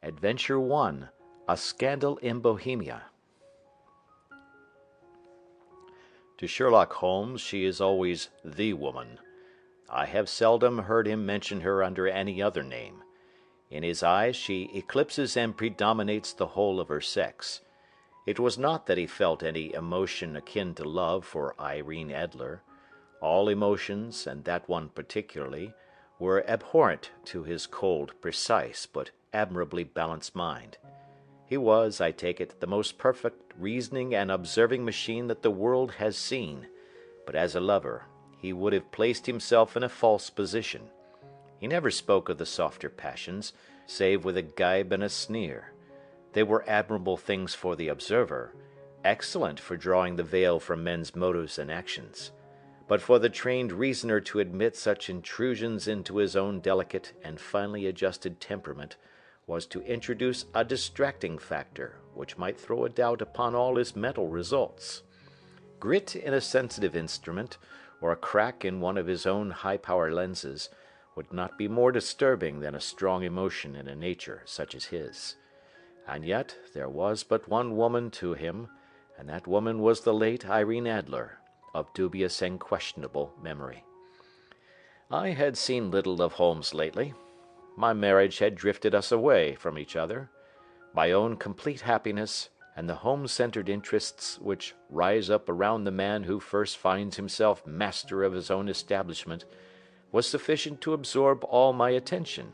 Adventure 1. A Scandal in Bohemia. To Sherlock Holmes she is always the woman. I have seldom heard him mention her under any other name. In his eyes she eclipses and predominates the whole of her sex. It was not that he felt any emotion akin to love for Irene Adler. All emotions, and that one particularly, were abhorrent to his cold, precise, but admirably balanced mind. He was, I take it, the most perfect reasoning and observing machine that the world has seen, but as a lover he would have placed himself in a false position. He never spoke of the softer passions, save with a gibe and a sneer. They were admirable things for the observer, excellent for drawing the veil from men's motives and actions. But for the trained reasoner to admit such intrusions into his own delicate and finely adjusted temperament was to introduce a distracting factor which might throw a doubt upon all his mental results. Grit in a sensitive instrument, or a crack in one of his own high-power lenses, would not be more disturbing than a strong emotion in a nature such as his. And yet there was but one woman to him, and that woman was the late Irene Adler, of dubious and questionable memory. I had seen little of Holmes lately. My marriage had drifted us away from each other. My own complete happiness, and the home-centered interests which rise up around the man who first finds himself master of his own establishment, was sufficient to absorb all my attention,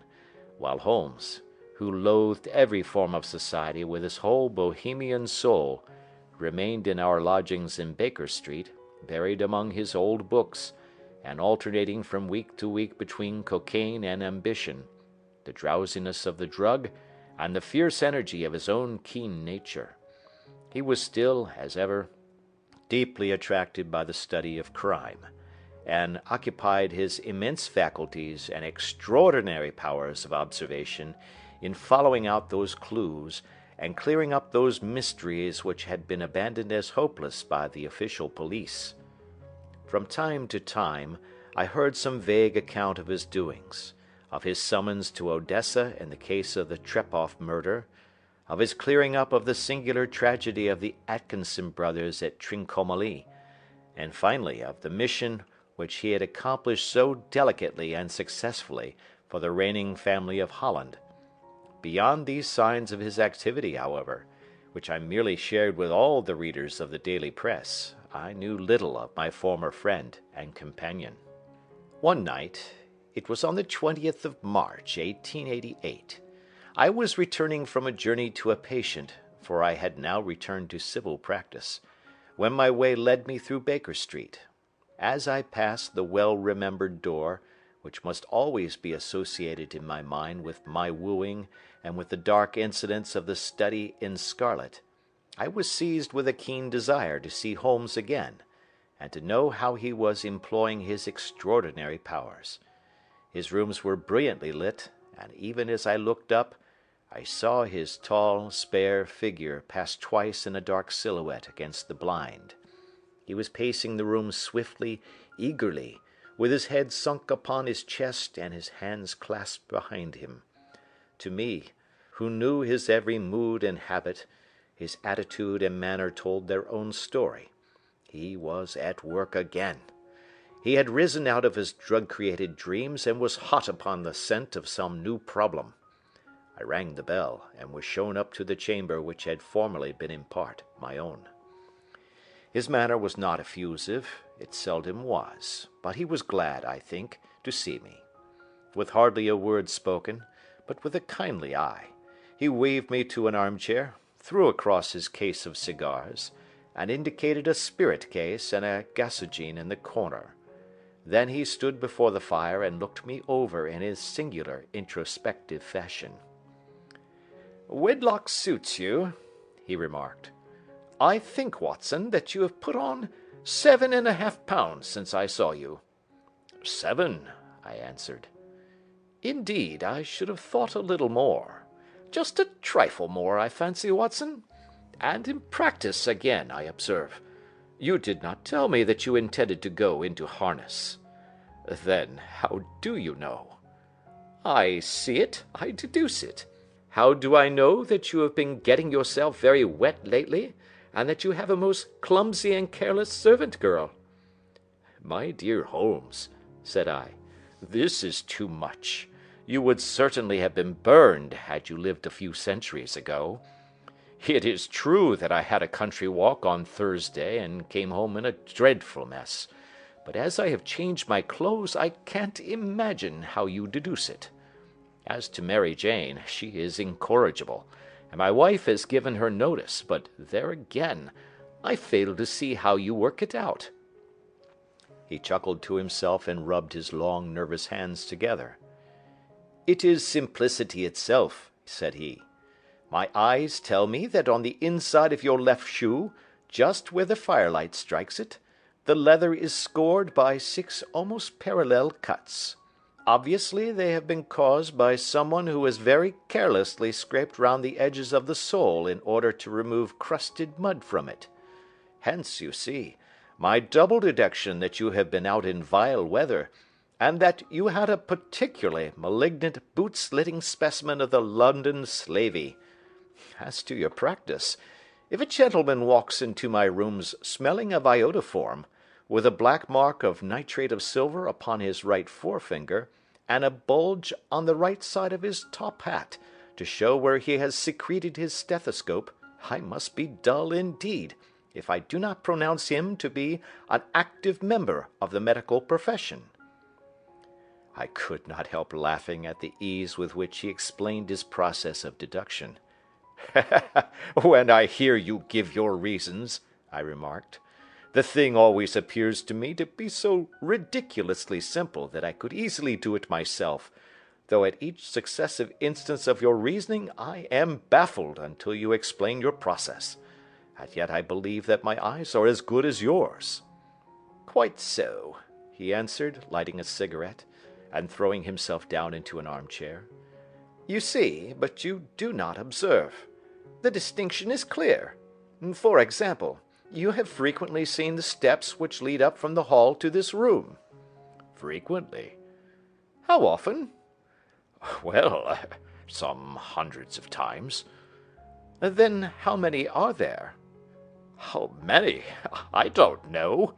while Holmes, who loathed every form of society with his whole Bohemian soul, remained in our lodgings in Baker Street, buried among his old books, and alternating from week to week between cocaine and ambition, the drowsiness of the drug, and the fierce energy of his own keen nature. He was still, as ever, deeply attracted by the study of crime, and occupied his immense faculties and extraordinary powers of observation in following out those clues and clearing up those mysteries which had been abandoned as hopeless by the official police. From time to time I heard some vague account of his doings, of his summons to Odessa in the case of the Trepoff murder, of his clearing up of the singular tragedy of the Atkinson brothers at Trincomalee, and finally of the mission which he had accomplished so delicately and successfully for the reigning family of Holland. Beyond these signs of his activity, however, which I merely shared with all the readers of the daily press, I knew little of my former friend and companion. One night, it was on the 20th of March, 1888, I was returning from a journey to a patient, for I had now returned to civil practice, when my way led me through Baker Street. As I passed the well-remembered door, which must always be associated in my mind with my wooing and with the dark incidents of the study in scarlet, I was seized with a keen desire to see Holmes again, and to know how he was employing his extraordinary powers. His rooms were brilliantly lit, and even as I looked up, I saw his tall, spare figure pass twice in a dark silhouette against the blind. He was pacing the room swiftly, eagerly, with his head sunk upon his chest and his hands clasped behind him. To me, who knew his every mood and habit, his attitude and manner told their own story. He was at work again. He had risen out of his drug-created dreams and was hot upon the scent of some new problem. I rang the bell and was shown up to the chamber which had formerly been in part my own. His manner was not effusive, it seldom was, but he was glad, I think, to see me. With hardly a word spoken, but with a kindly eye, he waved me to an armchair, threw across his case of cigars, and indicated a spirit case and a gasogene in the corner. Then he stood before the fire and looked me over in his singular introspective fashion. "Wedlock suits you," he remarked. "I think, Watson, that you have put on 7½ pounds since I saw you." "7," I answered. "Indeed, I should have thought a little more. Just a trifle more, I fancy, Watson. And in practice again, I observe. You did not tell me that you intended to go into harness." "Then how do you know?" "I see it, I deduce it. How do I know that you have been getting yourself very wet lately, and that you have a most clumsy and careless servant girl?" "My dear Holmes," said I, "this is too much. You would certainly have been burned had you lived a few centuries ago. It is true that I had a country walk on Thursday and came home in a dreadful mess, but as I have changed my clothes, I can't imagine how you deduce it. As to Mary Jane, she is incorrigible, and my wife has given her notice, but there again, I fail to see how you work it out." He chuckled to himself and rubbed his long, nervous hands together. "It is simplicity itself," said he. "My eyes tell me that on the inside of your left shoe, just where the firelight strikes it, the leather is scored by 6 almost parallel cuts. Obviously, they have been caused by someone who has very carelessly scraped round the edges of the sole in order to remove crusted mud from it. Hence, you see, my double deduction that you have been out in vile weather, and that you had a particularly malignant boot-slitting specimen of the London slavey. As to your practice, if a gentleman walks into my rooms smelling of iodoform, with a black mark of nitrate of silver upon his right forefinger, and a bulge on the right side of his top hat, to show where he has secreted his stethoscope, I must be dull indeed, if I do not pronounce him to be an active member of the medical profession." I could not help laughing at the ease with which he explained his process of deduction. "When I hear you give your reasons," I remarked, "the thing always appears to me to be so ridiculously simple that I could easily do it myself, though at each successive instance of your reasoning I am baffled until you explain your process. And yet I believe that my eyes are as good as yours." "Quite so," he answered, lighting a cigarette, and throwing himself down into an armchair. "You see, but you do not observe. The distinction is clear. For example, you have frequently seen the steps which lead up from the hall to this room." "Frequently." "How often?" "Well, some hundreds of times." "Then how many are there?" "How many? I don't know."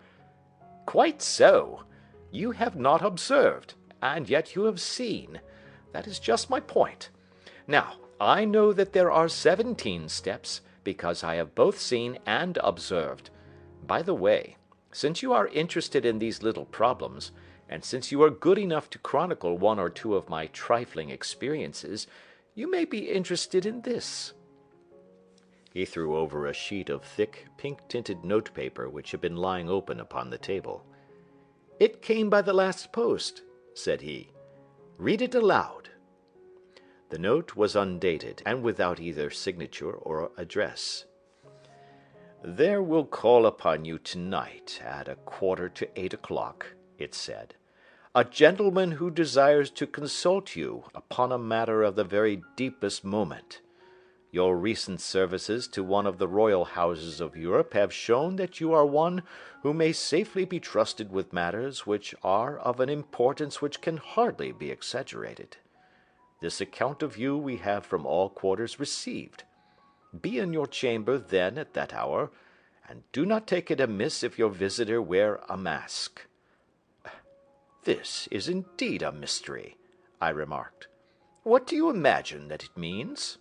"Quite so. You have not observed, and yet you have seen. That is just my point. Now, I know that there are 17 steps, because I have both seen and observed. By the way, since you are interested in these little problems, and since you are good enough to chronicle one or two of my trifling experiences, you may be interested in this." He threw over a sheet of thick, pink-tinted notepaper which had been lying open upon the table. "It came by the last post," said he. "Read it aloud." The note was undated, and without either signature or address. "There will call upon you tonight at 7:45, it said, "a gentleman who desires to consult you upon a matter of the very deepest moment. Your recent services to one of the royal houses of Europe have shown that you are one who may safely be trusted with matters which are of an importance which can hardly be exaggerated. This account of you we have from all quarters received. Be in your chamber then at that hour, and do not take it amiss if your visitor wear a mask." "This is indeed a mystery," I remarked. "What do you imagine that it means?"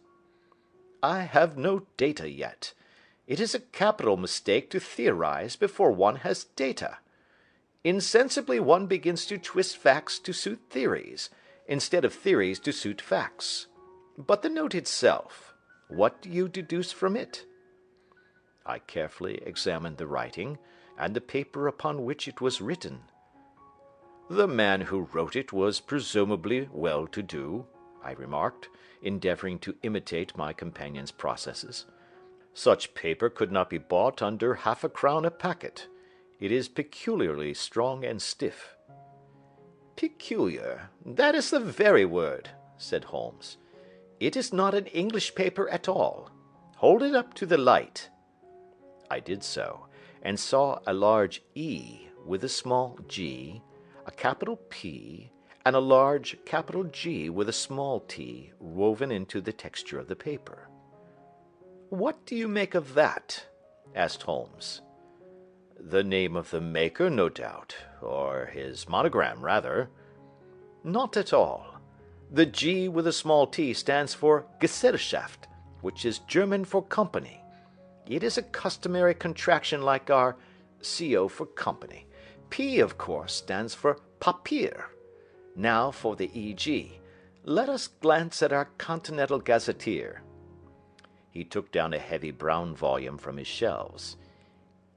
"I have no data yet. It is a capital mistake to theorize before one has data. Insensibly one begins to twist facts to suit theories, instead of theories to suit facts. But the note itself, what do you deduce from it?" I carefully examined the writing, and the paper upon which it was written. "The man who wrote it was presumably well-to-do," I remarked, endeavoring to imitate my companion's processes. "Such paper could not be bought under 1/2 a packet. It is peculiarly strong and stiff." "Peculiar, that is the very word," said Holmes. "It is not an English paper at all. Hold it up to the light." I did so, and saw a large E with a small g, a capital P, and a large capital G with a small t woven into the texture of the paper. "What do you make of that?" asked Holmes. "The name of the maker, no doubt, or his monogram, rather." "Not at all. The G with a small t stands for Gesellschaft, which is German for company. It is a customary contraction like our CO for company. P, of course, stands for Papier. Now for the EG. Let us glance at our Continental Gazetteer." He took down a heavy brown volume from his shelves.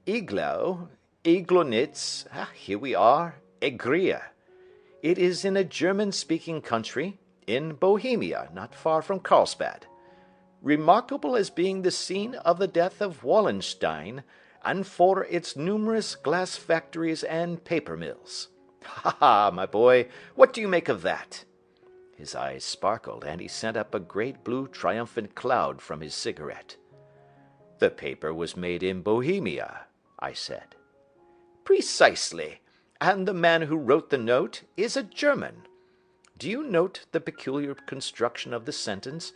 Iglonitz, here we are, Egria. It is in a German-speaking country, in Bohemia, not far from Carlsbad. Remarkable as being the scene of the death of Wallenstein, and for its numerous glass factories and paper mills. Ha ha, my boy, what do you make of that?" His eyes sparkled, and he sent up a great blue triumphant cloud from his cigarette. "The paper was made in Bohemia," I said. "Precisely, and the man who wrote the note is a German. Do you note the peculiar construction of the sentence?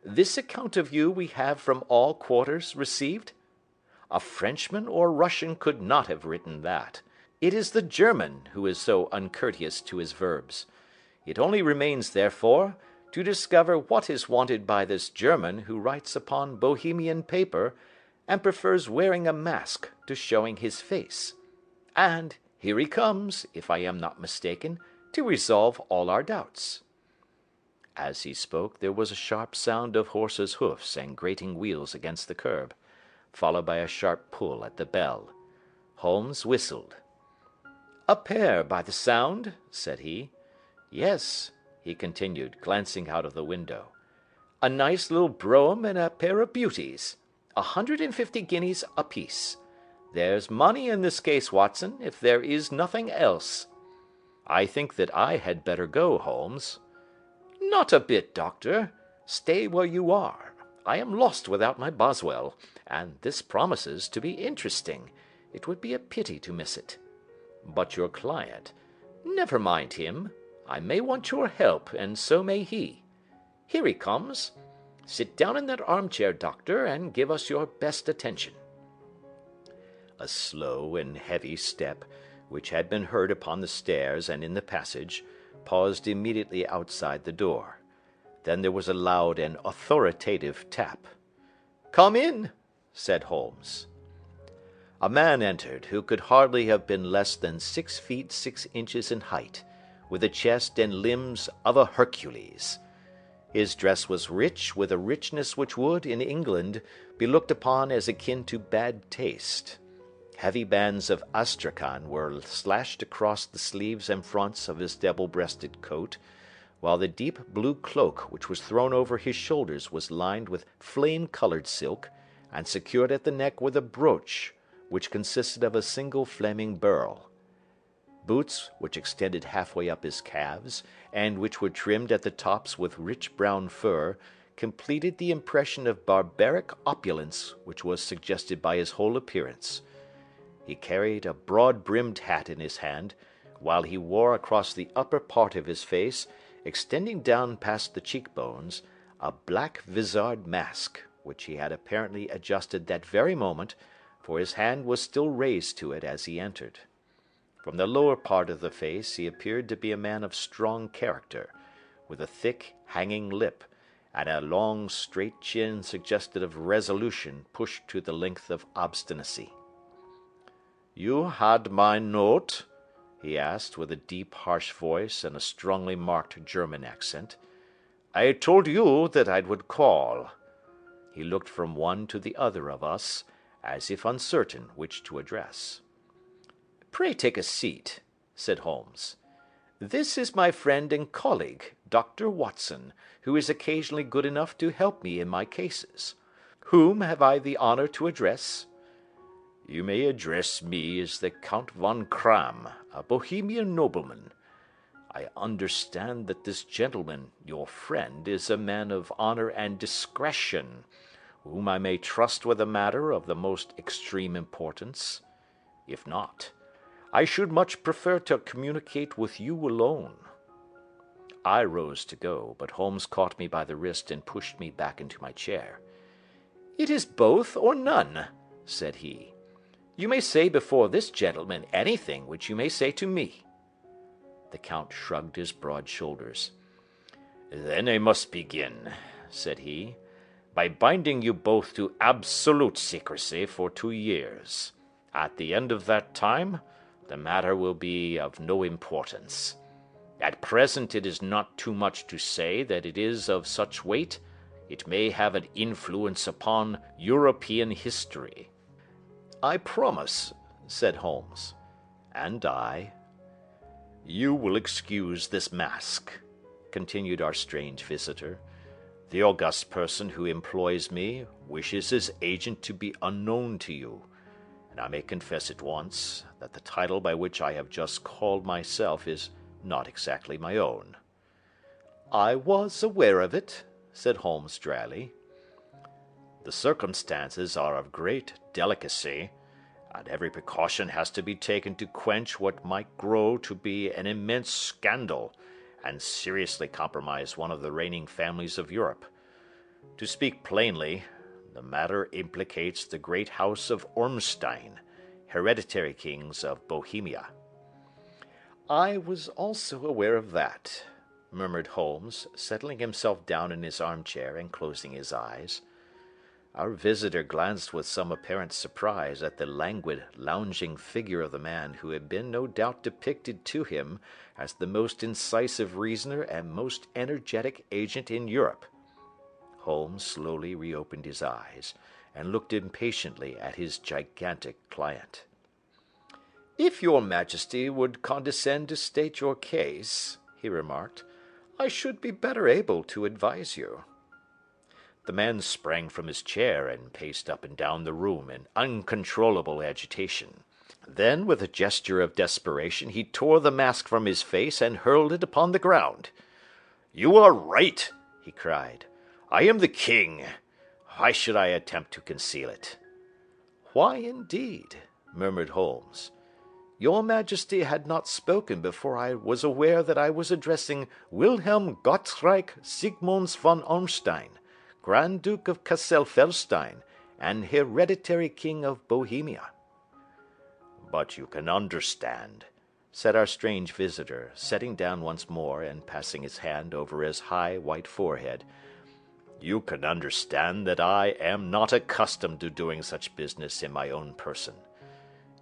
'This account of you we have from all quarters received'? A Frenchman or Russian could not have written that. It is the German who is so uncourteous to his verbs. It only remains, therefore, to discover what is wanted by this German who writes upon Bohemian paper, and prefers wearing a mask to showing his face. And here he comes, if I am not mistaken, to resolve all our doubts." As he spoke, there was a sharp sound of horses' hoofs and grating wheels against the curb, followed by a sharp pull at the bell. Holmes whistled. "A pair, by the sound," said he. "Yes," he continued, glancing out of the window. "A nice little brougham and a pair of beauties. 150 guineas apiece. There's money in this case, Watson, if there is nothing else." "I think that I had better go, Holmes." "Not a bit, Doctor. Stay where you are. I am lost without my Boswell, and this promises to be interesting. It would be a pity to miss it." "But your client—" "Never mind him. I may want your help, and so may he. Here he comes. Sit down in that armchair, Doctor, and give us your best attention." A slow and heavy step, which had been heard upon the stairs and in the passage, paused immediately outside the door. Then there was a loud and authoritative tap. "Come in," said Holmes. A man entered who could hardly have been less than 6 feet 6 inches in height, with a chest and limbs of a Hercules. His dress was rich, with a richness which would, in England, be looked upon as akin to bad taste. Heavy bands of astrakhan were slashed across the sleeves and fronts of his double-breasted coat, while the deep blue cloak which was thrown over his shoulders was lined with flame-colored silk, and secured at the neck with a brooch, which consisted of a single flaming beryl. Boots, which extended halfway up his calves, and which were trimmed at the tops with rich brown fur, completed the impression of barbaric opulence which was suggested by his whole appearance. He carried a broad-brimmed hat in his hand, while he wore across the upper part of his face, extending down past the cheekbones, a black vizard mask, which he had apparently adjusted that very moment, for his hand was still raised to it as he entered. From the lower part of the face he appeared to be a man of strong character, with a thick, hanging lip, and a long, straight chin suggestive of resolution pushed to the length of obstinacy. "You had my note?" he asked, with a deep, harsh voice and a strongly marked German accent. "I told you that I would call." He looked from one to the other of us, as if uncertain which to address. "Pray take a seat," said Holmes. "This is my friend and colleague, Dr. Watson, who is occasionally good enough to help me in my cases. Whom have I the honor to address?" "You may address me as the Count von Kramm, a Bohemian nobleman. I understand that this gentleman, your friend, is a man of honor and discretion, whom I may trust with a matter of the most extreme importance. If not, I should much prefer to communicate with you alone. I rose to go, but Holmes caught me by the wrist and pushed me back into my chair. "It is both or none," said he. "You may say before this gentleman anything which you may say to me." The Count shrugged his broad shoulders. "Then I must begin," said he, "by binding you both to absolute secrecy for 2 years. At the end of that time, the matter will be of no importance. At present it is not too much to say that it is of such weight, it may have an influence upon European history." "I promise," said Holmes. "And I." "You will excuse this mask," continued our strange visitor. "The august person who employs me wishes his agent to be unknown to you, and I may confess at once that the title by which I have just called myself is not exactly my own." "I was aware of it," said Holmes dryly. "The circumstances are of great delicacy, and every precaution has to be taken to quench what might grow to be an immense scandal and seriously compromise one of the reigning families of Europe. To speak plainly, the matter implicates the great house of Ormstein, hereditary kings of Bohemia." "I was also aware of that," murmured Holmes, settling himself down in his armchair and closing his eyes. Our visitor glanced with some apparent surprise at the languid, lounging figure of the man who had been no doubt depicted to him as the most incisive reasoner and most energetic agent in Europe. Holmes slowly reopened his eyes and looked impatiently at his gigantic client. "If your Majesty would condescend to state your case," he remarked, "I should be better able to advise you." The man sprang from his chair and paced up and down the room in uncontrollable agitation. Then, with a gesture of desperation, he tore the mask from his face and hurled it upon the ground. "You are right," he cried. "I am the king. Why should I attempt to conceal it?" "Why, indeed?" murmured Holmes. "Your Majesty had not spoken before I was aware that I was addressing Wilhelm Gottschalk Sigmunds von Ormstein, Grand Duke of Cassel-Felstein, and hereditary king of Bohemia." "But you can understand," said our strange visitor, sitting down once more and passing his hand over his high white forehead, "you can understand that I am not accustomed to doing such business in my own person.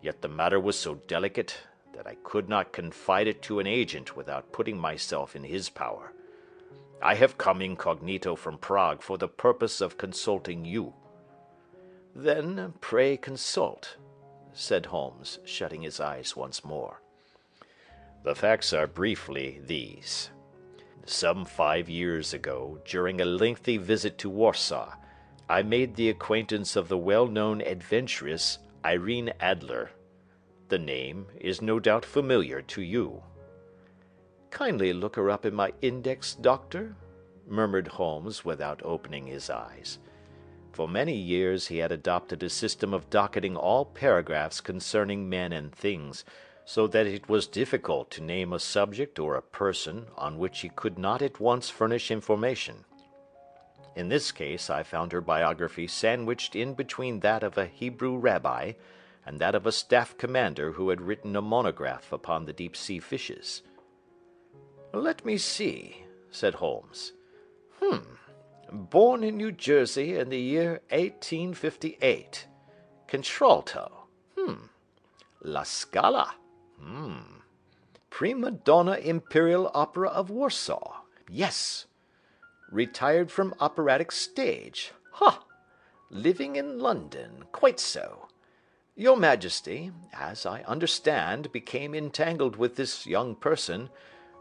Yet the matter was so delicate that I could not confide it to an agent without putting myself in his power. I have come incognito from Prague for the purpose of consulting you." "Then pray consult," said Holmes, shutting his eyes once more. "The facts are briefly these. Some 5 years ago, during a lengthy visit to Warsaw, I made the acquaintance of the well-known adventuress Irene Adler. The name is no doubt familiar to you." "Kindly look her up in my index, Doctor," murmured Holmes without opening his eyes. For many years he had adopted a system of docketing all paragraphs concerning men and things, so that it was difficult to name a subject or a person on which he could not at once furnish information. In this case I found her biography sandwiched in between that of a Hebrew rabbi and that of a staff commander who had written a monograph upon the deep-sea fishes. "Let me see," said Holmes. Born in New Jersey in the year 1858. Contralto. La Scala. Prima donna Imperial Opera of Warsaw. Yes. Retired from operatic stage. Ha! Living in London. Quite so. Your Majesty, as I understand, became entangled with this young person,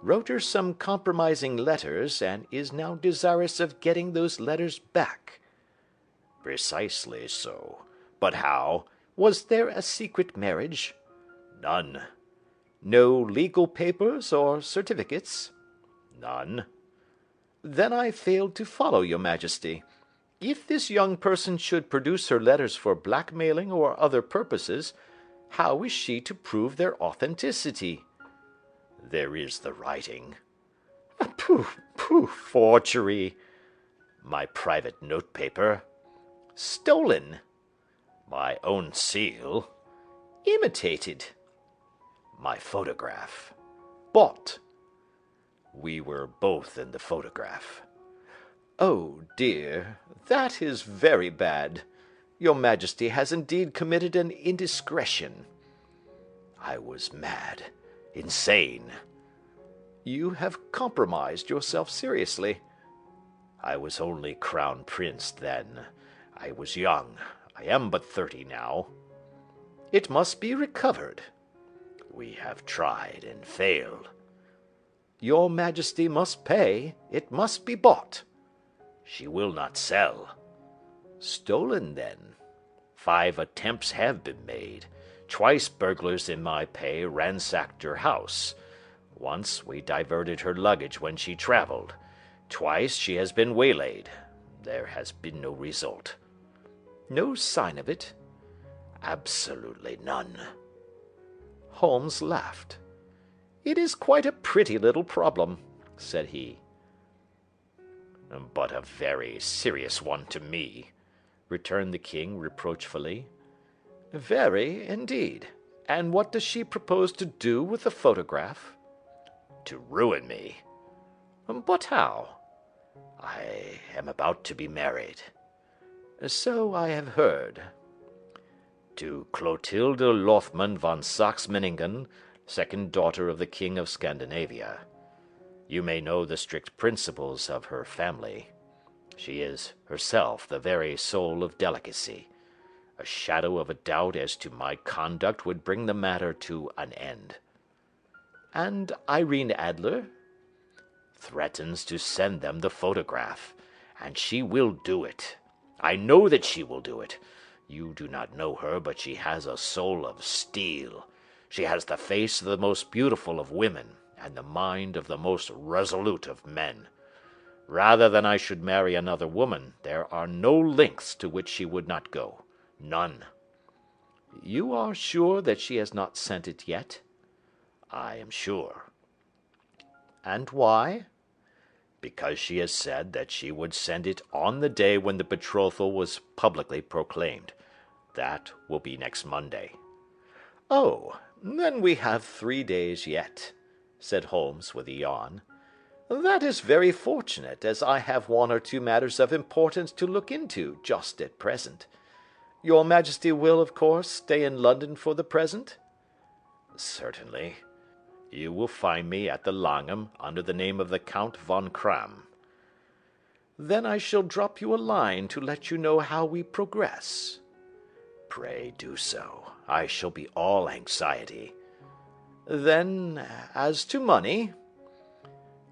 wrote her some compromising letters, and is now desirous of getting those letters back." "Precisely so. But how?" "Was there a secret marriage?" "None." "No legal papers or certificates?" "None." "Then I fail to follow your Majesty. If this young person should produce her letters for blackmailing or other purposes, how is she to prove their authenticity?" "There is the writing." Pooh, pooh, forgery. My private notepaper. Stolen. My own seal. Imitated. My photograph. Bought. We were both in the photograph. Oh dear, that is very bad. Your Majesty has indeed committed an indiscretion. I was mad, insane. You have compromised yourself seriously. I was only crown prince then. I was young. I am but 30 now. It must be recovered. We have tried and failed. Your Majesty must pay. It must be bought. She will not sell. Stolen, then. 5 attempts have been made. Twice burglars in my pay ransacked her house. Once we diverted her luggage when she traveled. Twice she has been waylaid. There has been no result. No sign of it? Absolutely none. Holmes laughed. It is quite a pretty little problem, said he. But a very serious one to me, returned the king reproachfully. Very, indeed. And what does she propose to do with the photograph? To ruin me. But how? I am about to be married. So I have heard. To Clotilde Lothman von Saxe-Meiningen, second daughter of the King of Scandinavia. You may know the strict principles of her family. She is herself the very soul of delicacy. A shadow of a doubt as to my conduct would bring the matter to an end. And Irene Adler? Threatens to send them the photograph, and she will do it. I know that she will do it. You do not know her, but she has a soul of steel. She has the face of the most beautiful of women, and the mind of the most resolute of men. Rather than I should marry another woman, there are no lengths to which she would not go. None. You are sure that she has not sent it yet? I am sure. And why? Because she has said that she would send it on the day when the betrothal was publicly proclaimed. That will be next Monday. Oh, then we have 3 days yet, said Holmes with a yawn. That is very fortunate, as I have 1 or 2 matters of importance to look into just at present. Your Majesty will, of course, stay in London for the present? Certainly. You will find me at the Langham under the name of the Count von Kram. Then I shall drop you a line to let you know how we progress. Pray do so. I shall be all anxiety. Then, as to money?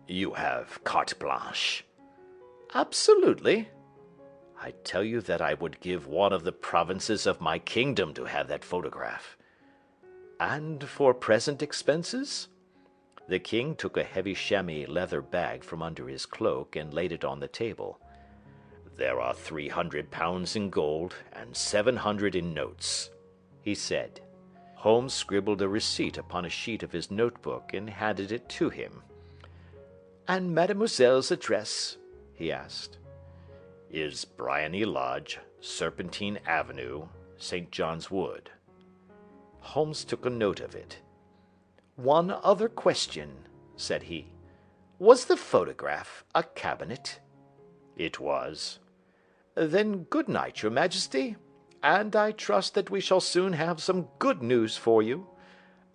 You have carte blanche. Absolutely. I tell you that I would give 1 of the provinces of my kingdom to have that photograph. And for present expenses? The king took a heavy chamois leather bag from under his cloak and laid it on the table. There are 300 pounds in gold and 700 in notes, he said. Holmes scribbled a receipt upon a sheet of his notebook and handed it to him. And mademoiselle's address? He asked. Is Briony Lodge, Serpentine Avenue, St. John's Wood. Holmes took a note of it. One other question, said he. Was the photograph a cabinet? It was. Then good night, your Majesty, and I trust that we shall soon have some good news for you.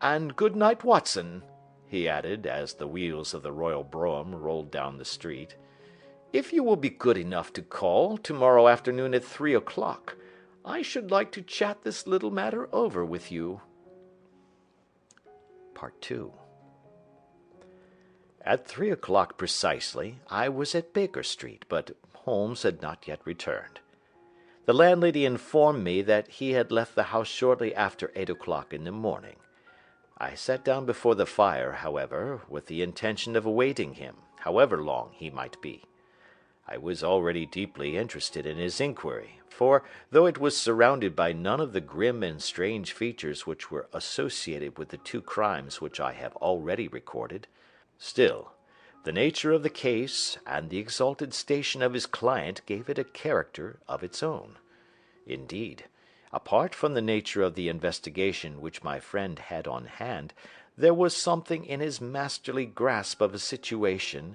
And good night, Watson, he added, as the wheels of the royal brougham rolled down the street. If you will be good enough to call tomorrow afternoon at 3 o'clock, I should like to chat this little matter over with you. Part 2. At 3 o'clock precisely, I was at Baker Street, but Holmes had not yet returned. The landlady informed me that he had left the house shortly after 8 o'clock in the morning. I sat down before the fire, however, with the intention of awaiting him, however long he might be. I was already deeply interested in his inquiry, for, though it was surrounded by none of the grim and strange features which were associated with the 2 crimes which I have already recorded, still, The nature of the case and the exalted station of his client gave it a character of its own. Indeed, apart from the nature of the investigation which my friend had on hand, there was something in his masterly grasp of a situation,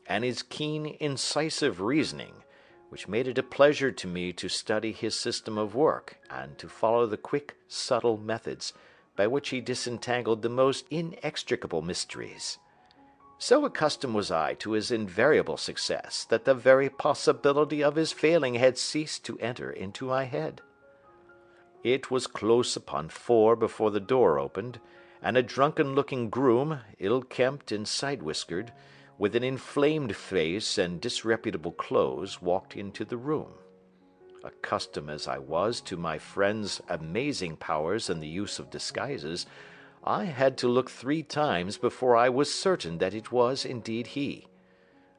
and his keen, incisive reasoning, which made it a pleasure to me to study his system of work, and to follow the quick, subtle methods by which he disentangled the most inextricable mysteries. So accustomed was I to his invariable success that the very possibility of his failing had ceased to enter into my head. It was close upon 4 before the door opened, and a drunken-looking groom, ill-kempt and side-whiskered, with an inflamed face and disreputable clothes, walked into the room. Accustomed as I was to my friend's amazing powers in the use of disguises, I had to look 3 times before I was certain that it was indeed he.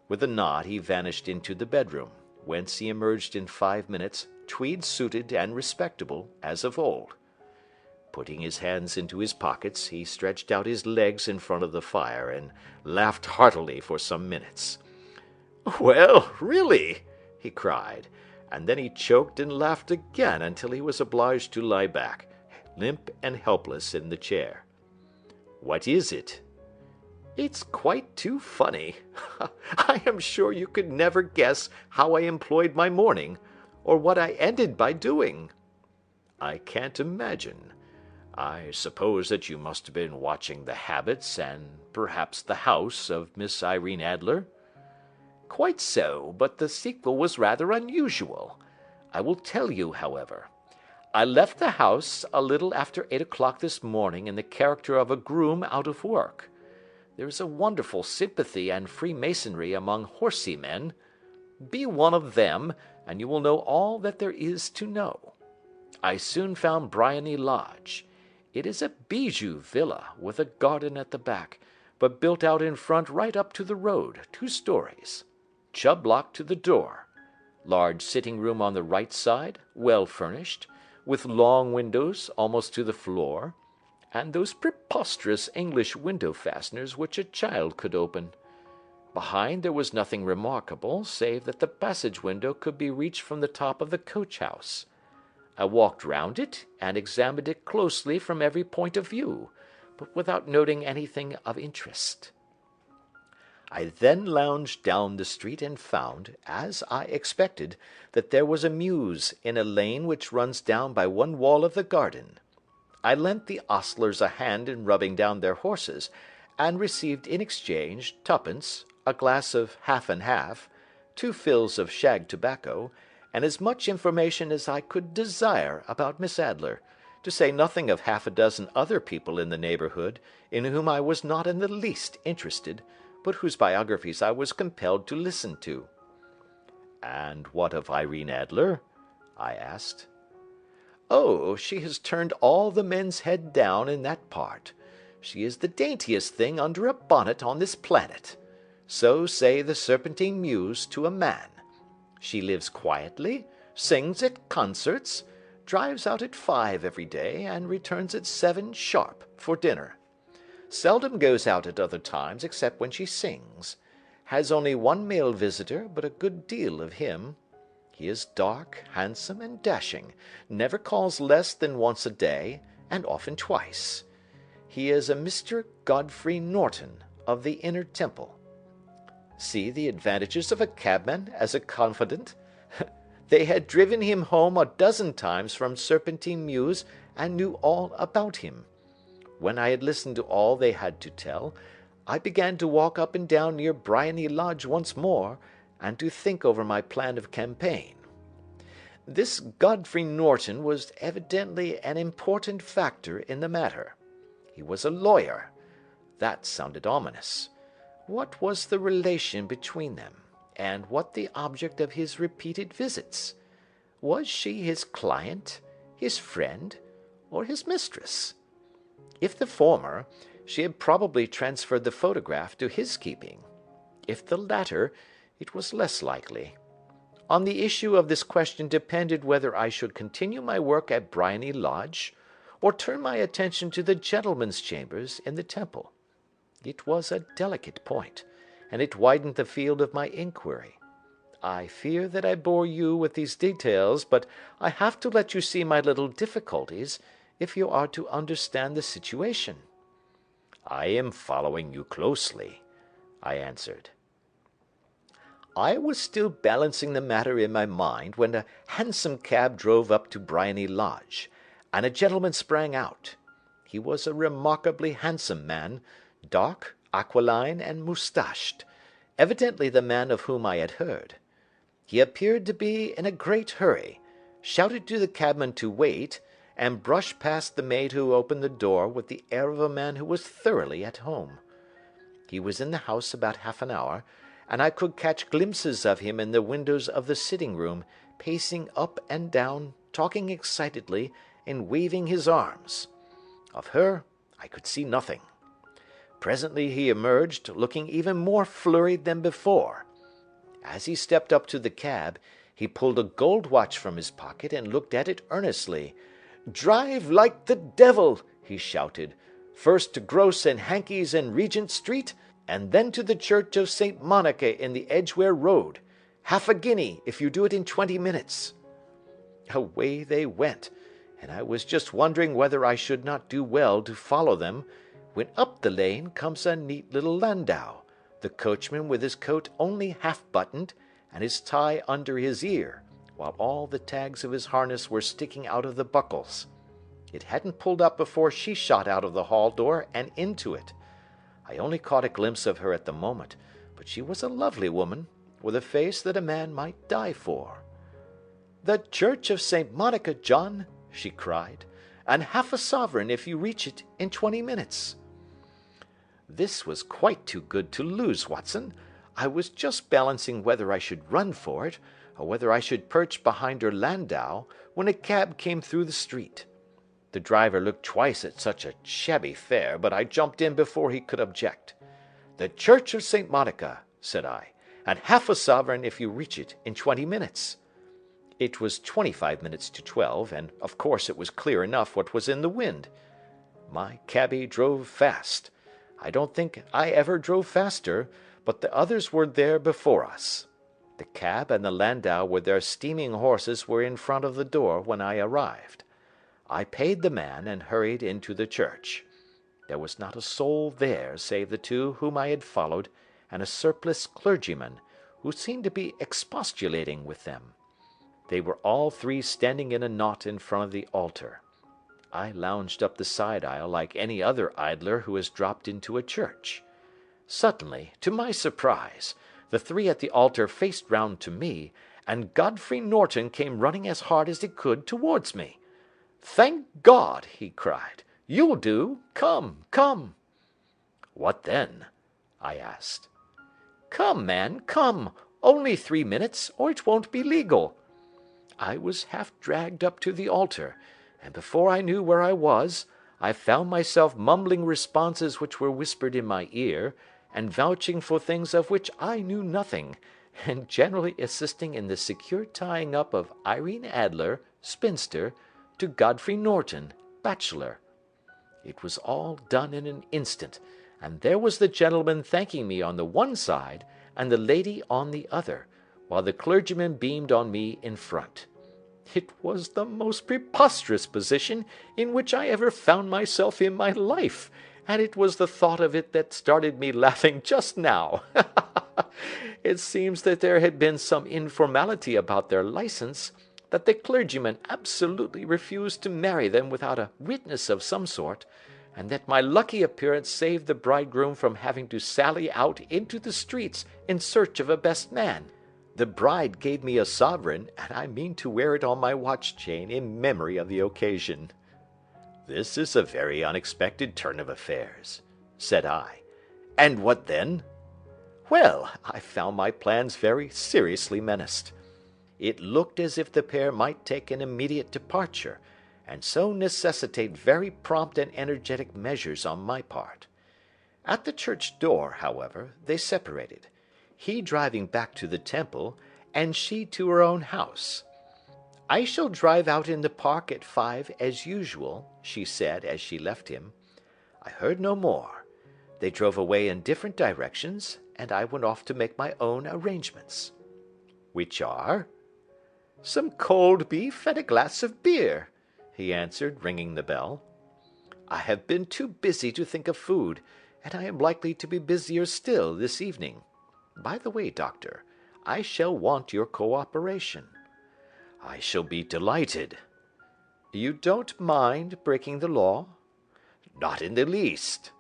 With a nod he vanished into the bedroom, whence he emerged in 5 minutes, tweed-suited and respectable as of old. Putting his hands into his pockets, he stretched out his legs in front of the fire, and laughed heartily for some minutes. "Well, really!" he cried, and then he choked and laughed again until he was obliged to lie back, limp and helpless, in the chair. "What is it?" "It's quite too funny. I am sure you could never guess how I employed my morning, or what I ended by doing." "I can't imagine. I suppose that you must have been watching the habits, and perhaps the house, of Miss Irene Adler?" "Quite so, but the sequel was rather unusual. I will tell you, however. I left the house a little after 8 o'clock this morning in the character of a groom out of work. There is a wonderful sympathy and freemasonry among horsey men. Be one of them, and you will know all that there is to know. I soon found Briony Lodge. It is a bijou villa, with a garden at the back, but built out in front right up to the road, 2 stories. Chubb lock to the door. Large sitting room on the right side, well furnished, with long windows almost to the floor, and those preposterous English window fasteners which a child could open. Behind there was nothing remarkable, save that the passage window could be reached from the top of the coach-house. I walked round it, and examined it closely from every point of view, but without noting anything of interest. I then lounged down the street and found, as I expected, that there was a mews in a lane which runs down by one wall of the garden. I lent the ostlers a hand in rubbing down their horses, and received in exchange 2d, a glass of half and half, 2 fills of shag tobacco, and as much information as I could desire about Miss Adler, to say nothing of half a dozen other people in the neighbourhood, in whom I was not in the least interested, but whose biographies I was compelled to listen to. "And what of Irene Adler?" I asked. "Oh, she has turned all the men's head down in that part. She is the daintiest thing under a bonnet on this planet. So say the Serpentine Mews to a man. She lives quietly, sings at concerts, drives out at 5 every day, and returns at 7 sharp for dinner. Seldom goes out at other times except when she sings. Has only 1 male visitor, but a good deal of him. He is dark, handsome, and dashing, never calls less than once a day, and often twice. He is a Mr. Godfrey Norton, of the Inner Temple. See the advantages of a cabman as a confidant. They had driven him home a dozen times from Serpentine Mews, and knew all about him. When I had listened to all they had to tell, I began to walk up and down near Briony Lodge once more, and to think over my plan of campaign. This Godfrey Norton was evidently an important factor in the matter. He was a lawyer. That sounded ominous. What was the relation between them, and what the object of his repeated visits? Was she his client, his friend, or his mistress? If the former, she had probably transferred the photograph to his keeping. If the latter, it was less likely. On the issue of this question depended whether I should continue my work at Briony Lodge, or turn my attention to the gentlemen's chambers in the Temple. It was a delicate point, and it widened the field of my inquiry. I fear that I bore you with these details, but I have to let you see my little difficulties if you are to understand the situation." "I am following you closely," I answered. "I was still balancing the matter in my mind when a hansom cab drove up to Briony Lodge, and a gentleman sprang out. He was a remarkably handsome man, dark, aquiline, and moustached, evidently the man of whom I had heard. He appeared to be in a great hurry, shouted to the cabman to wait, and brushed past the maid who opened the door with the air of a man who was thoroughly at home. He was in the house about half an hour, and I could catch glimpses of him in the windows of the sitting-room, pacing up and down, talking excitedly, and waving his arms. Of her I could see nothing. Presently he emerged, looking even more flurried than before. As he stepped up to the cab, he pulled a gold watch from his pocket and looked at it earnestly. 'Drive like the devil!' he shouted. 'First to Gross and Hankey's in Regent Street, and then to the Church of St. Monica in the Edgware Road. Half a guinea if you do it in 20 minutes.' Away they went, and I was just wondering whether I should not do well to follow them, when up the lane comes a neat little landau, the coachman with his coat only half buttoned, and his tie under his ear, while all the tags of his harness were sticking out of the buckles. It hadn't pulled up before she shot out of the hall door and into it. I only caught a glimpse of her at the moment, but she was a lovely woman, with a face that a man might die for. 'The Church of St. Monica, John,' she cried, 'and half a sovereign if you reach it in 20 minutes.' This was quite too good to lose, Watson. I was just balancing whether I should run for it, or whether I should perch behind her landau, when a cab came through the street. The driver looked twice at such a shabby fare, but I jumped in before he could object. 'The Church of St. Monica,' said I, 'and half a sovereign if you reach it in 20 minutes. It was 25 minutes to 12, and of course it was clear enough what was in the wind. My cabby drove fast. I don't think I ever drove faster, but the others were there before us. The cab and the landau with their steaming horses were in front of the door when I arrived. I paid the man and hurried into the church. There was not a soul there save the two whom I had followed and a surpliced clergyman, who seemed to be expostulating with them. They were all three standing in a knot in front of the altar. I lounged up the side aisle like any other idler who has dropped into a church. Suddenly, to my surprise, the three at the altar faced round to me, and Godfrey Norton came running as hard as he could towards me. 'Thank God!' he cried. 'You'll do. Come, come.' 'What then?' I asked. 'Come, man, come. Only 3 minutes, or it won't be legal.' I was half dragged up to the altar, and before I knew where I was, I found myself mumbling responses which were whispered in my ear, and vouching for things of which I knew nothing, and generally assisting in the secure tying up of Irene Adler, spinster, to Godfrey Norton, bachelor. It was all done in an instant, and there was the gentleman thanking me on the one side, and the lady on the other, while the clergyman beamed on me in front. It was the most preposterous position in which I ever found myself in my life, and it was the thought of it that started me laughing just now. It seems that there had been some informality about their license, that the clergyman absolutely refused to marry them without a witness of some sort, and that my lucky appearance saved the bridegroom from having to sally out into the streets in search of a best man. The bride gave me a sovereign, and I mean to wear it on my watch chain in memory of the occasion." "This is a very unexpected turn of affairs," said I. "And what then?" "Well, I found my plans very seriously menaced. It looked as if the pair might take an immediate departure, and so necessitate very prompt and energetic measures on my part. At the church door, however, they separated, he driving back to the Temple, and she to her own house. 'I shall drive out in the park at 5 as usual,' she said as she left him. I heard no more. They drove away in different directions, and I went off to make my own arrangements. Which are? Some cold beef and a glass of beer, he answered, ringing the bell. I have been too busy to think of food, and I am likely to be busier still this evening. By the way, Doctor, I shall want your cooperation. I shall be delighted. You don't mind breaking the law? Not in the least.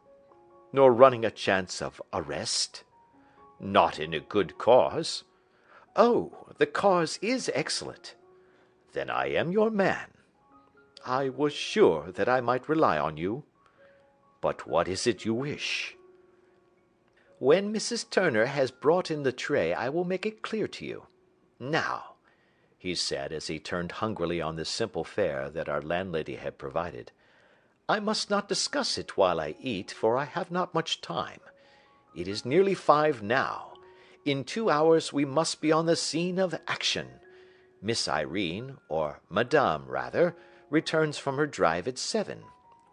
Nor running a chance of arrest? Not in a good cause. Oh, the cause is excellent. Then I am your man. I was sure that I might rely on you. But what is it you wish? When Mrs. Turner has brought in the tray, I will make it clear to you. Now, he said, as he turned hungrily on the simple fare that our landlady had provided, I must not discuss it while I eat, for I have not much time. It is nearly 5 now. In 2 hours we must be on the scene of action. Miss Irene, or Madame rather, returns from her drive at 7.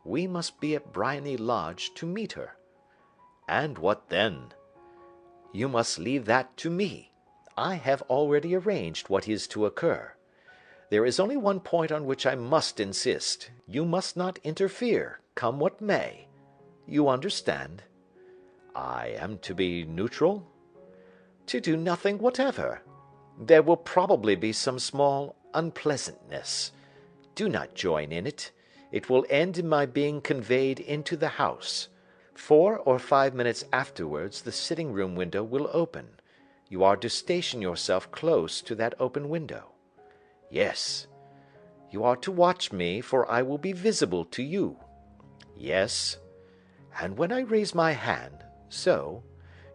We must be at Briony Lodge to meet her. And what then? You must leave that to me. I have already arranged what is to occur. There is only one point on which I must insist. You must not interfere, come what may. You understand? I am to be neutral? To do nothing whatever. There will probably be some small unpleasantness. Do not join in it. It will end in my being conveyed into the house. 4 or 5 minutes afterwards the sitting-room window will open. You are to station yourself close to that open window. Yes. You are to watch me, for I will be visible to you. Yes. And when I raise my hand, so,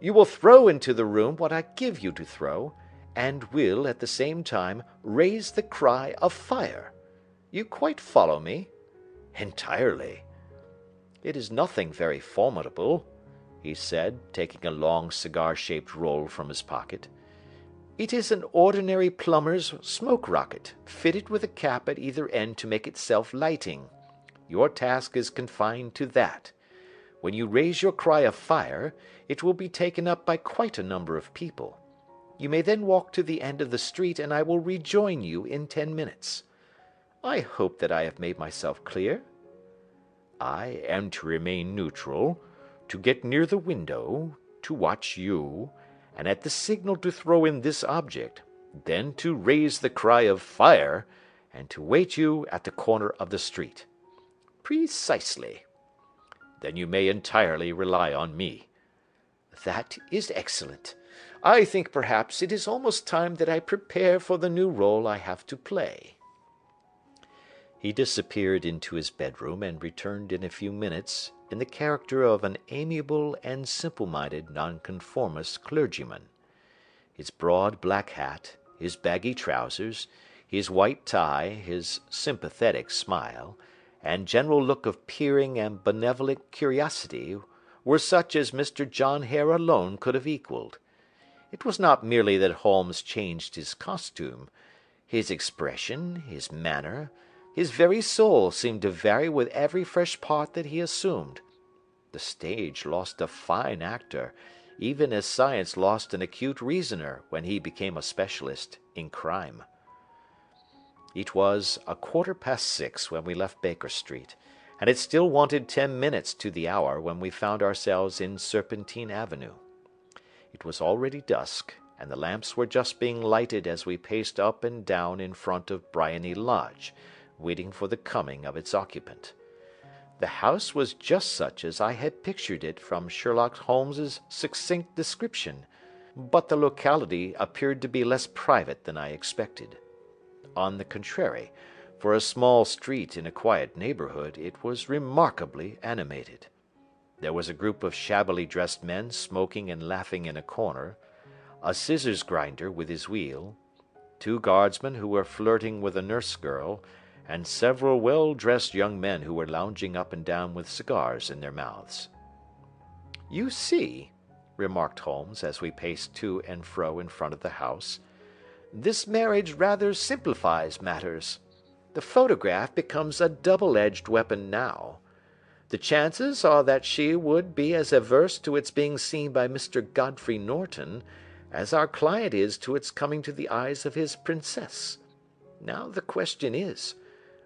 you will throw into the room what I give you to throw, and will, at the same time, raise the cry of fire. You quite follow me? Entirely. It is nothing very formidable, he said, taking a long cigar-shaped roll from his pocket. It is an ordinary plumber's smoke rocket, fitted with a cap at either end to make it self-lighting. Your task is confined to that. When you raise your cry of fire, it will be taken up by quite a number of people. You may then walk to the end of the street, and I will rejoin you in 10 minutes. I hope that I have made myself clear. I am to remain neutral, to get near the window, to watch you, and at the signal to throw in this object, then to raise the cry of fire, and to wait you at the corner of the street. Precisely. Then you may entirely rely on me. That is excellent. I think perhaps it is almost time that I prepare for the new role I have to play. He disappeared into his bedroom and returned in a few minutes in the character of an amiable and simple-minded nonconformist clergyman. His broad black hat, his baggy trousers, his white tie, his sympathetic smile, and general look of peering and benevolent curiosity were such as Mr. John Hare alone could have equalled. It was not merely that Holmes changed his costume. His expression, his manner, his very soul seemed to vary with every fresh part that he assumed. The stage lost a fine actor, even as science lost an acute reasoner when he became a specialist in crime. It was 6:15 when we left Baker Street, and it still wanted 10 minutes to the hour when we found ourselves in Serpentine Avenue. It was already dusk, and the lamps were just being lighted as we paced up and down in front of Briony Lodge, waiting for the coming of its occupant. The house was just such as I had pictured it from Sherlock Holmes's succinct description, but the locality appeared to be less private than I expected. On the contrary, for a small street in a quiet neighborhood, it was remarkably animated. There was a group of shabbily dressed men smoking and laughing in a corner, a scissors grinder with his wheel, 2 guardsmen who were flirting with a nurse girl, and several well-dressed young men who were lounging up and down with cigars in their mouths. "You see," remarked Holmes, as we paced to and fro in front of the house, "this marriage rather simplifies matters. The photograph becomes a double-edged weapon now. The chances are that she would be as averse to its being seen by Mr. Godfrey Norton as our client is to its coming to the eyes of his princess. Now the question is,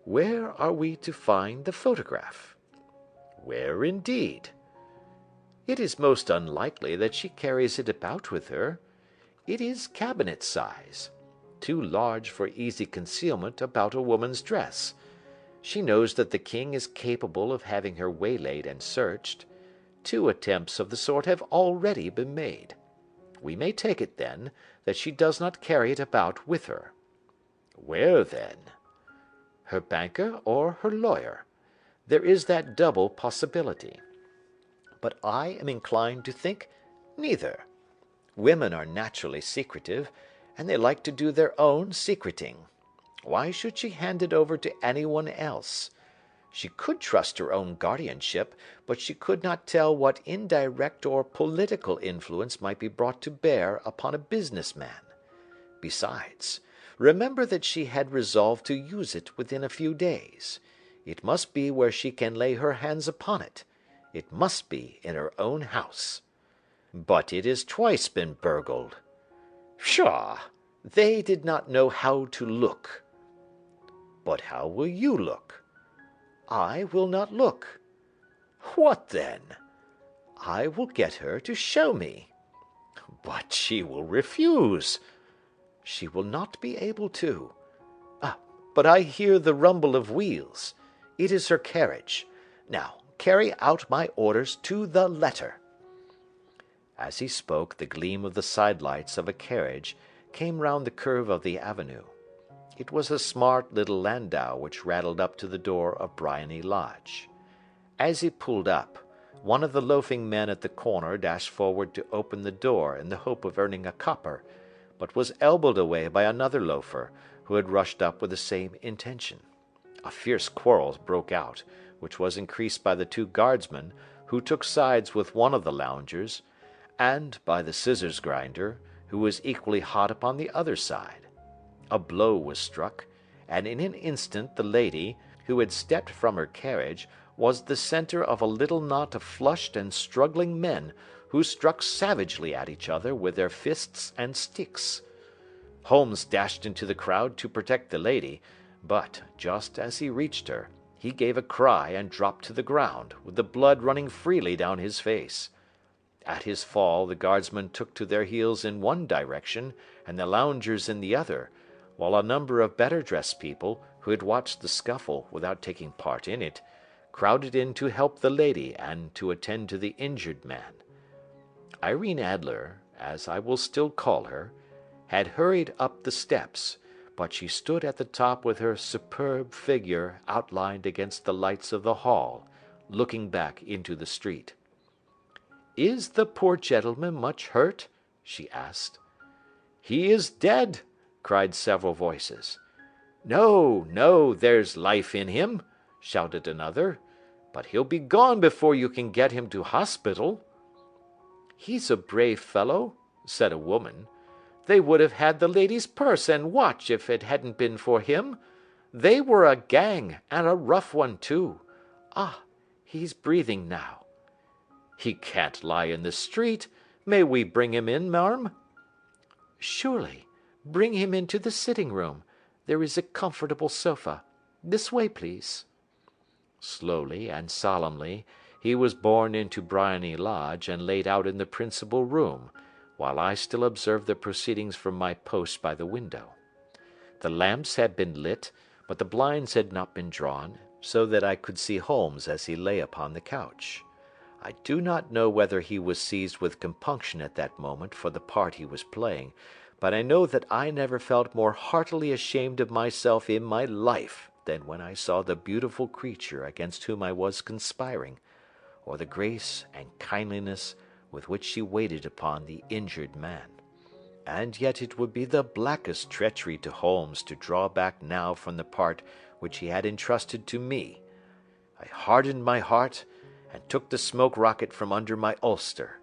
where are we to find the photograph?" "Where, indeed?" "It is most unlikely that she carries it about with her. It is cabinet size, too large for easy concealment about a woman's dress. She knows that the king is capable of having her waylaid and searched. 2 attempts of the sort have already been made. We may take it, then, that she does not carry it about with her." "Where, then?" "Her banker or her lawyer. There is that double possibility. But I am inclined to think neither. Women are naturally secretive, and they like to do their own secreting. Why should she hand it over to anyone else? She could trust her own guardianship, but she could not tell what indirect or political influence might be brought to bear upon a business man. Besides, remember that she had resolved to use it within a few days. It must be where she can lay her hands upon it. It must be in her own house." "But it has twice been burgled." "Pshaw! They did not know how to look." "But how will you look?" "I will not look." "What then?" "I will get her to show me." "But she will refuse." "She will not be able to. But I hear the rumble of wheels. It is her carriage. Now, carry out my orders to the letter." As he spoke, the gleam of the sidelights of a carriage came round the curve of the avenue. It was a smart little landau which rattled up to the door of Briony Lodge. As it pulled up, one of the loafing men at the corner dashed forward to open the door in the hope of earning a copper, but was elbowed away by another loafer, who had rushed up with the same intention. A fierce quarrel broke out, which was increased by the 2 guardsmen, who took sides with one of the loungers, and by the scissors grinder, who was equally hot upon the other side. A blow was struck, and in an instant the lady, who had stepped from her carriage, was the centre of a little knot of flushed and struggling men, who struck savagely at each other with their fists and sticks. Holmes dashed into the crowd to protect the lady, but, just as he reached her, he gave a cry and dropped to the ground, with the blood running freely down his face. At his fall the guardsmen took to their heels in one direction, and the loungers in the other, while a number of better dressed people, who had watched the scuffle without taking part in it, crowded in to help the lady and to attend to the injured man. Irene Adler, as I will still call her, had hurried up the steps, but she stood at the top with her superb figure outlined against the lights of the hall, looking back into the street. "Is the poor gentleman much hurt?" she asked. "He is dead," cried several voices. "No, no, there's life in him," shouted another, "but he'll be gone before you can get him to hospital." "He's a brave fellow," said a woman. "They would have had the lady's purse and watch if it hadn't been for him. They were a gang, and a rough one too. Ah, he's breathing now." "He can't lie in the street. May we bring him in, marm?" "Surely. Bring him into the sitting room. There is a comfortable sofa. This way, please." Slowly and solemnly he was borne into Briony Lodge and laid out in the principal room, while I still observed the proceedings from my post by the window. The lamps had been lit, but the blinds had not been drawn, so that I could see Holmes as he lay upon the couch. I do not know whether he was seized with compunction at that moment for the part he was playing, but I know that I never felt more heartily ashamed of myself in my life than when I saw the beautiful creature against whom I was conspiring, or the grace and kindliness with which she waited upon the injured man. And yet it would be the blackest treachery to Holmes to draw back now from the part which he had entrusted to me. I hardened my heart, and took the smoke rocket from under my ulster.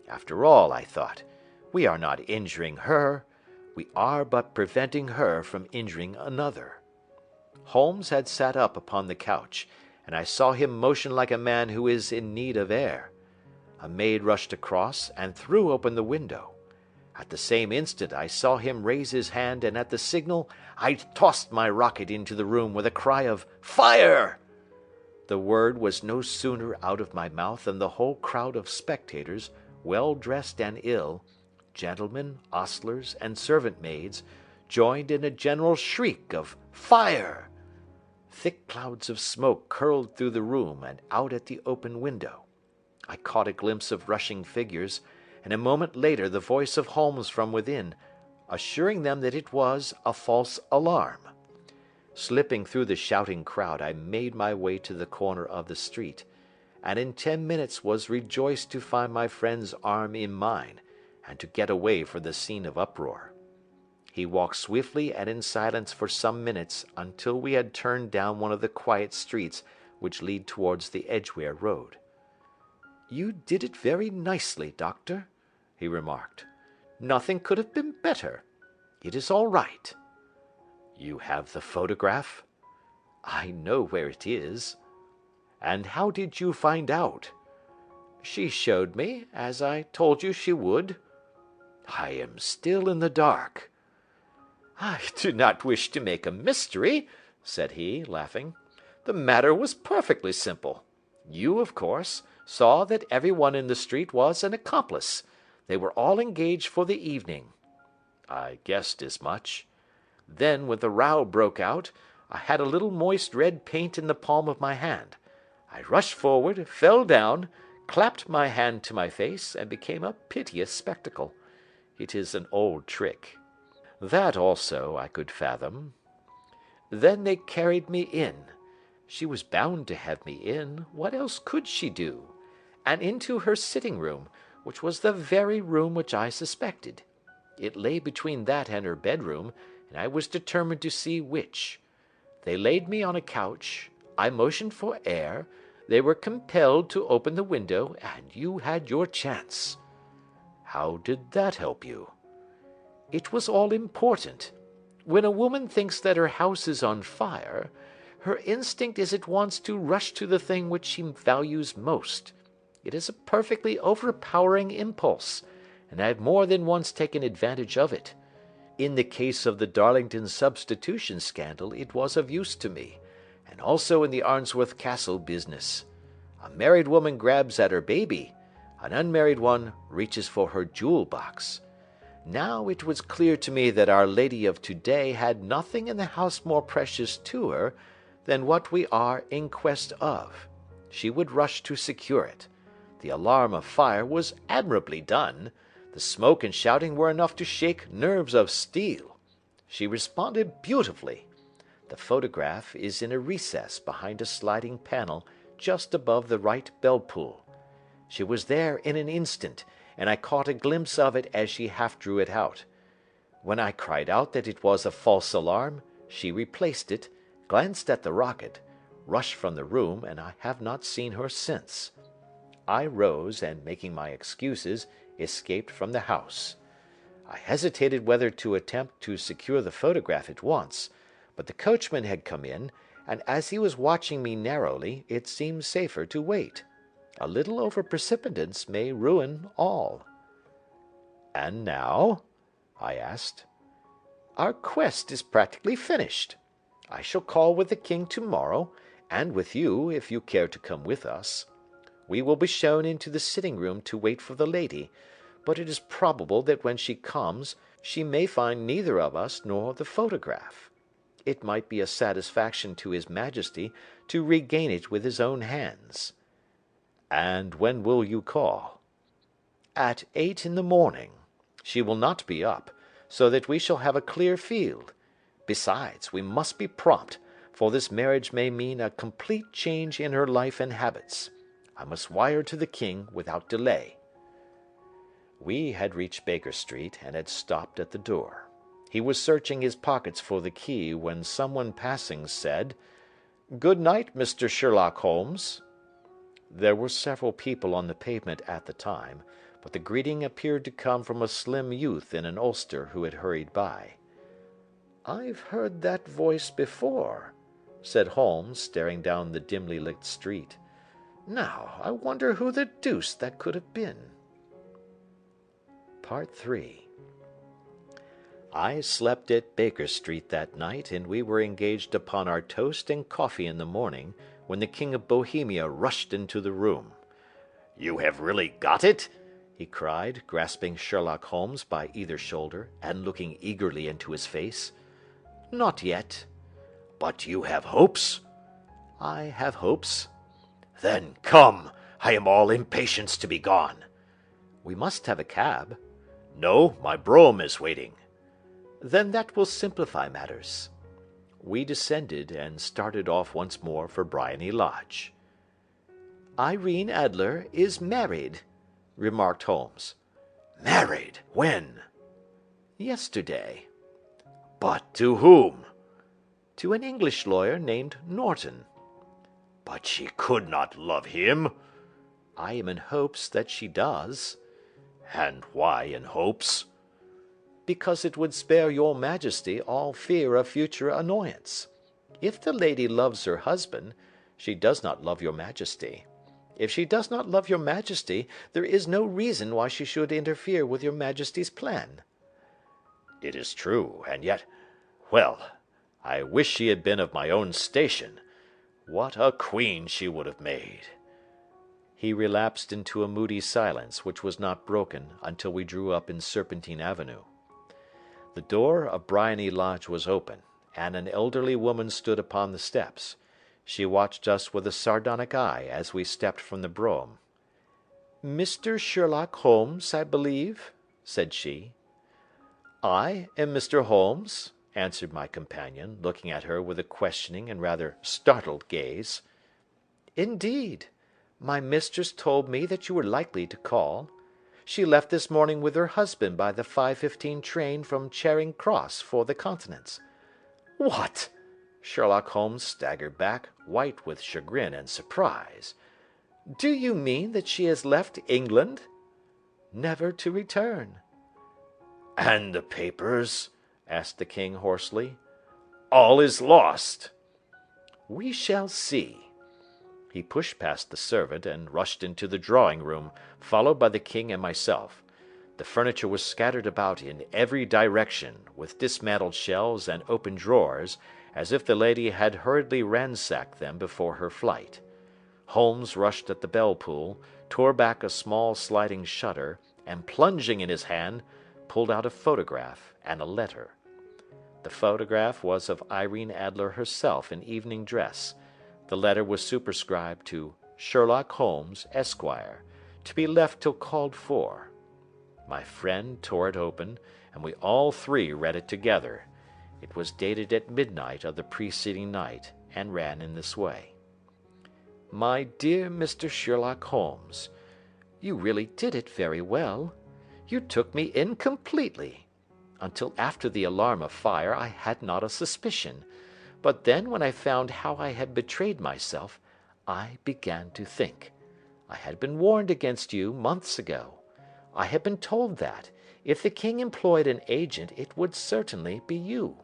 After all, I thought, we are not injuring her, we are but preventing her from injuring another. Holmes had sat up upon the couch, and I saw him motion like a man who is in need of air. A maid rushed across and threw open the window. At the same instant I saw him raise his hand, and at the signal I tossed my rocket into the room with a cry of "Fire!" The word was no sooner out of my mouth than the whole crowd of spectators, well dressed and ill, gentlemen, ostlers, and servant maids, joined in a general shriek of "Fire!" Thick clouds of smoke curled through the room and out at the open window. I caught a glimpse of rushing figures, and a moment later the voice of Holmes from within, assuring them that it was a false alarm. Slipping through the shouting crowd, I made my way to the corner of the street, and in 10 minutes was rejoiced to find my friend's arm in mine, and to get away from the scene of uproar. He walked swiftly and in silence for some minutes until we had turned down one of the quiet streets which lead towards the Edgware Road. "You did it very nicely, Doctor," he remarked. "Nothing could have been better. It is all right." "You have the photograph?" "I know where it is." "And how did you find out?" "She showed me, as I told you she would." "I am still in the dark." "I do not wish to make a mystery," said he, laughing. "The matter was perfectly simple. You, of course, saw that everyone in the street was an accomplice. They were all engaged for the evening." "I guessed as much." "Then, when the row broke out, I had a little moist red paint in the palm of my hand. I rushed forward, fell down, clapped my hand to my face, and became a piteous spectacle. It is an old trick. That also I could fathom. Then they carried me in. She was bound to have me in. What else could she do? And into her sitting room, which was the very room which I suspected. It lay between that and her bedroom, and I was determined to see which. They laid me on a couch. I motioned for air. They were compelled to open the window, and you had your chance." "How did that help you?" "It was all important. When a woman thinks that her house is on fire, her instinct is at once to rush to the thing which she values most. It is a perfectly overpowering impulse, and I have more than once taken advantage of it. In the case of the Darlington substitution scandal it was of use to me, and also in the Arnsworth Castle business. A married woman grabs at her baby, an unmarried one reaches for her jewel box. Now it was clear to me that Our Lady of today had nothing in the house more precious to her than what we are in quest of. She would rush to secure it. The alarm of fire was admirably done. The smoke and shouting were enough to shake nerves of steel. She responded beautifully. The photograph is in a recess behind a sliding panel just above the right bell-pull. She was there in an instant, and I caught a glimpse of it as she half drew it out. When I cried out that it was a false alarm, she replaced it, glanced at the rocket, rushed from the room, and I have not seen her since. I rose, and making my excuses, escaped from the house. I hesitated whether to attempt to secure the photograph at once, but the coachman had come in, and as he was watching me narrowly, it seemed safer to wait. A little over-precipitance may ruin all." "And now?" I asked. "Our quest is practically finished. I shall call with the king tomorrow, and with you, if you care to come with us. We will be shown into the sitting-room to wait for the lady, but it is probable that when she comes she may find neither of us nor the photograph. It might be a satisfaction to his Majesty to regain it with his own hands." "And when will you call?" "At 8 in the morning. She will not be up, so that we shall have a clear field. Besides, we must be prompt, for this marriage may mean a complete change in her life and habits. I must wire to the king without delay." We had reached Baker Street, and had stopped at the door. He was searching his pockets for the key when someone passing said, "Good night, Mr. Sherlock Holmes." There were several people on the pavement at the time, but the greeting appeared to come from a slim youth in an ulster who had hurried by. "I've heard that voice before," said Holmes, staring down the dimly lit street. "Now, I wonder who the deuce that could have been." Part 3. I slept at Baker Street that night, and we were engaged upon our toast and coffee in the morning when the King of Bohemia rushed into the room. "You have really got it?" he cried, grasping Sherlock Holmes by either shoulder and looking eagerly into his face. "Not yet." "But you have hopes?" "I have hopes." "Then come, I am all impatience to be gone." "We must have a cab." "No, my brougham is waiting." "Then that will simplify matters." We descended and started off once more for Briony Lodge. "Irene Adler is married," remarked Holmes. "Married? When?" "Yesterday." "But to whom?" "To an English lawyer named Norton." "But she could not love him." "I am in hopes that she does." "And why in hopes?" "Because it would spare your majesty all fear of future annoyance. If the lady loves her husband, she does not love your majesty. If she does not love your majesty, there is no reason why she should interfere with your majesty's plan." "It is true, and yet, well, I wish she had been of my own station. What a queen she would have made!" He relapsed into a moody silence, which was not broken until we drew up in Serpentine Avenue. The door of Briony Lodge was open, and an elderly woman stood upon the steps. She watched us with a sardonic eye as we stepped from the brougham. "Mr. Sherlock Holmes, I believe?" said she. "I am Mr. Holmes," answered my companion, looking at her with a questioning and rather startled gaze. "Indeed! My mistress told me that you were likely to call. She left this morning with her husband by the 5:15 train from Charing Cross for the Continent." "What!" Sherlock Holmes staggered back, white with chagrin and surprise. "Do you mean that she has left England?" "Never to return." "And the papers?" asked the king hoarsely. "All is lost." "We shall see." He pushed past the servant and rushed into the drawing-room, followed by the king and myself. The furniture was scattered about in every direction, with dismantled shelves and open drawers, as if the lady had hurriedly ransacked them before her flight. Holmes rushed at the bell-pull, tore back a small sliding shutter, and plunging in his hand, pulled out a photograph and a letter. The photograph was of Irene Adler herself in evening dress. The letter was superscribed to Sherlock Holmes, Esquire, to be left till called for. My friend tore it open, and we all three read it together. It was dated at midnight of the preceding night, and ran in this way: "My dear Mr. Sherlock Holmes, you really did it very well. You took me in completely. Until after the alarm of fire I had not a suspicion. But then, when I found how I had betrayed myself, I began to think. I had been warned against you months ago. I had been told that, if the king employed an agent, it would certainly be you.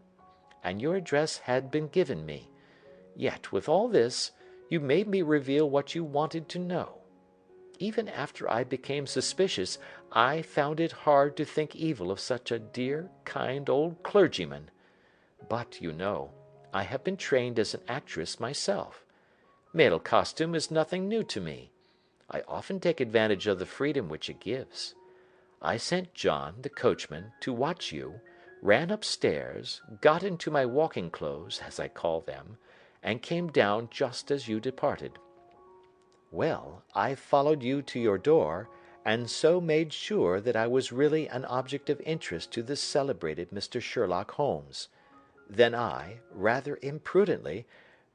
And your address had been given me. Yet, with all this, you made me reveal what you wanted to know. Even after I became suspicious, I found it hard to think evil of such a dear, kind old clergyman. But, you know, I have been trained as an actress myself. Male costume is nothing new to me. I often take advantage of the freedom which it gives. I sent John, the coachman, to watch you, ran upstairs, got into my walking clothes, as I call them, and came down just as you departed. Well, I followed you to your door, and so made sure that I was really an object of interest to this celebrated Mr. Sherlock Holmes. Then I, rather imprudently,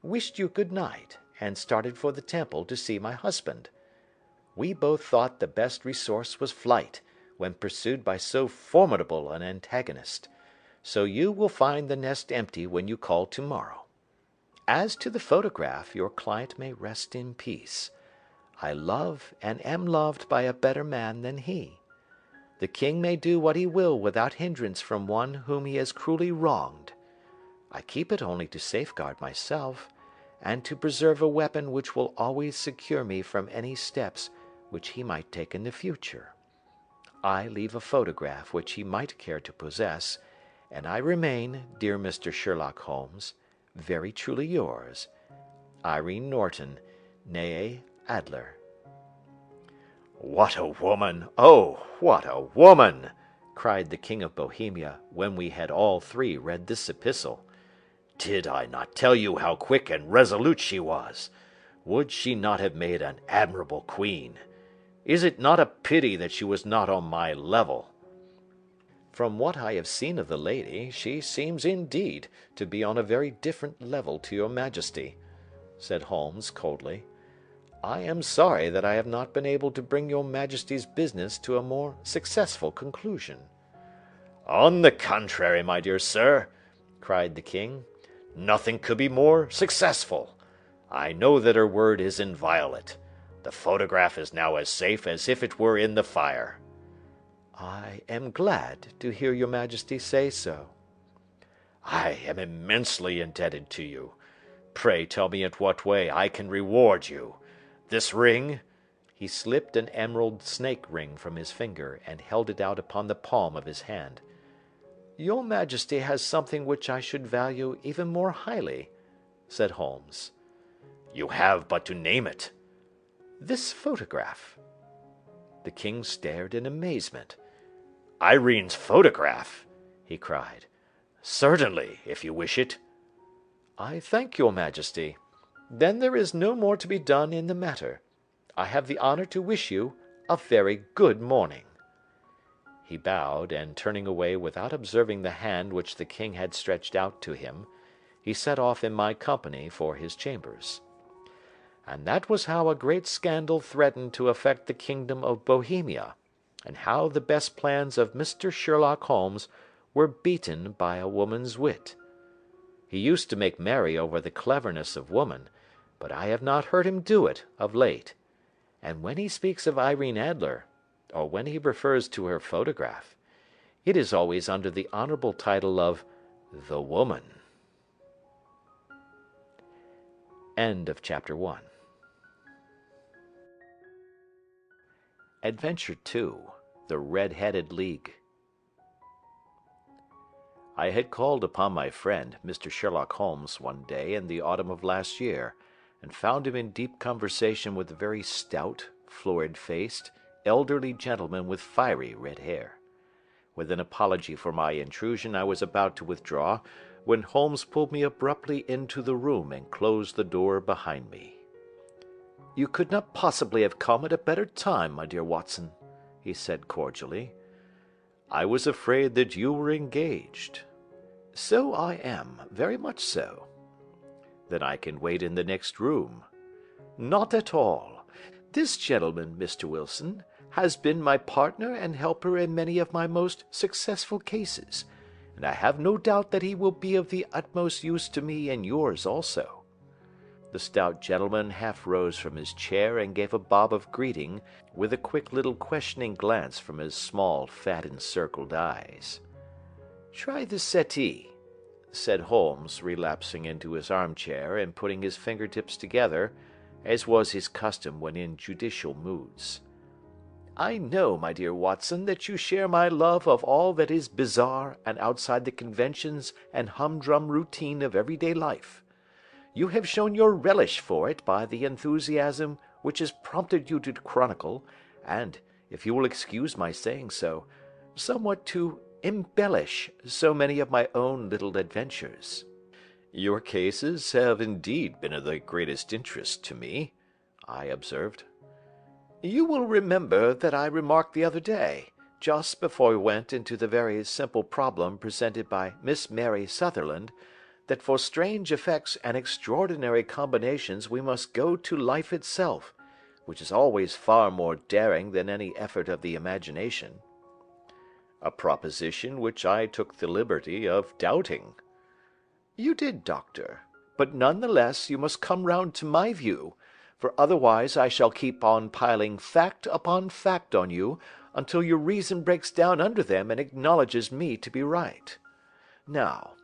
wished you good night, and started for the Temple to see my husband. We both thought the best resource was flight, when pursued by so formidable an antagonist. So you will find the nest empty when you call tomorrow. As to the photograph, your client may rest in peace. I love and am loved by a better man than he. The king may do what he will without hindrance from one whom he has cruelly wronged. I keep it only to safeguard myself, and to preserve a weapon which will always secure me from any steps which he might take in the future. I leave a photograph which he might care to possess, and I remain, dear Mr. Sherlock Holmes, very truly yours, Irene Norton, née Adler. What a woman! Oh, what a woman! cried the King of Bohemia, when we had all three read this epistle. Did I not tell you how quick and resolute she was? Would she not have made an admirable queen? Is it not a pity that she was not on my level? From what I have seen of the lady, she seems indeed to be on a very different level to your Majesty, said Holmes coldly. I am sorry that I have not been able to bring your Majesty's business to a more successful conclusion. On the contrary, my dear sir, cried the king, nothing could be more successful. I know that her word is inviolate. The photograph is now as safe as if it were in the fire. I am glad to hear your Majesty say so. I am immensely indebted to you. Pray tell me in what way I can reward you. This ring—" He slipped an emerald snake ring from his finger and held it out upon the palm of his hand. Your Majesty has something which I should value even more highly, said Holmes. You have but to name it. This photograph. The king stared in amazement. Irene's photograph? He cried. Certainly, if you wish it. I thank your Majesty. Then there is no more to be done in the matter. I have the honor to wish you a very good morning. He bowed, and turning away without observing the hand which the king had stretched out to him, he set off in my company for his chambers. And that was how a great scandal threatened to affect the kingdom of Bohemia, and how the best plans of Mr. Sherlock Holmes were beaten by a woman's wit. He used to make merry over the cleverness of woman, but I have not heard him do it of late, and when he speaks of Irene Adler, or when he refers to her photograph, it is always under the honorable title of the woman. End of chapter 1. Adventure 2. The Red-Headed League. I had called upon my friend, Mr. Sherlock Holmes, one day in the autumn of last year, and found him in deep conversation with a very stout, florid-faced, elderly gentleman with fiery red hair. With an apology for my intrusion, I was about to withdraw, when Holmes pulled me abruptly into the room and closed the door behind me. "You could not possibly have come at a better time, my dear Watson," he said cordially. "I was afraid that you were engaged." "So I am, very much so." "Then I can wait in the next room." "Not at all. This gentleman, Mr. Wilson, has been my partner and helper in many of my most successful cases, and I have no doubt that he will be of the utmost use to me and yours also." The stout gentleman half rose from his chair and gave a bob of greeting, with a quick little questioning glance from his small, fat, encircled eyes. "Try the settee," said Holmes, relapsing into his armchair and putting his fingertips together, as was his custom when in judicial moods. "I know, my dear Watson, that you share my love of all that is bizarre and outside the conventions and humdrum routine of everyday life. You have shown your relish for it by the enthusiasm which has prompted you to chronicle, and, if you will excuse my saying so, somewhat to embellish so many of my own little adventures." "Your cases have indeed been of the greatest interest to me," I observed. "You will remember that I remarked the other day, just before we went into the very simple problem presented by Miss Mary Sutherland, that for strange effects and extraordinary combinations we must go to life itself, which is always far more daring than any effort of the imagination." "A proposition which I took the liberty of doubting." "You did, Doctor, but none the less you must come round to my view, for otherwise I shall keep on piling fact upon fact on you until your reason breaks down under them and acknowledges me to be right. Now,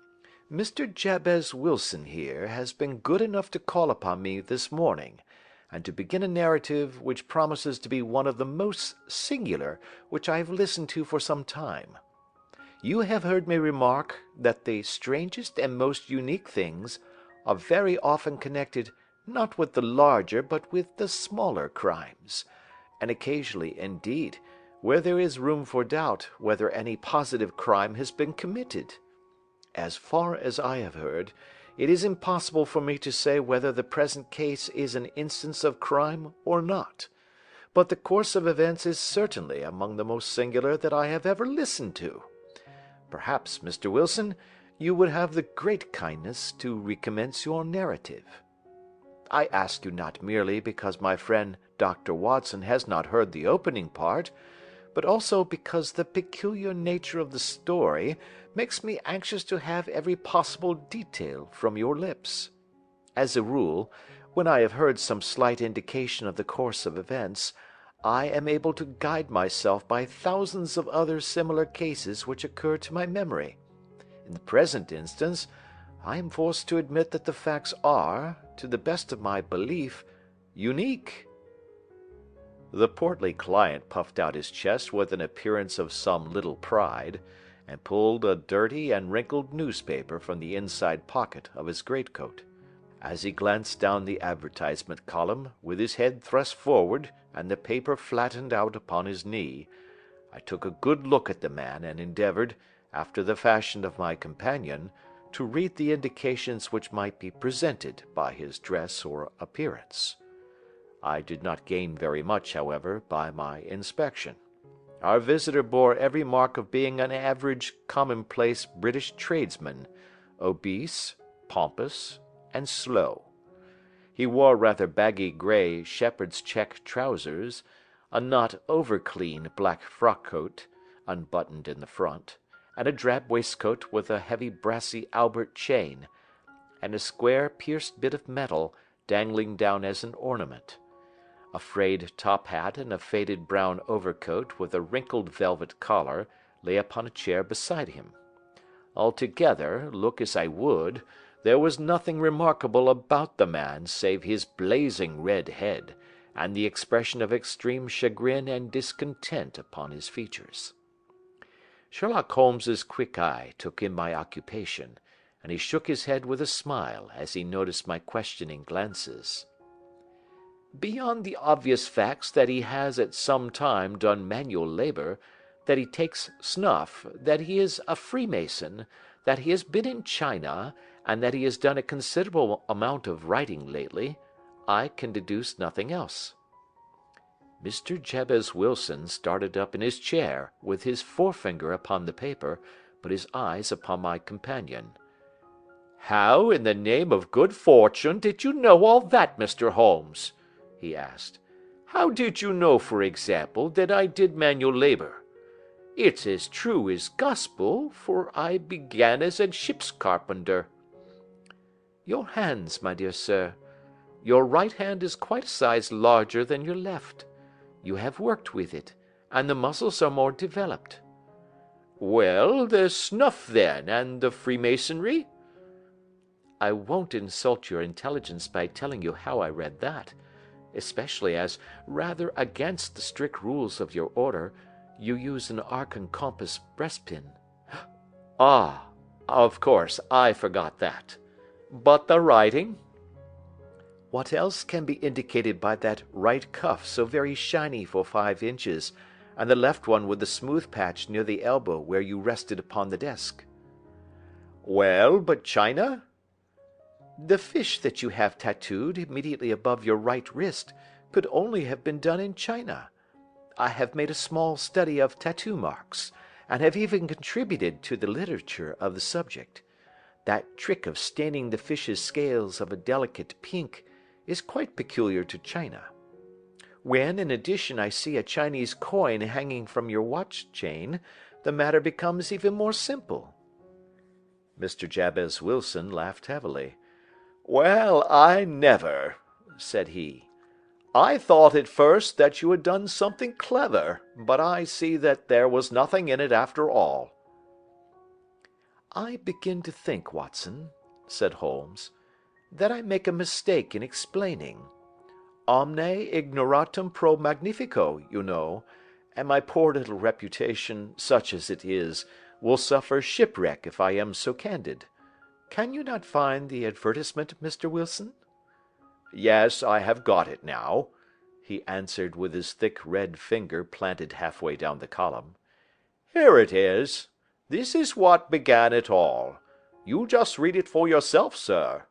Mr. Jabez Wilson here has been good enough to call upon me this morning, and to begin a narrative which promises to be one of the most singular which I have listened to for some time. You have heard me remark that the strangest and most unique things are very often connected not with the larger but with the smaller crimes, and occasionally, indeed, where there is room for doubt whether any positive crime has been committed. As far as I have heard, it is impossible for me to say whether the present case is an instance of crime or not, but the course of events is certainly among the most singular that I have ever listened to. Perhaps, Mr. Wilson, you would have the great kindness to recommence your narrative. I ask you not merely because my friend Dr. Watson has not heard the opening part, but also because the peculiar nature of the story makes me anxious to have every possible detail from your lips. As a rule, when I have heard some slight indication of the course of events, I am able to guide myself by thousands of other similar cases which occur to my memory. In the present instance, I am forced to admit that the facts are, to the best of my belief, unique." The portly client puffed out his chest with an appearance of some little pride, and pulled a dirty and wrinkled newspaper from the inside pocket of his greatcoat. As he glanced down the advertisement column, with his head thrust forward and the paper flattened out upon his knee, I took a good look at the man and endeavoured, after the fashion of my companion, to read the indications which might be presented by his dress or appearance. I did not gain very much, however, by my inspection. Our visitor bore every mark of being an average, commonplace British tradesman, obese, pompous, and slow. He wore rather baggy grey shepherd's check trousers, a not over-clean black frock-coat, unbuttoned in the front, and a drab waistcoat with a heavy brassy Albert chain, and a square pierced bit of metal dangling down as an ornament. A frayed top hat and a faded brown overcoat with a wrinkled velvet collar lay upon a chair beside him. Altogether, look as I would, there was nothing remarkable about the man save his blazing red head, and the expression of extreme chagrin and discontent upon his features. Sherlock Holmes's quick eye took in my occupation, and he shook his head with a smile as he noticed my questioning glances. "Beyond the obvious facts that he has at some time done manual labour, that he takes snuff, that he is a Freemason, that he has been in China, and that he has done a considerable amount of writing lately, I can deduce nothing else." Mr. Jabez Wilson started up in his chair, with his forefinger upon the paper, but his eyes upon my companion. "How, in the name of good fortune, did you know all that, Mr. Holmes?" he asked. "How did you know, for example, that I did manual labour? It's as true as gospel, for I began as a ship's carpenter." "Your hands, my dear sir. Your right hand is quite a size larger than your left. You have worked with it, and the muscles are more developed." "Well, the snuff, then, and the Freemasonry?" "I won't insult your intelligence by telling you how I read that, especially as, rather against the strict rules of your order, you use an arc and compass breastpin." "Ah, of course, I forgot that. But the writing?" "What else can be indicated by that right cuff so very shiny for 5 inches, and the left one with the smooth patch near the elbow where you rested upon the desk?" "Well, but China?" "The fish that you have tattooed immediately above your right wrist could only have been done in China. I have made a small study of tattoo marks, and have even contributed to the literature of the subject. That trick of staining the fish's scales of a delicate pink is quite peculiar to China. When, in addition, I see a Chinese coin hanging from your watch chain, the matter becomes even more simple." Mr. Jabez Wilson laughed heavily. "Well, I never," said he. "I thought at first that you had done something clever, but I see that there was nothing in it after all." "I begin to think, Watson," said Holmes, "that I make a mistake in explaining. Omne ignoratum pro magnifico, you know, and my poor little reputation, such as it is, will suffer shipwreck if I am so candid. Can you not find the advertisement, Mr. Wilson?" "Yes, I have got it now," he answered with his thick red finger planted halfway down the column. "Here it is. This is what began it all. You just read it for yourself, sir."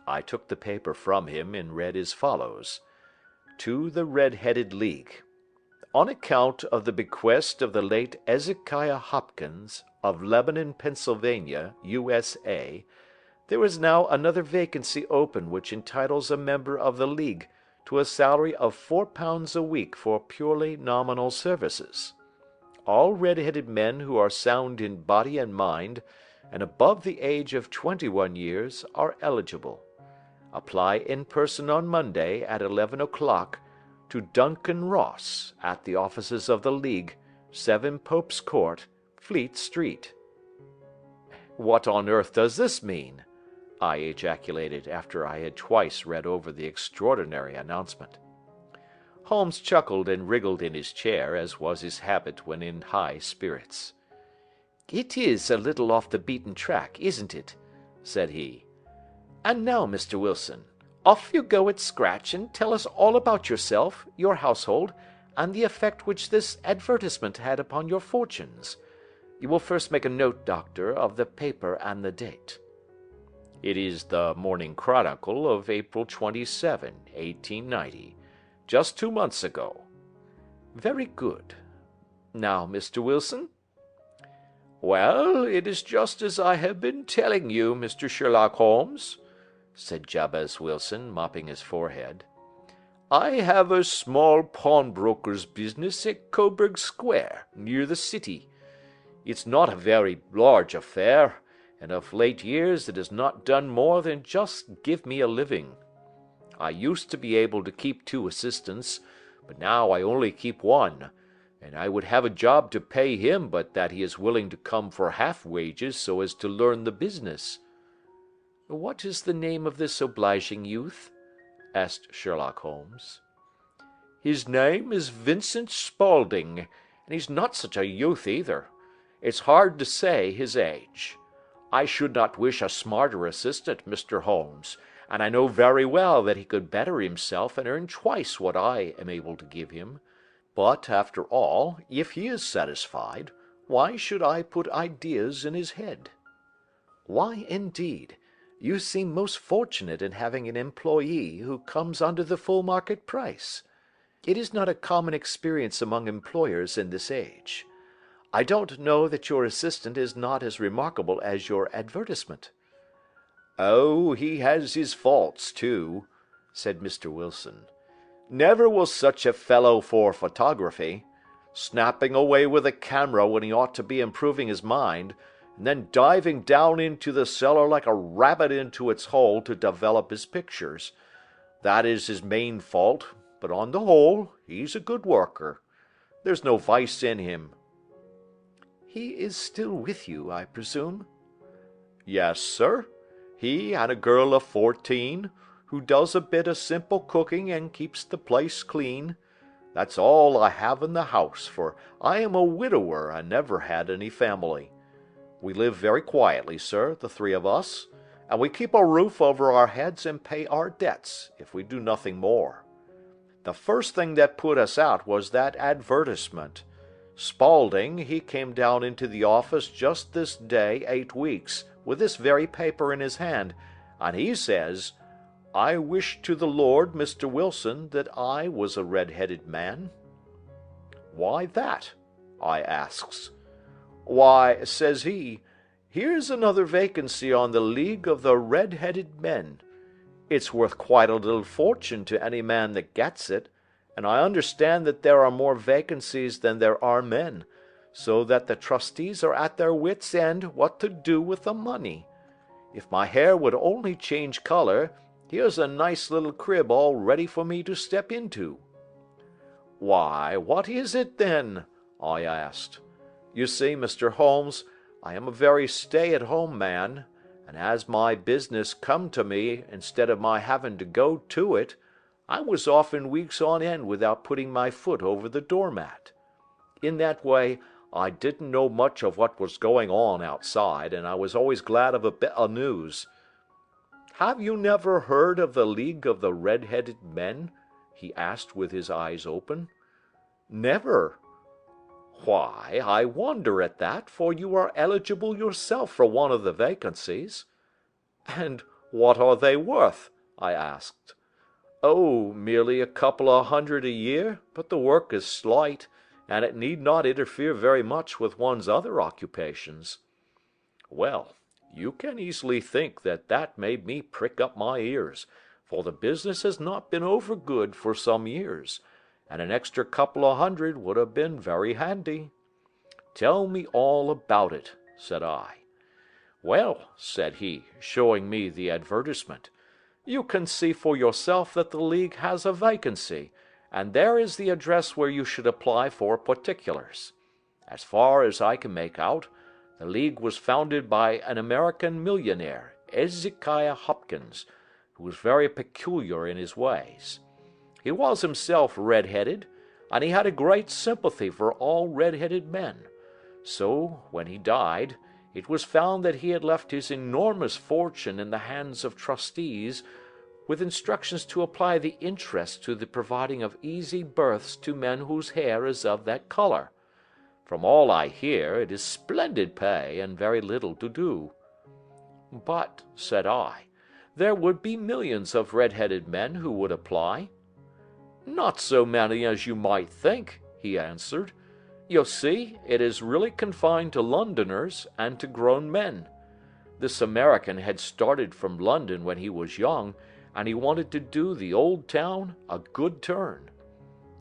I took the paper from him and read as follows: "To the Red-Headed League. On account of the bequest of the late Ezekiah Hopkins, of Lebanon, Pennsylvania, USA, there is now another vacancy open which entitles a member of the League to a salary of £4 a week for purely nominal services. All red-headed men who are sound in body and mind, and above the age of 21 years, are eligible. Apply in person on Monday at 11 o'clock to Duncan Ross, at the offices of the League, 7 Pope's Court, Fleet Street." "What on earth does this mean?" I ejaculated after I had twice read over the extraordinary announcement. Holmes chuckled and wriggled in his chair, as was his habit when in high spirits. "It is a little off the beaten track, isn't it?" said he. "And now, Mr. Wilson, off you go at scratch and tell us all about yourself, your household, and the effect which this advertisement had upon your fortunes. You will first make a note, Doctor, of the paper and the date." "It is the Morning Chronicle of April 27, 1890. Just 2 months ago." "Very good. Now, Mr. Wilson?" "Well, it is just as I have been telling you, Mr. Sherlock Holmes," said Jabez Wilson, mopping his forehead. "I have a small pawnbroker's business at Coburg Square, near the city. It's not a very large affair, and of late years it has not done more than just give me a living. I used to be able to keep 2 assistants, but now I only keep 1, and I would have a job to pay him but that he is willing to come for half wages so as to learn the business." "What is the name of this obliging youth?" asked Sherlock Holmes. "His name is Vincent Spaulding, and he's not such a youth either. It's hard to say his age. I should not wish a smarter assistant, Mr. Holmes, and I know very well that he could better himself and earn twice what I am able to give him. But, after all, if he is satisfied, why should I put ideas in his head?" "Why, indeed? You seem most fortunate in having an employee who comes under the full market price. It is not a common experience among employers in this age. I don't know that your assistant is not as remarkable as your advertisement." "Oh, he has his faults, too," said Mr. Wilson. "Never was such a fellow for photography. Snapping away with a camera when he ought to be improving his mind, and then diving down into the cellar like a rabbit into its hole to develop his pictures. That is his main fault, but on the whole, he's a good worker. There's no vice in him." "He is still with you, I presume?" "Yes, sir. He and a girl of 14, who does a bit of simple cooking and keeps the place clean. That's all I have in the house, for I am a widower and never had any family. We live very quietly, sir, the 3 of us, and we keep a roof over our heads and pay our debts, if we do nothing more. The first thing that put us out was that advertisement. Spaulding, he came down into the office just this day 8 weeks, with this very paper in his hand, and he says, 'I wish to the Lord, Mr. Wilson, that I was a red-headed man.' 'Why that?' I asks. 'Why,' says he, 'here's another vacancy on the League of the Red-Headed Men. It's worth quite a little fortune to any man that gets it, and I understand that there are more vacancies than there are men, so that the trustees are at their wits' end what to do with the money. If my hair would only change color, here's a nice little crib all ready for me to step into.' 'Why, what is it then?' I asked. You see, Mr. Holmes, I am a very stay-at-home man, and as my business come to me instead of my having to go to it, I was often weeks on end without putting my foot over the doormat. In that way, I didn't know much of what was going on outside, and I was always glad of a bit of news. Have you never heard of the League of the Red-Headed Men? He asked with his eyes open. Never. Why, I wonder at that, for you are eligible yourself for one of the vacancies. And what are they worth? I asked. Oh, merely a couple of hundred a year, but the work is slight, and it need not interfere very much with one's other occupations. Well, you can easily think that made me prick up my ears, for the business has not been over good for some years, and an extra couple of hundred would have been very handy. Tell me all about it, said I. Well, said he, showing me the advertisement, you can see for yourself that the League has a vacancy, and there is the address where you should apply for particulars. As far as I can make out, the League was founded by an American millionaire, Ezekiah Hopkins, who was very peculiar in his ways. He was himself red-headed, and he had a great sympathy for all red-headed men. So, when he died, it was found that he had left his enormous fortune in the hands of trustees, with instructions to apply the interest to the providing of easy berths to men whose hair is of that color. From all I hear, it is splendid pay and very little to do. But, said I, there would be millions of red-headed men who would apply. Not so many as you might think, he answered. You see, it is really confined to Londoners and to grown men. This American had started from London when he was young, and he wanted to do the old town a good turn.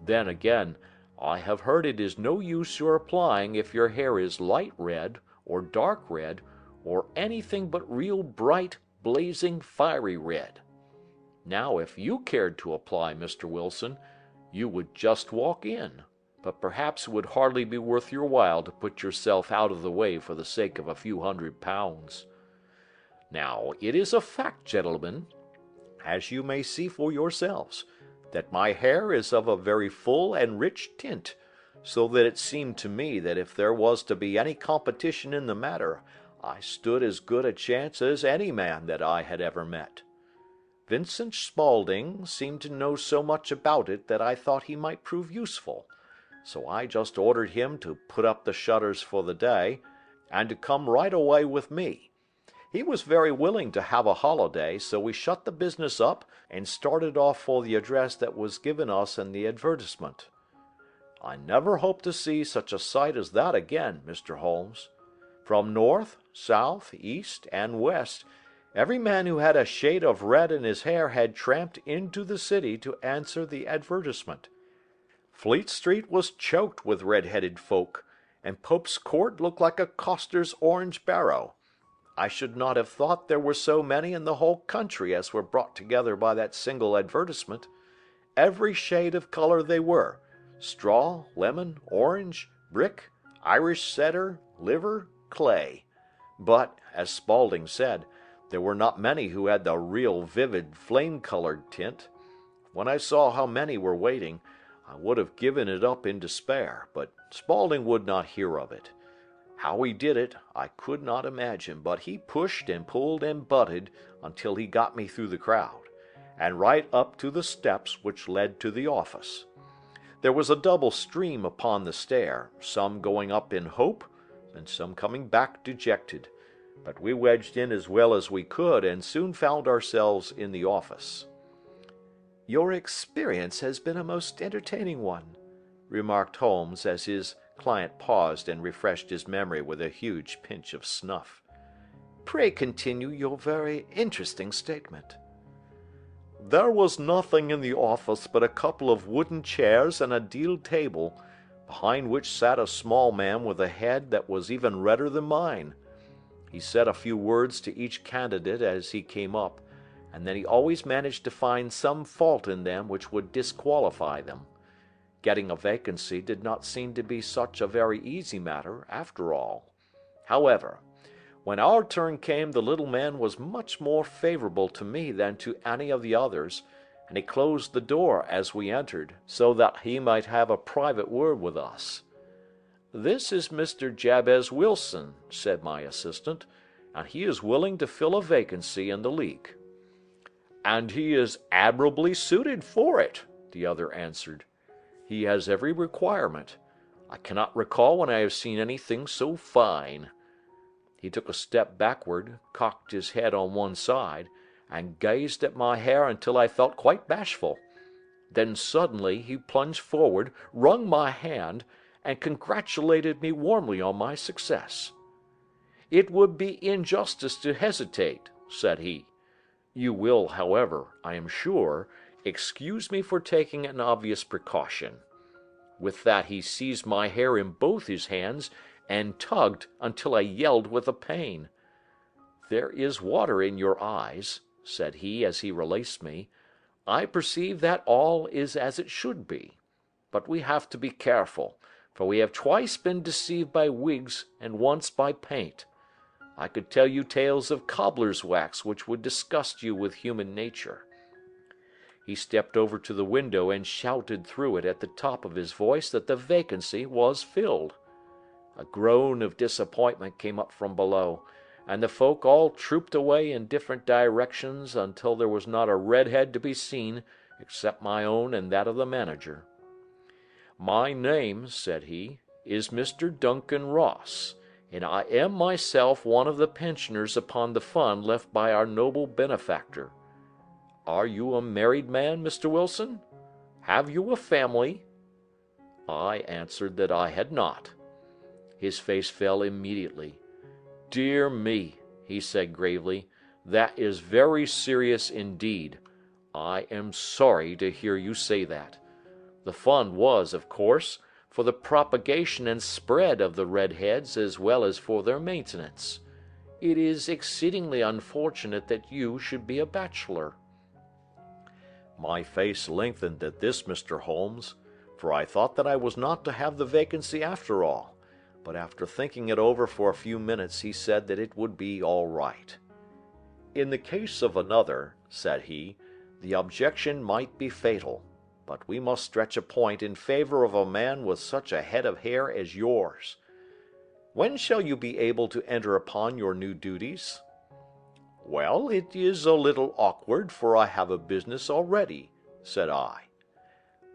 Then again, I have heard it is no use your applying if your hair is light red, or dark red, or anything but real bright, blazing, fiery red. Now, if you cared to apply, Mr. Wilson, you would just walk in, but perhaps it would hardly be worth your while to put yourself out of the way for the sake of a few £100. Now, it is a fact, gentlemen, as you may see for yourselves, that my hair is of a very full and rich tint, so that it seemed to me that if there was to be any competition in the matter, I stood as good a chance as any man that I had ever met. Vincent Spaulding seemed to know so much about it that I thought he might prove useful, so I just ordered him to put up the shutters for the day, and to come right away with me. He was very willing to have a holiday, so we shut the business up and started off for the address that was given us in the advertisement. I never hope to see such a sight as that again, Mr. Holmes. From north, south, east, and west, every man who had a shade of red in his hair had tramped into the city to answer the advertisement. Fleet Street was choked with red-headed folk, and Pope's Court looked like a coster's orange barrow. I should not have thought there were so many in the whole country as were brought together by that single advertisement. Every shade of color they were, straw, lemon, orange, brick, Irish setter, liver, clay. But, as Spaulding said, there were not many who had the real vivid flame-colored tint. When I saw how many were waiting, I would have given it up in despair, but Spaulding would not hear of it. How he did it, I could not imagine, but he pushed and pulled and butted until he got me through the crowd, and right up to the steps which led to the office. There was a double stream upon the stair, some going up in hope, and some coming back dejected, but we wedged in as well as we could, and soon found ourselves in the office. "Your experience has been a most entertaining one," remarked Holmes, as his client paused and refreshed his memory with a huge pinch of snuff. "Pray continue your very interesting statement." "There was nothing in the office but a couple of wooden chairs and a deal table, behind which sat a small man with a head that was even redder than mine. He said a few words to each candidate as he came up, and then he always managed to find some fault in them which would disqualify them. Getting a vacancy did not seem to be such a very easy matter, after all. However, when our turn came, the little man was much more favorable to me than to any of the others, and he closed the door as we entered, so that he might have a private word with us. "This is Mr. Jabez Wilson," said my assistant, "and he is willing to fill a vacancy in the league." "And he is admirably suited for it," the other answered. "He has every requirement. I cannot recall when I have seen anything so fine." He took a step backward, cocked his head on one side, and gazed at my hair until I felt quite bashful. Then suddenly he plunged forward, wrung my hand, and congratulated me warmly on my success. "It would be injustice to hesitate," said he. "You will, however, I am sure, excuse me for taking an obvious precaution." With that he seized my hair in both his hands and tugged until I yelled with the pain. "There is water in your eyes," said he as he released me. "I perceive that all is as it should be. But we have to be careful, for we have twice been deceived by wigs and once by paint. I could tell you tales of cobbler's wax which would disgust you with human nature." He stepped over to the window and shouted through it at the top of his voice that the vacancy was filled. A groan of disappointment came up from below, and the folk all trooped away in different directions until there was not a redhead to be seen except my own and that of the manager. "My name," said he, "is Mr. Duncan Ross, and I am myself one of the pensioners upon the fund left by our noble benefactor. Are you a married man, Mr. Wilson? Have you a family?" I answered that I had not. His face fell immediately. "Dear me," he said gravely, "that is very serious indeed. I am sorry to hear you say that. The fund was, of course, for the propagation and spread of the redheads as well as for their maintenance. It is exceedingly unfortunate that you should be a bachelor." My face lengthened at this, Mr. Holmes, for I thought that I was not to have the vacancy after all, but after thinking it over for a few minutes he said that it would be all right. "In the case of another," said he, "the objection might be fatal, but we must stretch a point in favor of a man with such a head of hair as yours. When shall you be able to enter upon your new duties?" "Well, it is a little awkward, for I have a business already," said I.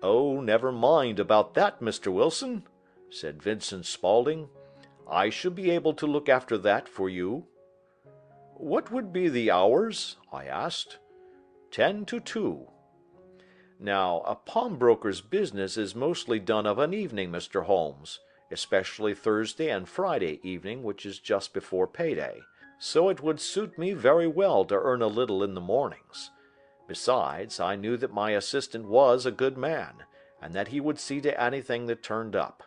"Oh, never mind about that, Mr. Wilson," said Vincent Spaulding. "I shall be able to look after that for you." "What would be the hours?" I asked. 10 to 2. Now, a pawnbroker's business is mostly done of an evening, Mr. Holmes, especially Thursday and Friday evening, which is just before payday. So it would suit me very well to earn a little in the mornings. Besides, I knew that my assistant was a good man, and that he would see to anything that turned up.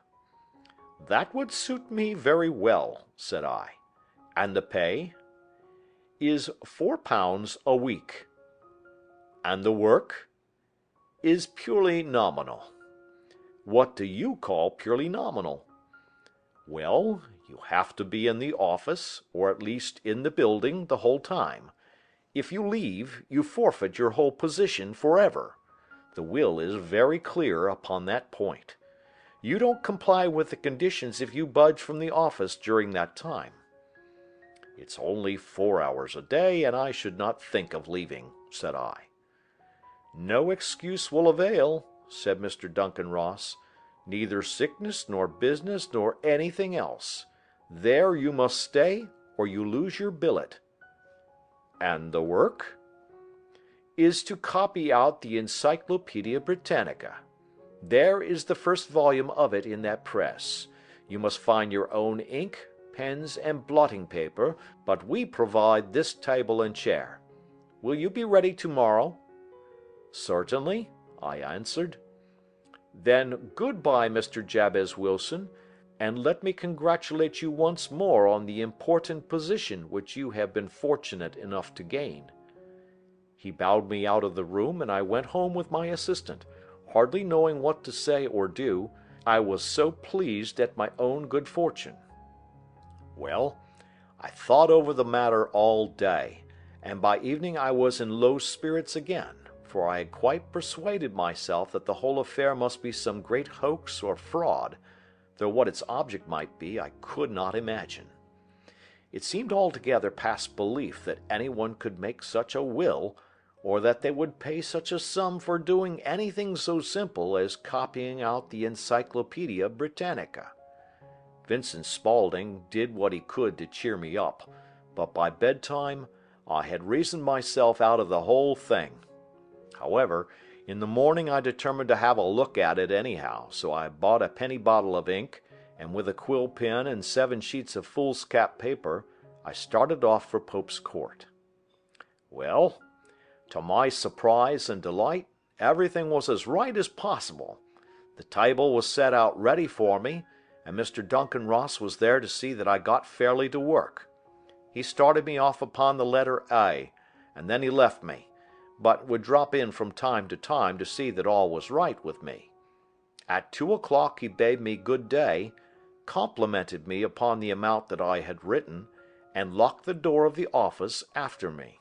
"That would suit me very well," said I. "And the pay?" "Is £4 a week." "And the work?" "Is purely nominal." "What do you call purely nominal?" "Well, you have to be in the office, or at least in the building, the whole time. If you leave, you forfeit your whole position forever. The will is very clear upon that point. You don't comply with the conditions if you budge from the office during that time." "It's only 4 hours a day, and I should not think of leaving," said I. "No excuse will avail," said Mr. Duncan Ross. "Neither sickness nor business nor anything else. There you must stay, or you lose your billet." "And the work?" "Is to copy out the Encyclopedia Britannica. There is the first volume of it in that press. You must find your own ink, pens, and blotting paper, but we provide this table and chair. Will you be ready tomorrow?" "Certainly," I answered. "Then good-bye, Mr. Jabez Wilson, and let me congratulate you once more on the important position which you have been fortunate enough to gain." He bowed me out of the room, and I went home with my assistant, hardly knowing what to say or do, I was so pleased at my own good fortune. Well, I thought over the matter all day, and by evening I was in low spirits again, for I had quite persuaded myself that the whole affair must be some great hoax or fraud, though what its object might be I could not imagine. It seemed altogether past belief that anyone could make such a will, or that they would pay such a sum for doing anything so simple as copying out the Encyclopaedia Britannica. Vincent Spaulding did what he could to cheer me up, but by bedtime I had reasoned myself out of the whole thing. However, in the morning I determined to have a look at it anyhow, so I bought a penny bottle of ink, and with a quill pen and 7 sheets of foolscap paper, I started off for Pope's Court. Well, to my surprise and delight, everything was as right as possible. The table was set out ready for me, and Mr. Duncan Ross was there to see that I got fairly to work. He started me off upon the letter A, and then he left me, but would drop in from time to time to see that all was right with me. At 2 o'clock he bade me good day, complimented me upon the amount that I had written, and locked the door of the office after me.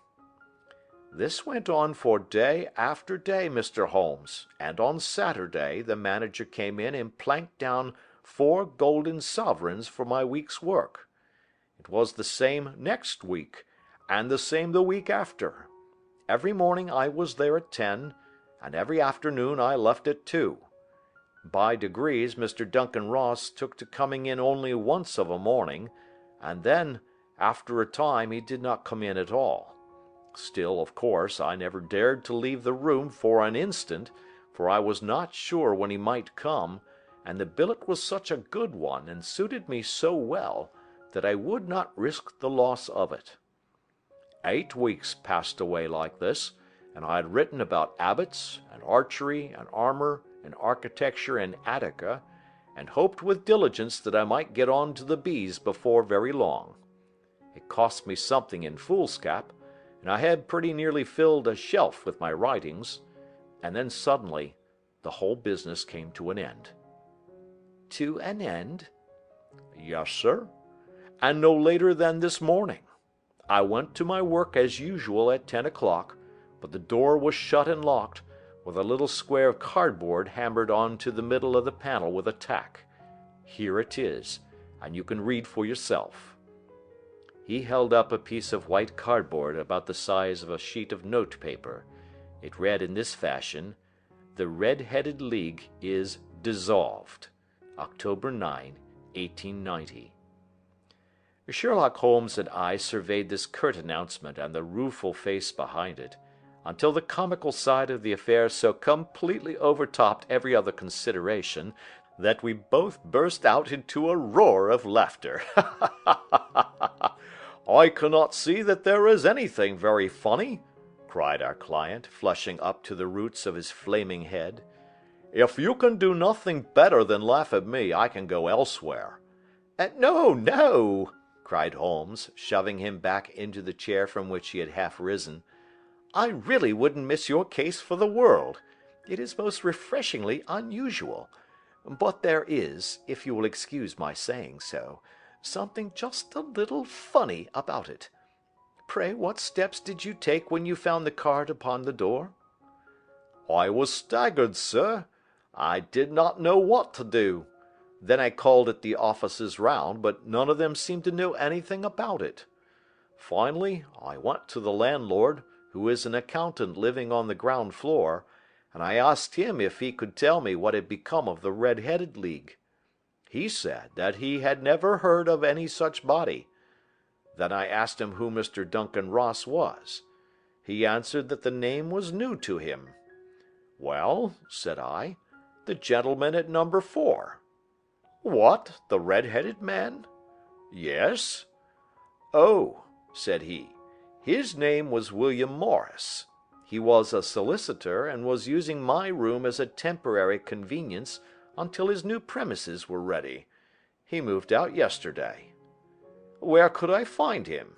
This went on for day after day, Mr. Holmes, and on Saturday the manager came in and planked down 4 golden sovereigns for my week's work. It was the same next week, and the same the week after. Every morning I was there at 10, and every afternoon I left at 2. By degrees Mr. Duncan Ross took to coming in only once of a morning, and then, after a time, he did not come in at all. Still, of course, I never dared to leave the room for an instant, for I was not sure when he might come, and the billet was such a good one, and suited me so well, that I would not risk the loss of it. 8 weeks passed away like this, and I had written about abbots, and archery, and armor, and architecture in Attica, and hoped with diligence that I might get on to the bees before very long. It cost me something in foolscap, and I had pretty nearly filled a shelf with my writings, and then suddenly the whole business came to an end. To an end? Yes, sir, and no later than this morning. I went to my work as usual at 10 o'clock, but the door was shut and locked, with a little square of cardboard hammered on to the middle of the panel with a tack. Here it is, and you can read for yourself. He held up a piece of white cardboard about the size of a sheet of notepaper. It read in this fashion: "The Red-Headed League is dissolved. October 9, 1890. Sherlock Holmes and I surveyed this curt announcement and the rueful face behind it, until the comical side of the affair so completely overtopped every other consideration that we both burst out into a roar of laughter. "I cannot see that there is anything very funny," cried our client, flushing up to the roots of his flaming head. "If you can do nothing better than laugh at me, I can go elsewhere." "No, no," cried Holmes, shoving him back into the chair from which he had half risen. "I really wouldn't miss your case for the world. It is most refreshingly unusual. But there is, if you will excuse my saying so, something just a little funny about it. Pray, what steps did you take when you found the card upon the door?" "I was staggered, sir. I did not know what to do. Then I called at the offices round, but none of them seemed to know anything about it. Finally, I went to the landlord, who is an accountant living on the ground floor, and I asked him if he could tell me what had become of the Red-Headed League. He said that he had never heard of any such body. Then I asked him who Mr. Duncan Ross was. He answered that the name was new to him. "Well," said I, "the gentleman at number 4. "What, the red-headed man?" "Yes." "Oh," said he, "his name was William Morris. He was a solicitor, and was using my room as a temporary convenience until his new premises were ready. He moved out yesterday." "Where could I find him?"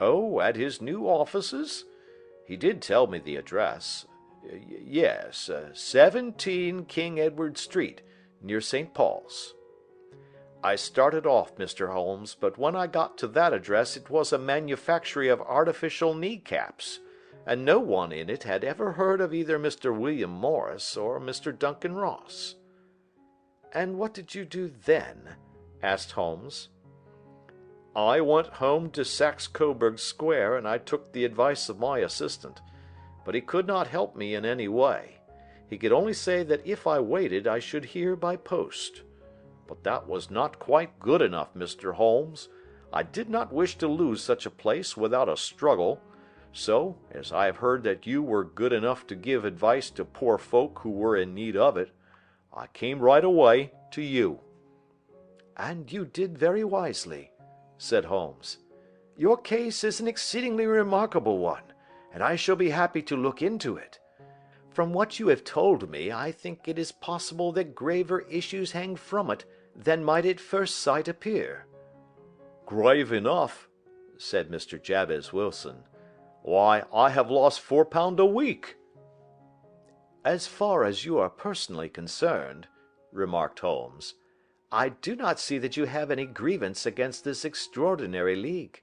"Oh, at his new offices? He did tell me the address. Yes, 17 King Edward Street, near St. Paul's." I started off, Mr. Holmes, but when I got to that address it was a manufactory of artificial knee-caps, and no one in it had ever heard of either Mr. William Morris or Mr. Duncan Ross." "And what did you do then?" asked Holmes. "I went home to Saxe Coburg Square, and I took the advice of my assistant, but he could not help me in any way. He could only say that if I waited I should hear by post. But that was not quite good enough, Mr. Holmes. I did not wish to lose such a place without a struggle, so, as I have heard that you were good enough to give advice to poor folk who were in need of it, I came right away to you." "And you did very wisely," said Holmes. "Your case is an exceedingly remarkable one, and I shall be happy to look into it. From what you have told me, I think it is possible that graver issues hang from it than might at first sight appear." "Grave enough," said Mr. Jabez Wilson. "Why, I have lost £4 a week." "As far as you are personally concerned," remarked Holmes, "I do not see that you have any grievance against this extraordinary league.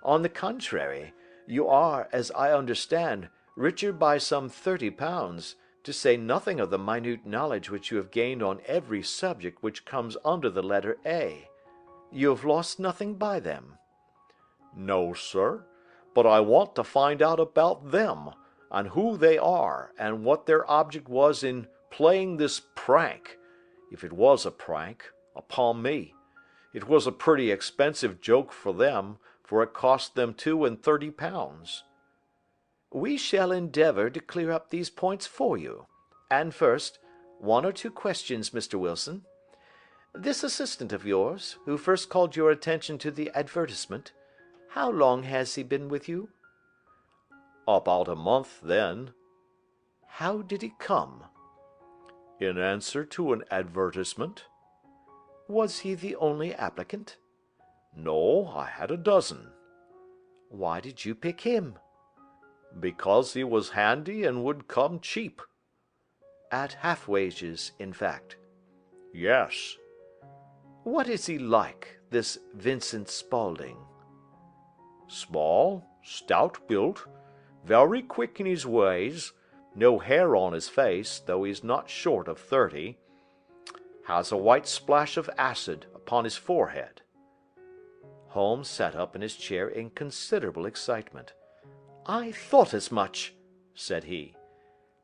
On the contrary, you are, as I understand, richer by some £30, to say nothing of the minute knowledge which you have gained on every subject which comes under the letter A. You have lost nothing by them." "No, sir, but I want to find out about them, and who they are, and what their object was in playing this prank, if it was a prank, upon me. It was a pretty expensive joke for them, for it cost them £32. "We shall endeavour to clear up these points for you. And first, one or two questions, Mr. Wilson. This assistant of yours, who first called your attention to the advertisement, how long has he been with you?" "About a month, then." "How did he come?" "In answer to an advertisement." "Was he the only applicant?" "No, I had a dozen." "Why did you pick him?" "Because he was handy and would come cheap." "At half wages, in fact?" "Yes." "What is he like, this Vincent Spaulding?" "Small, stout built, very quick in his ways, no hair on his face, though he's not short of 30. Has a white splash of acid upon his forehead." Holmes sat up in his chair in considerable excitement. "I thought as much," said he.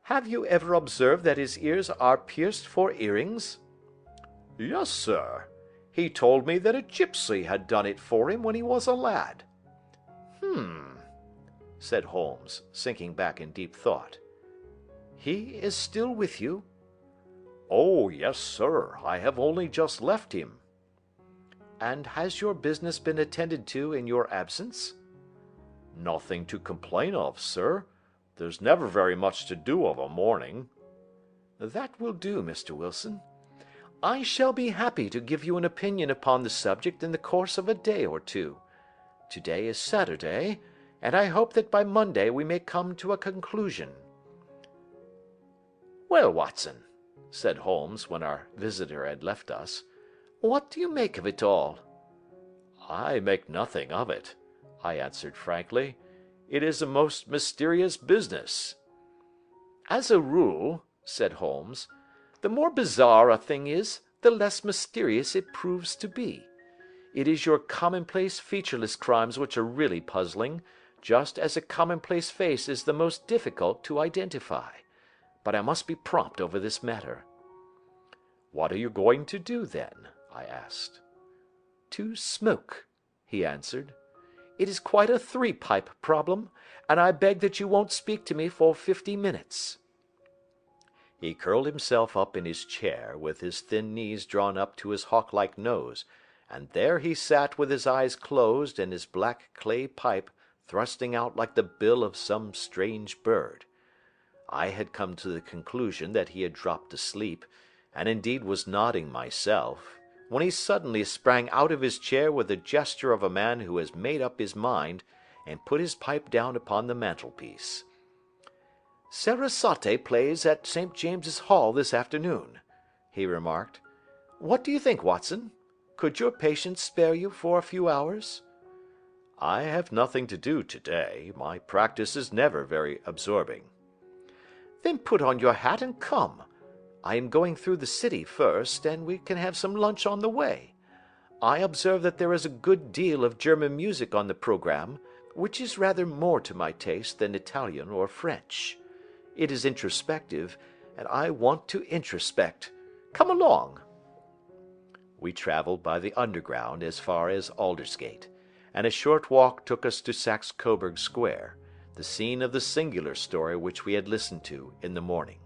"Have you ever observed that his ears are pierced for earrings?" "Yes, sir. He told me that a gipsy had done it for him when he was a lad." Said Holmes, sinking back in deep thought. "He is still with you?" "Oh, yes, sir. I have only just left him." "And has your business been attended to in your absence?" "Nothing to complain of, sir. There's never very much to do of a morning." "That will do, Mr. Wilson. I shall be happy to give you an opinion upon the subject in the course of a day or two. To-day is Saturday, and I hope that by Monday we may come to a conclusion." "Well, Watson," said Holmes, when our visitor had left us, "what do you make of it all?" "I make nothing of it," I answered frankly. "It is a most mysterious business." "As a rule," said Holmes, "the more bizarre a thing is, the less mysterious it proves to be. It is your commonplace featureless crimes which are really puzzling, just as a commonplace face is the most difficult to identify. But I must be prompt over this matter." "What are you going to do, then?" I asked. "To smoke," he answered. "It is quite a three-pipe problem, and I beg that you won't speak to me for 50 minutes." He curled himself up in his chair, with his thin knees drawn up to his hawk-like nose, and there he sat with his eyes closed and his black clay pipe thrusting out like the bill of some strange bird. I had come to the conclusion that he had dropped asleep, and indeed was nodding myself, when he suddenly sprang out of his chair with the gesture of a man who has made up his mind, and put his pipe down upon the mantelpiece. "Sarasate plays at St. James's Hall this afternoon," he remarked. "What do you think, Watson?" Could your patient spare you for a few hours?" "I have nothing to do today. My practice is never very absorbing." "Then put on your hat and come. I am going through the city first, and we can have some lunch on the way. I observe that there is a good deal of German music on the programme, which is rather more to my taste than Italian or French. It is introspective, and I want to introspect. Come along." We travelled by the Underground as far as Aldersgate, and a short walk took us to Saxe Coburg Square, the scene of the singular story which we had listened to in the morning.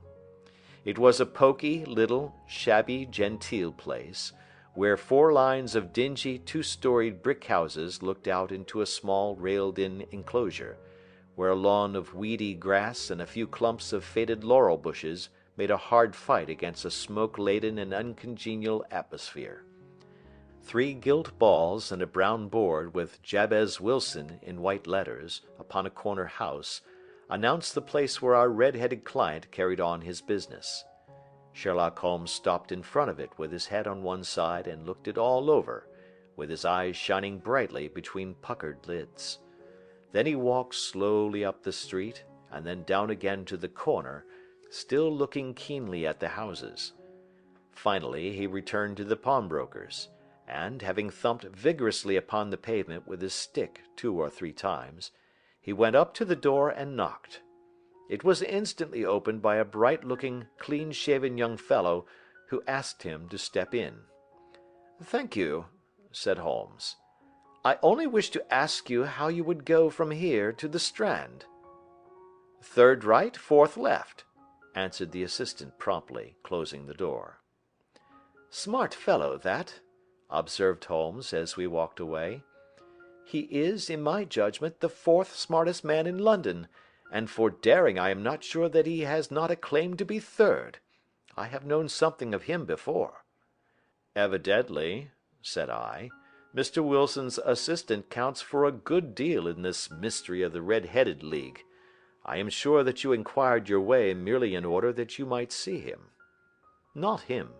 It was a poky, little, shabby, genteel place, where 4 lines of dingy 2-storied brick houses looked out into a small railed-in enclosure, where a lawn of weedy grass and a few clumps of faded laurel bushes made a hard fight against a smoke-laden and uncongenial atmosphere. 3 gilt balls and a brown board with Jabez Wilson in white letters upon a corner house announced the place where our red-headed client carried on his business. Sherlock Holmes stopped in front of it with his head on one side and looked it all over, with his eyes shining brightly between puckered lids. Then he walked slowly up the street and then down again to the corner, still looking keenly at the houses. Finally he returned to the pawnbroker's, and, having thumped vigorously upon the pavement with his stick 2 or 3 times, he went up to the door and knocked. It was instantly opened by a bright-looking, clean-shaven young fellow, who asked him to step in. "Thank you," said Holmes. "I only wish to ask you how you would go from here to the Strand." "3rd right, 4th left," answered the assistant promptly, closing the door. "Smart fellow, that," observed Holmes as we walked away. "He is, in my judgment, the 4th smartest man in London, and for daring I am not sure that he has not a claim to be 3rd. I have known something of him before." "Evidently," said I, "Mr. Wilson's assistant counts for a good deal in this mystery of the Red-Headed League. I am sure that you inquired your way merely in order that you might see him." "Not him."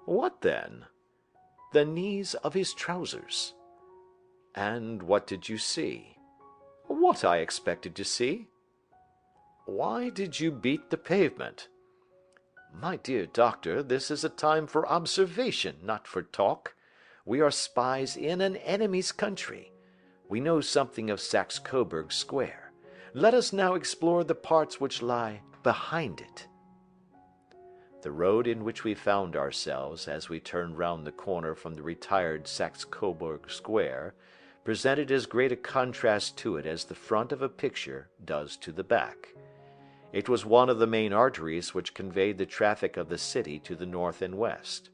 "What then?" "The knees of his trousers." "And what did you see?" "What I expected to see." "Why did you beat the pavement?" "My dear doctor, this is a time for observation, not for talk. We are spies in an enemy's country. We know something of Saxe Coburg Square. Let us now explore the parts which lie behind it." The road in which we found ourselves as we turned round the corner from the retired Saxe Coburg Square presented as great a contrast to it as the front of a picture does to the back. It was one of the main arteries which conveyed the traffic of the city to the north and west.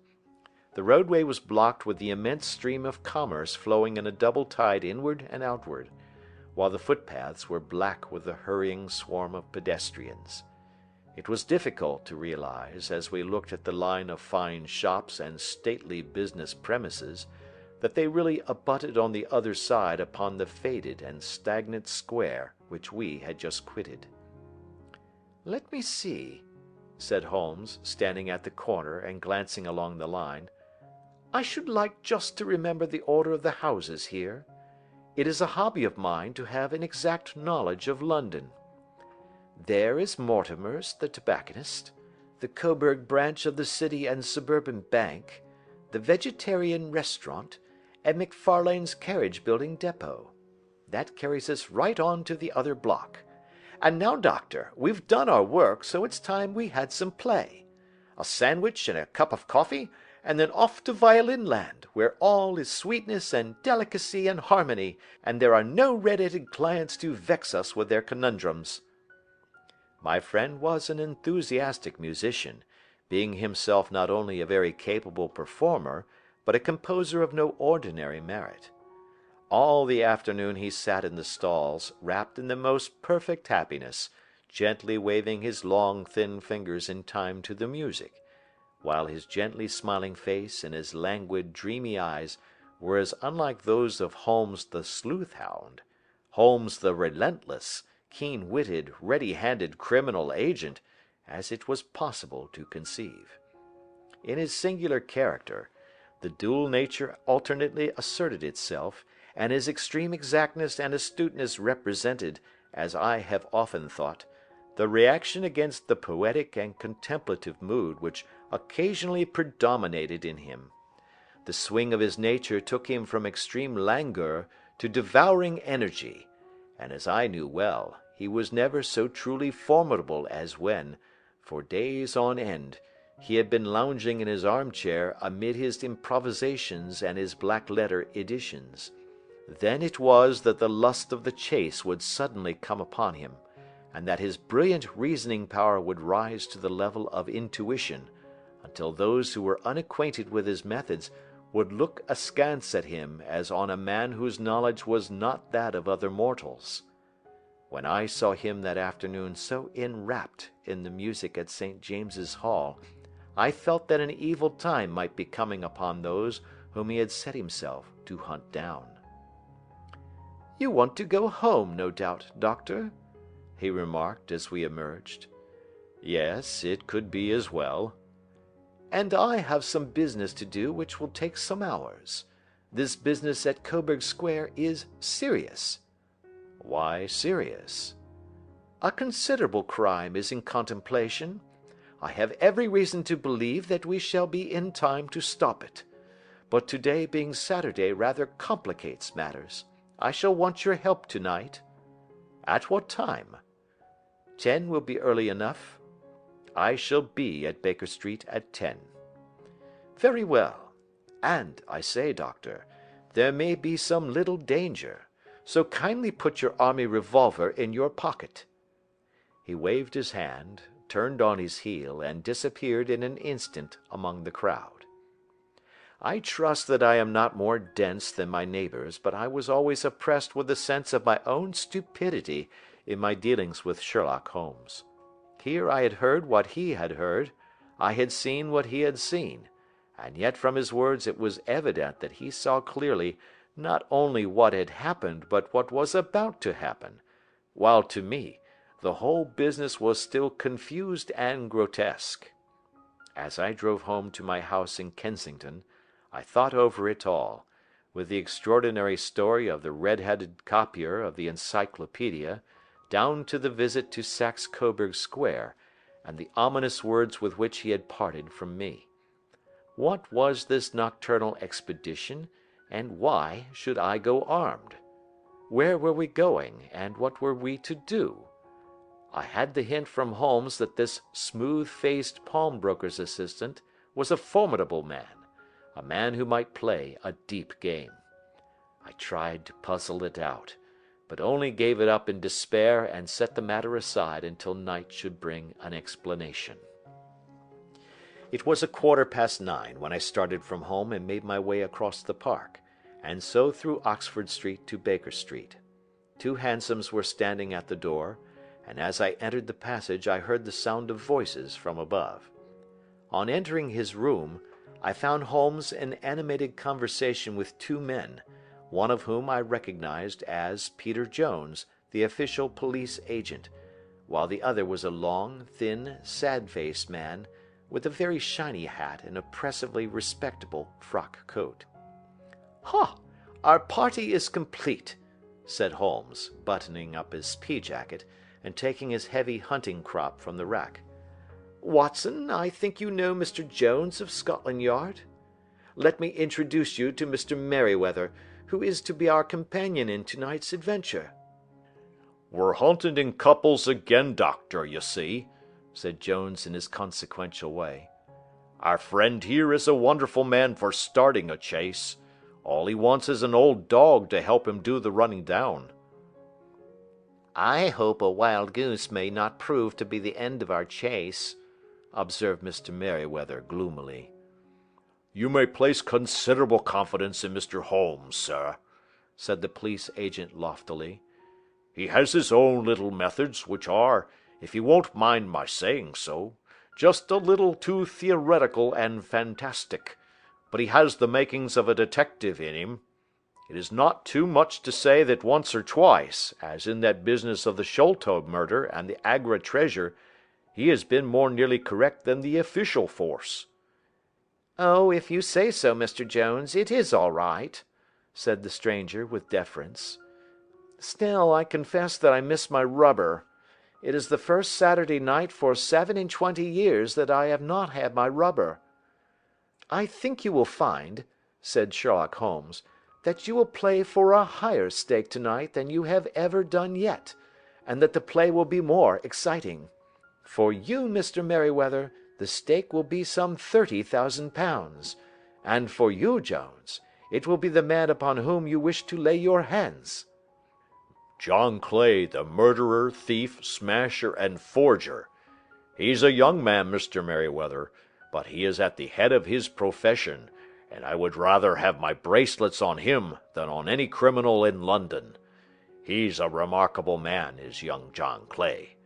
The roadway was blocked with the immense stream of commerce flowing in a double tide inward and outward, while the footpaths were black with the hurrying swarm of pedestrians. It was difficult to realize, as we looked at the line of fine shops and stately business premises, that they really abutted on the other side upon the faded and stagnant square which we had just quitted. "Let me see," said Holmes, standing at the corner and glancing along the line. "I should like just to remember the order of the houses here. It is a hobby of mine to have an exact knowledge of London. There is Mortimer's, the tobacconist, the Coburg branch of the City and Suburban Bank, the Vegetarian Restaurant, and McFarlane's carriage building depot. That carries us right on to the other block. And now, doctor, we've done our work, so it's time we had some play. A sandwich and a cup of coffee, and then off to Violin Land, where all is sweetness and delicacy and harmony, and there are no red-headed clients to vex us with their conundrums." My friend was an enthusiastic musician, being himself not only a very capable performer, but a composer of no ordinary merit. All the afternoon he sat in the stalls, wrapped in the most perfect happiness, gently waving his long, thin fingers in time to the music, while his gently smiling face and his languid, dreamy eyes were as unlike those of Holmes the sleuth-hound, Holmes the relentless, keen-witted, ready-handed criminal agent, as it was possible to conceive. In his singular character, The dual nature alternately asserted itself, and his extreme exactness and astuteness represented, as I have often thought, the reaction against the poetic and contemplative mood which occasionally predominated in him. The swing of his nature took him from extreme languor to devouring energy, and as I knew well, he was never so truly formidable as when, for days on end, he had been lounging in his armchair amid his improvisations and his black-letter editions. Then it was that the lust of the chase would suddenly come upon him, and that his brilliant reasoning power would rise to the level of intuition, until those who were unacquainted with his methods would look askance at him as on a man whose knowledge was not that of other mortals. When I saw him that afternoon so enwrapped in the music at St. James's Hall, I felt that an evil time might be coming upon those whom he had set himself to hunt down. "You want to go home, no doubt, Doctor?" he remarked as we emerged. "Yes, it could be as well." "And I have some business to do which will take some hours. This business at Coburg Square is serious." "Why serious?" "A considerable crime is in contemplation. I have every reason to believe that we shall be in time to stop it. But today being Saturday rather complicates matters. I shall want your help tonight." "At what time?" 10 will be early enough. I shall be at Baker Street at 10. "Very well. And, I say, Doctor, there may be some little danger, so kindly put your army revolver in your pocket." He waved his hand, turned on his heel, and disappeared in an instant among the crowd. I trust that I am not more dense than my neighbors, but I was always oppressed with a sense of my own stupidity in my dealings with Sherlock Holmes. Here I had heard what he had heard, I had seen what he had seen, and yet from his words it was evident that he saw clearly not only what had happened but what was about to happen, while to me the whole business was still confused and grotesque. As I drove home to my house in Kensington, I thought over it all, with the extraordinary story of the red-headed copier of the Encyclopedia, down to the visit to Saxe Coburg Square, and the ominous words with which he had parted from me. What was this nocturnal expedition, and why should I go armed? Where were we going, and what were we to do? I had the hint from Holmes that this smooth-faced pawnbroker's assistant was a formidable man, a man who might play a deep game. I tried to puzzle it out, but only gave it up in despair and set the matter aside until night should bring an explanation. It was 9:15 when I started from home and made my way across the park, and so through Oxford Street to Baker Street. 2 hansoms were standing at the door, and as I entered the passage I heard the sound of voices from above. On entering his room, I found Holmes in animated conversation with 2 men, one of whom I recognized as Peter Jones, the official police agent, while the other was a long, thin, sad-faced man with a very shiny hat and oppressively respectable frock coat. "Ha! Our party is complete," said Holmes, buttoning up his pea-jacket and taking his heavy hunting crop from the rack. "Watson, I think you know Mr. Jones of Scotland Yard? Let me introduce you to Mr. Merryweather, who is to be our companion in tonight's adventure." "We're hunting in couples again, Doctor, you see," said Jones in his consequential way. "Our friend here is a wonderful man for starting a chase. All he wants is an old dog to help him do the running down." "I hope a wild goose may not prove to be the end of our chase," observed Mr. Merryweather gloomily. "You may place considerable confidence in Mr. Holmes, sir," said the police agent loftily. "He has his own little methods, which are, if you won't mind my saying so, just a little too theoretical and fantastic, but he has the makings of a detective in him. It is not too much to say that once or twice, as in that business of the Sholto murder and the Agra treasure, he has been more nearly correct than the official force." "Oh, if you say so, Mr. Jones, it is all right," said the stranger with deference. "Still, I confess that I miss my rubber. It is the first Saturday night for 27 years that I have not had my rubber." "I think you will find," said Sherlock Holmes, "that you will play for a higher stake tonight than you have ever done yet, and that the play will be more exciting. For you, Mr. Merryweather, the stake will be some £30,000, and for you, Jones, it will be the man upon whom you wish to lay your hands." John Clay, the murderer, thief, smasher, and forger. He's a young man, Mr. Merryweather, but he is at the head of his profession, and I would rather have my bracelets on him than on any criminal in London. He's a remarkable man, is young John Clay.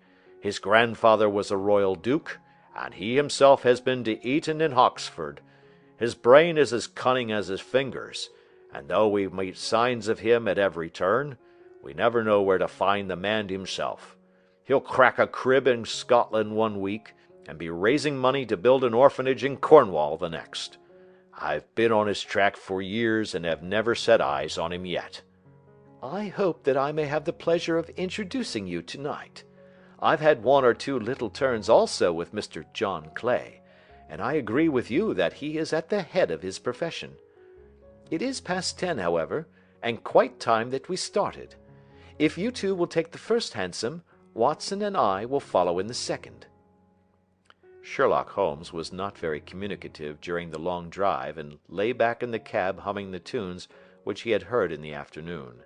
His grandfather was a royal duke, and he himself has been to Eton and Oxford. His brain is as cunning as his fingers, and though we meet signs of him at every turn, we never know where to find the man himself. He'll crack a crib in Scotland one week, and be raising money to build an orphanage in Cornwall the next. I've been on his track for years and have never set eyes on him yet." "I hope that I may have the pleasure of introducing you tonight. I've had one or two little turns also with Mr. John Clay, and I agree with you that he is at the head of his profession. It is past 10, however, and quite time that we started. If you two will take the first hansom, Watson and I will follow in the second." Sherlock Holmes was not very communicative during the long drive and lay back in the cab humming the tunes which he had heard in the afternoon.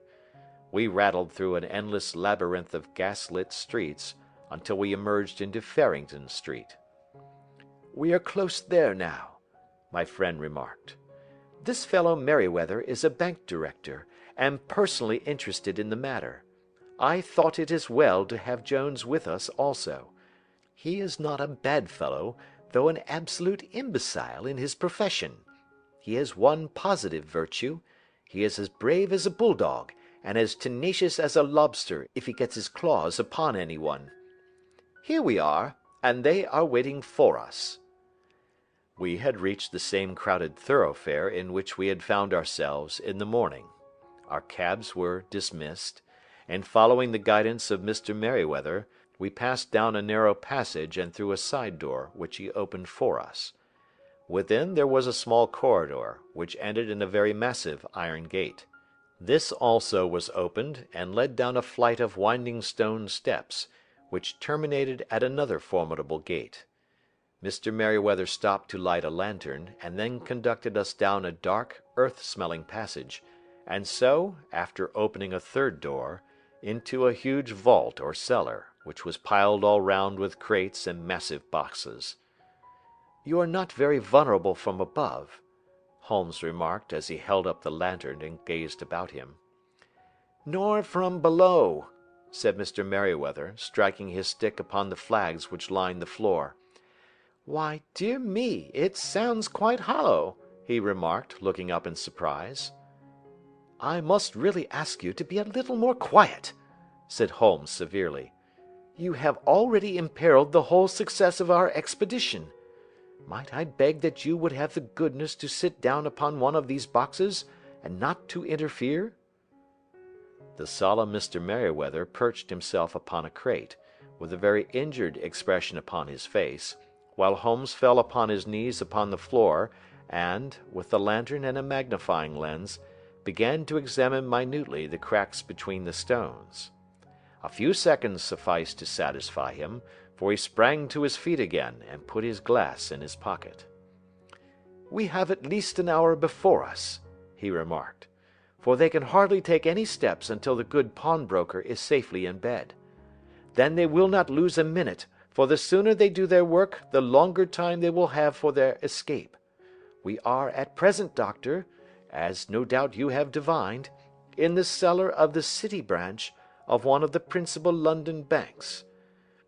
We rattled through an endless labyrinth of gas-lit streets until we emerged into Farrington Street. "We are close there now," my friend remarked. "This fellow Merryweather is a bank director, and personally interested in the matter. I thought it as well to have Jones with us also. He is not a bad fellow, though an absolute imbecile in his profession. He has one positive virtue: he is as brave as a bulldog, and as tenacious as a lobster if he gets his claws upon anyone. Here we are, and they are waiting for us." We had reached the same crowded thoroughfare in which we had found ourselves in the morning. Our cabs were dismissed, and following the guidance of Mr. Merryweather, we passed down a narrow passage and through a side door which he opened for us. Within there was a small corridor, which ended in a very massive iron gate. This also was opened, and led down a flight of winding stone steps, which terminated at another formidable gate. Mr. Merryweather stopped to light a lantern, and then conducted us down a dark, earth-smelling passage, and so, after opening a third door, into a huge vault or cellar, which was piled all round with crates and massive boxes. "You are not very vulnerable from above," Holmes remarked as he held up the lantern and gazed about him. "Nor from below," said Mr. Merryweather, striking his stick upon the flags which lined the floor. "Why, dear me, it sounds quite hollow," he remarked, looking up in surprise. "I must really ask you to be a little more quiet," said Holmes severely. "You have already imperiled the whole success of our expedition. Might I beg that you would have the goodness to sit down upon one of these boxes, and not to interfere?" The solemn Mr. Merryweather perched himself upon a crate, with a very injured expression upon his face, while Holmes fell upon his knees upon the floor, and, with the lantern and a magnifying lens, began to examine minutely the cracks between the stones. A few seconds sufficed to satisfy him, for he sprang to his feet again, and put his glass in his pocket. "We have at least an hour before us," he remarked, "for they can hardly take any steps until the good pawnbroker is safely in bed. Then they will not lose a minute, for the sooner they do their work the longer time they will have for their escape. We are at present, Doctor, as no doubt you have divined, in the cellar of the City branch of one of the principal London banks.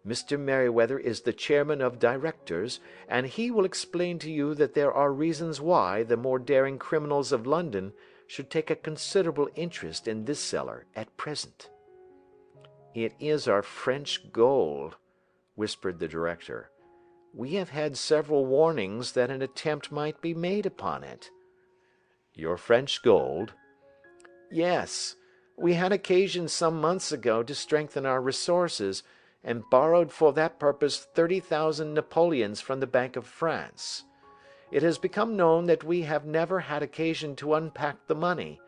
Mr. Merryweather is the chairman of directors, and he will explain to you that there are reasons why the more daring criminals of London should take a considerable interest in this cellar at present." "It is our French gold," whispered the director. We have had several warnings that an attempt might be made upon it." "Your French gold?" "Yes. We had occasion some months ago to strengthen our resources, and borrowed for that purpose 30,000 napoleons from the Bank of France. It has become known that we have never had occasion to unpack the money,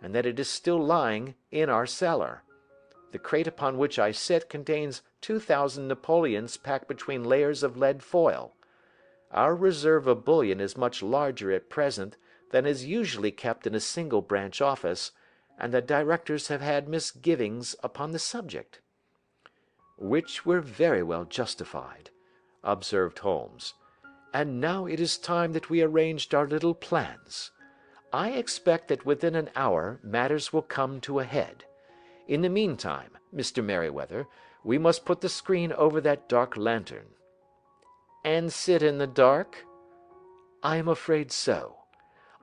and that it is still lying in our cellar. The crate upon which I sit contains 2,000 napoleons packed between layers of lead foil. Our reserve of bullion is much larger at present than is usually kept in a single branch office, and the directors have had misgivings upon the subject." "Which were very well justified," observed Holmes. "And now it is time that we arranged our little plans. I expect that within an hour matters will come to a head. In the meantime, Mr. Merryweather, we must put the screen over that dark lantern." "And sit in the dark?" "I am afraid so.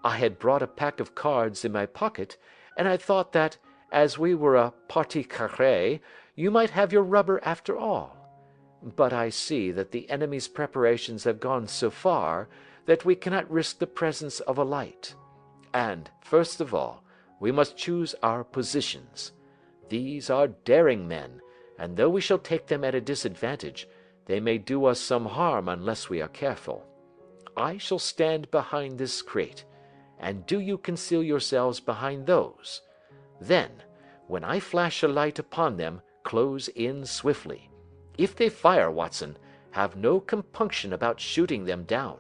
I had brought a pack of cards in my pocket, and I thought that, as we were a partie carrée, you might have your rubber after all. But I see that the enemy's preparations have gone so far that we cannot risk the presence of a light. And, first of all, we must choose our positions. These are daring men, and though we shall take them at a disadvantage, they may do us some harm unless we are careful. I shall stand behind this crate, and do you conceal yourselves behind those. Then, when I flash a light upon them, close in swiftly. If they fire, Watson, have no compunction about shooting them down."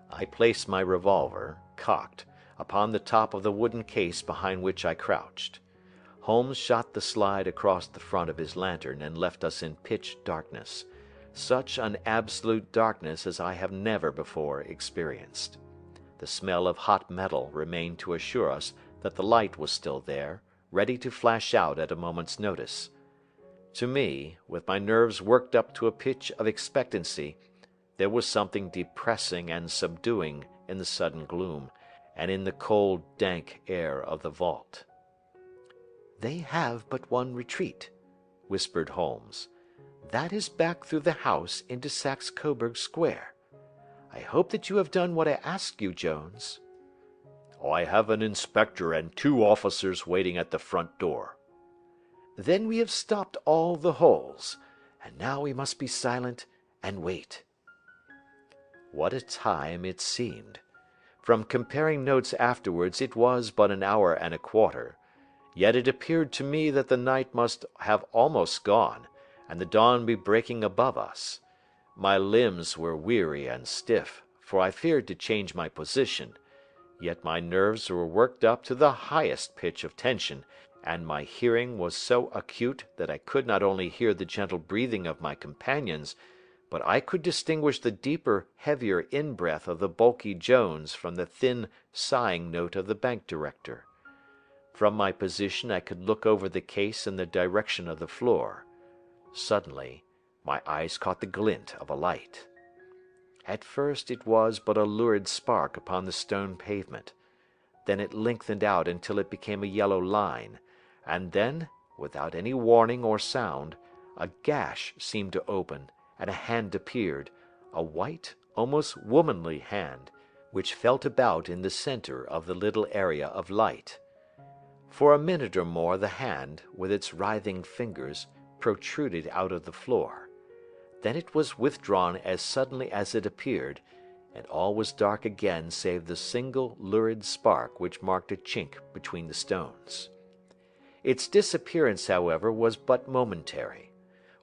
I placed my revolver, cocked, upon the top of the wooden case behind which I crouched. Holmes shot the slide across the front of his lantern and left us in pitch darkness, such an absolute darkness as I have never before experienced. The smell of hot metal remained to assure us that the light was still there, ready to flash out at a moment's notice. To me, with my nerves worked up to a pitch of expectancy, there was something depressing and subduing in the sudden gloom, and in the cold, dank air of the vault. "They have but one retreat," whispered Holmes. "That is back through the house into Saxe Coburg Square. I hope that you have done what I asked you, Jones." "I have an inspector and 2 officers waiting at the front door." "Then we have stopped all the holes, and now we must be silent and wait." What a time it seemed! From comparing notes afterwards it was but an hour and a quarter, yet it appeared to me that the night must have almost gone, and the dawn be breaking above us. My limbs were weary and stiff, for I feared to change my position, yet my nerves were worked up to the highest pitch of tension, and my hearing was so acute that I could not only hear the gentle breathing of my companions, but I could distinguish the deeper, heavier in-breath of the bulky Jones from the thin, sighing note of the bank director. From my position I could look over the case in the direction of the floor. Suddenly my eyes caught the glint of a light. At first it was but a lurid spark upon the stone pavement. Then it lengthened out until it became a yellow line, and then, without any warning or sound, a gash seemed to open, and a hand appeared, a white, almost womanly hand, which felt about in the center of the little area of light. For a minute or more the hand, with its writhing fingers, protruded out of the floor. Then it was withdrawn as suddenly as it appeared, and all was dark again save the single lurid spark which marked a chink between the stones. Its disappearance, however, was but momentary.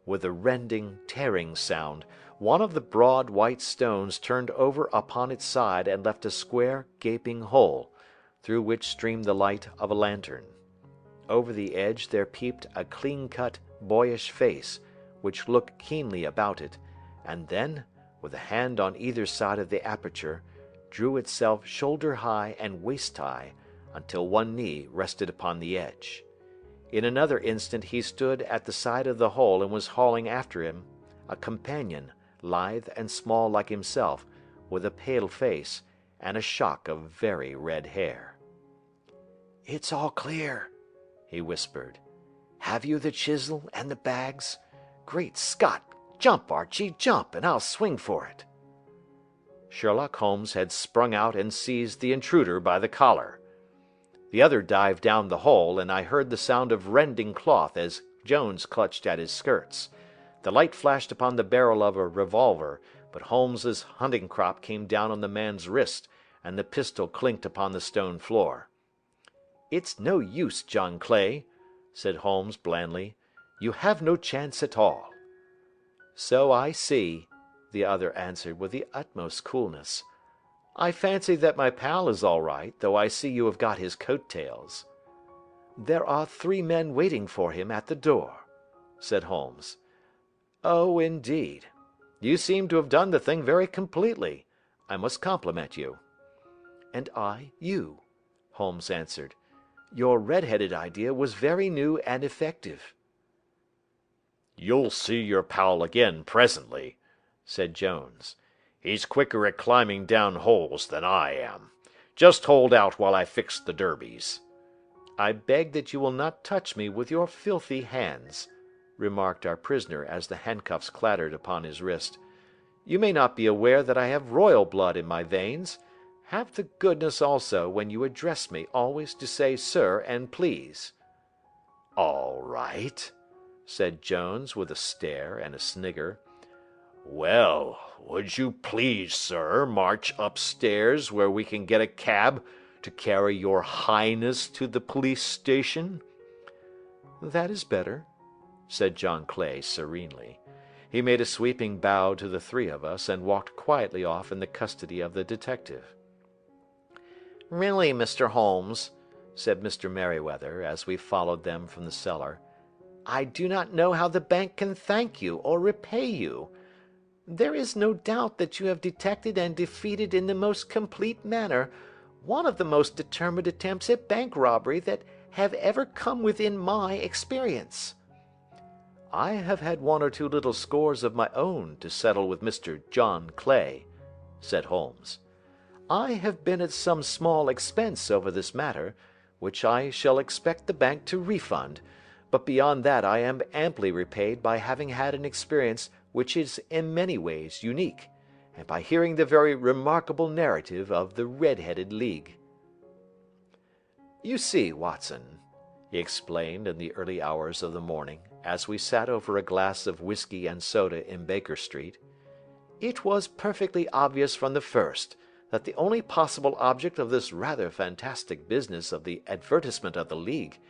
With a rending, tearing sound, one of the broad white stones turned over upon its side and left a square, gaping hole, through which streamed the light of a lantern. Over the edge there peeped a clean-cut, boyish face, which looked keenly about it, and then, with a hand on either side of the aperture, drew itself shoulder-high and waist-high, until one knee rested upon the edge. In another instant he stood at the side of the hole and was hauling after him a companion, lithe and small like himself, with a pale face, and a shock of very red hair. "It's all clear," he whispered. "Have you the chisel and the bags? Great Scott! Jump, Archie, jump, and I'll swing for it." Sherlock Holmes had sprung out and seized the intruder by the collar. The other dived down the hole, and I heard the sound of rending cloth as Jones clutched at his skirts. The light flashed upon the barrel of a revolver, but Holmes's hunting crop came down on the man's wrist, and the pistol clinked upon the stone floor. "It's no use, John Clay," said Holmes blandly. "You have no chance at all." "So I see," the other answered with the utmost coolness. "I fancy that my pal is all right, though I see you have got his coat-tails." "There are 3 men waiting for him at the door," said Holmes. "Oh, indeed. You seem to have done the thing very completely. I must compliment you." "And I you," Holmes answered. "Your red-headed idea was very new and effective." "You'll see your pal again presently," said Jones. "He's quicker at climbing down holes than I am. Just hold out while I fix the derbies." "I beg that you will not touch me with your filthy hands," remarked our prisoner as the handcuffs clattered upon his wrist. "You may not be aware that I have royal blood in my veins. Have the goodness also, when you address me, always to say sir and please." "All right," said Jones with a stare and a snigger. "Well, would you please, sir, march upstairs where we can get a cab to carry your highness to the police station?" "That is better," said John Clay serenely. He made a sweeping bow to the 3 of us, and walked quietly off in the custody of the detective. "Really, Mr. Holmes," said Mr. Merryweather, as we followed them from the cellar, "I do not know how the bank can thank you or repay you. There is no doubt that you have detected and defeated in the most complete manner one of the most determined attempts at bank robbery that have ever come within my experience." "I have had 1 or 2 little scores of my own to settle with Mr. John Clay," said Holmes. "I have been at some small expense over this matter, which I shall expect the bank to refund, but beyond that I am amply repaid by having had an experience which is in many ways unique, and by hearing the very remarkable narrative of the Red-headed League. You see, Watson," he explained in the early hours of the morning, as we sat over a glass of whiskey and soda in Baker Street, "it was perfectly obvious from the first that the only possible object of this rather fantastic business of the advertisement of the League,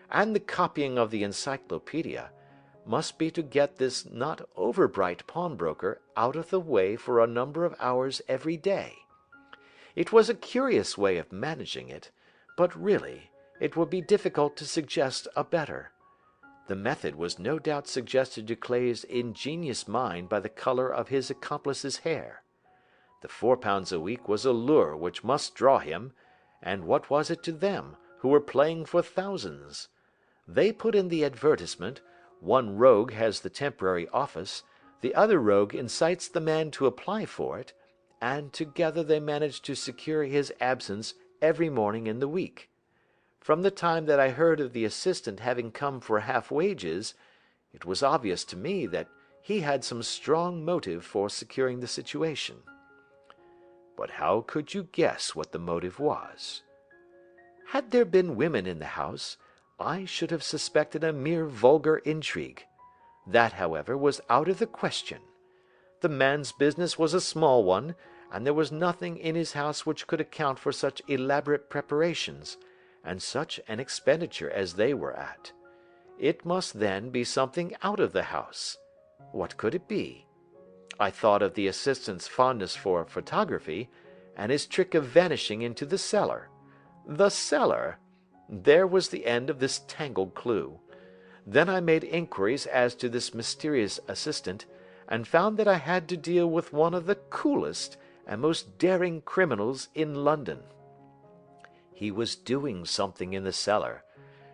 and the copying of the encyclopedia, must be to get this not over-bright pawnbroker out of the way for a number of hours every day. It was a curious way of managing it, but really it would be difficult to suggest a better. The method was no doubt suggested to Clay's ingenious mind by the colour of his accomplice's hair. The £4 a week was a lure which must draw him, and what was it to them, who were playing for thousands? They put in the advertisement, one rogue has the temporary office, the other rogue incites the man to apply for it, and together they manage to secure his absence every morning in the week. From the time that I heard of the assistant having come for half wages, it was obvious to me that he had some strong motive for securing the situation." "But how could you guess what the motive was?" "Had there been women in the house, I should have suspected a mere vulgar intrigue. That, however, was out of the question. The man's business was a small one, and there was nothing in his house which could account for such elaborate preparations, and such an expenditure as they were at. It must, then, be something out of the house. What could it be? I thought of the assistant's fondness for photography, and his trick of vanishing into the cellar. The cellar! There was the end of this tangled clue. Then I made inquiries as to this mysterious assistant, and found that I had to deal with one of the coolest and most daring criminals in London. He was doing something in the cellar,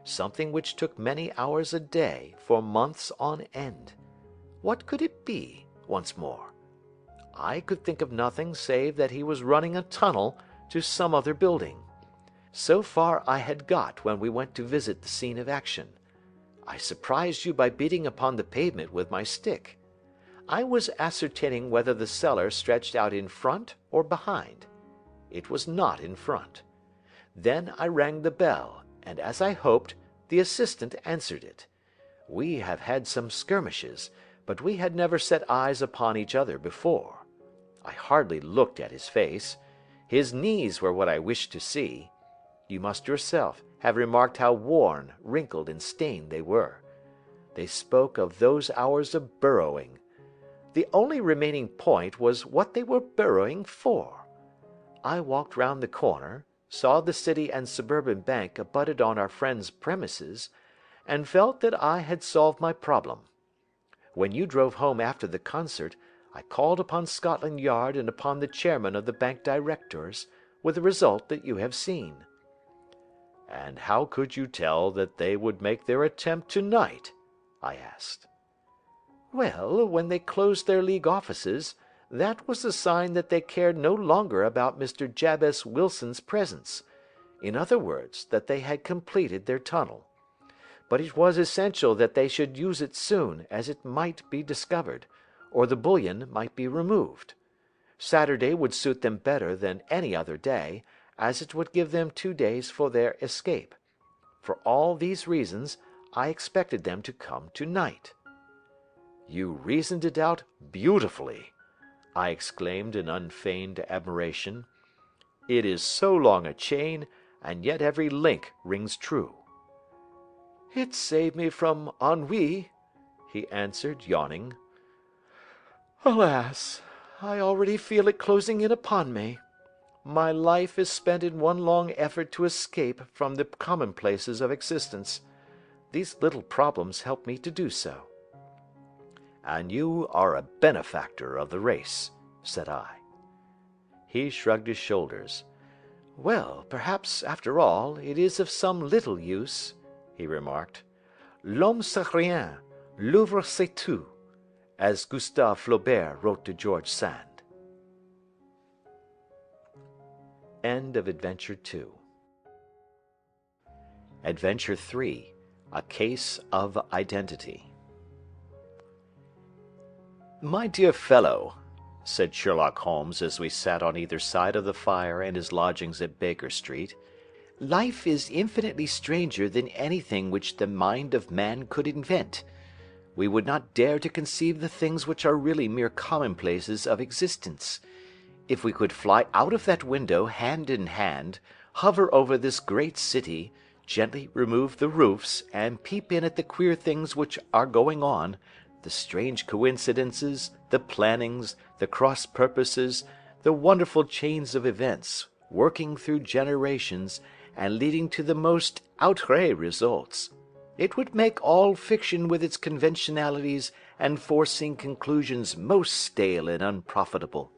something which took many hours a day for months on end. What could it be, once more? I could think of nothing save that he was running a tunnel to some other building. So far I had got when we went to visit the scene of action. I surprised you by beating upon the pavement with my stick. I was ascertaining whether the cellar stretched out in front or behind. It was not in front. Then I rang the bell, and as I hoped, the assistant answered it. We have had some skirmishes, but we had never set eyes upon each other before. I hardly looked at his face. His knees were what I wished to see. You must yourself have remarked how worn, wrinkled, and stained they were. They spoke of those hours of burrowing. The only remaining point was what they were burrowing for. I walked round the corner, saw the City and Suburban Bank abutted on our friend's premises, and felt that I had solved my problem. When you drove home after the concert, I called upon Scotland Yard and upon the chairman of the bank directors, with the result that you have seen." "And how could you tell that they would make their attempt tonight?" I asked. "Well, when they closed their League offices, that was a sign that they cared no longer about Mr. Jabez Wilson's presence. In other words, that they had completed their tunnel. But it was essential that they should use it soon, as it might be discovered, or the bullion might be removed. Saturday would suit them better than any other day, as it would give them 2 days for their escape. For all these reasons, I expected them to come tonight." "You reasoned it out beautifully," I exclaimed in unfeigned admiration. "It is so long a chain, and yet every link rings true." "It saved me from ennui," he answered, yawning. "Alas! I already feel it closing in upon me. My life is spent in one long effort to escape from the commonplaces of existence. These little problems help me to do so." "And you are a benefactor of the race," said I. He shrugged his shoulders. "Well, perhaps, after all, it is of some little use," he remarked. "L'homme c'est rien, l'œuvre c'est tout," as Gustave Flaubert wrote to George Sand. End of Adventure 2. Adventure 3. A Case of Identity. "My dear fellow," said Sherlock Holmes as we sat on either side of the fire in his lodgings at Baker Street, "life is infinitely stranger than anything which the mind of man could invent. We would not dare to conceive the things which are really mere commonplaces of existence. If we could fly out of that window hand in hand, hover over this great city, gently remove the roofs, and peep in at the queer things which are going on, the strange coincidences, the plannings, the cross purposes, the wonderful chains of events, working through generations, and leading to the most outré results, it would make all fiction with its conventionalities and foreseen conclusions most stale and unprofitable."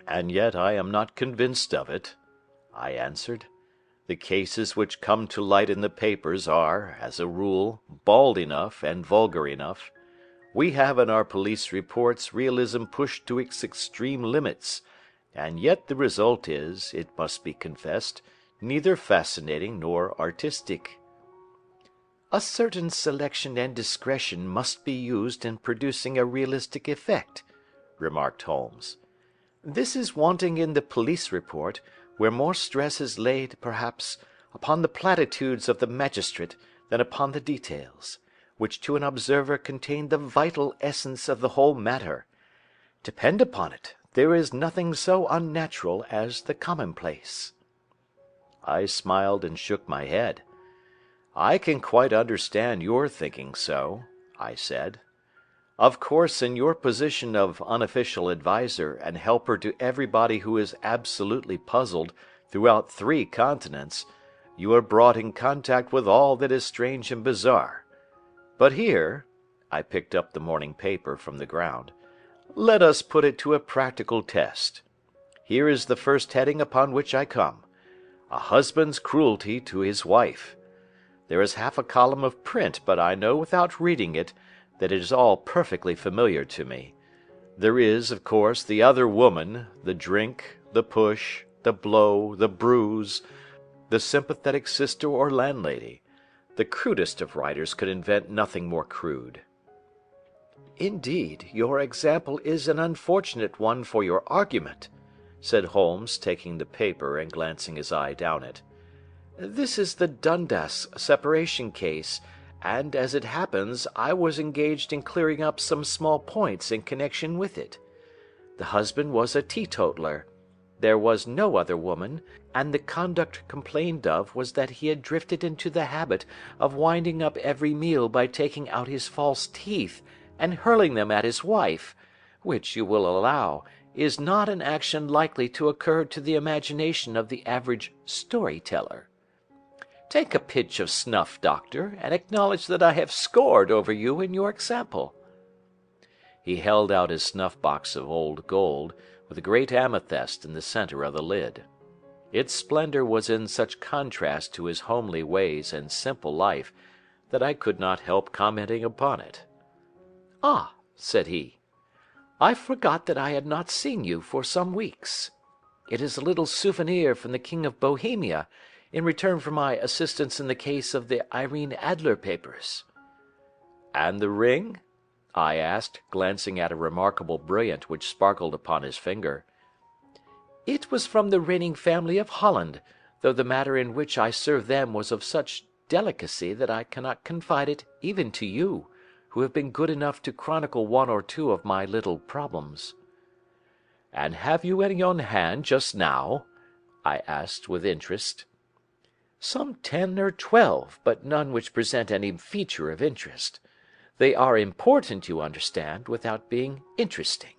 "And yet I am not convinced of it," I answered. "The cases which come to light in the papers are, as a rule, bald enough and vulgar enough. We have in our police reports realism pushed to its extreme limits, and yet the result is, it must be confessed, neither fascinating nor artistic." "A certain selection and discretion must be used in producing a realistic effect," remarked Holmes. "This is wanting in the police report, where more stress is laid, perhaps, upon the platitudes of the magistrate than upon the details, which to an observer contain the vital essence of the whole matter. Depend upon it, there is nothing so unnatural as the commonplace." I smiled and shook my head. "I can quite understand your thinking so," I said. "Of course, in your position of unofficial adviser and helper to everybody who is absolutely puzzled throughout 3 continents, you are brought in contact with all that is strange and bizarre. But here," I picked up the morning paper from the ground, "let us put it to a practical test. Here is the first heading upon which I come: A husband's cruelty to his wife. There is half a column of print, but I know without reading it that it is all perfectly familiar to me. There is, of course, the other woman, the drink, the push, the blow, the bruise, the sympathetic sister or landlady. The crudest of writers could invent nothing more crude." Indeed, your example is an unfortunate one for your argument, said Holmes, taking the paper and glancing his eye down it. This is the Dundas separation case, and as it happens, I was engaged in clearing up some small points in connection with it. The husband was a teetotaler. There was no other woman, and the conduct complained of was that he had drifted into the habit of winding up every meal by taking out his false teeth and hurling them at his wife, which, you will allow, is not an action likely to occur to the imagination of the average story-teller. Take a pinch of snuff, doctor, and acknowledge that I have scored over you in your example. He held out his snuff-box of old gold, with a great amethyst in the centre of the lid. Its splendor was in such contrast to his homely ways and simple life that I could not help commenting upon it. "Ah," said he, "I forgot that I had not seen you for some weeks. It is a little souvenir from the King of Bohemia, in return for my assistance in the case of the Irene Adler papers." "And the ring?" I asked, glancing at a remarkable brilliant which sparkled upon his finger. "It was from the reigning family of Holland, though the matter in which I served them was of such delicacy that I cannot confide it even to you, who have been good enough to chronicle one or two of my little problems." "And have you any on hand just now?" I asked with interest. "Some 10 or 12, but none which present any feature of interest. They are important, you understand, without being interesting.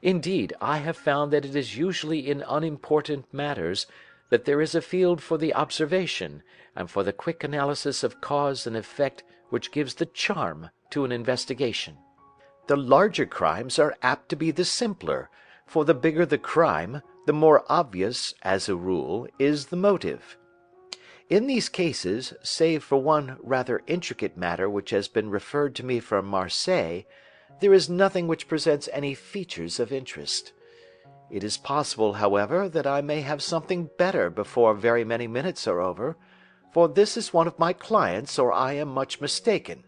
Indeed, I have found that it is usually in unimportant matters that there is a field for the observation, and for the quick analysis of cause and effect which gives the charm to an investigation. The larger crimes are apt to be the simpler, for the bigger the crime, the more obvious, as a rule, is the motive. In these cases, save for one rather intricate matter which has been referred to me from Marseilles, there is nothing which presents any features of interest. It is possible, however, that I may have something better before very many minutes are over, for this is one of my clients, or I am much mistaken."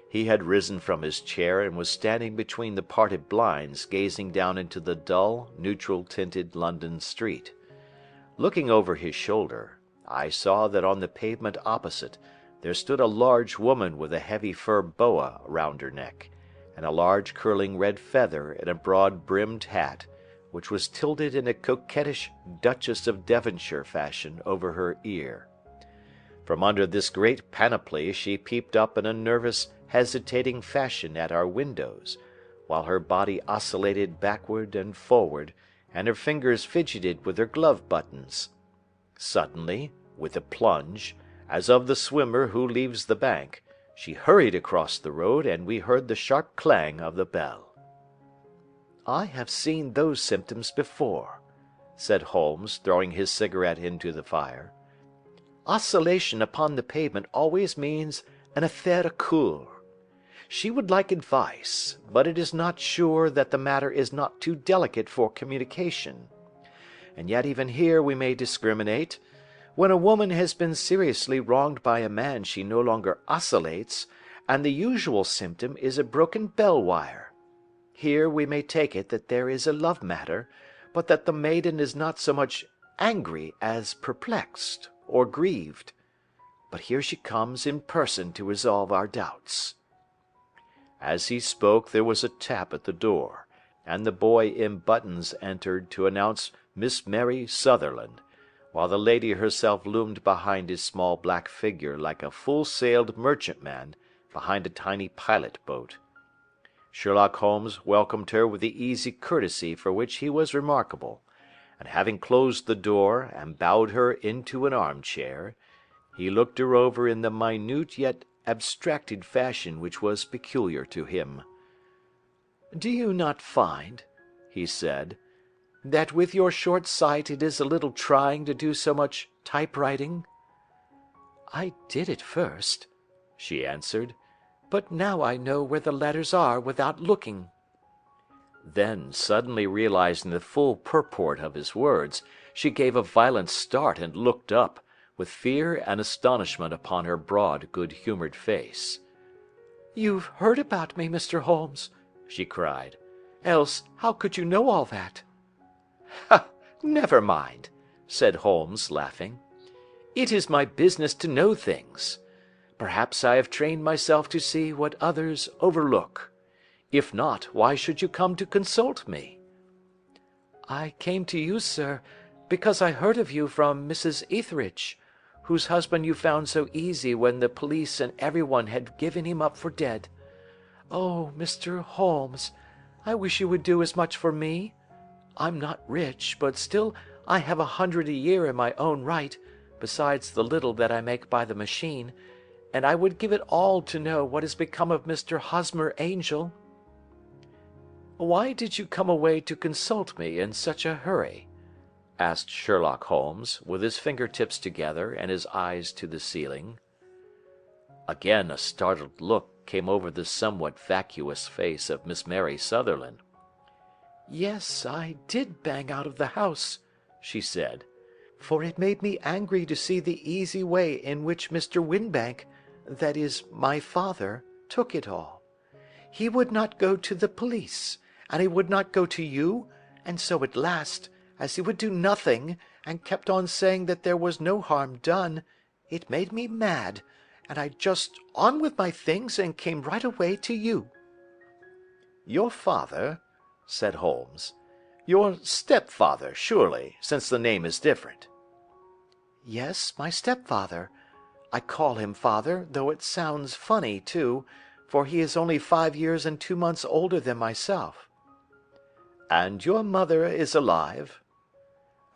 He had risen from his chair and was standing between the parted blinds, gazing down into the dull, neutral-tinted London street. Looking over his shoulder, I saw that on the pavement opposite there stood a large woman with a heavy fur boa round her neck, and a large curling red feather in a broad-brimmed hat, which was tilted in a coquettish Duchess of Devonshire fashion over her ear. From under this great panoply she peeped up in a nervous, hesitating fashion at our windows, while her body oscillated backward and forward, and her fingers fidgeted with her glove buttons. Suddenly, with a plunge, as of the swimmer who leaves the bank, she hurried across the road, and we heard the sharp clang of the bell. "I have seen those symptoms before," said Holmes, throwing his cigarette into the fire. "Oscillation upon the pavement always means an affaire à coeur. She would like advice, but it is not sure that the matter is not too delicate for communication. And yet even here we may discriminate. When a woman has been seriously wronged by a man she no longer oscillates, and the usual symptom is a broken bell wire. Here we may take it that there is a love matter, but that the maiden is not so much angry as perplexed or grieved. But here she comes in person to resolve our doubts." As he spoke there was a tap at the door, and the boy in buttons entered to announce Miss Mary Sutherland, while the lady herself loomed behind his small black figure like a full-sailed merchantman behind a tiny pilot-boat. Sherlock Holmes welcomed her with the easy courtesy for which he was remarkable, and having closed the door and bowed her into an armchair, he looked her over in the minute yet abstracted fashion which was peculiar to him. "Do you not find," he said, "that with your short sight it is a little trying to do so much typewriting?" "I did at first," she answered, "but now I know where the letters are without looking." Then, suddenly realizing the full purport of his words, she gave a violent start and looked up, with fear and astonishment upon her broad, good-humoured face. "You've heard about me, Mr. Holmes," she cried. "Else how could you know all that?" "Ha! Never mind," said Holmes, laughing. "It is my business to know things. Perhaps I have trained myself to see what others overlook. If not, why should you come to consult me?" "I came to you, sir, because I heard of you from Mrs. Etheridge, whose husband you found so easy when the police and everyone had given him up for dead. Oh, Mr. Holmes, I wish you would do as much for me. I'm not rich, but still I have 100 a year in my own right, besides the little that I make by the machine, and I would give it all to know what has become of Mr. Hosmer Angel." "Why did you come away to consult me in such a hurry?" asked Sherlock Holmes, with his finger-tips together and his eyes to the ceiling. Again a startled look came over the somewhat vacuous face of Miss Mary Sutherland. "Yes, I did bang out of the house," she said, "for it made me angry to see the easy way in which Mr. Winbank, that is, my father, took it all. He would not go to the police, and he would not go to you, and so at last, as he would do nothing, and kept on saying that there was no harm done, it made me mad, and I just on with my things and came right away to you." "Your father?" said Holmes. "Your stepfather, surely, since the name is different." "Yes, my stepfather. I call him father, though it sounds funny, too, for he is only 5 years and 2 months older than myself." "And your mother is alive?"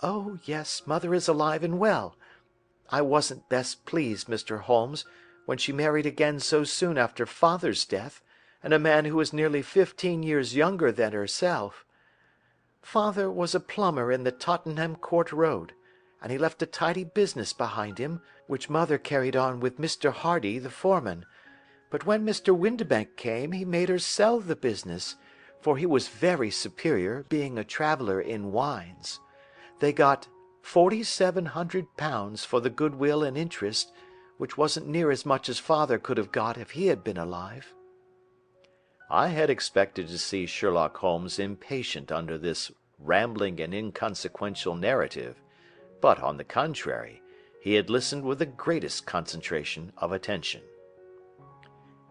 "Oh, yes, mother is alive and well. I wasn't best pleased, Mr. Holmes, when she married again so soon after father's death, and a man who was nearly 15 years younger than herself. Father was a plumber in the Tottenham Court Road, and he left a tidy business behind him, which mother carried on with Mr. Hardy, the foreman. But when Mr. Windibank came, he made her sell the business, for he was very superior, being a traveller in wines. They got £4,700 for the goodwill and interest, which wasn't near as much as father could have got if he had been alive." I had expected to see Sherlock Holmes impatient under this rambling and inconsequential narrative, but, on the contrary, he had listened with the greatest concentration of attention.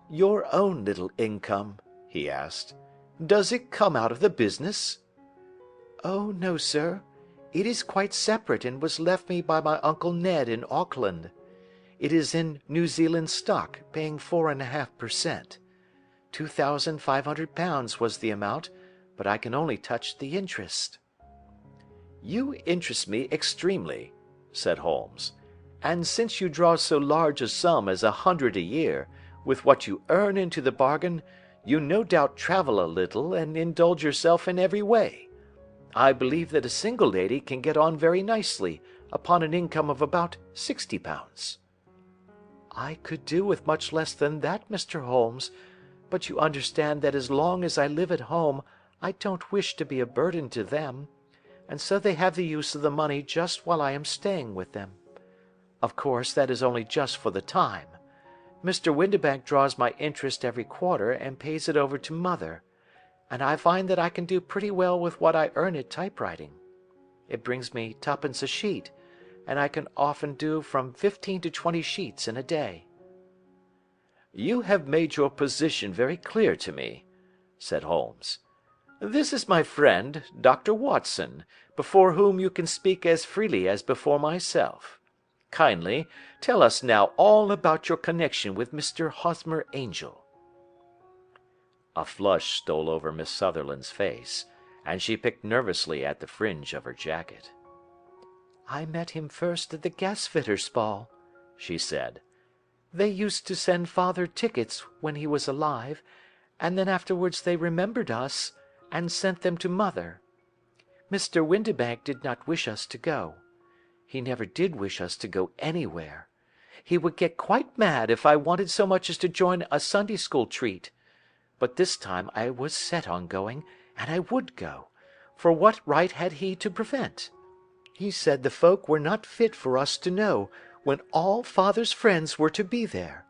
"Your own little income," he asked, "does it come out of the business?" "Oh, no, sir. It is quite separate and was left me by my Uncle Ned in Auckland. It is in New Zealand stock, paying 4.5%. £2,500 was the amount, but I can only touch the interest." "You interest me extremely," said Holmes, "and since you draw so large a sum as 100 a year, with what you earn into the bargain, you no doubt travel a little and indulge yourself in every way. I believe that a single lady can get on very nicely upon an income of about £60. "I could do with much less than that, Mr. Holmes, but you understand that as long as I live at home I don't wish to be a burden to them, and so they have the use of the money just while I am staying with them. Of course, that is only just for the time. Mr. Windibank draws my interest every quarter and pays it over to mother, and I find that I can do pretty well with what I earn at typewriting. It brings me twopence a sheet, and I can often do from 15 to 20 sheets in a day." "You have made your position very clear to me," said Holmes. "This is my friend, Dr. Watson, before whom you can speak as freely as before myself. Kindly tell us now all about your connection with Mr. Hosmer Angel." A flush stole over Miss Sutherland's face, and she picked nervously at the fringe of her jacket. "I met him first at the gasfitter's ball," she said. "They used to send father tickets when he was alive, and then afterwards they remembered us, and sent them to mother. Mr. Windibank did not wish us to go. He never did wish us to go anywhere. He would get quite mad if I wanted so much as to join a Sunday school treat. But this time I was set on going, and I would go, for what right had he to prevent? He said the folk were not fit for us to know, when all father's friends were to be there,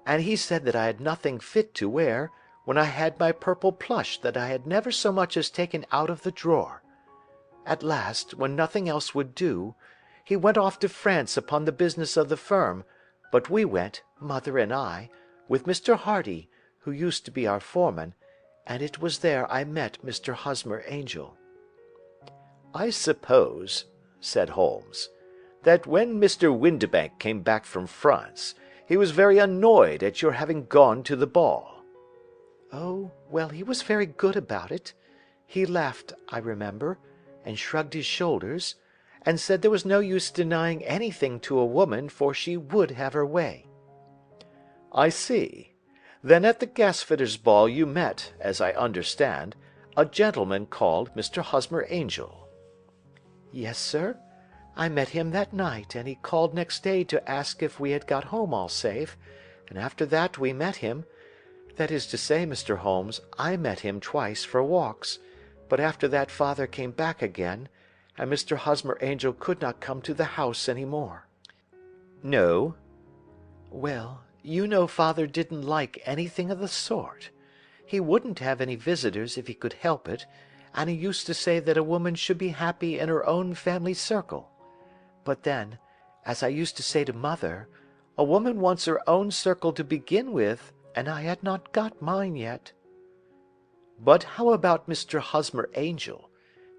and he said that I had nothing fit to wear, when I had my purple plush that I had never so much as taken out of the drawer. At last, when nothing else would do, he went off to France upon the business of the firm, but we went, mother and I, with Mr. Hardy, who used to be our foreman, and it was there I met Mr. Hosmer Angel." "I suppose," said Holmes, "that when Mr. Windibank came back from France, he was very annoyed at your having gone to the ball." "Oh, well, he was very good about it. He laughed, I remember, and shrugged his shoulders, and said there was no use denying anything to a woman, for she would have her way." "I see. Then at the gasfitters' ball you met, as I understand, a gentleman called Mr. Hosmer Angel." "Yes, sir. I met him that night, and he called next day to ask if we had got home all safe, and after that we met him. That is to say, Mr. Holmes, I met him twice for walks, but after that father came back again, and Mr. Hosmer Angel could not come to the house any more." "No." "Well, you know father didn't like anything of the sort. He wouldn't have any visitors if he could help it, and he used to say that a woman should be happy in her own family circle. But then, as I used to say to mother, a woman wants her own circle to begin with, and I had not got mine yet." "But how about Mr. Hosmer Angel?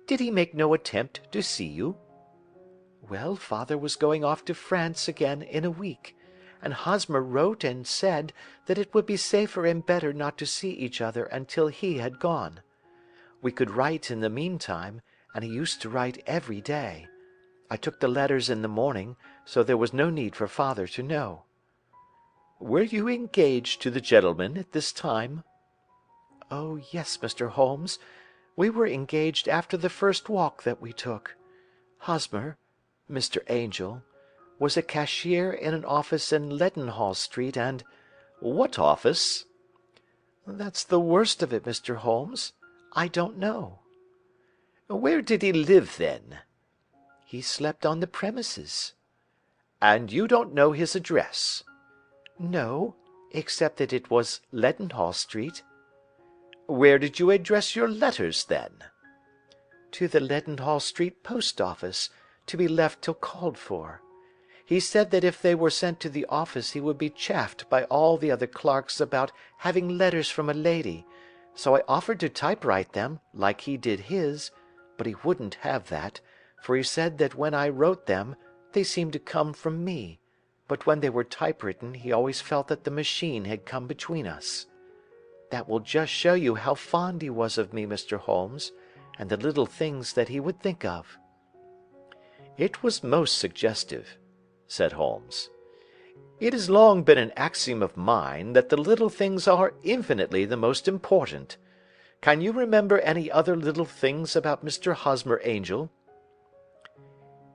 Did he make no attempt to see you?" "Well, father was going off to France again in a week, and Hosmer wrote and said that it would be safer and better not to see each other until he had gone. We could write in the meantime, and he used to write every day. I took the letters in the morning, so there was no need for father to know." "Were you engaged to the gentleman at this time?" "Oh, yes, Mr. Holmes. We were engaged after the first walk that we took. Hosmer, Mr. Angel, was a cashier in an office in Leadenhall Street, and—" "What office?" "That's the worst of it, Mr. Holmes. I don't know." "Where did he live, then?" "He slept on the premises." "And you don't know his address?" "No, except that it was Leadenhall Street." "Where did you address your letters, then?" "To the Leadenhall Street post office, to be left till called for. He said that if they were sent to the office he would be chaffed by all the other clerks about having letters from a lady, so I offered to typewrite them, like he did his, but he wouldn't have that, for he said that when I wrote them they seemed to come from me, but when they were typewritten he always felt that the machine had come between us. That will just show you how fond he was of me, Mr. Holmes, and the little things that he would think of." "It was most suggestive," said Holmes. "It has long been an axiom of mine that the little things are infinitely the most important. Can you remember any other little things about Mr. Hosmer Angel?"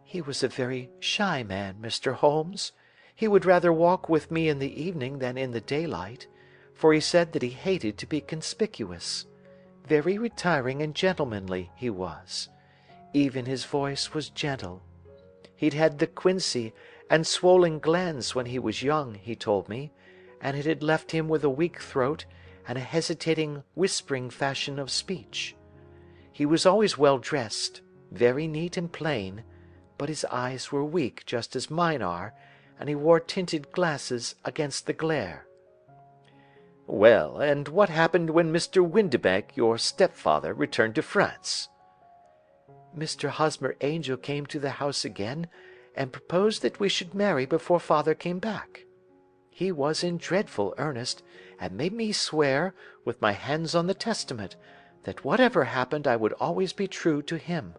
"He was a very shy man, Mr. Holmes. He would rather walk with me in the evening than in the daylight, for he said that he hated to be conspicuous. Very retiring and gentlemanly he was. Even his voice was gentle. He'd had the quinsy and swollen glands when he was young, he told me, and it had left him with a weak throat and a hesitating, whispering fashion of speech. He was always well dressed, very neat and plain, but his eyes were weak just as mine are, and he wore tinted glasses against the glare." "Well, and what happened when Mr. Windibank, your stepfather, returned to France?" "Mr. Hosmer Angel came to the house again, and proposed that we should marry before father came back. He was in dreadful earnest, and made me swear, with my hands on the testament, that whatever happened I would always be true to him.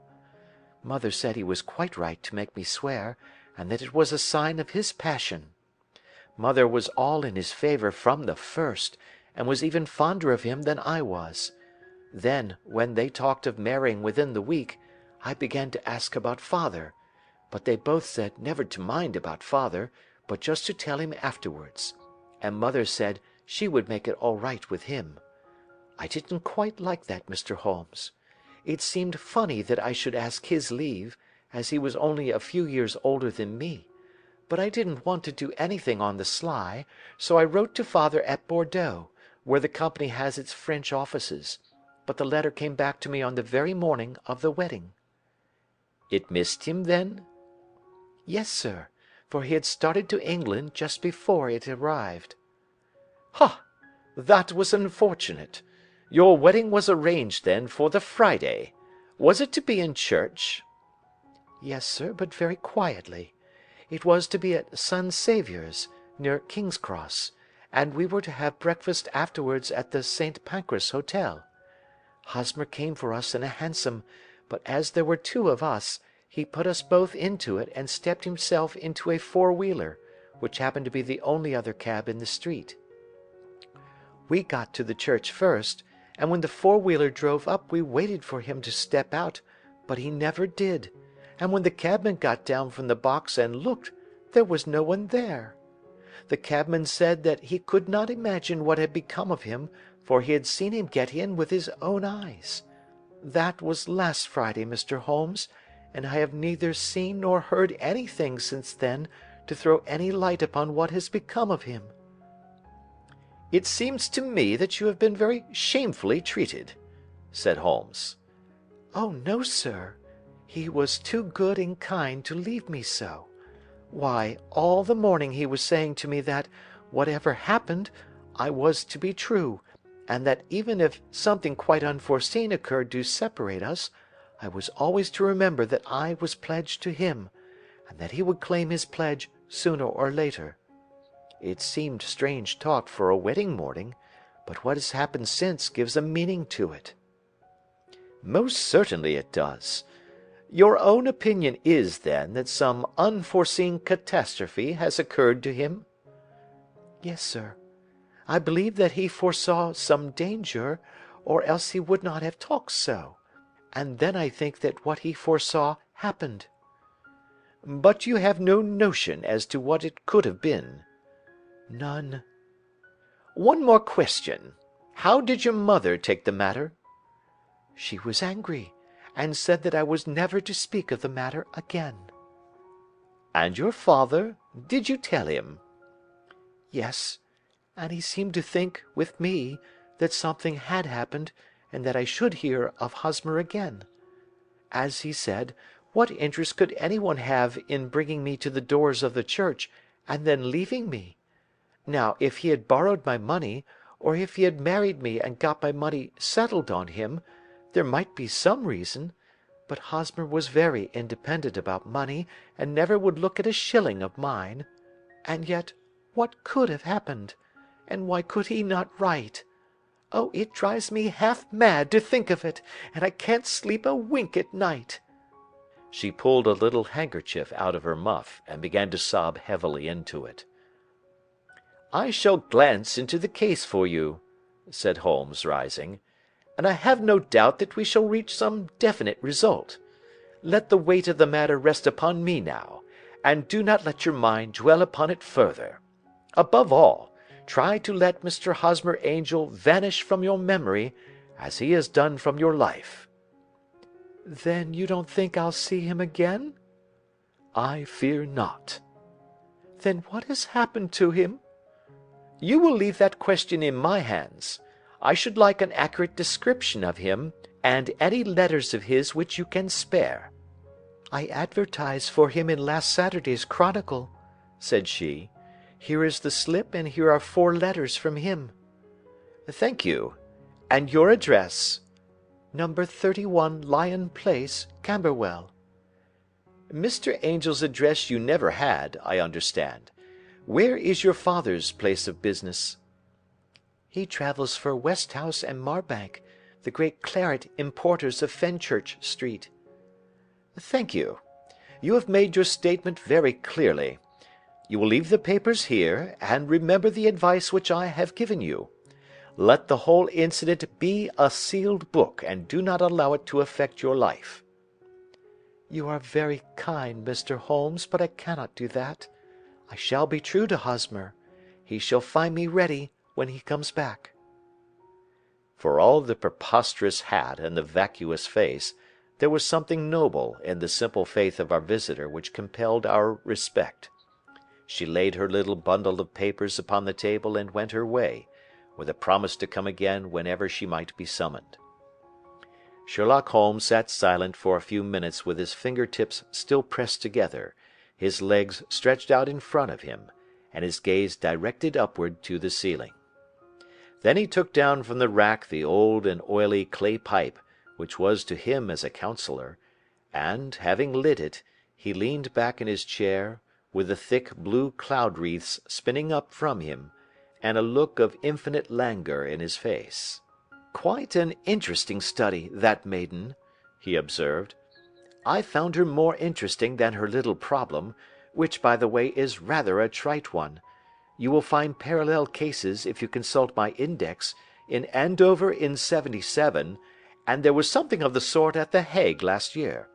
Mother said he was quite right to make me swear, and that it was a sign of his passion. Mother was all in his favour from the first, and was even fonder of him than I was. Then, when they talked of marrying within the week, I began to ask about father, but they both said never to mind about father, but just to tell him afterwards, and mother said she would make it all right with him. I didn't quite like that, Mr. Holmes. It seemed funny that I should ask his leave, as he was only a few years older than me, but I didn't want to do anything on the sly, so I wrote to father at Bordeaux, where the company has its French offices, but the letter came back to me on the very morning of the wedding." "It missed him, then?" "Yes, sir, for he had started to England just before it arrived." "Ha! That was unfortunate. Your wedding was arranged, then, for the Friday. Was it to be in church?" "Yes, sir, but very quietly. It was to be at Sun Saviour's, near King's Cross, and we were to have breakfast afterwards at the St. Pancras Hotel. Hosmer came for us in a hansom, but as there were two of us, he put us both into it and stepped himself into a four-wheeler, which happened to be the only other cab in the street. We got to the church first, and when the four-wheeler drove up we waited for him to step out, but he never did, and when the cabman got down from the box and looked, there was no one there. The cabman said that he could not imagine what had become of him, for he had seen him get in with his own eyes. That was last Friday, Mr. Holmes, and I have neither seen nor heard anything since then to throw any light upon what has become of him." "It seems to me that you have been very shamefully treated," said Holmes. "Oh, no, sir. He was too good and kind to leave me so. Why, all the morning he was saying to me that, whatever happened, I was to be true, and that even if something quite unforeseen occurred to separate us, I was always to remember that I was pledged to him, and that he would claim his pledge sooner or later. It seemed strange talk for a wedding morning, but what has happened since gives a meaning to it." "Most certainly it does. Your own opinion is, then, that some unforeseen catastrophe has occurred to him?" "Yes, sir. I believe that he foresaw some danger, or else he would not have talked so, and then I think that what he foresaw happened." "But you have no notion as to what it could have been?" "None." "One more question. How did your mother take the matter?" "She was angry, and said that I was never to speak of the matter again." "And your father? Did you tell him?" "Yes, and he seemed to think, with me, that something had happened, and that I should hear of Hosmer again. As he said, what interest could anyone have in bringing me to the doors of the church, and then leaving me? Now, if he had borrowed my money, or if he had married me and got my money settled on him, there might be some reason, but Hosmer was very independent about money, and never would look at a shilling of mine. And yet, what could have happened? And why could he not write? Oh, it drives me half mad to think of it, and I can't sleep a wink at night." She pulled a little handkerchief out of her muff, and began to sob heavily into it. "I shall glance into the case for you," said Holmes, rising, "and I have no doubt that we shall reach some definite result. Let the weight of the matter rest upon me now, and do not let your mind dwell upon it further. Above all, try to let Mr. Hosmer Angel vanish from your memory, as he has done from your life." "Then you don't think I'll see him again?" "I fear not." "Then what has happened to him?" "You will leave that question in my hands. I should like an accurate description of him, and any letters of his which you can spare." "I advertised for him in last Saturday's Chronicle," said she. "Here is the slip, and here are 4 letters from him." "Thank you. And your address?" "Number 31 Lion Place, Camberwell." "Mr. Angel's address you never had, I understand. Where is your father's place of business?" "He travels for Westhouse and Marbank, the great claret importers of Fenchurch Street." "Thank you. You have made your statement very clearly. You will leave the papers here, and remember the advice which I have given you. Let the whole incident be a sealed book, and do not allow it to affect your life." "You are very kind, Mr. Holmes, but I cannot do that. I shall be true to Hosmer. He shall find me ready when he comes back." For all the preposterous hat and the vacuous face, there was something noble in the simple faith of our visitor which compelled our respect. She laid her little bundle of papers upon the table and went her way, with a promise to come again whenever she might be summoned. Sherlock Holmes sat silent for a few minutes with his fingertips still pressed together, his legs stretched out in front of him, and his gaze directed upward to the ceiling. Then he took down from the rack the old and oily clay pipe, which was to him as a counsellor, and, having lit it, he leaned back in his chair, with the thick blue cloud wreaths spinning up from him, and a look of infinite languor in his face. "Quite an interesting study, that maiden," he observed. "I found her more interesting than her little problem, which, by the way, is rather a trite one. You will find parallel cases, if you consult my index, in Andover in '77, and there was something of the sort at The Hague last year.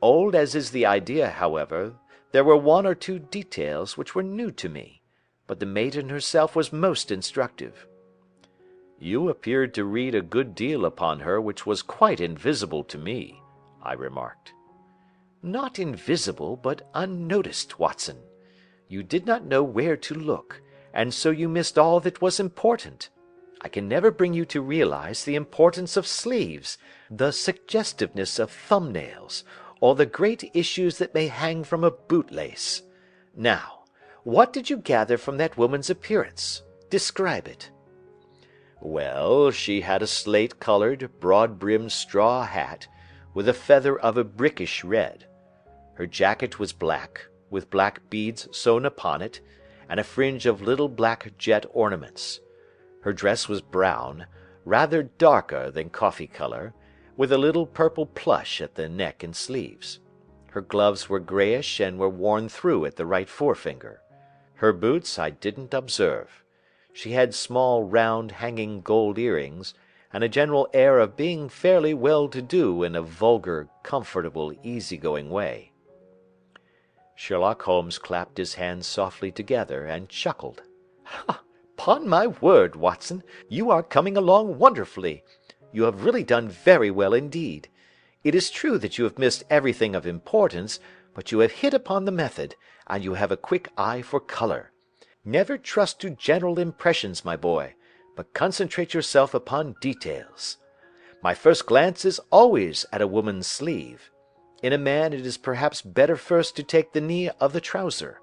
Old as is the idea, however, there were one or two details which were new to me, but the maiden herself was most instructive." "You appeared to read a good deal upon her which was quite invisible to me," I remarked. "Not invisible, but unnoticed, Watson. You did not know where to look, and so you missed all that was important. I can never bring you to realize the importance of sleeves, the suggestiveness of thumbnails, or the great issues that may hang from a bootlace. Now, what did you gather from that woman's appearance? Describe it." "Well, she had a slate-coloured, broad-brimmed straw hat, with a feather of a brickish red. Her jacket was black, with black beads sewn upon it, and a fringe of little black jet ornaments. Her dress was brown, rather darker than coffee colour, with a little purple plush at the neck and sleeves. Her gloves were greyish and were worn through at the right forefinger. Her boots I didn't observe. She had small round hanging gold earrings, and a general air of being fairly well-to-do in a vulgar, comfortable, easy-going way." Sherlock Holmes clapped his hands softly together and chuckled. "'Pon my word, Watson, you are coming along wonderfully. You have really done very well indeed. It is true that you have missed everything of importance, but you have hit upon the method, and you have a quick eye for colour. Never trust to general impressions, my boy, but concentrate yourself upon details. My first glance is always at a woman's sleeve. In a man it is perhaps better first to take the knee of the trouser.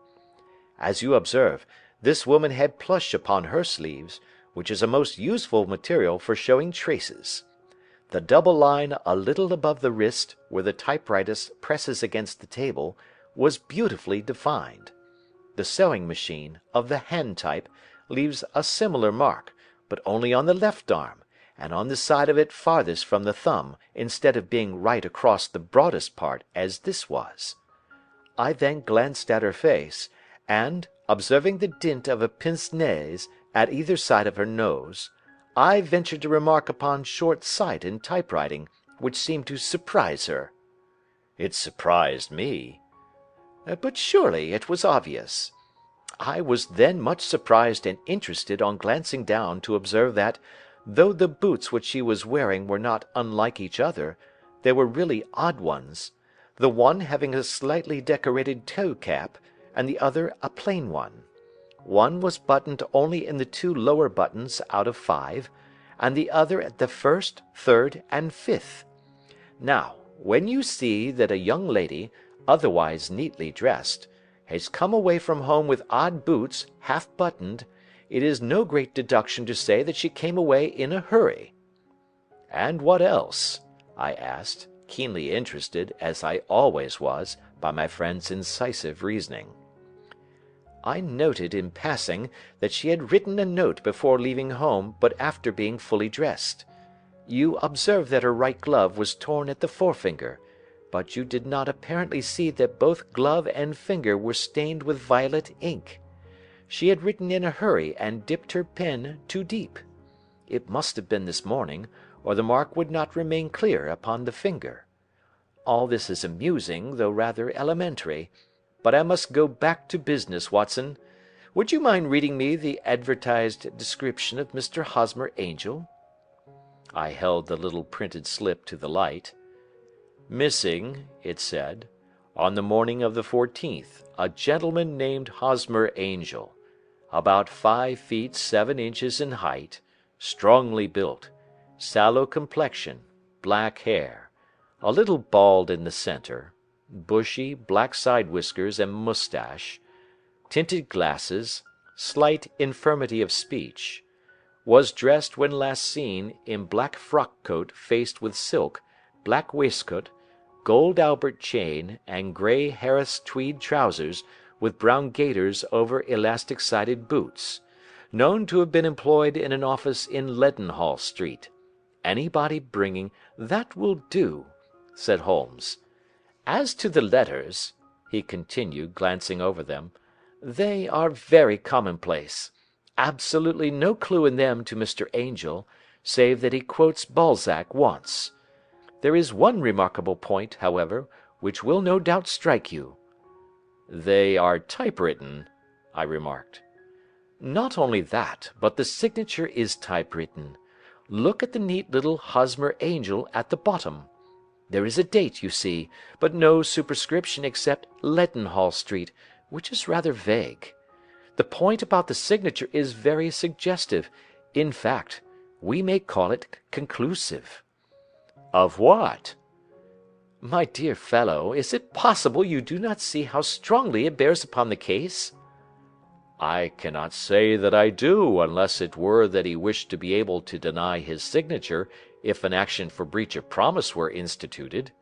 As you observe, this woman had plush upon her sleeves, which is a most useful material for showing traces. The double line a little above the wrist, where the typewriter presses against the table, was beautifully defined. The sewing machine, of the hand type, leaves a similar mark, but only on the left arm, and on the side of it farthest from the thumb, instead of being right across the broadest part, as this was. I then glanced at her face, and, observing the dint of a pince-nez at either side of her nose, I ventured to remark upon short sight in typewriting, which seemed to surprise her." "It surprised me." "But surely it was obvious. I was then much surprised and interested on glancing down to observe that, though the boots which she was wearing were not unlike each other, they were really odd ones, the one having a slightly decorated toe cap, and the other a plain one. One was buttoned only in the 2 lower buttons out of 5, and the other at the 1st, 3rd, and 5th. Now, when you see that a young lady, otherwise neatly dressed, has come away from home with odd boots, half buttoned, it is no great deduction to say that she came away in a hurry." "And what else?" I asked, keenly interested, as I always was, by my friend's incisive reasoning. "I noted, in passing, that she had written a note before leaving home, but after being fully dressed. You observed that her right glove was torn at the forefinger, but you did not apparently see that both glove and finger were stained with violet ink. She had written in a hurry and dipped her pen too deep. It must have been this morning, or the mark would not remain clear upon the finger. All this is amusing, though rather elementary, but I must go back to business, Watson. Would you mind reading me the advertised description of Mr. Hosmer Angel?" I held the little printed slip to the light. "Missing," it said, On the morning of the 14th, a gentleman named Hosmer Angel, about 5 feet 7 inches in height, strongly built, sallow complexion, black hair, a little bald in the center, bushy black side whiskers and moustache, tinted glasses, slight infirmity of speech, was dressed when last seen in black frock coat faced with silk, black waistcoat, gold Albert chain, and grey Harris tweed trousers with brown gaiters over elastic-sided boots, known to have been employed in an office in Leadenhall Street. Anybody bringing— "That will do," said Holmes. "As to the letters," he continued, glancing over them, "they are very commonplace. Absolutely no clue in them to Mr. Angel, save that he quotes Balzac once. There is one remarkable point, however, which will no doubt strike you." "They are typewritten," I remarked. "Not only that, but the signature is typewritten. Look at the neat little Hosmer Angel at the bottom. There is a date, you see, but no superscription except Leadenhall Street, which is rather vague. The point about the signature is very suggestive. In fact, we may call it conclusive." "Of what?" "My dear fellow, is it possible you do not see how strongly it bears upon the case?" "I cannot say that I do, unless it were that he wished to be able to deny his signature if an action for breach of promise were instituted."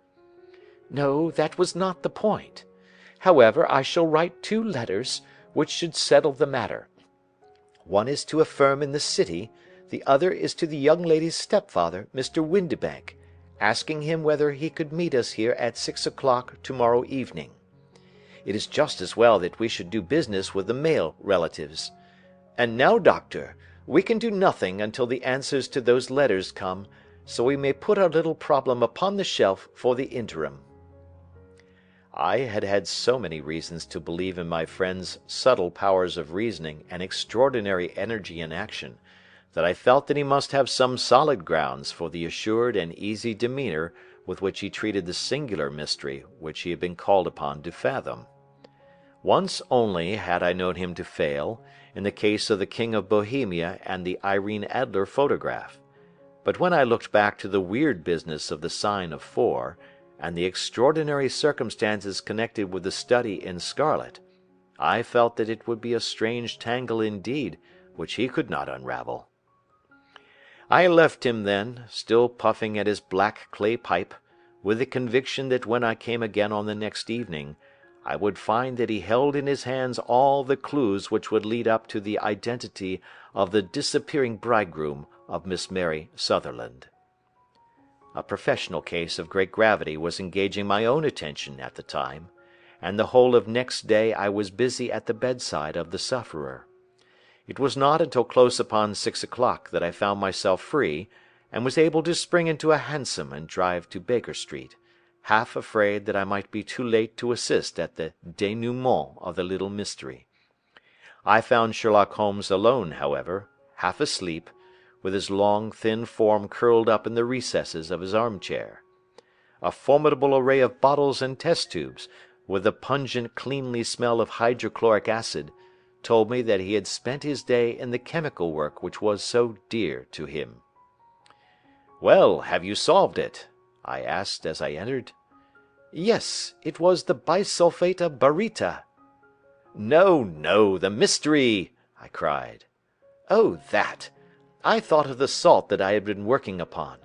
"No, that was not the point. However, I shall write 2 letters, which should settle the matter. One is to a firm in the city, the other is to the young lady's stepfather, Mr. Windibank, asking him whether he could meet us here at 6 o'clock to-morrow evening. It is just as well that we should do business with the male relatives. And now, doctor, we can do nothing until the answers to those letters come, so we may put our little problem upon the shelf for the interim." I had had so many reasons to believe in my friend's subtle powers of reasoning and extraordinary energy in action, that I felt that he must have some solid grounds for the assured and easy demeanor with which he treated the singular mystery which he had been called upon to fathom. Once only had I known him to fail, in the case of the King of Bohemia and the Irene Adler photograph, but when I looked back to the weird business of the sign of 4, and the extraordinary circumstances connected with the study in scarlet, I felt that it would be a strange tangle indeed which he could not unravel. I left him then, still puffing at his black clay pipe, with the conviction that when I came again on the next evening, I would find that he held in his hands all the clues which would lead up to the identity of the disappearing bridegroom of Miss Mary Sutherland. A professional case of great gravity was engaging my own attention at the time, and the whole of next day I was busy at the bedside of the sufferer. It was not until close upon 6 o'clock that I found myself free, and was able to spring into a hansom and drive to Baker Street, half afraid that I might be too late to assist at the dénouement of the little mystery. I found Sherlock Holmes alone, however, half asleep, with his long, thin form curled up in the recesses of his armchair. A formidable array of bottles and test tubes, with the pungent, cleanly smell of hydrochloric acid, told me that he had spent his day in the chemical work which was so dear to him. "Well, have you solved it?" I asked as I entered. "Yes, it was the bisulfate of baryta." "No, no, the mystery!" I cried. "Oh, that! I thought of the salt that I had been working upon.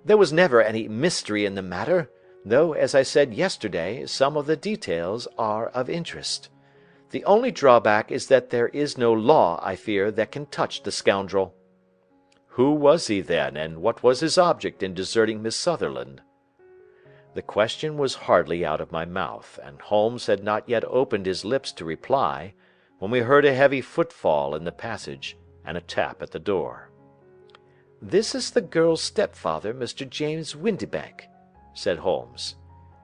There was never any mystery in the matter, though, as I said yesterday, some of the details are of interest. The only drawback is that there is no law, I fear, that can touch the scoundrel." "Who was he, then, and what was his object in deserting Miss Sutherland?" The question was hardly out of my mouth, and Holmes had not yet opened his lips to reply, when we heard a heavy footfall in the passage, and a tap at the door. "This is the girl's stepfather, Mr. James Windibank," said Holmes.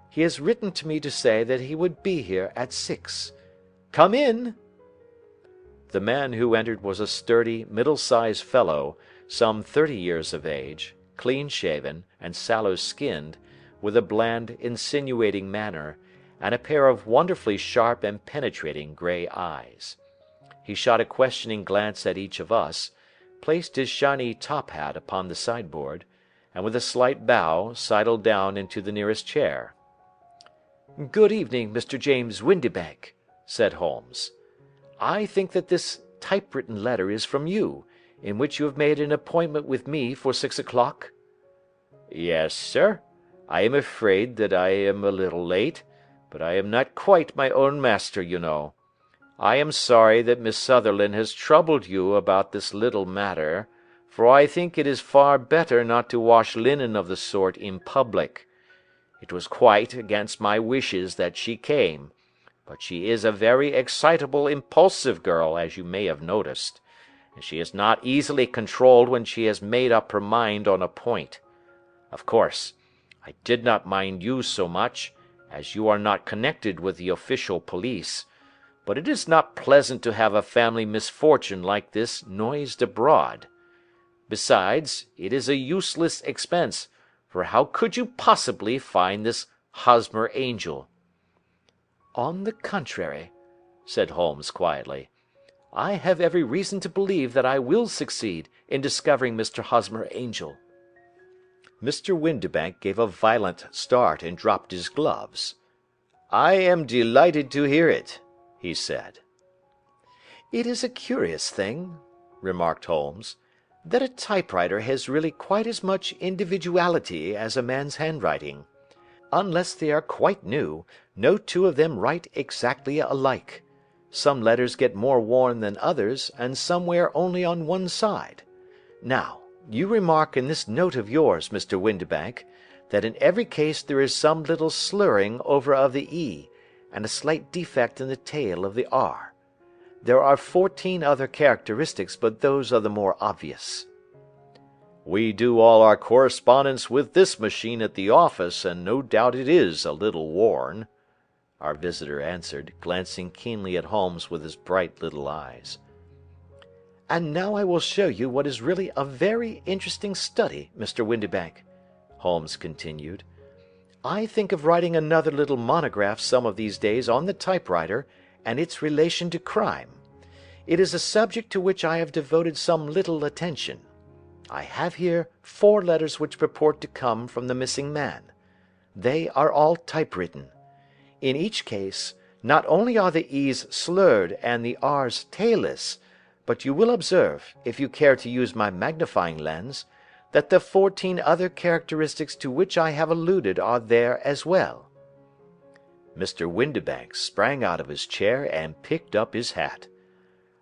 "He has written to me to say that he would be here at 6. Come in." The man who entered was a sturdy, middle-sized fellow, some 30 years of age, clean-shaven, and sallow-skinned, with a bland, insinuating manner, and a pair of wonderfully sharp and penetrating grey eyes. He shot a questioning glance at each of us, placed his shiny top hat upon the sideboard, and with a slight bow sidled down into the nearest chair. "Good evening, Mr. James Windibank," said Holmes. "I think that this typewritten letter is from you, in which you have made an appointment with me for 6 o'clock?" "Yes, sir. I am afraid that I am a little late, but I am not quite my own master, you know. I am sorry that Miss Sutherland has troubled you about this little matter, for I think it is far better not to wash linen of the sort in public. It was quite against my wishes that she came, but she is a very excitable, impulsive girl, as you may have noticed, and she is not easily controlled when she has made up her mind on a point. Of course, I did not mind you so much, as you are not connected with the official police, but it is not pleasant to have a family misfortune like this noised abroad. Besides, it is a useless expense, for how could you possibly find this Hosmer Angel?" "On the contrary," said Holmes quietly, "I have every reason to believe that I will succeed in discovering Mr. Hosmer Angel." Mr. Windibank gave a violent start and dropped his gloves. "I am delighted to hear it," he said. "It is a curious thing," remarked Holmes, "that a typewriter has really quite as much individuality as a man's handwriting. Unless they are quite new, no two of them write exactly alike. Some letters get more worn than others, and some wear only on one side. Now, you remark in this note of yours, Mr. Windibank, that in every case there is some little slurring over of the E, and a slight defect in the tail of the R. There are 14 other characteristics, but those are the more obvious." "We do all our correspondence with this machine at the office, and no doubt it is a little worn," our visitor answered, glancing keenly at Holmes with his bright little eyes. "And now I will show you what is really a very interesting study, Mr. Windibank," Holmes continued. "I think of writing another little monograph some of these days on the typewriter and its relation to crime. It is a subject to which I have devoted some little attention. I have here 4 letters which purport to come from the missing man. They are all typewritten. In each case, not only are the E's slurred and the R's tailless, but you will observe, if you care to use my magnifying lens, that the 14 other characteristics to which I have alluded are there as well." Mr. Windibank sprang out of his chair and picked up his hat.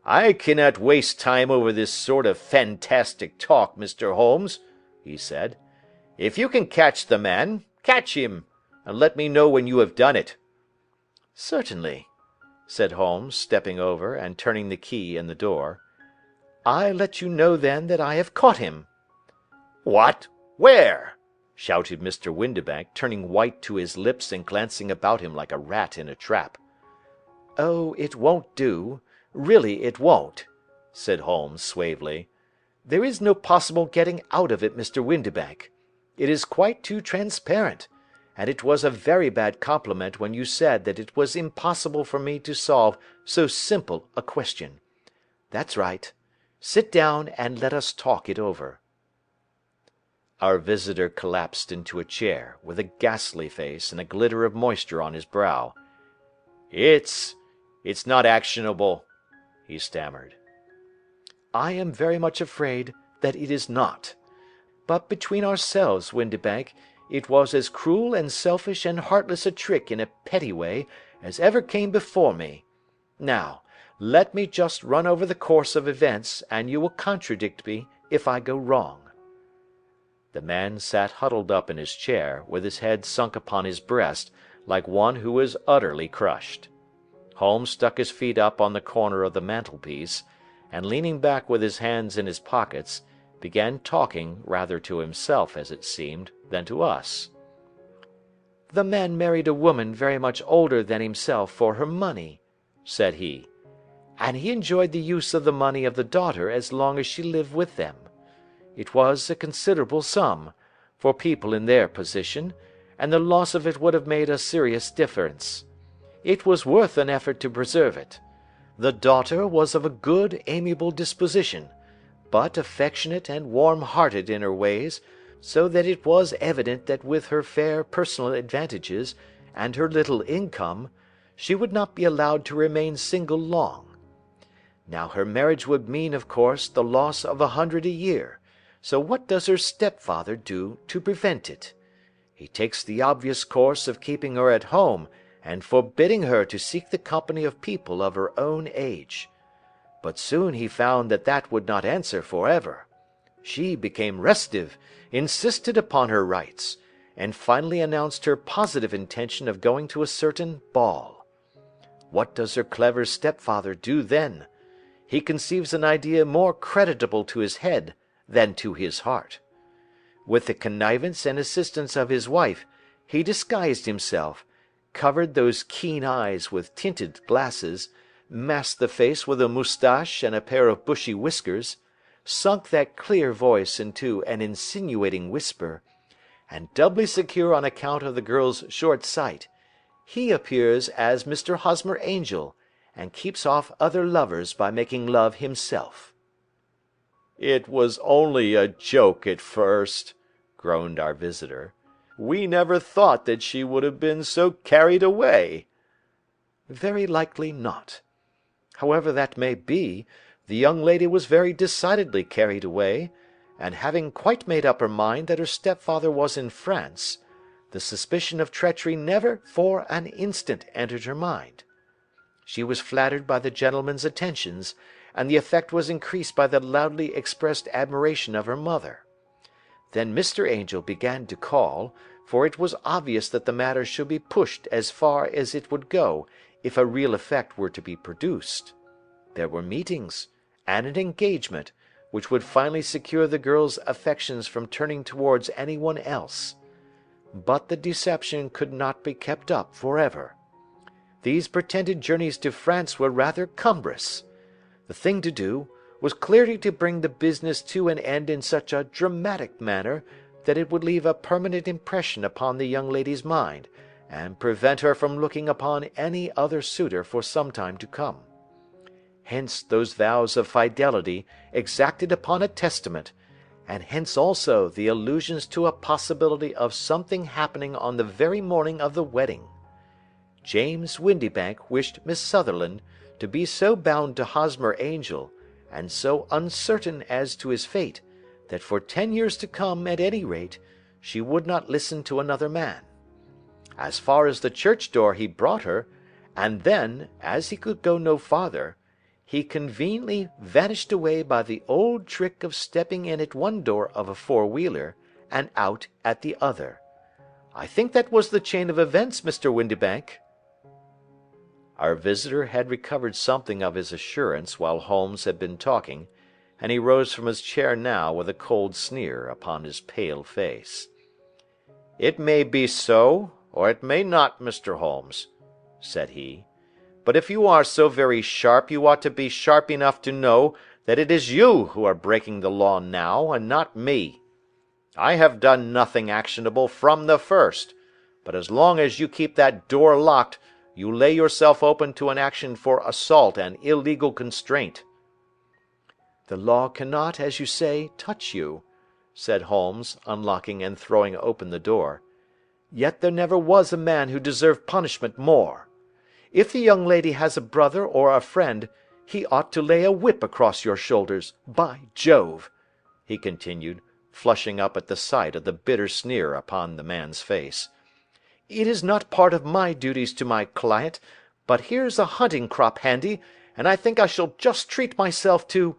"I cannot waste time over this sort of fantastic talk, Mr. Holmes," he said. "If you can catch the man, catch him, and let me know when you have done it." "Certainly," said Holmes, stepping over and turning the key in the door. "I let you know then that I have caught him." "What? Where?" shouted Mr. Windibank, turning white to his lips and glancing about him like a rat in a trap. "Oh, it won't do. Really it won't," said Holmes suavely. "There is no possible getting out of it, Mr. Windibank. It is quite too transparent, and it was a very bad compliment when you said that it was impossible for me to solve so simple a question. That's right. Sit down and let us talk it over." Our visitor collapsed into a chair, with a ghastly face and a glitter of moisture on his brow. It's not actionable," he stammered. "I am very much afraid that it is not. But between ourselves, Windibank, it was as cruel and selfish and heartless a trick in a petty way as ever came before me. Now, let me just run over the course of events, and you will contradict me if I go wrong." The man sat huddled up in his chair, with his head sunk upon his breast, like one who is utterly crushed. Holmes stuck his feet up on the corner of the mantelpiece, and leaning back with his hands in his pockets, began talking, rather to himself, as it seemed, than to us. "The man married a woman very much older than himself for her money," said he, "and he enjoyed the use of the money of the daughter as long as she lived with them. It was a considerable sum, for people in their position, and the loss of it would have made a serious difference. It was worth an effort to preserve it. The daughter was of a good, amiable disposition, but affectionate and warm-hearted in her ways, so that it was evident that with her fair personal advantages, and her little income, she would not be allowed to remain single long. Now her marriage would mean, of course, the loss of 100 a year, so what does her stepfather do to prevent it? He takes the obvious course of keeping her at home, and forbidding her to seek the company of people of her own age. But soon he found that that would not answer for ever. She became restive, insisted upon her rights, and finally announced her positive intention of going to a certain ball. What does her clever stepfather do then? He conceives an idea more creditable to his head than to his heart. With the connivance and assistance of his wife, he disguised himself, covered those keen eyes with tinted glasses, masked the face with a moustache and a pair of bushy whiskers, sunk that clear voice into an insinuating whisper, and doubly secure on account of the girl's short sight, he appears as Mr. Hosmer Angel, and keeps off other lovers by making love himself." "It was only a joke at first," groaned our visitor. "We never thought that she would have been so carried away." "Very likely not. However that may be, the young lady was very decidedly carried away, and having quite made up her mind that her stepfather was in France, the suspicion of treachery never for an instant entered her mind. She was flattered by the gentleman's attentions, and the effect was increased by the loudly expressed admiration of her mother. Then Mr. Angel began to call, for it was obvious that the matter should be pushed as far as it would go, if a real effect were to be produced. There were meetings, and an engagement, which would finally secure the girl's affections from turning towards any one else. But the deception could not be kept up for ever. These pretended journeys to France were rather cumbrous. The thing to do was clearly to bring the business to an end in such a dramatic manner that it would leave a permanent impression upon the young lady's mind, and prevent her from looking upon any other suitor for some time to come. Hence those vows of fidelity exacted upon a testament, and hence also the allusions to a possibility of something happening on the very morning of the wedding. James Windibank wished Miss Sutherland to be so bound to Hosmer Angel, and so uncertain as to his fate, that for 10 years to come, at any rate, she would not listen to another man. As far as the church door he brought her, and then, as he could go no farther, he conveniently vanished away by the old trick of stepping in at one door of a four-wheeler, and out at the other. I think that was the chain of events, Mr. Windibank." Our visitor had recovered something of his assurance while Holmes had been talking, and he rose from his chair now with a cold sneer upon his pale face. "It may be so, or it may not, Mr. Holmes," said he. "But if you are so very sharp, you ought to be sharp enough to know that it is you who are breaking the law now, and not me. I have done nothing actionable from the first, but as long as you keep that door locked, you lay yourself open to an action for assault and illegal constraint." "The law cannot, as you say, touch you," said Holmes, unlocking and throwing open the door. "Yet there never was a man who deserved punishment more. If the young lady has a brother or a friend, he ought to lay a whip across your shoulders, by Jove!" he continued, flushing up at the sight of the bitter sneer upon the man's face. "It is not part of my duties to my client, but here's a hunting crop handy, and I think I shall just treat myself to—"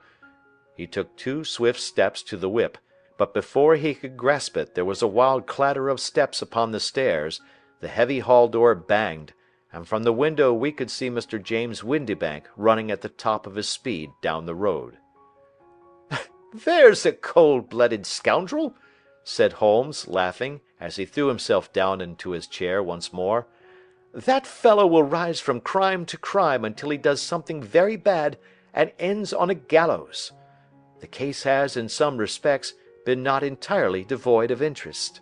He took 2 swift steps to the whip, but before he could grasp it there was a wild clatter of steps upon the stairs, the heavy hall door banged, and from the window we could see Mr. James Windibank running at the top of his speed down the road. "There's a cold-blooded scoundrel!" said Holmes, laughing, as he threw himself down into his chair once more. "That fellow will rise from crime to crime until he does something very bad and ends on a gallows. The case has, in some respects, been not entirely devoid of interest."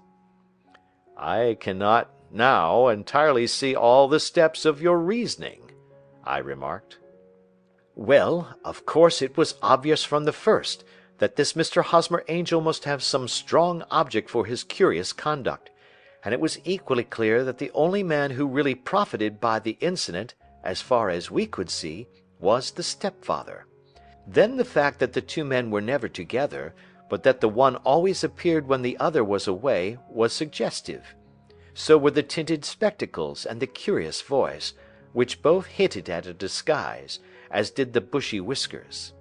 I cannot now entirely see all the steps of your reasoning, I remarked. Well, of course it was obvious from the first that this Mr. Hosmer Angel must have some strong object for his curious conduct, and it was equally clear that the only man who really profited by the incident, as far as we could see, was the stepfather. Then the fact that the two men were never together, but that the one always appeared when the other was away, was suggestive. So were the tinted spectacles and the curious voice, which both hinted at a disguise, as did the bushy whiskers.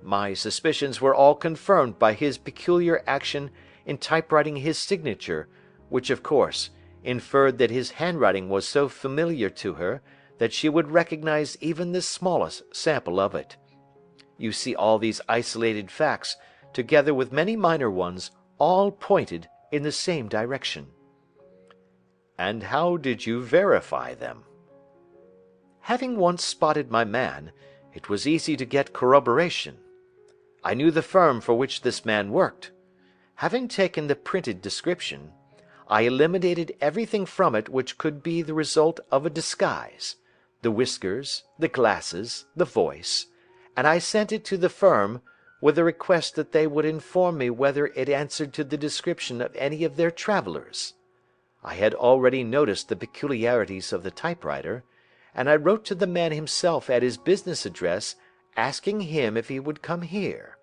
My suspicions were all confirmed by his peculiar action in typewriting his signature, which, of course, inferred that his handwriting was so familiar to her that she would recognize even the smallest sample of it. You see, all these isolated facts, together with many minor ones, all pointed in the same direction. And how did you verify them? Having once spotted my man, it was easy to get corroboration. I knew the firm for which this man worked. Having taken the printed description, I eliminated everything from it which could be the result of a disguise, the whiskers, the glasses, the voice, and I sent it to the firm, with a request that they would inform me whether it answered to the description of any of their travellers. I had already noticed the peculiarities of the typewriter, and I wrote to the man himself at his business address, asking him if he would come here.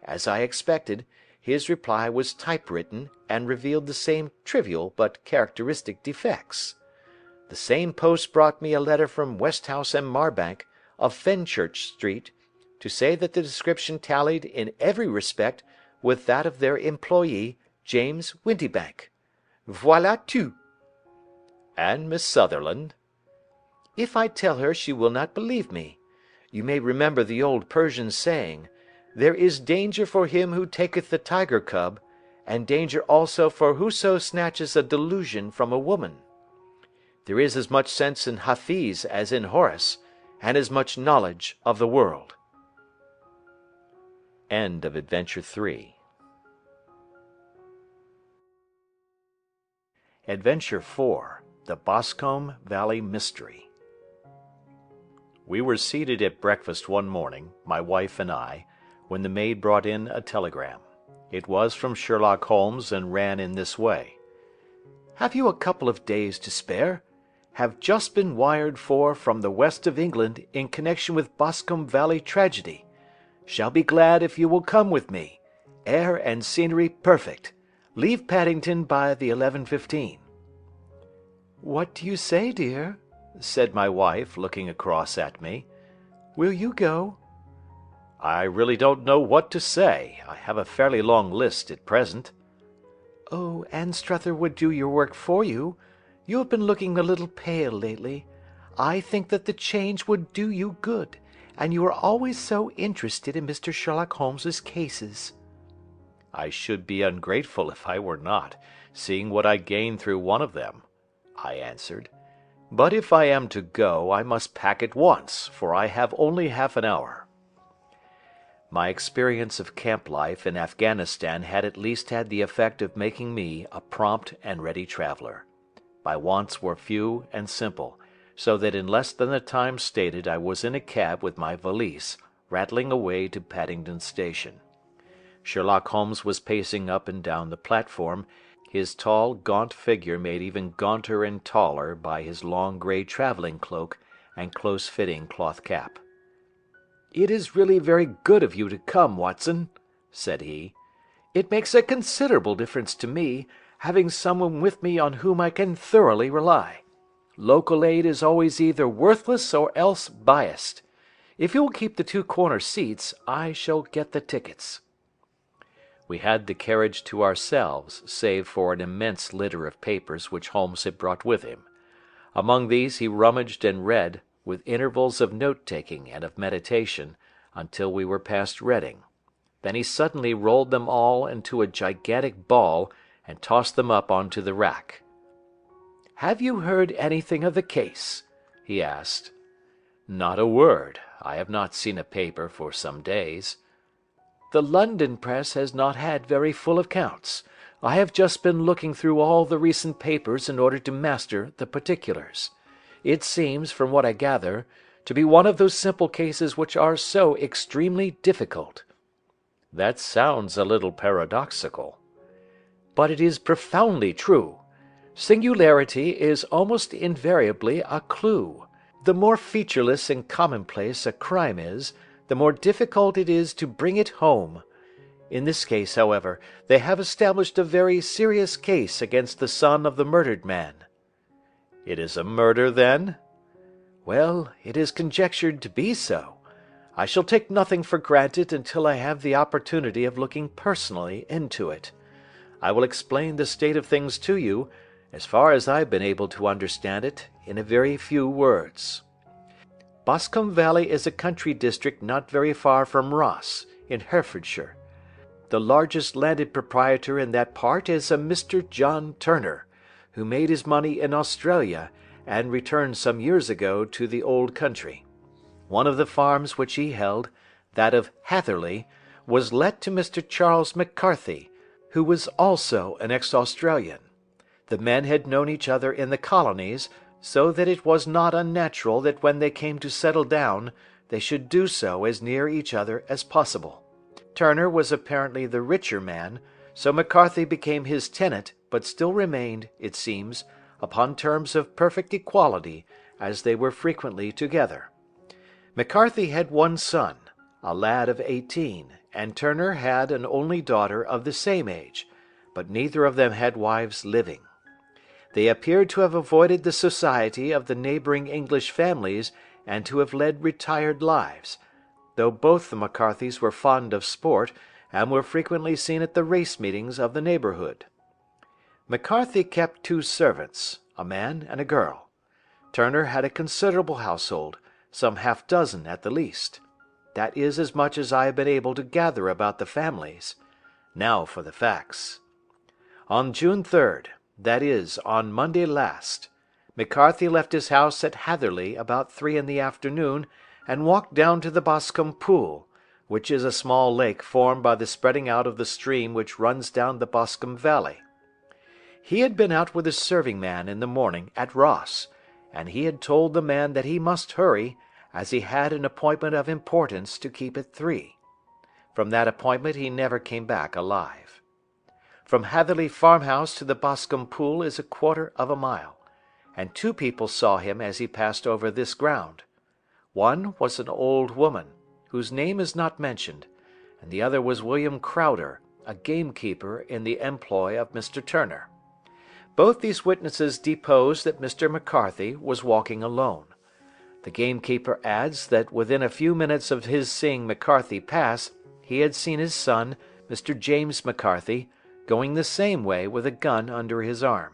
As I expected, his reply was typewritten and revealed the same trivial but characteristic defects. The same post brought me a letter from Westhouse and Marbank, of Fenchurch Street, to say that the description tallied in every respect with that of their employee, James Windibank. Voilà tout. And Miss Sutherland? If I tell her, she will not believe me. You may remember the old Persian saying, "There is danger for him who taketh the tiger cub, and danger also for whoso snatches a delusion from a woman." There is as much sense in Hafiz as in Horace, and as much knowledge of the world. End of Adventure 3. Adventure 4. The Boscombe Valley Mystery. We were seated at breakfast one morning, my wife and I, when the maid brought in a telegram. It was from Sherlock Holmes and ran in this way. "Have you a couple of days to spare? Have just been wired for from the west of England in connection with Boscombe Valley tragedy. Shall be glad if you will come with me. Air and scenery perfect. Leave Paddington by the 11:15. "What do you say, dear?" said my wife, looking across at me. "Will you go?" I really don't know what to say. I have a fairly long list at present. "Oh, Anstruther would do your work for you. You have been looking a little pale lately. I think that the change would do you good, and you are always so interested in Mr. Sherlock Holmes's cases." I should be ungrateful if I were not, seeing what I gained through one of them, I answered. But if I am to go, I must pack at once, for I have only half an hour. My experience of camp life in Afghanistan had at least had the effect of making me a prompt and ready traveler. My wants were few and simple, so that in less than the time stated I was in a cab with my valise, rattling away to Paddington Station. Sherlock Holmes was pacing up and down the platform, his tall, gaunt figure made even gaunter and taller by his long grey travelling cloak and close-fitting cloth cap. "It is really very good of you to come, Watson," said he. "It makes a considerable difference to me, having someone with me on whom I can thoroughly rely. Local aid is always either worthless or else biased. If you will keep the two corner seats, I shall get the tickets." We had the carriage to ourselves, save for an immense litter of papers which Holmes had brought with him. Among these he rummaged and read, with intervals of note-taking and of meditation, until we were past Reading. Then he suddenly rolled them all into a gigantic ball and tossed them up onto the rack. "Have you heard anything of the case?" he asked. "Not a word. I have not seen a paper for some days." "The London press has not had very full accounts. I have just been looking through all the recent papers in order to master the particulars. It seems, from what I gather, to be one of those simple cases which are so extremely difficult." "That sounds a little paradoxical." "But it is profoundly true. Singularity is almost invariably a clue. The more featureless and commonplace a crime is, the more difficult it is to bring it home. In this case, however, they have established a very serious case against the son of the murdered man." "It is a murder, then?" "Well, it is conjectured to be so. I shall take nothing for granted until I have the opportunity of looking personally into it. I will explain the state of things to you, as far as I have been able to understand it, in a very few words. Boscombe Valley is a country district not very far from Ross, in Herefordshire. The largest landed proprietor in that part is a Mr. John Turner, who made his money in Australia, and returned some years ago to the old country. One of the farms which he held, that of Hatherley, was let to Mr. Charles McCarthy, who was also an ex-Australian. The men had known each other in the colonies, so that it was not unnatural that when they came to settle down, they should do so as near each other as possible. Turner was apparently the richer man, so McCarthy became his tenant, but still remained, it seems, upon terms of perfect equality, as they were frequently together. McCarthy had one son, a lad of 18, and Turner had an only daughter of the same age, but neither of them had wives living. They appeared to have avoided the society of the neighbouring English families and to have led retired lives, though both the McCarthys were fond of sport, and were frequently seen at the race meetings of the neighbourhood. McCarthy kept 2 servants, a man and a girl. Turner had a considerable household, some half-dozen at the least. That is as much as I have been able to gather about the families. Now for the facts. On June 3rd, that is, on Monday last, McCarthy left his house at Hatherley about 3 in the afternoon, and walked down to the Boscombe Pool, which is a small lake formed by the spreading out of the stream which runs down the Boscombe Valley. He had been out with his serving man in the morning at Ross, and he had told the man that he must hurry, as he had an appointment of importance to keep at 3. From that appointment he never came back alive. From Hatherley farmhouse to the Boscombe Pool is 1/4 of a mile, and 2 people saw him as he passed over this ground. One was an old woman, whose name is not mentioned, and the other was William Crowder, a gamekeeper in the employ of Mr. Turner. Both these witnesses depose that Mr. McCarthy was walking alone. The gamekeeper adds that within a few minutes of his seeing McCarthy pass, he had seen his son, Mr. James McCarthy, going the same way with a gun under his arm.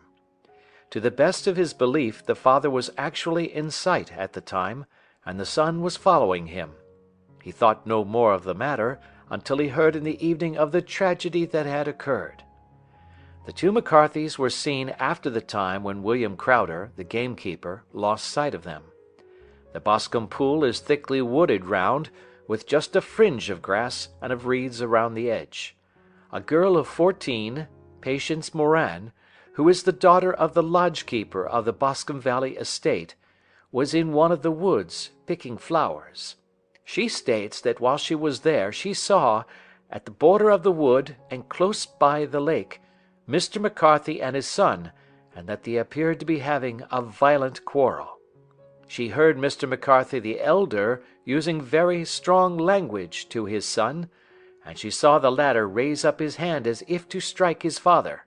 To the best of his belief, the father was actually in sight at the time, and the son was following him. He thought no more of the matter until he heard in the evening of the tragedy that had occurred. The 2 McCarthys were seen after the time when William Crowder, the gamekeeper, lost sight of them. The Boscombe Pool is thickly wooded round, with just a fringe of grass and of reeds around the edge. A girl of 14, Patience Moran, who is the daughter of the lodge-keeper of the Boscombe Valley estate, was in one of the woods, picking flowers. She states that while she was there she saw, at the border of the wood and close by the lake, Mr. McCarthy and his son, and that they appeared to be having a violent quarrel. She heard Mr. McCarthy the elder using very strong language to his son, and she saw the latter raise up his hand as if to strike his father.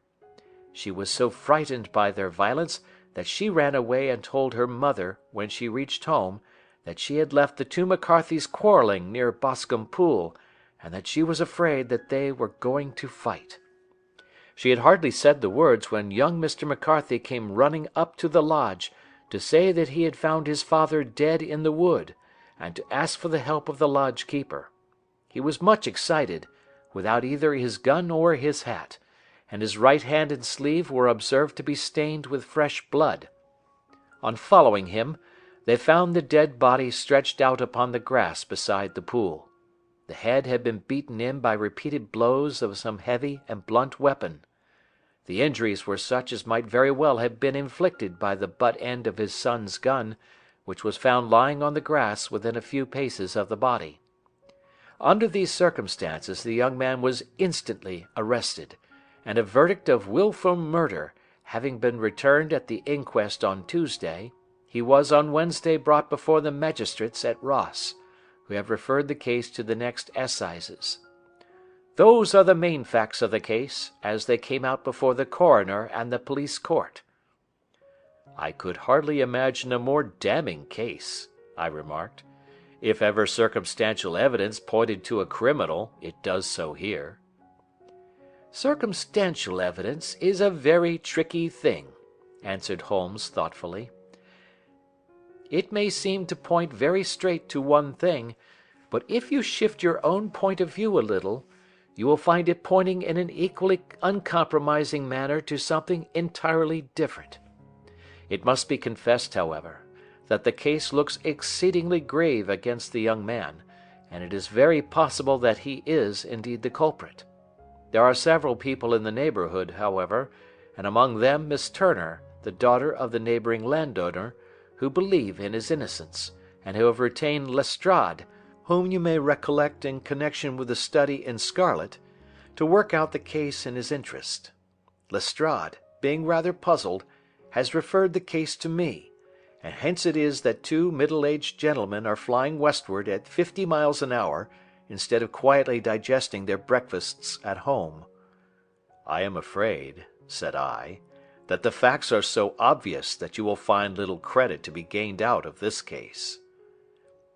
She was so frightened by their violence that she ran away and told her mother, when she reached home, that she had left the 2 McCarthys quarrelling near Boscombe Pool, and that she was afraid that they were going to fight. She had hardly said the words when young Mr. McCarthy came running up to the lodge to say that he had found his father dead in the wood, and to ask for the help of the lodge-keeper. He was much excited, without either his gun or his hat, and his right hand and sleeve were observed to be stained with fresh blood. On following him, they found the dead body stretched out upon the grass beside the pool. The head had been beaten in by repeated blows of some heavy and blunt weapon. The injuries were such as might very well have been inflicted by the butt end of his son's gun, which was found lying on the grass within a few paces of the body. Under these circumstances the young man was instantly arrested, and a verdict of wilful murder having been returned at the inquest on Tuesday, he was on Wednesday brought before the magistrates at Ross, who have referred the case to the next assizes. Those are the main facts of the case, as they came out before the coroner and the police court." "I could hardly imagine a more damning case," I remarked. "If ever circumstantial evidence pointed to a criminal, it does so here." "Circumstantial evidence is a very tricky thing," answered Holmes thoughtfully. "It may seem to point very straight to one thing, but if you shift your own point of view a little, you will find it pointing in an equally uncompromising manner to something entirely different. It must be confessed, however, that the case looks exceedingly grave against the young man, and it is very possible that he is indeed the culprit. There are several people in the neighbourhood, however, and among them Miss Turner, the daughter of the neighbouring landowner, who believe in his innocence, and who have retained Lestrade, whom you may recollect in connection with the study in scarlet, to work out the case in his interest. Lestrade, being rather puzzled, has referred the case to me, and hence it is that two middle-aged gentlemen are flying westward at 50 miles an hour, instead of quietly digesting their breakfasts at home." "I am afraid," said I, "that the facts are so obvious that you will find little credit to be gained out of this case."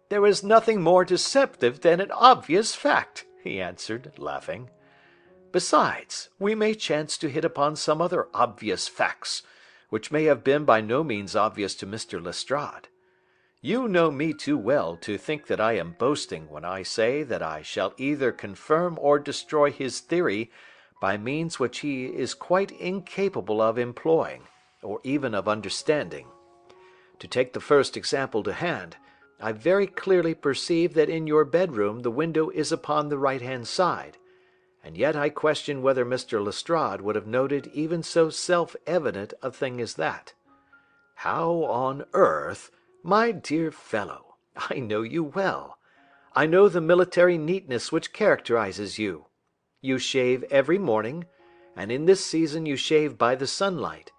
"There is nothing more deceptive than an obvious fact," he answered, laughing. "Besides, we may chance to hit upon some other obvious facts, which may have been by no means obvious to Mr. Lestrade. You know me too well to think that I am boasting when I say that I shall either confirm or destroy his theory by means which he is quite incapable of employing, or even of understanding. To take the first example to hand, I very clearly perceive that in your bedroom the window is upon the right-hand side, and yet I question whether Mr. Lestrade would have noted even so self-evident a thing as that. How on earth, my dear fellow, I know you well. I know the military neatness which characterizes you. You shave every morning, and in this season you shave by the sunlight,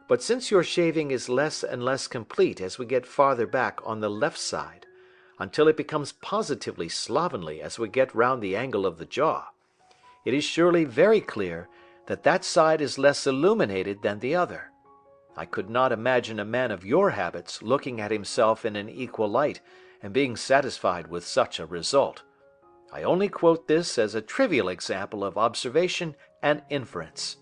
but since your shaving is less and less complete as we get farther back on the left side, until it becomes positively slovenly as we get round the angle of the jaw, it is surely very clear that that side is less illuminated than the other. I could not imagine a man of your habits looking at himself in an equal light and being satisfied with such a result. I only quote this as a trivial example of observation and inference.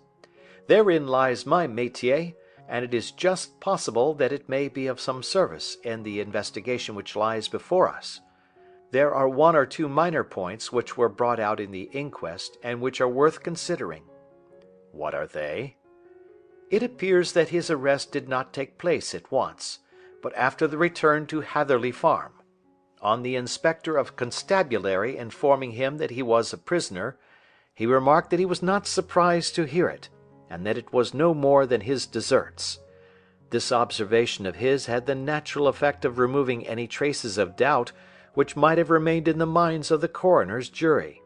Therein lies my métier, and it is just possible that it may be of some service in the investigation which lies before us. There are one or two minor points which were brought out in the inquest and which are worth considering." "What are they?" "It appears that his arrest did not take place at once, but after the return to Hatherley Farm. On the inspector of constabulary informing him that he was a prisoner, he remarked that he was not surprised to hear it, and that it was no more than his deserts. This observation of his had the natural effect of removing any traces of doubt which might have remained in the minds of the coroner's jury."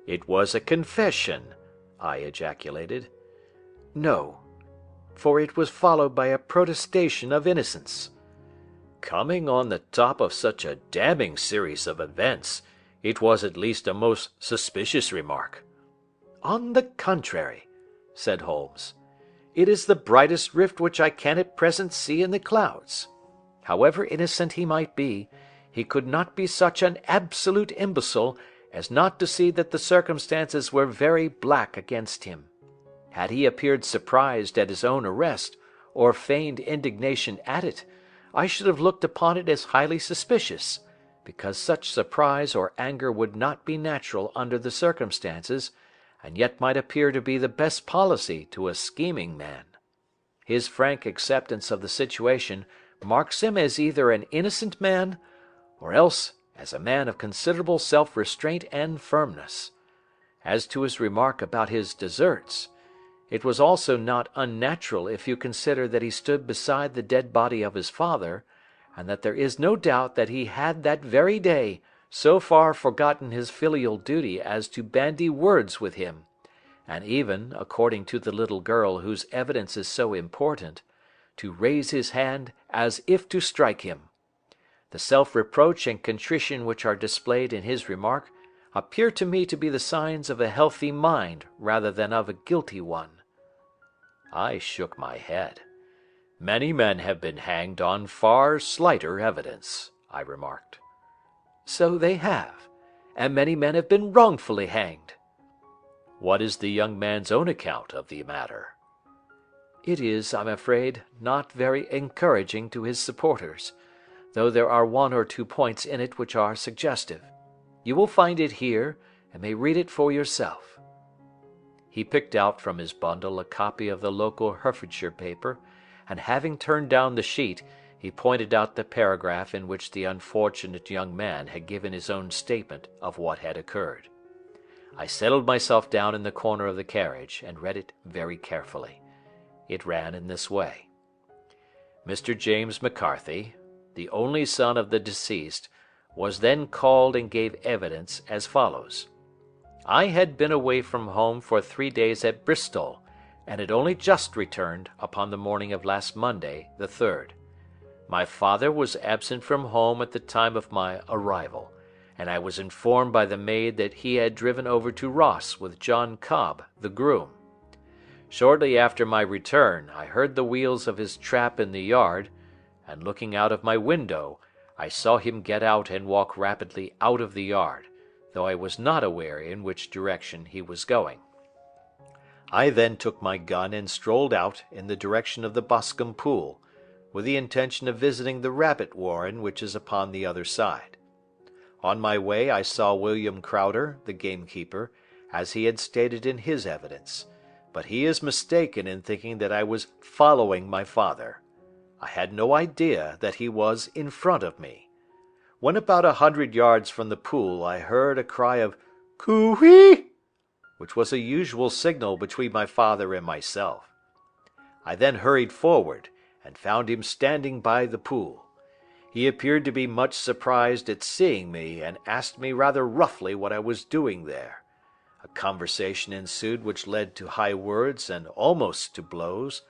"It was a confession," I ejaculated. "No, for it was followed by a protestation of innocence." "Coming on the top of such a damning series of events, it was at least a most suspicious remark." "On the contrary," said Holmes, "it is the brightest rift which I can at present see in the clouds. However innocent he might be, he could not be such an absolute imbecile as not to see that the circumstances were very black against him. Had he appeared surprised at his own arrest, or feigned indignation at it, I should have looked upon it as highly suspicious, because such surprise or anger would not be natural under the circumstances, and yet might appear to be the best policy to a scheming man. His frank acceptance of the situation marks him as either an innocent man, or else as a man of considerable self-restraint and firmness. As to his remark about his deserts, It was also not unnatural if you consider that he stood beside the dead body of his father, and that there is no doubt that he had that very day so far forgotten his filial duty as to bandy words with him, and even, according to the little girl whose evidence is so important, to raise his hand as if to strike him. The self-reproach and contrition which are displayed in his remark appear to me to be the signs of a healthy mind rather than of a guilty one. I shook my head. Many men have been hanged on far slighter evidence, I remarked. So they have, and many men have been wrongfully hanged. What is the young man's own account of the matter? It is, I'm afraid, not very encouraging to his supporters, though there are one or two points in it which are suggestive. You will find it here, and may read it for yourself. He picked out from his bundle a copy of the local Herefordshire paper, and having turned down the sheet, he pointed out the paragraph in which the unfortunate young man had given his own statement of what had occurred. I settled myself down in the corner of the carriage, and read it very carefully. It ran in this way. Mr. James McCarthy, the only son of the deceased, was then called and gave evidence as follows. I had been away from home for 3 days at Bristol, and had only just returned upon the morning of last Monday, the 3rd. My father was absent from home at the time of my arrival, and I was informed by the maid that he had driven over to Ross with John Cobb, the groom. Shortly after my return, I heard the wheels of his trap in the yard, and looking out of my window, I saw him get out and walk rapidly out of the yard, though I was not aware in which direction he was going. I then took my gun and strolled out in the direction of the Boscombe Pool, with the intention of visiting the rabbit warren which is upon the other side. On my way I saw William Crowder, the gamekeeper, as he had stated in his evidence, but he is mistaken in thinking that I was following my father. I had no idea that he was in front of me. When about 100 yards from the pool I heard a cry of "Coo-ee!" which was a usual signal between my father and myself. I then hurried forward, and found him standing by the pool. He appeared to be much surprised at seeing me, and asked me rather roughly what I was doing there. A conversation ensued which led to high words and almost to blows,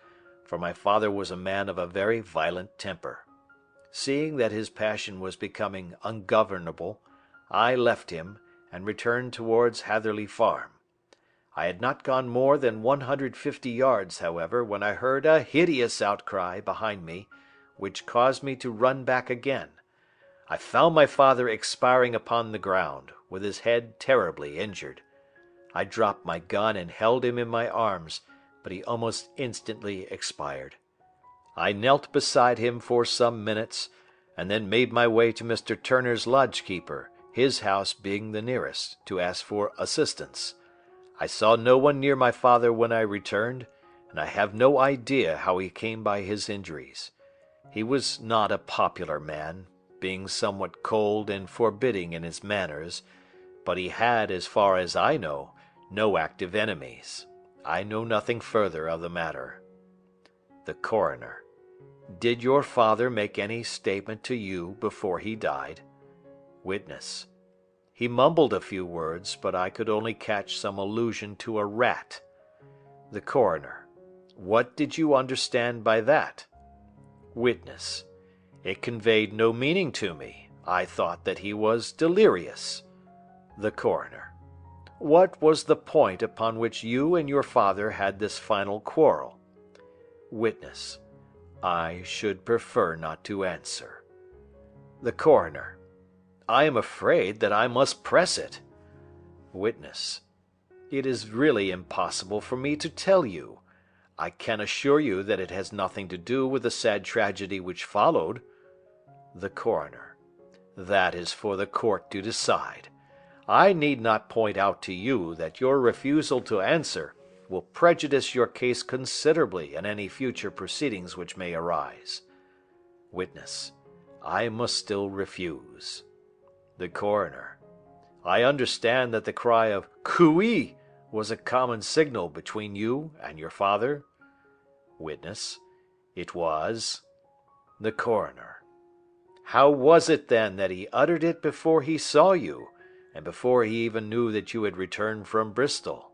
for my father was a man of a very violent temper. Seeing that his passion was becoming ungovernable, I left him, and returned towards Hatherley Farm. I had not gone more than 150 yards, however, when I heard a hideous outcry behind me, which caused me to run back again. I found my father expiring upon the ground, with his head terribly injured. I dropped my gun and held him in my arms, but he almost instantly expired. I knelt beside him for some minutes, and then made my way to Mr. Turner's lodge-keeper, his house being the nearest, to ask for assistance. I saw no one near my father when I returned, and I have no idea how he came by his injuries. He was not a popular man, being somewhat cold and forbidding in his manners, but he had, as far as I know, no active enemies. I know nothing further of the matter. The Coroner: Did your father make any statement to you before he died? Witness: He mumbled a few words, but I could only catch some allusion to a rat. The Coroner: What did you understand by that? Witness: It conveyed no meaning to me. I thought that he was delirious. The Coroner: What was the point upon which you and your father had this final quarrel? Witness: I should prefer not to answer. The Coroner: I am afraid that I must press it. Witness: It is really impossible for me to tell you. I can assure you that it has nothing to do with the sad tragedy which followed. The Coroner: That is for the court to decide. I need not point out to you that your refusal to answer will prejudice your case considerably in any future proceedings which may arise. Witness: I must still refuse. The Coroner: I understand that the cry of "Coo-ee!" was a common signal between you and your father? Witness. It was. The coroner. How was it then that he uttered it before he saw you, and before he even knew that you had returned from Bristol?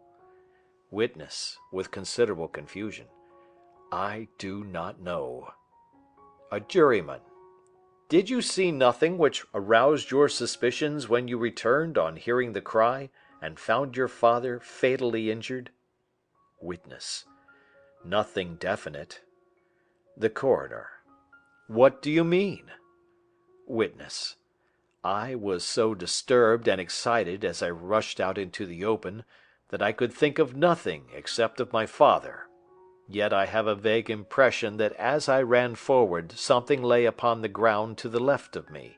Witness, with considerable confusion. I do not know. A juryman. Did you see nothing which aroused your suspicions when you returned on hearing the cry, and found your father fatally injured? Witness. Nothing definite. The coroner. What do you mean? Witness. I was so disturbed and excited as I rushed out into the open that I could think of nothing except of my father. Yet I have a vague impression that as I ran forward something lay upon the ground to the left of me.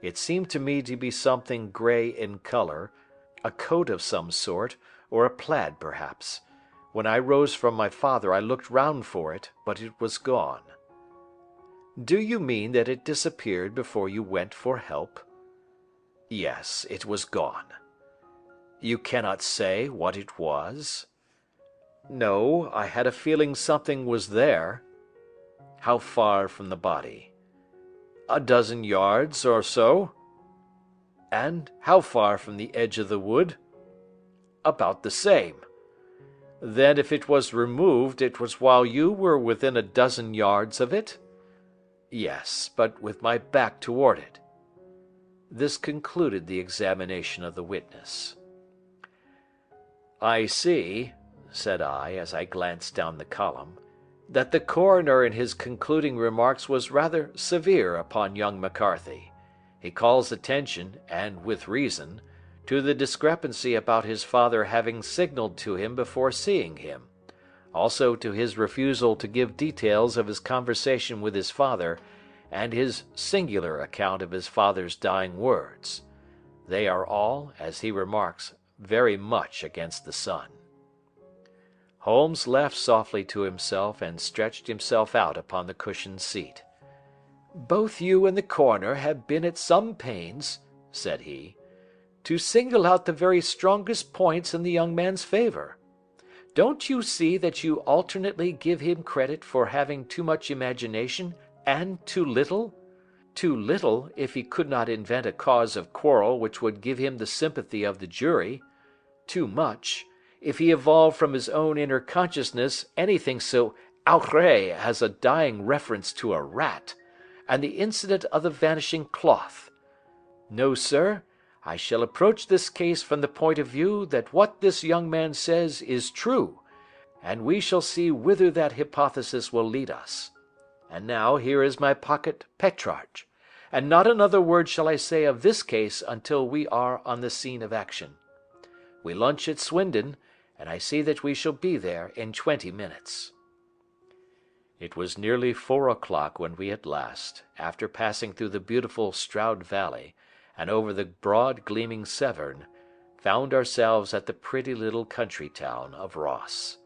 It seemed to me to be something grey in color, a coat of some sort, or a plaid perhaps. When I rose from my father I looked round for it, but it was gone. Do you mean that it disappeared before you went for help? Yes, it was gone. You cannot say what it was? No, I had a feeling something was there. How far from the body? A dozen yards or so. And how far from the edge of the wood? About the same. Then if it was removed, it was while you were within a dozen yards of it? Yes, but with my back toward it. This concluded the examination of the witness. I see, said I, as I glanced down the column, that the coroner in his concluding remarks was rather severe upon young McCarthy. He calls attention, and with reason, to the discrepancy about his father having signaled to him before seeing him, also to his refusal to give details of his conversation with his father, and his singular account of his father's dying words. They are all, as he remarks, very much against the son. Holmes laughed softly to himself and stretched himself out upon the cushioned seat. Both you and the coroner have been at some pains, said he, to single out the very strongest points in the young man's favor. Don't you see that you alternately give him credit for having too much imagination and too little? Too little if he could not invent a cause of quarrel which would give him the sympathy of the jury. Too much if he evolved from his own inner consciousness anything so outré as a dying reference to a rat, and the incident of the vanishing cloth. No, sir, I shall approach this case from the point of view that what this young man says is true, and we shall see whither that hypothesis will lead us. And now here is my pocket Petrarch, and not another word shall I say of this case until we are on the scene of action. We lunch at Swindon, and I see that we shall be there in 20 minutes. It was nearly 4 o'clock when we at last, after passing through the beautiful Stroud Valley, and over the broad gleaming Severn, found ourselves at the pretty little country town of Ross.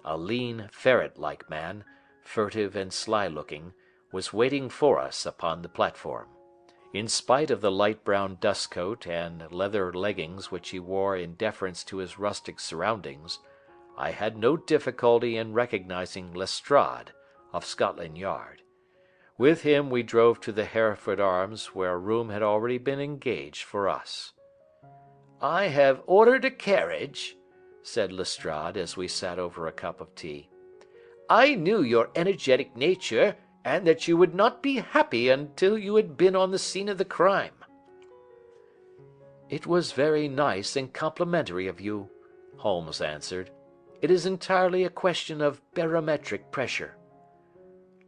A lean, ferret-like man, furtive and sly-looking, was waiting for us upon the platform. In spite of the light brown dust coat and leather leggings which he wore in deference to his rustic surroundings, I had no difficulty in recognizing Lestrade, of Scotland Yard. With him we drove to the Hereford Arms, where a room had already been engaged for us. "I have ordered a carriage," said Lestrade as we sat over a cup of tea. "I knew your energetic nature, and that you would not be happy until you had been on the scene of the crime." "It was very nice and complimentary of you," Holmes answered. "It is entirely a question of barometric pressure."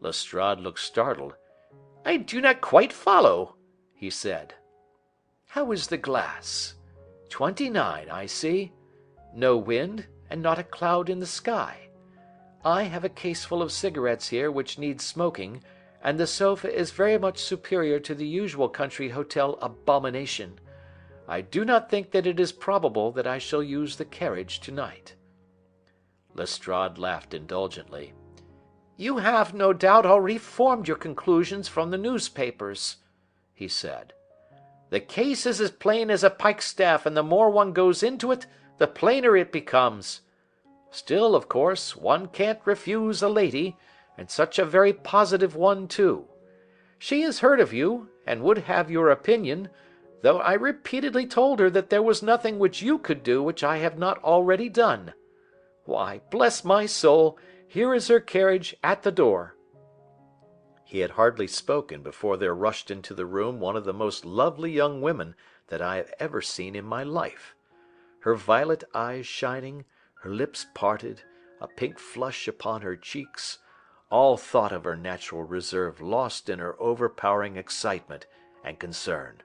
Lestrade looked startled. "I do not quite follow," he said. "How is the glass? 29, I see. No wind, and not a cloud in the sky. I have a case full of cigarettes here which need smoking, and the sofa is very much superior to the usual country hotel abomination. I do not think that it is probable that I shall use the carriage tonight." Lestrade laughed indulgently. "You have, no doubt, already formed your conclusions from the newspapers," he said. "The case is as plain as a pikestaff, and the more one goes into it, the plainer it becomes. Still, of course, one can't refuse a lady, and such a very positive one too. She has heard of you, and would have your opinion, though I repeatedly told her that there was nothing which you could do which I have not already done. Why, bless my soul, here is her carriage at the door." He had hardly spoken before there rushed into the room one of the most lovely young women that I have ever seen in my life. Her violet eyes shining, her lips parted, a pink flush upon her cheeks, all thought of her natural reserve lost in her overpowering excitement and concern.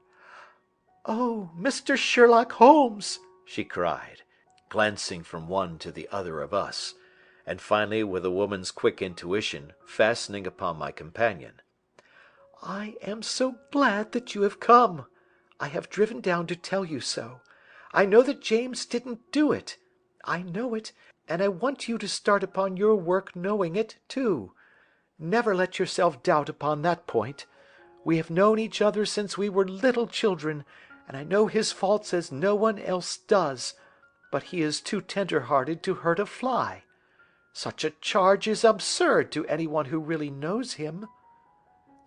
"Oh, Mr. Sherlock Holmes!" she cried, glancing from one to the other of us, and finally, with a woman's quick intuition, fastening upon my companion. "I am so glad that you have come. I have driven down to tell you so. I know that James didn't do it. I know it, and I want you to start upon your work knowing it, too. Never let yourself doubt upon that point. We have known each other since we were little children, and I know his faults as no one else does, but he is too tender-hearted to hurt a fly. Such a charge is absurd to anyone who really knows him."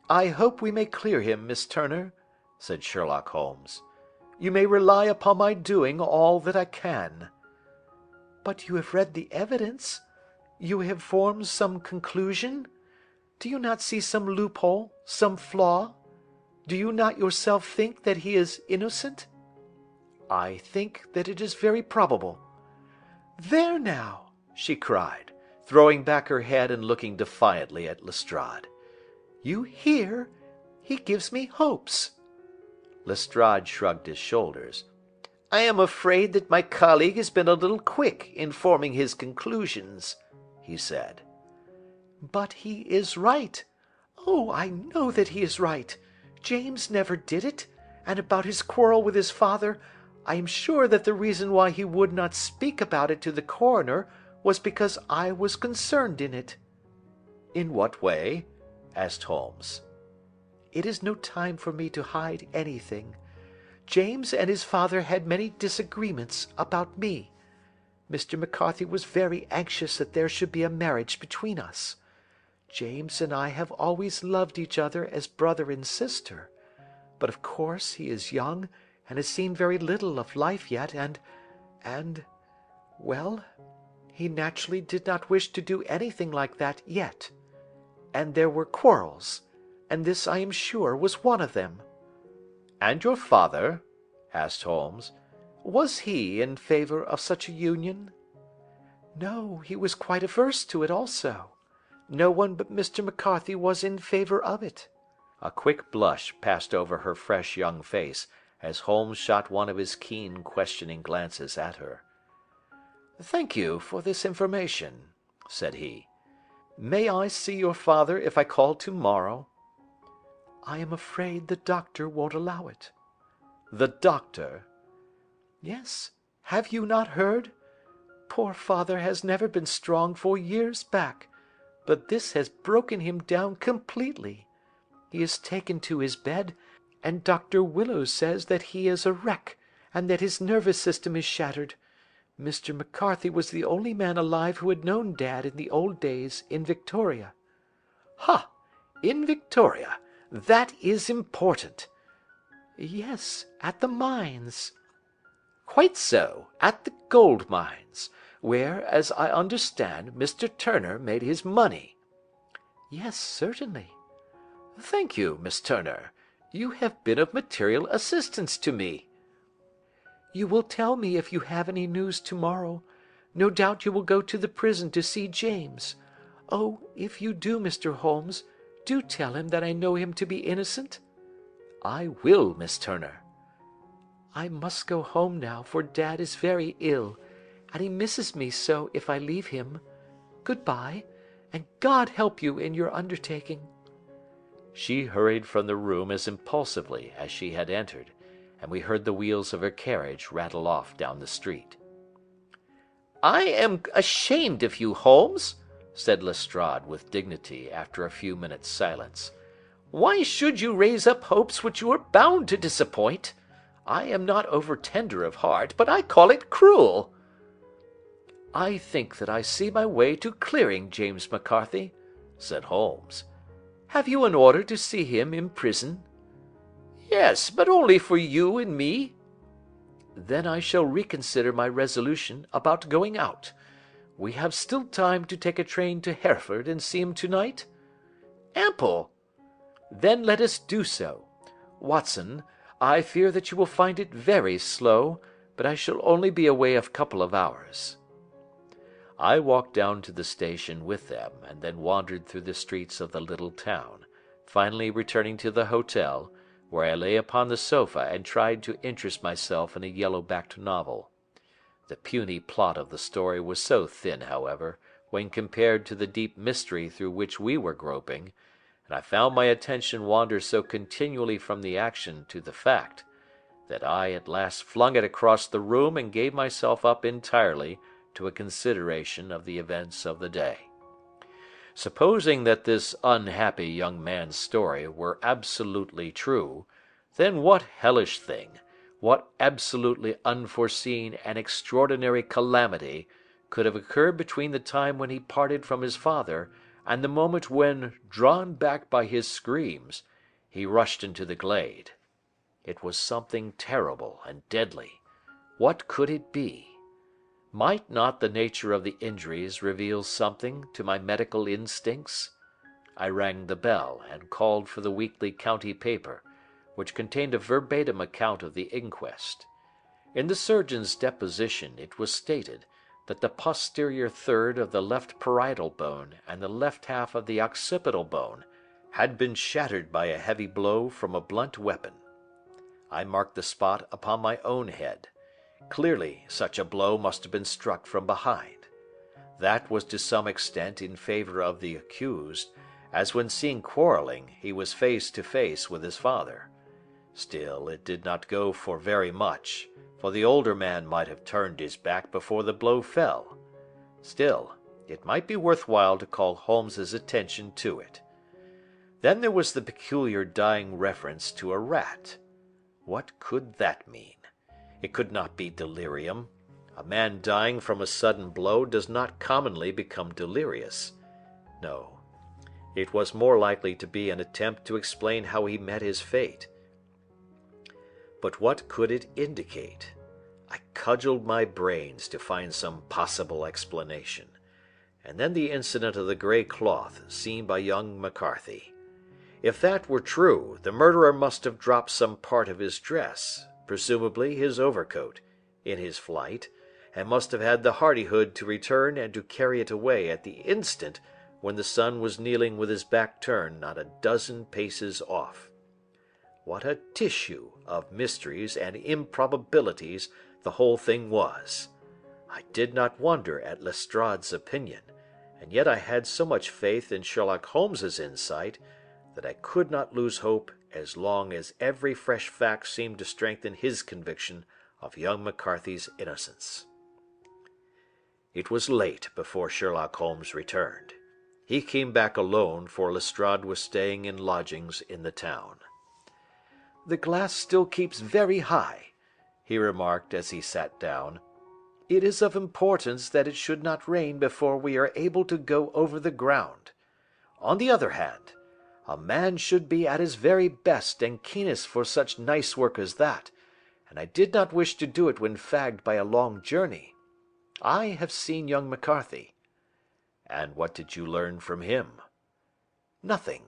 "I hope we may clear him, Miss Turner," said Sherlock Holmes. "You may rely upon my doing all that I can." "But you have read the evidence? You have formed some conclusion? Do you not see some loophole, some flaw? Do you not yourself think that he is innocent?" "I think that it is very probable." "There now!" she cried, throwing back her head and looking defiantly at Lestrade. "You hear? He gives me hopes." Lestrade shrugged his shoulders. "I am afraid that my colleague has been a little quick in forming his conclusions," he said. "But he is right. Oh, I know that he is right. James never did it, and about his quarrel with his father, I am sure that the reason why he would not speak about it to the coroner was because I was concerned in it." "In what way?" asked Holmes. "It is no time for me to hide anything. James and his father had many disagreements about me. Mr. McCarthy was very anxious that there should be a marriage between us. James and I have always loved each other as brother and sister, but of course he is young and has seen very little of life yet, well, he naturally did not wish to do anything like that yet. And there were quarrels, and this I am sure was one of them." "And your father?" asked Holmes. "Was he in favour of such a union?" "No, he was quite averse to it also. No one but Mr. McCarthy was in favour of it." A quick blush passed over her fresh young face as Holmes shot one of his keen questioning glances at her. "Thank you for this information," said he. "May I see your father if I call to-morrow?" "I am afraid the doctor won't allow it." "The doctor?" "Yes. Have you not heard? Poor father has never been strong for years back, but this has broken him down completely. He is taken to his bed, and Dr. Willows says that he is a wreck, and that his nervous system is shattered. Mr. McCarthy was the only man alive who had known Dad in the old days in Victoria." "Ha! In Victoria! That is important." "Yes, at the mines." "Quite so, at the gold mines, where, as I understand, Mr. Turner made his money." "Yes, certainly." "Thank you, Miss Turner. You have been of material assistance to me." "You will tell me if you have any news to-morrow. No doubt you will go to the prison to see James. Oh, if you do, Mr. Holmes, do tell him that I know him to be innocent." "I will, Miss Turner." "I must go home now, for Dad is very ill, and he misses me so if I leave him. Good-bye, and God help you in your undertaking." She hurried from the room as impulsively as she had entered, and we heard the wheels of her carriage rattle off down the street. "I am ashamed of you, Holmes," said Lestrade with dignity after a few minutes' silence. "Why should you raise up hopes which you are bound to disappoint? I am not over tender of heart, but I call it cruel. "I think that I see my way to clearing James McCarthy," said Holmes. "Have you an order to see him in prison?" "Yes, but only for you and me." "Then I shall reconsider my resolution about going out. We have still time to take a train to Hereford and see him tonight?" "Ample." "Then let us do so. Watson, I fear that you will find it very slow, but I shall only be away a couple of hours." I walked down to the station with them, and then wandered through the streets of the little town, finally returning to the hotel, where I lay upon the sofa and tried to interest myself in a yellow-backed novel. The puny plot of the story was so thin, however, when compared to the deep mystery through which we were groping, and I found my attention wander so continually from the action to the fact, that I at last flung it across the room and gave myself up entirely to a consideration of the events of the day. Supposing that this unhappy young man's story were absolutely true, then what hellish thing, what absolutely unforeseen and extraordinary calamity could have occurred between the time when he parted from his father and the moment when, drawn back by his screams, he rushed into the glade? It was something terrible and deadly. What could it be? Might not the nature of the injuries reveal something to my medical instincts? I rang the bell and called for the weekly county paper, which contained a verbatim account of the inquest. In the surgeon's deposition it was stated that the posterior third of the left parietal bone and the left half of the occipital bone had been shattered by a heavy blow from a blunt weapon. I marked the spot upon my own head. Clearly, such a blow must have been struck from behind. That was to some extent in favor of the accused, as when seen quarreling, he was face to face with his father. Still, it did not go for very much, for the older man might have turned his back before the blow fell. Still, it might be worthwhile to call Holmes's attention to it. Then there was the peculiar dying reference to a rat. What could that mean? It could not be delirium. A man dying from a sudden blow does not commonly become delirious. No, it was more likely to be an attempt to explain how he met his fate. But what could it indicate? I cudgeled my brains to find some possible explanation, and then the incident of the grey cloth seen by young McCarthy. If that were true, the murderer must have dropped some part of his dress, presumably his overcoat, in his flight, and must have had the hardihood to return and to carry it away at the instant when the son was kneeling with his back turned not a dozen paces off. What a tissue of mysteries and improbabilities the whole thing was! I did not wonder at Lestrade's opinion, and yet I had so much faith in Sherlock Holmes's insight that I could not lose hope as long as every fresh fact seemed to strengthen his conviction of young McCarthy's innocence. It was late before Sherlock Holmes returned. He came back alone, for Lestrade was staying in lodgings in the town. "The glass still keeps very high," he remarked as he sat down. "It is of importance that it should not rain before we are able to go over the ground. On the other hand, a man should be at his very best and keenest for such nice work as that, and I did not wish to do it when fagged by a long journey. I have seen young McCarthy." "And what did you learn from him?" "Nothing."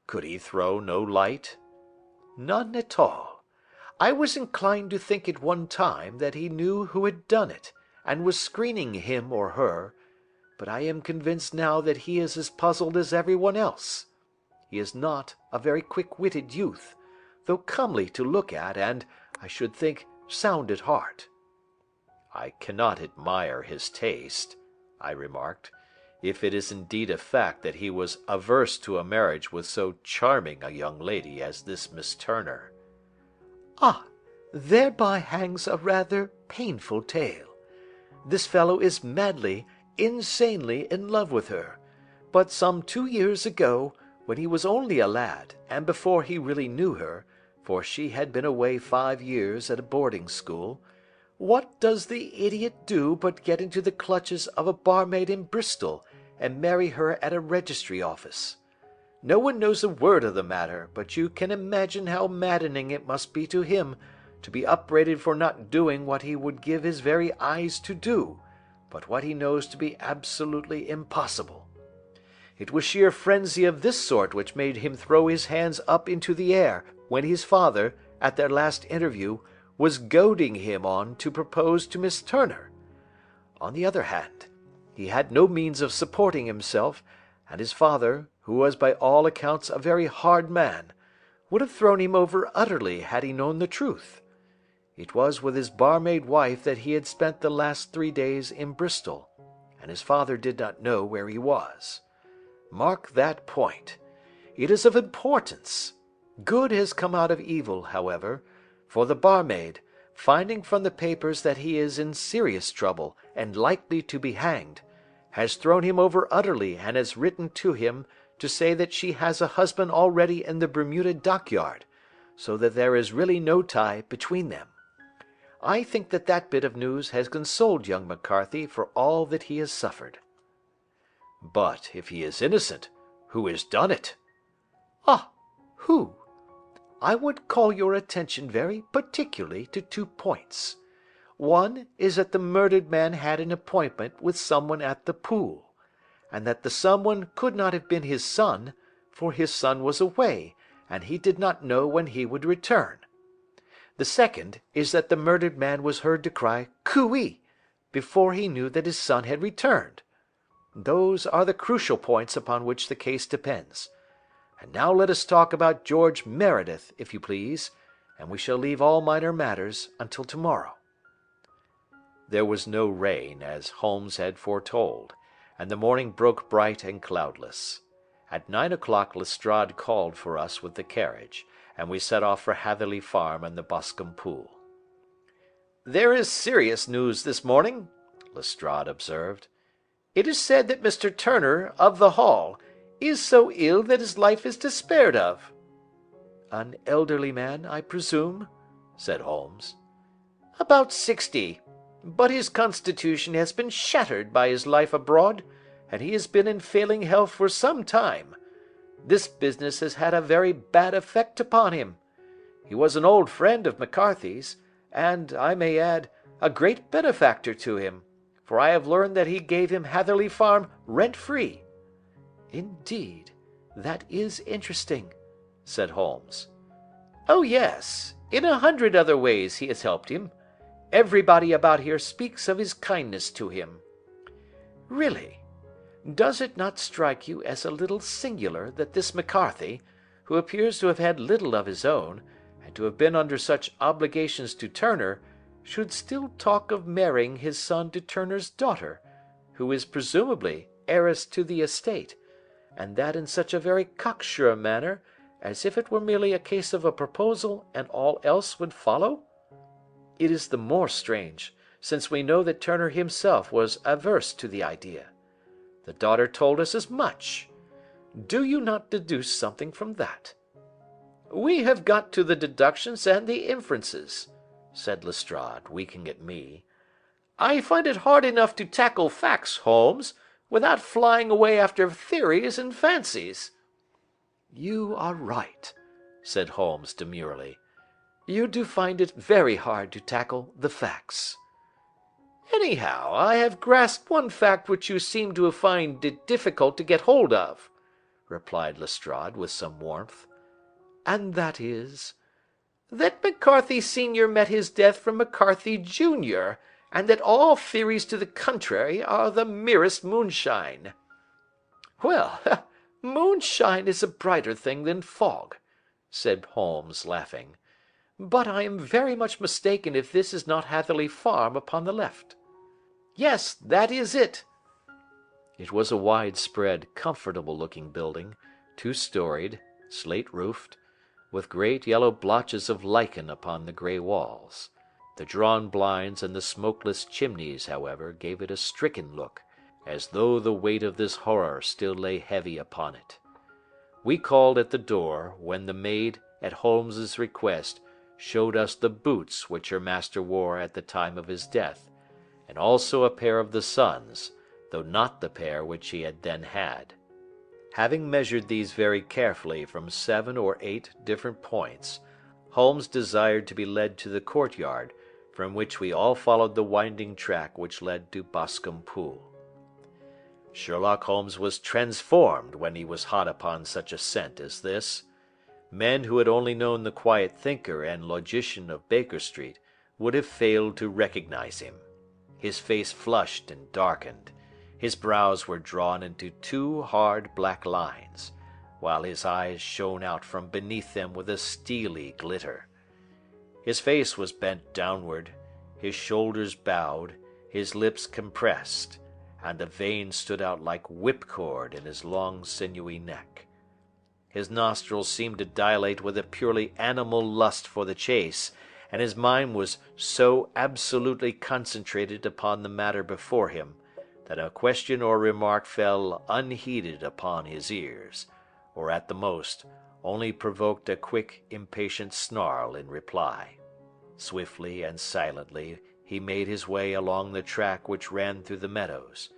"Could he throw no light?" "None at all. I was inclined to think at one time that he knew who had done it, and was screening him or her, but I am convinced now that he is as puzzled as everyone else. He is not a very quick-witted youth, though comely to look at and, I should think, sound at heart." "I cannot admire his taste," I remarked, "if it is indeed a fact that he was averse to a marriage with so charming a young lady as this Miss Turner." "Ah, thereby hangs a rather painful tale. This fellow is madly, insanely in love with her, but some 2 years ago, when he was only a lad, and before he really knew her, for she had been away 5 years at a boarding school, What does the idiot do but get into the clutches of a barmaid in Bristol, and marry her at a registry office? No one knows a word of the matter, but you can imagine how maddening it must be to him to be upbraided for not doing what he would give his very eyes to do, but what he knows to be absolutely impossible. It was sheer frenzy of this sort which made him throw his hands up into the air when his father, at their last interview, was goading him on to propose to Miss Turner. On the other hand, he had no means of supporting himself, and his father, who was by all accounts a very hard man, would have thrown him over utterly had he known the truth. It was with his barmaid wife that he had spent the last 3 days in Bristol, and his father did not know where he was. Mark that point. It is of importance. Good has come out of evil, however, for the barmaid, finding from the papers that he is in serious trouble and likely to be hanged, has thrown him over utterly and has written to him to say that she has a husband already in the Bermuda dockyard, so that there is really no tie between them. I think that that bit of news has consoled young McCarthy for all that he has suffered. But if he is innocent, who has done it? Ah, who? I would call your attention very particularly to 2 points. One is that the murdered man had an appointment with someone at the pool, and that the someone could not have been his son, for his son was away, and he did not know when he would return. The second is that the murdered man was heard to cry "Cooey" before he knew that his son had returned. Those are the crucial points upon which the case depends. And now let us talk about George Meredith, if you please, and we shall leave all minor matters until tomorrow. There was no rain, as Holmes had foretold, and the morning broke bright and cloudless. At 9 o'clock Lestrade called for us with the carriage, and we set off for Hatherley Farm and the Boscombe Pool. "There is serious news this morning," Lestrade observed. "It is said that Mr. Turner, of the Hall, is so ill that his life is despaired of." "An elderly man, I presume?" said Holmes. "About 60. But his constitution has been shattered by his life abroad, and he has been in failing health for some time. This business has had a very bad effect upon him. He was an old friend of McCarthy's, and, I may add, a great benefactor to him, for I have learned that he gave him Hatherley Farm rent-free." "Indeed, that is interesting," said Holmes. "Oh, yes, in 100 other ways he has helped him. Everybody about here speaks of his kindness to him." "Really? Does it not strike you as a little singular that this McCarthy, who appears to have had little of his own, and to have been under such obligations to Turner, should still talk of marrying his son to Turner's daughter, who is presumably heiress to the estate, and that in such a very cocksure manner, as if it were merely a case of a proposal and all else would follow? It is the more strange, since we know that Turner himself was averse to the idea. The daughter told us as much. Do you not deduce something from that?" "We have got to the deductions and the inferences," said Lestrade, winking at me. "I find it hard enough to tackle facts, Holmes, without flying away after theories and fancies." "You are right," said Holmes demurely. "You do find it very hard to tackle the facts." "Anyhow, I have grasped one fact which you seem to find it difficult to get hold of," replied Lestrade with some warmth. "And that is?" "That McCarthy Senior met his death from McCarthy Junior, and that all theories to the contrary are the merest moonshine." "Well, moonshine is a brighter thing than fog," said Holmes, laughing. "But I am very much mistaken if this is not Hatherley Farm upon the left." "Yes, that is it." It was a widespread, comfortable-looking building, 2-storied, slate-roofed, with great yellow blotches of lichen upon the grey walls. The drawn blinds and the smokeless chimneys, however, gave it a stricken look, as though the weight of this horror still lay heavy upon it. We called at the door, when the maid, at Holmes's request, showed us the boots which her master wore at the time of his death, and also a pair of the son's, though not the pair which he had then had. Having measured these very carefully from 7 or 8 different points, Holmes desired to be led to the courtyard, from which we all followed the winding track which led to Boscombe Pool. Sherlock Holmes was transformed when he was hot upon such a scent as this. Men who had only known the quiet thinker and logician of Baker Street would have failed to recognize him. His face flushed and darkened. His brows were drawn into 2 hard black lines, while his eyes shone out from beneath them with a steely glitter. His face was bent downward, his shoulders bowed, his lips compressed, and the veins stood out like whipcord in his long sinewy neck. His nostrils seemed to dilate with a purely animal lust for the chase, and his mind was so absolutely concentrated upon the matter before him, that a question or remark fell unheeded upon his ears, or at the most only provoked a quick, impatient snarl in reply. Swiftly and silently he made his way along the track which ran through the meadows,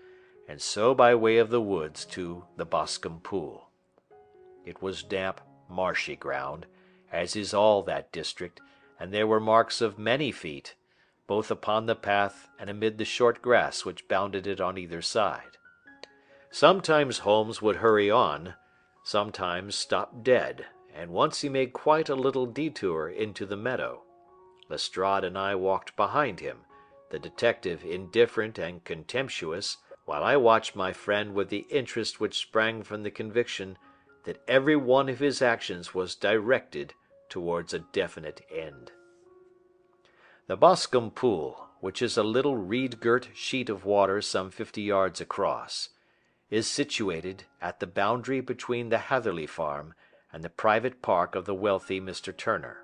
and so by way of the woods to the Boscombe Pool. It was damp, marshy ground, as is all that district, and there were marks of many feet, both upon the path and amid the short grass which bounded it on either side. Sometimes Holmes would hurry on, sometimes stop dead, and once he made quite a little detour into the meadow. Lestrade and I walked behind him, the detective indifferent and contemptuous, while I watched my friend with the interest which sprang from the conviction that every one of his actions was directed towards a definite end. The Boscombe Pool, which is a little reed-girt sheet of water some 50 yards across, is situated at the boundary between the Hatherley farm and the private park of the wealthy Mr. Turner.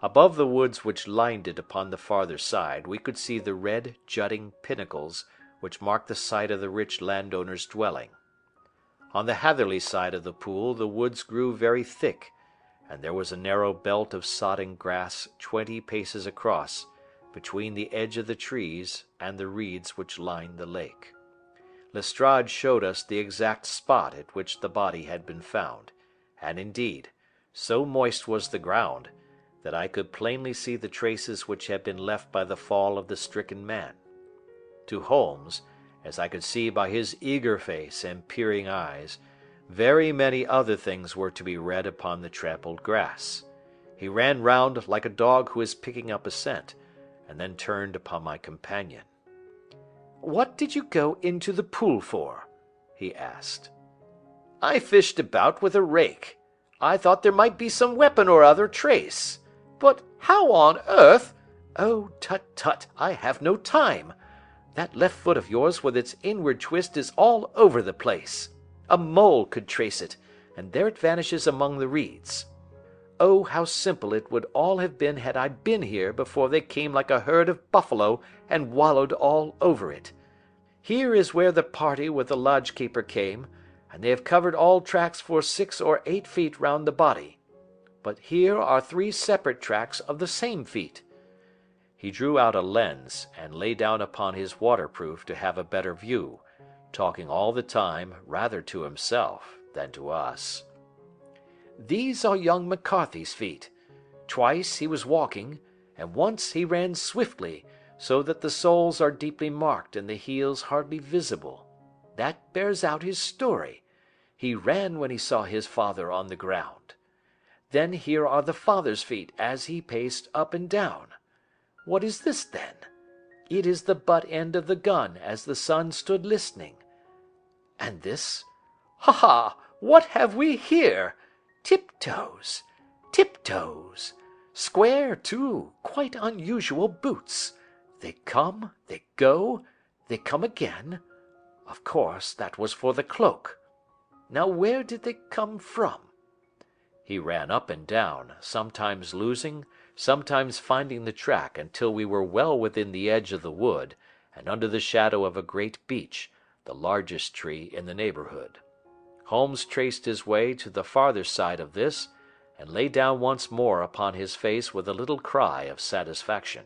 Above the woods which lined it upon the farther side we could see the red, jutting pinnacles which marked the site of the rich landowner's dwelling. On the Hatherley side of the pool the woods grew very thick, and there was a narrow belt of sodden grass 20 paces across, between the edge of the trees and the reeds which lined the lake. Lestrade showed us the exact spot at which the body had been found, and indeed, so moist was the ground, that I could plainly see the traces which had been left by the fall of the stricken man. To Holmes, as I could see by his eager face and peering eyes, very many other things were to be read upon the trampled grass. He ran round like a dog who is picking up a scent, and then turned upon my companion. "What did you go into the pool for?" he asked. "I fished about with a rake. I thought there might be some weapon or other trace. But how on earth—" "Oh, tut, tut, I have no time. That left foot of yours with its inward twist is all over the place. A mole could trace it, and there it vanishes among the reeds. Oh, how simple it would all have been had I been here before they came like a herd of buffalo and wallowed all over it. Here is where the party with the lodge-keeper came, and they have covered all tracks for 6 or 8 feet round the body. But here are 3 separate tracks of the same feet." He drew out a lens and lay down upon his waterproof to have a better view, talking all the time rather to himself than to us. "These are young McCarthy's feet. Twice he was walking, and once he ran swiftly, so that the soles are deeply marked and the heels hardly visible. That bears out his story. He ran when he saw his father on the ground. Then here are the father's feet as he paced up and down. What is this, then? It is the butt end of the gun as the son stood listening. And this? Ha ha! What have we here? Tiptoes! Tiptoes! Square, too, quite unusual boots. They come, they go, they come again. Of course, that was for the cloak. Now where did they come from?" He ran up and down, sometimes losing, sometimes finding the track until we were well within the edge of the wood, and under the shadow of a great beech, the largest tree in the neighbourhood. Holmes traced his way to the farther side of this, and lay down once more upon his face with a little cry of satisfaction.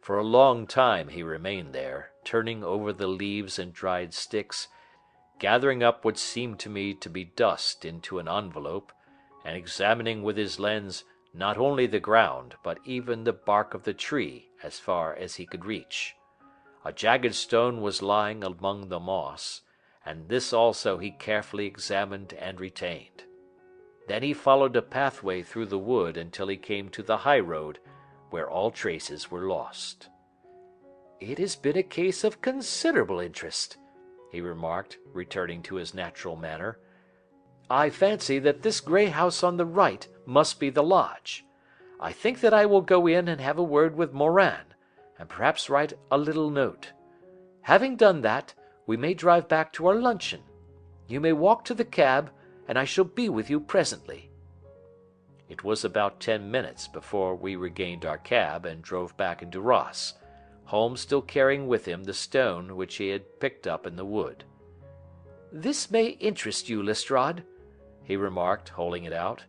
For a long time he remained there, turning over the leaves and dried sticks, gathering up what seemed to me to be dust into an envelope, and examining with his lens not only the ground, but even the bark of the tree as far as he could reach. A jagged stone was lying among the moss, and this also he carefully examined and retained. Then he followed a pathway through the wood until he came to the high road, where all traces were lost. "It has been a case of considerable interest," he remarked, returning to his natural manner. "I fancy that this grey house on the right must be the lodge. I think that I will go in and have a word with Morin, and perhaps write a little note. Having done that, we may drive back to our luncheon. You may walk to the cab, and I shall be with you presently." It was about 10 minutes before we regained our cab and drove back into Ross, Holmes still carrying with him the stone which he had picked up in the wood. "This may interest you, Lestrade," he remarked, holding it out.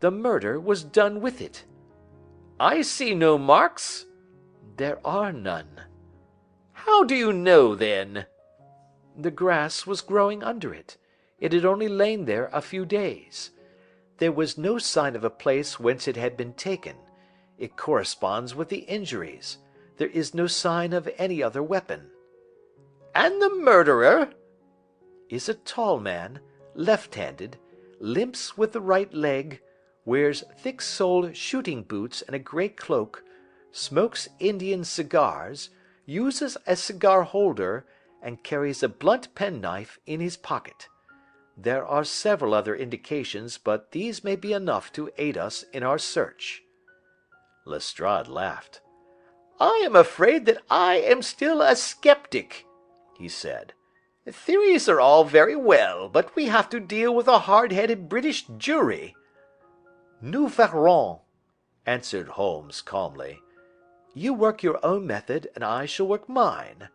"The murder was done with it." "I see no marks." "There are none." "How do you know, then?" "The grass was growing under it. It had only lain there a few days. There was no sign of a place whence it had been taken. It corresponds with the injuries. There is no sign of any other weapon." "And the murderer?" "Is a tall man, left-handed, limps with the right leg, wears thick-soled shooting boots and a grey cloak, smokes Indian cigars, uses a cigar holder, and carries a blunt penknife in his pocket. There are several other indications, but these may be enough to aid us in our search." Lestrade laughed. "I am afraid that I am still a skeptic," he said. "Theories are all very well, but we have to deal with a hard-headed British jury." "Nous verrons," answered Holmes calmly. "You work your own method, and I shall work mine.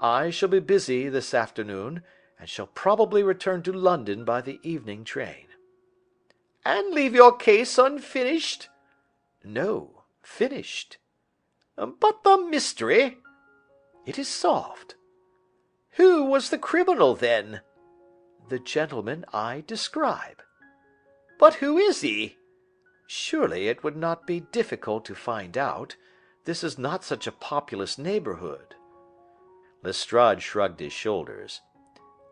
I shall be busy this afternoon, and shall probably return to London by the evening train." "And leave your case unfinished?" "No, finished." "But the mystery?" "It is solved." "Who was the criminal, then?" "The gentleman I describe." "But who is he?" "Surely it would not be difficult to find out. This is not such a populous neighbourhood." Lestrade shrugged his shoulders.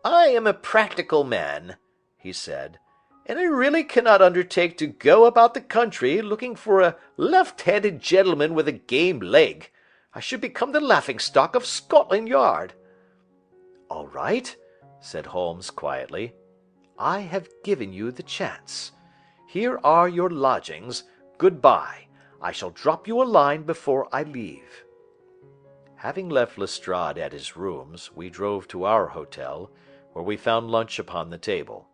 "I am a practical man," he said, "and I really cannot undertake to go about the country looking for a left-handed gentleman with a game leg. I should become the laughing-stock of Scotland Yard." "All right," said Holmes quietly. "I have given you the chance. Here are your lodgings. Good-bye. I shall drop you a line before I leave." Having left Lestrade at his rooms, we drove to our hotel, where we found lunch upon the table.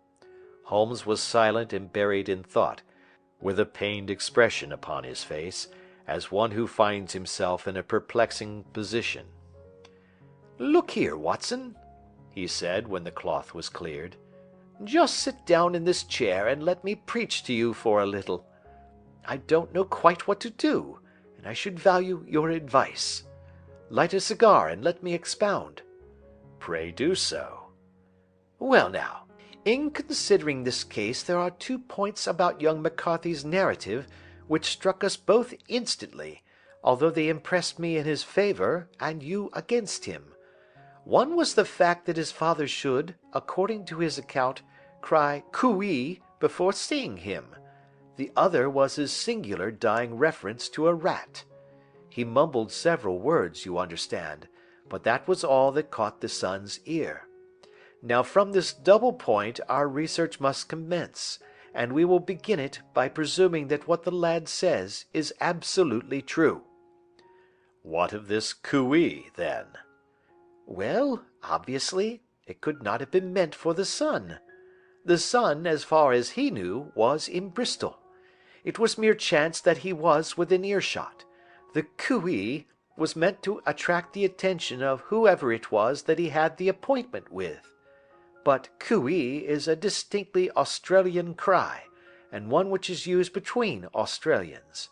Holmes was silent and buried in thought, with a pained expression upon his face, as one who finds himself in a perplexing position. "Look here, Watson," he said, when the cloth was cleared. "Just sit down in this chair and let me preach to you for a little. I don't know quite what to do, and I should value your advice. Light a cigar and let me expound." "Pray do so." "Well now, in considering this case there are 2 points about young McCarthy's narrative which struck us both instantly, although they impressed me in his favour and you against him. One was the fact that his father should, according to his account, cry cooee before seeing him. The other was his singular dying reference to a rat. He mumbled several words, you understand, but that was all that caught the son's ear. Now from this double point our research must commence, and we will begin it by presuming that what the lad says is absolutely true." "What of this cooee, then?" "Well, obviously, it could not have been meant for the son. The son, as far as he knew, was in Bristol. It was mere chance that he was within earshot. The cooee was meant to attract the attention of whoever it was that he had the appointment with. But cooee is a distinctly Australian cry, and one which is used between Australians.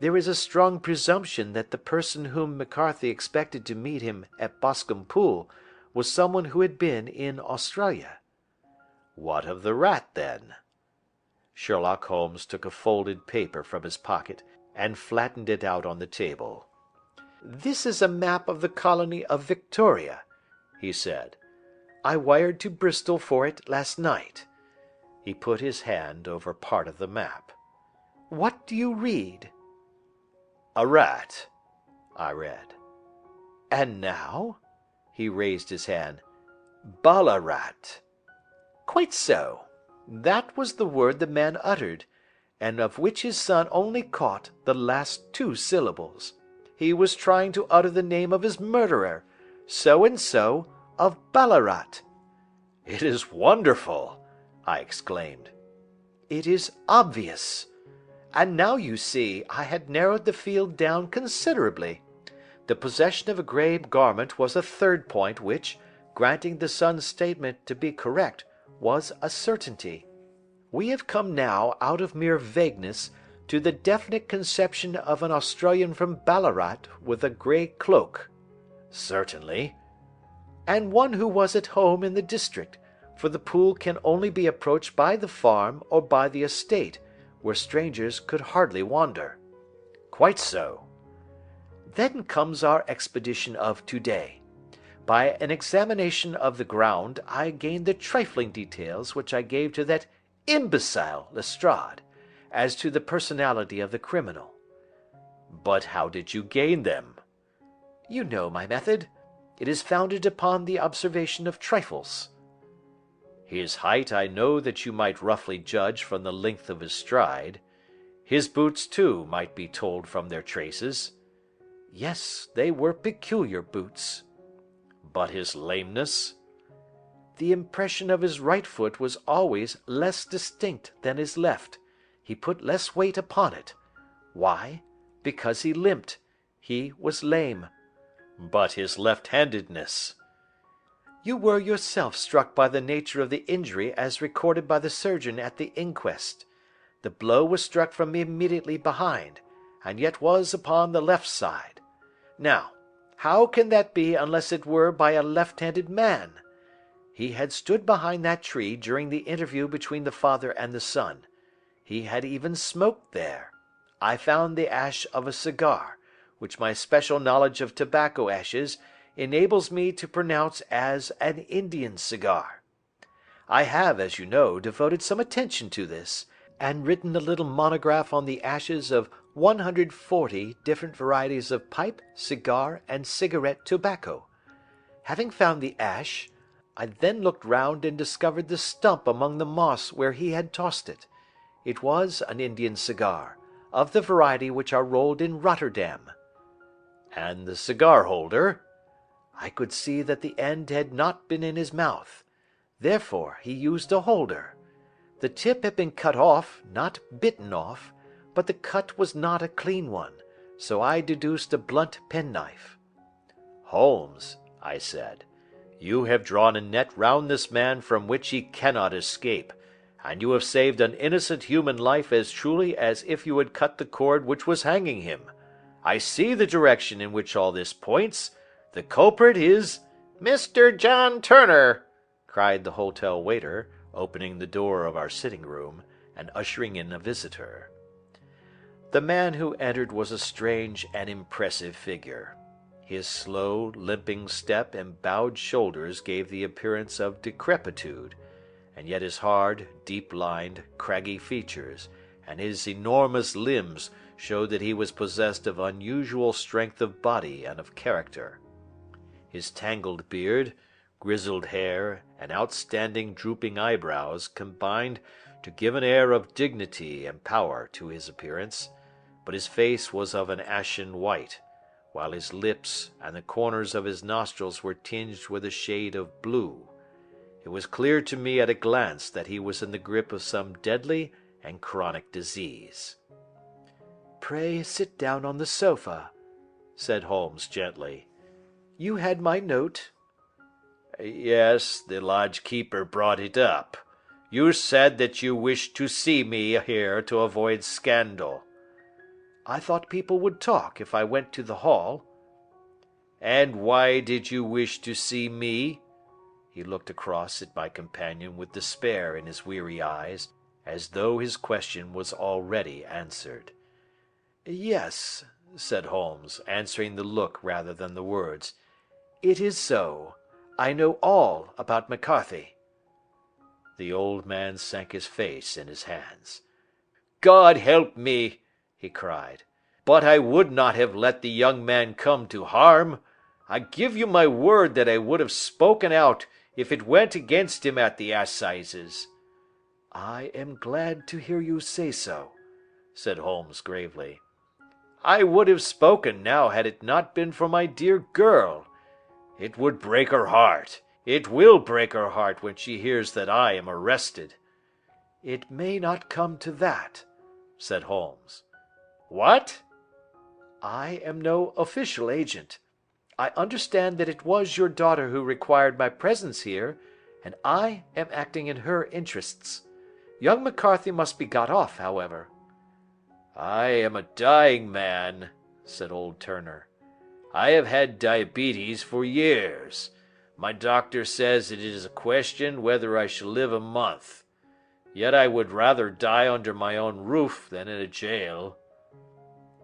There is a strong presumption that the person whom McCarthy expected to meet him at Boscombe Pool was someone who had been in Australia." "What of the rat, then?" Sherlock Holmes took a folded paper from his pocket and flattened it out on the table. "This is a map of the colony of Victoria," he said. "I wired to Bristol for it last night." He put his hand over part of the map. "What do you read?" "A rat," I read. "And now?" He raised his hand. "Ballarat." "Quite so. That was the word the man uttered, and of which his son only caught the last two syllables. He was trying to utter the name of his murderer, so and so of Ballarat." "It is wonderful!" I exclaimed. "It is obvious. And now you see I had narrowed the field down considerably. The possession of a grey garment was a third point which, granting the son's statement to be correct, was a certainty. We have come now out of mere vagueness to the definite conception of an Australian from Ballarat with a grey cloak." "Certainly." "And one who was at home in the district, for the pool can only be approached by the farm or by the estate, where strangers could hardly wander." "Quite so." "Then comes our expedition of today. By an examination of the ground I gained the trifling details which I gave to that imbecile Lestrade, as to the personality of the criminal." "But how did you gain them?" "You know my method. It is founded upon the observation of trifles." "His height I know that you might roughly judge from the length of his stride. His boots, too, might be told from their traces." "Yes, they were peculiar boots." "But his lameness?" "The impression of his right foot was always less distinct than his left. He put less weight upon it. Why? Because he limped. He was lame." "But his left-handedness?" "You were yourself struck by the nature of the injury as recorded by the surgeon at the inquest. The blow was struck from immediately behind, and yet was upon the left side. Now, how can that be unless it were by a left-handed man? He had stood behind that tree during the interview between the father and the son. He had even smoked there. I found the ash of a cigar, which my special knowledge of tobacco ashes enables me to pronounce as an Indian cigar. I have, as you know, devoted some attention to this, and written a little monograph on the ashes of 140 different varieties of pipe, cigar, and cigarette tobacco. Having found the ash, I then looked round and discovered the stump among the moss where he had tossed it. It was an Indian cigar, of the variety which are rolled in Rotterdam." "And the cigar holder?" "I could see that the end had not been in his mouth. Therefore he used a holder. The tip had been cut off, not bitten off, but the cut was not a clean one, so I deduced a blunt penknife." "Holmes," I said, "you have drawn a net round this man from which he cannot escape, and you have saved an innocent human life as truly as if you had cut the cord which was hanging him. I see the direction in which all this points. The culprit is—" "Mr. John Turner!" cried the hotel waiter, opening the door of our sitting room, and ushering in a visitor. The man who entered was a strange and impressive figure. His slow, limping step and bowed shoulders gave the appearance of decrepitude, and yet his hard, deep-lined, craggy features, and his enormous limbs showed that he was possessed of unusual strength of body and of character. His tangled beard, grizzled hair, and outstanding drooping eyebrows combined to give an air of dignity and power to his appearance, but his face was of an ashen white, while his lips and the corners of his nostrils were tinged with a shade of blue. It was clear to me at a glance that he was in the grip of some deadly and chronic disease. "Pray sit down on the sofa," said Holmes gently. "You had my note?" "Yes, the lodge-keeper brought it up. You said that you wished to see me here to avoid scandal. I thought people would talk if I went to the hall. And why did you wish to see me? He looked across at my companion with despair in his weary eyes, as though his question was already answered. Yes, said Holmes, answering the look rather than the words. It is so. I know all about McCarthy. The old man sank his face in his hands. God help me, he cried. But I would not have let the young man come to harm. I give you my word that I would have spoken out if it went against him at the assizes. I am glad to hear you say so, said Holmes gravely. I would have spoken now had it not been for my dear girl. It would break her heart. It will break her heart when she hears that I am arrested. It may not come to that, said Holmes. What? I am no official agent. I understand that it was your daughter who required my presence here, and I am acting in her interests. Young McCarthy must be got off, however. I am a dying man, said old Turner. I have had diabetes for years. My doctor says it is a question whether I shall live a month. Yet I would rather die under my own roof than in a jail.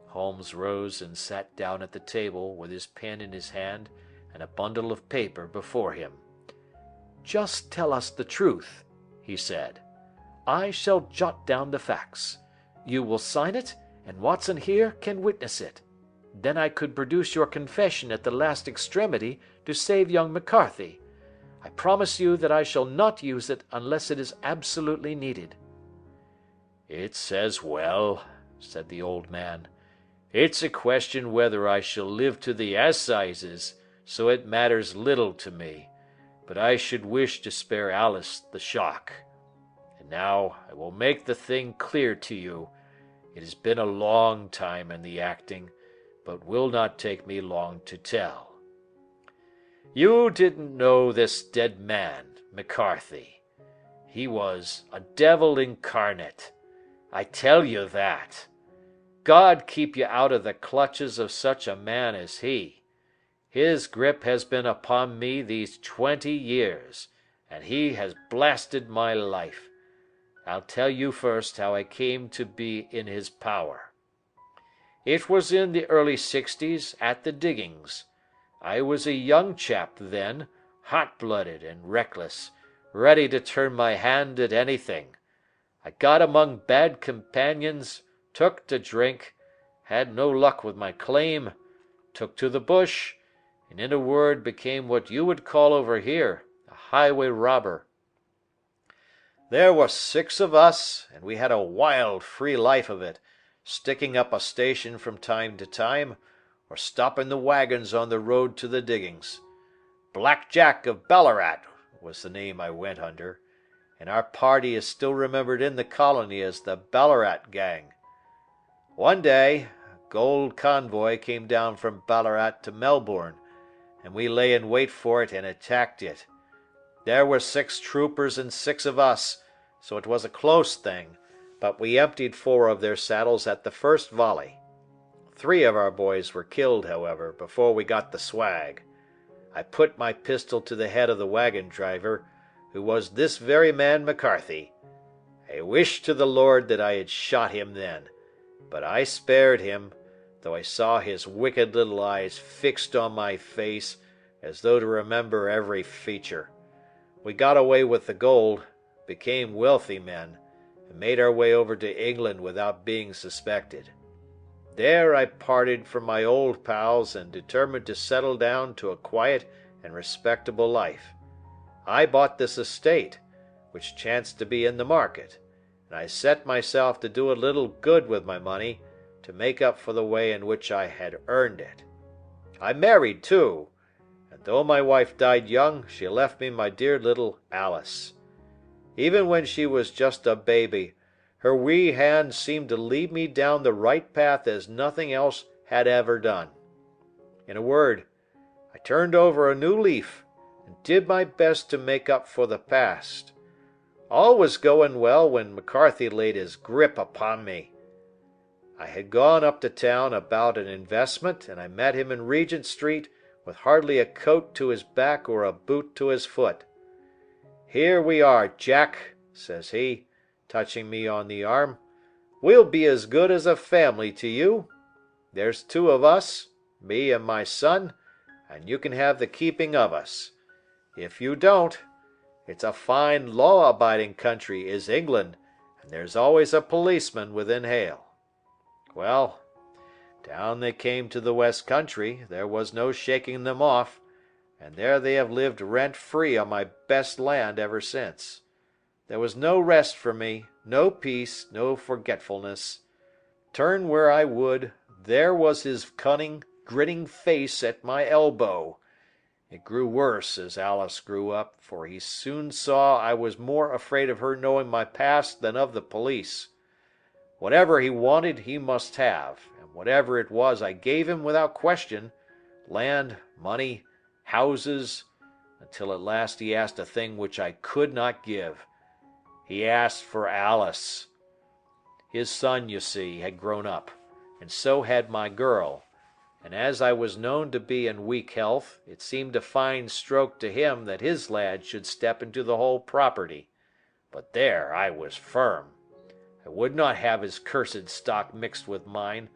Holmes rose and sat down at the table with his pen in his hand and a bundle of paper before him. Just tell us the truth, he said. I shall jot down the facts. You will sign it, and Watson here can witness it. Then I could produce your confession at the last extremity to save young McCarthy. I promise you that I shall not use it unless it is absolutely needed. It's as well, said the old man. It's a question whether I shall live to the assizes, so it matters little to me, but I should wish to spare Alice the shock. And now I will make the thing clear to you. It has been a long time in the acting, but will not take me long to tell. You didn't know this dead man, McCarthy. He was a devil incarnate. I tell you that. God keep you out of the clutches of such a man as he. His grip has been upon me these 20 years, and he has blasted my life. I'll tell you first how I came to be in his power. It was in the early 60s at the diggings. I was a young chap then, hot-blooded and reckless, ready to turn my hand at anything. I got among bad companions, took to drink, had no luck with my claim, took to the bush, and in a word became what you would call over here a highway robber. There were 6 of us, and we had a wild, free life of it, sticking up a station from time to time, or stopping the wagons on the road to the diggings. Black Jack of Ballarat was the name I went under, and our party is still remembered in the colony as the Ballarat Gang. One day, a gold convoy came down from Ballarat to Melbourne, and we lay in wait for it and attacked it. There were 6 troopers and 6 of us, so it was a close thing, but we emptied 4 of their saddles at the first volley. 3 of our boys were killed, however, before we got the swag. I put my pistol to the head of the wagon driver, who was this very man McCarthy. I wished to the Lord that I had shot him then, but I spared him, though I saw his wicked little eyes fixed on my face, as though to remember every feature. We got away with the gold, became wealthy men, and made our way over to England without being suspected. There I parted from my old pals and determined to settle down to a quiet and respectable life. I bought this estate, which chanced to be in the market, and I set myself to do a little good with my money to make up for the way in which I had earned it. I married, too, and though my wife died young, she left me my dear little Alice. Even when she was just a baby, her wee hand seemed to lead me down the right path as nothing else had ever done. In a word, I turned over a new leaf and did my best to make up for the past. All was going well when McCarthy laid his grip upon me. I had gone up to town about an investment, and I met him in Regent Street with hardly a coat to his back or a boot to his foot. "Here we are, Jack," says he, touching me on the arm. "We'll be as good as a family to you. There's two of us, me and my son, and you can have the keeping of us. If you don't, it's a fine law-abiding country is England, and there's always a policeman within hail." Well, down they came to the West Country, there was no shaking them off, and there they have lived rent-free on my best land ever since. There was no rest for me, no peace, no forgetfulness. Turn where I would, there was his cunning, grinning face at my elbow. It grew worse as Alice grew up, for he soon saw I was more afraid of her knowing my past than of the police. Whatever he wanted he must have, and whatever it was I gave him without question, land, money, houses, until at last he asked a thing which I could not give. He asked for Alice. His son, you see, had grown up, and so had my girl, and as I was known to be in weak health, it seemed a fine stroke to him that his lad should step into the whole property. But there I was firm. I would not have his cursed stock mixed with mine.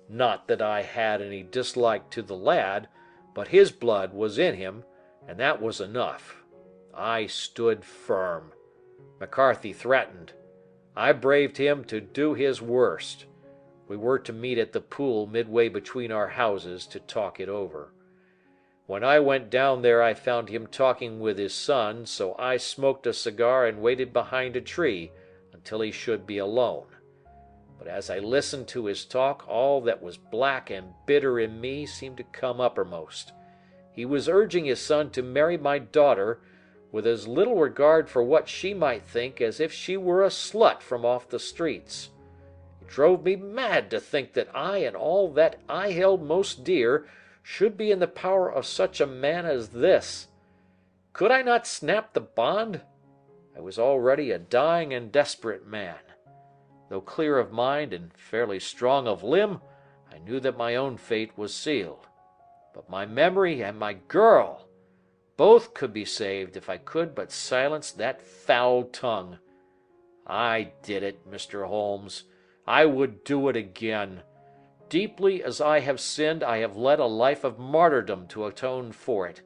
Not that I had any dislike to the lad, but his blood was in him, and that was enough. I stood firm. McCarthy threatened. I braved him to do his worst. We were to meet at the pool midway between our houses to talk it over. When I went down there I found him talking with his son, so I smoked a cigar and waited behind a tree until he should be alone. But as I listened to his talk, all that was black and bitter in me seemed to come uppermost. He was urging his son to marry my daughter, with as little regard for what she might think as if she were a slut from off the streets. It drove me mad to think that I and all that I held most dear should be in the power of such a man as this. Could I not snap the bond? I was already a dying and desperate man. Though clear of mind and fairly strong of limb, I knew that my own fate was sealed. But my memory and my girl, both could be saved if I could but silence that foul tongue. I did it, Mr. Holmes. I would do it again. Deeply as I have sinned, I have led a life of martyrdom to atone for it.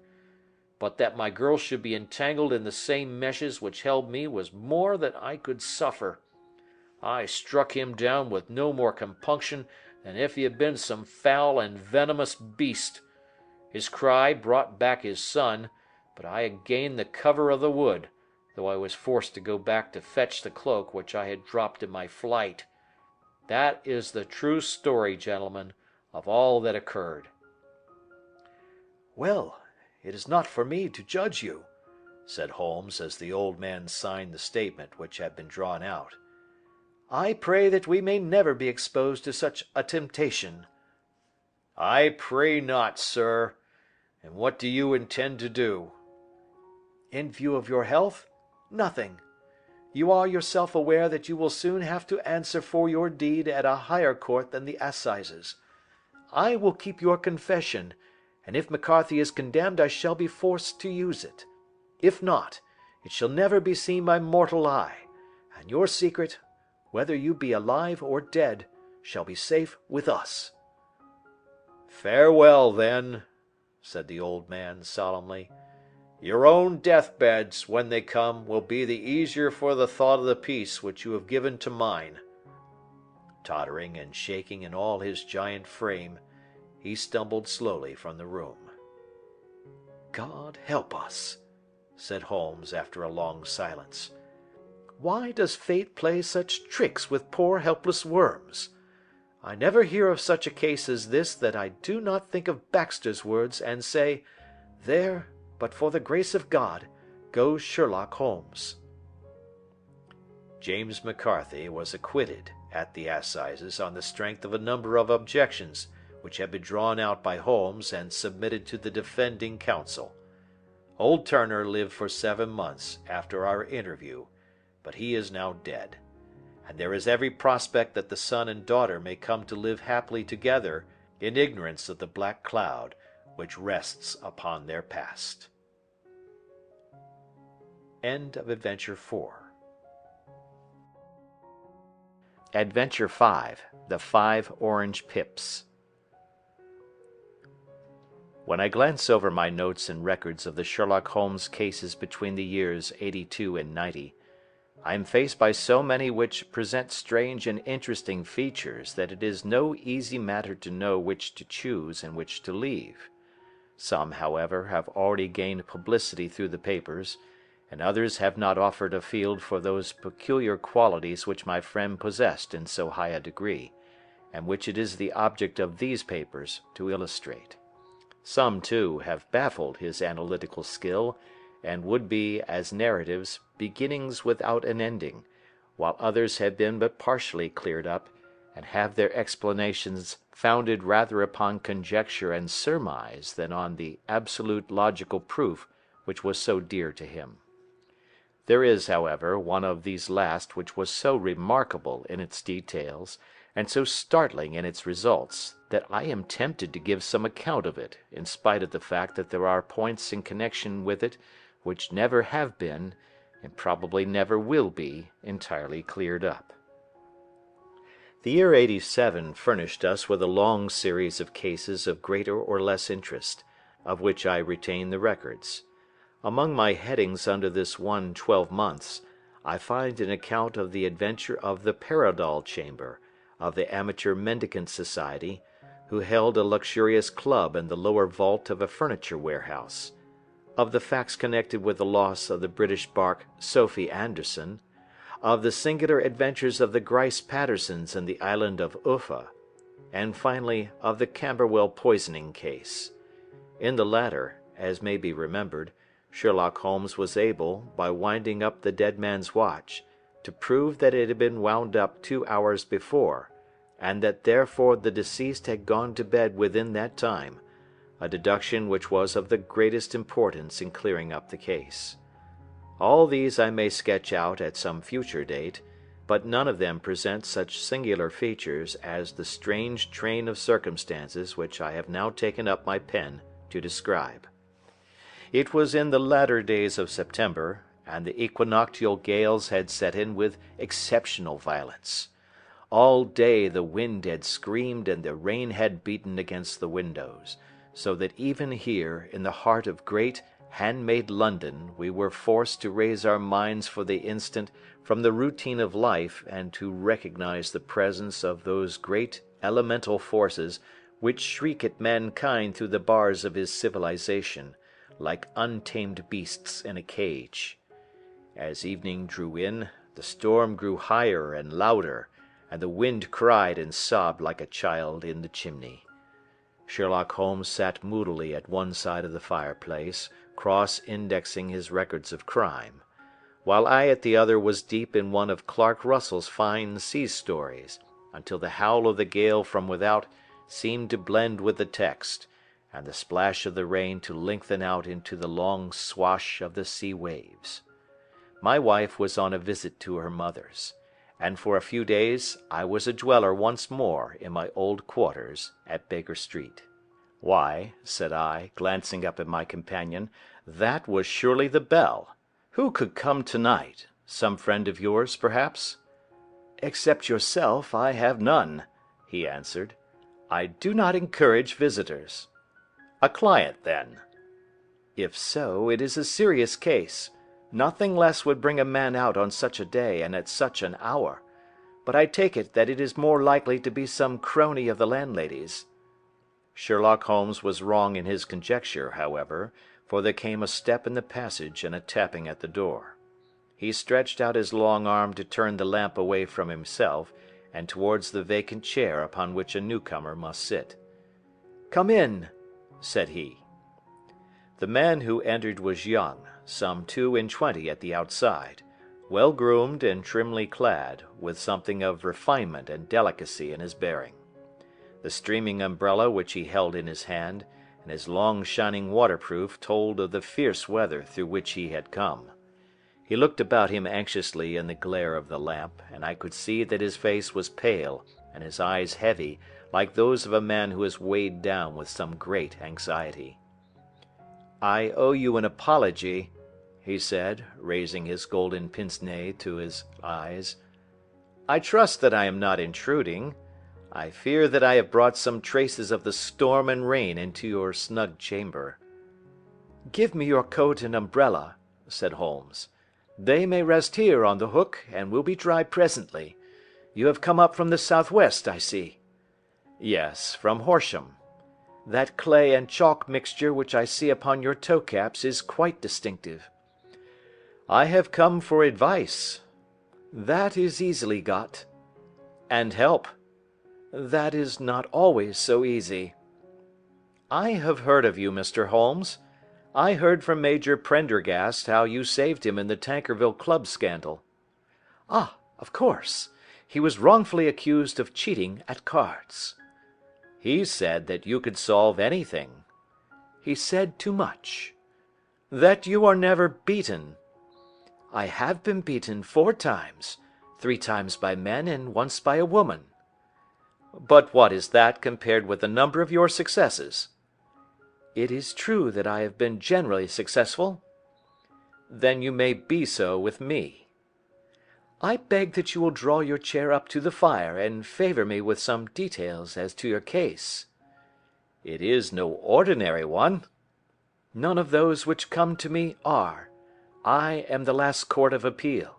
But that my girl should be entangled in the same meshes which held me was more than I could suffer. I struck him down with no more compunction than if he had been some foul and venomous beast. His cry brought back his son, but I had gained the cover of the wood, though I was forced to go back to fetch the cloak which I had dropped in my flight. That is the true story, gentlemen, of all that occurred. "Well, it is not for me to judge you," said Holmes as the old man signed the statement which had been drawn out. "I pray that we may never be exposed to such a temptation." "I pray not, sir. And what do you intend to do?" "In view of your health, nothing. You are yourself aware that you will soon have to answer for your deed at a higher court than the assizes. I will keep your confession, and if McCarthy is condemned I shall be forced to use it. If not, it shall never be seen by mortal eye, and your secret, whether you be alive or dead, shall be safe with us." "Farewell, then," said the old man solemnly. "Your own deathbeds, when they come, will be the easier for the thought of the peace which you have given to mine." Tottering and shaking in all his giant frame, he stumbled slowly from the room. "God help us," said Holmes after a long silence. "Why does fate play such tricks with poor helpless worms? I never hear of such a case as this that I do not think of Baxter's words and say, 'There, but for the grace of God, goes Sherlock Holmes.'" James McCarthy was acquitted at the assizes on the strength of a number of objections which had been drawn out by Holmes and submitted to the defending counsel. Old Turner lived for 7 months after our interview, but he is now dead, and there is every prospect that the son and daughter may come to live happily together in ignorance of the black cloud which rests upon their past. End of Adventure 4. Adventure 5. The 5 Orange Pips. When I glance over my notes and records of the Sherlock Holmes cases between the years '82 and '90, I am faced by so many which present strange and interesting features that it is no easy matter to know which to choose and which to leave. Some, however, have already gained publicity through the papers, and others have not offered a field for those peculiar qualities which my friend possessed in so high a degree, and which it is the object of these papers to illustrate. Some, too, have baffled his analytical skill, and would be, as narratives, beginnings without an ending, while others have been but partially cleared up, and have their explanations founded rather upon conjecture and surmise than on the absolute logical proof which was so dear to him. There is, however, one of these last which was so remarkable in its details, and so startling in its results, that I am tempted to give some account of it, in spite of the fact that there are points in connection with it which never have been, and probably never will be, entirely cleared up. The year '87 furnished us with a long series of cases of greater or less interest, of which I retain the records. Among my headings under this one 12 months, I find an account of the adventure of the Paradol Chamber, of the Amateur Mendicant Society, who held a luxurious club in the lower vault of a furniture warehouse, of the facts connected with the loss of the British bark Sophie Anderson, of the singular adventures of the Grice Pattersons in the island of Uffa, and finally of the Camberwell poisoning case. In the latter, as may be remembered, Sherlock Holmes was able, by winding up the dead man's watch, to prove that it had been wound up 2 hours before, and that therefore the deceased had gone to bed within that time, a deduction which was of the greatest importance in clearing up the case. All these I may sketch out at some future date, but none of them present such singular features as the strange train of circumstances which I have now taken up my pen to describe. It was in the latter days of September, and the equinoctial gales had set in with exceptional violence. All day the wind had screamed and the rain had beaten against the windows, so that even here, in the heart of great, hand-made London, we were forced to raise our minds for the instant from the routine of life and to recognize the presence of those great elemental forces which shriek at mankind through the bars of his civilization, like untamed beasts in a cage. As evening drew in, the storm grew higher and louder, and the wind cried and sobbed like a child in the chimney. Sherlock Holmes sat moodily at one side of the fireplace, cross-indexing his records of crime, while I at the other was deep in one of Clark Russell's fine sea stories, until the howl of the gale from without seemed to blend with the text, and the splash of the rain to lengthen out into the long swash of the sea waves. My wife was on a visit to her mother's, and for a few days I was a dweller once more in my old quarters at Baker Street. "Why," said I, glancing up at my companion, "that was surely the bell. Who could come tonight? Some friend of yours, perhaps?" "Except yourself, I have none," he answered. "I do not encourage visitors." "A client, then?" "If so, it is a serious case. Nothing less would bring a man out on such a day and at such an hour. But I take it that it is more likely to be some crony of the landlady's." Sherlock Holmes was wrong in his conjecture, however, for there came a step in the passage and a tapping at the door. He stretched out his long arm to turn the lamp away from himself and towards the vacant chair upon which a newcomer must sit. "Come in," said he. The man who entered was young, some 22 at the outside, well groomed and trimly clad, with something of refinement and delicacy in his bearing. The streaming umbrella which he held in his hand, and his long shining waterproof, told of the fierce weather through which he had come. He looked about him anxiously in the glare of the lamp, and I could see that his face was pale and his eyes heavy, like those of a man who is weighed down with some great anxiety. "I owe you an apology," he said, raising his golden pince-nez to his eyes. "I trust that I am not intruding. I fear that I have brought some traces of the storm and rain into your snug chamber." "Give me your coat and umbrella," said Holmes. "They may rest here on the hook, and will be dry presently. You have come up from the southwest, I see." "Yes, from Horsham." "That clay and chalk mixture which I see upon your toe caps is quite distinctive." "I have come for advice." "That is easily got." "And help." "That is not always so easy." "I have heard of you, Mr. Holmes. I heard from Major Prendergast how you saved him in the Tankerville Club scandal." "Ah, of course. He was wrongfully accused of cheating at cards." "He said that you could solve anything." "He said too much." "That you are never beaten." "I have been beaten 4 times, 3 times by men and once by a woman." "But what is that compared with the number of your successes?" "It is true that I have been generally successful." "Then you may be so with me." "I beg that you will draw your chair up to the fire and favour me with some details as to your case." "It is no ordinary one." "None of those which come to me are. I am the last court of appeal."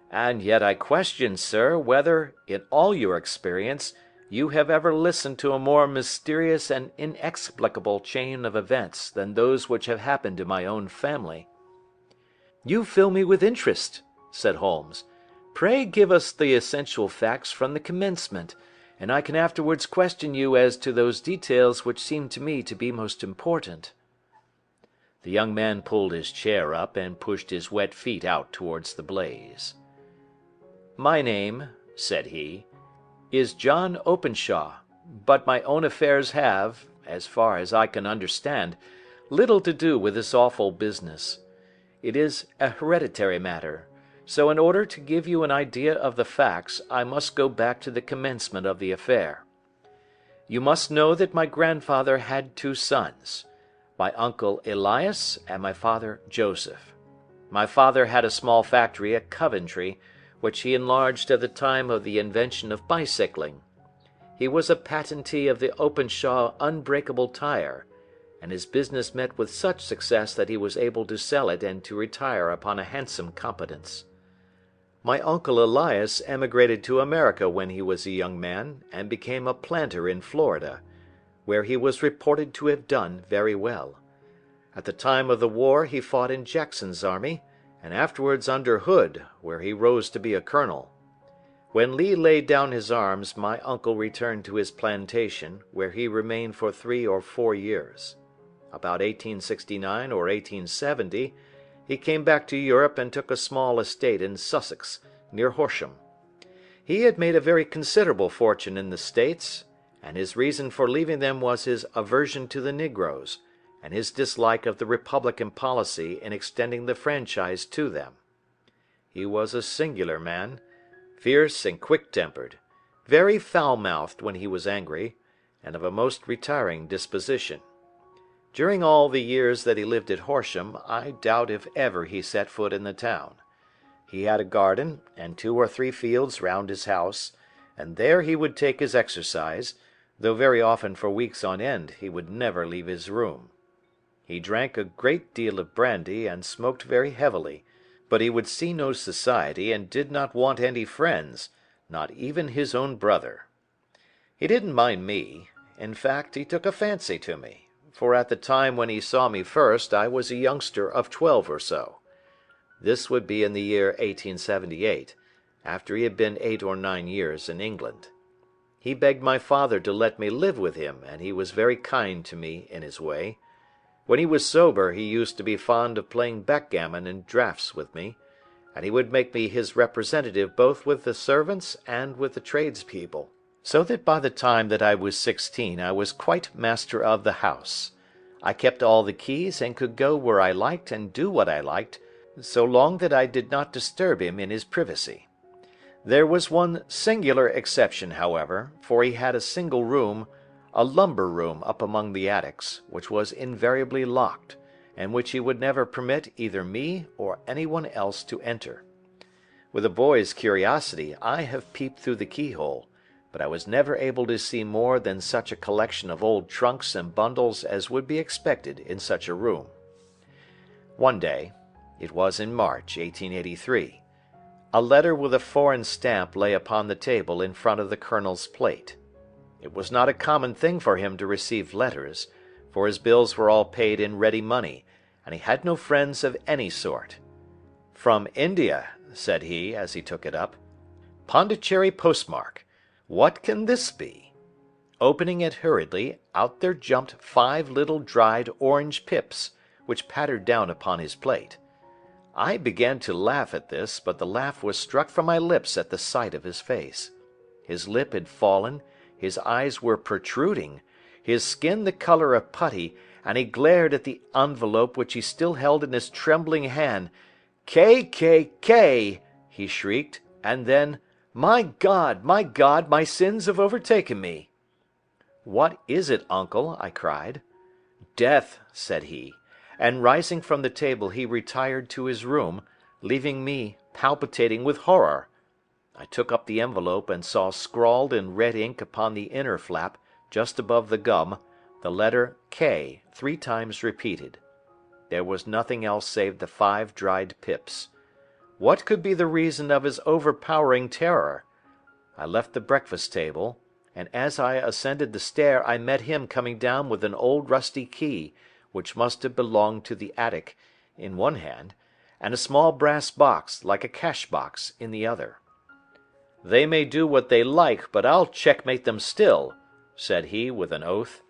"And yet I question, sir, whether, in all your experience, you have ever listened to a more mysterious and inexplicable chain of events than those which have happened in my own family." "You fill me with interest," said Holmes. "Pray give us the essential facts from the commencement, and I can afterwards question you as to those details which seem to me to be most important." The young man pulled his chair up and pushed his wet feet out towards the blaze. "My name," said he, "is John Openshaw, but my own affairs have, as far as I can understand, little to do with this awful business. It is a hereditary matter, so in order to give you an idea of the facts I must go back to the commencement of the affair. You must know that my grandfather had 2 sons, my uncle Elias and my father Joseph. My father had a small factory at Coventry, which he enlarged at the time of the invention of bicycling. He was a patentee of the Openshaw unbreakable tire, and his business met with such success that he was able to sell it and to retire upon a handsome competence. My uncle Elias emigrated to America when he was a young man, and became a planter in Florida, where he was reported to have done very well. At the time of the war he fought in Jackson's army, and afterwards under Hood, where he rose to be a colonel. When Lee laid down his arms, my uncle returned to his plantation, where he remained for 3 or 4 years. About 1869 or 1870, he came back to Europe and took a small estate in Sussex, near Horsham. He had made a very considerable fortune in the States, and his reason for leaving them was his aversion to the negroes, and his dislike of the Republican policy in extending the franchise to them. He was a singular man, fierce and quick-tempered, very foul-mouthed when he was angry, and of a most retiring disposition. During all the years that he lived at Horsham, I doubt if ever he set foot in the town. He had a garden and 2 or 3 fields round his house, and there he would take his exercise, though very often for weeks on end he would never leave his room. He drank a great deal of brandy and smoked very heavily, but he would see no society and did not want any friends, not even his own brother. He didn't mind me. In fact, he took a fancy to me, for at the time when he saw me first I was a youngster of 12 or so. This would be in the year 1878, after he had been 8 or 9 years in England. He begged my father to let me live with him, and he was very kind to me in his way. When he was sober he used to be fond of playing backgammon and draughts with me, and he would make me his representative both with the servants and with the tradespeople, so that by the time that I was 16 I was quite master of the house. I kept all the keys and could go where I liked and do what I liked, so long that I did not disturb him in his privacy. There was one singular exception, however, for he had a single room, a lumber room up among the attics, which was invariably locked, and which he would never permit either me or anyone else to enter. With a boy's curiosity, I have peeped through the keyhole, but I was never able to see more than such a collection of old trunks and bundles as would be expected in such a room. One day, it was in March, 1883, a letter with a foreign stamp lay upon the table in front of the colonel's plate. It was not a common thing for him to receive letters, for his bills were all paid in ready money, and he had no friends of any sort. "From India," said he, as he took it up. "Pondicherry postmark. What can this be?" Opening it hurriedly, out there jumped 5 little dried orange pips, which pattered down upon his plate. I began to laugh at this, but the laugh was struck from my lips at the sight of his face. His lip had fallen, his eyes were protruding, his skin the color of putty, and he glared at the envelope which he still held in his trembling hand. "K, K, K!" he shrieked, and then, my God, my sins have overtaken me." "What is it, uncle?" I cried. "Death," said he, and rising from the table he retired to his room, leaving me palpitating with horror. I took up the envelope and saw scrawled in red ink upon the inner flap, just above the gum, the letter K 3 times repeated. There was nothing else save the 5 dried pips. What could be the reason of his overpowering terror? I left the breakfast table, and as I ascended the stair I met him coming down with an old rusty key, which must have belonged to the attic, in one hand, and a small brass box, like a cash box, in the other. "They may do what they like, but I'll checkmate them still," said he with an oath.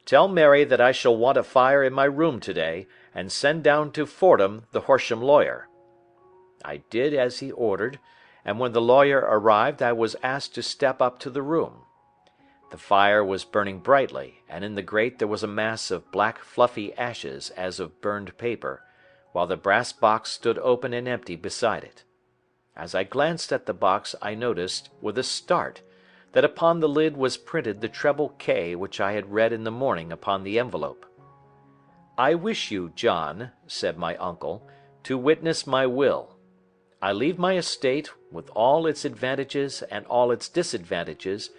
"Tell Mary that I shall want a fire in my room today, and send down to Fordham the Horsham lawyer." I did as he ordered, and when the lawyer arrived I was asked to step up to the room. The fire was burning brightly, and in the grate there was a mass of black fluffy ashes as of burned paper, while the brass box stood open and empty beside it. As I glanced at the box I noticed, with a start, that upon the lid was printed the treble K which I had read in the morning upon the envelope. "I wish you, John," said my uncle, "to witness my will. I leave my estate, with all its advantages and all its disadvantages,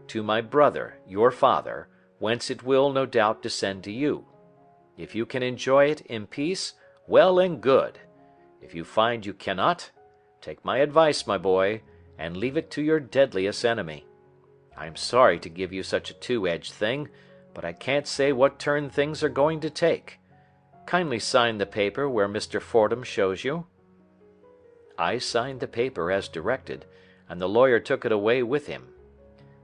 to my brother, your father, whence it will, no doubt, descend to you. If you can enjoy it in peace, well and good. If you find you cannot, take my advice, my boy, and leave it to your deadliest enemy. I am sorry to give you such a two-edged thing, but I can't say what turn things are going to take. Kindly sign the paper where Mr. Fordham shows you." I signed the paper as directed, and the lawyer took it away with him.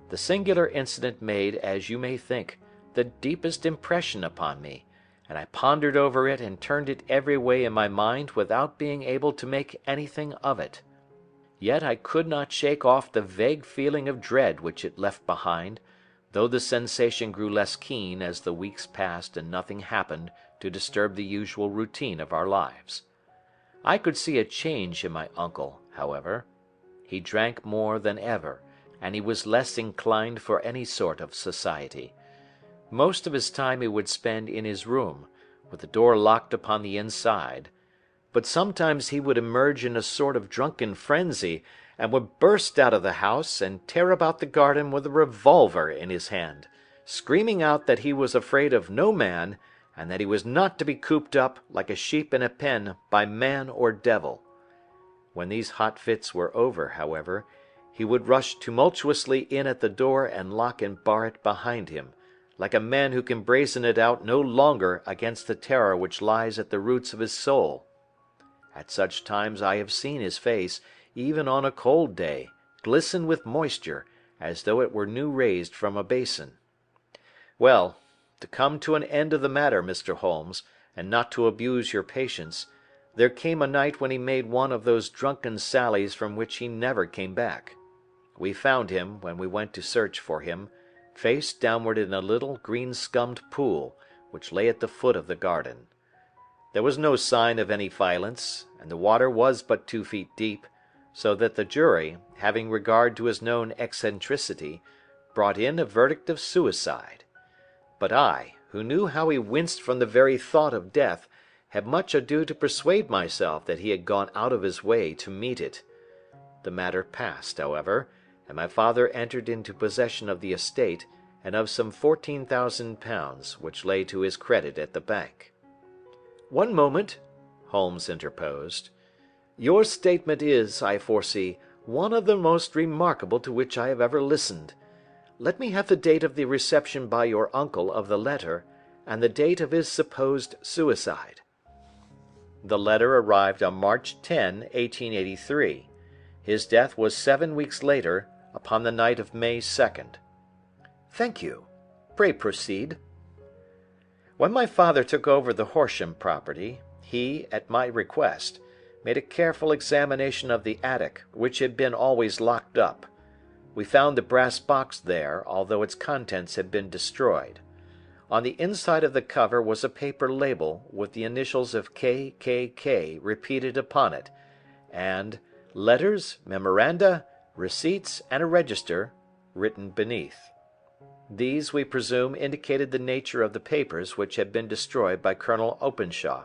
The singular incident made, as you may think, the deepest impression upon me, and I pondered over it and turned it every way in my mind without being able to make anything of it. Yet I could not shake off the vague feeling of dread which it left behind, though the sensation grew less keen as the weeks passed and nothing happened to disturb the usual routine of our lives. I could see a change in my uncle, however. He drank more than ever, and he was less inclined for any sort of society. Most of his time he would spend in his room, with the door locked upon the inside, but sometimes he would emerge in a sort of drunken frenzy, and would burst out of the house and tear about the garden with a revolver in his hand, screaming out that he was afraid of no man, and that he was not to be cooped up, like a sheep in a pen, by man or devil. When these hot fits were over, however, he would rush tumultuously in at the door and lock and bar it behind him, like a man who can brazen it out no longer against the terror which lies at the roots of his soul. At such times I have seen his face, even on a cold day, glisten with moisture, as though it were new raised from a basin. Well, to come to an end of the matter, Mr. Holmes, and not to abuse your patience, there came a night when he made one of those drunken sallies from which he never came back. We found him, when we went to search for him, face downward in a little green-scummed pool, which lay at the foot of the garden. There was no sign of any violence, and the water was but 2 feet deep, so that the jury, having regard to his known eccentricity, brought in a verdict of suicide. But I, who knew how he winced from the very thought of death, had much ado to persuade myself that he had gone out of his way to meet it. The matter passed, however, and my father entered into possession of the estate and of some £14,000 which lay to his credit at the bank. "One moment," Holmes interposed. "Your statement is, I foresee, one of the most remarkable to which I have ever listened. Let me have the date of the reception by your uncle of the letter, and the date of his supposed suicide." "The letter arrived on March 10, 1883. His death was 7 weeks later, upon the night of May 2nd. "Thank you. Pray proceed." "When my father took over the Horsham property, he, at my request, made a careful examination of the attic, which had been always locked up. We found the brass box there, although its contents had been destroyed. On the inside of the cover was a paper label with the initials of K.K.K. repeated upon it, and letters, memoranda, receipts, and a register written beneath. These, we presume, indicated the nature of the papers which had been destroyed by Colonel Openshaw.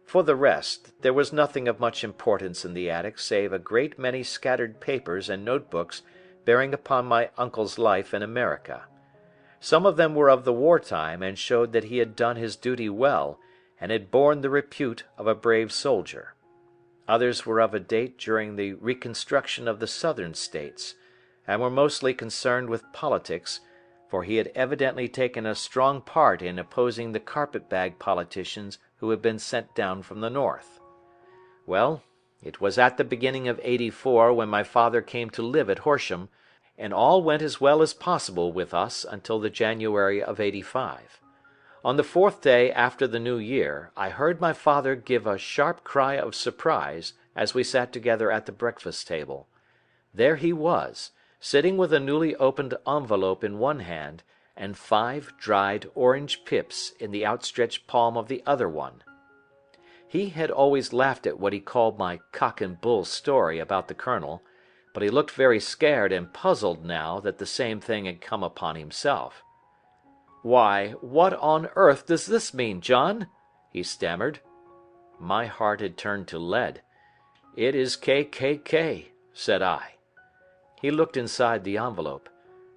For the rest, there was nothing of much importance in the attic save a great many scattered papers and notebooks bearing upon my uncle's life in America. Some of them were of the wartime and showed that he had done his duty well and had borne the repute of a brave soldier. Others were of a date during the reconstruction of the Southern States, and were mostly concerned with politics, for he had evidently taken a strong part in opposing the carpet-bag politicians who had been sent down from the North. Well, it was at the beginning of '84 when my father came to live at Horsham, and all went as well as possible with us until the January of '85. On the 4th day after the New Year, I heard my father give a sharp cry of surprise as we sat together at the breakfast table. There he was, sitting with a newly opened envelope in one hand, and 5 dried orange pips in the outstretched palm of the other one. He had always laughed at what he called my cock and bull story about the colonel, but he looked very scared and puzzled now that the same thing had come upon himself. "Why, what on earth does this mean, John?" he stammered. My heart had turned to lead. "It is K.K.K.," said I. He looked inside the envelope.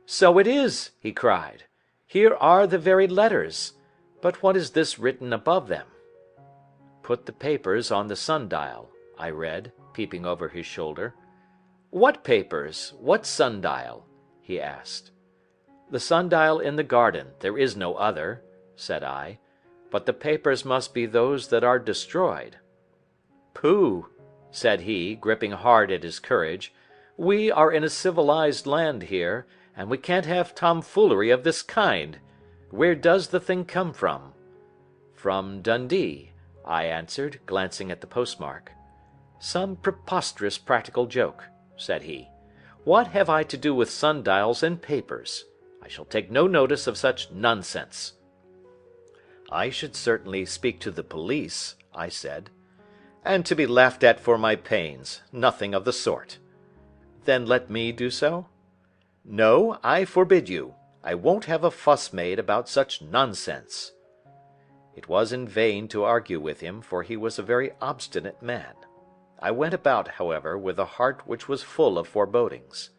"So it is!" he cried. "Here are the very letters. But what is this written above them?" "Put the papers on the sundial," I read, peeping over his shoulder. "What papers? What sundial?" he asked. "The sundial in the garden. There is no other," said I. "But the papers must be those that are destroyed." "Pooh!" said he, gripping hard at his courage. "We are in a civilized land here, and we can't have tomfoolery of this kind. Where does the thing come from?" "From Dundee," I answered, glancing at the postmark. "Some preposterous practical joke," said he. "What have I to do with sundials and papers? I shall take no notice of such nonsense." "I should certainly speak to the police," I said. "And to be laughed at for my pains. Nothing of the sort." "Then let me do so?" "No, I forbid you. I won't have a fuss made about such nonsense." It was in vain to argue with him, for he was a very obstinate man. I went about, however, with a heart which was full of forebodings.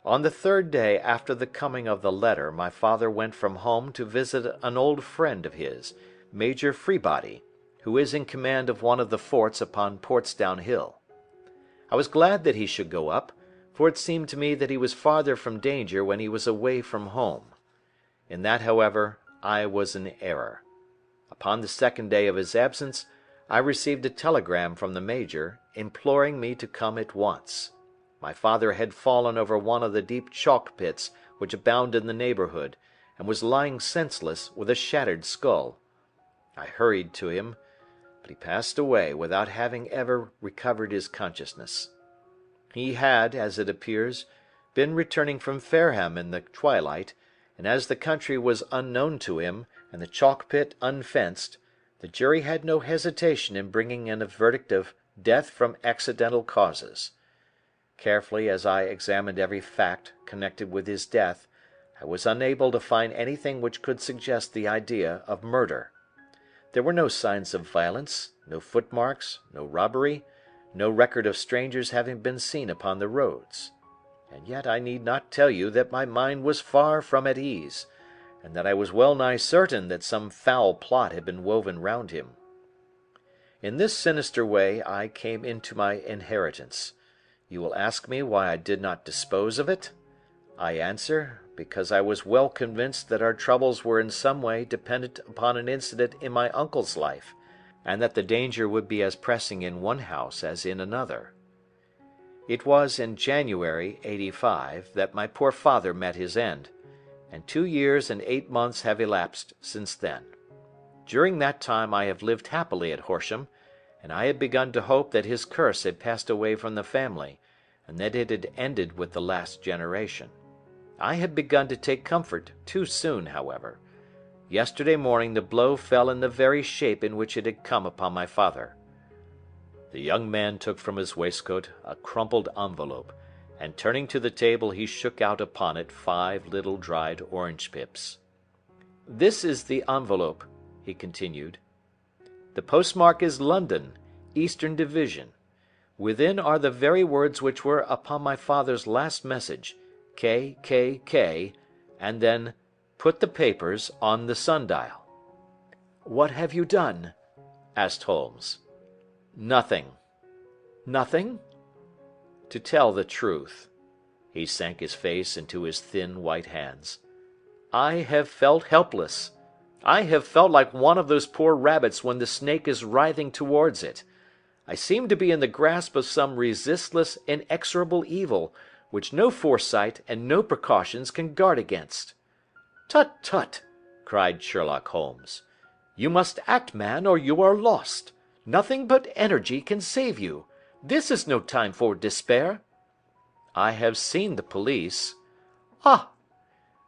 On the 3rd day after the coming of the letter, my father went from home to visit an old friend of his, Major Freebody, who is in command of one of the forts upon Portsdown Hill. I was glad that he should go up, for it seemed to me that he was farther from danger when he was away from home. In that, however, I was in error. Upon the 2nd day of his absence, I received a telegram from the Major, imploring me to come at once. My father had fallen over one of the deep chalk pits which abound in the neighbourhood, and was lying senseless, with a shattered skull. I hurried to him, but he passed away without having ever recovered his consciousness. He had, as it appears, been returning from Fareham in the twilight, and as the country was unknown to him, and the chalk pit unfenced, The jury had no hesitation in bringing in a verdict of death from accidental causes. Carefully as I examined every fact connected with his death, I was unable to find anything which could suggest the idea of murder. There were no signs of violence, no footmarks, no robbery, no record of strangers having been seen upon the roads. And yet I need not tell you that my mind was far from at ease, and that I was well nigh certain that some foul plot had been woven round him. In this sinister way I came into my inheritance. You will ask me why I did not dispose of it? I answer, because I was well convinced that our troubles were in some way dependent upon an incident in my uncle's life, and that the danger would be as pressing in one house as in another. It was in January, '85, that my poor father met his end, and 2 years and 8 months have elapsed since then. During that time I have lived happily at Horsham, and I had begun to hope that his curse had passed away from the family, and that it had ended with the last generation. I had begun to take comfort too soon, however. Yesterday morning the blow fell in the very shape in which it had come upon my father. The young man took from his waistcoat a crumpled envelope, and turning to the table he shook out upon it 5 little dried orange pips. "This is the envelope," he continued. "The postmark is London, Eastern Division. Within are the very words which were upon my father's last message, K, K, K, and then, 'Put the papers on the sundial.'" "What have you done?" asked Holmes. "Nothing." "Nothing?" To tell the truth," he sank his face into his thin white hands, "I have felt helpless. I have felt like one of those poor rabbits when the snake is writhing towards it. I seem to be in the grasp of some resistless, inexorable evil, which no foresight and no precautions can guard against." "Tut, tut!" cried Sherlock Holmes. "You must act, man, or you are lost. Nothing but energy can save you. This is no time for despair." "I have seen the police." "Ah!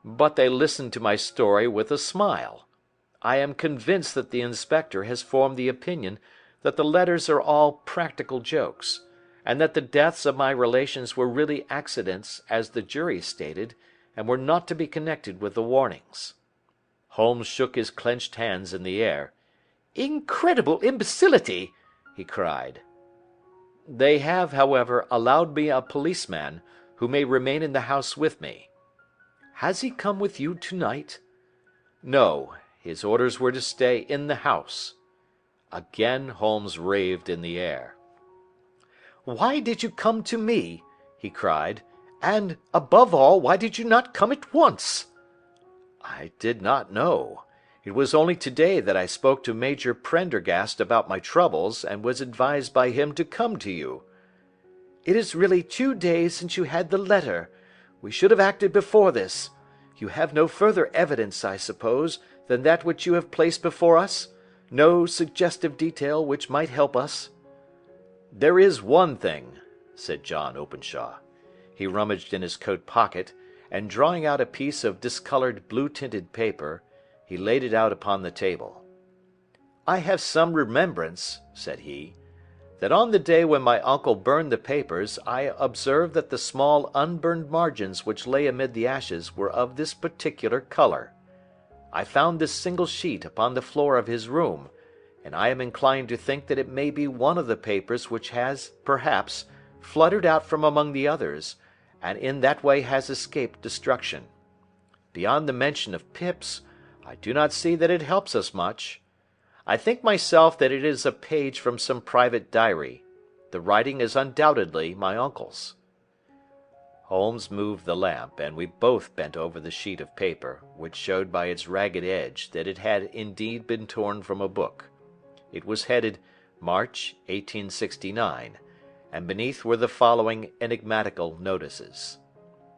But they listened to my story with a smile. I am convinced that the inspector has formed the opinion that the letters are all practical jokes, and that the deaths of my relations were really accidents, as the jury stated, and were not to be connected with the warnings." Holmes shook his clenched hands in the air. "Incredible imbecility!" he cried. "They have, however, allowed me a policeman, who may remain in the house with me." "Has he come with you tonight?" "No, his orders were to stay in the house." Again Holmes raved in the air. "Why did you come to me?" he cried. "And, above all, why did you not come at once?" "I did not know. It was only today that I spoke to Major Prendergast about my troubles, and was advised by him to come to you." "It is really 2 days since you had the letter. We should have acted before this. You have no further evidence, I suppose, than that which you have placed before us? No suggestive detail which might help us?" "There is one thing," said John Openshaw. He rummaged in his coat pocket, and drawing out a piece of discoloured blue-tinted paper, he laid it out upon the table. "I have some remembrance," said he, "that on the day when my uncle burned the papers I observed that the small unburned margins which lay amid the ashes were of this particular colour. I found this single sheet upon the floor of his room, and I am inclined to think that it may be one of the papers which has, perhaps, fluttered out from among the others, and in that way has escaped destruction. Beyond the mention of pips, I do not see that it helps us much. I think myself that it is a page from some private diary. The writing is undoubtedly my uncle's." Holmes moved the lamp, and we both bent over the sheet of paper, which showed by its ragged edge that it had indeed been torn from a book. It was headed March, 1869, and beneath were the following enigmatical notices: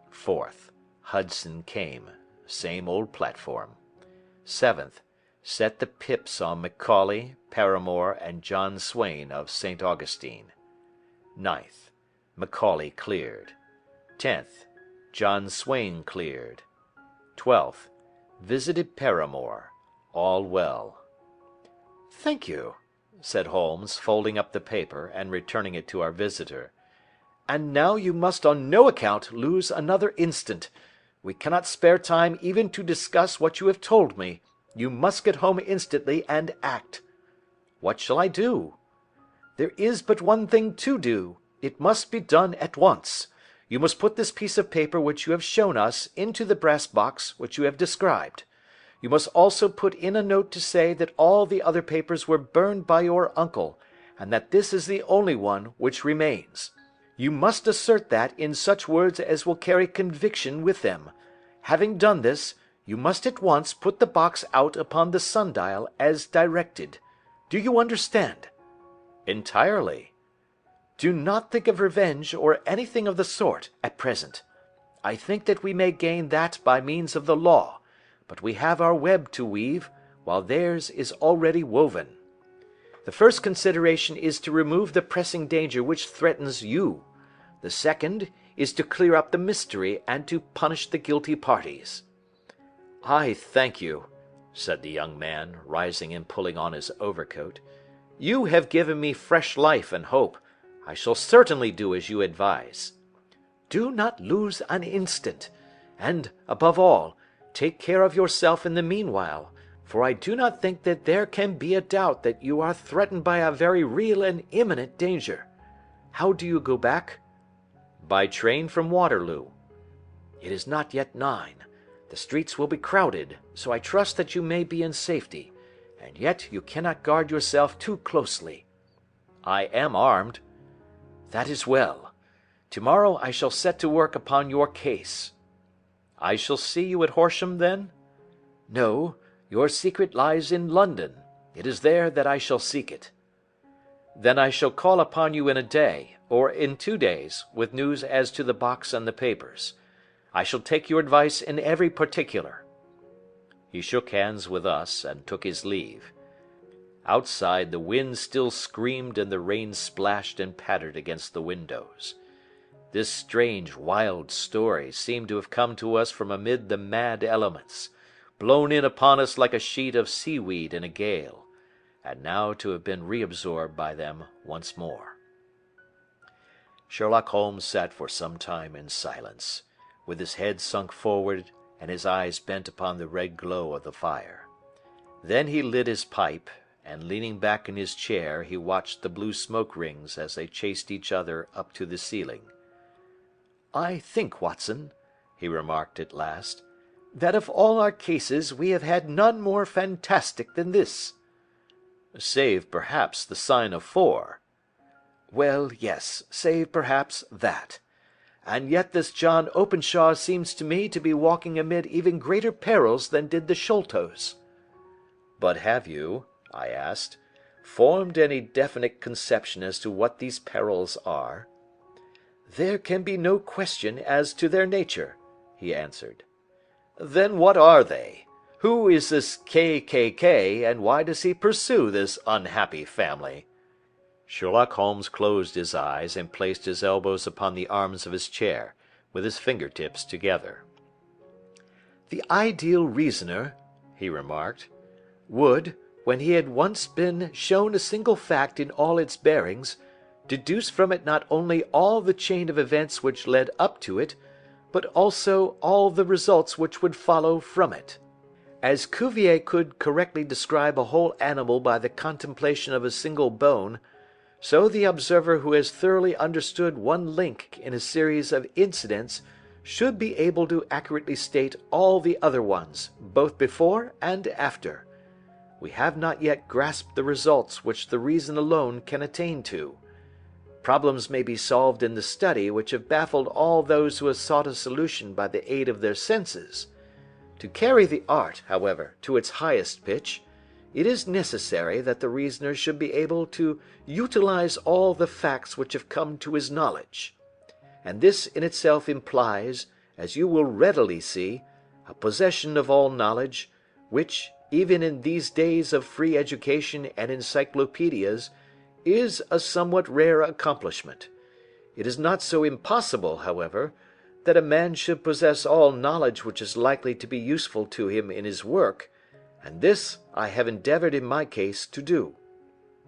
4th. Hudson came. Same old platform. 7th. Set the pips on Macaulay, Paramore, and John Swain of St. Augustine. 9th. Macaulay cleared. 10th. John Swain cleared. 12th. Visited Paramore. All well. "Thank you," said Holmes, folding up the paper and returning it to our visitor. "And now you must on no account lose another instant. We cannot spare time even to discuss what you have told me. You must get home instantly and act." "What shall I do?" "There is but one thing to do. It must be done at once. You must put this piece of paper which you have shown us into the brass box which you have described. You must also put in a note to say that all the other papers were burned by your uncle, and that this is the only one which remains. You must assert that in such words as will carry conviction with them. Having done this, you must at once put the box out upon the sundial as directed. Do you understand?" "Entirely." "Do not think of revenge or anything of the sort at present. I think that we may gain that by means of the law, but we have our web to weave, while theirs is already woven. The first consideration is to remove the pressing danger which threatens you. The second is to clear up the mystery and to punish the guilty parties." "I thank you," said the young man, rising and pulling on his overcoat. "You have given me fresh life and hope. I shall certainly do as you advise." "Do not lose an instant. And, above all, take care of yourself in the meanwhile, for I do not think that there can be a doubt that you are threatened by a very real and imminent danger. How do you go back?" "By train from Waterloo." "It is not yet 9. The streets will be crowded, so I trust that you may be in safety, and yet you cannot guard yourself too closely." "I am armed." "That is well. Tomorrow I shall set to work upon your case." "I shall see you at Horsham, then?" "No, your secret lies in London. It is there that I shall seek it." "Then I shall call upon you in a day, or in 2 days, with news as to the box and the papers. I shall take your advice in every particular." He shook hands with us and took his leave. Outside the wind still screamed and the rain splashed and pattered against the windows. This strange, wild story seemed to have come to us from amid the mad elements, blown in upon us like a sheet of seaweed in a gale, and now to have been reabsorbed by them once more. Sherlock Holmes sat for some time in silence, with his head sunk forward and his eyes bent upon the red glow of the fire. Then he lit his pipe, and leaning back in his chair he watched the blue smoke rings as they chased each other up to the ceiling. "I think, Watson," he remarked at last, "that of all our cases we have had none more fantastic than this." "Save, perhaps, the sign of 4. "Well, yes, save, perhaps, that. And yet this John Openshaw seems to me to be walking amid even greater perils than did the Sholtos." "But have you," I asked, "formed any definite conception as to what these perils are?" "There can be no question as to their nature," he answered. "Then what are they? Who is this K., and why does he pursue this unhappy family?" Sherlock Holmes closed his eyes and placed his elbows upon the arms of his chair, with his fingertips together. "The ideal reasoner," he remarked, "would, when he had once been shown a single fact in all its bearings, deduce from it not only all the chain of events which led up to it, but also all the results which would follow from it. As Cuvier could correctly describe a whole animal by the contemplation of a single bone, so the observer who has thoroughly understood one link in a series of incidents should be able to accurately state all the other ones, both before and after. We have not yet grasped the results which the reason alone can attain to. Problems may be solved in the study which have baffled all those who have sought a solution by the aid of their senses. To carry the art, however, to its highest pitch, it is necessary that the reasoner should be able to utilize all the facts which have come to his knowledge. And this in itself implies, as you will readily see, a possession of all knowledge, which, even in these days of free education and encyclopedias, is a somewhat rare accomplishment. It is not so impossible, however, that a man should possess all knowledge which is likely to be useful to him in his work, and this I have endeavored in my case to do.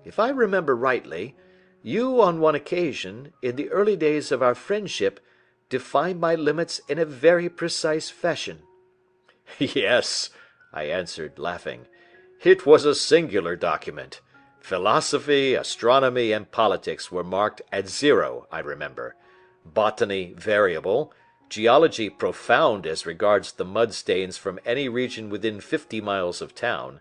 If I remember rightly, you on one occasion, in the early days of our friendship, defined my limits in a very precise fashion." "Yes," I answered, laughing. "It was a singular document. Philosophy, astronomy, and politics were marked at 0, I remember. Botany variable, geology profound as regards the mud stains from any region within 50 miles of town,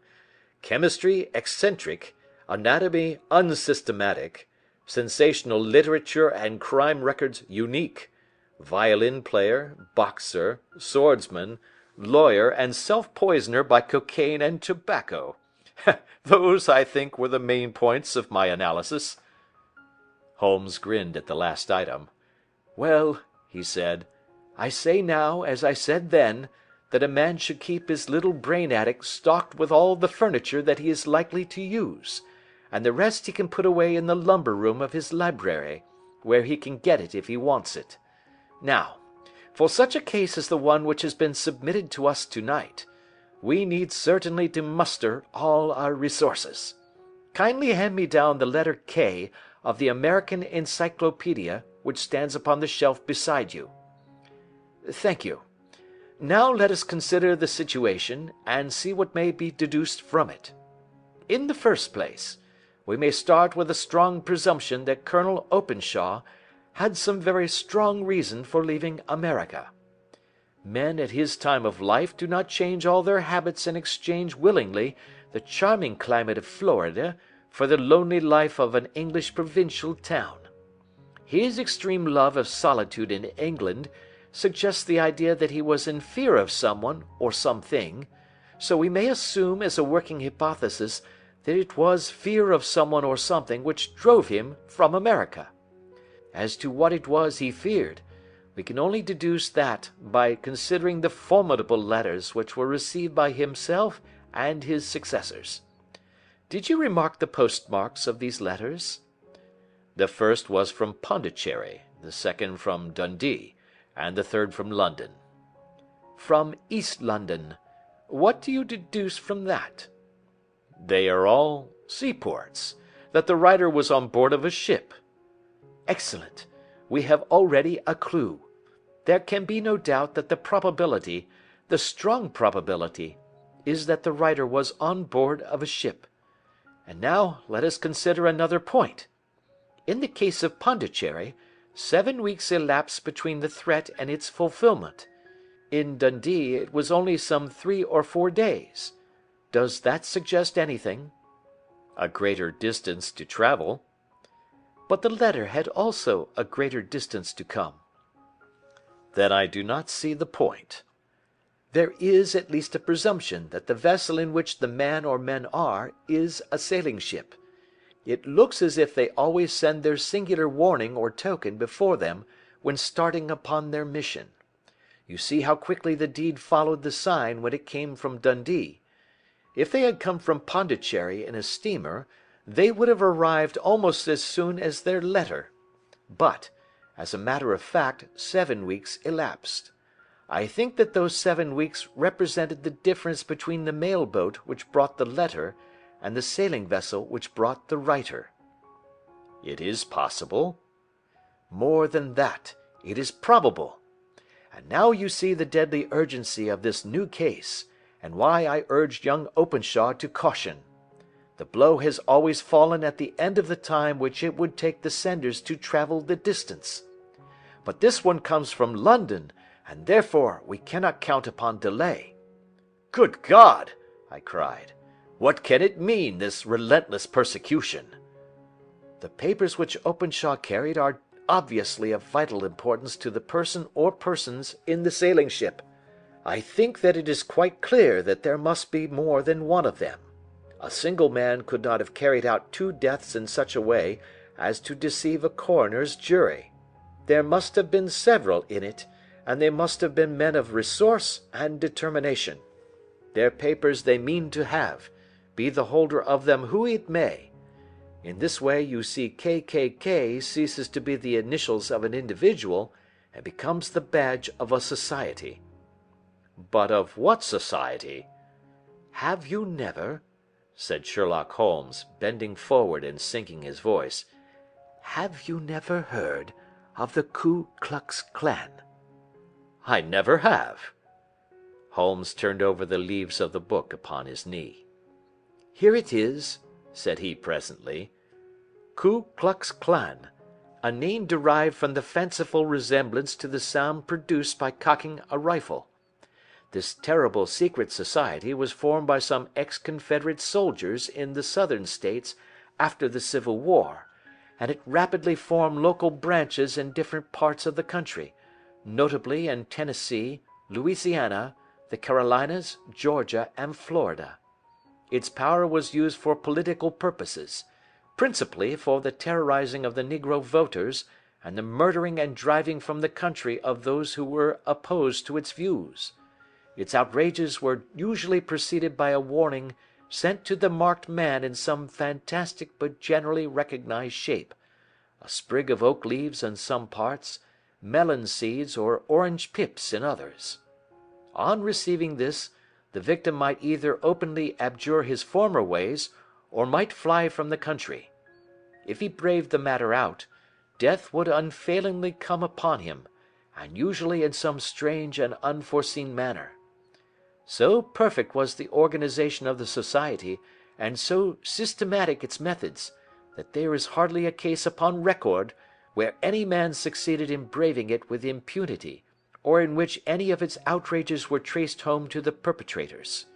chemistry eccentric, anatomy unsystematic, sensational literature and crime records unique, violin player, boxer, swordsman, lawyer, and self-poisoner by cocaine and tobacco. Those, I think, were the main points of my analysis." Holmes grinned at the last item. "Well," he said, "I say now, as I said then, that a man should keep his little brain attic stocked with all the furniture that he is likely to use, and the rest he can put away in the lumber room of his library, where he can get it if he wants it. Now, for such a case as the one which has been submitted to us tonight, we need certainly to muster all our resources. Kindly hand me down the letter K of the American Encyclopedia which stands upon the shelf beside you. Thank you. Now let us consider the situation and see what may be deduced from it. In the first place, we may start with a strong presumption that Colonel Openshaw had some very strong reason for leaving America. Men at his time of life do not change all their habits and exchange willingly the charming climate of Florida for the lonely life of an English provincial town. His extreme love of solitude in England suggests the idea that he was in fear of someone or something, so we may assume as a working hypothesis that it was fear of someone or something which drove him from America. As to what it was he feared, we can only deduce that by considering the formidable letters which were received by himself and his successors. Did you remark the postmarks of these letters? The first was from Pondicherry, the second from Dundee, and the third from London. From East London. What do you deduce from that? They are all seaports, that the writer was on board of a ship. Excellent. We have already a clue. There can be no doubt that the probability, the strong probability, is that the writer was on board of a ship. And now let us consider another point. In the case of Pondicherry, 7 weeks elapsed between the threat and its fulfilment. In Dundee it was only some 3 or 4 days. Does that suggest anything? A greater distance to travel. But the letter had also a greater distance to come. Then I do not see the point. There is at least a presumption that the vessel in which the man or men are is a sailing ship. It looks as if they always send their singular warning or token before them when starting upon their mission. You see how quickly the deed followed the sign when it came from Dundee. If they had come from Pondicherry in a steamer, they would have arrived almost as soon as their letter. But, as a matter of fact, 7 weeks elapsed. I think that those 7 weeks represented the difference between the mail boat which brought the letter and the sailing vessel which brought the writer. It is possible. More than that, it is probable. And now you see the deadly urgency of this new case, and why I urged young Openshaw to caution. The blow has always fallen at the end of the time which it would take the senders to travel the distance. But this one comes from London, and therefore we cannot count upon delay. Good God! I cried. What can it mean, this relentless persecution? The papers which Openshaw carried are obviously of vital importance to the person or persons in the sailing ship. I think that it is quite clear that there must be more than one of them. A single man could not have carried out 2 deaths in such a way as to deceive a coroner's jury. There must have been several in it, and they must have been men of resource and determination. Their papers they mean to have, be the holder of them who it may. In this way you see KKK ceases to be the initials of an individual and becomes the badge of a society. But of what society? "Have you never," said Sherlock Holmes, bending forward and sinking his voice, "have you never heard of the Ku Klux Klan?" "I never have." Holmes turned over the leaves of the book upon his knee. "Here it is," said he presently. "Ku Klux Klan, a name derived from the fanciful resemblance to the sound produced by cocking a rifle. This terrible secret society was formed by some ex-Confederate soldiers in the Southern States after the Civil War, and it rapidly formed local branches in different parts of the country, notably in Tennessee, Louisiana, the Carolinas, Georgia, and Florida. Its power was used for political purposes, principally for the terrorizing of the Negro voters and the murdering and driving from the country of those who were opposed to its views. Its outrages were usually preceded by a warning sent to the marked man in some fantastic but generally recognized shape, a sprig of oak leaves in some parts, melon seeds or orange pips in others. On receiving this, the victim might either openly abjure his former ways, or might fly from the country. If he braved the matter out, death would unfailingly come upon him, and usually in some strange and unforeseen manner. So perfect was the organization of the society, and so systematic its methods, that there is hardly a case upon record where any man succeeded in braving it with impunity, or in which any of its outrages were traced home to the perpetrators.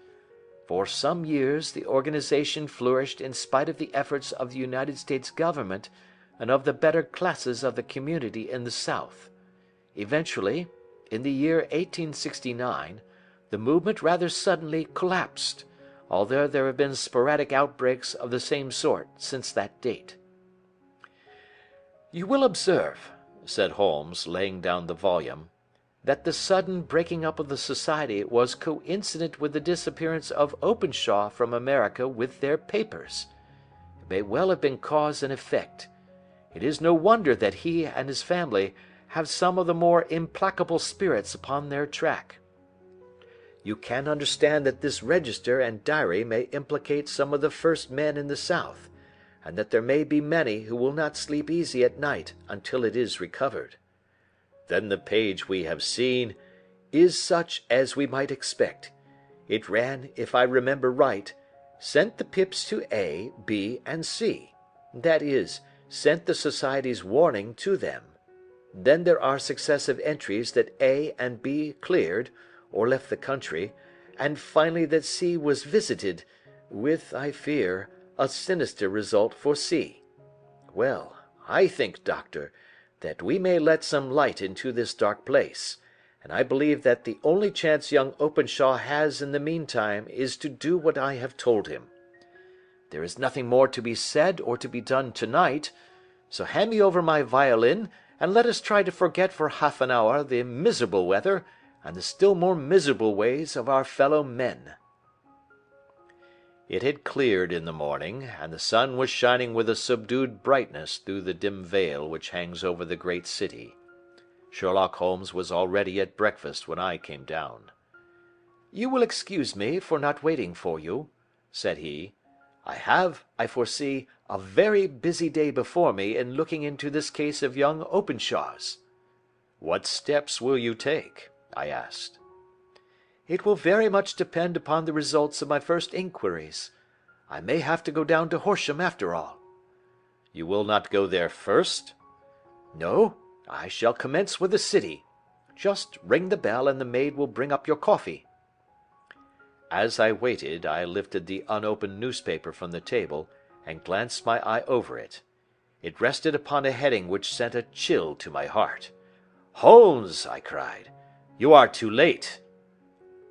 For some years the organization flourished in spite of the efforts of the United States government and of the better classes of the community in the South. Eventually, in the year 1869, the movement rather suddenly collapsed, although there have been sporadic outbreaks of the same sort since that date. "You will observe," said Holmes, laying down the volume, "that the sudden breaking up of the society was coincident with the disappearance of Openshaw from America with their papers. It may well have been cause and effect. It is no wonder that he and his family have some of the more implacable spirits upon their track. You can understand that this register and diary may implicate some of the first men in the South, and that there may be many who will not sleep easy at night until it is recovered. Then the page we have seen is such as we might expect. It ran, if I remember right, sent the pips to A, B, and C. That is, sent the society's warning to them. Then there are successive entries that A and B cleared, or left the country, and finally that C was visited, with, I fear, a sinister result for C. Well, I think, Doctor, that we may let some light into this dark place, and I believe that the only chance young Openshaw has in the meantime is to do what I have told him. There is nothing more to be said or to be done tonight, so hand me over my violin, and let us try to forget for half an hour the miserable weather and the still more miserable ways of our fellow men." It had cleared in the morning, and the sun was shining with a subdued brightness through the dim veil which hangs over the great city. Sherlock Holmes was already at breakfast when I came down. "You will excuse me for not waiting for you," said he. "I have, I foresee, a very busy day before me in looking into this case of young Openshaw's." "What steps will you take?" I asked. "It will very much depend upon the results of my first inquiries. I may have to go down to Horsham after all." "You will not go there first?" "No, I shall commence with the city. Just ring the bell and the maid will bring up your coffee." As I waited, I lifted the unopened newspaper from the table and glanced my eye over it. It rested upon a heading which sent a chill to my heart. "Holmes!" I cried, "you are too late."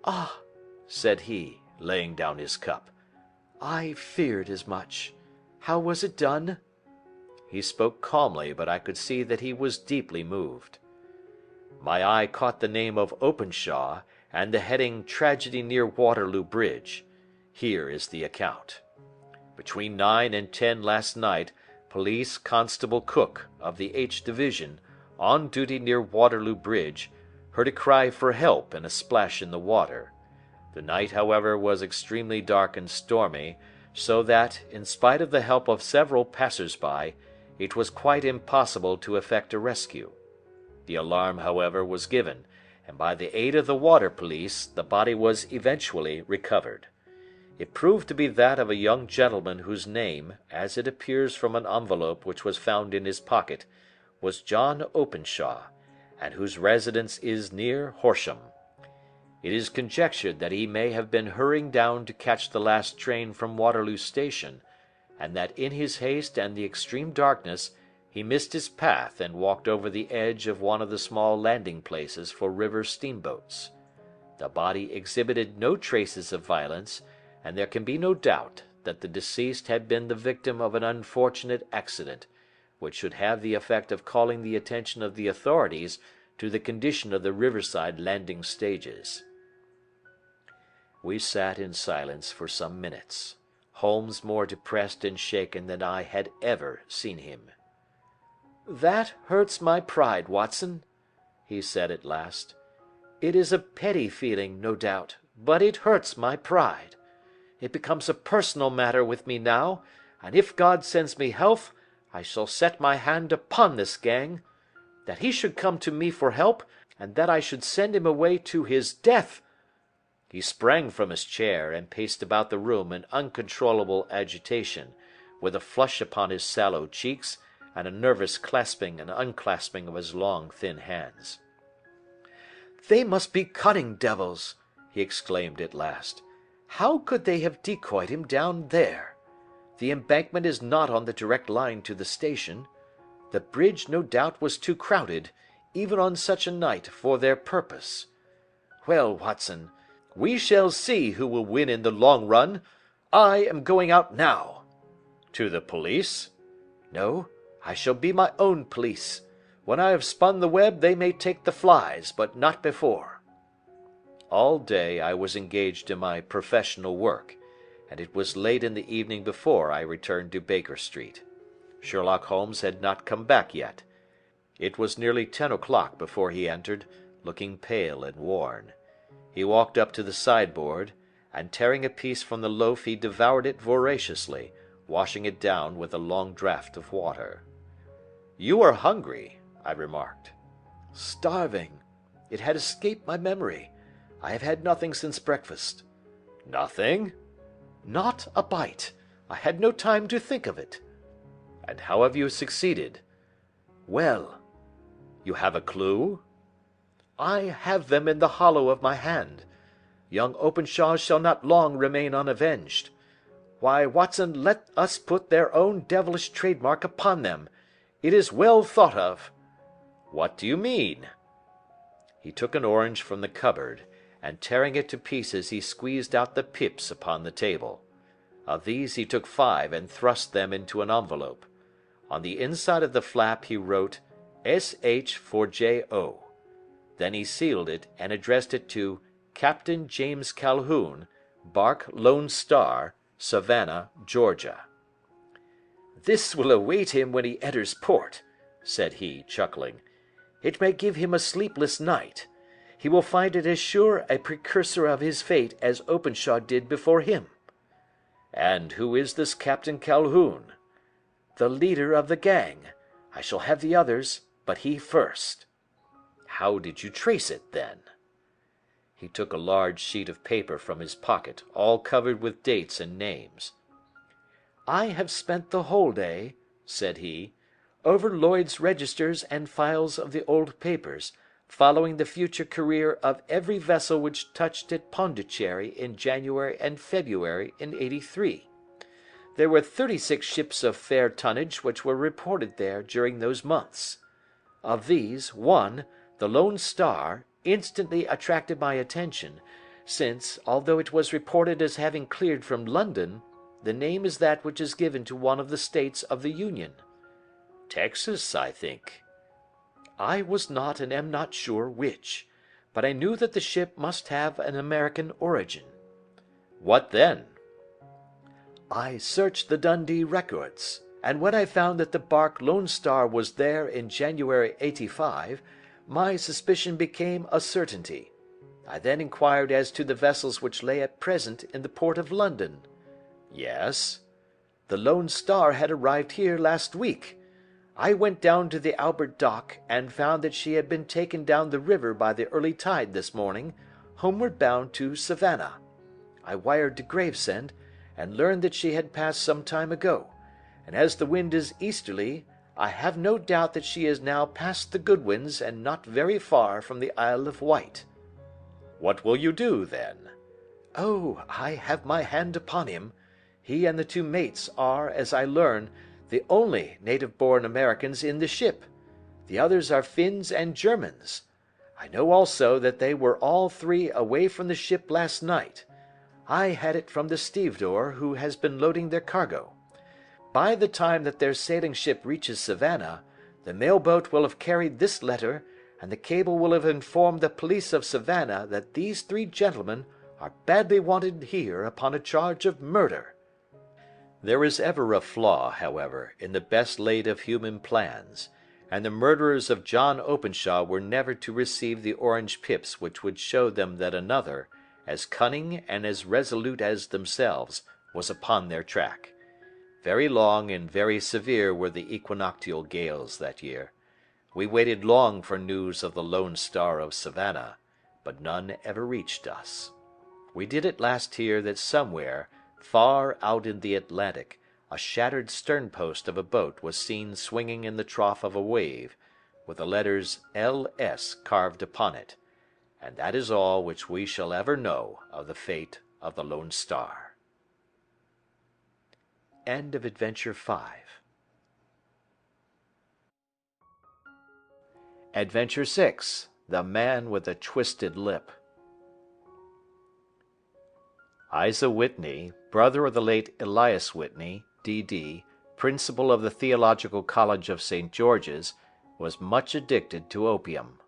"Ah!" said he, laying down his cup. "I feared as much. How was it done?" He spoke calmly, but I could see that he was deeply moved. My eye caught the name of Openshaw and the heading "Tragedy near Waterloo Bridge." Here is the account. Between 9 and 10 last night, Police Constable Cook, of the H Division, on duty near Waterloo Bridge, heard a cry for help and a splash in the water. The night, however, was extremely dark and stormy, so that, in spite of the help of several passers-by, it was quite impossible to effect a rescue. The alarm, however, was given, and by the aid of the water police the body was eventually recovered. It proved to be that of a young gentleman whose name, as it appears from an envelope which was found in his pocket, was John Openshaw, and whose residence is near Horsham. It is conjectured that he may have been hurrying down to catch the last train from Waterloo Station, and that in his haste and the extreme darkness he missed his path and walked over the edge of one of the small landing places for river steamboats. The body exhibited no traces of violence, and there can be no doubt that the deceased had been the victim of an unfortunate accident, which should have the effect of calling the attention of the authorities to the condition of the riverside landing stages. We sat in silence for some minutes, Holmes more depressed and shaken than I had ever seen him. "That hurts my pride, Watson," he said at last. "It is a petty feeling, no doubt, but it hurts my pride. It becomes a personal matter with me now, and if God sends me health, I shall set my hand upon this gang. That he should come to me for help, and that I should send him away to his death." He sprang from his chair, and paced about the room in uncontrollable agitation, with a flush upon his sallow cheeks, and a nervous clasping and unclasping of his long, thin hands. "They must be cunning devils," he exclaimed at last. "How could they have decoyed him down there? The embankment is not on the direct line to the station. The bridge, no doubt, was too crowded, even on such a night, for their purpose. Well, Watson, we shall see who will win in the long run. I am going out now." "To the police?" "No, I shall be my own police. When I have spun the web they may take the flies, but not before." All day I was engaged in my professional work, and it was late in the evening before I returned to Baker Street. Sherlock Holmes had not come back yet. It was nearly 10 o'clock before he entered, looking pale and worn. He walked up to the sideboard, and tearing a piece from the loaf he devoured it voraciously, washing it down with a long draught of water. "You are hungry," I remarked. "Starving. It had escaped my memory. I have had nothing since breakfast." "Nothing?" "Not a bite. I had no time to think of it." "And how have you succeeded?" "Well." "You have a clue?" "I have them in the hollow of my hand. Young Openshaw shall not long remain unavenged. Why, Watson, let us put their own devilish trademark upon them. It is well thought of." "What do you mean?" He took an orange from the cupboard, and tearing it to pieces he squeezed out the pips upon the table. Of these he took 5 and thrust them into an envelope. On the inside of the flap he wrote S.H. for J.O. Then he sealed it and addressed it to Captain James Calhoun, Bark Lone Star, Savannah, Georgia. "This will await him when he enters port," said he, chuckling. "It may give him a sleepless night. He will find it as sure a precursor of his fate as Openshaw did before him." "And who is this Captain Calhoun?" "The leader of the gang. I shall have the others, but he first." "How did you trace it, then?" He took a large sheet of paper from his pocket, all covered with dates and names. "I have spent the whole day," said he, "over Lloyd's registers and files of the old papers, following the future career of every vessel which touched at Pondicherry in January and February in '83. There were 36 ships of fair tonnage which were reported there during those months. Of these, one, the Lone Star, instantly attracted my attention, since, although it was reported as having cleared from London, the name is that which is given to one of the states of the Union." "Texas, I think." "I was not and am not sure which, but I knew that the ship must have an American origin." "What then?" "I searched the Dundee records, and when I found that the bark Lone Star was there in January '85, my suspicion became a certainty. I then inquired as to the vessels which lay at present in the port of London. Yes. The Lone Star had arrived here last week. I went down to the Albert Dock, and found that she had been taken down the river by the early tide this morning, homeward bound to Savannah. I wired to Gravesend, and learned that she had passed some time ago, and as the wind is easterly, I have no doubt that she is now past the Goodwins and not very far from the Isle of Wight. What will you do, then? Oh, I have my hand upon him. He and the 2 mates are, as I learn, the only native-born Americans in the ship. The others are Finns and Germans. I know also that they were all 3 away from the ship last night. I had it from the stevedore who has been loading their cargo. By the time that their sailing ship reaches Savannah, the mail-boat will have carried this letter, and the cable will have informed the police of Savannah that these 3 gentlemen are badly wanted here upon a charge of murder. There is ever a flaw, however, in the best laid of human plans, and the murderers of John Openshaw were never to receive the orange pips which would show them that another, as cunning and as resolute as themselves, was upon their track. Very long and very severe were the equinoctial gales that year. We waited long for news of the Lone Star of Savannah, but none ever reached us. We did at last hear that somewhere, far out in the Atlantic, a shattered sternpost of a boat was seen swinging in the trough of a wave, with the letters L.S. carved upon it, and that is all which we shall ever know of the fate of the Lone Star. End of Adventure 5. Adventure 6. The Man with a Twisted Lip. Isa Whitney, brother of the late Elias Whitney, D.D., principal of the Theological College of St. George's, was much addicted to opium.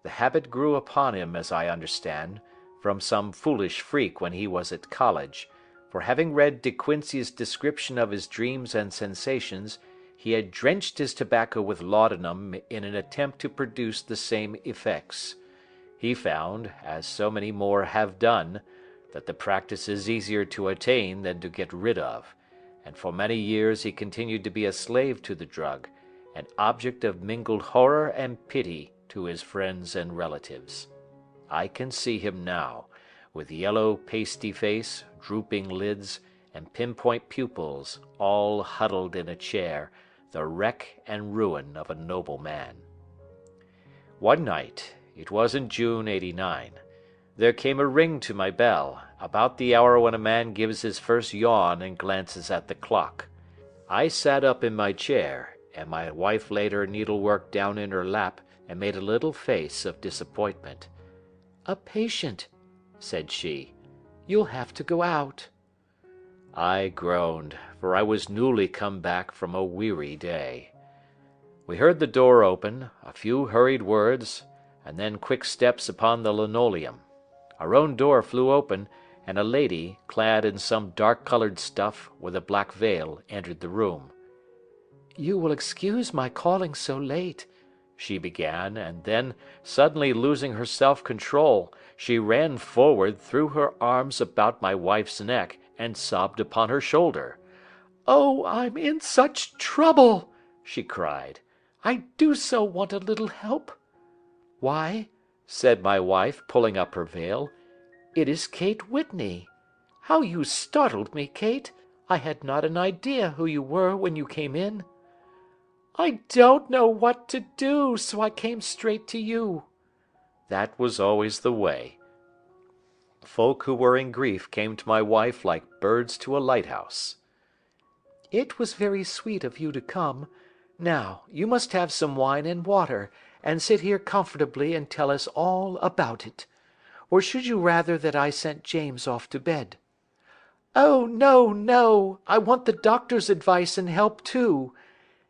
The habit grew upon him, as I understand, from some foolish freak when he was at college, for having read De Quincey's description of his dreams and sensations, he had drenched his tobacco with laudanum in an attempt to produce the same effects. He found, as so many more have done, that the practice is easier to attain than to get rid of, and for many years he continued to be a slave to the drug, an object of mingled horror and pity to his friends and relatives. I can see him now, with yellow pasty face, drooping lids, and pinpoint pupils, all huddled in a chair, the wreck and ruin of a noble man. One night, it was in June '89, there came a ring to my bell, about the hour when a man gives his first yawn and glances at the clock. I sat up in my chair, and my wife laid her needlework down in her lap and made a little face of disappointment. "A patient," said she. "You'll have to go out." I groaned, for I was newly come back from a weary day. We heard the door open, a few hurried words, and then quick steps upon the linoleum. Our own door flew open, and a lady, clad in some dark-colored stuff, with a black veil, entered the room. "You will excuse my calling so late," she began, and then, suddenly losing her self-control, she ran forward, threw her arms about my wife's neck, and sobbed upon her shoulder. "Oh, I'm in such trouble!" she cried. "I do so want a little help." "Why," said my wife, pulling up her veil, "it is Kate Whitney. How you startled me, Kate! I had not an idea who you were when you came in." "I don't know what to do, so I came straight to you." That was always the way. Folk who were in grief came to my wife like birds to a lighthouse. "It was very sweet of you to come. Now, you must have some wine and water, and sit here comfortably and tell us all about it. Or should you rather that I sent James off to bed?" "Oh, no, no! I want the doctor's advice and help too.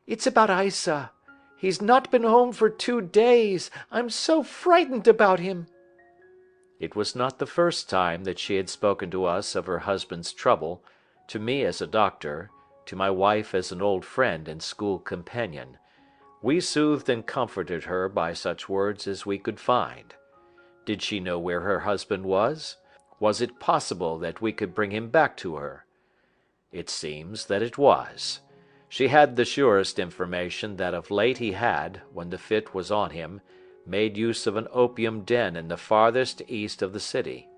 It's about Isa. He's not been home for 2 days. I'm so frightened about him." It was not the first time that she had spoken to us of her husband's trouble, to me as a doctor, to my wife as an old friend and school companion. We soothed and comforted her by such words as we could find. Did she know where her husband was? Was it possible that we could bring him back to her? It seems that it was. She had the surest information that of late he had, when the fit was on him, made use of an opium den in the farthest east of the city.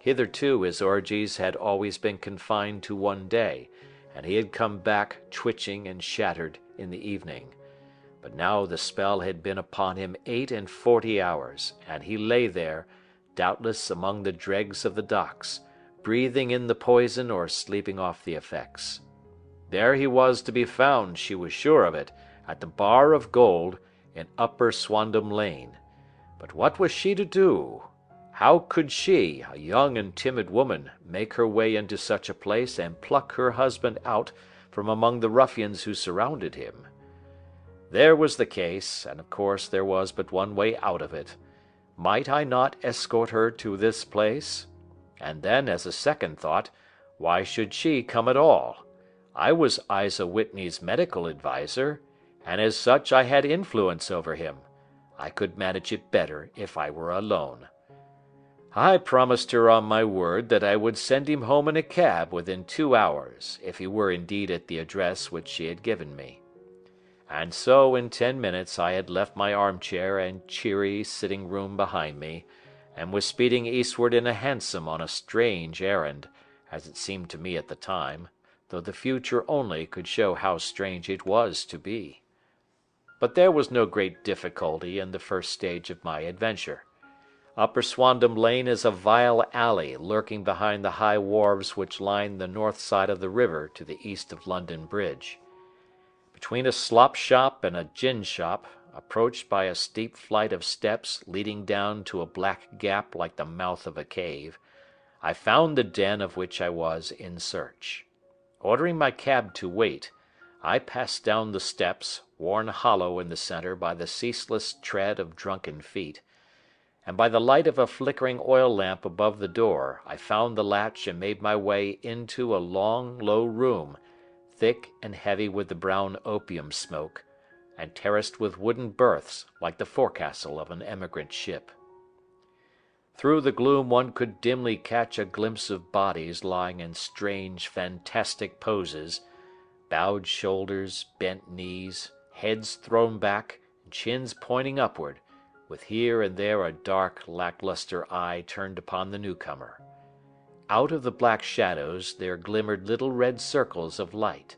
Hitherto his orgies had always been confined to one day, and he had come back twitching and shattered in the evening. But now the spell had been upon him 48 hours, and he lay there, doubtless among the dregs of the docks, breathing in the poison or sleeping off the effects. There he was to be found, she was sure of it, at the Bar of Gold, in Upper Swandam Lane. But what was she to do? How could she, a young and timid woman, make her way into such a place and pluck her husband out from among the ruffians who surrounded him? There was the case, and of course there was but one way out of it. Might I not escort her to this place? And then, as a second thought, why should she come at all? I was Isa Whitney's medical adviser, and as such I had influence over him. I could manage it better if I were alone. I promised her on my word that I would send him home in a cab within 2 hours, if he were indeed at the address which she had given me. And so in 10 minutes I had left my armchair and cheery sitting-room behind me, and was speeding eastward in a hansom on a strange errand, as it seemed to me at the time, though the future only could show how strange it was to be. But there was no great difficulty in the first stage of my adventure. Upper Swandam Lane is a vile alley lurking behind the high wharves which line the north side of the river to the east of London Bridge. Between a slop shop and a gin shop, approached by a steep flight of steps leading down to a black gap like the mouth of a cave, I found the den of which I was in search. Ordering my cab to wait, I passed down the steps, worn hollow in the centre by the ceaseless tread of drunken feet, and by the light of a flickering oil lamp above the door I found the latch and made my way into a long, low room, thick and heavy with the brown opium smoke, and terraced with wooden berths like the forecastle of an emigrant ship. Through the gloom one could dimly catch a glimpse of bodies lying in strange, fantastic poses, bowed shoulders, bent knees, heads thrown back, and chins pointing upward, with here and there a dark, lacklustre eye turned upon the newcomer. Out of the black shadows there glimmered little red circles of light,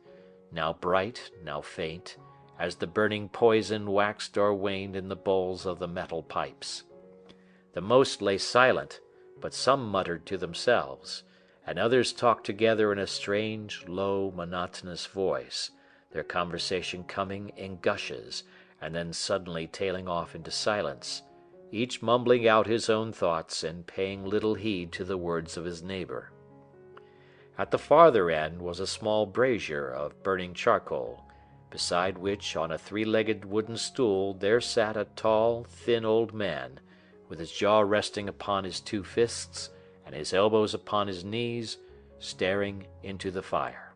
now bright, now faint, as the burning poison waxed or waned in the bowls of the metal pipes. The most lay silent, but some muttered to themselves, and others talked together in a strange, low, monotonous voice, their conversation coming in gushes, and then suddenly tailing off into silence, each mumbling out his own thoughts and paying little heed to the words of his neighbor. At the farther end was a small brazier of burning charcoal, beside which, on a three-legged wooden stool, there sat a tall, thin old man, with his jaw resting upon his two fists and his elbows upon his knees, staring into the fire.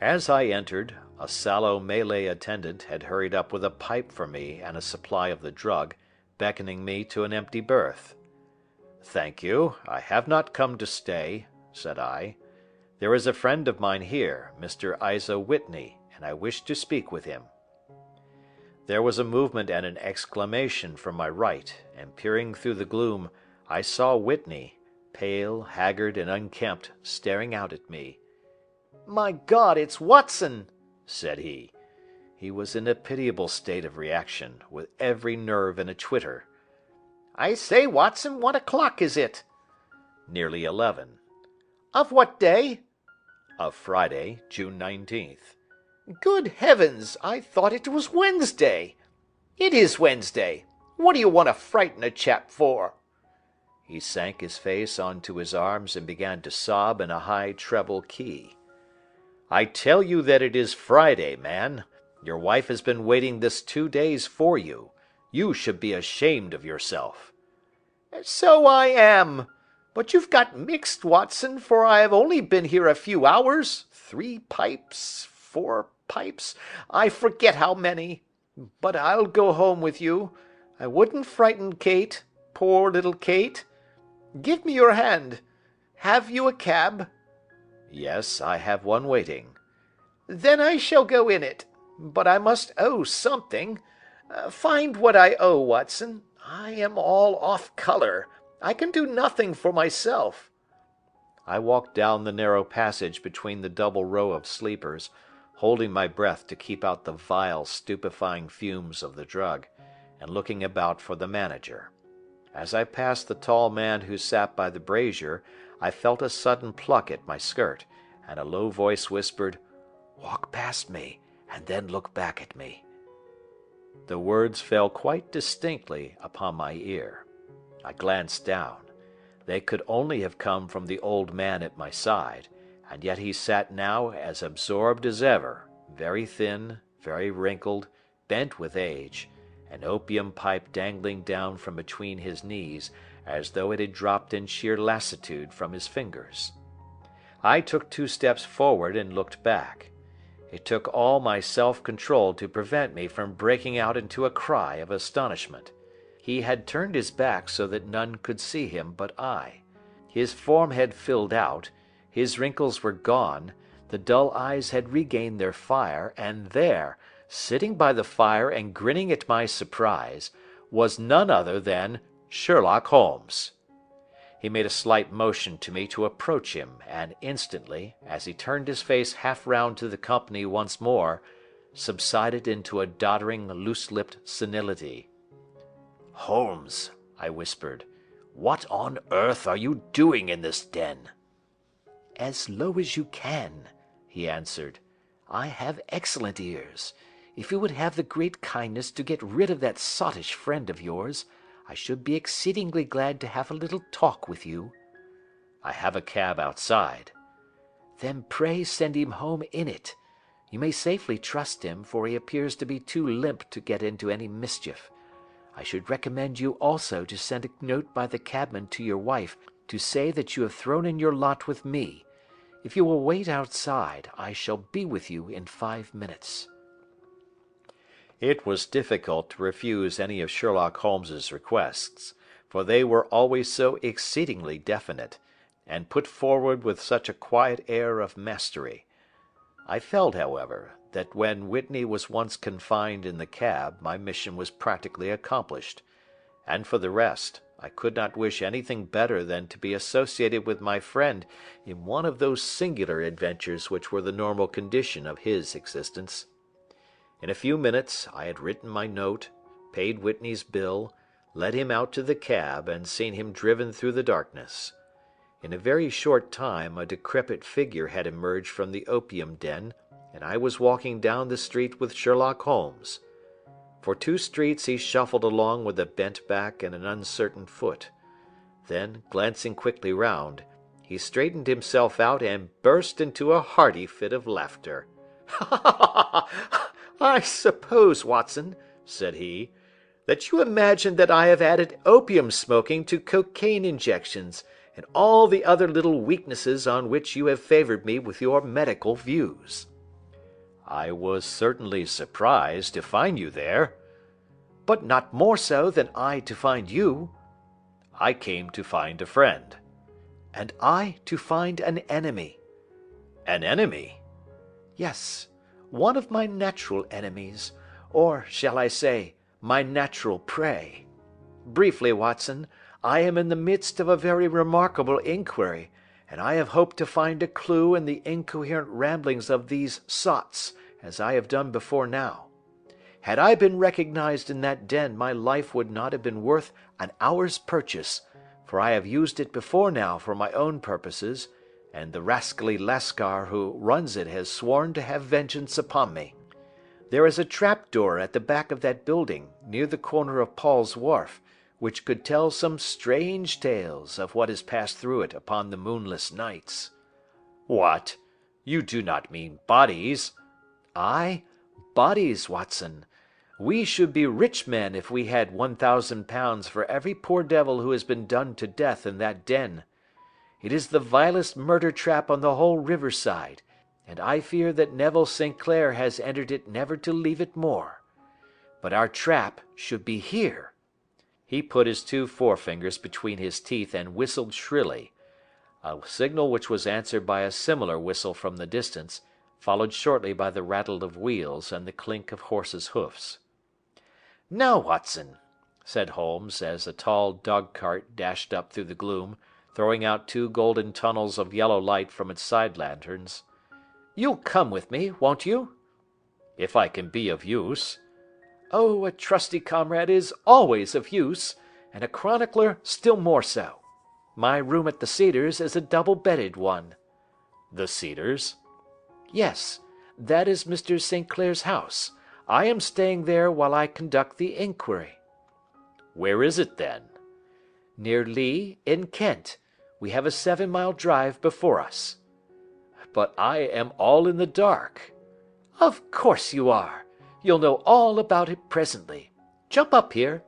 As I entered, a sallow Malay attendant had hurried up with a pipe for me and a supply of the drug, beckoning me to an empty berth. "Thank you, I have not come to stay," said I. "There is a friend of mine here, Mr. Isa Whitney, and I wish to speak with him." There was a movement and an exclamation from my right, and peering through the gloom, I saw Whitney, pale, haggard, and unkempt, staring out at me. "My God, it's Watson!" said he. He was in a pitiable state of reaction, with every nerve in a twitter. "I say, Watson, what o'clock is it?" "Nearly 11. "Of what day?" "Of Friday, June 19th. "Good heavens, I thought it was Wednesday." "It is Wednesday. What do you want to frighten a chap for?" He sank his face onto his arms and began to sob in a high treble key. "I tell you that it is Friday, man. Your wife has been waiting this 2 days for you. You should be ashamed of yourself." "So I am. But you've got mixed, Watson, for I have only been here a few hours. 3 pipes, 4 pipes, I forget how many. But I'll go home with you. I wouldn't frighten Kate. Poor little Kate! Give me your hand. Have you a cab?" "Yes, I have one waiting." "Then I shall go in it. But I must owe something. Find what I owe, Watson. I am all off colour. I can do nothing for myself." I walked down the narrow passage between the double row of sleepers, holding my breath to keep out the vile, stupefying fumes of the drug, and looking about for the manager. As I passed the tall man who sat by the brazier, I felt a sudden pluck at my skirt, and a low voice whispered, "Walk past me, and then look back at me." The words fell quite distinctly upon my ear. I glanced down. They could only have come from the old man at my side, and yet he sat now as absorbed as ever, very thin, very wrinkled, bent with age, an opium pipe dangling down from between his knees as though it had dropped in sheer lassitude from his fingers. I took 2 steps forward and looked back. It took all my self-control to prevent me from breaking out into a cry of astonishment. He had turned his back so that none could see him but I. His form had filled out, his wrinkles were gone, the dull eyes had regained their fire, and there, sitting by the fire and grinning at my surprise, was none other than Sherlock Holmes. He made a slight motion to me to approach him, and instantly, as he turned his face half round to the company once more, subsided into a doddering, loose-lipped senility. "Holmes," I whispered, "what on earth are you doing in this den?" "As low as you can," he answered. "I have excellent ears. If you would have the great kindness to get rid of that sottish friend of yours, I should be exceedingly glad to have a little talk with you." "I have a cab outside." "Then pray send him home in it. You may safely trust him, for he appears to be too limp to get into any mischief. I should recommend you also to send a note by the cabman to your wife to say that you have thrown in your lot with me. If you will wait outside, I shall be with you in 5 minutes." It was difficult to refuse any of Sherlock Holmes's requests, for they were always so exceedingly definite, and put forward with such a quiet air of mastery. I felt, however, that when Whitney was once confined in the cab my mission was practically accomplished, and for the rest, I could not wish anything better than to be associated with my friend in one of those singular adventures which were the normal condition of his existence. In a few minutes I had written my note, paid Whitney's bill, led him out to the cab, and seen him driven through the darkness. In a very short time a decrepit figure had emerged from the opium den, and I was walking down the street with Sherlock Holmes. For 2 streets he shuffled along with a bent back and an uncertain foot. Then, glancing quickly round, he straightened himself out and burst into a hearty fit of laughter. "I suppose, Watson," said he, "that you imagine that I have added opium smoking to cocaine injections, and all the other little weaknesses on which you have favoured me with your medical views." "I was certainly surprised to find you there." "But not more so than I to find you." "I came to find a friend." "And I to find an enemy." "An enemy?" "Yes, one of my natural enemies, or, shall I say, my natural prey. Briefly, Watson, I am in the midst of a very remarkable inquiry, and I have hoped to find a clue in the incoherent ramblings of these sots, as I have done before now. Had I been recognized in that den my life would not have been worth an hour's purchase, for I have used it before now for my own purposes, and the rascally Lascar who runs it has sworn to have vengeance upon me. There is a trap-door at the back of that building, near the corner of Paul's Wharf, which could tell some strange tales of what has passed through it upon the moonless nights." "What? You do not mean bodies?" "Ay, bodies, Watson. We should be rich men if we had £1,000 for every poor devil who has been done to death in that den. It is the vilest murder trap on the whole riverside, and I fear that Neville St. Clair has entered it never to leave it more. But our trap should be here." He put his two forefingers between his teeth and whistled shrilly, a signal which was answered by a similar whistle from the distance, followed shortly by the rattle of wheels and the clink of horses' hoofs. "Now, Watson," said Holmes, as a tall dog-cart dashed up through the gloom, throwing out two golden tunnels of yellow light from its side lanterns, "you'll come with me, won't you?" "If I can be of use." "Oh, a trusty comrade is always of use, and a chronicler still more so. My room at the Cedars is a double-bedded one." "The Cedars?" "Yes, that is Mr. St. Clair's house. I am staying there while I conduct the inquiry." "Where is it, then?" "Near Lee, in Kent. We have a 7-mile drive before us." "But I am all in the dark." "Of course you are. You'll know all about it presently. Jump up here.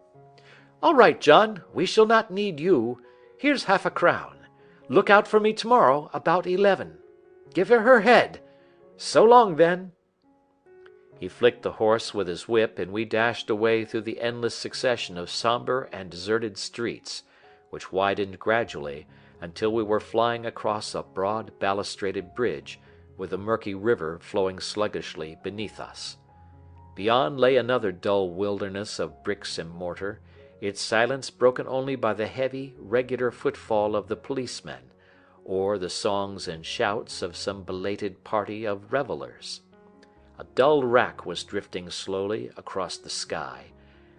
All right, John, we shall not need you. Here's half-a-crown. Look out for me tomorrow about 11. Give her head. So long, then." He flicked the horse with his whip, and we dashed away through the endless succession of sombre and deserted streets, which widened gradually until we were flying across a broad balustraded bridge, with the murky river flowing sluggishly beneath us. Beyond lay another dull wilderness of bricks and mortar, its silence broken only by the heavy, regular footfall of the policemen, or the songs and shouts of some belated party of revellers. A dull wrack was drifting slowly across the sky,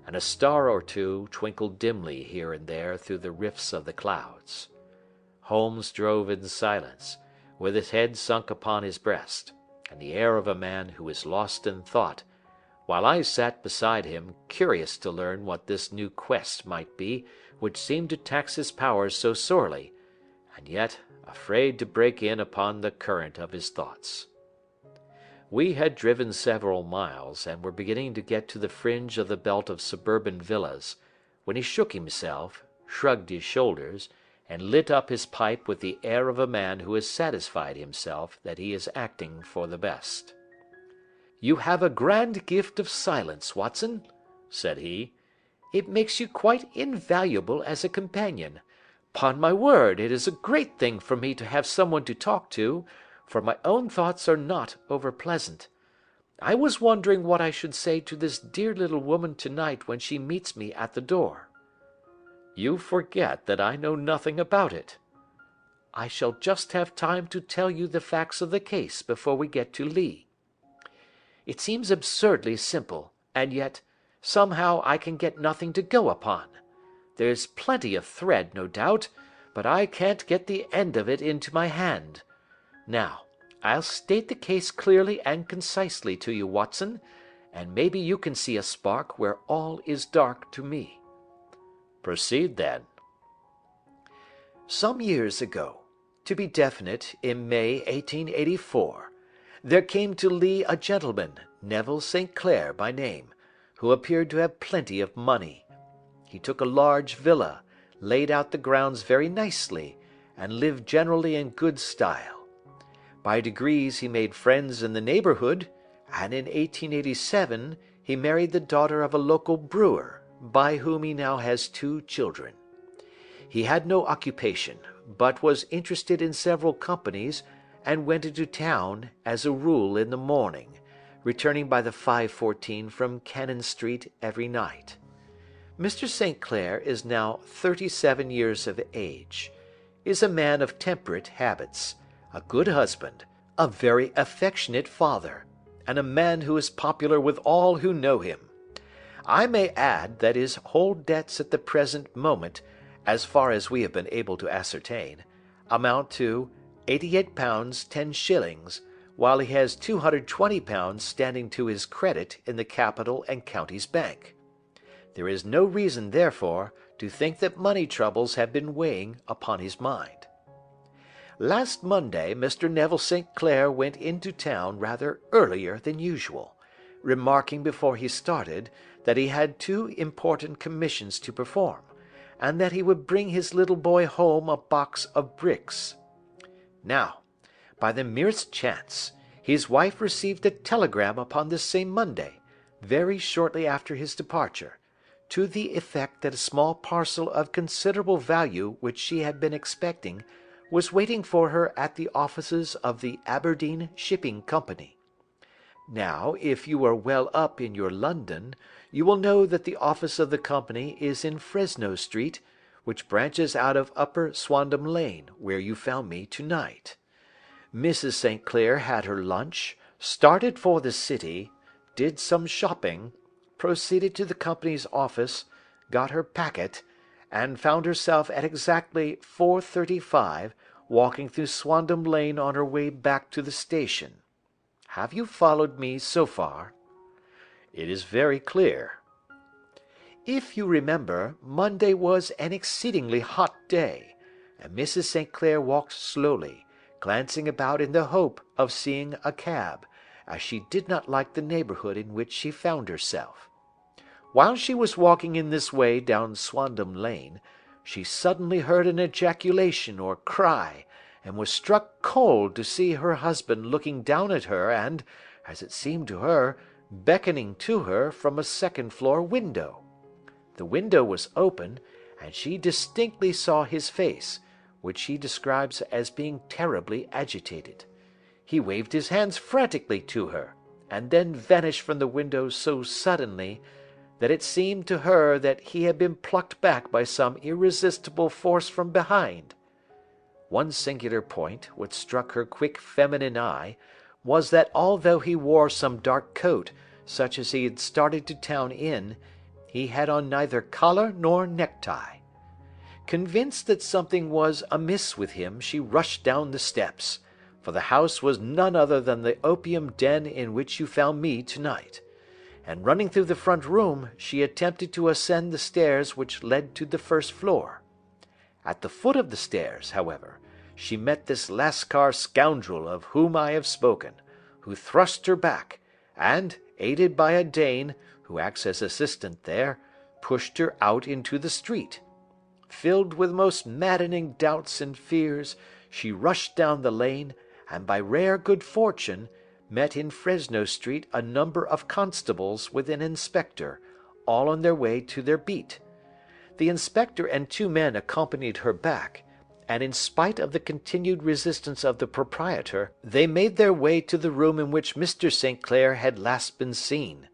and a star or two twinkled dimly here and there through the rifts of the clouds. Holmes drove in silence, with his head sunk upon his breast, and the air of a man who is lost in thought, while I sat beside him, curious to learn what this new quest might be which seemed to tax his powers so sorely, and yet afraid to break in upon the current of his thoughts. We had driven several miles, and were beginning to get to the fringe of the belt of suburban villas, when he shook himself, shrugged his shoulders, and lit up his pipe with the air of a man who has satisfied himself that he is acting for the best. "You have a grand gift of silence, Watson," said he. "It makes you quite invaluable as a companion. 'Pon my word, it is a great thing for me to have someone to talk to, for my own thoughts are not over-pleasant. I was wondering what I should say to this dear little woman to-night when she meets me at the door." "You forget that I know nothing about it." "I shall just have time to tell you the facts of the case before we get to Lee. It seems absurdly simple, and yet, somehow I can get nothing to go upon. There's plenty of thread, no doubt, but I can't get the end of it into my hand. Now, I'll state the case clearly and concisely to you, Watson, and maybe you can see a spark where all is dark to me." "Proceed, then." "Some years ago, to be definite, in May 1884, there came to Lee a gentleman, Neville St. Clair by name, who appeared to have plenty of money. He took a large villa, laid out the grounds very nicely, and lived generally in good style. By degrees he made friends in the neighbourhood, and in 1887 he married the daughter of a local brewer, by whom he now has 2 children. He had no occupation, but was interested in several companies, and went into town, as a rule, in the morning, returning by the 5:14 from Cannon Street every night. Mr. St. Clair is now 37 years of age, is a man of temperate habits, a good husband, a very affectionate father, and a man who is popular with all who know him. I may add that his whole debts at the present moment, as far as we have been able to ascertain, amount to £88 10s, while he has £220 standing to his credit in the Capital and Counties Bank. There is no reason, therefore, to think that money troubles have been weighing upon his mind. Last Monday Mr. Neville St. Clair went into town rather earlier than usual, remarking before he started that he had 2 important commissions to perform, and that he would bring his little boy home a box of bricks. Now, by the merest chance, his wife received a telegram upon this same Monday, very shortly after his departure, to the effect that a small parcel of considerable value which she had been expecting was waiting for her at the offices of the Aberdeen Shipping Company. Now, if you are well up in your London, you will know that the office of the company is in Fresno Street, which branches out of Upper Swandam Lane, where you found me to-night. Mrs. St. Clair had her lunch, started for the city, did some shopping, proceeded to the company's office, got her packet, and found herself at exactly 4:35 walking through Swandam Lane on her way back to the station. Have you followed me so far? It is very clear. If you remember, Monday was an exceedingly hot day, and Mrs. St. Clair walked slowly, glancing about in the hope of seeing a cab, as she did not like the neighbourhood in which she found herself. While she was walking in this way down Swandam Lane, she suddenly heard an ejaculation or cry, and was struck cold to see her husband looking down at her and, as it seemed to her, beckoning to her from a second-floor window. The window was open, and she distinctly saw his face, which she describes as being terribly agitated. He waved his hands frantically to her, and then vanished from the window so suddenly that it seemed to her that he had been plucked back by some irresistible force from behind. One singular point, which struck her quick feminine eye, was that although he wore some dark coat, such as he had started to town in, he had on neither collar nor necktie. Convinced that something was amiss with him, she rushed down the steps, for the house was none other than the opium den in which you found me to-night, and running through the front room, she attempted to ascend the stairs which led to the first floor. At the foot of the stairs, however, she met this Lascar scoundrel of whom I have spoken, who thrust her back, and, aided by a Dane, who acts as assistant there, pushed her out into the street. Filled with most maddening doubts and fears, she rushed down the lane, and by rare good fortune, met in Fresno Street a number of constables with an inspector, all on their way to their beat. The inspector and two men accompanied her back, and in spite of the continued resistance of the proprietor, they made their way to the room in which Mr. St. Clair had last been seen.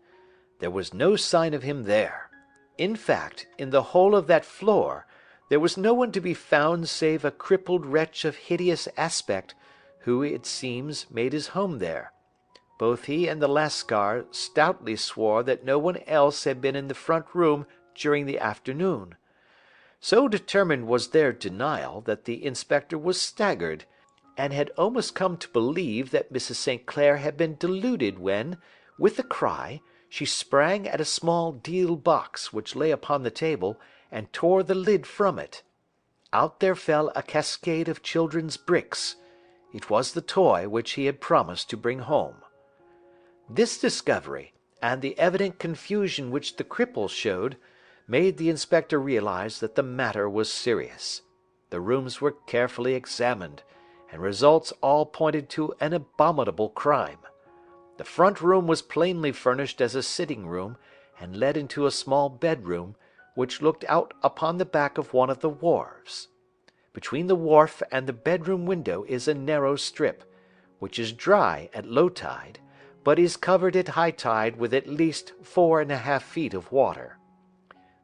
There was no sign of him there. In fact, in the whole of that floor, there was no one to be found save a crippled wretch of hideous aspect, who, it seems, made his home there. Both he and the Lascar stoutly swore that no one else had been in the front room during the afternoon. So determined was their denial that the inspector was staggered, and had almost come to believe that Mrs. St. Clair had been deluded when, with a cry, she sprang at a small deal box which lay upon the table, and tore the lid from it. Out there fell a cascade of children's bricks. It was the toy which he had promised to bring home. This discovery, and the evident confusion which the cripple showed, made the inspector realize that the matter was serious. The rooms were carefully examined, and results all pointed to an abominable crime. The front room was plainly furnished as a sitting room, and led into a small bedroom, which looked out upon the back of one of the wharves. Between the wharf and the bedroom window is a narrow strip, which is dry at low tide, but is covered at high tide with at least 4½ feet of water.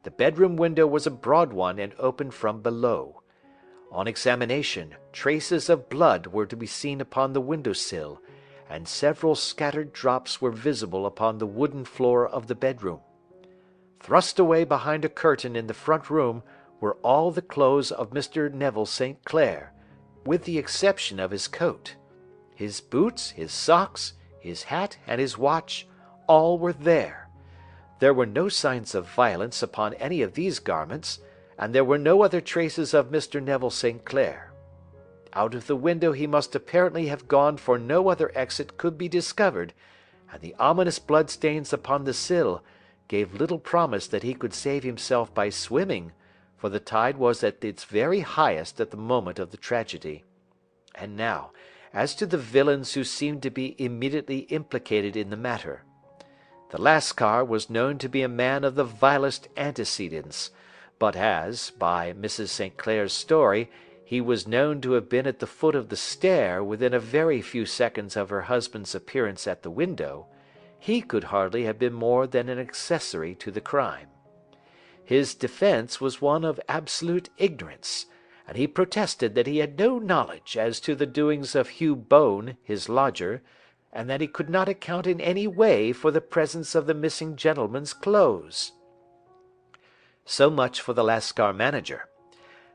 The bedroom window was a broad one and opened from below. On examination, traces of blood were to be seen upon the window-sill, and several scattered drops were visible upon the wooden floor of the bedroom. Thrust away behind a curtain in the front room were all the clothes of Mr. Neville St. Clair, with the exception of his coat. His boots, his socks, his hat, and his watch, all were there. There were no signs of violence upon any of these garments, and there were no other traces of Mr. Neville St. Clair. Out of the window he must apparently have gone, for no other exit could be discovered, and the ominous bloodstains upon the sill gave little promise that he could save himself by swimming, for the tide was at its very highest at the moment of the tragedy. And now, as to the villains who seemed to be immediately implicated in the matter. The Lascar was known to be a man of the vilest antecedents, but as, by Mrs. St. Clair's story, he was known to have been at the foot of the stair within a very few seconds of her husband's appearance at the window, he could hardly have been more than an accessory to the crime. His defence was one of absolute ignorance, and he protested that he had no knowledge as to the doings of Hugh Bone, his lodger, and that he could not account in any way for the presence of the missing gentleman's clothes. So much for the Lascar manager.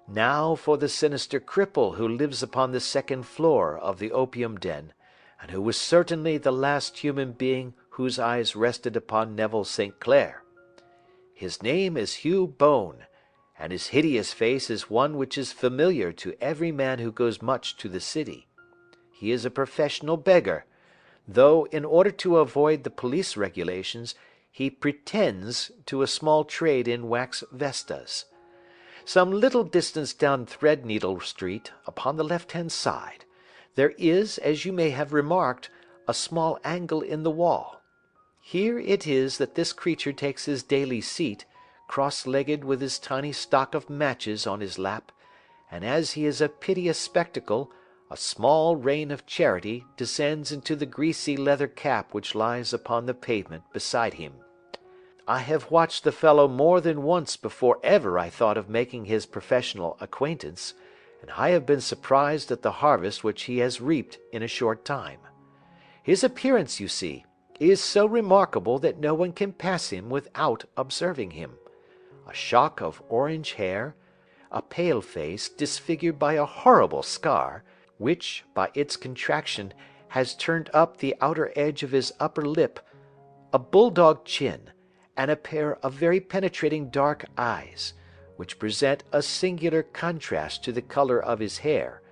Now for the sinister cripple who lives upon the second floor of the opium den, and who was certainly the last human being whose eyes rested upon Neville St. Clair. His name is Hugh Bone, and his hideous face is one which is familiar to every man who goes much to the city. He is a professional beggar, though in order to avoid the police regulations he pretends to a small trade in wax vestas. Some little distance down Threadneedle Street, upon the left-hand side, there is, as you may have remarked, a small angle in the wall. Here it is that this creature takes his daily seat, cross-legged with his tiny stock of matches on his lap, and as he is a piteous spectacle, a small rain of charity descends into the greasy leather cap which lies upon the pavement beside him. I have watched the fellow more than once before ever I thought of making his professional acquaintance, and I have been surprised at the harvest which he has reaped in a short time. His appearance, you see, is so remarkable that no one can pass him without observing him. A shock of orange hair, a pale face disfigured by a horrible scar, which, by its contraction, has turned up the outer edge of his upper lip, a bulldog chin, and a pair of very penetrating dark eyes, which present a singular contrast to the colour of his hair,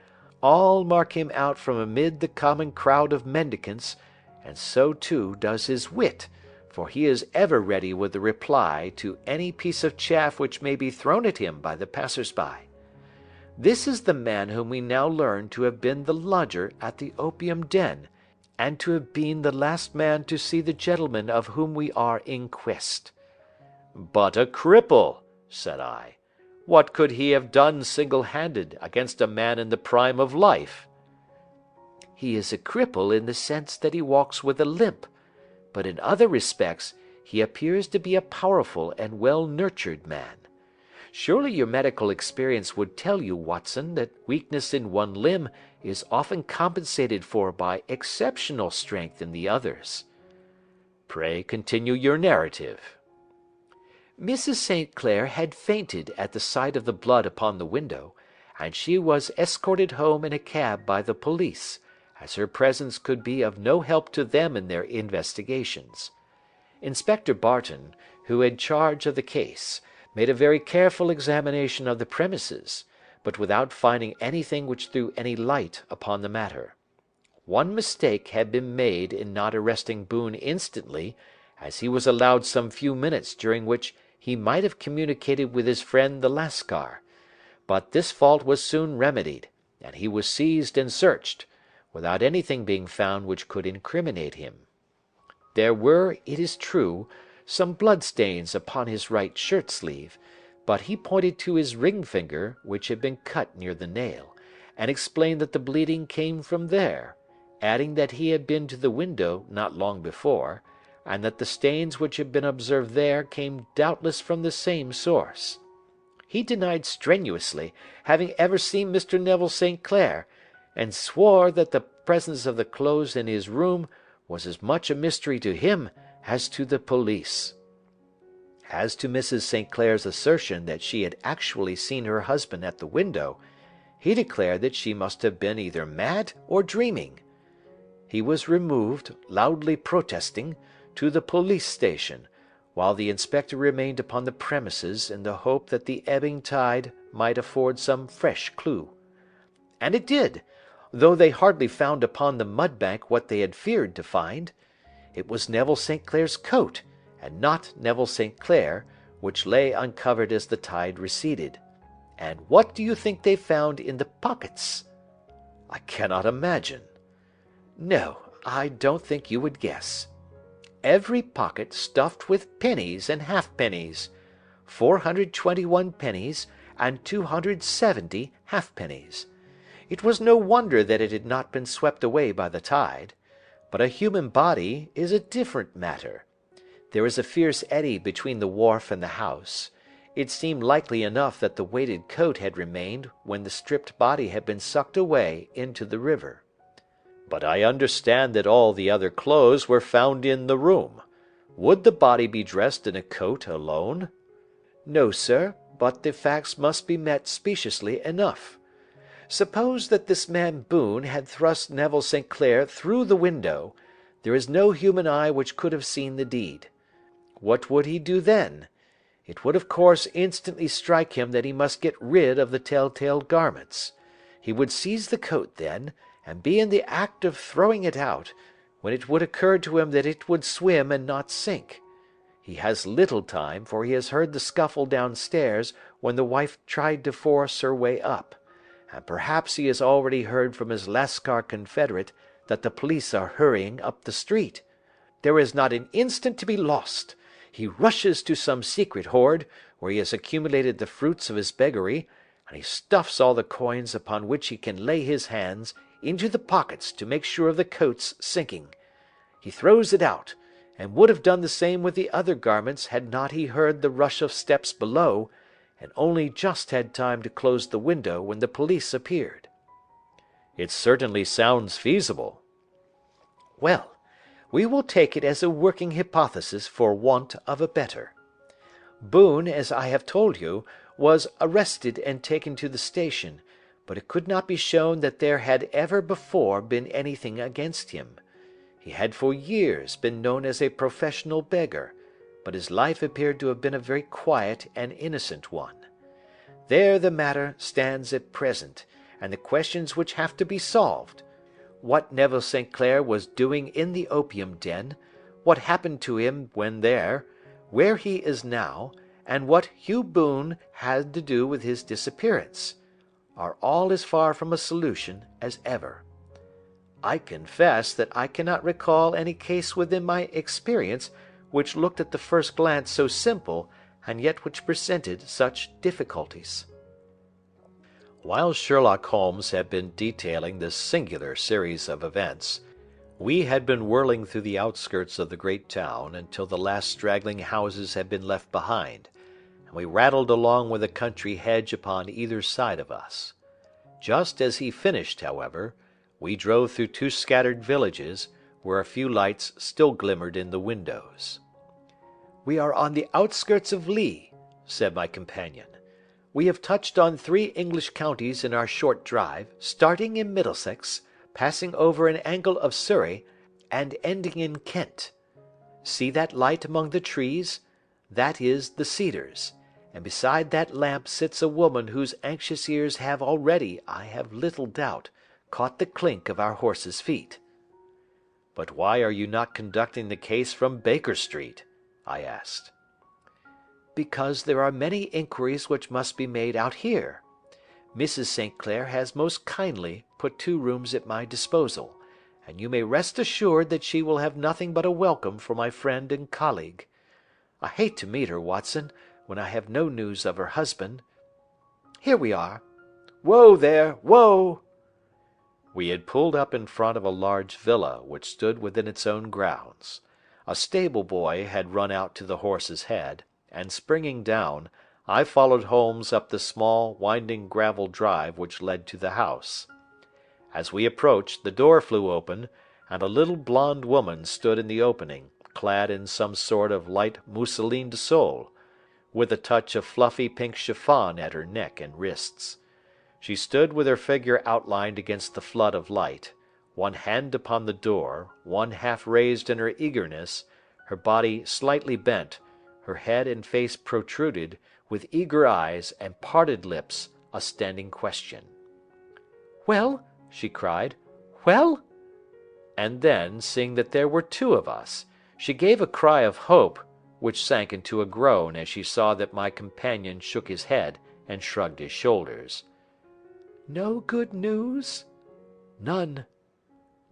all mark him out from amid the common crowd of mendicants, and so too does his wit, for he is ever ready with a reply to any piece of chaff which may be thrown at him by the passers-by. This is the man whom we now learn to have been the lodger at the opium den, and to have been the last man to see the gentleman of whom we are in quest. But a cripple, said I. What could he have done single-handed against a man in the prime of life? He is a cripple in the sense that he walks with a limp, but in other respects he appears to be a powerful and well-nurtured man. Surely your medical experience would tell you, Watson, that weakness in one limb is often compensated for by exceptional strength in the others. Pray continue your narrative. Mrs. St. Clair had fainted at the sight of the blood upon the window, and she was escorted home in a cab by the police, as her presence could be of no help to them in their investigations. Inspector Barton, who had charge of the case, made a very careful examination of the premises, but without finding anything which threw any light upon the matter. One mistake had been made in not arresting Boone instantly, as he was allowed some few minutes during which he might have communicated with his friend the Lascar, but this fault was soon remedied, and he was seized and searched, without anything being found which could incriminate him. There were, it is true, some blood-stains upon his right shirt-sleeve, but he pointed to his ring-finger, which had been cut near the nail, and explained that the bleeding came from there, adding that he had been to the window not long before, and that the stains which had been observed there came doubtless from the same source. He denied strenuously having ever seen Mr. Neville St. Clair, and swore that the presence of the clothes in his room was as much a mystery to him as to the police. As to Mrs. St. Clair's assertion that she had actually seen her husband at the window, he declared that she must have been either mad or dreaming. He was removed, loudly protesting, to the police station, while the inspector remained upon the premises in the hope that the ebbing tide might afford some fresh clue. And it did, though they hardly found upon the mud-bank what they had feared to find. It was Neville St. Clair's coat, and not Neville St. Clair, which lay uncovered as the tide receded. And what do you think they found in the pockets? I cannot imagine. No, I don't think you would guess. every pocket stuffed with pennies and halfpennies, 421 pennies and 270 halfpennies. It was no wonder that it had not been swept away by the tide. But a human body is a different matter. There is a fierce eddy between the wharf and the house. It seemed likely enough that the weighted coat had remained when the stripped body had been sucked away into the river. But I understand that all the other clothes were found in the room. Would the body be dressed in a coat alone? No, sir, but the facts must be met speciously enough. Suppose that this man Boone had thrust Neville St. Clair through the window, there is no human eye which could have seen the deed. What would he do then? It would of course instantly strike him that he must get rid of the tell-tale garments. He would seize the coat then, and be in the act of throwing it out, when it would occur to him that it would swim and not sink. He has little time, for he has heard the scuffle downstairs when the wife tried to force her way up, and perhaps he has already heard from his Lascar confederate that the police are hurrying up the street. There is not an instant to be lost. He rushes to some secret hoard, where he has accumulated the fruits of his beggary, and he stuffs all the coins upon which he can lay his hands into the pockets to make sure of the coat's sinking. He throws it out, and would have done the same with the other garments had not he heard the rush of steps below, and only just had time to close the window when the police appeared. It certainly sounds feasible. Well, we will take it as a working hypothesis for want of a better. Boone, as I have told you, was arrested and taken to the station, but it could not be shown that there had ever before been anything against him. He had for years been known as a professional beggar, but his life appeared to have been a very quiet and innocent one. There the matter stands at present, and the questions which have to be solved: what Neville St. Clair was doing in the opium den, what happened to him when there, where he is now, and what Hugh Boone had to do with his disappearance, are all as far from a solution as ever. I confess that I cannot recall any case within my experience which looked at the first glance so simple, and yet which presented such difficulties. While Sherlock Holmes had been detailing this singular series of events, we had been whirling through the outskirts of the great town until the last straggling houses had been left behind, and we rattled along with a country hedge upon either side of us. Just as he finished, however, we drove through two scattered villages, where a few lights still glimmered in the windows. "We are on the outskirts of Lee," said my companion. "We have touched on 3 English counties in our short drive, starting in Middlesex, passing over an angle of Surrey, and ending in Kent. See that light among the trees? That is the Cedars, and beside that lamp sits a woman whose anxious ears have already, I have little doubt, caught the clink of our horses' feet." "But why are you not conducting the case from Baker Street?" I asked. "Because there are many inquiries which must be made out here. Mrs. St. Clair has most kindly put 2 rooms at my disposal, and you may rest assured that she will have nothing but a welcome for my friend and colleague. I hate to meet her, Watson, when I have no news of her husband. Here we are. Whoa there, whoa!" We had pulled up in front of a large villa which stood within its own grounds. A stable boy had run out to the horse's head, and springing down, I followed Holmes up the small, winding gravel drive which led to the house. As we approached, the door flew open, and a little blonde woman stood in the opening, clad in some sort of light mousseline de sole, with a touch of fluffy pink chiffon at her neck and wrists. She stood with her figure outlined against the flood of light, one hand upon the door, one half raised in her eagerness, her body slightly bent, her head and face protruded, with eager eyes and parted lips, a standing question. "Well?" she cried. "Well?" And then, seeing that there were 2 of us, she gave a cry of hope, which sank into a groan as she saw that my companion shook his head and shrugged his shoulders. "No good news?" "None."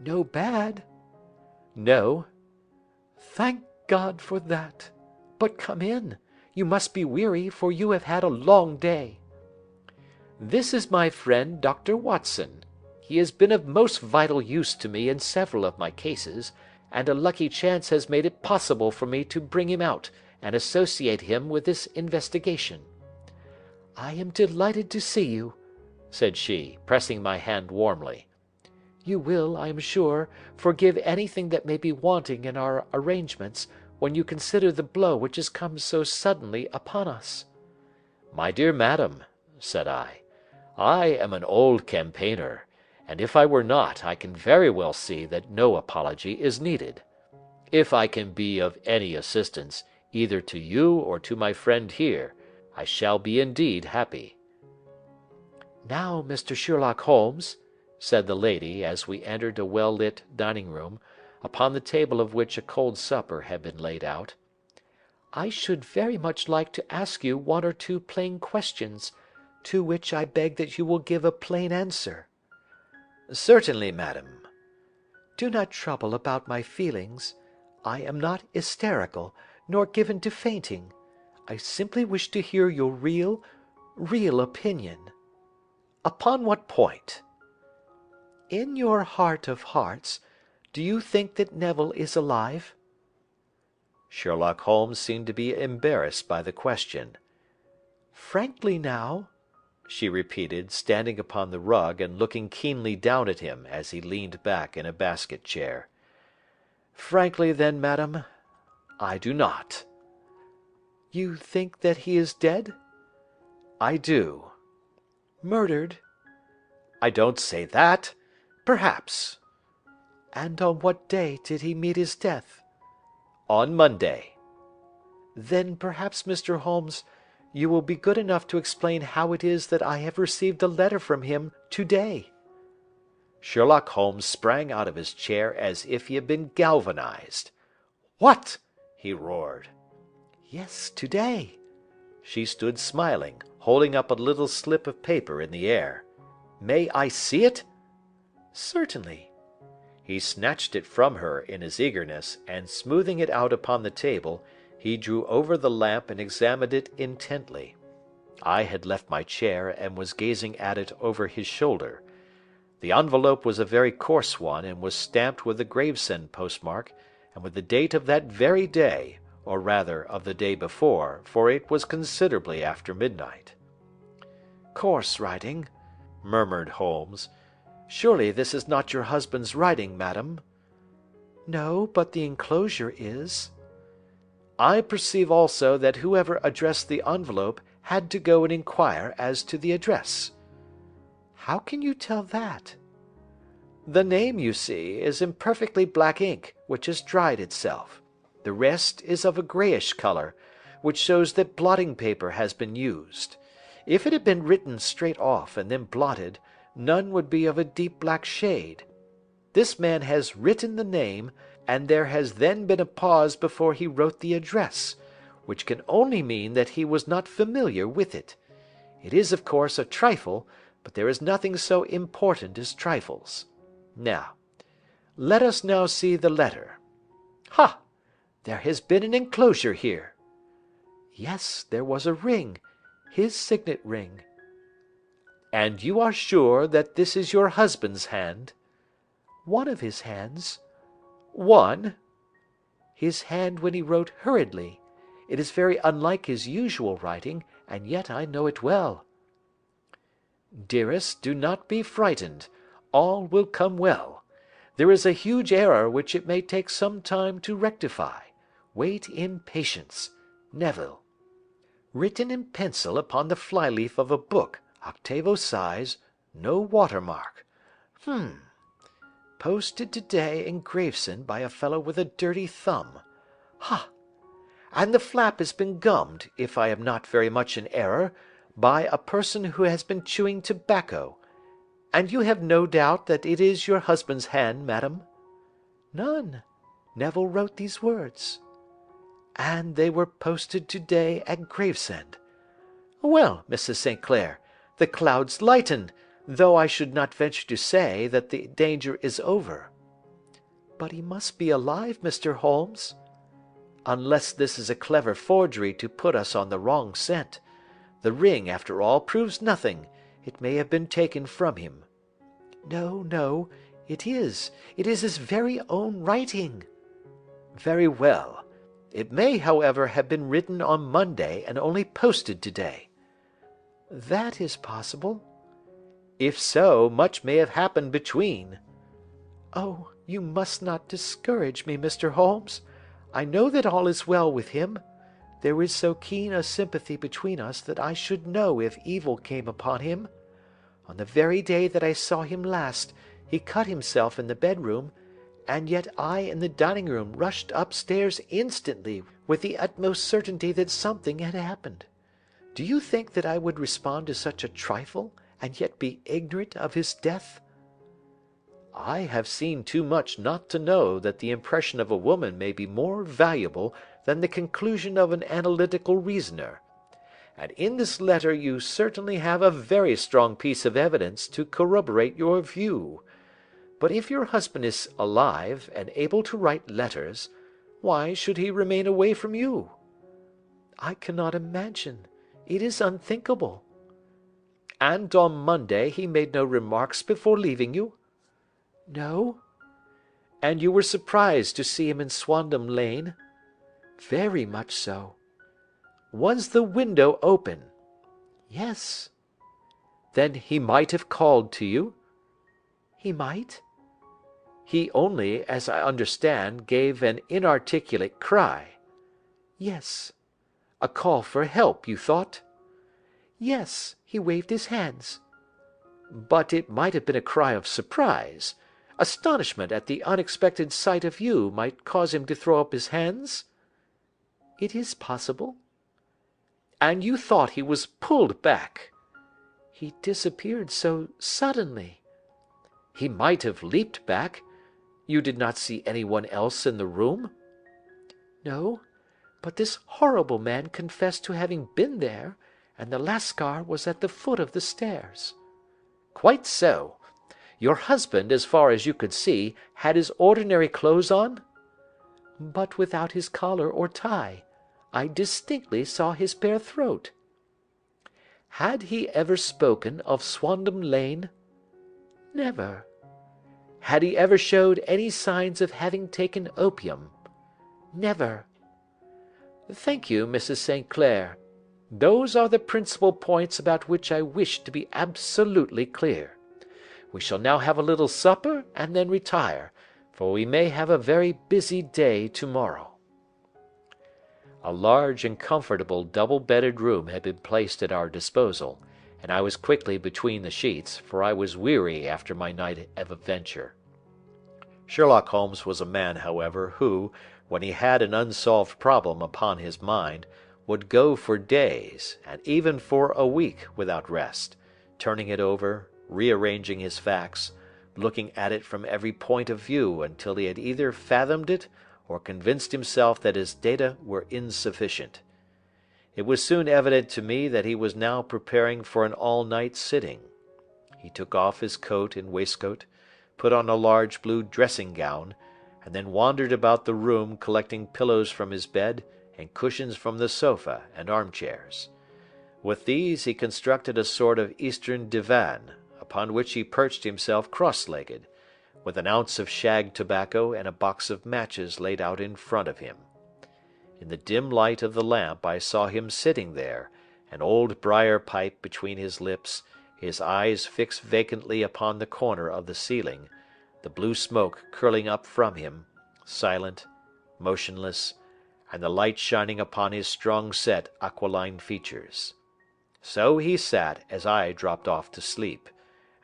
"No bad?" "No." Thank God for that. But come in. You must be weary, for you have had a long day. This is my friend Dr. Watson. He has been of most vital use to me in several of my cases, and a lucky chance has made it possible for me to bring him out and associate him with this investigation. I am delighted to see you, said she, pressing my hand warmly. You will, I am sure, forgive anything that may be wanting in our arrangements, when you consider the blow which has come so suddenly upon us. My dear madam, said I am an old campaigner, and if I were not, I can very well see that no apology is needed. If I can be of any assistance, either to you or to my friend here, I shall be indeed happy. Now, Mr. Sherlock Holmes, said the lady, as we entered a well-lit dining-room, upon the table of which a cold supper had been laid out, I should very much like to ask you one or two plain questions, to which I beg that you will give a plain answer. Certainly, madam. Do not trouble about my feelings. I am not hysterical, nor given to fainting. I simply wish to hear your real opinion. Upon what point? In your heart of hearts, do you think that Neville is alive? Sherlock Holmes seemed to be embarrassed by the question. Frankly now, she repeated, standing upon the rug and looking keenly down at him as he leaned back in a basket chair. Frankly then, madam, I do not. You think that he is dead? I do. Murdered? I don't say that. Perhaps. And on what day did he meet his death? On Monday. Then perhaps, Mr. Holmes, you will be good enough to explain how it is that I have received a letter from him to-day. Sherlock Holmes sprang out of his chair as if he had been galvanized. What? He roared. Yes, to-day. She stood smiling, holding up a little slip of paper in the air. May I see it? Certainly. He snatched it from her in his eagerness, and smoothing it out upon the table, he drew over the lamp and examined it intently. I had left my chair and was gazing at it over his shoulder. The envelope was a very coarse one, and was stamped with the Gravesend postmark, and with the date of that very day, or rather of the day before, for it was considerably after midnight. Coarse writing, murmured Holmes. Surely this is not your husband's writing, madam? No, but the enclosure is. I perceive also that whoever addressed the envelope had to go and inquire as to the address. How can you tell that? The name, you see, is in perfectly black ink, which has dried itself. The rest is of a greyish colour, which shows that blotting paper has been used. If it had been written straight off and then blotted, none would be of a deep black shade. This man has written the name, and there has then been a pause before he wrote the address, which can only mean that he was not familiar with it. It is, of course, a trifle, but there is nothing so important as trifles. Now, let us now see the letter. Ha! There has been an enclosure here. Yes, there was a ring, his signet ring. And you are sure that this is your husband's hand? One of his hands. One? His hand when he wrote hurriedly. It is very unlike his usual writing, and yet I know it well. Dearest, do not be frightened. All will come well. There is a huge error which it may take some time to rectify. Wait in patience. Neville. Written in pencil upon the flyleaf of a book, octavo size, no watermark. Posted today in Gravesend by a fellow with a dirty thumb. Ha! And the flap has been gummed, if I am not very much in error, by a person who has been chewing tobacco. And you have no doubt that it is your husband's hand, madam? None. Neville wrote these words. And they were posted today at Gravesend. Well, Mrs. St. Clair, the clouds lighten, though I should not venture to say that the danger is over. But he must be alive, Mr. Holmes. unless this is a clever forgery to put us on the wrong scent. The ring, after all, proves nothing. It may have been taken from him." "No, no, it is. It is his very own writing." "Very well. It may, however, have been written on Monday and only posted today." "That is possible." "If so, much may have happened between." "Oh, you must not discourage me, Mr. Holmes. I know that all is well with him. There is so keen a sympathy between us that I should know if evil came upon him. On the very day that I saw him last, he cut himself in the bedroom, and yet I in the dining room rushed upstairs instantly with the utmost certainty that something had happened. Do you think that I would respond to such a trifle, and yet be ignorant of his death?" "I have seen too much not to know that the impression of a woman may be more valuable than the conclusion of an analytical reasoner. And in this letter you certainly have a very strong piece of evidence to corroborate your view. But if your husband is alive and able to write letters, why should he remain away from you?" "I cannot imagine. It is unthinkable." "And on Monday he made no remarks before leaving you?" "No." "And you were surprised to see him in Swandam Lane?" "Very much so." "Was the window open?" "Yes." "Then he might have called to you?" "He might." "He only, as I understand, gave an inarticulate cry?" "Yes." "A call for help, you thought?" "Yes, he waved his hands." "But it might have been a cry of surprise. Astonishment at the unexpected sight of you might cause him to throw up his hands?" "It is possible." "And you thought he was pulled back?" "He disappeared so suddenly." "He might have leaped back. You did not see anyone else in the room?" "No, but this horrible man confessed to having been there, and the Lascar was at the foot of the stairs." "Quite so. Your husband, as far as you could see, had his ordinary clothes on?" "But without his collar or tie. I distinctly saw his bare throat." "Had he ever spoken of Swandam Lane?" "Never." "Had he ever showed any signs of having taken opium?" "Never." "Thank you, Mrs. St. Clair. Those are the principal points about which I wish to be absolutely clear. We shall now have a little supper and then retire, for we may have a very busy day to-morrow." A large and comfortable double-bedded room had been placed at our disposal, and I was quickly between the sheets, for I was weary after my night of adventure. Sherlock Holmes was a man, however, who, when he had an unsolved problem upon his mind, would go for days, and even for a week, without rest, turning it over, rearranging his facts, looking at it from every point of view until he had either fathomed it or convinced himself that his data were insufficient. It was soon evident to me that he was now preparing for an all-night sitting. He took off his coat and waistcoat, put on a large blue dressing-gown, and then wandered about the room collecting pillows from his bed and cushions from the sofa and armchairs. With these he constructed a sort of Eastern divan, upon which he perched himself cross-legged, with an ounce of shag tobacco and a box of matches laid out in front of him. In the dim light of the lamp I saw him sitting there, an old briar pipe between his lips, his eyes fixed vacantly upon the corner of the ceiling, the blue smoke curling up from him, silent, motionless, and the light shining upon his strong-set aquiline features. So he sat as I dropped off to sleep,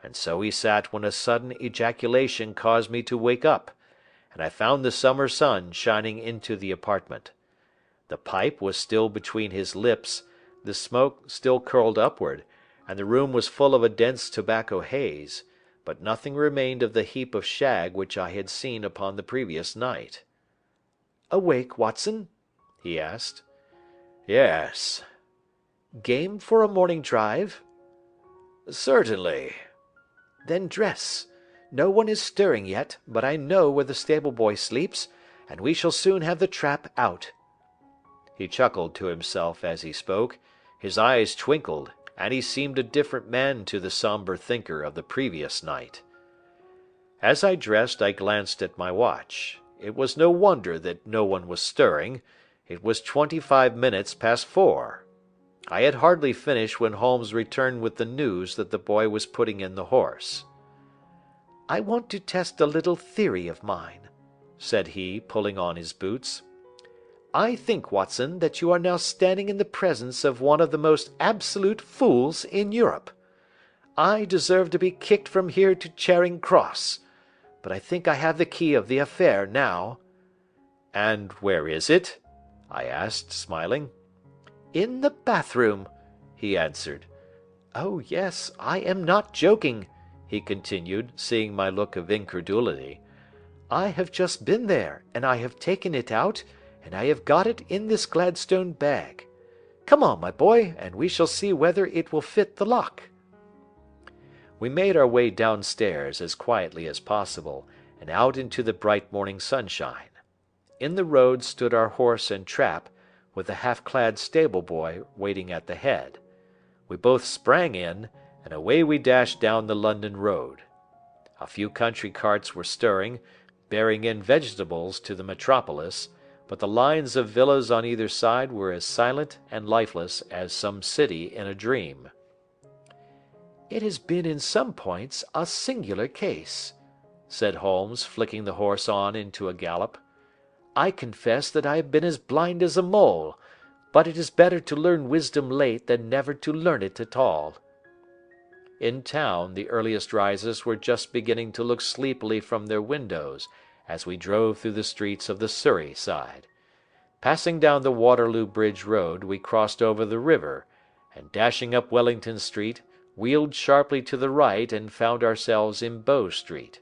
and so he sat when a sudden ejaculation caused me to wake up, and I found the summer sun shining into the apartment. The pipe was still between his lips, the smoke still curled upward, and the room was full of a dense tobacco haze, but nothing remained of the heap of shag which I had seen upon the previous night. "Awake, Watson?" he asked. "Yes." "Game for a morning drive?" "Certainly." "Then dress. No one is stirring yet, but I know where the stable boy sleeps, and we shall soon have the trap out." He chuckled to himself as he spoke, his eyes twinkled, and he seemed a different man to the somber thinker of the previous night. As I dressed, I glanced at my watch. It was no wonder that no one was stirring. It was 25 minutes past 4. I had hardly finished when Holmes returned with the news that the boy was putting in the horse. "I want to test a little theory of mine," said he, pulling on his boots. "I think, Watson, that you are now standing in the presence of one of the most absolute fools in Europe. I deserve to be kicked from here to Charing Cross. But I think I have the key of the affair now." "And where is it?" I asked, smiling. "In the bathroom," he answered. "Oh, yes, I am not joking," he continued, seeing my look of incredulity. "I have just been there, and I have taken it out, and I have got it in this Gladstone bag. Come on, my boy, and we shall see whether it will fit the lock." We made our way downstairs as quietly as possible, and out into the bright morning sunshine. In the road stood our horse and trap, with the half-clad stable-boy waiting at the head. We both sprang in, and away we dashed down the London road. A few country carts were stirring, bearing in vegetables to the metropolis, but the lines of villas on either side were as silent and lifeless as some city in a dream. "It has been in some points a singular case," said Holmes, flicking the horse on into a gallop. "I confess that I have been as blind as a mole, but it is better to learn wisdom late than never to learn it at all." In town the earliest risers were just beginning to look sleepily from their windows as we drove through the streets of the Surrey side. Passing down the Waterloo Bridge Road, we crossed over the river, and dashing up Wellington Street, wheeled sharply to the right and found ourselves in Bow Street.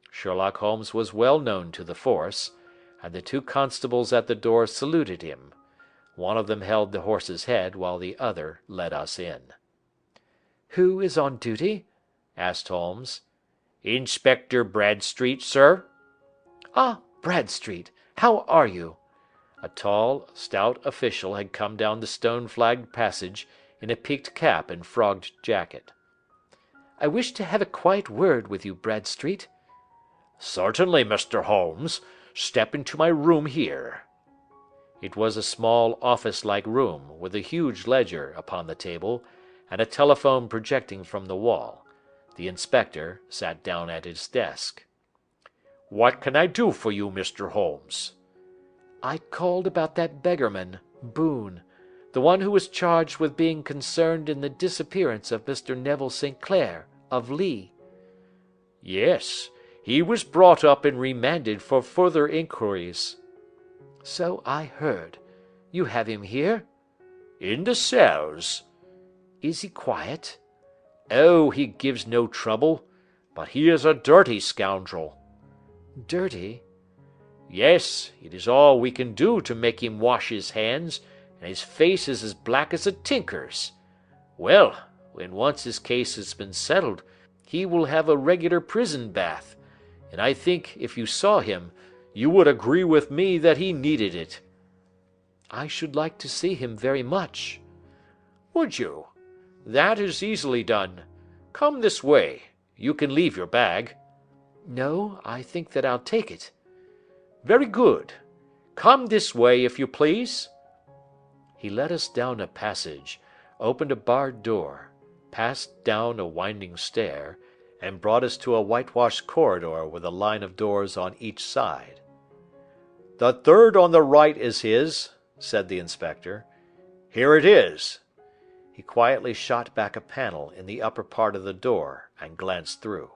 Sherlock Holmes was well known to the force, and the two constables at the door saluted him. One of them held the horse's head, while the other led us in. "Who is on duty?" asked Holmes. "Inspector Bradstreet, sir." "Ah, Bradstreet, how are you?" A tall, stout official had come down the stone-flagged passage in a peaked cap and frogged jacket. "I wish to have a quiet word with you, Bradstreet." "Certainly, Mr. Holmes. Step into my room here." It was a small office-like room, with a huge ledger upon the table, and a telephone projecting from the wall. The inspector sat down at his desk. "What can I do for you, Mr. Holmes?" "I called about that beggarman, Boone, the one who was charged with being concerned in the disappearance of Mr. Neville St. Clair, of Lee." "Yes. He was brought up and remanded for further inquiries." "So I heard. You have him here?" "In the cells." "Is he quiet?" "Oh, he gives no trouble. But he is a dirty scoundrel." "Dirty?" "Yes, it is all we can do to make him wash his hands, and his face is as black as a tinker's. Well, when once his case has been settled, he will have a regular prison bath, and I think, if you saw him, you would agree with me that he needed it." "I should like to see him very much." "Would you? That is easily done. Come this way. You can leave your bag." "No, I think that I'll take it." "Very good. Come this way, if you please." He led us down a passage, opened a barred door, passed down a winding stair, and brought us to a whitewashed corridor with a line of doors on each side. "The third on the right is his," said the inspector. "Here it is." He quietly shot back a panel in the upper part of the door and glanced through.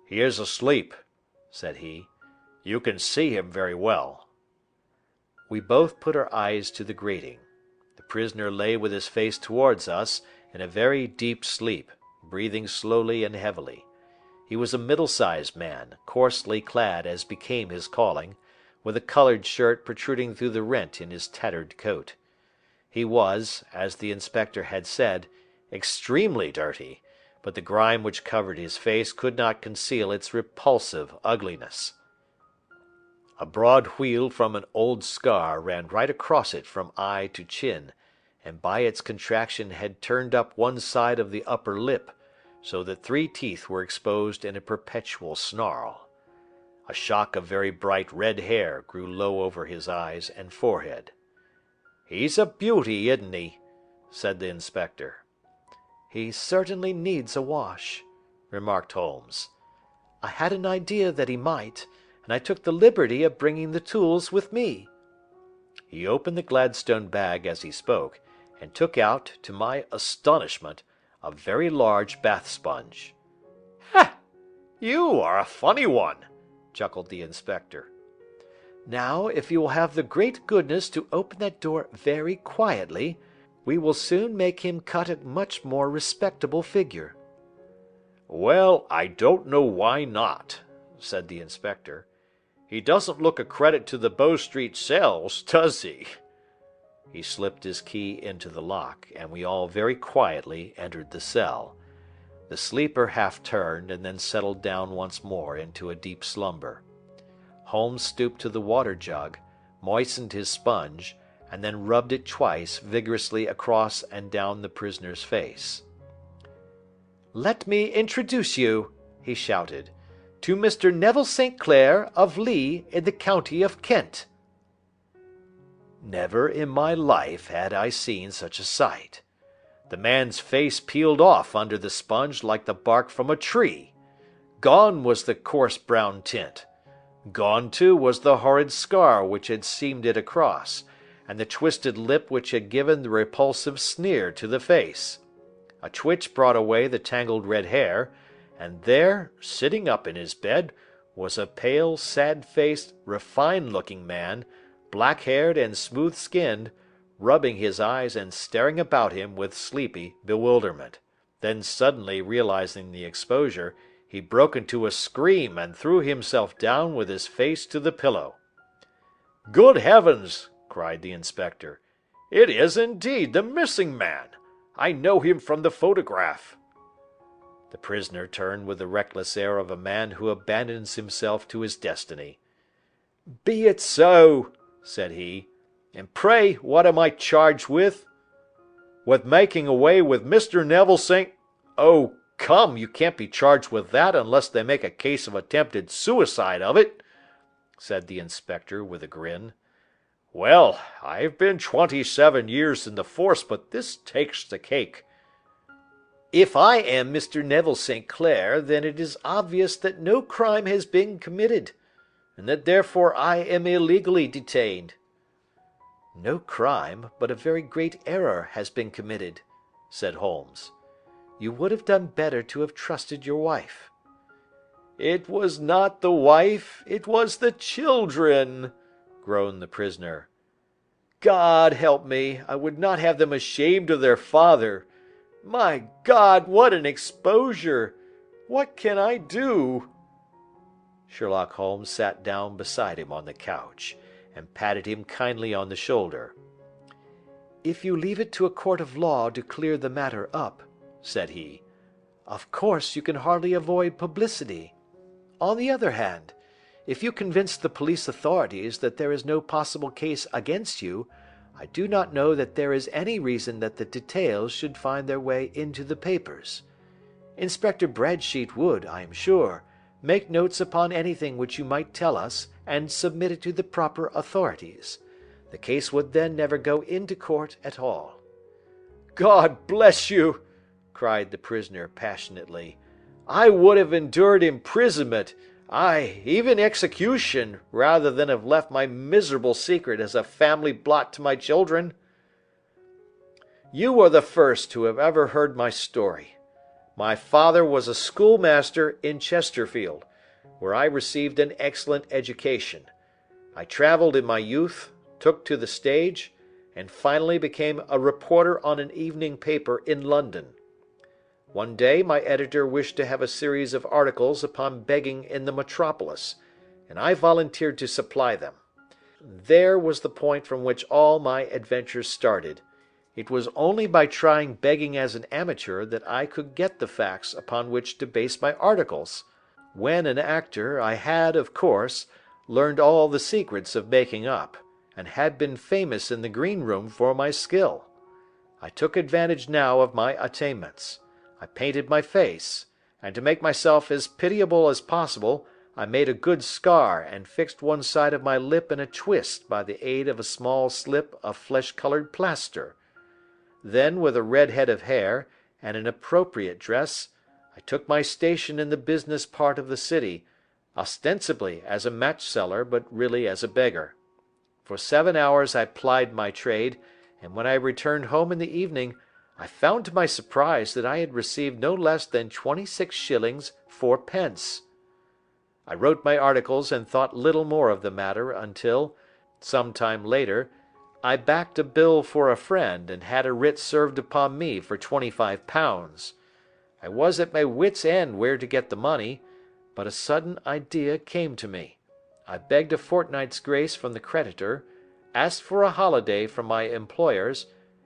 "He is asleep," said he. "You can see him very well." We both put our eyes to the grating. The prisoner lay with his face towards us in a very deep sleep, breathing slowly and heavily. He was a middle-sized man, coarsely clad as became his calling, with a coloured shirt protruding through the rent in his tattered coat. He was, as the inspector had said, extremely dirty, but the grime which covered his face could not conceal its repulsive ugliness. A broad wheal from an old scar ran right across it from eye to chin, and by its contraction had turned up one side of the upper lip, so that 3 teeth were exposed in a perpetual snarl. A shock of very bright red hair grew low over his eyes and forehead. "He's a beauty, isn't he?" said the inspector. "He certainly needs a wash," remarked Holmes. "I had an idea that he might, and I took the liberty of bringing the tools with me." He opened the Gladstone bag as he spoke, and took out, to my astonishment, a very large bath sponge. "Ha! You are a funny one," chuckled the inspector. "Now, if you will have the great goodness to open that door very quietly, we will soon make him cut a much more respectable figure." "Well, I don't know why not," said the inspector. "He doesn't look a credit to the Bow Street cells, does he?" He slipped his key into the lock, and we all very quietly entered the cell. The sleeper half turned and then settled down once more into a deep slumber. Holmes stooped to the water jug, moistened his sponge, and then rubbed it twice vigorously across and down the prisoner's face. "Let me introduce you," he shouted, "to Mr. Neville St. Clair of Lee in the county of Kent." Never in my life had I seen such a sight. The man's face peeled off under the sponge like the bark from a tree. Gone was the coarse brown tint. Gone, too, was the horrid scar which had seamed it across, and the twisted lip which had given the repulsive sneer to the face. A twitch brought away the tangled red hair, and there, sitting up in his bed, was a pale, sad-faced, refined-looking man, black-haired and smooth-skinned, rubbing his eyes and staring about him with sleepy bewilderment. Then suddenly realizing the exposure, he broke into a scream and threw himself down with his face to the pillow. "Good heavens!" cried the inspector. "It is indeed the missing man! I know him from the photograph." The prisoner turned with the reckless air of a man who abandons himself to his destiny. "Be it so," said he. "And pray what am I charged with?" "With making away with Mr. Neville St. Oh, come, you can't be charged with that unless they make a case of attempted suicide of it," said the inspector with a grin. "Well, I've been 27 years in the force, but this takes the cake." "If I am Mr. Neville St. Clair, then it is obvious that no crime has been committed, and that therefore I am illegally detained." "No crime, but a very great error has been committed," said Holmes. "You would have done better to have trusted your wife." "It was not the wife, it was the children," groaned the prisoner. "God help me, I would not have them ashamed of their father. My God, what an exposure! What can I do?" Sherlock Holmes sat down beside him on the couch, and patted him kindly on the shoulder. "If you leave it to a court of law to clear the matter up," said he, "of course you can hardly avoid publicity. On the other hand, if you convince the police authorities that there is no possible case against you, I do not know that there is any reason that the details should find their way into the papers. Inspector Bradsheet would, I am sure, make notes upon anything which you might tell us and submit it to the proper authorities. The case would then never go into court at all." "God bless you!" cried the prisoner passionately. "I would have endured imprisonment, aye, even execution, rather than have left my miserable secret as a family blot to my children. You are the first who have ever heard my story. My father was a schoolmaster in Chesterfield, where I received an excellent education. I travelled in my youth, took to the stage, and finally became a reporter on an evening paper in London. One day my editor wished to have a series of articles upon begging in the metropolis, and I volunteered to supply them. There was the point from which all my adventures started. It was only by trying begging as an amateur that I could get the facts upon which to base my articles. When an actor, I had, of course, learned all the secrets of making up, and had been famous in the green room for my skill. I took advantage now of my attainments. I painted my face, and to make myself as pitiable as possible, I made a good scar and fixed one side of my lip in a twist by the aid of a small slip of flesh-colored plaster. Then, with a red head of hair and an appropriate dress, I took my station in the business part of the city, ostensibly as a match-seller, but really as a beggar. For 7 hours I plied my trade, and when I returned home in the evening, I found to my surprise that I had received no less than 26 shillings 4 pence. I wrote my articles and thought little more of the matter until, some time later, I backed a bill for a friend and had a writ served upon me for £25. I was at my wits' end where to get the money, but a sudden idea came to me. I begged a fortnight's grace from the creditor, asked for a holiday from my employers,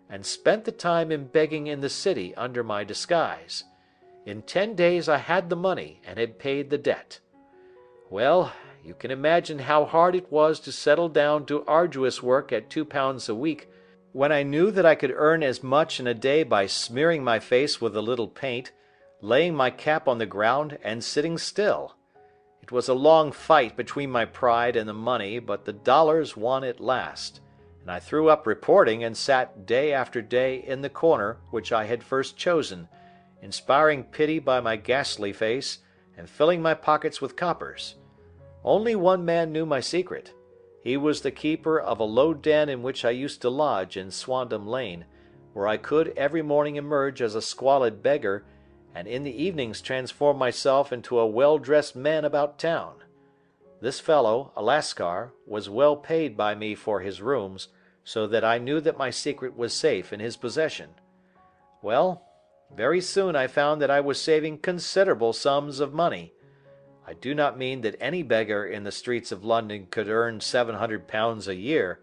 and spent the time in begging in the city under my disguise. In 10 days I had the money and had paid the debt. Well, you can imagine how hard it was to settle down to arduous work at £2 a week, when I knew that I could earn as much in a day by smearing my face with a little paint, laying my cap on the ground, and sitting still. It was a long fight between my pride and the money, but the dollars won at last, and I threw up reporting and sat day after day in the corner which I had first chosen, inspiring pity by my ghastly face, and filling my pockets with coppers. Only one man knew my secret. He was the keeper of a low den in which I used to lodge in Swandam Lane, where I could every morning emerge as a squalid beggar, and in the evenings transform myself into a well-dressed man about town. This fellow, a Lascar, was well paid by me for his rooms, so that I knew that my secret was safe in his possession. Well, very soon I found that I was saving considerable sums of money. I do not mean that any beggar in the streets of London could earn £700 a year,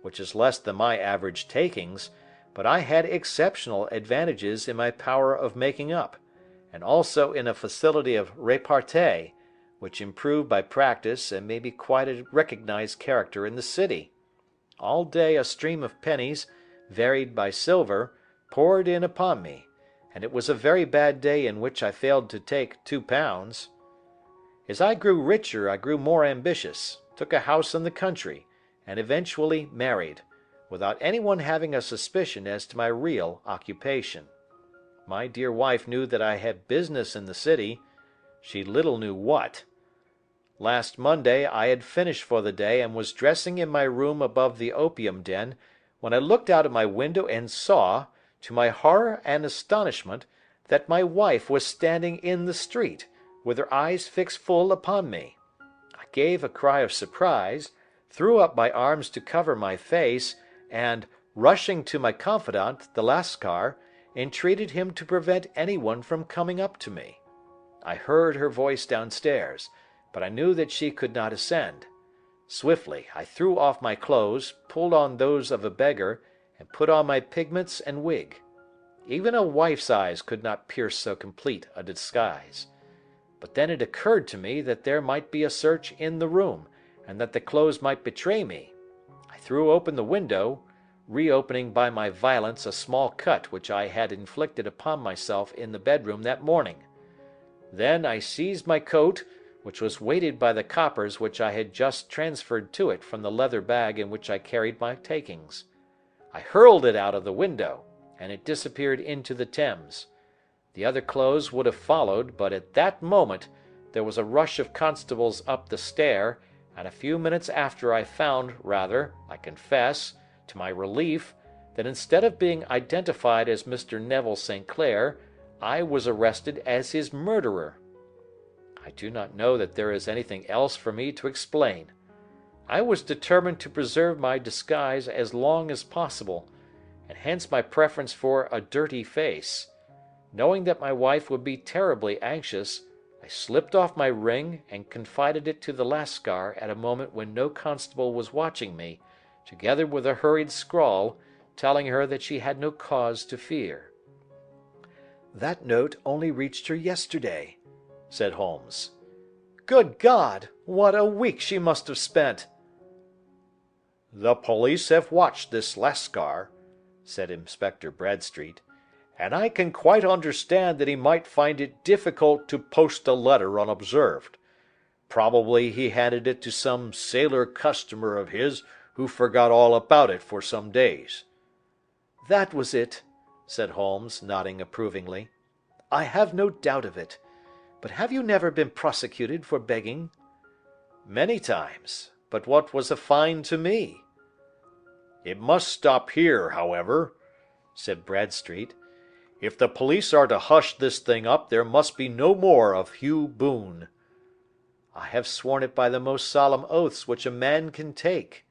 which is less than my average takings, but I had exceptional advantages in my power of making up, and also in a facility of repartee, which improved by practice and made me quite a recognized character in the city. All day a stream of pennies, varied by silver, poured in upon me, and it was a very bad day in which I failed to take £2. As I grew richer I grew more ambitious, took a house in the country, and eventually married, without anyone having a suspicion as to my real occupation. My dear wife knew that I had business in the city. She little knew what. Last Monday I had finished for the day and was dressing in my room above the opium den, when I looked out of my window and saw, to my horror and astonishment, that my wife was standing in the street, with her eyes fixed full upon me. I gave a cry of surprise, threw up my arms to cover my face, and, rushing to my confidant, the Lascar, entreated him to prevent anyone from coming up to me. I heard her voice downstairs, but I knew that she could not ascend. Swiftly I threw off my clothes, pulled on those of a beggar, and put on my pigments and wig. Even a wife's eyes could not pierce so complete a disguise. But then it occurred to me that there might be a search in the room, and that the clothes might betray me. I threw open the window, reopening by my violence a small cut which I had inflicted upon myself in the bedroom that morning. Then I seized my coat, which was weighted by the coppers which I had just transferred to it from the leather bag in which I carried my takings. I hurled it out of the window, and it disappeared into the Thames. The other clothes would have followed, but at that moment there was a rush of constables up the stair, and a few minutes after I found, rather, I confess, to my relief, that instead of being identified as Mr. Neville St. Clair, I was arrested as his murderer. I do not know that there is anything else for me to explain. I was determined to preserve my disguise as long as possible, and hence my preference for a dirty face. Knowing that my wife would be terribly anxious, I slipped off my ring and confided it to the Lascar at a moment when no constable was watching me, together with a hurried scrawl, telling her that she had no cause to fear. "That note only reached her yesterday," said Holmes. Good God! What a week she must have spent!" "The police have watched this Lascar," said Inspector Bradstreet, "and I can quite understand that he might find it difficult to post a letter unobserved. Probably he handed it to some sailor customer of his who forgot all about it for some days." "That was it," said Holmes, nodding approvingly. "I have no doubt of it. But have you never been prosecuted for begging?" "Many times. But what was a fine to me?" "It must stop here, however," said Bradstreet. "If the police are to hush this thing up, there must be no more of Hugh Boone." "I have sworn it by the most solemn oaths which a man can take."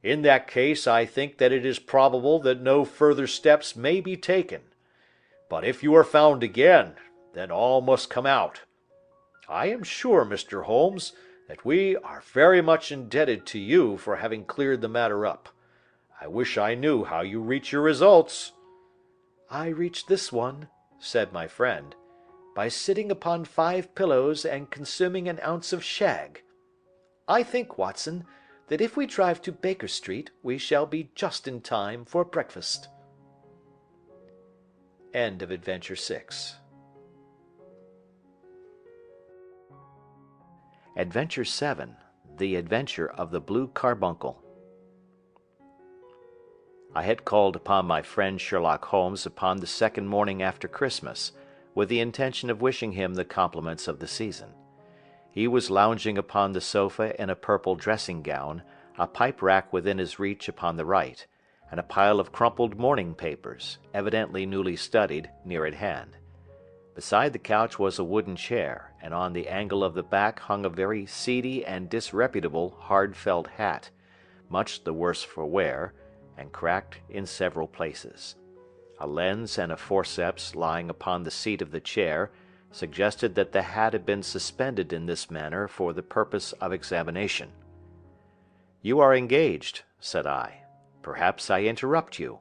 "In that case I think that it is probable that no further steps may be taken. But if you are found again, then all must come out. I am sure, Mr. Holmes, that we are very much indebted to you for having cleared the matter up. I wish I knew how you reach your results." "I reach this one," said my friend, "by sitting upon 5 pillows and consuming an ounce of shag. I think, Watson, that if we drive to Baker Street we shall be just in time for breakfast." End of Adventure 6. Adventure 7. The Adventure of the Blue Carbuncle. I had called upon my friend Sherlock Holmes upon the second morning after Christmas, with the intention of wishing him the compliments of the season. He was lounging upon the sofa in a purple dressing-gown, a pipe-rack within his reach upon the right, and a pile of crumpled morning papers, evidently newly studied, near at hand. Beside the couch was a wooden chair, and on the angle of the back hung a very seedy and disreputable hard felt hat, much the worse for wear, and cracked in several places. A lens and a forceps lying upon the seat of the chair suggested that the hat had been suspended in this manner for the purpose of examination. "You are engaged," said I. "Perhaps I interrupt you."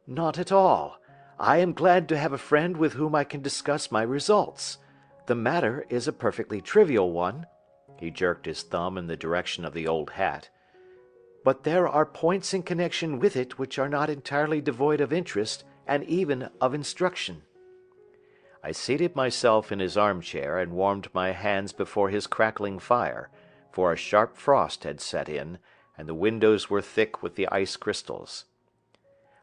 "Not at all. I am glad to have a friend with whom I can discuss my results. The matter is a perfectly trivial one." He jerked his thumb in the direction of the old hat. "But there are points in connection with it which are not entirely devoid of interest and even of instruction." I seated myself in his armchair and warmed my hands before his crackling fire, for a sharp frost had set in, and the windows were thick with the ice crystals.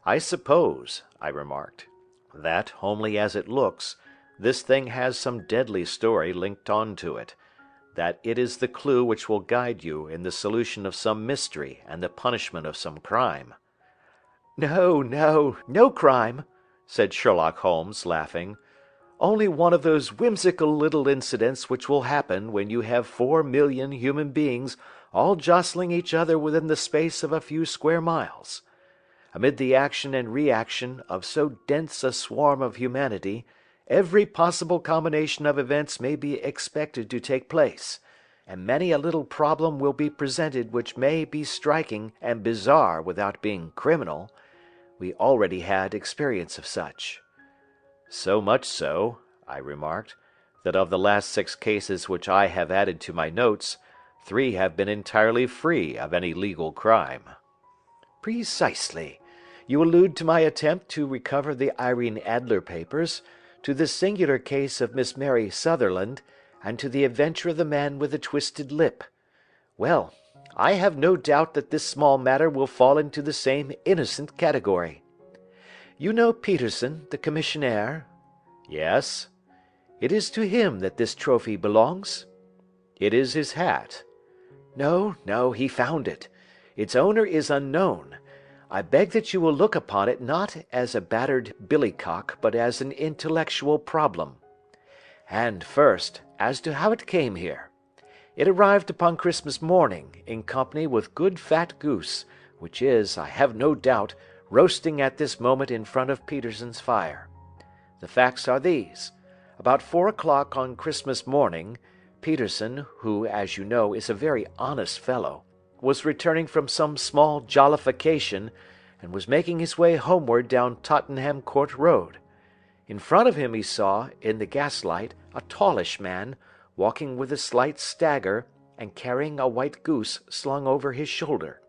"I suppose," I remarked, "that, homely as it looks, this thing has some deadly story linked on to it, that it is the clue which will guide you in the solution of some mystery and the punishment of some crime." "No, no, no crime," said Sherlock Holmes, laughing. "Only one of those whimsical little incidents which will happen when you have 4,000,000 human beings all jostling each other within the space of a few square miles. Amid the action and reaction of so dense a swarm of humanity, every possible combination of events may be expected to take place, and many a little problem will be presented which may be striking and bizarre without being criminal. We already had experience of such." "So much so," I remarked, "that of the last 6 cases which I have added to my notes, 3 have been entirely free of any legal crime." "Precisely. You allude to my attempt to recover the Irene Adler papers, to the singular case of Miss Mary Sutherland, and to the adventure of the man with the twisted lip. Well, I have no doubt that this small matter will fall into the same innocent category. You know Peterson, the commissionaire?" "Yes." "It is to him that this trophy belongs?" "It is his hat." "No, no, he found it. Its owner is unknown. I beg that you will look upon it not as a battered billycock but as an intellectual problem. And first, as to how it came here. It arrived upon Christmas morning, in company with good fat goose, which is, I have no doubt, roasting at this moment in front of Peterson's fire. The facts are these. About 4 o'clock on Christmas morning, Peterson, who, as you know, is a very honest fellow, was returning from some small jollification, and was making his way homeward down Tottenham Court Road. In front of him he saw, in the gaslight, a tallish man, walking with a slight stagger, and carrying a white goose slung over his shoulder.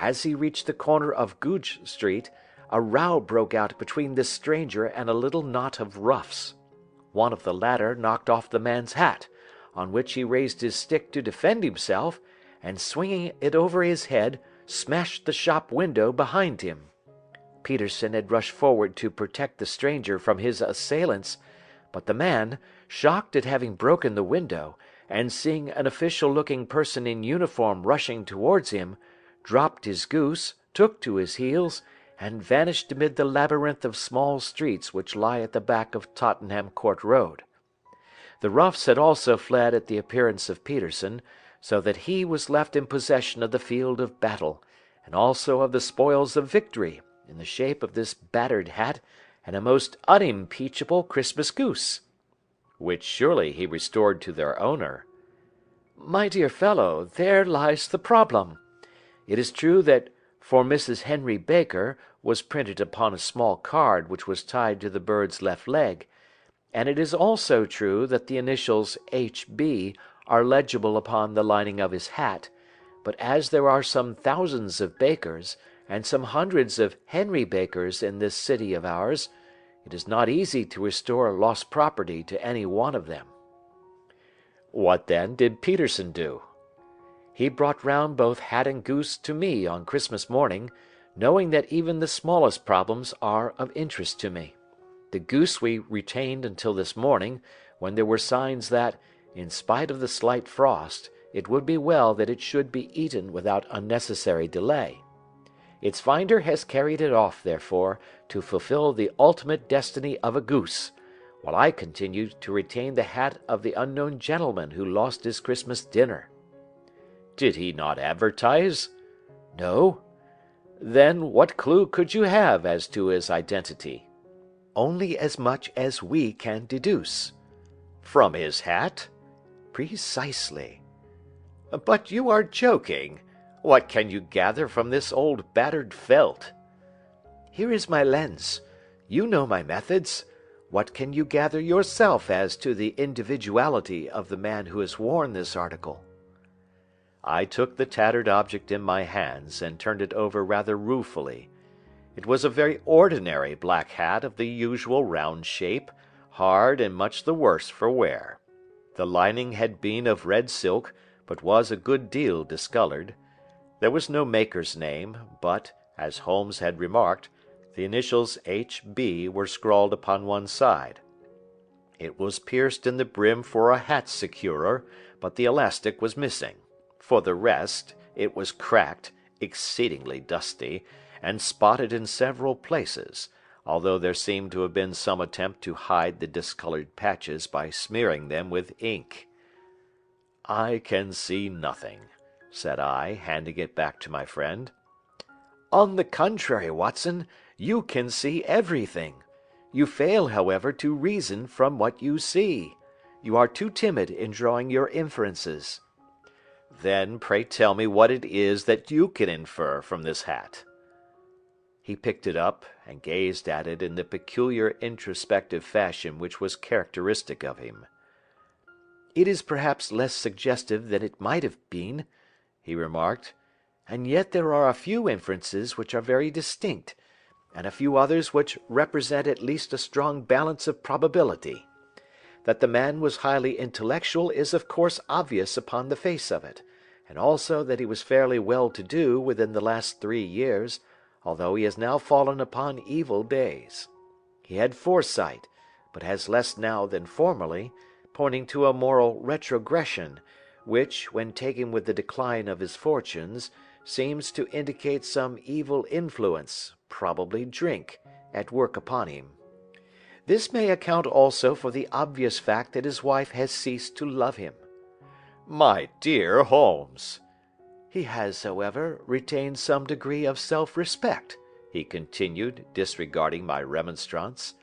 As he reached the corner of Goodge Street, a row broke out between this stranger and a little knot of roughs. One of the latter knocked off the man's hat, on which he raised his stick to defend himself, and swinging it over his head, smashed the shop window behind him. Peterson had rushed forward to protect the stranger from his assailants, but the man, shocked at having broken the window, and seeing an official-looking person in uniform rushing towards him, dropped his goose, took to his heels, and vanished amid the labyrinth of small streets which lie at the back of Tottenham Court Road. The roughs had also fled at the appearance of Peterson, so that he was left in possession of the field of battle, and also of the spoils of victory, in the shape of this battered hat and a most unimpeachable Christmas goose, which surely he restored to their owner. My dear fellow, there lies the problem. It is true that "For Mrs. Henry Baker" was printed upon a small card which was tied to the bird's left leg, and it is also true that the initials H.B. are legible upon the lining of his hat, but as there are some thousands of Bakers, and some hundreds of Henry Bakers in this city of ours, it is not easy to restore lost property to any one of them. What then did Peterson do? He brought round both hat and goose to me on Christmas morning, knowing that even the smallest problems are of interest to me. The goose we retained until this morning, when there were signs that, in spite of the slight frost, it would be well that it should be eaten without unnecessary delay. Its finder has carried it off, therefore, to fulfill the ultimate destiny of a goose, while I continue to retain the hat of the unknown gentleman who lost his Christmas dinner. Did he not advertise? No. Then what clue could you have as to his identity? Only as much as we can deduce. From his hat? Precisely. But you are joking. What can you gather from this old battered felt? Here is my lens. You know my methods. What can you gather yourself as to the individuality of the man who has worn this article? I took the tattered object in my hands and turned it over rather ruefully. It was a very ordinary black hat of the usual round shape, hard and much the worse for wear. The lining had been of red silk, but was a good deal discolored. There was no maker's name, but, as Holmes had remarked, the initials H.B. were scrawled upon one side. It was pierced in the brim for a hat securer, but the elastic was missing. For the rest, it was cracked, exceedingly dusty, and spotted in several places, although there seemed to have been some attempt to hide the discolored patches by smearing them with ink. "I can see nothing," said I, handing it back to my friend. On the contrary, Watson, you can see everything. You fail, however, to reason from what you see. You are too timid in drawing your inferences. Then pray tell me what it is that you can infer from this hat. He picked it up and gazed at it in the peculiar introspective fashion which was characteristic of him. "It is perhaps less suggestive than it might have been," he remarked, "and yet there are a few inferences which are very distinct, and a few others which represent at least a strong balance of probability. That the man was highly intellectual is of course obvious upon the face of it, and also that he was fairly well-to-do within the last 3 years, although he has now fallen upon evil days. He had foresight, but has less now than formerly, pointing to a moral retrogression, which, when taken with the decline of his fortunes, seems to indicate some evil influence, probably drink, at work upon him. This may account also for the obvious fact that his wife has ceased to love him." "My dear Holmes!" "He has, however, retained some degree of self-respect," he continued, disregarding my remonstrance.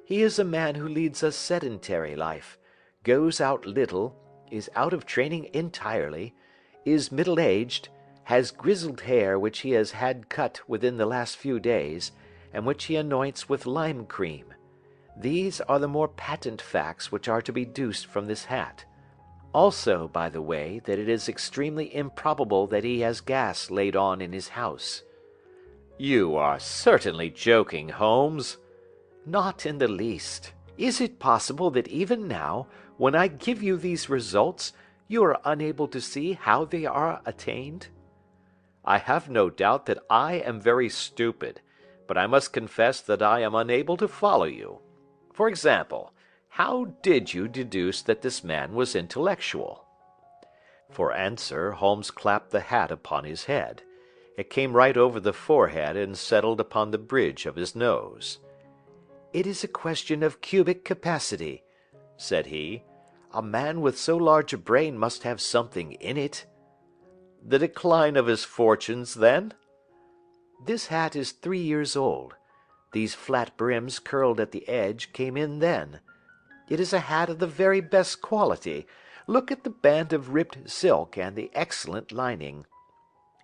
"He is a man who leads a sedentary life, goes out little, is out of training entirely, is middle-aged, has grizzled hair which he has had cut within the last few days, and which he anoints with lime cream. These are the more patent facts which are to be deduced from this hat. Also, by the way, that it is extremely improbable that he has gas laid on in his house." "You are certainly joking, Holmes." "Not in the least. Is it possible that even now, when I give you these results, you are unable to see how they are attained?" "I have no doubt that I am very stupid, but I must confess that I am unable to follow you. For example, how did you deduce that this man was intellectual?" For answer, Holmes clapped the hat upon his head. It came right over the forehead and settled upon the bridge of his nose. "It is a question of cubic capacity," said he. "A man with so large a brain must have something in it." "The decline of his fortunes, then?" "This hat is 3 years old. These flat brims curled at the edge came in then. It is a hat of the very best quality. Look at the band of ribbed silk and the excellent lining.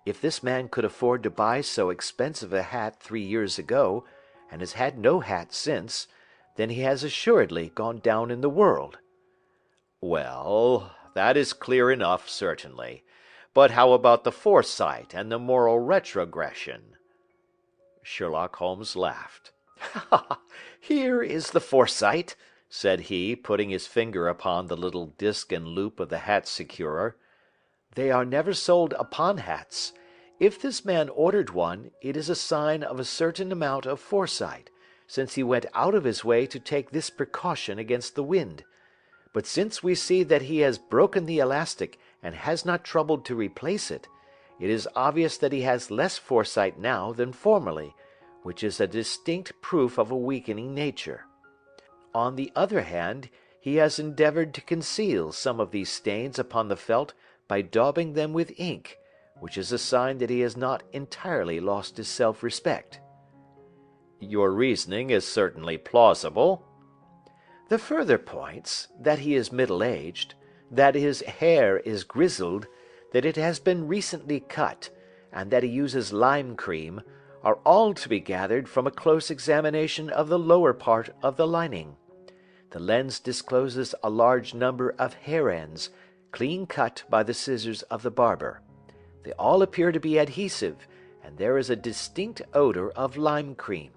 If this man could afford to buy so expensive a hat 3 years ago, and has had no hat since, then he has assuredly gone down in the world." "Well, that is clear enough, certainly. But how about the foresight and the moral retrogression?" Sherlock Holmes laughed. "Here is the foresight," said he, putting his finger upon the little disc and loop of the hat securer. "They are never sold upon hats. If this man ordered one, it is a sign of a certain amount of foresight, since he went out of his way to take this precaution against the wind. But since we see that he has broken the elastic and has not troubled to replace it, it is obvious that he has less foresight now than formerly, which is a distinct proof of a weakening nature. On the other hand, he has endeavored to conceal some of these stains upon the felt by daubing them with ink, which is a sign that he has not entirely lost his self-respect." "Your reasoning is certainly plausible." "The further points, that he is middle-aged, that his hair is grizzled, that it has been recently cut, and that he uses lime cream, are all to be gathered from a close examination of the lower part of the lining. The lens discloses a large number of hair ends, clean cut by the scissors of the barber. They all appear to be adhesive, and there is a distinct odor of lime cream.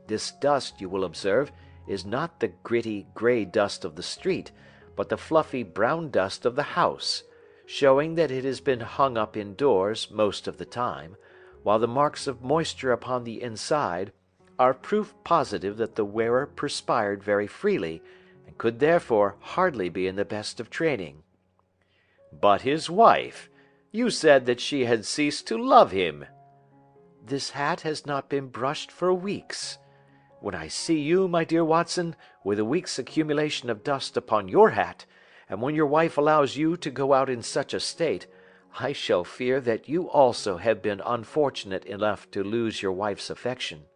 This dust, you will observe, is not the gritty grey dust of the street, but the fluffy brown dust of the house, showing that it has been hung up indoors most of the time, while the marks of moisture upon the inside are proof positive that the wearer perspired very freely, and could therefore hardly be in the best of training." "But his wife? You said that she had ceased to love him." "This hat has not been brushed for weeks. When I see you, my dear Watson, with a week's accumulation of dust upon your hat, and when your wife allows you to go out in such a state, I shall fear that you also have been unfortunate enough to lose your wife's affection."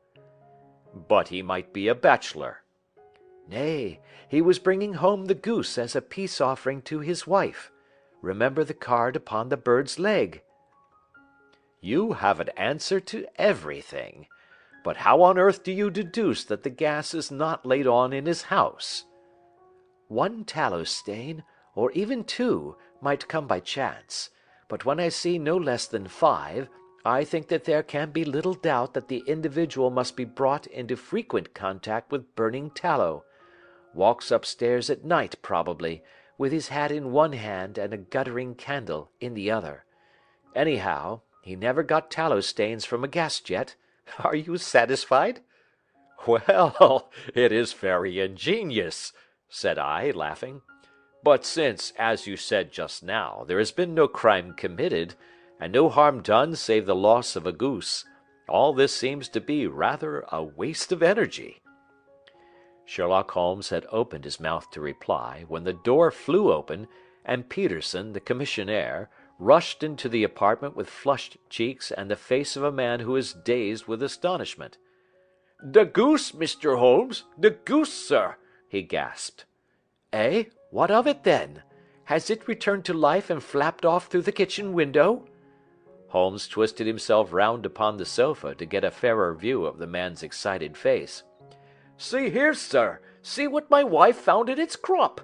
"But he might be a bachelor." "Nay, he was bringing home the goose as a peace offering to his wife. Remember the card upon the bird's leg." "You have an answer to everything. But how on earth do you deduce that the gas is not laid on in his house?" "One tallow stain, or even 2, might come by chance, but when I see no less than 5, I think that there can be little doubt that the individual must be brought into frequent contact with burning tallow. Walks upstairs at night, probably, with his hat in one hand and a guttering candle in the other. Anyhow, he never got tallow stains from a gas jet. Are you satisfied?" "Well, it is very ingenious," said I, laughing. "But since, as you said just now, there has been no crime committed, and no harm done save the loss of a goose, all this seems to be rather a waste of energy." Sherlock Holmes had opened his mouth to reply, when the door flew open, and Peterson, the commissionaire, rushed into the apartment with flushed cheeks and the face of a man who is dazed with astonishment. "The goose, Mr. Holmes, the goose, sir," he gasped. "Eh? What of it, then? Has it returned to life and flapped off through the kitchen window?" Holmes twisted himself round upon the sofa to get a fairer view of the man's excited face. "See here, sir, See what my wife found in its crop."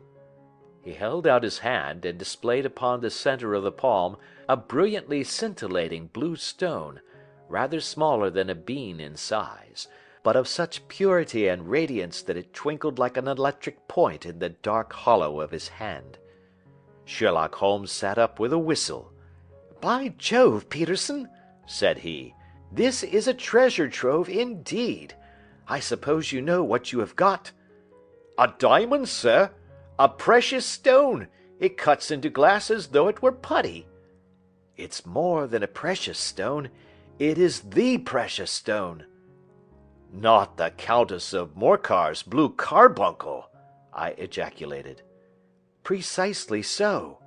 He held out his hand and displayed upon the center of the palm a brilliantly scintillating blue stone, rather smaller than a bean in size, but of such purity and radiance that it twinkled like an electric point in the dark hollow of his hand. Sherlock Holmes sat up with a whistle. "By Jove, Peterson," said he, "this is a treasure trove indeed. I suppose you know what you have got?" "A diamond, sir. A precious stone. It cuts into glass as though it were putty." "It's more than a precious stone. It is the precious stone." "Not the Countess of Morcar's blue carbuncle!" I ejaculated. "Precisely so.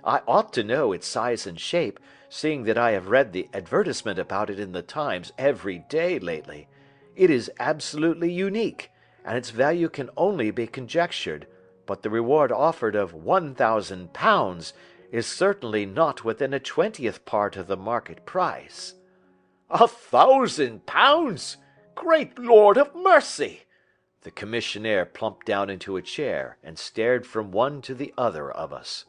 I ought to know its size and shape, seeing that I have read the advertisement about it in the Times every day lately. It is absolutely unique, and its value can only be conjectured, but the reward offered of £1,000 is certainly not within a 20th part of the market price." "£1,000! Great Lord of mercy!" The commissionaire plumped down into a chair and stared from one to the other of us.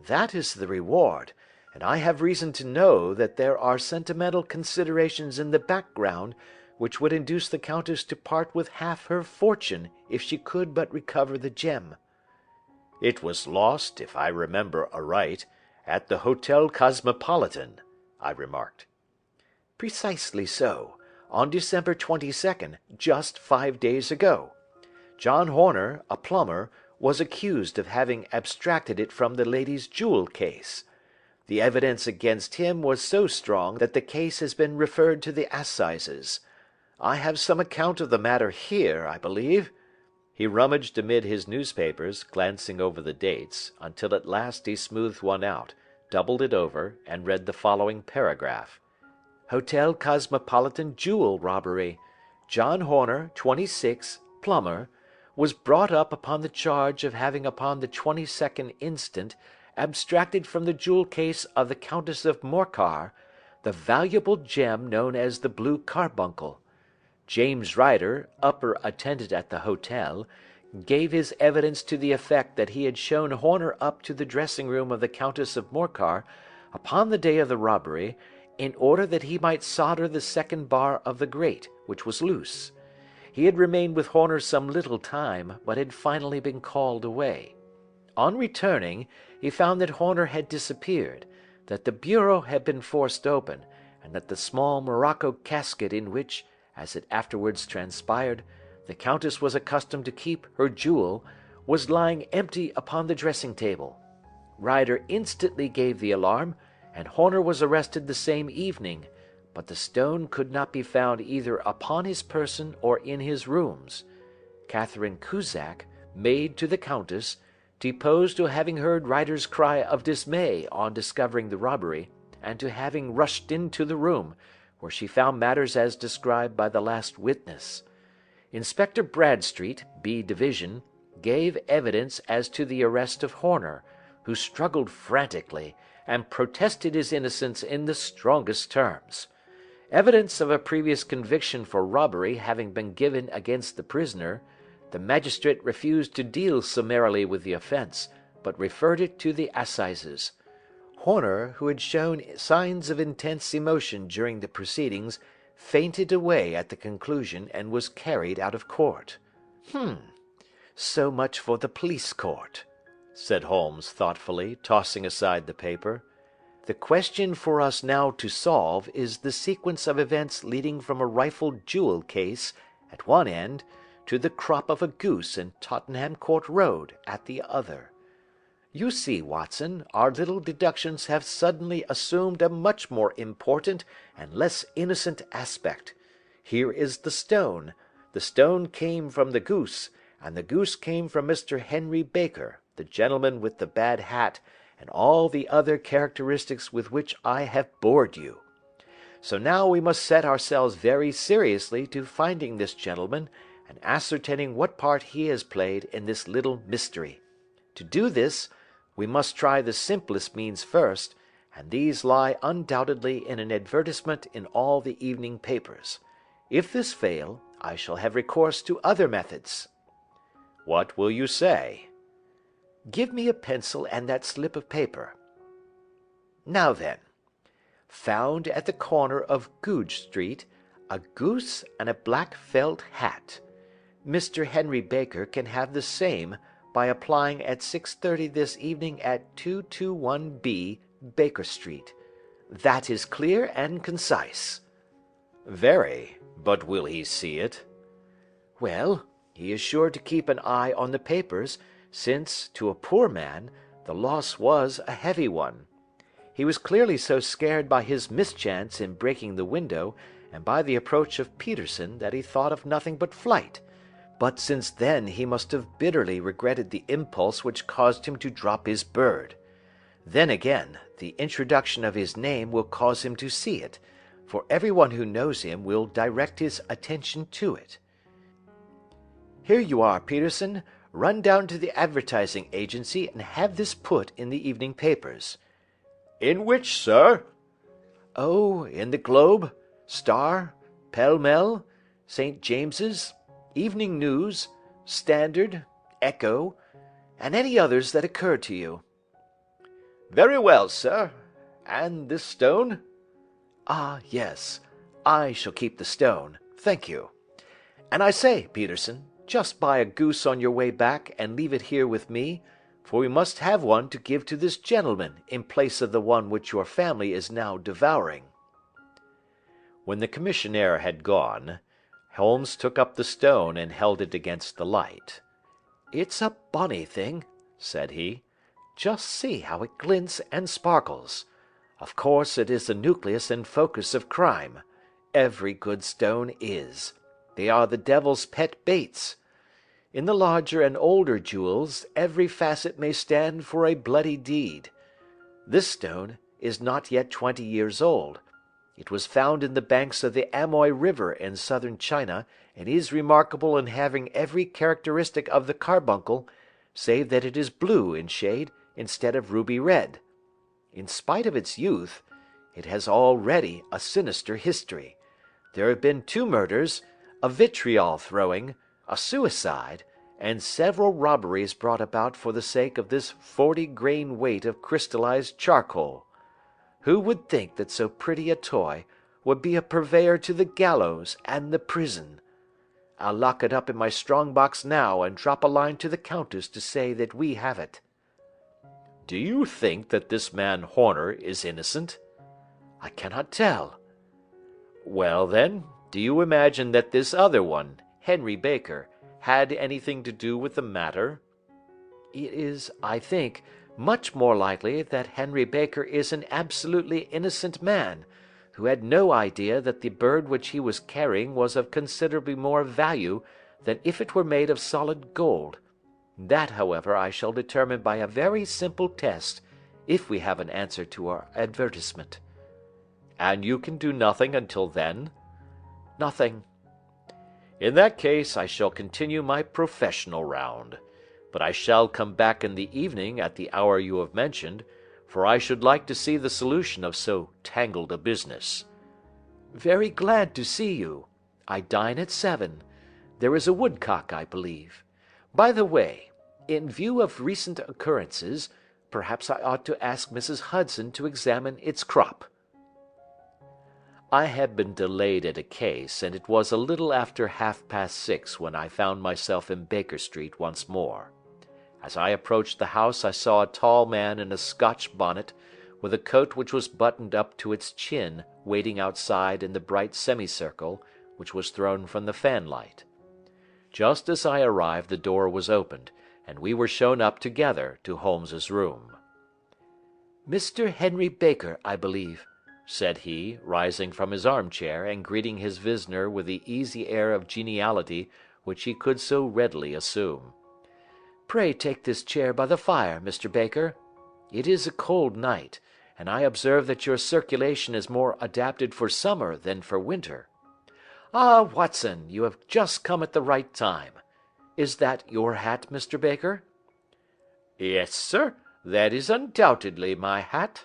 "That is the reward, and I have reason to know that there are sentimental considerations in the background which would induce the Countess to part with half her fortune if she could but recover the gem." "It was lost, if I remember aright, at the Hotel Cosmopolitan," I remarked. "Precisely so, on December 22nd, just 5 days ago. John Horner, a plumber, was accused of having abstracted it from the lady's jewel case. The evidence against him was so strong that the case has been referred to the assizes. I have some account of the matter here, I believe." He rummaged amid his newspapers, glancing over the dates, until at last he smoothed one out, doubled it over, and read the following paragraph: "Hotel Cosmopolitan jewel robbery. John Horner, 26, plumber, was brought up upon the charge of having upon the 22nd instant abstracted from the jewel case of the Countess of Morcar the valuable gem known as the blue carbuncle. James Ryder, upper attendant at the hotel, gave his evidence to the effect that he had shown Horner up to the dressing room of the Countess of Morcar upon the day of the robbery, in order that he might solder the second bar of the grate, which was loose. He had remained with Horner some little time, but had finally been called away. On returning, he found that Horner had disappeared, that the bureau had been forced open, and that the small morocco casket in which, as it afterwards transpired, the Countess was accustomed to keep her jewel, was lying empty upon the dressing-table. Ryder instantly gave the alarm, and Horner was arrested the same evening, but the stone could not be found either upon his person or in his rooms. Catherine Cusack, maid to the Countess, deposed to having heard Ryder's cry of dismay on discovering the robbery, and to having rushed into the room, where she found matters as described by the last witness. Inspector Bradstreet, B Division, gave evidence as to the arrest of Horner, who struggled frantically, and protested his innocence in the strongest terms. Evidence of a previous conviction for robbery having been given against the prisoner, the magistrate refused to deal summarily with the offence, but referred it to the assizes. Horner, who had shown signs of intense emotion during the proceedings, fainted away at the conclusion and was carried out of court. So much for the police court," said Holmes thoughtfully, tossing aside the paper. "The question for us now to solve is the sequence of events leading from a rifled jewel case at one end to the crop of a goose in Tottenham Court Road at the other. You see, Watson, our little deductions have suddenly assumed a much more important and less innocent aspect. Here is the stone. The stone came from the goose, and the goose came from Mr. Henry Baker, the gentleman with the bad hat, and all the other characteristics with which I have bored you. So now we must set ourselves very seriously to finding this gentleman, and ascertaining what part he has played in this little mystery. To do this, we must try the simplest means first, and these lie undoubtedly in an advertisement in all the evening papers. If this fail, I shall have recourse to other methods." What will you say? Give me a pencil and that slip of paper. Now then, found at the corner of Goodge Street a goose and a black felt hat. Mr. Henry Baker can have the same by applying at 6:30 this evening at 221B Baker Street. That is clear and concise. Very, but will he see it? Well, he is sure to keep an eye on the papers, since, to a poor man, the loss was a heavy one. He was clearly so scared by his mischance in breaking the window, and by the approach of Peterson, that he thought of nothing but flight. But since then he must have bitterly regretted the impulse which caused him to drop his bird. Then again, the introduction of his name will cause him to see it, for everyone who knows him will direct his attention to it. Here you are, Peterson. Run down to the advertising agency and have this put in the evening papers. In which, sir? Oh, in the Globe, Star, Pall Mall, St. James's, Evening News, Standard, Echo, and any others that occur to you. Very well, sir. And this stone? Ah, yes. I shall keep the stone. Thank you. And I say, Peterson, just buy a goose on your way back and leave it here with me, for we must have one to give to this gentleman in place of the one which your family is now devouring. When the commissionaire had gone, Holmes took up the stone and held it against the light. It's a bonny thing, said he. Just see how it glints and sparkles. Of course it is the nucleus and focus of crime. Every good stone is. They are the devil's pet baits. In the larger and older jewels, every facet may stand for a bloody deed. This stone is not yet 20 years old. It was found in the banks of the Amoy River in southern China, and is remarkable in having every characteristic of the carbuncle, save that it is blue in shade instead of ruby red. In spite of its youth, it has already a sinister history. There have been 2 murders, a vitriol throwing, a suicide, and several robberies brought about for the sake of this 40-grain weight of crystallized charcoal. Who would think that so pretty a toy would be a purveyor to the gallows and the prison? I'll lock it up in my strong box now and drop a line to the Countess to say that we have it. Do you think that this man Horner is innocent? I cannot tell. Well, then, do you imagine that this other one, Henry Baker, had anything to do with the matter? It is, I think, much more likely that Henry Baker is an absolutely innocent man, who had no idea that the bird which he was carrying was of considerably more value than if it were made of solid gold. That, however, I shall determine by a very simple test, if we have an answer to our advertisement. And you can do nothing until then? Nothing. In that case, I shall continue my professional round. But I shall come back in the evening at the hour you have mentioned, for I should like to see the solution of so tangled a business. Very glad to see you. I dine at 7. There is a woodcock, I believe. By the way, in view of recent occurrences, perhaps I ought to ask Mrs. Hudson to examine its crop. I had been delayed at a case, and it was a little after 6:30 when I found myself in Baker Street once more. As I approached the house I saw a tall man in a Scotch bonnet, with a coat which was buttoned up to its chin, waiting outside in the bright semicircle which was thrown from the fanlight. Just as I arrived the door was opened, and we were shown up together to Holmes's room. "Mr. Henry Baker, I believe," said he, rising from his armchair and greeting his visitor with the easy air of geniality which he could so readily assume. "Pray take this chair by the fire, Mr. Baker. It is a cold night, and I observe that your circulation is more adapted for summer than for winter. Ah, Watson, you have just come at the right time. Is that your hat, Mr. Baker?" "Yes, sir, that is undoubtedly my hat."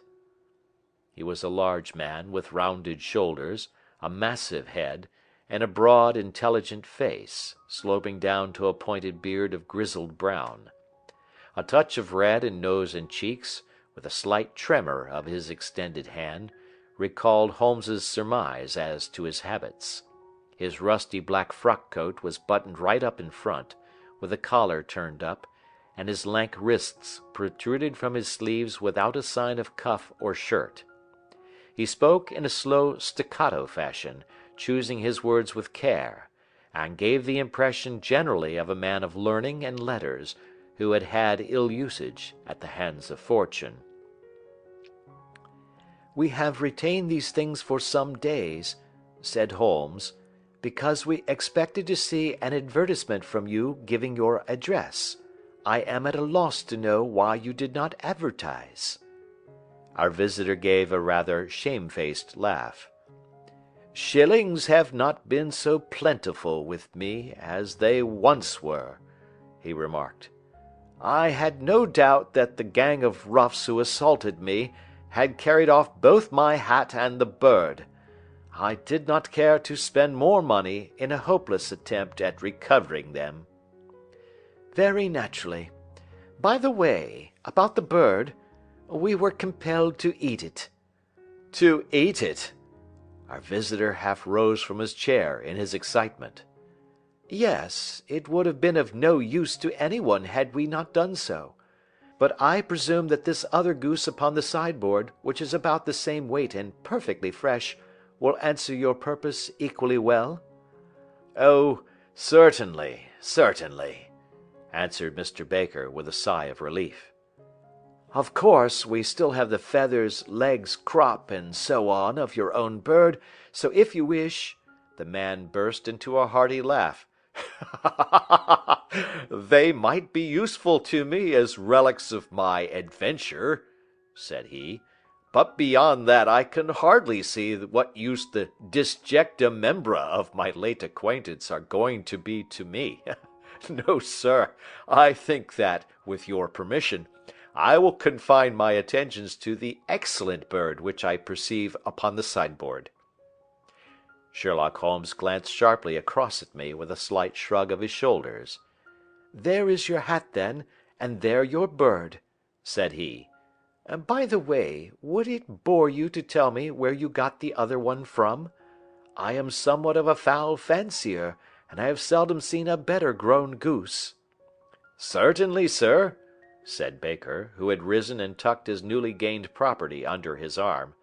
He was a large man, with rounded shoulders, a massive head, and a broad, intelligent face, sloping down to a pointed beard of grizzled brown. A touch of red in nose and cheeks, with a slight tremor of his extended hand, recalled Holmes's surmise as to his habits. His rusty black frock coat was buttoned right up in front, with the collar turned up, and his lank wrists protruded from his sleeves without a sign of cuff or shirt. He spoke in a slow staccato fashion, choosing his words with care, and gave the impression generally of a man of learning and letters, who had had ill usage at the hands of fortune. "We have retained these things for some days," said Holmes, "because we expected to see an advertisement from you giving your address. I am at a loss to know why you did not advertise." Our visitor gave a rather shamefaced laugh. "Shillings have not been so plentiful with me as they once were," he remarked. "I had no doubt that the gang of roughs who assaulted me had carried off both my hat and the bird. I did not care to spend more money in a hopeless attempt at recovering them." "Very naturally. By the way, about the bird, we were compelled to eat it." "To eat it?" Our visitor half rose from his chair in his excitement. "Yes, it would have been of no use to anyone had we not done so. But I presume that this other goose upon the sideboard, which is about the same weight and perfectly fresh, will answer your purpose equally well?" "Oh, certainly, certainly," answered Mr. Baker, with a sigh of relief. "Of course, we still have the feathers, legs, crop, and so on of your own bird, so if you wish—" The man burst into a hearty laugh. "They might be useful to me as relics of my adventure," said he, "but beyond that I can hardly see what use the disjecta membra of my late acquaintance are going to be to me. No, sir, I think that, with your permission, I will confine my attentions to the excellent bird which I perceive upon the sideboard." Sherlock Holmes glanced sharply across at me with a slight shrug of his shoulders. "There is your hat, then, and there your bird," said he. "By the way, would it bore you to tell me where you got the other one from? I am somewhat of a fowl fancier, and I have seldom seen a better grown goose." "Certainly, sir," said Baker, who had risen and tucked his newly gained property under his arm.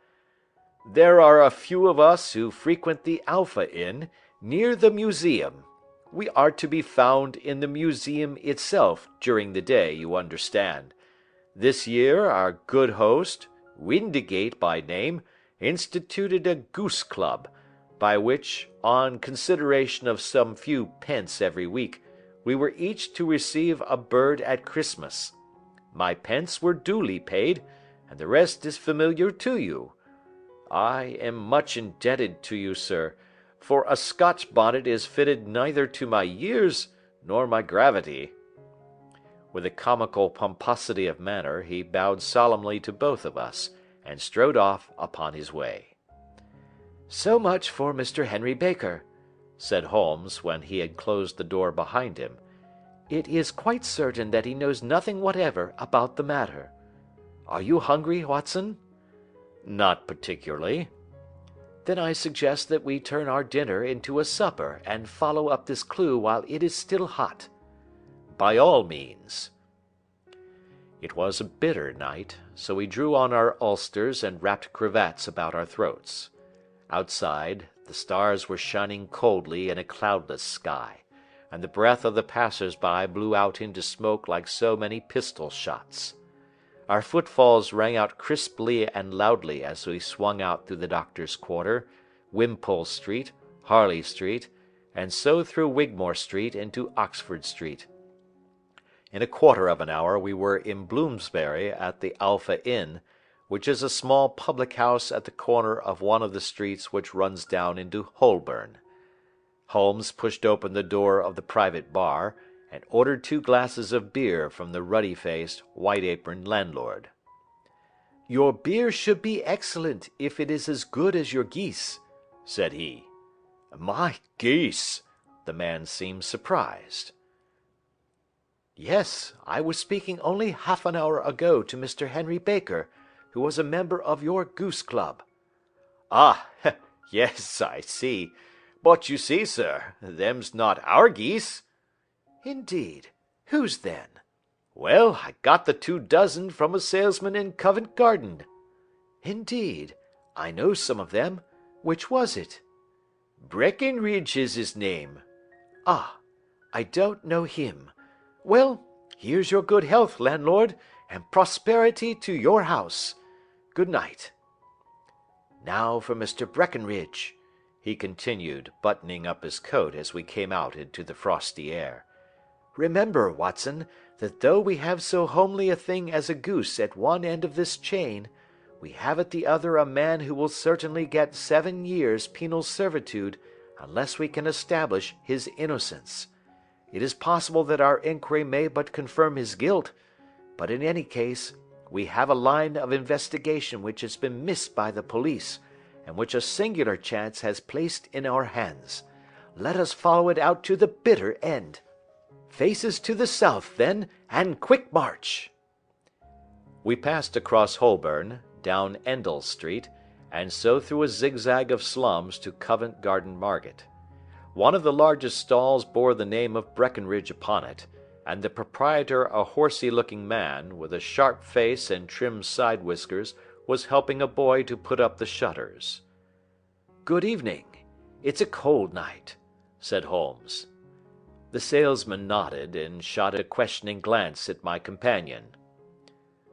"There are a few of us who frequent the Alpha Inn, near the museum. We are to be found in the museum itself during the day, you understand. This year our good host, Windigate by name, instituted a goose club, by which, on consideration of some few pence every week, we were each to receive a bird at Christmas. My pence were duly paid, and the rest is familiar to you. I am much indebted to you, sir, for a Scotch bonnet is fitted neither to my years nor my gravity." With a comical pomposity of manner, he bowed solemnly to both of us, and strode off upon his way. "So much for Mr. Henry Baker," said Holmes, when he had closed the door behind him. "It is quite certain that he knows nothing whatever about the matter. Are you hungry, Watson?" "Not particularly." "Then I suggest that we turn our dinner into a supper and follow up this clue while it is still hot." "By all means." It was a bitter night, so we drew on our ulsters and wrapped cravats about our throats. Outside, the stars were shining coldly in a cloudless sky, and the breath of the passers-by blew out into smoke like so many pistol shots. Our footfalls rang out crisply and loudly as we swung out through the Doctor's Quarter, Wimpole Street, Harley Street, and so through Wigmore Street into Oxford Street. In a quarter of an hour we were in Bloomsbury at the Alpha Inn, which is a small public-house at the corner of one of the streets which runs down into Holborn. Holmes pushed open the door of the private bar, and ordered 2 glasses of beer from the ruddy-faced, white-aproned landlord. "Your beer should be excellent if it is as good as your geese," said he. My geese! The man seemed surprised. Yes, I was speaking only half an hour ago to Mr. Henry Baker, who was a member of your goose club. Ah, yes, I see. But you see, sir, them's not our geese. Indeed. Whose then? Well, I got the 2 dozen from a salesman in Covent Garden. Indeed. I know some of them. Which was it? Breckenridge is his name. Ah, I don't know him. Well, here's your good health, landlord, and prosperity to your house. Good night. Now for Mr. Breckenridge, he continued, buttoning up his coat as we came out into the frosty air. Remember, Watson, that though we have so homely a thing as a goose at one end of this chain, we have at the other a man who will certainly get 7 years penal servitude unless we can establish his innocence. It is possible that our inquiry may but confirm his guilt, but in any case, we have a line of investigation which has been missed by the police, and which a singular chance has placed in our hands. Let us follow it out to the bitter end. Faces to the south, then, and quick march. We passed across Holborn, down Endell Street, and so through a zigzag of slums to Covent Garden Market. One of the largest stalls bore the name of Breckenridge upon it, and the proprietor, a horsey-looking man, with a sharp face and trim side whiskers, was helping a boy to put up the shutters. "Good evening. It's a cold night," said Holmes. The salesman nodded, and shot a questioning glance at my companion.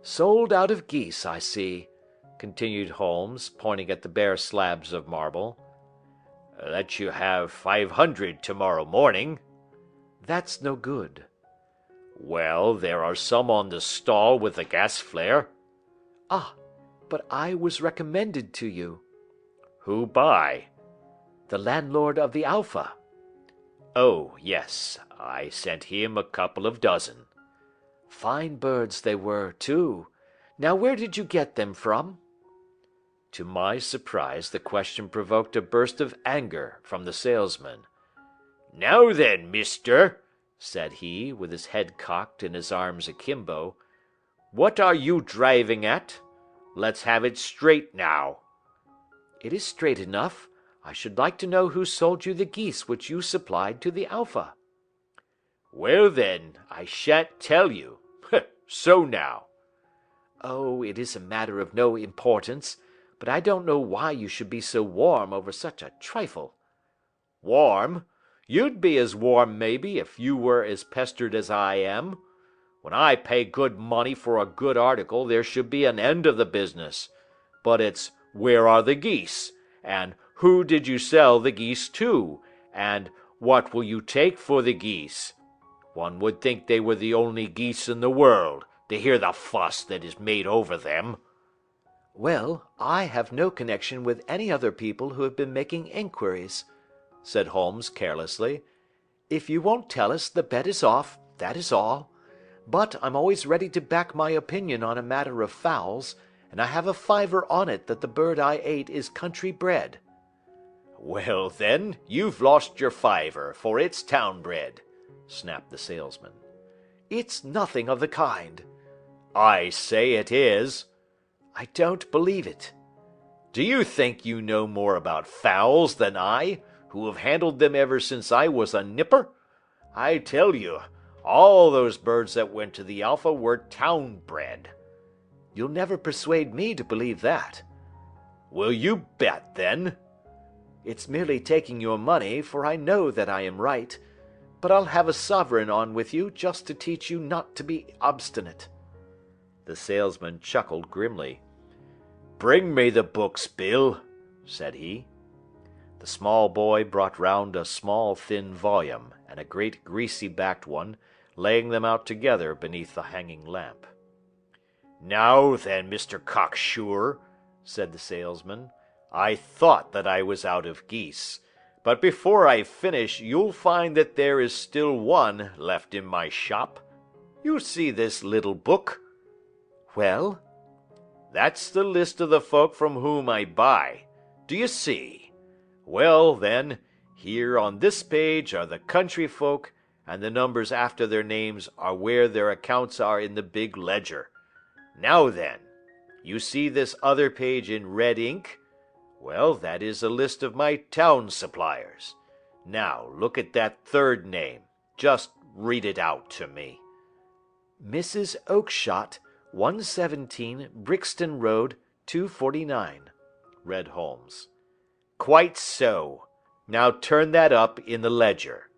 "Sold out of geese, I see," continued Holmes, pointing at the bare slabs of marble. "Let you have 500 tomorrow morning." "That's no good." "Well, there are some on the stall with the gas flare." "Ah, but I was recommended to you." "Who by?" "The landlord of the Alpha." "Oh, yes, I sent him a couple of dozen." "Fine birds they were, too. Now where did you get them from?" To my surprise, the question provoked a burst of anger from the salesman. "Now then, mister," said he, with his head cocked and his arms akimbo, "what are you driving at? Let's have it straight now." "It is straight enough. I should like to know who sold you the geese which you supplied to the Alpha." "Well then, I shan't tell you. So now." "Oh, it is a matter of no importance, but I don't know why you should be so warm over such a trifle." "Warm? You'd be as warm, maybe, if you were as pestered as I am. When I pay good money for a good article there should be an end of the business. But it's, where are the geese? And who did you sell the geese to? And what will you take for the geese? One would think they were the only geese in the world, to hear the fuss that is made over them." "Well, I have no connection with any other people who have been making inquiries," said Holmes carelessly. "If you won't tell us, the bet is off, that is all. But I'm always ready to back my opinion on a matter of fowls, and I have a fiver on it that the bird I ate is country bred." "Well, then, you've lost your fiver, for it's town bred," snapped the salesman. "It's nothing of the kind." "I say it is." "I don't believe it." "Do you think you know more about fowls than I, who have handled them ever since I was a nipper? I tell you, all those birds that went to the Alpha were town bred." "You'll never persuade me to believe that." "Will you bet, then?" "It's merely taking your money, for I know that I am right. But I'll have a sovereign on with you just to teach you not to be obstinate." The salesman chuckled grimly. "Bring me the books, Bill," said he. The small boy brought round a small thin volume, and a great greasy-backed one, laying them out together beneath the hanging lamp. "Now then, Mr. Cocksure," said the salesman, "I thought that I was out of geese, but before I finish you'll find that there is still one left in my shop. You see this little book?" "Well?" "That's the list of the folk from whom I buy. Do you see? Well, then, Here on this page are the country folk, and the numbers after their names are where their accounts are in the big ledger. Now then, you see this other page in red ink? Well, that is a list of my town suppliers. Now, look at that third name. Just read it out to me." "Mrs. Oakshott, 117 Brixton Road, 249," read Holmes. "Quite so. Now turn that up in the ledger."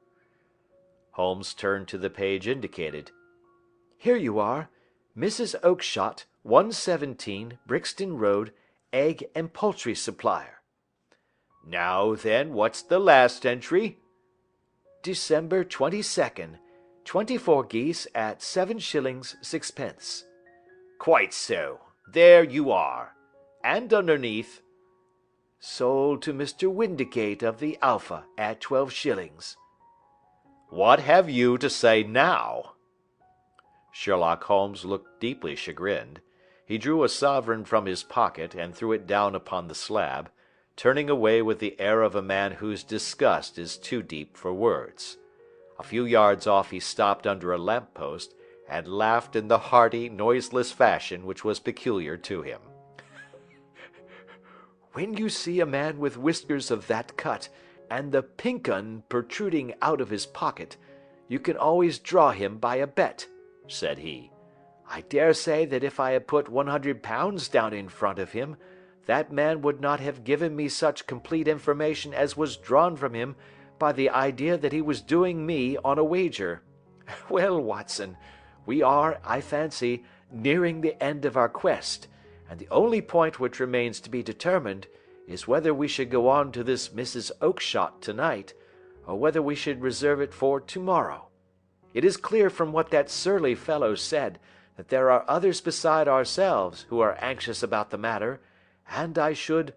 Holmes turned to the page indicated. "Here you are. Mrs. Oakshott, 117 Brixton Road, egg and poultry supplier." "Now then, what's the last entry?" "December 22nd, 24 geese at 7 shillings 6 pence." "Quite so. There you are. And underneath?" "Sold to Mr. Windigate of the Alpha at 12 shillings." "What have you to say now?" Sherlock Holmes looked deeply chagrined. He drew a sovereign from his pocket and threw it down upon the slab, turning away with the air of a man whose disgust is too deep for words. A few yards off he stopped under a lamp-post and laughed in the hearty, noiseless fashion which was peculiar to him. "When you see a man with whiskers of that cut, and the pink 'un protruding out of his pocket, you can always draw him by a bet," said he. "I dare say that if I had put £100 down in front of him, that man would not have given me such complete information as was drawn from him by the idea that he was doing me on a wager. Well, Watson, we are, I fancy, nearing the end of our quest, and the only point which remains to be determined is whether we should go on to this Mrs. Oakshott tonight, or whether we should reserve it for tomorrow. It is clear from what that surly fellow said that there are others beside ourselves who are anxious about the matter, and I should—"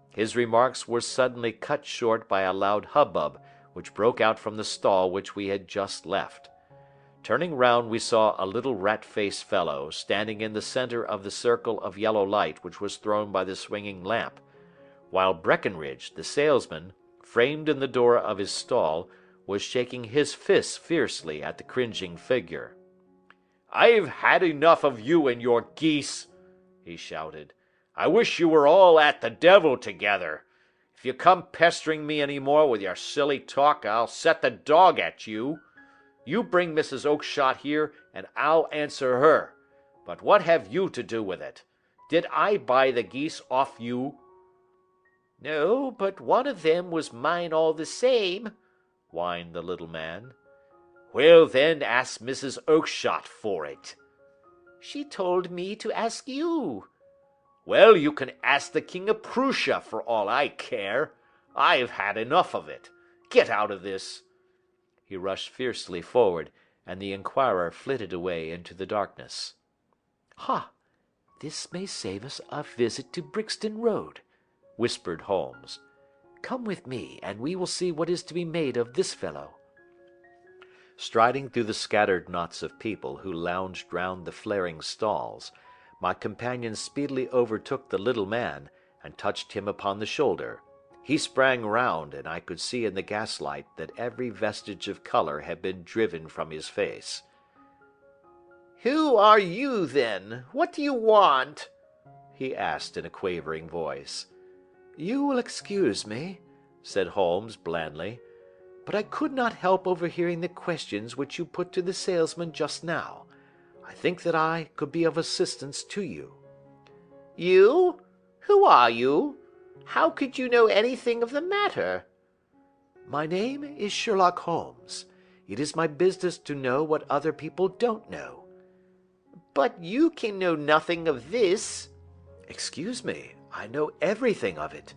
His remarks were suddenly cut short by a loud hubbub which broke out from the stall which we had just left. Turning round we saw a little rat-faced fellow standing in the centre of the circle of yellow light which was thrown by the swinging lamp, while Breckenridge, the salesman, framed in the door of his stall, was shaking his fists fiercely at the cringing figure. "I've had enough of you and your geese," he shouted. "I wish you were all at the devil together. If you come pestering me any more with your silly talk, I'll set the dog at you. You bring Mrs. Oakshott here, and I'll answer her. But what have you to do with it? Did I buy the geese off you?" "No, but one of them was mine all the same," whined the little man. "Well, then, ask Mrs. Oakshott for it." "She told me to ask you." "Well, you can ask the King of Prussia for all I care. I've had enough of it. Get out of this." He rushed fiercely forward, and the inquirer flitted away into the darkness. "Ha! This may save us a visit to Brixton Road," whispered Holmes. "Come with me, and we will see what is to be made of this fellow." Striding through the scattered knots of people who lounged round the flaring stalls, my companion speedily overtook the little man, and touched him upon the shoulder. He sprang round, and I could see in the gaslight that every vestige of colour had been driven from his face. "Who are you, then? What do you want?" he asked in a quavering voice. "You will excuse me," said Holmes blandly, "but I could not help overhearing the questions which you put to the salesman just now. I think that I could be of assistance to you." "You? Who are you? How could you know anything of the matter?" "My name is Sherlock Holmes. It is my business to know what other people don't know." "But you can know nothing of this." "Excuse me, I know everything of it.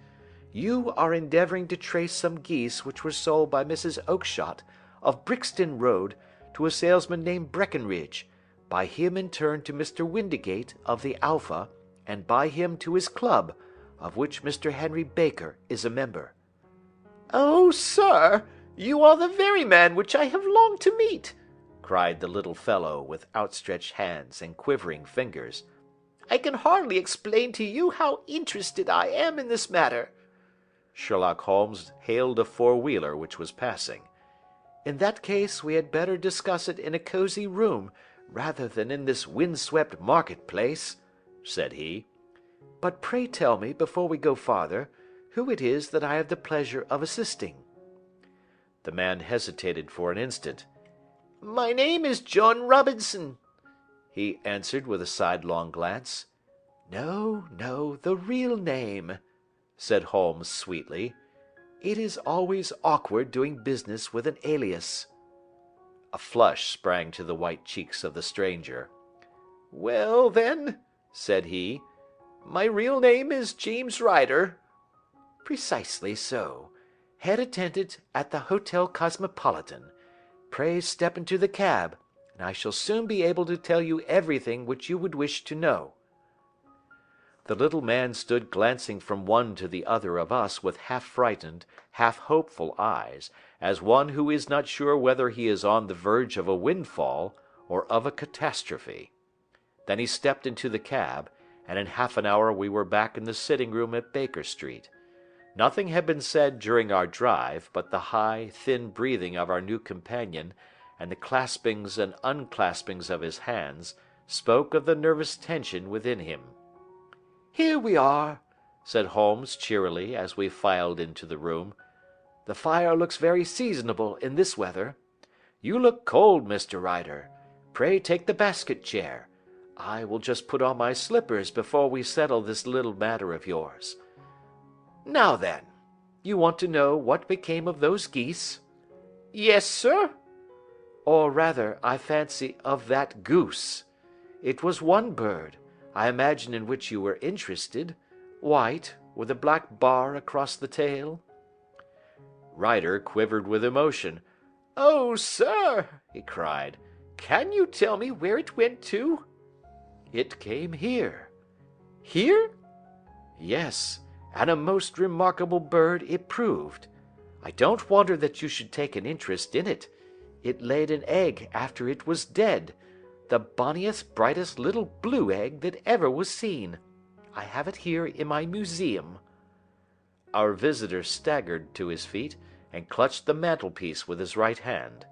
You are endeavouring to trace some geese which were sold by Mrs. Oakshott, of Brixton Road, to a salesman named Breckenridge, by him in turn to Mr. Windigate, of the Alpha, and by him to his club, of which Mr. Henry Baker is a member." "Oh, sir, you are the very man which I have longed to meet," cried the little fellow, with outstretched hands and quivering fingers. "I can hardly explain to you how interested I am in this matter." Sherlock Holmes hailed a four-wheeler which was passing. "In that case we had better discuss it in a cosy room rather than in this wind-swept market-place," said he. "But pray tell me, before we go farther, who it is that I have the pleasure of assisting." The man hesitated for an instant. My name is John Robinson," he answered with a sidelong glance. "No, no, the real name," said Holmes sweetly. "It is always awkward doing business with an alias." A flush sprang to the white cheeks of the stranger. "Well, then," said he, "my real name is James Ryder." "Precisely so. Head attendant at the Hotel Cosmopolitan. Pray step into the cab, and I shall soon be able to tell you everything which you would wish to know." The little man stood glancing from one to the other of us with half-frightened, half-hopeful eyes, as one who is not sure whether he is on the verge of a windfall or of a catastrophe. Then he stepped into the cab, and in half an hour we were back in the sitting-room at Baker Street. Nothing had been said during our drive, but the high, thin breathing of our new companion, and the claspings and unclaspings of his hands, spoke of the nervous tension within him. "Here we are," said Holmes cheerily, as we filed into the room. "The fire looks very seasonable in this weather. You look cold, Mr. Ryder. Pray take the basket chair. I will just put on my slippers before we settle this little matter of yours. Now then, you want to know what became of those geese?" "Yes, sir." "Or rather, I fancy, of that goose. It was one bird, I imagine, in which you were interested, white, with a black bar across the tail." Ryder quivered with emotion. "Oh, sir," he cried, "can you tell me where it went to?" "It came here." "Here?" "Yes, and a most remarkable bird it proved. I don't wonder that you should take an interest in it. It laid an egg after it was dead, the bonniest, brightest little blue egg that ever was seen. I have it here in my museum." Our visitor staggered to his feet and clutched the mantelpiece with his right hand.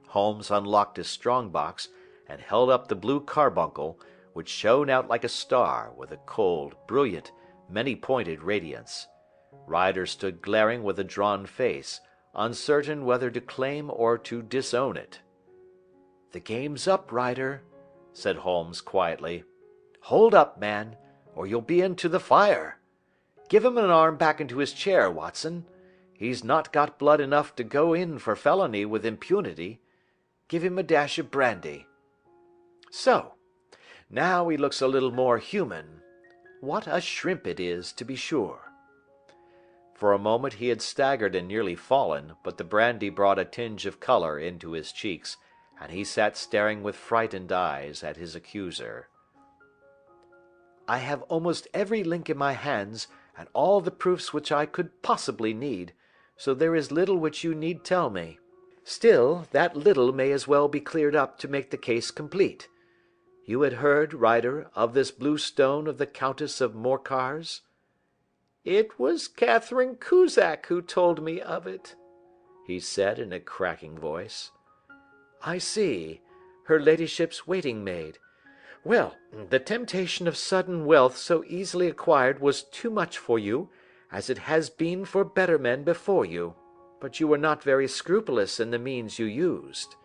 Holmes unlocked his strong-box and held up the blue carbuncle, which shone out like a star with a cold, brilliant, many-pointed radiance. Ryder stood glaring with a drawn face, uncertain whether to claim or to disown it. "The game's up, Ryder," said Holmes quietly. "Hold up, man, or you'll be into the fire. Give him an arm back into his chair, Watson. He's not got blood enough to go in for felony with impunity. Give him a dash of brandy. So. Now he looks a little more human. What a shrimp it is, to be sure." For a moment he had staggered and nearly fallen, but the brandy brought a tinge of color into his cheeks, and he sat staring with frightened eyes at his accuser. "I have almost every link in my hands, and all the proofs which I could possibly need, so there is little which you need tell me. Still, that little may as well be cleared up to make the case complete. You had heard, Ryder, of this blue stone of the Countess of Morcar's?" "It was Catherine Cusack who told me of it," he said in a cracking voice. "I see. Her ladyship's waiting-maid. Well, the temptation of sudden wealth so easily acquired was too much for you, as it has been for better men before you, but you were not very scrupulous in the means you used.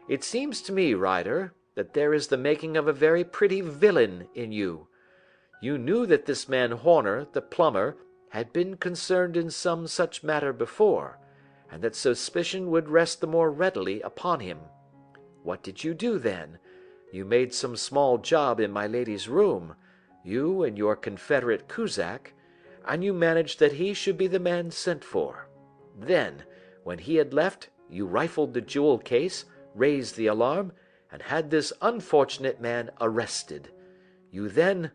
It seems to me, Ryder, that there is the making of a very pretty villain in you. You knew that this man Horner, the plumber, had been concerned in some such matter before, and that suspicion would rest the more readily upon him. What did you do then? You made some small job in my lady's room, you and your confederate Cusack, and you managed that he should be the man sent for. Then, when he had left, you rifled the jewel case, raised the alarm, and had this unfortunate man arrested. You then—"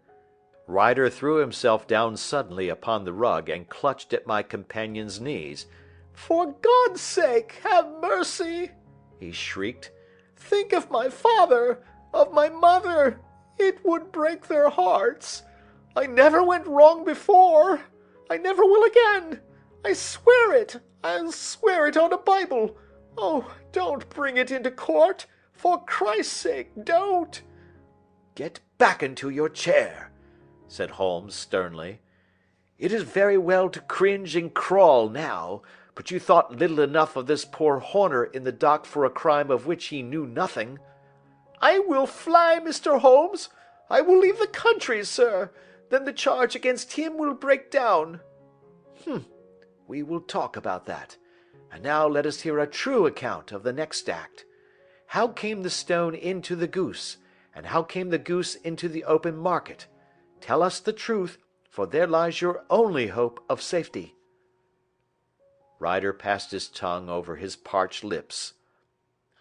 Ryder threw himself down suddenly upon the rug and clutched at my companion's knees. "For God's sake, have mercy!" he shrieked. "Think of my father, of my mother. It would break their hearts. I never went wrong before. I never will again. I swear it! I'll swear it on a Bible! Oh, don't bring it into court! For Christ's sake, don't!" "Get back into your chair," said Holmes sternly. "It is very well to cringe and crawl now, but you thought little enough of this poor Horner in the dock for a crime of which he knew nothing." "I will fly, Mr. Holmes! I will leave the country, sir! Then the charge against him will break down." "We will talk about that. And now let us hear a true account of the next act. How came the stone into the goose, and how came the goose into the open market? Tell us the truth, for there lies your only hope of safety." Ryder passed his tongue over his parched lips.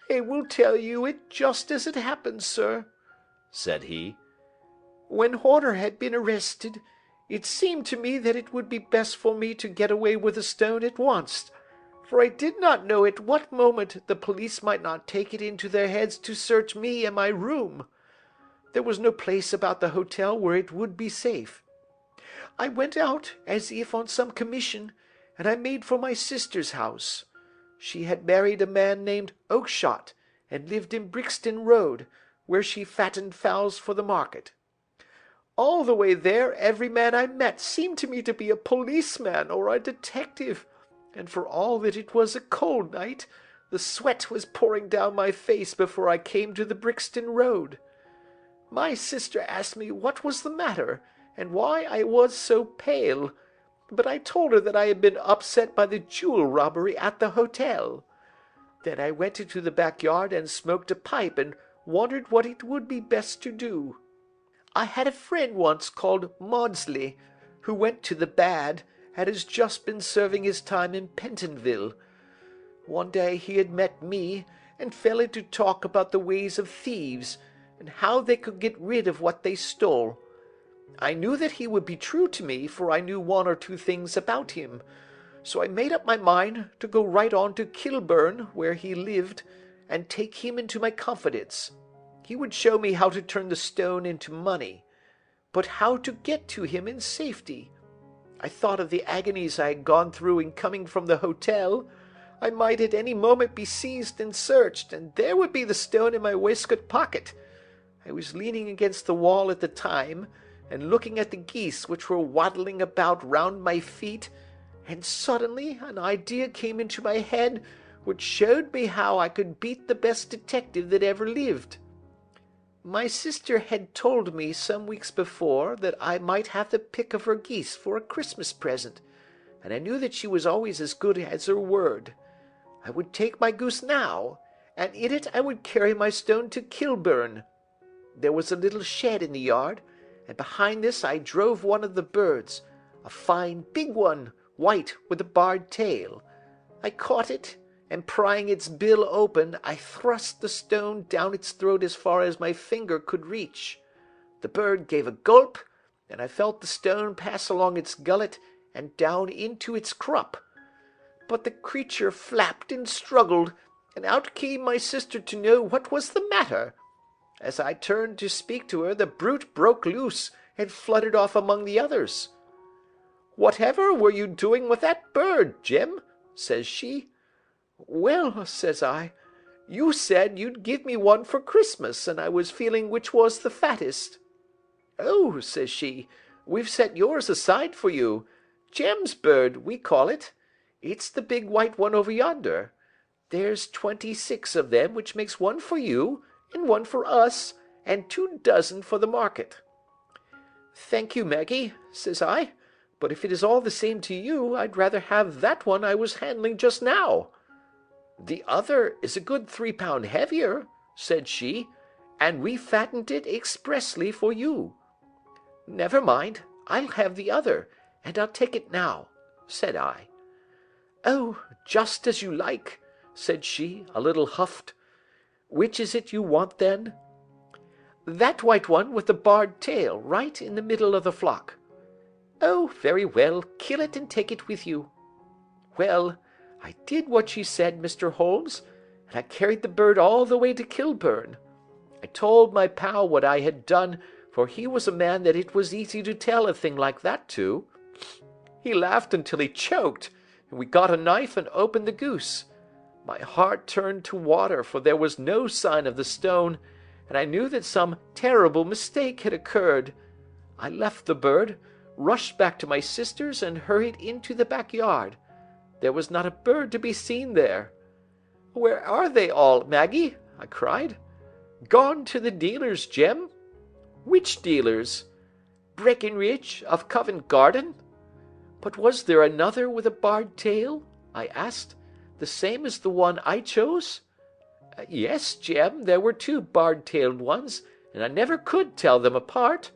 "I will tell you it just as it happened, sir," said he. "When Horner had been arrested, it seemed to me that it would be best for me to get away with the stone at once, for I did not know at what moment the police might not take it into their heads to search me and my room. There was no place about the hotel where it would be safe. I went out as if on some commission, and I made for my sister's house. She had married a man named Oakshott, and lived in Brixton Road, where she fattened fowls for the market. All the way there every man I met seemed to me to be a policeman or a detective, and for all that it was a cold night, the sweat was pouring down my face before I came to the Brixton Road. My sister asked me what was the matter, and why I was so pale, but I told her that I had been upset by the jewel robbery at the hotel. Then I went into the backyard and smoked a pipe and wondered what it would be best to do. I had a friend once called Maudsley, who went to the bad, and has just been serving his time in Pentonville. One day he had met me, and fell into talk about the ways of thieves, and how they could get rid of what they stole. I knew that he would be true to me, for I knew one or two things about him, so I made up my mind to go right on to Kilburn, where he lived, and take him into my confidence. He would show me how to turn the stone into money, but how to get to him in safety. I thought of the agonies I had gone through in coming from the hotel. I might at any moment be seized and searched, and there would be the stone in my waistcoat pocket. I was leaning against the wall at the time, and looking at the geese which were waddling about round my feet, and suddenly an idea came into my head which showed me how I could beat the best detective that ever lived. My sister had told me some weeks before that I might have the pick of her geese for a Christmas present, and I knew that she was always as good as her word. I would take my goose now, and in it I would carry my stone to Kilburn. There was a little shed in the yard, and behind this I drove one of the birds, a fine big one, white, with a barred tail. I caught it, and prying its bill open, I thrust the stone down its throat as far as my finger could reach. The bird gave a gulp, and I felt the stone pass along its gullet and down into its crop. But the creature flapped and struggled, and out came my sister to know what was the matter. As I turned to speak to her, the brute broke loose and fluttered off among the others. "Whatever were you doing with that bird, Jim?" says she. "Well," says I, "you said you'd give me one for Christmas, and I was feeling which was the fattest." "Oh," says she, "we've set yours aside for you. Jem's bird, we call it. It's the big white one over yonder. There's 26 of them, which makes one for you, and one for us, and 24 for the market." "Thank you, Maggie," says I, "but if it is all the same to you, I'd rather have that one I was handling just now." "The other is a good 3 pound heavier," said she, "and we fattened it expressly for you." "Never mind, I'll have the other, and I'll take it now," said I. "Oh, just as you like," said she, a little huffed. "Which is it you want, then?" "That white one with the barred tail, right in the middle of the flock." "Oh, very well, kill it and take it with you." Well, I did what she said, Mr. Holmes, and I carried the bird all the way to Kilburn. I told my pal what I had done, for he was a man that it was easy to tell a thing like that to. He laughed until he choked, and we got a knife and opened the goose. My heart turned to water, for there was no sign of the stone, and I knew that some terrible mistake had occurred. I left the bird, rushed back to my sisters, and hurried into the backyard. There was not a bird to be seen there. "Where are they all, Maggie?" I cried. "Gone to the dealers, Jem." "Which dealers?" "Breckenridge, of Covent Garden." "But was there another with a barred tail?" I asked. "The same as the one I chose?" "Yes, Jem, there were two barred-tailed ones, and I never could tell them apart.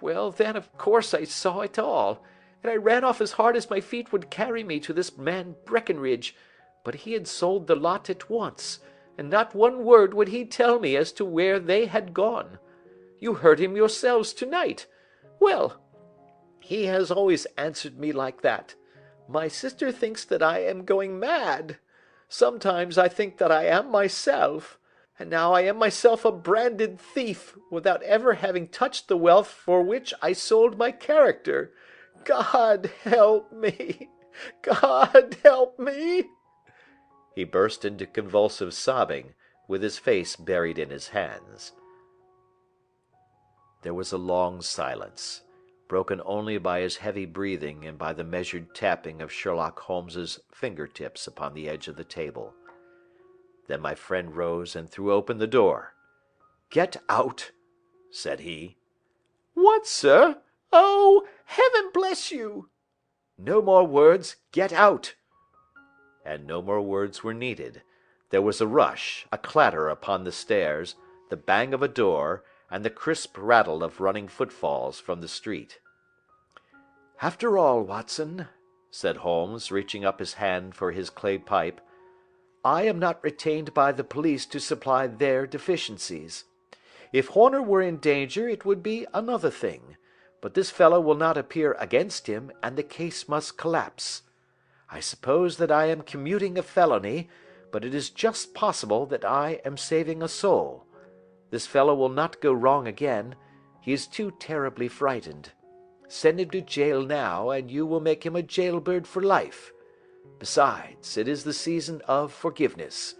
Well, then, of course I saw it all, and I ran off as hard as my feet would carry me to this man Breckenridge, but he had sold the lot at once, and not one word would he tell me as to where they had gone. You heard him yourselves to-night. Well, he has always answered me like that. My sister thinks that I am going mad. Sometimes I think that I am myself, and now I am myself a branded thief, without ever having touched the wealth for which I sold my character. God help me! God help me!" He burst into convulsive sobbing, with his face buried in his hands. There was a long silence, broken only by his heavy breathing and by the measured tapping of Sherlock Holmes's finger-tips upon the edge of the table. Then my friend rose and threw open the door. "Get out," said he. "What, sir? Oh, heaven bless you!" "No more words. Get out." And no more words were needed. There was a rush, a clatter upon the stairs, the bang of a door, and the crisp rattle of running footfalls from the street. "After all, Watson," said Holmes, reaching up his hand for his clay pipe, "I am not retained by the police to supply their deficiencies. If Horner were in danger it would be another thing, but this fellow will not appear against him, and the case must collapse. I suppose that I am commuting a felony, but it is just possible that I am saving a soul. This fellow will not go wrong again. He is too terribly frightened. Send him to jail now, and you will make him a jailbird for life. Besides, it is the season of forgiveness.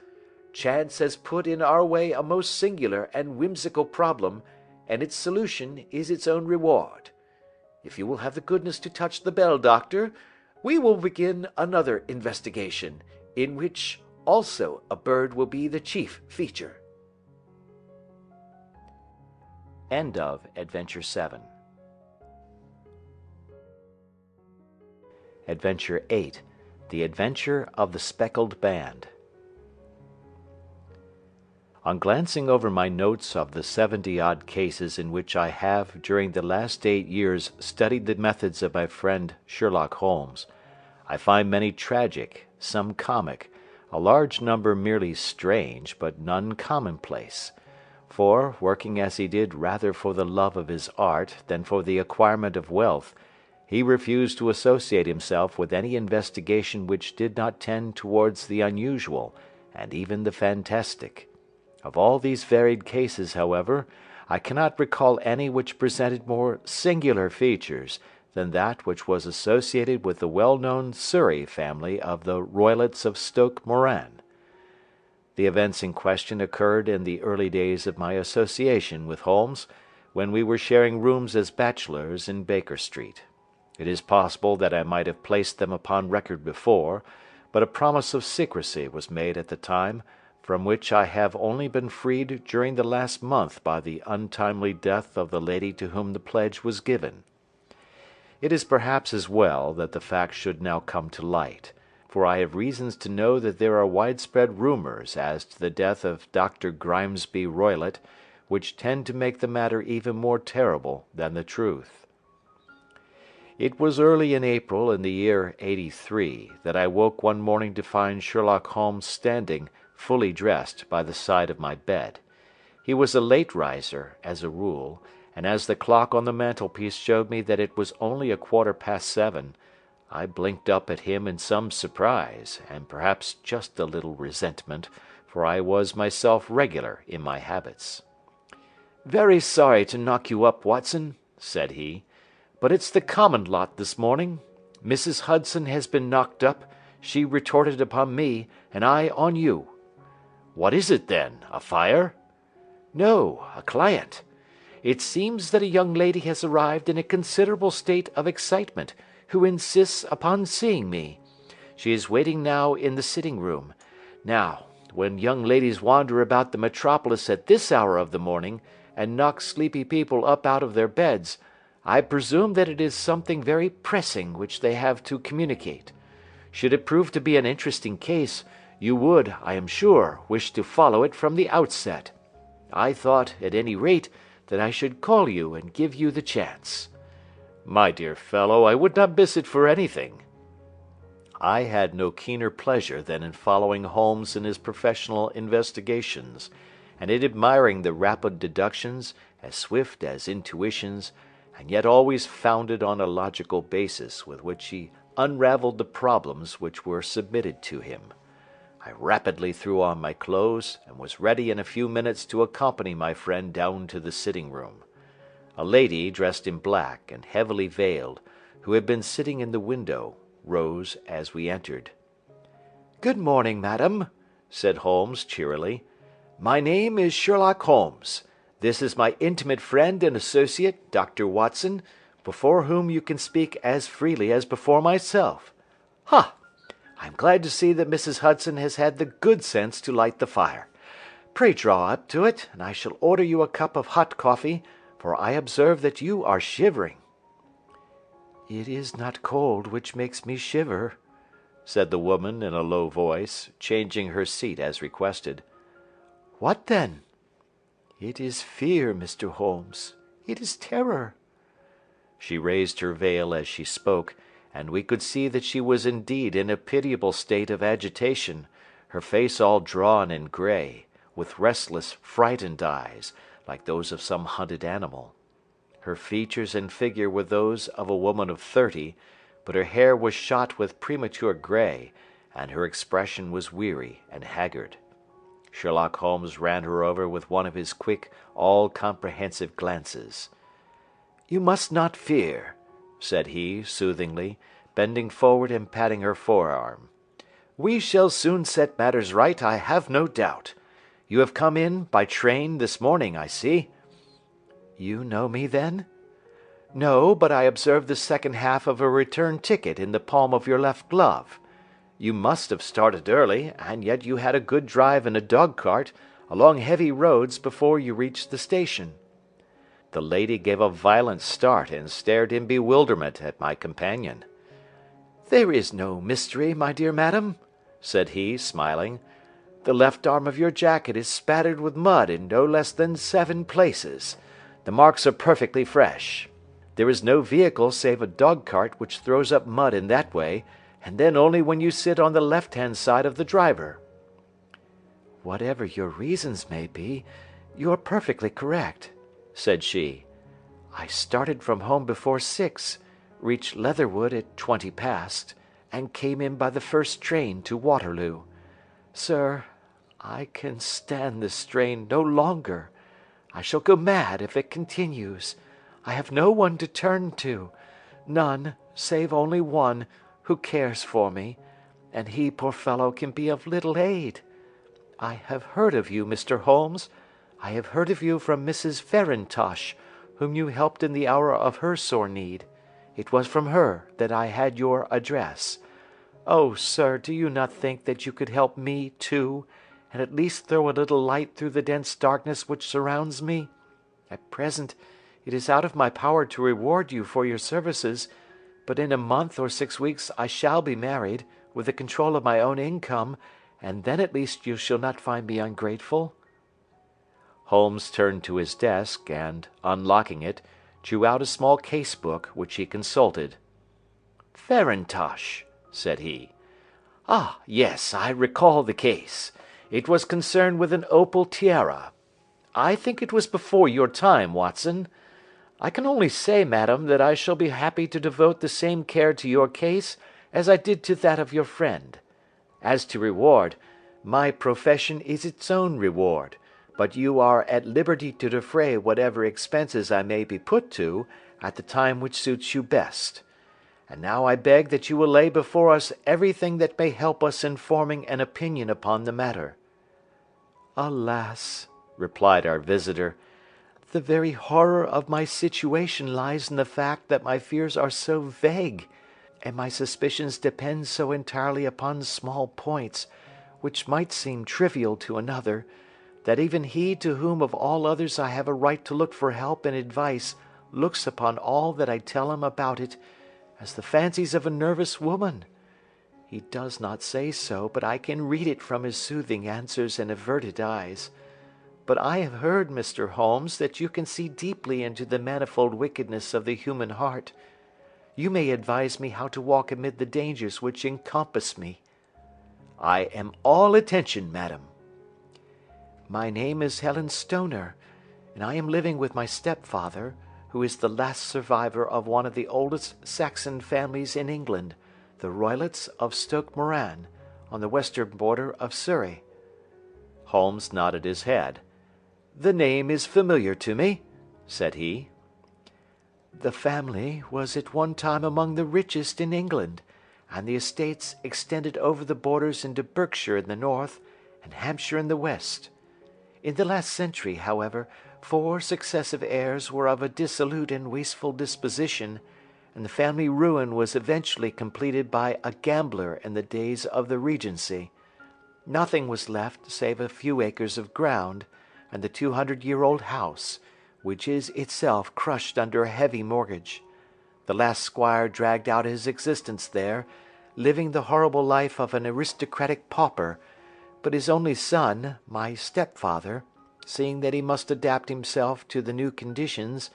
Chance has put in our way a most singular and whimsical problem, and its solution is its own reward. If you will have the goodness to touch the bell, Doctor, we will begin another investigation, in which also a bird will be the chief feature." End of Adventure 7. Adventure 8. The Adventure of the Speckled Band. On glancing over my notes of the 70-odd cases in which I have during the last 8 years studied the methods of my friend Sherlock Holmes, I find many tragic, some comic, a large number merely strange, but none commonplace. For, working as he did rather for the love of his art than for the acquirement of wealth, he refused to associate himself with any investigation which did not tend towards the unusual, and even the fantastic. Of all these varied cases, however, I cannot recall any which presented more singular features than that which was associated with the well-known Surrey family of the Roylotts of Stoke Moran. The events in question occurred in the early days of my association with Holmes, when we were sharing rooms as bachelors in Baker Street. It is possible that I might have placed them upon record before, but a promise of secrecy was made at the time, from which I have only been freed during the last month by the untimely death of the lady to whom the pledge was given. It is perhaps as well that the fact should now come to light, for I have reasons to know that there are widespread rumours as to the death of Dr. Grimesby Roylott, which tend to make the matter even more terrible than the truth. It was early in April in the year '83 that I woke one morning to find Sherlock Holmes standing, fully dressed, by the side of my bed. He was a late riser, as a rule, and as the clock on the mantelpiece showed me that it was only 7:15, I blinked up at him in some surprise, and perhaps just a little resentment, for I was myself regular in my habits. "Very sorry to knock you up, Watson," said he, "but it's the common lot this morning. Mrs. Hudson has been knocked up, she retorted upon me, and I on you." "What is it, then? A fire?" "No, a client. It seems that a young lady has arrived in a considerable state of excitement, who insists upon seeing me. She is waiting now in the sitting-room. Now, when young ladies wander about the metropolis at this hour of the morning, and knock sleepy people up out of their beds, I presume that it is something very pressing which they have to communicate. Should it prove to be an interesting case, you would, I am sure, wish to follow it from the outset. I thought, at any rate, that I should call you and give you the chance." "My dear fellow, I would not miss it for anything." I had no keener pleasure than in following Holmes in his professional investigations, and in admiring the rapid deductions, as swift as intuitions, and yet always founded on a logical basis with which he unravelled the problems which were submitted to him. I rapidly threw on my clothes, and was ready in a few minutes to accompany my friend down to the sitting-room. A lady, dressed in black and heavily veiled, who had been sitting in the window, rose as we entered. "Good morning, madam," said Holmes cheerily. "My name is Sherlock Holmes. This is my intimate friend and associate, Dr. Watson, before whom you can speak as freely as before myself. Ha! I'm glad to see that Mrs. Hudson has had the good sense to light the fire. Pray draw up to it, and I shall order you a cup of hot coffee, for I observe that you are shivering." "It is not cold which makes me shiver," said the woman in a low voice, changing her seat as requested. "What then?" "It is fear, Mr. Holmes. It is terror." She raised her veil as she spoke, and we could see that she was indeed in a pitiable state of agitation, her face all drawn and grey, with restless, frightened eyes, like those of some hunted animal. Her features and figure were those of a woman of 30, but her hair was shot with premature grey, and her expression was weary and haggard. Sherlock Holmes ran her over with one of his quick, all-comprehensive glances. "You must not fear," said he, soothingly, bending forward and patting her forearm. "We shall soon set matters right, I have no doubt. You have come in by train this morning, I see." "You know me, then?" "No, but I observed the second half of a return ticket in the palm of your left glove. You must have started early, and yet you had a good drive in a dog-cart, along heavy roads, before you reached the station." The lady gave a violent start and stared in bewilderment at my companion. "There is no mystery, my dear madam," said he, smiling. "The left arm of your jacket is spattered with mud in no less than 7 places. The marks are perfectly fresh. There is no vehicle save a dog-cart which throws up mud in that way, and then only when you sit on the left-hand side of the driver." "Whatever your reasons may be, you are perfectly correct," said she. "I started from home before 6, reached Leatherwood at 20 past, and came in by the first train to Waterloo. Sir, I can stand this strain no longer. I shall go mad if it continues. I have no one to turn to, none, save only one, who cares for me, and he, poor fellow, can be of little aid. I have heard of you, Mr. Holmes. I have heard of you from Mrs. Farintosh, whom you helped in the hour of her sore need. It was from her that I had your address. Oh, sir, do you not think that you could help me, too, and at least throw a little light through the dense darkness which surrounds me? At present, it is out of my power to reward you for your services, but in a month or 6 weeks I shall be married, with the control of my own income, and then at least you shall not find me ungrateful." Holmes turned to his desk, and, unlocking it, drew out a small case-book, which he consulted. "Farintosh," said he. "Ah, yes, I recall the case. It was concerned with an opal tiara. I think it was before your time, Watson. I can only say, madam, that I shall be happy to devote the same care to your case as I did to that of your friend. As to reward, my profession is its own reward, but you are at liberty to defray whatever expenses I may be put to, at the time which suits you best. and now I beg that you will lay before us everything that may help us in forming an opinion upon the matter." "Alas," replied our visitor, "the very horror of my situation lies in the fact that my fears are so vague, and my suspicions depend so entirely upon small points, which might seem trivial to another, that even he to whom of all others I have a right to look for help and advice looks upon all that I tell him about it as the fancies of a nervous woman. He does not say so, but I can read it from his soothing answers and averted eyes. But I have heard, Mr. Holmes, that you can see deeply into the manifold wickedness of the human heart. You may advise me how to walk amid the dangers which encompass me." "I am all attention, madam." "My name is Helen Stoner, and I am living with my stepfather, who is the last survivor of one of the oldest Saxon families in England, the Roylotts of Stoke Moran, on the western border of Surrey." Holmes nodded his head. "The name is familiar to me," said he. "The family was at one time among the richest in England, and the estates extended over the borders into Berkshire in the north and Hampshire in the west. In the last century, however, 4 successive heirs were of a dissolute and wasteful disposition, and the family ruin was eventually completed by a gambler in the days of the Regency. Nothing was left save a few acres of ground, and the 200-year-old house, which is itself crushed under a heavy mortgage. The last squire dragged out his existence there, living the horrible life of an aristocratic pauper, but his only son, my stepfather, seeing that he must adapt himself to the new conditions,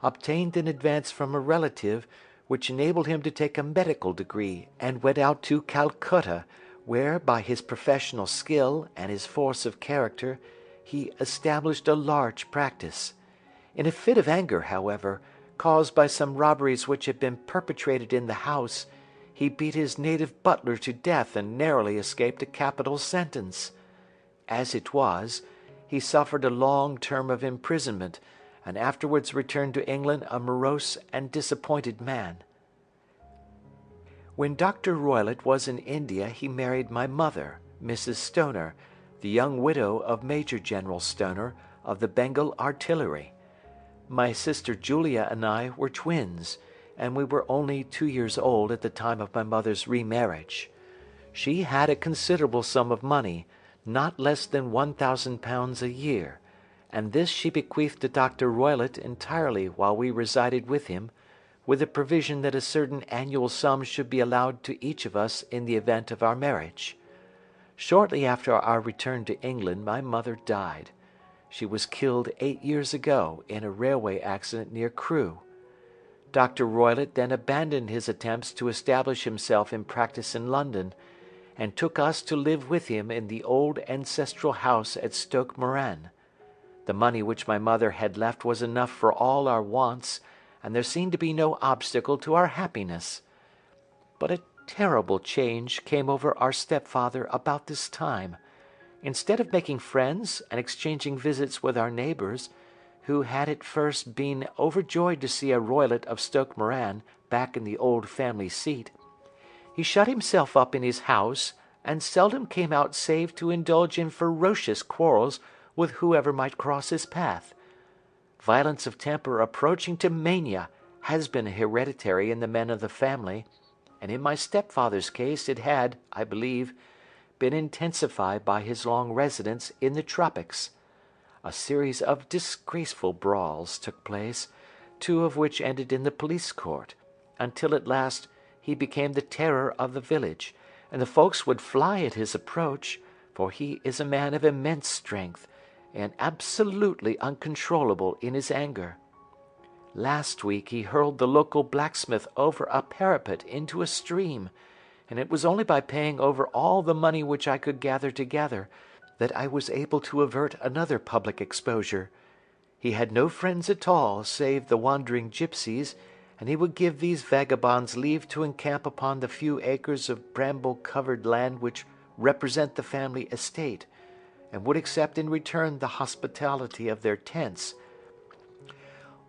obtained an advance from a relative which enabled him to take a medical degree, and went out to Calcutta, where, by his professional skill and his force of character, he established a large practice. In a fit of anger, however, caused by some robberies which had been perpetrated in the house, he beat his native butler to death and narrowly escaped a capital sentence. As it was, he suffered a long term of imprisonment, and afterwards returned to England a morose and disappointed man. When Dr. Roylott was in India he married my mother, Mrs. Stoner, the young widow of Major General Stoner of the Bengal Artillery. My sister Julia and I were twins, and we were only 2 years old at the time of my mother's remarriage. She had a considerable sum of money, not less than £1,000 a year, and this she bequeathed to Dr. Roylott entirely while we resided with him, with the provision that a certain annual sum should be allowed to each of us in the event of our marriage. Shortly after our return to England my mother died. She was killed 8 years ago in a railway accident near Crewe. Dr. Roylott then abandoned his attempts to establish himself in practice in London, and took us to live with him in the old ancestral house at Stoke Moran. The money which my mother had left was enough for all our wants, and there seemed to be no obstacle to our happiness. But a terrible change came over our stepfather about this time. Instead of making friends and exchanging visits with our neighbours, who had at first been overjoyed to see a Roylott of Stoke Moran back in the old family seat, he shut himself up in his house and seldom came out save to indulge in ferocious quarrels with whoever might cross his path. Violence of temper approaching to mania has been hereditary in the men of the family, and in my stepfather's case it had, I believe, been intensified by his long residence in the tropics. A series of disgraceful brawls took place, 2 of which ended in the police court, until at last he became the terror of the village, and the folks would fly at his approach, for he is a man of immense strength, and absolutely uncontrollable in his anger. Last week he hurled the local blacksmith over a parapet into a stream, and it was only by paying over all the money which I could gather together that I was able to avert another public exposure. He had no friends at all save the wandering gipsies, and he would give these vagabonds leave to encamp upon the few acres of bramble-covered land which represent the family estate, and would accept in return the hospitality of their tents,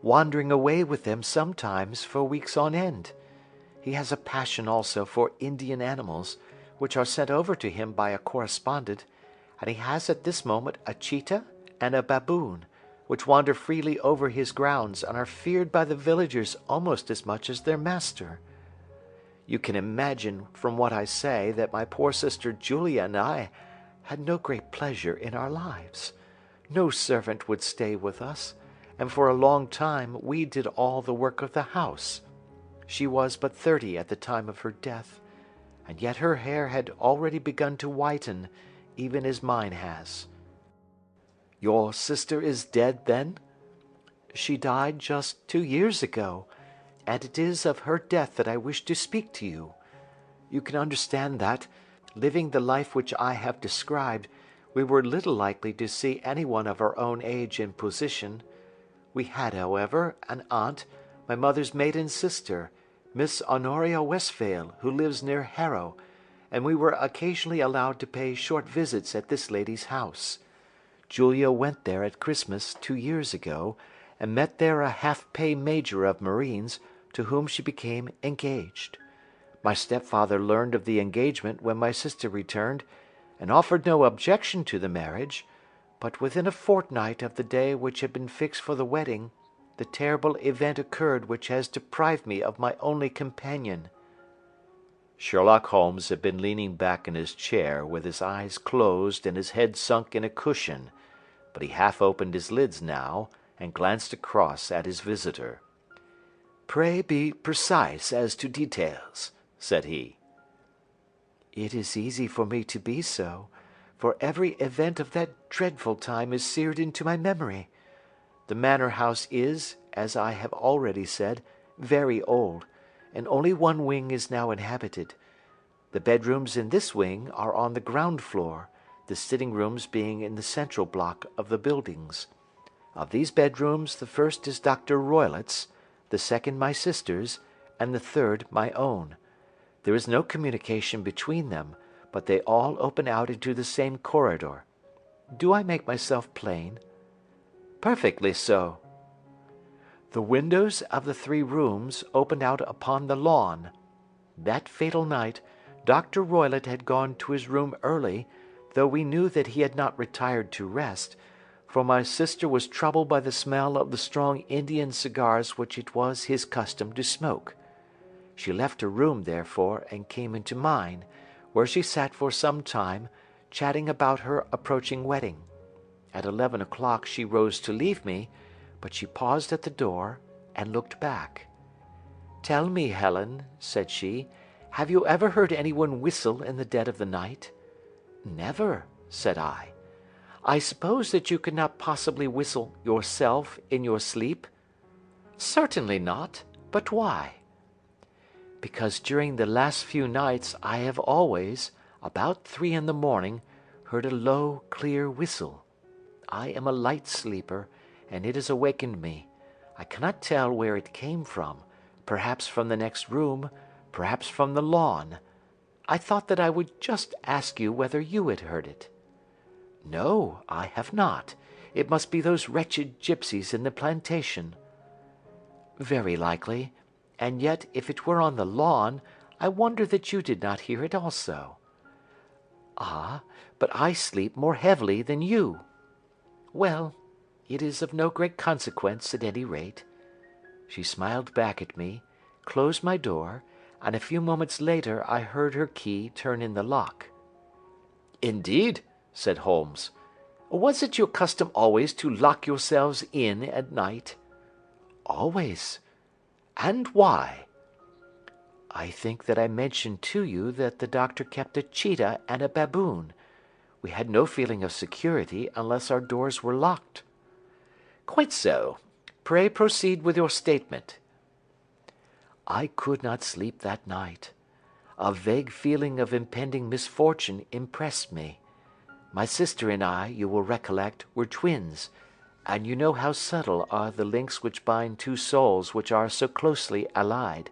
wandering away with them sometimes for weeks on end. He has a passion also for Indian animals, which are sent over to him by a correspondent, and he has at this moment a cheetah and a baboon, which wander freely over his grounds and are feared by the villagers almost as much as their master. You can imagine from what I say that my poor sister Julia and I had no great pleasure in our lives. No servant would stay with us, and for a long time we did all the work of the house. She was but 30 at the time of her death, and yet her hair had already begun to whiten, even as mine has. Your sister is dead, then? She died just 2 years ago, and it is of her death that I wish to speak to you. You can understand that, living the life which I have described, we were little likely to see anyone of our own age and position. We had, however, an aunt, my mother's maiden sister, Miss Honoria Westphail, who lives near Harrow, and we were occasionally allowed to pay short visits at this lady's house. Julia went there at Christmas 2 years ago, and met there a half-pay major of marines, to whom she became engaged. My stepfather learned of the engagement when my sister returned, and offered no objection to the marriage, but within a fortnight of the day which had been fixed for the wedding, the terrible event occurred which has deprived me of my only companion." Sherlock Holmes had been leaning back in his chair with his eyes closed and his head sunk in a cushion, but he half opened his lids now and glanced across at his visitor. "Pray be precise as to details," said he. "It is easy for me to be so, for every event of that dreadful time is seared into my memory. The manor house is, as I have already said, very old, and only one wing is now inhabited. The bedrooms in this wing are on the ground floor, the sitting rooms being in the central block of the buildings. Of these bedrooms, the first is Dr. Roylott's, the second my sister's, and the third my own. There is no communication between them, but they all open out into the same corridor. Do I make myself plain?" "Perfectly so." "The windows of the 3 rooms opened out upon the lawn. That fatal night, Dr. Roylott had gone to his room early, though we knew that he had not retired to rest, for my sister was troubled by the smell of the strong Indian cigars which it was his custom to smoke. She left her room, therefore, and came into mine, where she sat for some time, chatting about her approaching wedding. At 11 o'clock she rose to leave me, but she paused at the door, and looked back. 'Tell me, Helen,' said she, 'have you ever heard anyone whistle in the dead of the night?' 'Never,' said I. 'I suppose that you could not possibly whistle yourself in your sleep?' 'Certainly not. But why?' 'Because during the last few nights I have always, about 3 in the morning, heard a low, clear whistle. I am a light sleeper, and it has awakened me. I cannot tell where it came from, perhaps from the next room, perhaps from the lawn. I thought that I would just ask you whether you had heard it.' 'No, I have not. It must be those wretched gipsies in the plantation.' 'Very likely, and yet if it were on the lawn, I wonder that you did not hear it also.' 'Ah, but I sleep more heavily than you.' 'Well, it is of no great consequence at any rate.' She smiled back at me, closed my door, and a few moments later I heard her key turn in the lock. 'Indeed?' said Holmes. 'Was it your custom always to lock yourselves in at night?' 'Always.' 'And why?' 'I think that I mentioned to you that the doctor kept a cheetah and a baboon. We had no feeling of security unless our doors were locked.' 'Quite so. Pray proceed with your statement.' 'I could not sleep that night. A vague feeling of impending misfortune impressed me. My sister and I, you will recollect, were twins, and you know how subtle are the links which bind 2 souls which are so closely allied.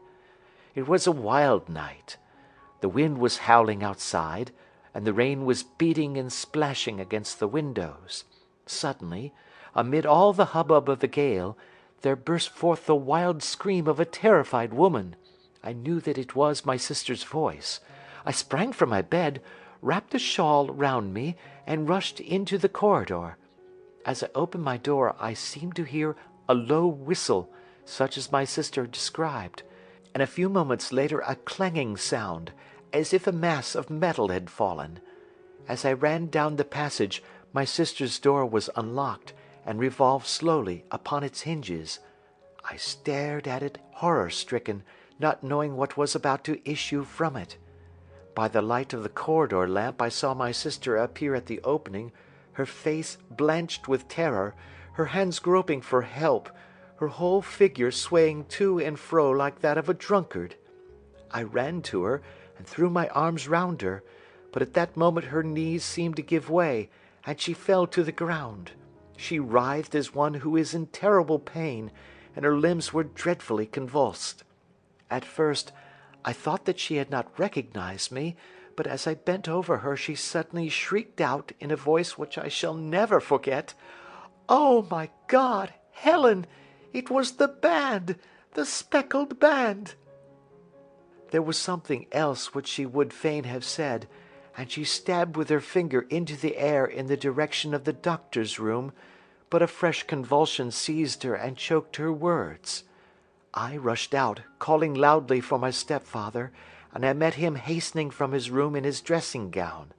It was a wild night. The wind was howling outside, and the rain was beating and splashing against the windows. Suddenly, amid all the hubbub of the gale, there burst forth the wild scream of a terrified woman, I knew that it was my sister's voice. I sprang from my bed, wrapped a shawl round me, and rushed into the corridor. As I opened my door, I seemed to hear a low whistle, such as my sister described, and a few moments later a clanging sound, as if a mass of metal had fallen. As I ran down the passage, my sister's door was unlocked, and revolved slowly upon its hinges. I stared at it horror-stricken, not knowing what was about to issue from it. By the light of the corridor lamp I saw my sister appear at the opening, her face blanched with terror, her hands groping for help, her whole figure swaying to and fro like that of a drunkard. I ran to her, and threw my arms round her, but at that moment her knees seemed to give way, and she fell to the ground. She writhed as one who is in terrible pain, and her limbs were dreadfully convulsed. At first, I thought that she had not recognized me, but as I bent over her she suddenly shrieked out in a voice which I shall never forget, "Oh, my God, Helen! It was the band! The speckled band!" There was something else which she would fain have said, and she stabbed with her finger into the air in the direction of the doctor's room, but a fresh convulsion seized her and choked her words. I rushed out, calling loudly for my stepfather, and I met him hastening from his room in his dressing-gown.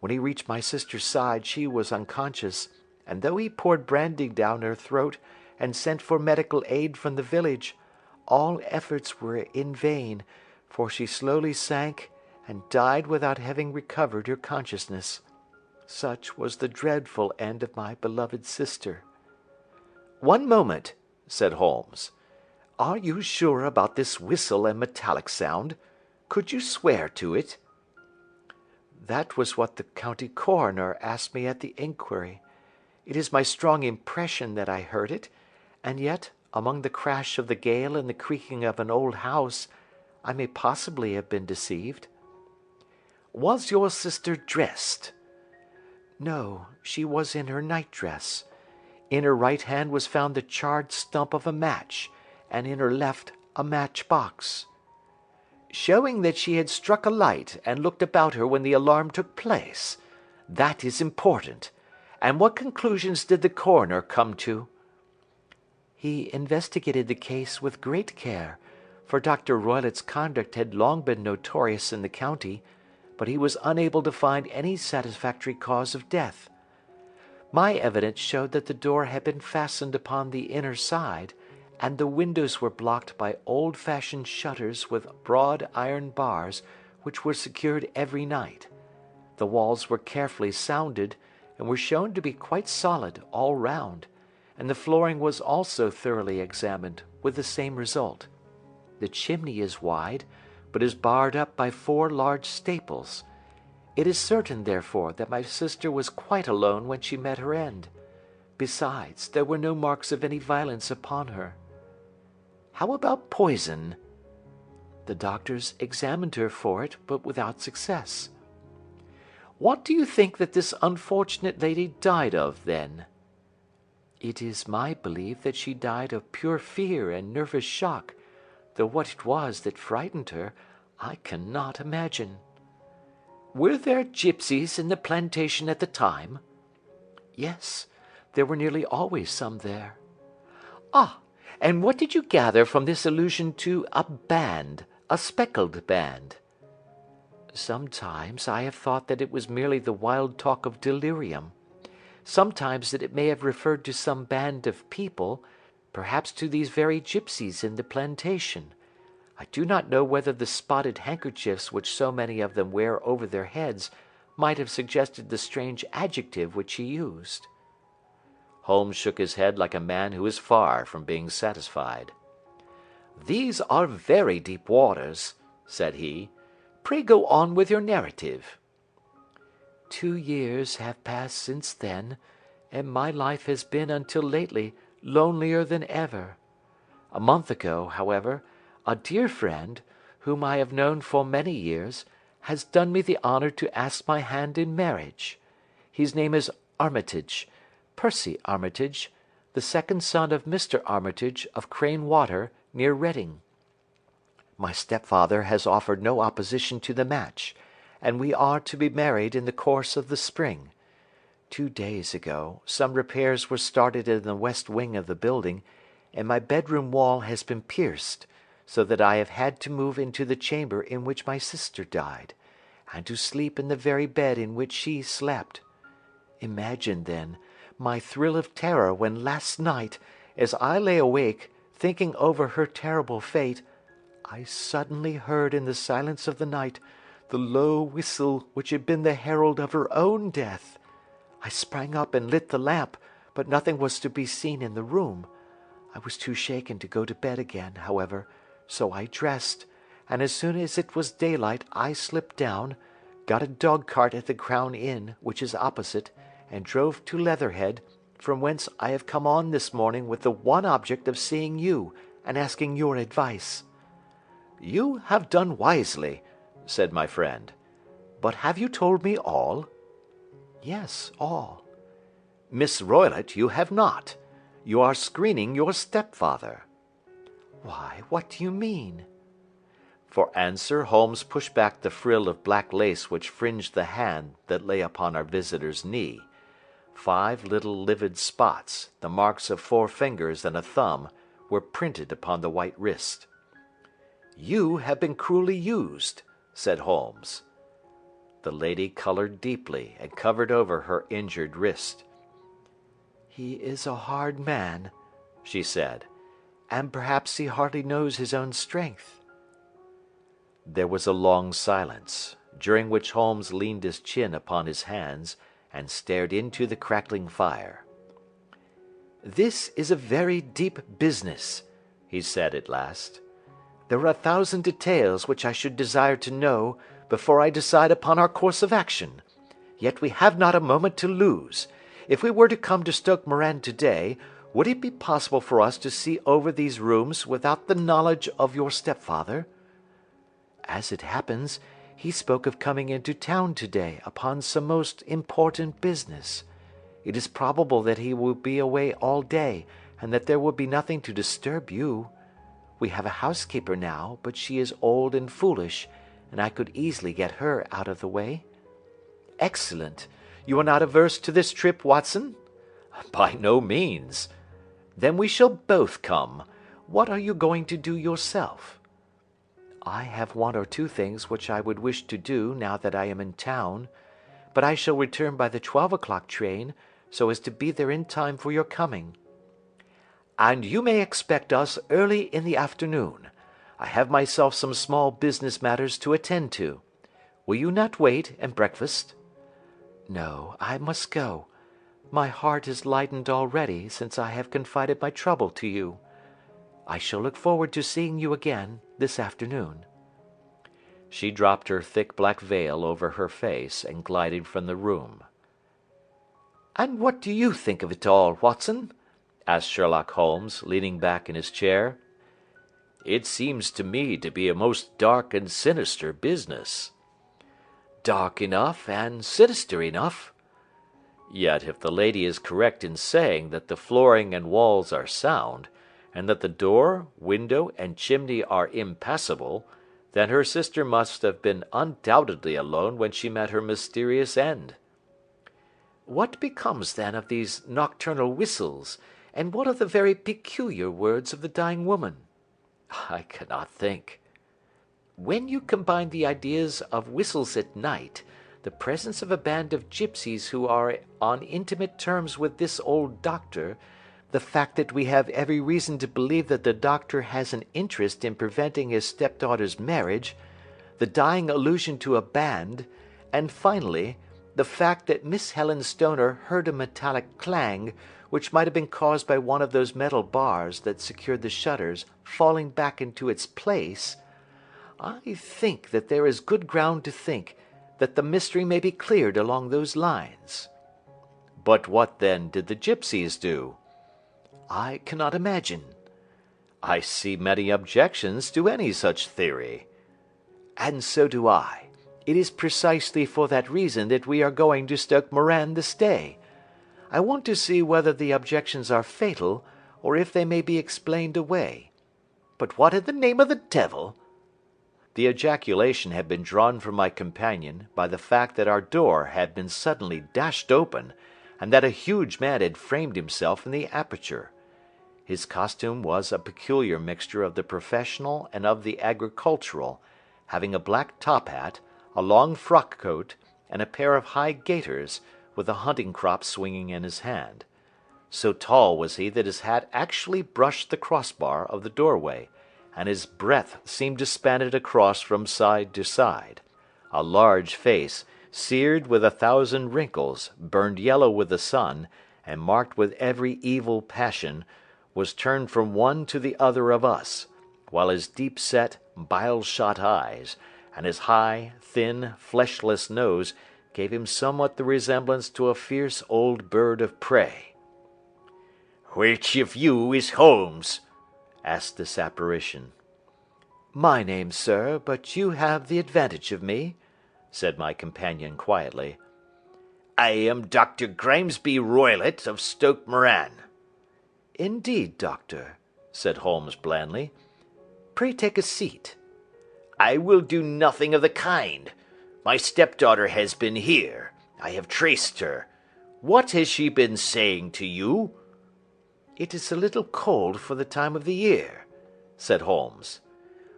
When he reached my sister's side she was unconscious, and though he poured brandy down her throat and sent for medical aid from the village, all efforts were in vain, for she slowly sank and died without having recovered her consciousness. Such was the dreadful end of my beloved sister. "One moment," said Holmes. "Are you sure about this whistle and metallic sound? Could you swear to it?" "That was what the county coroner asked me at the inquiry. It is my strong impression that I heard it, and yet, among the crash of the gale and the creaking of an old house, I may possibly have been deceived." "Was your sister dressed?" "No, she was in her nightdress. In her right hand was found the charred stump of a match, and in her left a match-box." "Showing that she had struck a light and looked about her when the alarm took place. That is important. And what conclusions did the coroner come to?" "He investigated the case with great care, for Dr. Roylott's conduct had long been notorious in the county, but he was unable to find any satisfactory cause of death. My evidence showed that the door had been fastened upon the inner side, and the windows were blocked by old-fashioned shutters with broad iron bars, which were secured every night. The walls were carefully sounded, and were shown to be quite solid all round, and the flooring was also thoroughly examined, with the same result. The chimney is wide, but is barred up by 4 large staples. It is certain, therefore, that my sister was quite alone when she met her end. Besides, there were no marks of any violence upon her." "How about poison?" "The doctors examined her for it, but without success." "What do you think that this unfortunate lady died of, then?" "It is my belief that she died of pure fear and nervous shock, though what it was that frightened her, I cannot imagine." "Were there gipsies in the plantation at the time?" "Yes, there were nearly always some there." "Ah, and what did you gather from this allusion to a band, a speckled band?" "Sometimes I have thought that it was merely the wild talk of delirium. Sometimes that it may have referred to some band of people, perhaps to these very gipsies in the plantation. I do not know whether the spotted handkerchiefs which so many of them wear over their heads might have suggested the strange adjective which he used." Holmes shook his head like a man who is far from being satisfied. "These are very deep waters," said he. "Pray go on with your narrative." 2 years have passed since then, and my life has been until lately lonelier than ever. A month ago, however, a dear friend, whom I have known for many years, has done me the honour to ask my hand in marriage. His name is Armitage, Percy Armitage, the second son of Mr. Armitage of Crane Water, near Reading. My stepfather has offered no opposition to the match, and we are to be married in the course of the spring. 2 days ago, some repairs were started in the west wing of the building, and my bedroom wall has been pierced, so that I have had to move into the chamber in which my sister died, and to sleep in the very bed in which she slept. Imagine, then, my thrill of terror when last night, as I lay awake, thinking over her terrible fate, I suddenly heard in the silence of the night the low whistle which had been the herald of her own death. I sprang up and lit the lamp, but nothing was to be seen in the room. I was too shaken to go to bed again, however, so I dressed, and as soon as it was daylight I slipped down, got a dog-cart at the Crown Inn, which is opposite, and drove to Leatherhead, from whence I have come on this morning with the one object of seeing you and asking your advice." "You have done wisely," said my friend. "But have you told me all?" "Yes, all." "Miss Roylott, you have not. You are screening your stepfather." "Why, what do you mean?" For answer Holmes pushed back the frill of black lace which fringed the hand that lay upon our visitor's knee. 5 little livid spots, the marks of 4 fingers and a thumb, were printed upon the white wrist. "You have been cruelly used," said Holmes. The lady colored deeply and covered over her injured wrist. "He is a hard man," she said, "and perhaps he hardly knows his own strength." There was a long silence, during which Holmes leaned his chin upon his hands and stared into the crackling fire. "This is a very deep business," he said at last. "There are 1,000 details which I should desire to know before I decide upon our course of action. Yet we have not a moment to lose. If we were to come to Stoke Moran today, would it be possible for us to see over these rooms without the knowledge of your stepfather?" "As it happens, he spoke of coming into town today upon some most important business. It is probable that he will be away all day, and that there will be nothing to disturb you. We have a housekeeper now, but she is old and foolish, and I could easily get her out of the way." "Excellent. You are not averse to this trip, Watson?" "By no means." "Then we shall both come. What are you going to do yourself?" "I have 1 or 2 things which I would wish to do now that I am in town, but I shall return by the 12 o'clock train, so as to be there in time for your coming." "And you may expect us early in the afternoon. I have myself some small business matters to attend to. Will you not wait and breakfast?" "No, I must go. My heart is lightened already since I have confided my trouble to you. I shall look forward to seeing you again this afternoon." She dropped her thick black veil over her face and glided from the room. "And what do you think of it all, Watson?" asked Sherlock Holmes, leaning back in his chair. "It seems to me to be a most dark and sinister business." "Dark enough and sinister enough." "Yet if the lady is correct in saying that the flooring and walls are sound, and that the door, window, and chimney are impassable, then her sister must have been undoubtedly alone when she met her mysterious end." "What becomes, then, of these nocturnal whistles, and what of the very peculiar words of the dying woman?" "I cannot think." "When you combine the ideas of whistles at night, the presence of a band of gipsies who are on intimate terms with this old doctor, the fact that we have every reason to believe that the doctor has an interest in preventing his stepdaughter's marriage, the dying allusion to a band, and finally, the fact that Miss Helen Stoner heard a metallic clang, which might have been caused by one of those metal bars that secured the shutters falling back into its place, I think that there is good ground to think that the mystery may be cleared along those lines." "But what, then, did the gipsies do?" "I cannot imagine." "I see many objections to any such theory." "And so do I. It is precisely for that reason that we are going to Stoke Moran this day. I want to see whether the objections are fatal, or if they may be explained away. But what in the name of the devil—" The ejaculation had been drawn from my companion by the fact that our door had been suddenly dashed open, and that a huge man had framed himself in the aperture. His costume was a peculiar mixture of the professional and of the agricultural, having a black top hat, a long frock coat, and a pair of high gaiters, with a hunting crop swinging in his hand. So tall was he that his hat actually brushed the crossbar of the doorway, and his breadth seemed to span it across from side to side. A large face, seared with 1,000 wrinkles, burned yellow with the sun, and marked with every evil passion, was turned from one to the other of us, while his deep-set, bile-shot eyes, and his high, thin, fleshless nose gave him somewhat the resemblance to a fierce old bird of prey. "Which of you is Holmes?" asked this apparition. "My name, sir, but you have the advantage of me," said my companion quietly. "I am Dr. Grimesby Roylott of Stoke Moran." "Indeed, doctor," said Holmes blandly. "Pray take a seat." "I will do nothing of the kind. My stepdaughter has been here. I have traced her. What has she been saying to you?" "It is a little cold for the time of the year," said Holmes.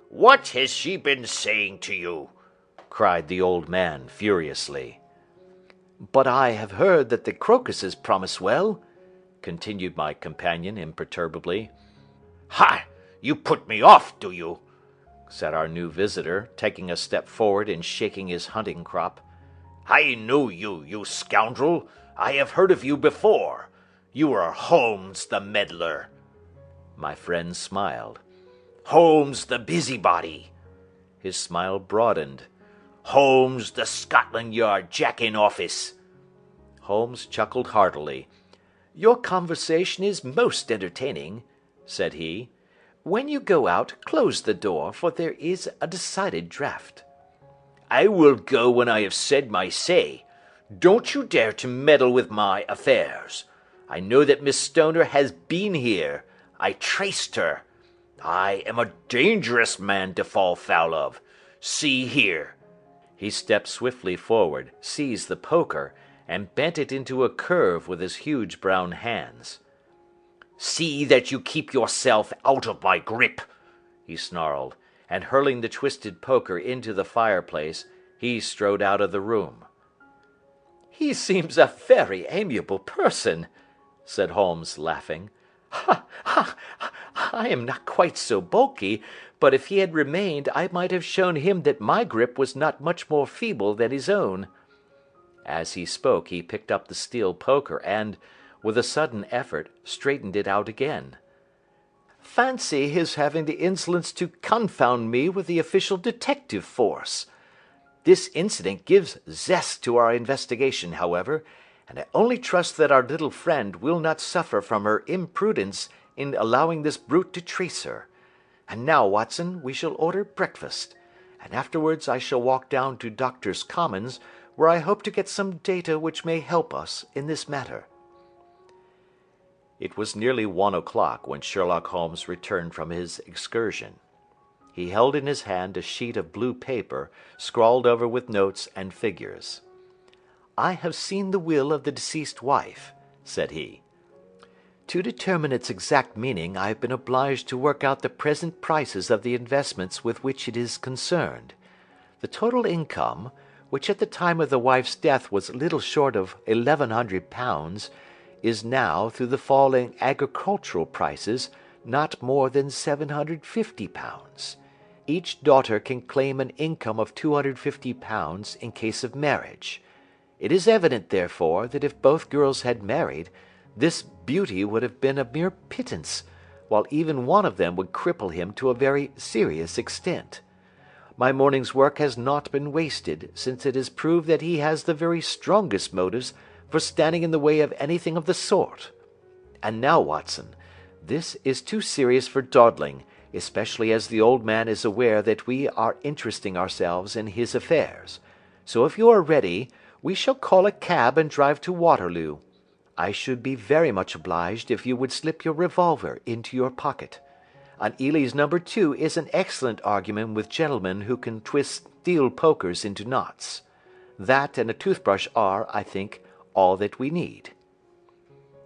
"What has she been saying to you?" cried the old man furiously. "But I have heard that the crocuses promise well," continued my companion imperturbably. "Ha! You put me off, do you?" said our new visitor, taking a step forward and shaking his hunting crop. "I know you, you scoundrel. I have heard of you before. You are Holmes the meddler." My friend smiled. "Holmes the busybody." His smile broadened. "Holmes the Scotland Yard Jack-in-office." Holmes chuckled heartily. "Your conversation is most entertaining," said he. "When you go out, close the door, for there is a decided draught." "I will go when I have said my say. Don't you dare to meddle with my affairs. I know that Miss Stoner has been here. I traced her. I am a dangerous man to fall foul of. See here." He stepped swiftly forward, seized the poker, and bent it into a curve with his huge brown hands. "See that you keep yourself out of my grip," he snarled, and hurling the twisted poker into the fireplace, he strode out of the room. "He seems a very amiable person," said Holmes, laughing. "Ha, ha! I am not quite so bulky, but if he had remained I might have shown him that my grip was not much more feeble than his own." As he spoke he picked up the steel poker and, with a sudden effort, straightened it out again. "Fancy his having the insolence to confound me with the official detective force! This incident gives zest to our investigation, however, and I only trust that our little friend will not suffer from her imprudence in allowing this brute to trace her. And now, Watson, we shall order breakfast, and afterwards I shall walk down to Doctors' Commons, where I hope to get some data which may help us in this matter." It was nearly 1 o'clock when Sherlock Holmes returned from his excursion. He held in his hand a sheet of blue paper, scrawled over with notes and figures. "I have seen the will of the deceased wife," said he. "To determine its exact meaning I have been obliged to work out the present prices of the investments with which it is concerned. The total income, which at the time of the wife's death was little short of £1,100, is now, through the fall in agricultural prices, not more than £750. Each daughter can claim an income of £250 in case of marriage. It is evident, therefore, that if both girls had married, this beauty would have been a mere pittance, while even one of them would cripple him to a very serious extent. My morning's work has not been wasted, since it has proved that he has the very strongest motives for standing in the way of anything of the sort. And now, Watson, this is too serious for dawdling, especially as the old man is aware that we are interesting ourselves in his affairs. So if you are ready, we shall call a cab and drive to Waterloo. I should be very much obliged if you would slip your revolver into your pocket. On Ely's number 2 is an excellent argument with gentlemen who can twist steel pokers into knots. That and a toothbrush are, I think, all that we need.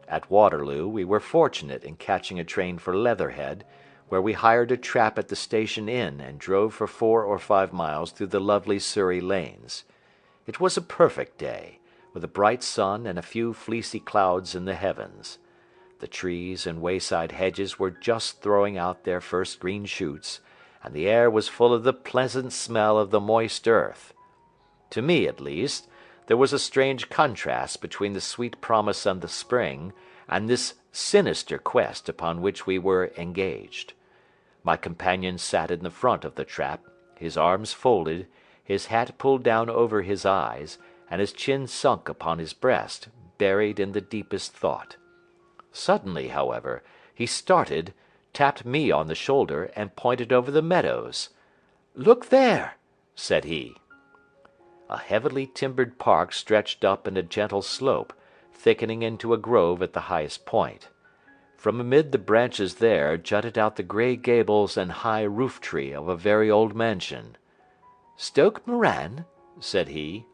At Waterloo we were fortunate in catching a train for Leatherhead, where we hired a trap at the station inn and drove for 4 or 5 miles through the lovely Surrey lanes. It was a perfect day, with a bright sun and a few fleecy clouds in the heavens. The trees and wayside hedges were just throwing out their first green shoots, and the air was full of the pleasant smell of the moist earth. To me, at least, there was a strange contrast between the sweet promise of the spring and this sinister quest upon which we were engaged. My companion sat in the front of the trap, his arms folded, his hat pulled down over his eyes, and his chin sunk upon his breast, buried in the deepest thought. Suddenly, however, he started, tapped me on the shoulder, and pointed over the meadows. "Look there," said he. A heavily timbered park stretched up in a gentle slope, thickening into a grove at the highest point. From amid the branches there jutted out the grey gables and high roof-tree of a very old mansion. "Stoke Moran?" said he.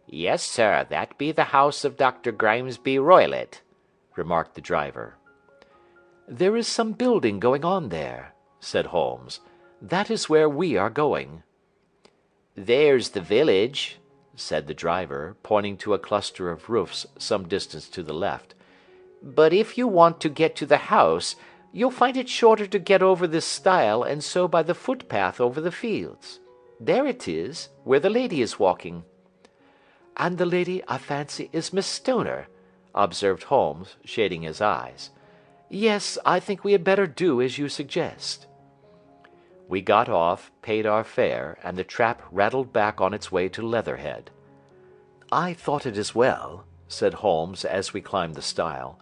"Yes, sir, that be the house of Dr. Grimesby Roylott," remarked the driver. "There is some building going on there," said Holmes. "That is where we are going." "There's the village," said the driver, pointing to a cluster of roofs some distance to the left. "But if you want to get to the house, you'll find it shorter to get over this stile and so by the footpath over the fields. There it is, where the lady is walking." "And the lady, I fancy, is Miss Stoner," observed Holmes, shading his eyes. "Yes, I think we had better do as you suggest." We got off, paid our fare, and the trap rattled back on its way to Leatherhead. "I thought it as well," said Holmes as we climbed the stile,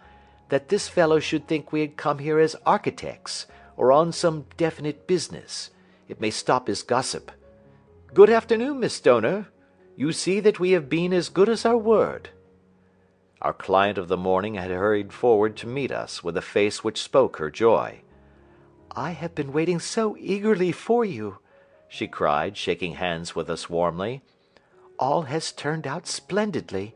"that this fellow should think we had come here as architects, or on some definite business. It may stop his gossip. Good afternoon, Miss Stoner. You see that we have been as good as our word." Our client of the morning had hurried forward to meet us with a face which spoke her joy. "I have been waiting so eagerly for you," she cried, shaking hands with us warmly. "All has turned out splendidly.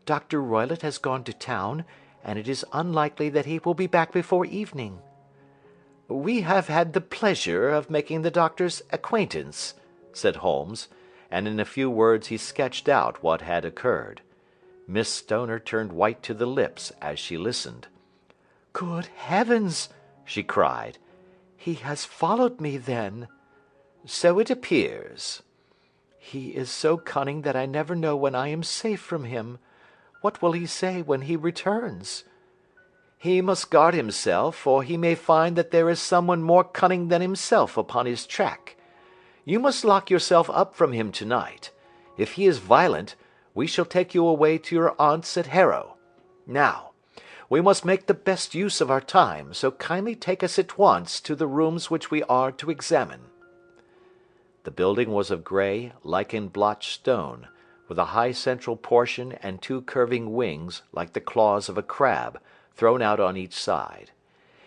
Dr. Roylott has gone to town, and it is unlikely that he will be back before evening." "We have had the pleasure of making the doctor's acquaintance," said Holmes, and in a few words he sketched out what had occurred. Miss Stoner turned white to the lips as she listened. "Good heavens!" she cried. "He has followed me, then?" "So it appears." "He is so cunning that I never know when I am safe from him. What will he say when he returns?" "He must guard himself, for he may find that there is someone more cunning than himself upon his track. You must lock yourself up from him tonight. If he is violent, we shall take you away to your aunt's at Harrow. Now, we must make the best use of our time, so kindly take us at once to the rooms which we are to examine." The building was of grey, lichen-blotched stone, with a high central portion and 2 curving wings like the claws of a crab, thrown out on each side.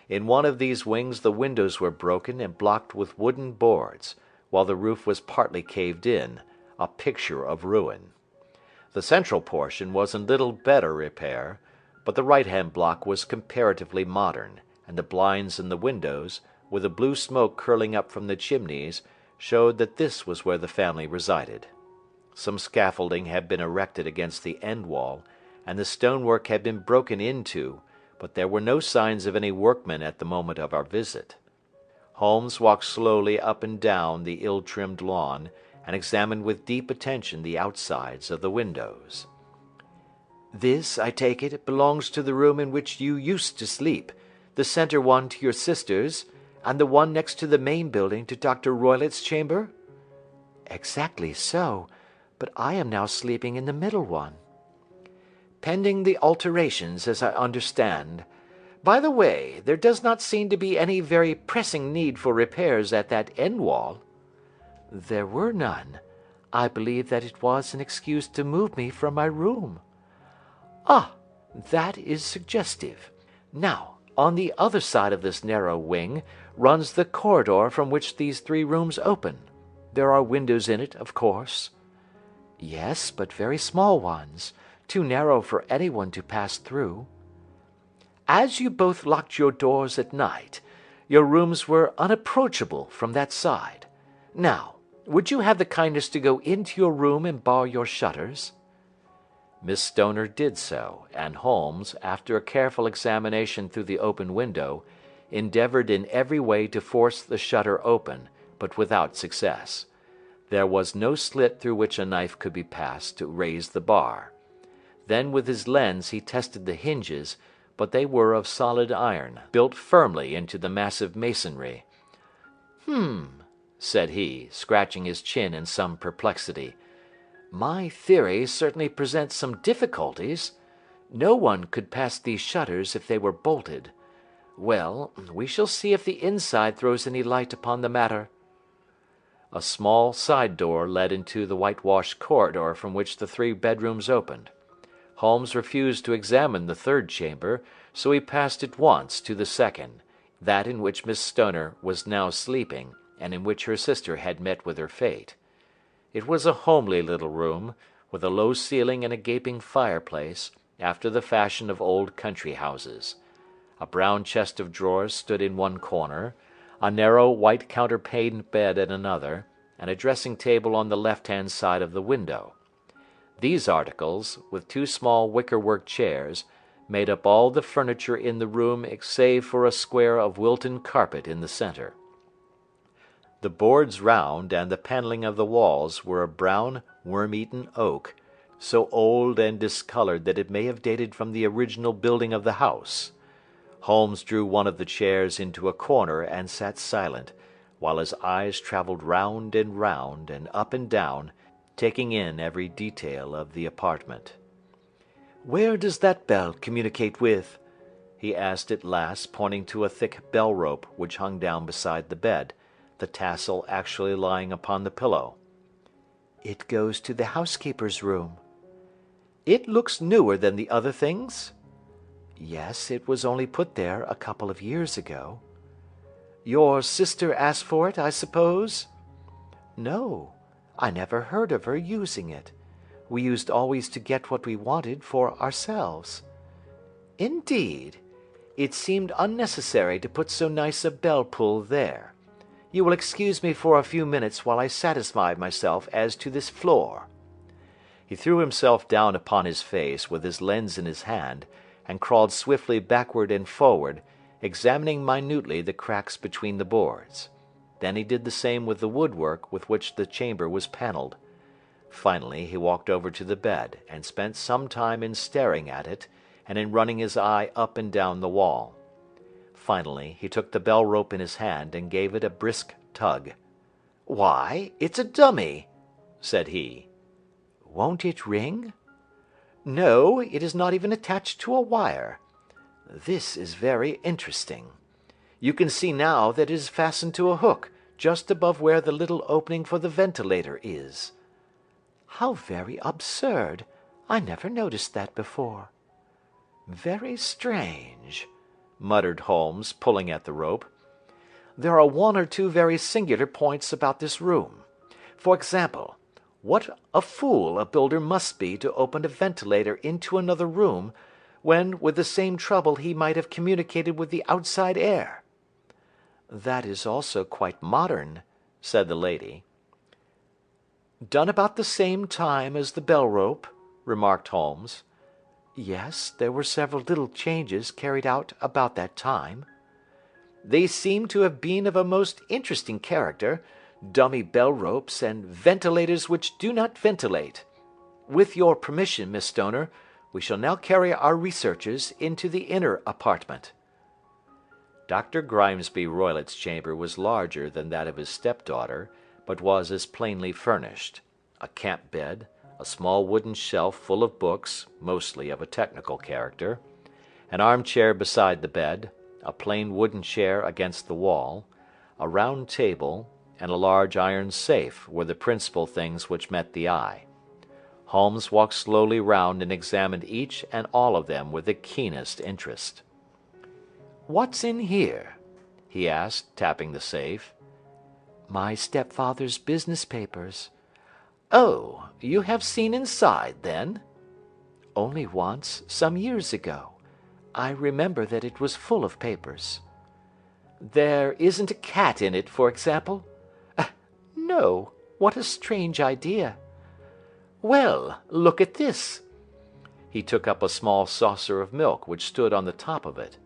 In one of these wings the windows were broken and blocked with wooden boards, while the roof was partly caved in, a picture of ruin. The central portion was in little better repair, but the right-hand block was comparatively modern, and the blinds in the windows, with the blue smoke curling up from the chimneys, showed that this was where the family resided. Some scaffolding had been erected against the end wall, and the stonework had been broken into, but there were no signs of any workmen at the moment of our visit. Holmes walked slowly up and down the ill-trimmed lawn, and examined with deep attention the outsides of the windows. "This, I take it, belongs to the room in which you used to sleep, the centre one to your sister's, and the one next to the main building to Dr. Roylott's chamber?" "Exactly so, but I am now sleeping in the middle one." "Pending the alterations, as I understand. By the way, there does not seem to be any very pressing need for repairs at that end wall." "There were none. I believe that it was an excuse to move me from my room." "Ah, that is suggestive. Now, On the other side of this narrow wing runs the corridor from which these 3 rooms open. There are windows in it, of course." "Yes, but very small ones, too narrow for anyone to pass through." "As you both locked your doors at night, your rooms were unapproachable from that side. Now, would you have the kindness to go into your room and bar your shutters?" Miss Stoner did so, and Holmes, after a careful examination through the open window, endeavoured in every way to force the shutter open, but without success. There was no slit through which a knife could be passed to raise the bar. Then with his lens he tested the hinges, but they were of solid iron, built firmly into the massive masonry. Said he, scratching his chin in some perplexity. "My theory certainly presents some difficulties. No one could pass these shutters if they were bolted. Well, we shall see if the inside throws any light upon the matter." A small side door led into the whitewashed corridor from which the 3 bedrooms opened. Holmes refused to examine the 3rd chamber, so he passed at once to the 2nd, that in which Miss Stoner was now sleeping, and in which her sister had met with her fate. It was a homely little room, with a low ceiling and a gaping fireplace, after the fashion of old country houses. A brown chest of drawers stood in one corner, a narrow white counterpaned bed in another, and a dressing-table on the left-hand side of the window. These articles, with 2 small wicker-work chairs, made up all the furniture in the room save for a square of Wilton carpet in the centre. The boards round and the panelling of the walls were of brown, worm-eaten oak, so old and discoloured that it may have dated from the original building of the house. Holmes drew one of the chairs into a corner and sat silent, while his eyes travelled round and up and down, taking in every detail of the apartment. "Where does that bell communicate with?" he asked at last, pointing to a thick bell-rope which hung down beside the bed, the tassel actually lying upon the pillow. "It goes to the housekeeper's room." "It looks newer than the other things?" "Yes, it was only put there a couple of years ago." "Your sister asked for it, I suppose?" "No, I never heard of her using it. We used always to get what we wanted for ourselves." "Indeed! It seemed unnecessary to put so nice a bell-pull there. You will excuse me for a few minutes while I satisfy myself as to this floor." He threw himself down upon his face with his lens in his hand, and crawled swiftly backward and forward, examining minutely the cracks between the boards. Then he did the same with the woodwork with which the chamber was panelled. Finally he walked over to the bed, and spent some time in staring at it, and in running his eye up and down the wall. Finally he took the bell-rope in his hand and gave it a brisk tug. "Why, it's a dummy," said he. "Won't it ring?" "No, it is not even attached to a wire. This is very interesting. You can see now that it is fastened to a hook, just above where the little opening for the ventilator is." "How very absurd! I never noticed that before." "Very strange," muttered Holmes, pulling at the rope. "There are 1 or 2 very singular points about this room. For example, what a fool a builder must be to open a ventilator into another room, when with the same trouble he might have communicated with the outside air." "That is also quite modern," said the lady. "Done about the same time as the bell-rope," remarked Holmes. "Yes, there were several little changes carried out about that time." "They seem to have been of a most interesting character, dummy bell-ropes, and ventilators which do not ventilate. With your permission, Miss Stoner, we shall now carry our researches into the inner apartment." Dr. Grimesby Roylott's chamber was larger than that of his stepdaughter, but was as plainly furnished. A camp bed, a small wooden shelf full of books, mostly of a technical character, an armchair beside the bed, a plain wooden chair against the wall, a round table, and a large iron safe were the principal things which met the eye. Holmes walked slowly round and examined each and all of them with the keenest interest. What's in here?" he asked, tapping the safe. "My stepfather's business papers." "Oh, you have seen inside, then?" "Only once, some years ago. I remember that it was full of papers." "There isn't a cat in it, for example?" "No. What a strange idea." "Well, look at this." He took up a small saucer of milk which stood on the top of it.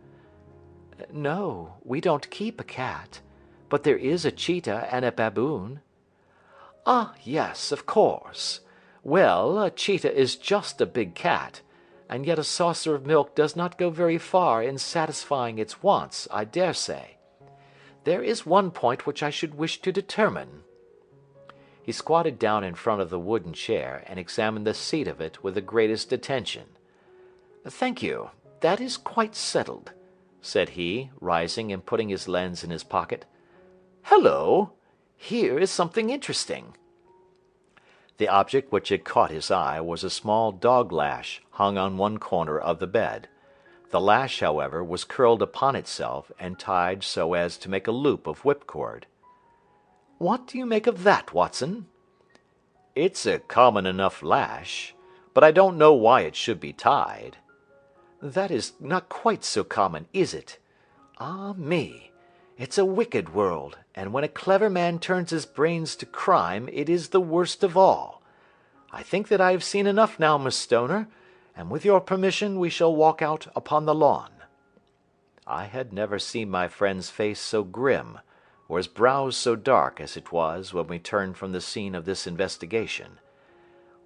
"No, we don't keep a cat, but there is a cheetah and a baboon." "Ah, yes, of course. Well, a cheetah is just a big cat, and yet a saucer of milk does not go very far in satisfying its wants, I dare say. There is one point which I should wish to determine." He squatted down in front of the wooden chair and examined the seat of it with the greatest attention. "Thank you, that is quite settled," said he, rising and putting his lens in his pocket. "Hello! Here is something interesting." The object which had caught his eye was a small dog lash hung on one corner of the bed. The lash, however, was curled upon itself and tied so as to make a loop of whipcord. "What do you make of that, Watson?" "It's a common enough lash, but I don't know why it should be tied." "That is not quite so common, is it? Ah me! It's a wicked world, and when a clever man turns his brains to crime it is the worst of all. I think that I have seen enough now, Miss Stoner, and with your permission we shall walk out upon the lawn." I had never seen my friend's face so grim, or his brows so dark as it was when we turned from the scene of this investigation.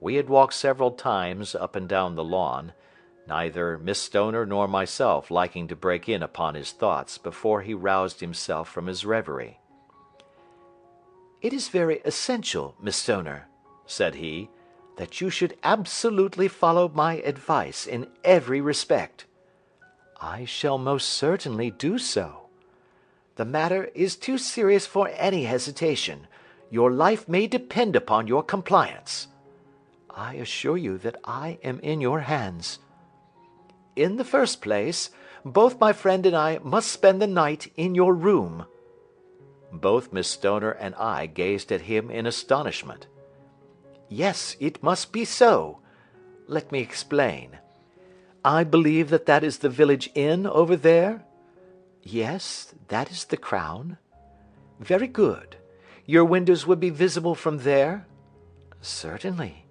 We had walked several times up and down the lawn, neither Miss Stoner nor myself liking to break in upon his thoughts before he roused himself from his reverie. "It is very essential, Miss Stoner," said he, "that you should absolutely follow my advice in every respect." "I shall most certainly do so." "The matter is too serious for any hesitation. Your life may depend upon your compliance." "I assure you that I am in your hands." "In the first place, both my friend and I must spend the night in your room." Both Miss Stoner and I gazed at him in astonishment. "Yes, it must be so. Let me explain. I believe that is the village inn over there?" "Yes, that is the Crown." "Very good. Your windows would be visible from there?" "Certainly."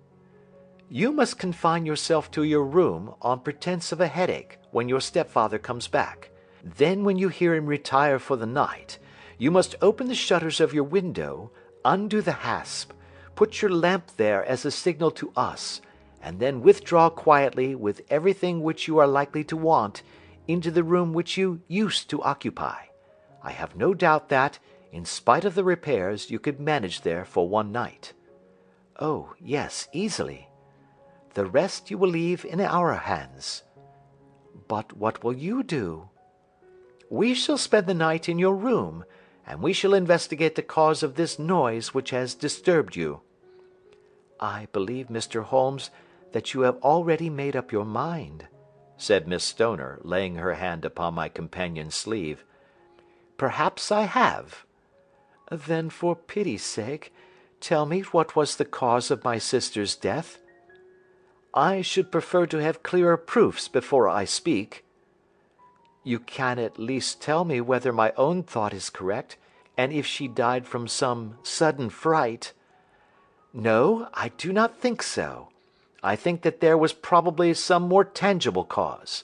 "You must confine yourself to your room, on pretence of a headache, when your stepfather comes back. Then when you hear him retire for the night, you must open the shutters of your window, undo the hasp, put your lamp there as a signal to us, and then withdraw quietly with everything which you are likely to want into the room which you used to occupy. I have no doubt that, in spite of the repairs, you could manage there for one night." "Oh, yes, easily." "The rest you will leave in our hands." "But what will you do?" "We shall spend the night in your room, and we shall investigate the cause of this noise which has disturbed you." "I believe, Mr. Holmes, that you have already made up your mind," said Miss Stoner, laying her hand upon my companion's sleeve. "Perhaps I have." "Then, for pity's sake, tell me what was the cause of my sister's death." "I should prefer to have clearer proofs before I speak." "You can at least tell me whether my own thought is correct, and if she died from some sudden fright." "No, I do not think so. I think that there was probably some more tangible cause.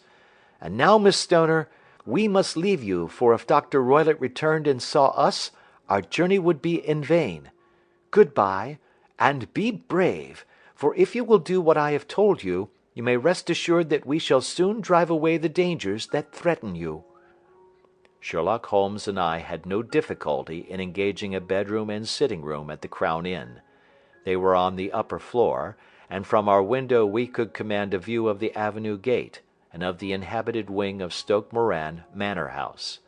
And now, Miss Stoner, we must leave you, for if Dr. Roylott returned and saw us, our journey would be in vain. Good-bye, and be brave, for if you will do what I have told you, you may rest assured that we shall soon drive away the dangers that threaten you." Sherlock Holmes and I had no difficulty in engaging a bedroom and sitting-room at the Crown Inn. They were on the upper floor, and from our window we could command a view of the avenue gate, and of the inhabited wing of Stoke Moran Manor House.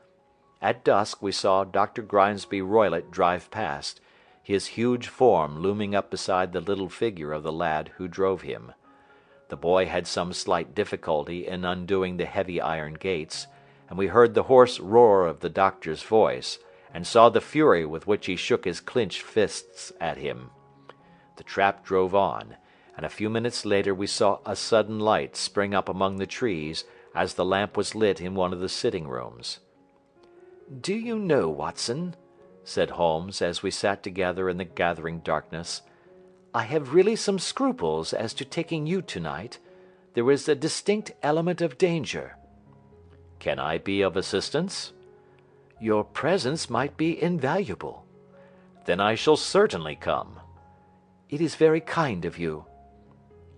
At dusk we saw Dr. Grimesby Roylott drive past, his huge form looming up beside the little figure of the lad who drove him. The boy had some slight difficulty in undoing the heavy iron gates, and we heard the hoarse roar of the doctor's voice, and saw the fury with which he shook his clenched fists at him. The trap drove on, and a few minutes later we saw a sudden light spring up among the trees as the lamp was lit in one of the sitting rooms. "Do you know, Watson," said Holmes as we sat together in the gathering darkness, "I have really some scruples as to taking you tonight. There is a distinct element of danger." "Can I be of assistance?" "Your presence might be invaluable." "Then I shall certainly come." "It is very kind of you."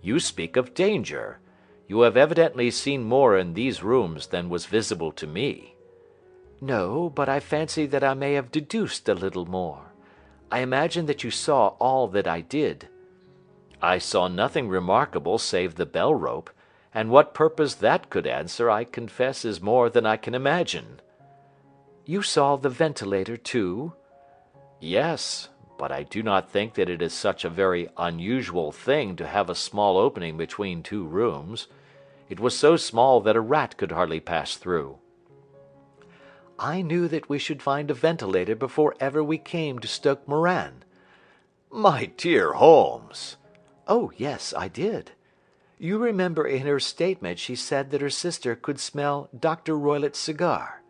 "You speak of danger. You have evidently seen more in these rooms than was visible to me." "No, but I fancy that I may have deduced a little more. I imagine that you saw all that I did." "I saw nothing remarkable save the bell rope, and what purpose that could answer I confess is more than I can imagine." "You saw the ventilator too?" "Yes, but I do not think that it is such a very unusual thing to have a small opening between two rooms. It was so small that a rat could hardly pass through." "I knew that we should find a ventilator before ever we came to Stoke Moran." "My dear Holmes!" "Oh, yes, I did. You remember in her statement she said that her sister could smell Dr. Roylott's cigar.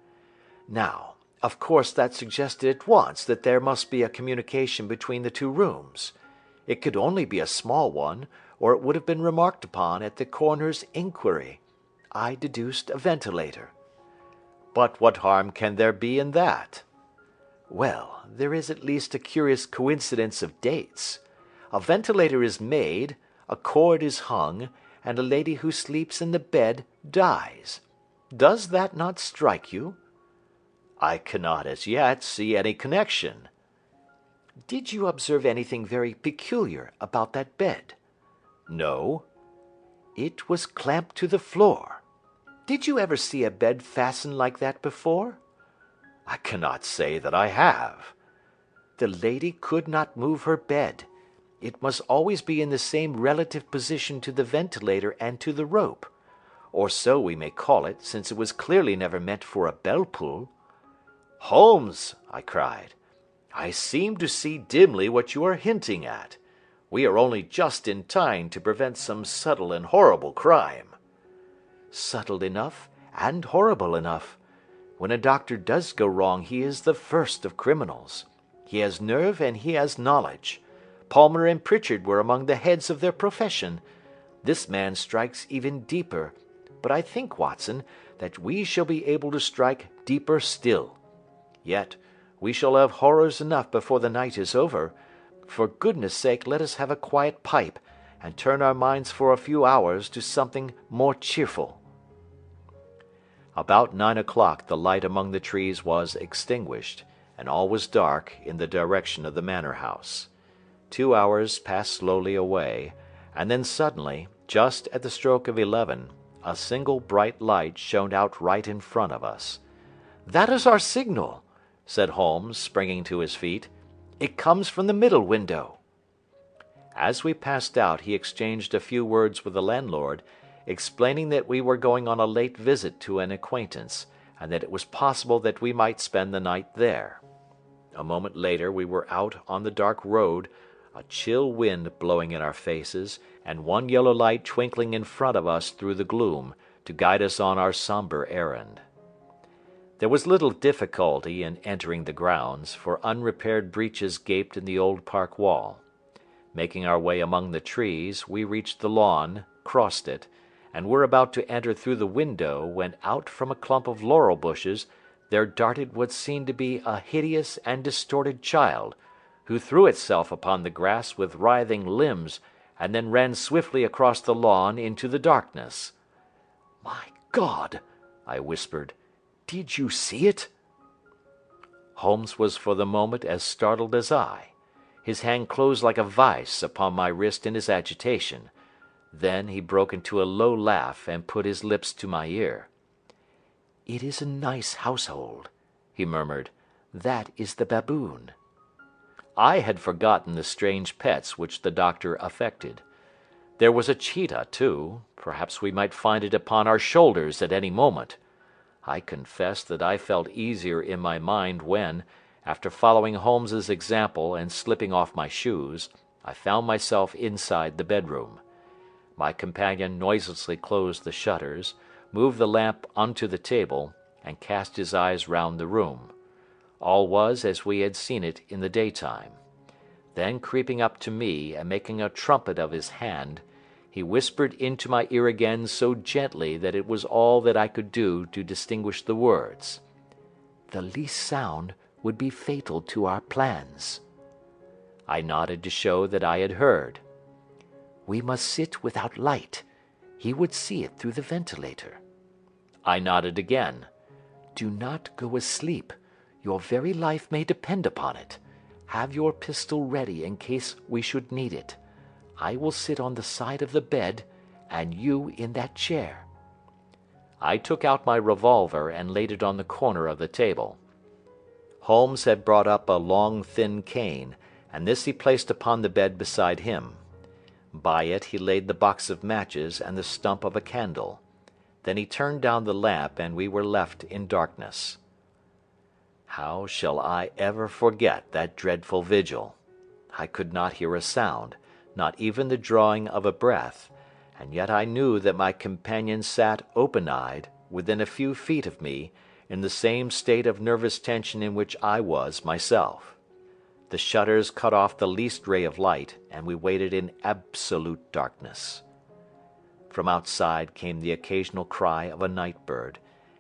Now, of course that suggested at once that there must be a communication between the two rooms. It could only be a small one, or it would have been remarked upon at the coroner's inquiry. I deduced a ventilator." "But what harm can there be in that?" "Well, there is at least a curious coincidence of dates. A ventilator is made, a cord is hung, and a lady who sleeps in the bed dies. Does that not strike you?" "I cannot as yet see any connection." "Did you observe anything very peculiar about that bed?" "No." "It was clamped to the floor. Did you ever see a bed fastened like that before?" "I cannot say that I have." "The lady could not move her bed. It must always be in the same relative position to the ventilator and to the rope. Or so we may call it, since it was clearly never meant for a bell pull." "Holmes," I cried, "I seem to see dimly what you are hinting at. We are only just in time to prevent some subtle and horrible crime." "Subtle enough and horrible enough. When a doctor does go wrong he is the first of criminals. He has nerve and he has knowledge. Palmer and Pritchard were among the heads of their profession. This man strikes even deeper, but I think, Watson, that we shall be able to strike deeper still. Yet we shall have horrors enough before the night is over. For goodness sake let us have a quiet pipe, and turn our minds for a few hours to something more cheerful." About 9 o'clock the light among the trees was extinguished, and all was dark in the direction of the manor house. 2 hours passed slowly away, and then suddenly, just at the stroke of 11, a single bright light shone out right in front of us. "That is our signal," said Holmes, springing to his feet. "It comes from the middle window." As we passed out he exchanged a few words with the landlord, explaining that we were going on a late visit to an acquaintance, and that it was possible that we might spend the night there. A moment later we were out on the dark road, a chill wind blowing in our faces, and one yellow light twinkling in front of us through the gloom, to guide us on our sombre errand. There was little difficulty in entering the grounds, for unrepaired breaches gaped in the old park wall. Making our way among the trees, we reached the lawn, crossed it, and were about to enter through the window when out from a clump of laurel bushes there darted what seemed to be a hideous and distorted child, who threw itself upon the grass with writhing limbs and then ran swiftly across the lawn into the darkness. "My God!" I whispered. "Did you see it?" Holmes was for the moment as startled as I. His hand closed like a vice upon my wrist in his agitation. Then he broke into a low laugh and put his lips to my ear. "It is a nice household," he murmured. "That is the baboon." I had forgotten the strange pets which the doctor affected. There was a cheetah, too. Perhaps we might find it upon our shoulders at any moment. I confess that I felt easier in my mind when, after following Holmes's example and slipping off my shoes, I found myself inside the bedroom. My companion noiselessly closed the shutters, moved the lamp onto the table, and cast his eyes round the room. All was as we had seen it in the daytime. Then, creeping up to me and making a trumpet of his hand, he whispered into my ear again so gently that it was all that I could do to distinguish the words. "The least sound would be fatal to our plans." I nodded to show that I had heard. "We must sit without light. He would see it through the ventilator." I nodded again. "Do not go asleep. Your very life may depend upon it. Have your pistol ready in case we should need it. I will sit on the side of the bed, and you in that chair." I took out my revolver and laid it on the corner of the table. Holmes had brought up a long, thin cane, and this he placed upon the bed beside him. By it he laid the box of matches and the stump of a candle. Then he turned down the lamp, and we were left in darkness. How shall I ever forget that dreadful vigil? I could not hear a sound, not even the drawing of a breath, and yet I knew that my companion sat open-eyed, within a few feet of me, in the same state of nervous tension in which I was myself. The shutters cut off the least ray of light, and we waited in absolute darkness. From outside came the occasional cry of a night bird,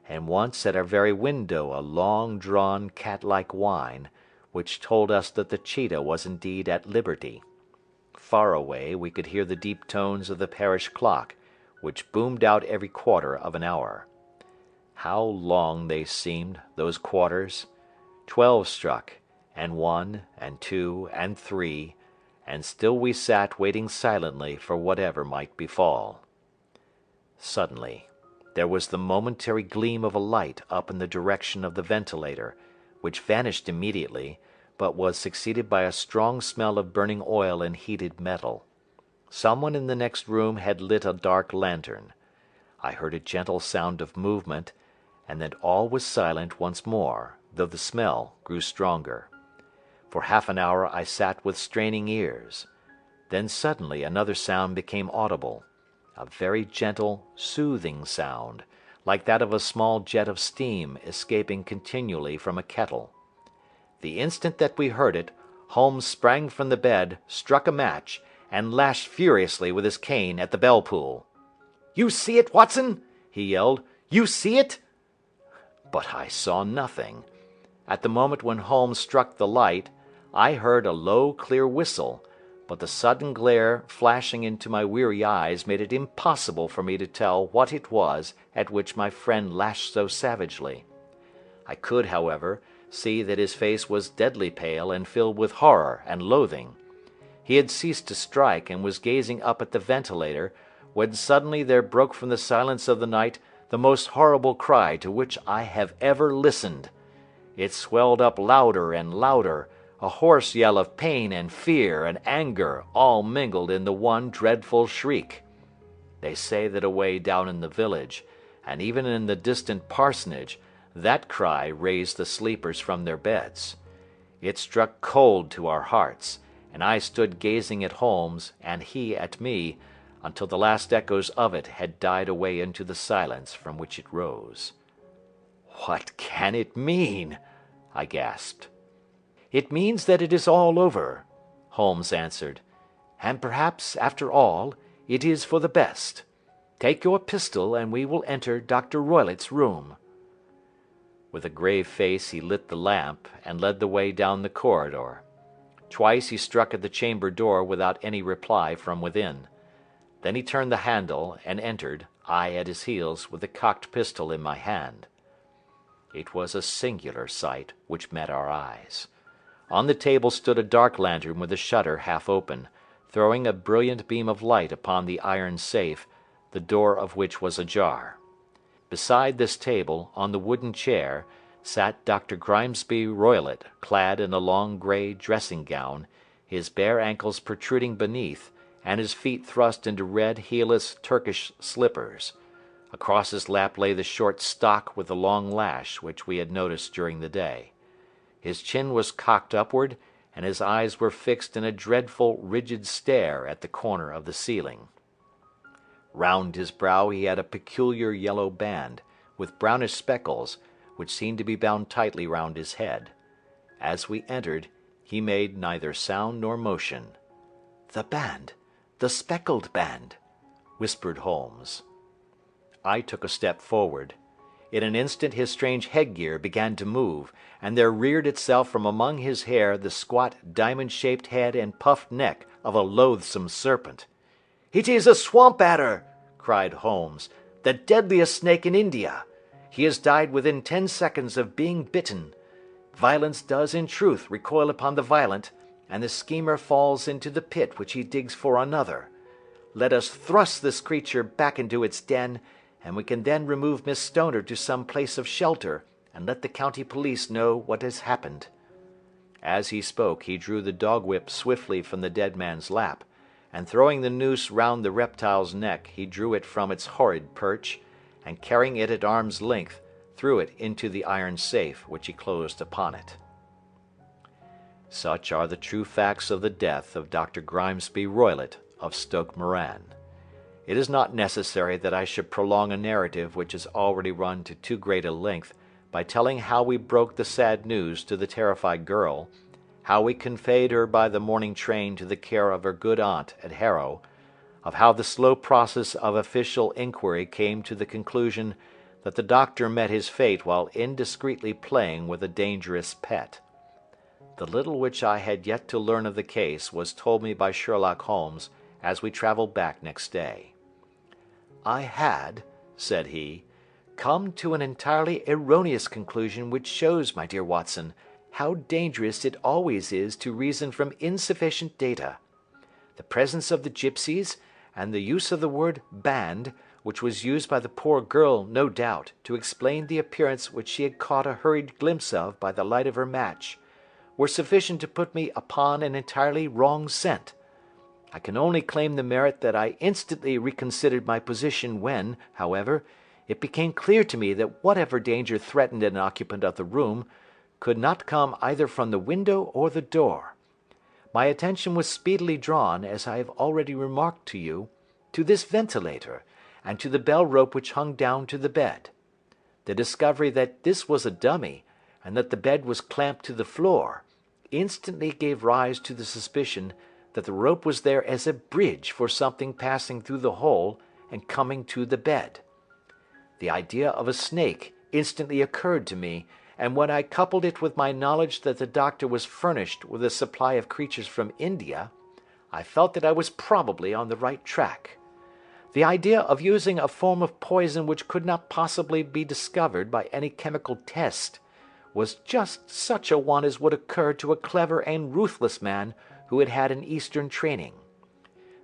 and once at our very window a long-drawn cat-like whine, which told us that the cheetah was indeed at liberty. Far away we could hear the deep tones of the parish clock, which boomed out every quarter of an hour. How long they seemed, those quarters! 12 struck, and 1, and 2, and 3, and still we sat waiting silently for whatever might befall. Suddenly there was the momentary gleam of a light up in the direction of the ventilator, which vanished immediately, but was succeeded by a strong smell of burning oil and heated metal. Someone in the next room had lit a dark lantern. I heard a gentle sound of movement, and then all was silent once more, though the smell grew stronger. For half an hour I sat with straining ears. Then suddenly another sound became audible, a very gentle, soothing sound, like that of a small jet of steam escaping continually from a kettle. The instant that we heard it, Holmes sprang from the bed, struck a match, and lashed furiously with his cane at the bell-pull. "You see it, Watson?" he yelled. "You see it?" But I saw nothing. At the moment when Holmes struck the light, I heard a low, clear whistle, but the sudden glare flashing into my weary eyes made it impossible for me to tell what it was at which my friend lashed so savagely. I could, however, see that his face was deadly pale and filled with horror and loathing. He had ceased to strike and was gazing up at the ventilator, when suddenly there broke from the silence of the night the most horrible cry to which I have ever listened. It swelled up louder and louder, a hoarse yell of pain and fear and anger all mingled in the one dreadful shriek. They say that away down in the village, and even in the distant parsonage, that cry raised the sleepers from their beds. It struck cold to our hearts, and I stood gazing at Holmes, and he at me, until the last echoes of it had died away into the silence from which it rose. "What can it mean?" I gasped. "It means that it is all over," Holmes answered, "and perhaps, after all, it is for the best. Take your pistol and we will enter Dr. Roylott's room." With a grave face he lit the lamp and led the way down the corridor. Twice he struck at the chamber door without any reply from within. Then he turned the handle and entered, I at his heels, with the cocked pistol in my hand. It was a singular sight which met our eyes. On the table stood a dark lantern with the shutter half open, throwing a brilliant beam of light upon the iron safe, the door of which was ajar. Beside this table, on the wooden chair, sat Dr. Grimesby Roylott, clad in a long grey dressing-gown, his bare ankles protruding beneath, and his feet thrust into red heelless Turkish slippers. Across his lap lay the short stock with the long lash which we had noticed during the day. His chin was cocked upward, and his eyes were fixed in a dreadful, rigid stare at the corner of the ceiling. Round his brow he had a peculiar yellow band, with brownish speckles, which seemed to be bound tightly round his head. As we entered, he made neither sound nor motion. "The band! The speckled band!" whispered Holmes. I took a step forward. In an instant his strange headgear began to move, and there reared itself from among his hair the squat, diamond-shaped head and puffed neck of a loathsome serpent. "It is a swamp adder!" cried Holmes, "the deadliest snake in India. He has died within 10 seconds of being bitten. Violence does in truth recoil upon the violent, and the schemer falls into the pit which he digs for another. Let us thrust this creature back into its den, and we can then remove Miss Stoner to some place of shelter, and let the county police know what has happened." As he spoke he drew the dog whip swiftly from the dead man's lap, and throwing the noose round the reptile's neck he drew it from its horrid perch, and carrying it at arm's length, threw it into the iron safe which he closed upon it. Such are the true facts of the death of Dr. Grimesby Roylott of Stoke Moran. It is not necessary that I should prolong a narrative which has already run to too great a length by telling how we broke the sad news to the terrified girl, how we conveyed her by the morning train to the care of her good aunt at Harrow, of how the slow process of official inquiry came to the conclusion that the doctor met his fate while indiscreetly playing with a dangerous pet. The little which I had yet to learn of the case was told me by Sherlock Holmes as we travelled back next day. "I had," said he, "come to an entirely erroneous conclusion which shows, my dear Watson, how dangerous it always is to reason from insufficient data. The presence of the gipsies, and the use of the word band, which was used by the poor girl, no doubt, to explain the appearance which she had caught a hurried glimpse of by the light of her match, were sufficient to put me upon an entirely wrong scent. I can only claim the merit that I instantly reconsidered my position when, however, it became clear to me that whatever danger threatened an occupant of the room could not come either from the window or the door. My attention was speedily drawn, as I have already remarked to you, to this ventilator, and to the bell rope which hung down to the bed. The discovery that this was a dummy, and that the bed was clamped to the floor, instantly gave rise to the suspicion that the rope was there as a bridge for something passing through the hole and coming to the bed. The idea of a snake instantly occurred to me, and when I coupled it with my knowledge that the doctor was furnished with a supply of creatures from India, I felt that I was probably on the right track. The idea of using a form of poison which could not possibly be discovered by any chemical test was just such a one as would occur to a clever and ruthless man who had had an Eastern training.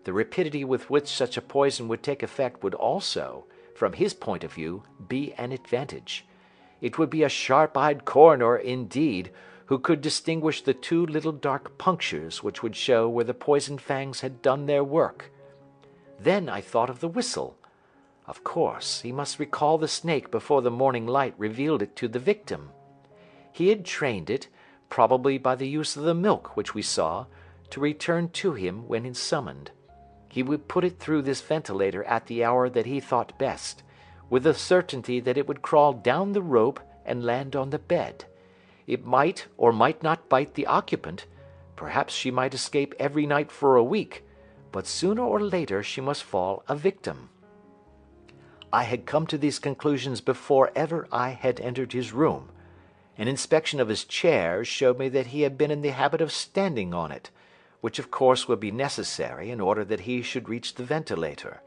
The rapidity with which such a poison would take effect would also, from his point of view, be an advantage. It would be a sharp-eyed coroner, indeed, who could distinguish the 2 little dark punctures which would show where the poisoned fangs had done their work. Then I thought of the whistle. Of course, he must recall the snake before the morning light revealed it to the victim. He had trained it, probably by the use of the milk which we saw, to return to him when summoned. He would put it through this ventilator at the hour that he thought best, with the certainty that it would crawl down the rope and land on the bed. It might or might not bite the occupant. Perhaps she might escape every night for a week, but sooner or later she must fall a victim. I had come to these conclusions before ever I had entered his room. An inspection of his chair showed me that he had been in the habit of standing on it, which of course would be necessary in order that he should reach the ventilator.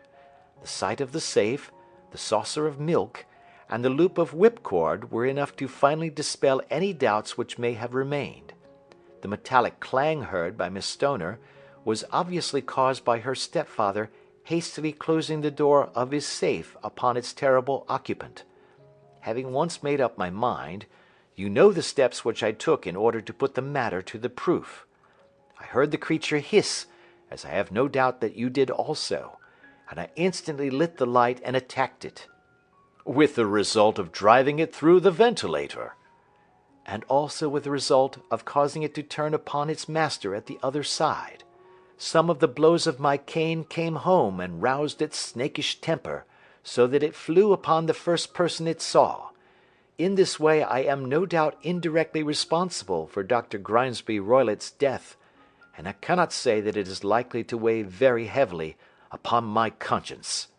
The sight of the safe, the saucer of milk, and the loop of whipcord were enough to finally dispel any doubts which may have remained. The metallic clang heard by Miss Stoner was obviously caused by her stepfather hastily closing the door of his safe upon its terrible occupant. Having once made up my mind, you know the steps which I took in order to put the matter to the proof. I heard the creature hiss, as I have no doubt that you did also, and I instantly lit the light and attacked it. with the result of driving it through the ventilator." "And also with the result of causing it to turn upon its master at the other side. Some of the blows of my cane came home and roused its snakish temper, so that it flew upon the first person it saw. In this way I am no doubt indirectly responsible for Dr. Grimesby Roylott's death, and I cannot say that it is likely to weigh very heavily upon my conscience."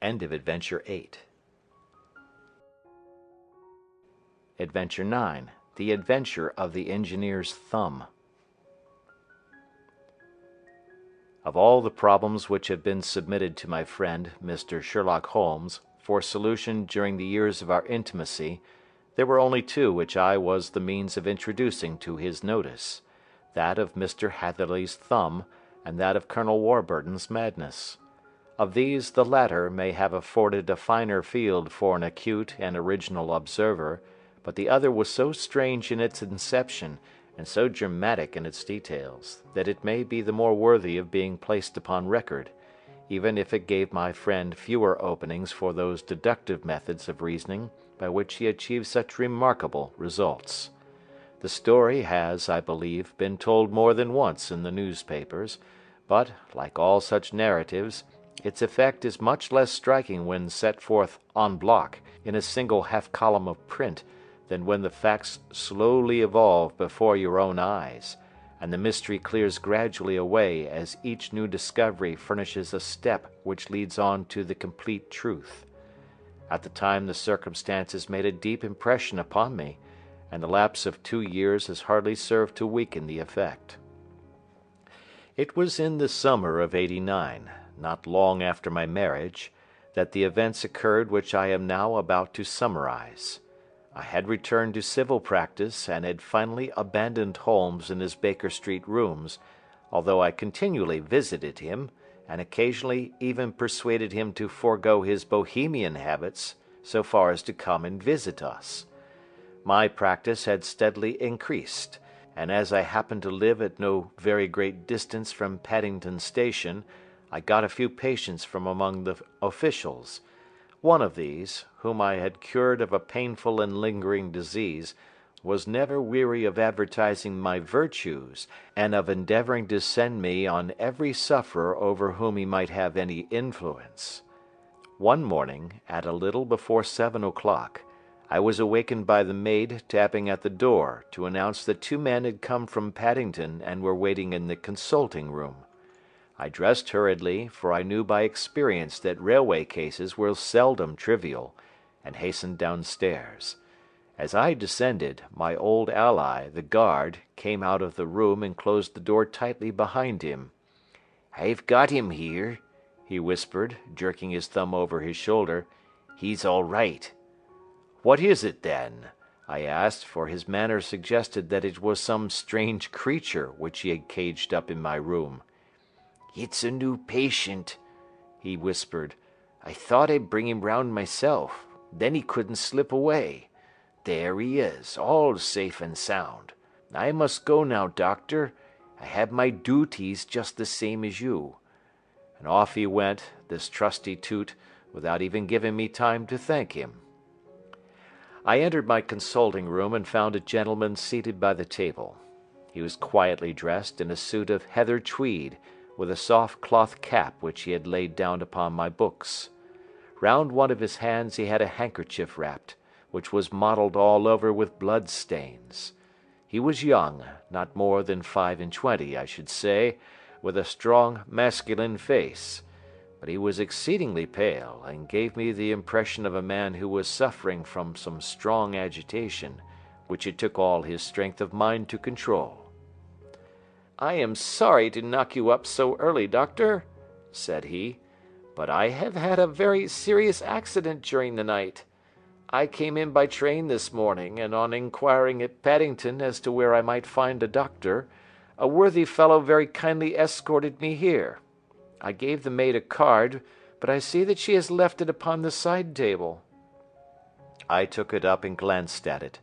End of Adventure 8. Adventure 9. The Adventure of the Engineer's Thumb. Of all the problems which have been submitted to my friend, Mr. Sherlock Holmes, for solution during the years of our intimacy, there were only two which I was the means of introducing to his notice, that of Mr. Hatherley's thumb, and that of Colonel Warburton's madness. Of these the latter may have afforded a finer field for an acute and original observer, but the other was so strange in its inception, and so dramatic in its details, that it may be the more worthy of being placed upon record, even if it gave my friend fewer openings for those deductive methods of reasoning by which he achieved such remarkable results. The story has, I believe, been told more than once in the newspapers, but, like all such narratives, its effect is much less striking when set forth en bloc in a single half-column of print than when the facts slowly evolve before your own eyes, and the mystery clears gradually away as each new discovery furnishes a step which leads on to the complete truth. At the time the circumstances made a deep impression upon me, and the lapse of 2 years has hardly served to weaken the effect. It was in the summer of '89, not long after my marriage, that the events occurred which I am now about to summarize. I had returned to civil practice and had finally abandoned Holmes in his Baker Street rooms, although I continually visited him, and occasionally even persuaded him to forego his bohemian habits so far as to come and visit us. My practice had steadily increased, and as I happened to live at no very great distance from Paddington Station, I got a few patients from among the officials. One of these, whom I had cured of a painful and lingering disease, was never weary of advertising my virtues, and of endeavoring to send me on every sufferer over whom he might have any influence. One morning, at a little before 7 o'clock, I was awakened by the maid tapping at the door to announce that 2 men had come from Paddington and were waiting in the consulting room. I dressed hurriedly, for I knew by experience that railway cases were seldom trivial, and hastened downstairs. As I descended, my old ally, the guard, came out of the room and closed the door tightly behind him. "I've got him here," he whispered, jerking his thumb over his shoulder. "He's all right." "What is it, then?" I asked, for his manner suggested that it was some strange creature which he had caged up in my room. "It's a new patient," he whispered. "I thought I'd bring him round myself. Then he couldn't slip away. There he is, all safe and sound. I must go now, doctor. I have my duties just the same as you." And off he went, this trusty toot, without even giving me time to thank him. I entered my consulting room and found a gentleman seated by the table. He was quietly dressed in a suit of heather tweed, with a soft cloth cap which he had laid down upon my books. Round one of his hands he had a handkerchief wrapped, which was mottled all over with blood stains. He was young, not more than 25, I should say, with a strong masculine face, but he was exceedingly pale, and gave me the impression of a man who was suffering from some strong agitation, which it took all his strength of mind to control. "I am sorry to knock you up so early, doctor," said he, "but I have had a very serious accident during the night. I came in by train this morning, and on inquiring at Paddington as to where I might find a doctor, a worthy fellow very kindly escorted me here. I gave the maid a card, but I see that she has left it upon the side table." I took it up and glanced at it.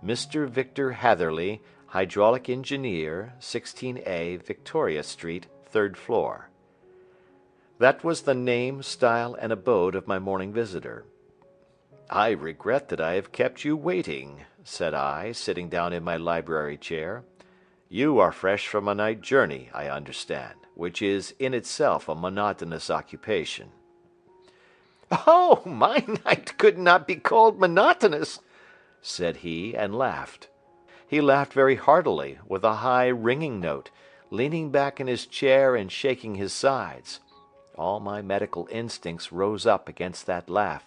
Mr. Victor Hatherley, Hydraulic Engineer, 16A, Victoria Street, 3rd floor. That was the name, style, and abode of my morning visitor. "I regret that I have kept you waiting," said I, sitting down in my library chair. "You are fresh from a night journey, I understand, which is in itself a monotonous occupation." "Oh, my night could not be called monotonous," said he, and laughed. He laughed very heartily, with a high, ringing note, leaning back in his chair and shaking his sides. All my medical instincts rose up against that laugh.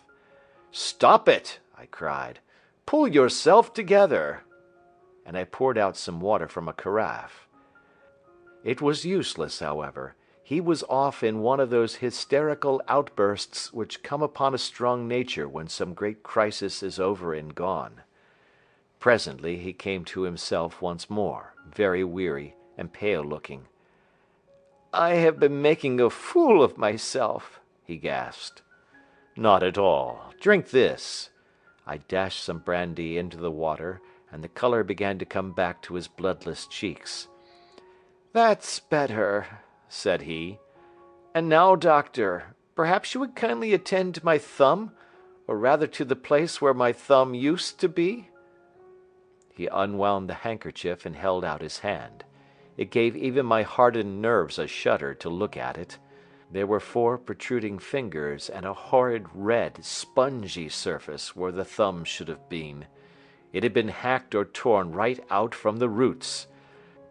"Stop it!" I cried. "Pull yourself together!" And I poured out some water from a carafe. It was useless, however. He was off in one of those hysterical outbursts which come upon a strong nature when some great crisis is over and gone. Presently he came to himself once more, very weary and pale looking. "I have been making a fool of myself," he gasped. "Not at all. Drink this." I dashed some brandy into the water, and the color began to come back to his bloodless cheeks. "That's better," said he. "And now, doctor, perhaps you would kindly attend to my thumb, or rather to the place where my thumb used to be?" He unwound the handkerchief and held out his hand. It gave even my hardened nerves a shudder to look at it. There were 4 protruding fingers and a horrid red, spongy surface where the thumb should have been. It had been hacked or torn right out from the roots.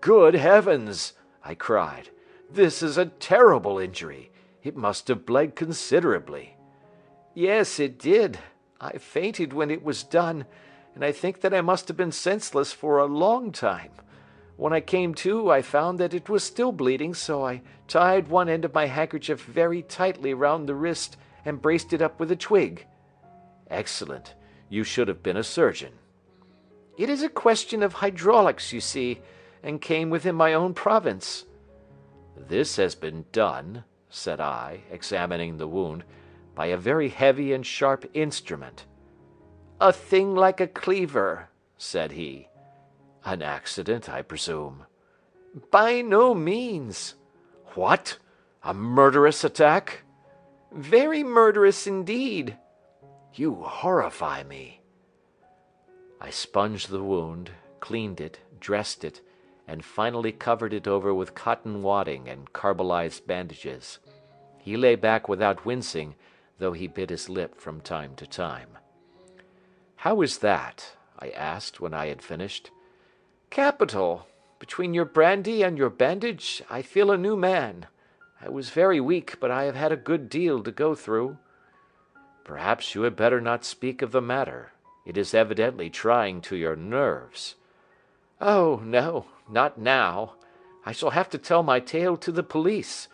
"Good heavens!" I cried. "This is a terrible injury. It must have bled considerably." "Yes, it did. I fainted when it was done, and I think that I must have been senseless for a long time. When I came to, I found that it was still bleeding, so I tied one end of my handkerchief very tightly round the wrist and braced it up with a twig." "Excellent. You should have been a surgeon." "It is a question of hydraulics, you see, and came within my own province." "This has been done," said I, examining the wound, "by a very heavy and sharp instrument." "A thing like a cleaver," said he. "An accident, I presume." "By no means." "What? A murderous attack?" "Very murderous indeed." "You horrify me." I sponged the wound, cleaned it, dressed it, and finally covered it over with cotton wadding and carbolized bandages. He lay back without wincing, though he bit his lip from time to time. "How is that?" I asked when I had finished. "Capital. Between your brandy and your bandage, I feel a new man. I was very weak, but I have had a good deal to go through." "Perhaps you had better not speak of the matter. It is evidently trying to your nerves." "Oh, no, not now. I shall have to tell my tale to the police.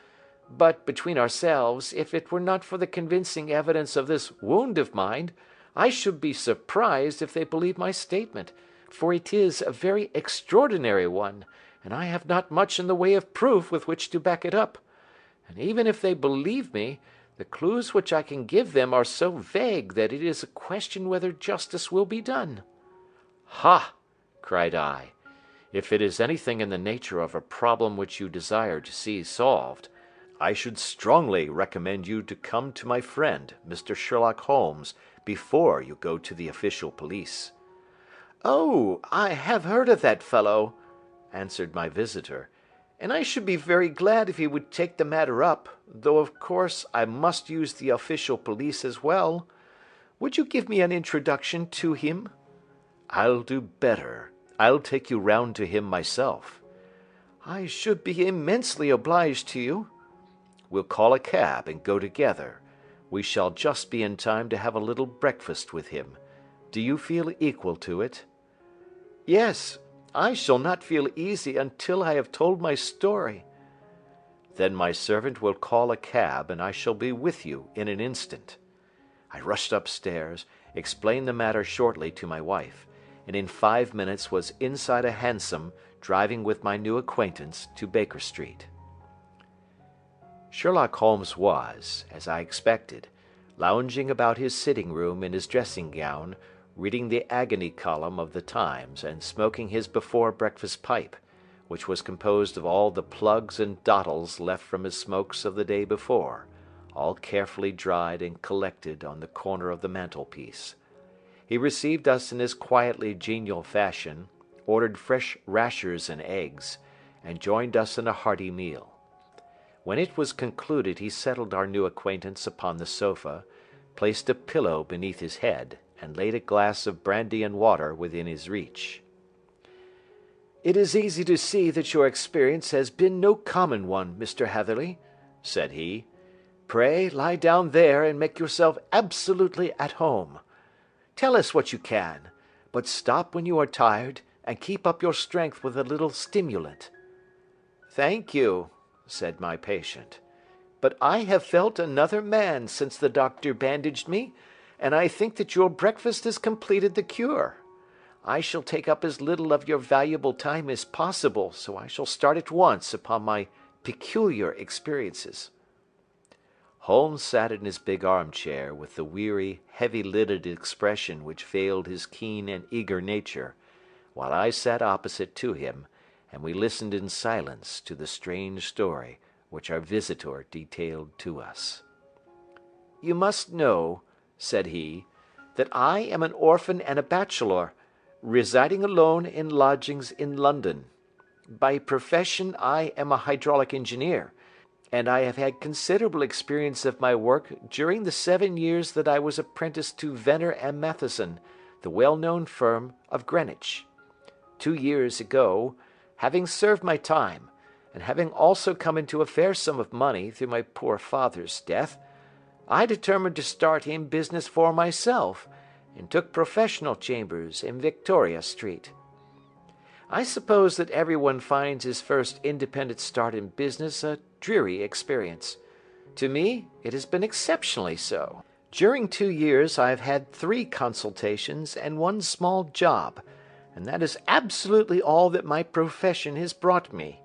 But, between ourselves, if it were not for the convincing evidence of this wound of mine, I should be surprised if they believed my statement, for it is a very extraordinary one, and I have not much in the way of proof with which to back it up. And even if they believe me, the clues which I can give them are so vague that it is a question whether justice will be done." "Ha!" cried I. "If it is anything in the nature of a problem which you desire to see solved, I should strongly recommend you to come to my friend, Mr. Sherlock Holmes, before you go to the official police." "Oh, I have heard of that fellow," answered my visitor, "and I should be very glad if he would take the matter up, though of course I must use the official police as well. Would you give me an introduction to him?" "I'll do better. I'll take you round to him myself." "I should be immensely obliged to you." "We'll call a cab and go together. We shall just be in time to have a little breakfast with him. Do you feel equal to it?" "Yes, I shall not feel easy until I have told my story." "Then my servant will call a cab and I shall be with you in an instant." I rushed upstairs, explained the matter shortly to my wife, and in 5 minutes was inside a hansom driving with my new acquaintance to Baker Street. Sherlock Holmes was, as I expected, lounging about his sitting room in his dressing gown, reading the agony column of the Times and smoking his before-breakfast pipe, which was composed of all the plugs and dottles left from his smokes of the day before, all carefully dried and collected on the corner of the mantelpiece. He received us in his quietly genial fashion, ordered fresh rashers and eggs, and joined us in a hearty meal. When it was concluded, he settled our new acquaintance upon the sofa, placed a pillow beneath his head, and laid a glass of brandy and water within his reach. "It is easy to see that your experience has been no common one, Mr. Hatherley," said he. "Pray lie down there and make yourself absolutely at home. Tell us what you can, but stop when you are tired, and keep up your strength with a little stimulant." "Thank you," said my patient, "but I have felt another man since the doctor bandaged me, and I think that your breakfast has completed the cure. I shall take up as little of your valuable time as possible, so I shall start at once upon my peculiar experiences." Holmes sat in his big armchair with the weary, heavy-lidded expression which veiled his keen and eager nature, while I sat opposite to him, and we listened in silence to the strange story which our visitor detailed to us. "You must know," said he, "that I am an orphan and a bachelor, residing alone in lodgings in London. By profession I am a hydraulic engineer, and I have had considerable experience of my work during the 7 years that I was apprenticed to Venner and Matheson, the well-known firm of Greenwich. 2 years ago, having served my time, and having also come into a fair sum of money through my poor father's death, I determined to start in business for myself, and took professional chambers in Victoria Street. I suppose that everyone finds his first independent start in business a dreary experience. To me, it has been exceptionally so. During 2 years I have had 3 consultations and 1 small job, and that is absolutely all that my profession has brought me.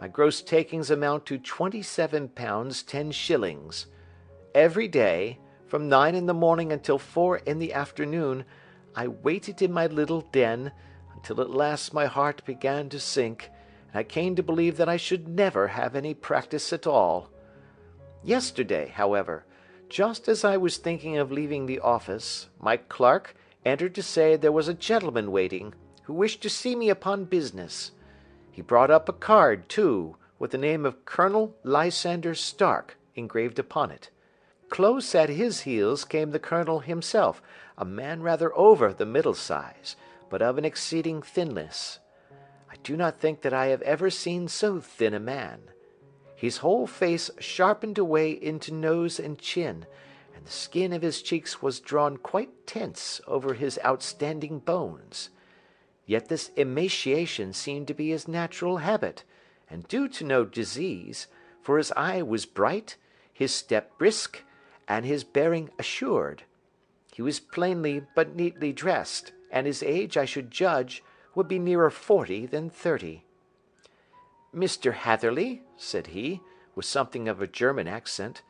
My gross takings amount to £27 10s. Every day, from 9 in the morning until 4 in the afternoon, I waited in my little den, until at last my heart began to sink, and I came to believe that I should never have any practice at all. Yesterday, however, just as I was thinking of leaving the office, my clerk entered to say there was a gentleman waiting, who wished to see me upon business. He brought up a card, too, with the name of Colonel Lysander Stark engraved upon it. Close at his heels came the colonel himself, a man rather over the middle size, but of an exceeding thinness. I do not think that I have ever seen so thin a man. His whole face sharpened away into nose and chin, and the skin of his cheeks was drawn quite tense over his outstanding bones. Yet this emaciation seemed to be his natural habit, and due to no disease, for his eye was bright, his step brisk, and his bearing assured. He was plainly but neatly dressed, and his age, I should judge, would be nearer 40 than 30. "Mr. Hatherley," said he, with something of a German accent,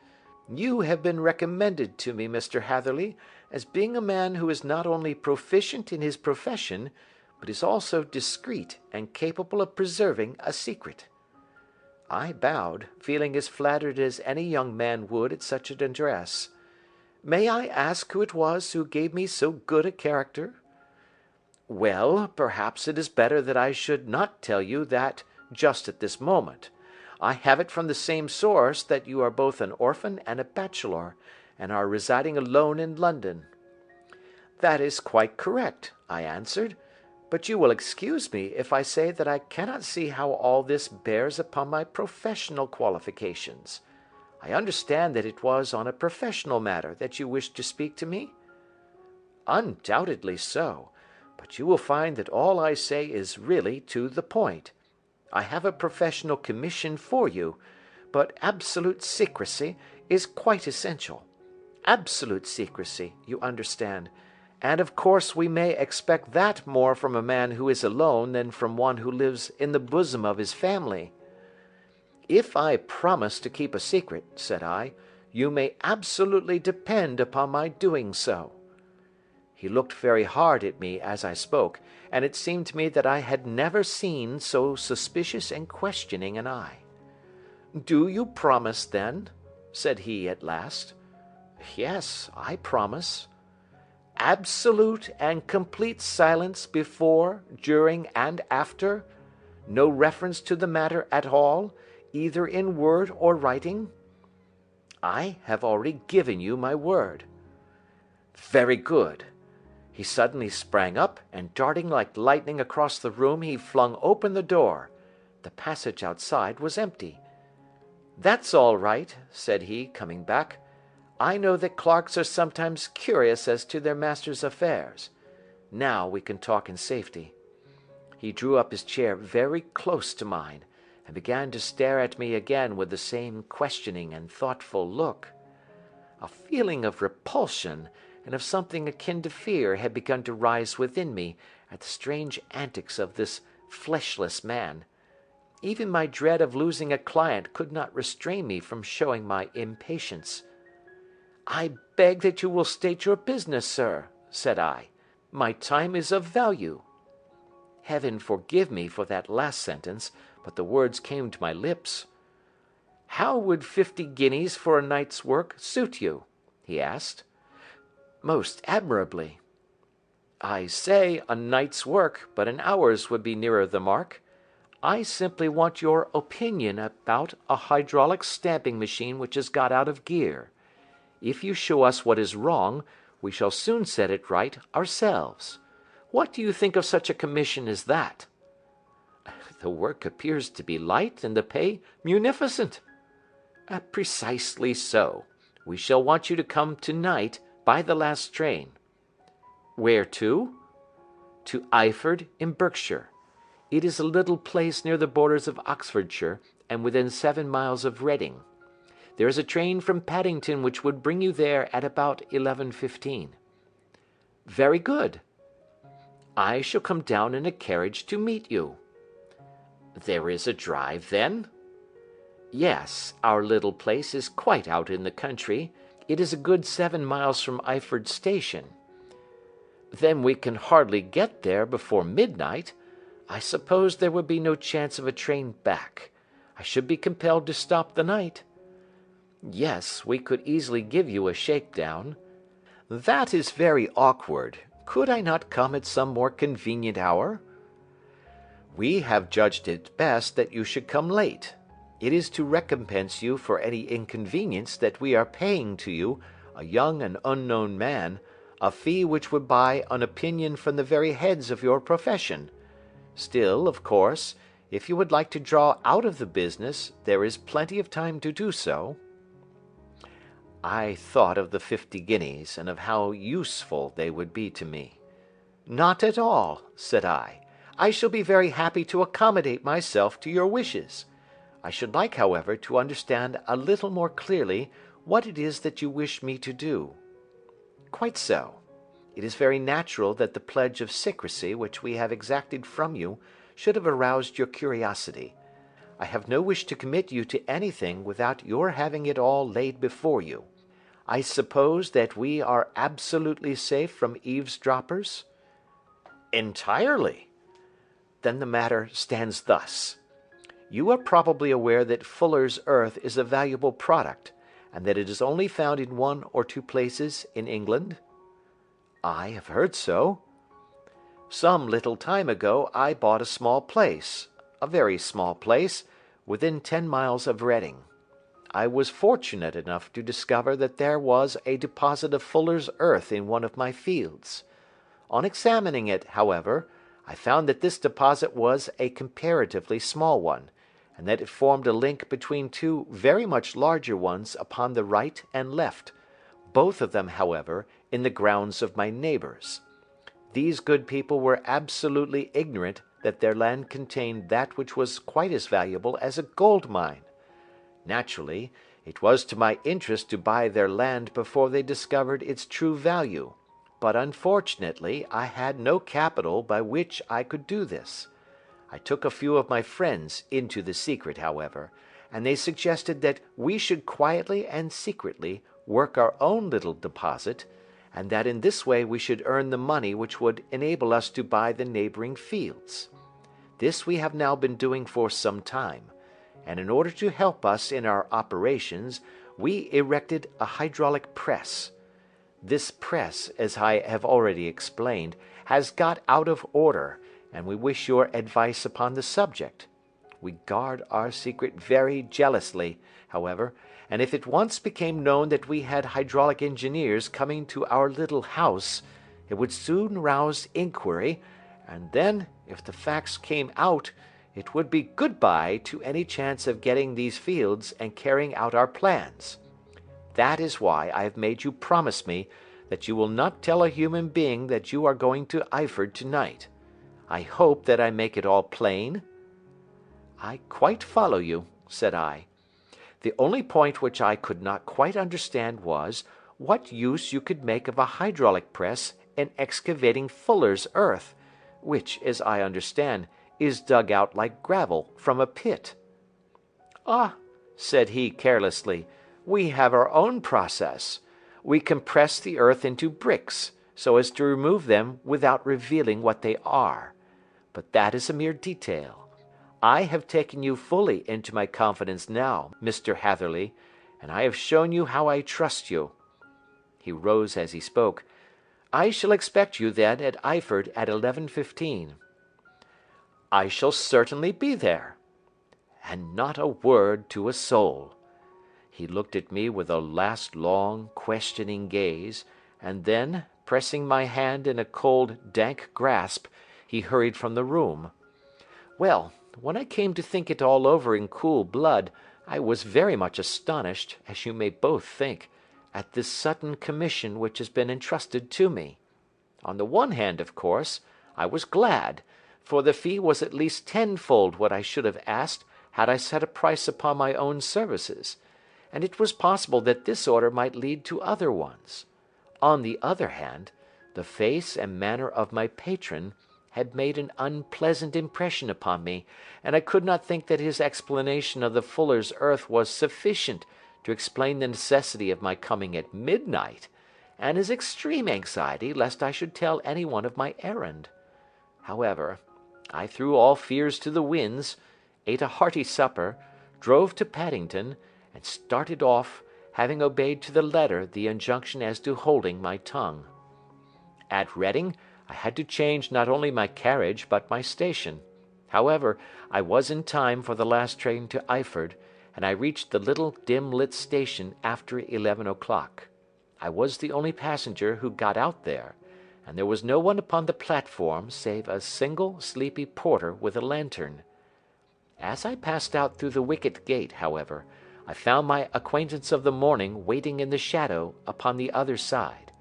"you have been recommended to me, Mr. Hatherley, as being a man who is not only proficient in his profession, but is also discreet and capable of preserving a secret." I bowed, feeling as flattered as any young man would at such an address. "May I ask who it was who gave me so good a character?" "Well, perhaps it is better that I should not tell you that just at this moment. I have it from the same source that you are both an orphan and a bachelor, and are residing alone in London." "That is quite correct," I answered, "but you will excuse me if I say that I cannot see how all this bears upon my professional qualifications. I understand that it was on a professional matter that you wished to speak to me?" "Undoubtedly so, but you will find that all I say is really to the point. I have a professional commission for you, but absolute secrecy is quite essential. Absolute secrecy, you understand, and of course we may expect that more from a man who is alone than from one who lives in the bosom of his family." "If I promise to keep a secret," said I, "you may absolutely depend upon my doing so." He looked very hard at me as I spoke, and it seemed to me that I had never seen so suspicious and questioning an eye. "Do you promise, then?" said he at last. Yes, I promise. Absolute and complete silence before, during, and after? No reference to the matter at all, either in word or writing? I have already given you my word. Very good. He suddenly sprang up, and darting like lightning across the room, he flung open the door. The passage outside was empty. "That's all right," said he, coming back. "I know that clerks are sometimes curious as to their master's affairs. Now we can talk in safety." He drew up his chair very close to mine, and began to stare at me again with the same questioning and thoughtful look. A feeling of repulsion and of something akin to fear had begun to rise within me at the strange antics of this fleshless man. Even my dread of losing a client could not restrain me from showing my impatience. "I beg that you will state your business, sir," said I. "My time is of value." Heaven forgive me for that last sentence, but the words came to my lips. "How would 50 guineas for a night's work suit you?" he asked. "Most admirably." "I say a night's work, but an hour's would be nearer the mark. I simply want your opinion about a hydraulic stamping machine which has got out of gear. If you show us what is wrong, we shall soon set it right ourselves. What do you think of such a commission as that?" "The work appears to be light and the pay munificent." "Precisely so. We shall want you to come tonight by the last train." "Where to?" "To Eyford in Berkshire. It is a little place near the borders of Oxfordshire, and within 7 miles of Reading. There is a train from Paddington which would bring you there at about 11:15. "Very good." "I shall come down in a carriage to meet you." "There is a drive, then?" "Yes, our little place is quite out in the country. It is a good 7 miles from Eyford station." "Then we can hardly get there before midnight. I suppose there would be no chance of a train back. I should be compelled to stop the night." "Yes, we could easily give you a shakedown." That is very awkward. Could I not come at some more convenient hour? We have judged it best that you should come late. It is to recompense you for any inconvenience that we are paying to you, a young and unknown man, a fee which would buy an opinion from the very heads of your profession. Still, of course, if you would like to draw out of the business, there is plenty of time to do so." I thought of the 50 guineas, and of how useful they would be to me. "Not at all," said I. "I shall be very happy to accommodate myself to your wishes. I should like, however, to understand a little more clearly what it is that you wish me to do." "Quite so. It is very natural that the pledge of secrecy which we have exacted from you should have aroused your curiosity. I have no wish to commit you to anything without your having it all laid before you. I suppose that we are absolutely safe from eavesdroppers?" "Entirely." "Then the matter stands thus. You are probably aware that Fuller's earth is a valuable product, and that it is only found in 1 or 2 places in England?" "I have heard so." "Some little time ago I bought a small place, a very small place, within 10 miles of Reading. I was fortunate enough to discover that there was a deposit of Fuller's earth in one of my fields. On examining it, however, I found that this deposit was a comparatively small one, and that it formed a link between 2 very much larger ones upon the right and left, both of them, however, in the grounds of my neighbours. These good people were absolutely ignorant that their land contained that which was quite as valuable as a gold mine. Naturally, it was to my interest to buy their land before they discovered its true value, but unfortunately I had no capital by which I could do this. I took a few of my friends into the secret, however, and they suggested that we should quietly and secretly work our own little deposit, and that in this way we should earn the money which would enable us to buy the neighbouring fields. This we have now been doing for some time, and in order to help us in our operations, we erected a hydraulic press. This press, as I have already explained, has got out of order, and we wish your advice upon the subject. We guard our secret very jealously, however, and if it once became known that we had hydraulic engineers coming to our little house, it would soon rouse inquiry, and then, if the facts came out, it would be good-bye to any chance of getting these fields and carrying out our plans. That is why I have made you promise me that you will not tell a human being that you are going to Eyford tonight. I hope that I make it all plain?" "I quite follow you," said I. "The only point which I could not quite understand was, what use you could make of a hydraulic press in excavating fuller's earth, which, as I understand, is dug out like gravel from a pit." "Ah," said he carelessly, "we have our own process. We compress the earth into bricks, so as to remove them without revealing what they are. But that is a mere detail. I have taken you fully into my confidence now, Mr. Hatherley, and I have shown you how I trust you." He rose as he spoke. "I shall expect you, then, at Eyford at 11:15. "I shall certainly be there." "And not a word to a soul." He looked at me with a last long, questioning gaze, and then, pressing my hand in a cold, dank grasp, he hurried from the room. Well, when I came to think it all over in cool blood, I was very much astonished, as you may both think, at this sudden commission which has been entrusted to me. On the one hand, of course, I was glad, for the fee was at least tenfold what I should have asked had I set a price upon my own services, and it was possible that this order might lead to other ones. On the other hand, the face and manner of my patron had made an unpleasant impression upon me, and I could not think that his explanation of the fuller's earth was sufficient to explain the necessity of my coming at midnight, and his extreme anxiety lest I should tell any one of my errand. However, I threw all fears to the winds, ate a hearty supper, drove to Paddington, and started off, having obeyed to the letter the injunction as to holding my tongue. At Reading, I had to change not only my carriage but my station. However, I was in time for the last train to Eyford, and I reached the little dim-lit station after 11 o'clock. I was the only passenger who got out there, and there was no one upon the platform save a single sleepy porter with a lantern. As I passed out through the wicket gate, however, I found my acquaintance of the morning waiting in the shadow upon the other side.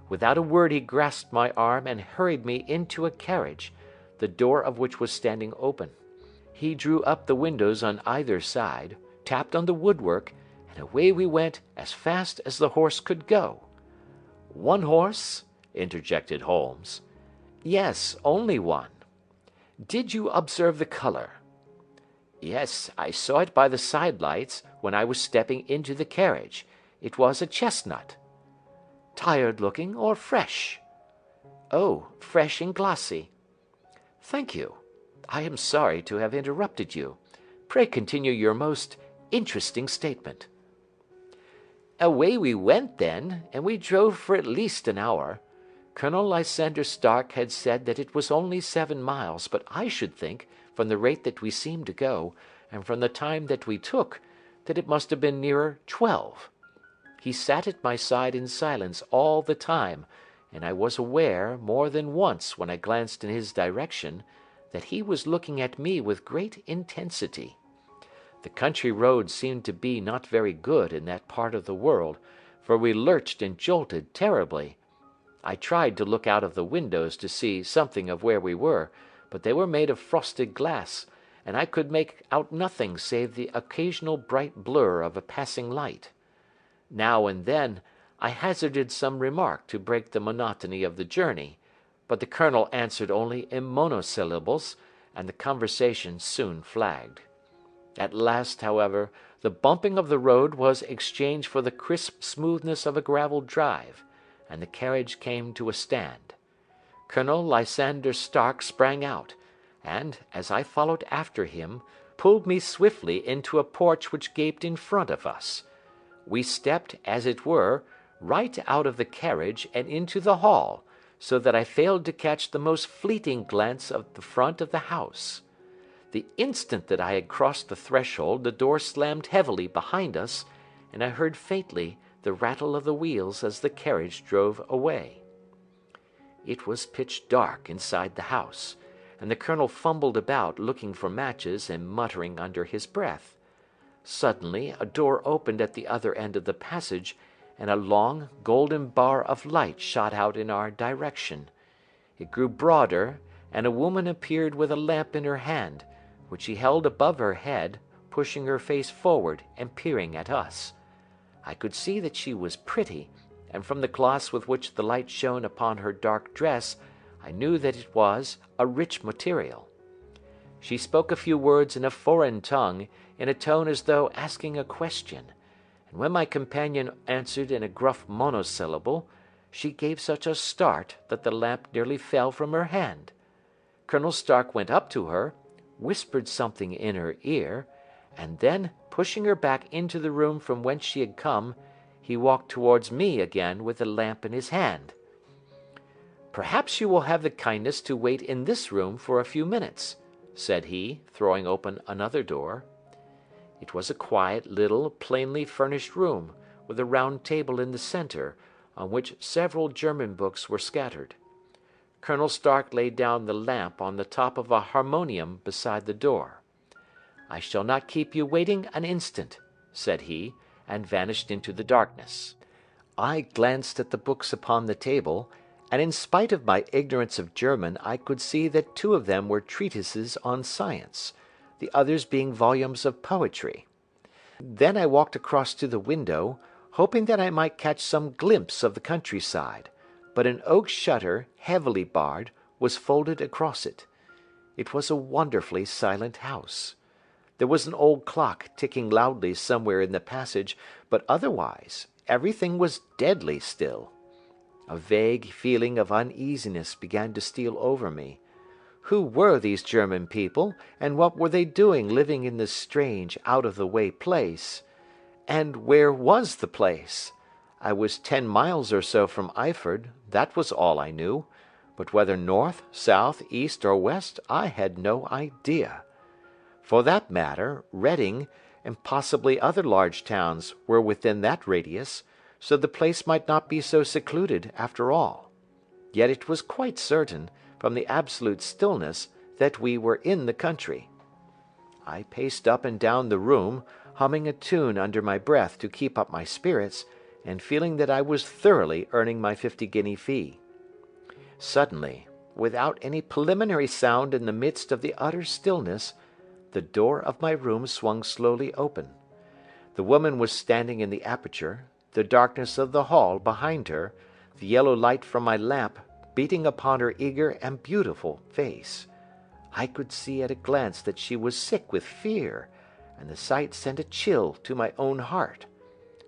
Without a word he grasped my arm and hurried me into a carriage, the door of which was standing open. He drew up the windows on either side, tapped on the woodwork, and away we went as fast as the horse could go. "One horse?" interjected Holmes. "Yes, only one." "Did you observe the colour?" "Yes, I saw it by the side lights when I was stepping into the carriage. It was a chestnut." "Tired looking or fresh?" "Oh, fresh and glossy." "Thank you. I am sorry to have interrupted you. Pray continue your most interesting statement." "Away we went then, and we drove for at least an hour. Colonel Lysander Stark had said that it was only 7 miles, but I should think, from the rate that we seemed to go, and from the time that we took, that it must have been nearer 12. He sat at my side in silence all the time, and I was aware, more than once when I glanced in his direction, that he was looking at me with great intensity. The country roads seemed to be not very good in that part of the world, for we lurched and jolted terribly. I tried to look out of the windows to see something of where we were, but they were made of frosted glass, and I could make out nothing save the occasional bright blur of a passing light. Now and then I hazarded some remark to break the monotony of the journey, but the colonel answered only in monosyllables, and the conversation soon flagged. At last, however, the bumping of the road was exchanged for the crisp smoothness of a gravelled drive, and the carriage came to a stand. Colonel Lysander Stark sprang out, and, as I followed after him, pulled me swiftly into a porch which gaped in front of us. we stepped, as it were, right out of the carriage and into the hall, so that I failed to catch the most fleeting glance of the front of the house. The instant that I had crossed the threshold, the door slammed heavily behind us, and I heard faintly the rattle of the wheels as the carriage drove away. It was pitch dark inside the house, and the colonel fumbled about looking for matches and muttering under his breath. Suddenly a door opened at the other end of the passage, and a long, golden bar of light shot out in our direction. It grew broader, and a woman appeared with a lamp in her hand, which she held above her head, pushing her face forward and peering at us. I could see that she was pretty, and from the gloss with which the light shone upon her dark dress, I knew that it was a rich material. She spoke a few words in a foreign tongue, in a tone as though asking a question, and when my companion answered in a gruff monosyllable, she gave such a start that the lamp nearly fell from her hand. Colonel Stark went up to her, whispered something in her ear, and then, pushing her back into the room from whence she had come, he walked towards me again with the lamp in his hand. "Perhaps you will have the kindness to wait in this room for a few minutes," said he, throwing open another door. It was a quiet, little, plainly furnished room, with a round table in the centre, on which several German books were scattered. Colonel Stark laid down the lamp on the top of a harmonium beside the door. "I shall not keep you waiting an instant," said he, and vanished into the darkness. I glanced at the books upon the table, and in spite of my ignorance of German I could see that 2 of them were treatises on science, the others being volumes of poetry. Then I walked across to the window, hoping that I might catch some glimpse of the countryside, but an oak shutter, heavily barred, was folded across it. It was a wonderfully silent house. There was an old clock ticking loudly somewhere in the passage, but otherwise everything was deadly still. A vague feeling of uneasiness began to steal over me. Who were these German people, and what were they doing living in this strange, out-of-the-way place? And where was the place? I was 10 miles or so from Eyford, that was all I knew, but whether north, south, east, or west, I had no idea. For that matter, Reading, and possibly other large towns, were within that radius, so the place might not be so secluded after all. Yet it was quite certain, from the absolute stillness, that we were in the country. I paced up and down the room, humming a tune under my breath to keep up my spirits, and feeling that I was thoroughly earning my 50-guinea fee. Suddenly, without any preliminary sound in the midst of the utter stillness, the door of my room swung slowly open. The woman was standing in the aperture, the darkness of the hall behind her, the yellow light from my lamp beating upon her eager and beautiful face. I could see at a glance that she was sick with fear, and the sight sent a chill to my own heart.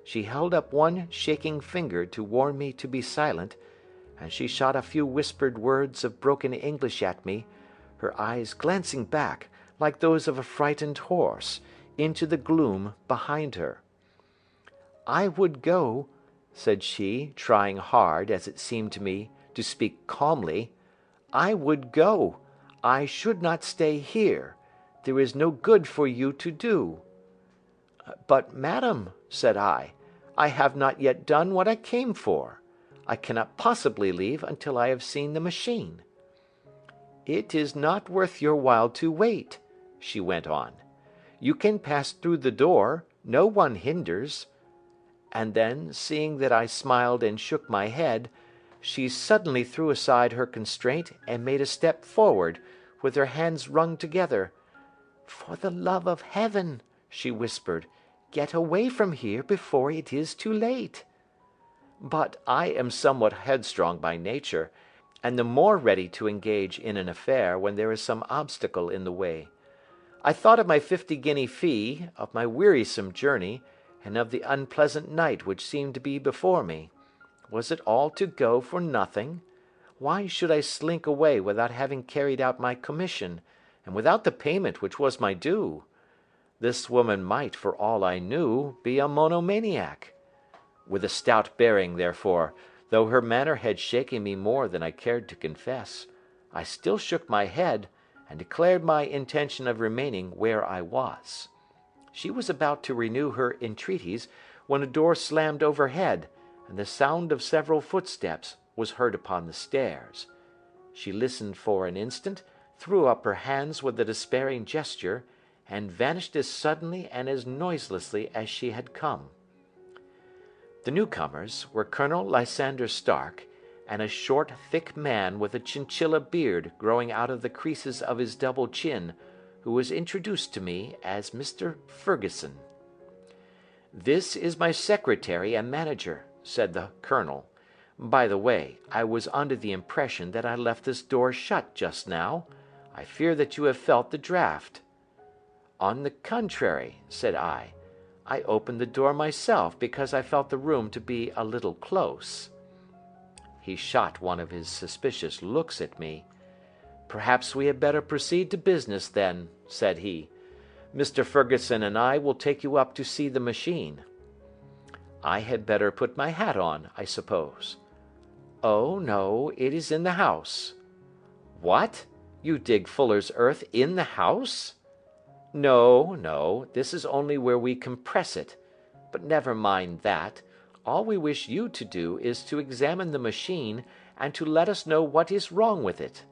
She held up one shaking finger to warn me to be silent, and she shot a few whispered words of broken English at me, her eyes glancing back, like those of a frightened horse, into the gloom behind her. "I would go," said she, trying hard, as it seemed to me, to speak calmly. "I would go. I should not stay here. There is no good for you to do." "But, madam," said I have not yet done what I came for. I cannot possibly leave until I have seen the machine." "It is not worth your while to wait," she went on. "You can pass through the door, no one hinders." And then, seeing that I smiled and shook my head, she suddenly threw aside her constraint and made a step forward, with her hands wrung together. "For the love of heaven," she whispered, "get away from here before it is too late." But I am somewhat headstrong by nature, and the more ready to engage in an affair when there is some obstacle in the way. I thought of my 50-guinea fee, of my wearisome journey, and of the unpleasant night which seemed to be before me. Was it all to go for nothing? Why should I slink away without having carried out my commission, and without the payment which was my due? This woman might, for all I knew, be a monomaniac. With a stout bearing, therefore, though her manner had shaken me more than I cared to confess, I still shook my head, and declared my intention of remaining where I was. She was about to renew her entreaties, when a door slammed overhead, and the sound of several footsteps was heard upon the stairs. She listened for an instant, threw up her hands with a despairing gesture, and vanished as suddenly and as noiselessly as she had come. The newcomers were Colonel Lysander Stark, and a short, thick man with a chinchilla beard growing out of the creases of his double chin, who was introduced to me as Mr. Ferguson. "This is my secretary and manager," said the colonel. "By the way, I was under the impression that I left this door shut just now. I fear that you have felt the draught." "On the contrary," said I opened the door myself because I felt the room to be a little close." He shot one of his suspicious looks at me. "Perhaps we had better proceed to business, then," said he. "Mr. Ferguson and I will take you up to see the machine." "I had better put my hat on, I suppose." "Oh, no, it is in the house." "What? You dig fuller's earth in the house?" "No, no, this is only where we compress it. But never mind that. All we wish you to do is to examine the machine, and to let us know what is wrong with it."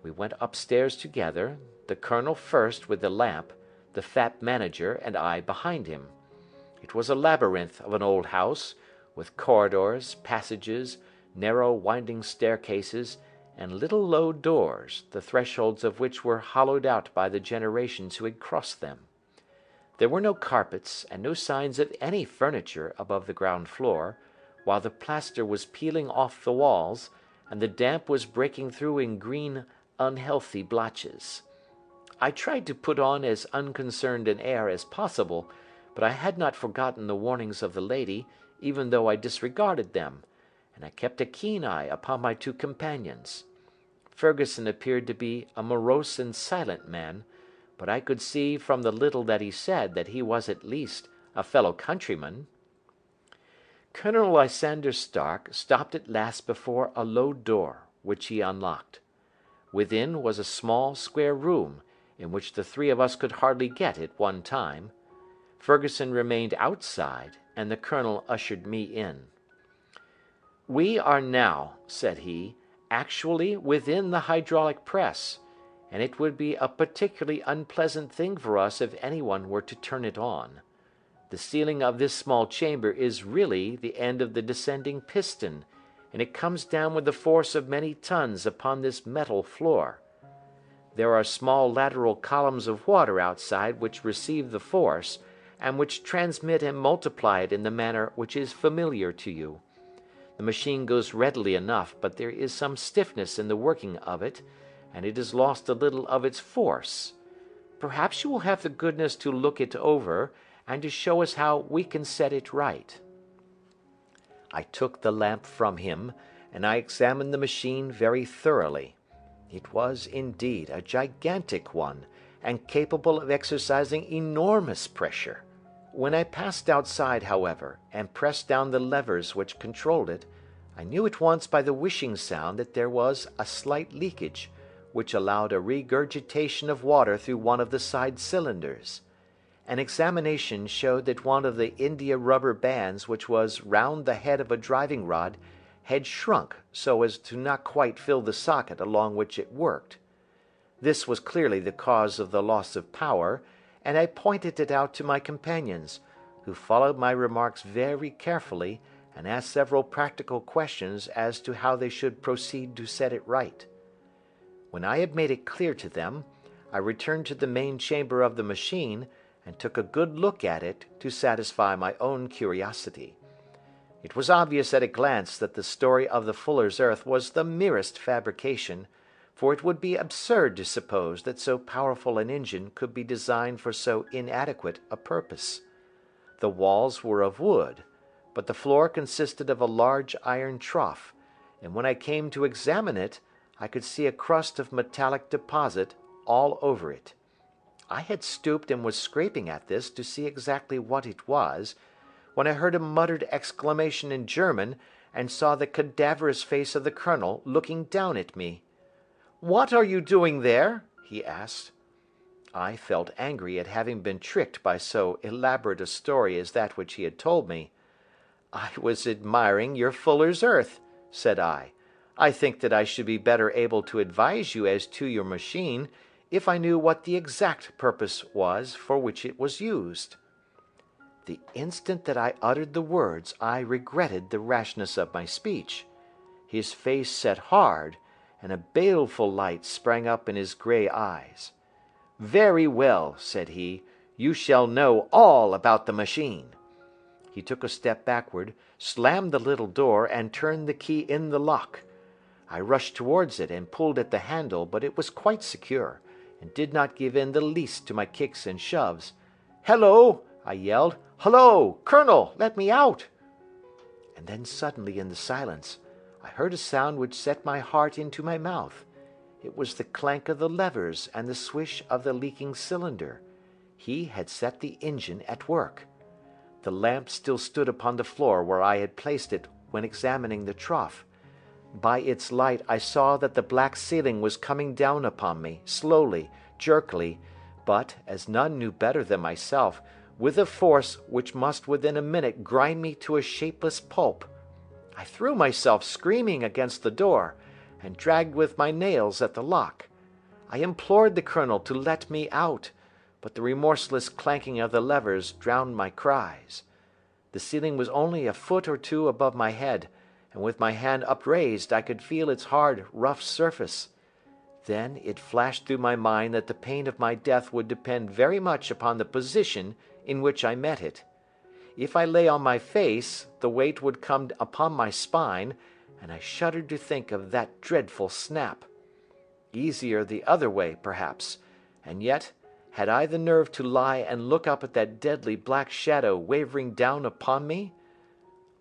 We went upstairs together, the colonel first with the lamp, the fat manager and I behind him. It was a labyrinth of an old house, with corridors, passages, narrow winding staircases, and little low doors, the thresholds of which were hollowed out by the generations who had crossed them. There were no carpets, and no signs of any furniture above the ground floor, while the plaster was peeling off the walls, and the damp was breaking through in green, unhealthy blotches. I tried to put on as unconcerned an air as possible, but I had not forgotten the warnings of the lady, even though I disregarded them, and I kept a keen eye upon my two companions. Ferguson appeared to be a morose and silent man, but I could see from the little that he said that he was at least a fellow countryman. Colonel Lysander Stark stopped at last before a low door, which he unlocked. Within was a small square room, in which the three of us could hardly get at one time. Ferguson remained outside, and the colonel ushered me in. "We are now," said he, "actually within the hydraulic press, and it would be a particularly unpleasant thing for us if anyone were to turn it on. The ceiling of this small chamber is really the end of the descending piston, and it comes down with the force of many tons upon this metal floor. There are small lateral columns of water outside which receive the force, and which transmit and multiply it in the manner which is familiar to you. The machine goes readily enough, but there is some stiffness in the working of it, and it has lost a little of its force. Perhaps you will have the goodness to look it over, and to show us how we can set it right." I took the lamp from him, and I examined the machine very thoroughly. It was, indeed, a gigantic one, and capable of exercising enormous pressure. When I passed outside, however, and pressed down the levers which controlled it, I knew at once by the whishing sound that there was a slight leakage, which allowed a regurgitation of water through one of the side cylinders. An examination showed that one of the india rubber bands which was round the head of a driving rod had shrunk so as to not quite fill the socket along which it worked. This was clearly the cause of the loss of power, and I pointed it out to my companions, who followed my remarks very carefully and asked several practical questions as to how they should proceed to set it right. When I had made it clear to them, I returned to the main chamber of the machine, and took a good look at it to satisfy my own curiosity. It was obvious at a glance that the story of the fuller's earth was the merest fabrication, for it would be absurd to suppose that so powerful an engine could be designed for so inadequate a purpose. The walls were of wood, but the floor consisted of a large iron trough, and when I came to examine it, I could see a crust of metallic deposit all over it. I had stooped and was scraping at this to see exactly what it was, when I heard a muttered exclamation in German and saw the cadaverous face of the colonel looking down at me. "What are you doing there?" he asked. I felt angry at having been tricked by so elaborate a story as that which he had told me. "I was admiring your fuller's earth," said I. "I think that I should be better able to advise you as to your machine if I knew what the exact purpose was for which it was used." The instant that I uttered the words I regretted the rashness of my speech. His face set hard, and a baleful light sprang up in his grey eyes. "Very well," said he, "you shall know all about the machine." He took a step backward, slammed the little door, and turned the key in the lock. I rushed towards it and pulled at the handle, but it was quite secure, and did not give in the least to my kicks and shoves. "Hello!" I yelled. "Hullo! Colonel, let me out!" And then suddenly in the silence I heard a sound which set my heart into my mouth. It was the clank of the levers and the swish of the leaking cylinder. He had set the engine at work. The lamp still stood upon the floor where I had placed it when examining the trough. By its light I saw that the black ceiling was coming down upon me, slowly, jerkily, but, as none knew better than myself, with a force which must within a minute grind me to a shapeless pulp. I threw myself screaming against the door, and dragged with my nails at the lock. I implored the colonel to let me out, but the remorseless clanking of the levers drowned my cries. The ceiling was only a foot or two above my head, and with my hand upraised I could feel its hard, rough surface. Then it flashed through my mind that the pain of my death would depend very much upon the position in which I met it. If I lay on my face, the weight would come upon my spine, and I shuddered to think of that dreadful snap. Easier the other way, perhaps, and yet, had I the nerve to lie and look up at that deadly black shadow wavering down upon me?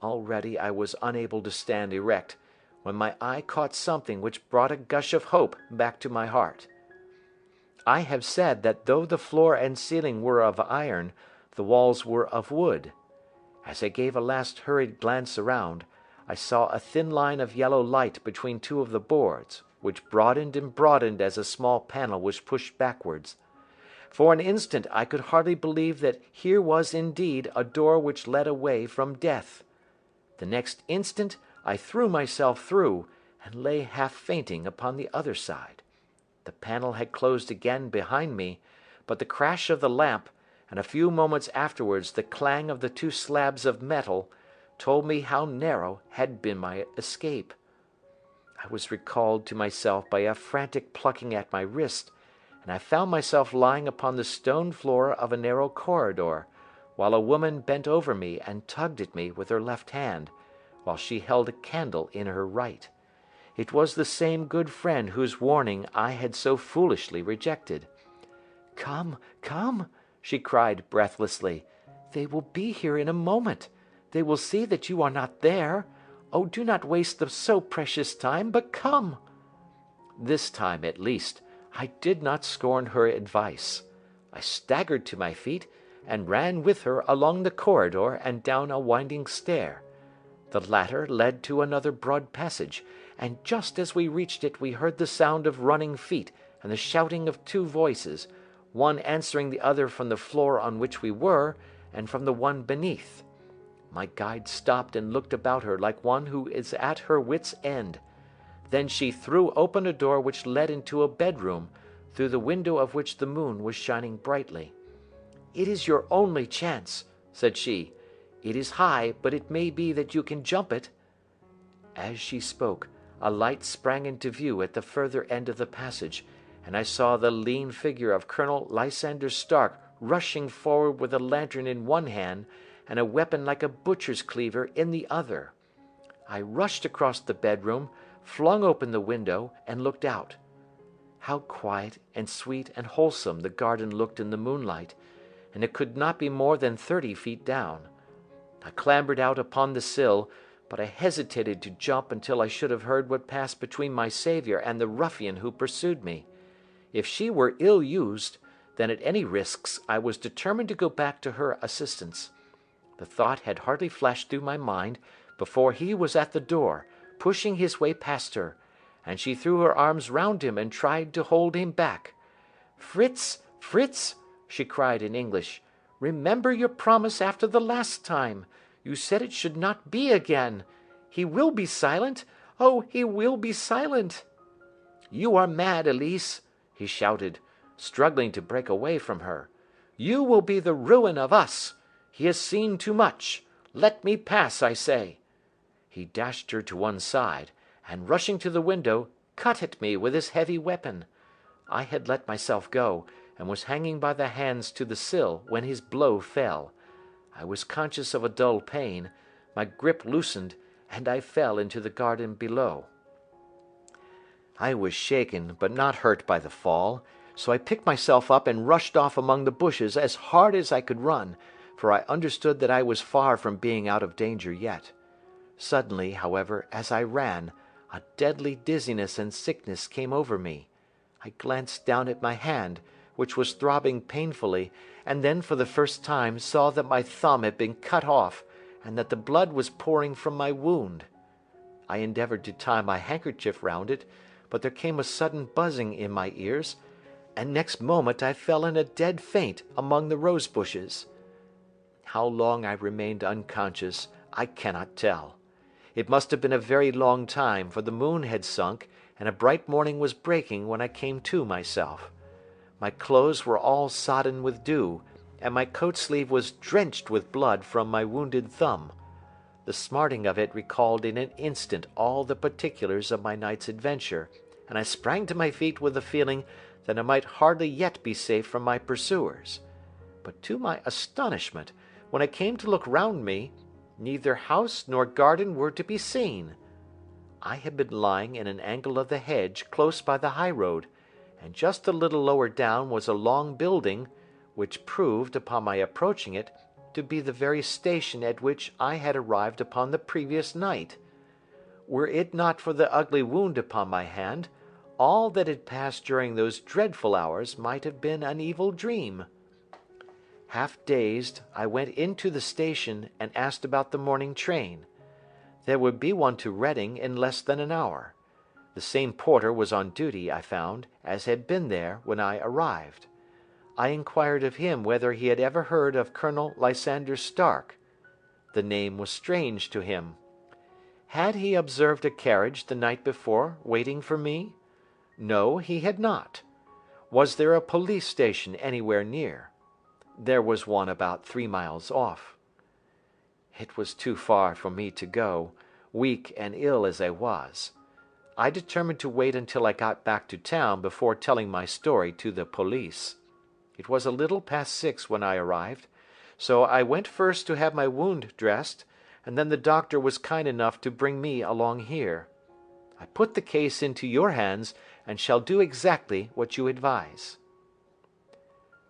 Already I was unable to stand erect, when my eye caught something which brought a gush of hope back to my heart. I have said that though the floor and ceiling were of iron, the walls were of wood. As I gave a last hurried glance around, I saw a thin line of yellow light between two of the boards, which broadened and broadened as a small panel was pushed backwards. For an instant I could hardly believe that here was indeed a door which led away from death. The next instant I threw myself through, and lay half fainting upon the other side. The panel had closed again behind me, but the crash of the lamp, and a few moments afterwards the clang of the two slabs of metal, told me how narrow had been my escape. I was recalled to myself by a frantic plucking at my wrist, and I found myself lying upon the stone floor of a narrow corridor, while a woman bent over me and tugged at me with her left hand, while she held a candle in her right. It was the same good friend whose warning I had so foolishly rejected. "Come, come," she cried breathlessly. "They will be here in a moment. They will see that you are not there. Oh, do not waste the so precious time, but come." This time, at least, I did not scorn her advice. I staggered to my feet, and ran with her along the corridor and down a winding stair. The latter led to another broad passage, and just as we reached it we heard the sound of running feet and the shouting of two voices, one answering the other from the floor on which we were, and from the one beneath. My guide stopped and looked about her like one who is at her wits' end. Then she threw open a door which led into a bedroom, through the window of which the moon was shining brightly. "It is your only chance," said she. "It is high, but it may be that you can jump it." As she spoke, a light sprang into view at the further end of the passage, and I saw the lean figure of Colonel Lysander Stark rushing forward with a lantern in one hand and a weapon like a butcher's cleaver in the other. I rushed across the bedroom, flung open the window, and looked out. How quiet and sweet and wholesome the garden looked in the moonlight, and it could not be more than 30 feet down. I clambered out upon the sill, but I hesitated to jump until I should have heard what passed between my saviour and the ruffian who pursued me. If she were ill used, then at any risks I was determined to go back to her assistance. The thought had hardly flashed through my mind before he was at the door, pushing his way past her, and she threw her arms round him and tried to hold him back. "Fritz, Fritz," she cried in English, "remember your promise after the last time. You said it should not be again. He will be silent. Oh, he will be silent." "You are mad, Elise," he shouted, struggling to break away from her. "You will be the ruin of us. He has seen too much. Let me pass, I say." He dashed her to one side, and rushing to the window, cut at me with his heavy weapon. I had let myself go, and was hanging by the hands to the sill, when his blow fell. I was conscious of a dull pain, my grip loosened, and I fell into the garden below. I was shaken, but not hurt by the fall, so I picked myself up and rushed off among the bushes as hard as I could run, for I understood that I was far from being out of danger yet. Suddenly, however, as I ran, a deadly dizziness and sickness came over me. I glanced down at my hand, which was throbbing painfully, and then for the first time saw that my thumb had been cut off, and that the blood was pouring from my wound. I endeavoured to tie my handkerchief round it, but there came a sudden buzzing in my ears, and next moment I fell in a dead faint among the rose bushes. How long I remained unconscious I cannot tell. It must have been a very long time, for the moon had sunk, and a bright morning was breaking when I came to myself. My clothes were all sodden with dew, and my coat sleeve was drenched with blood from my wounded thumb. The smarting of it recalled in an instant all the particulars of my night's adventure, and I sprang to my feet with the feeling that I might hardly yet be safe from my pursuers. But to my astonishment, when I came to look round me, neither house nor garden were to be seen. I had been lying in an angle of the hedge close by the high road, and just a little lower down was a long building, which proved, upon my approaching it, to be the very station at which I had arrived upon the previous night. Were it not for the ugly wound upon my hand, all that had passed during those dreadful hours might have been an evil dream. Half dazed, I went into the station and asked about the morning train. There would be one to Reading in less than an hour. The same porter was on duty, I found, as had been there when I arrived. I inquired of him whether he had ever heard of Colonel Lysander Stark. The name was strange to him. Had he observed a carriage the night before waiting for me? No, he had not. Was there a police station anywhere near? There was one about 3 miles off. It was too far for me to go, weak and ill as I was. I determined to wait until I got back to town before telling my story to the police. It was a little past 6 when I arrived, so I went first to have my wound dressed, and then the doctor was kind enough to bring me along here. I put the case into your hands, and shall do exactly what you advise."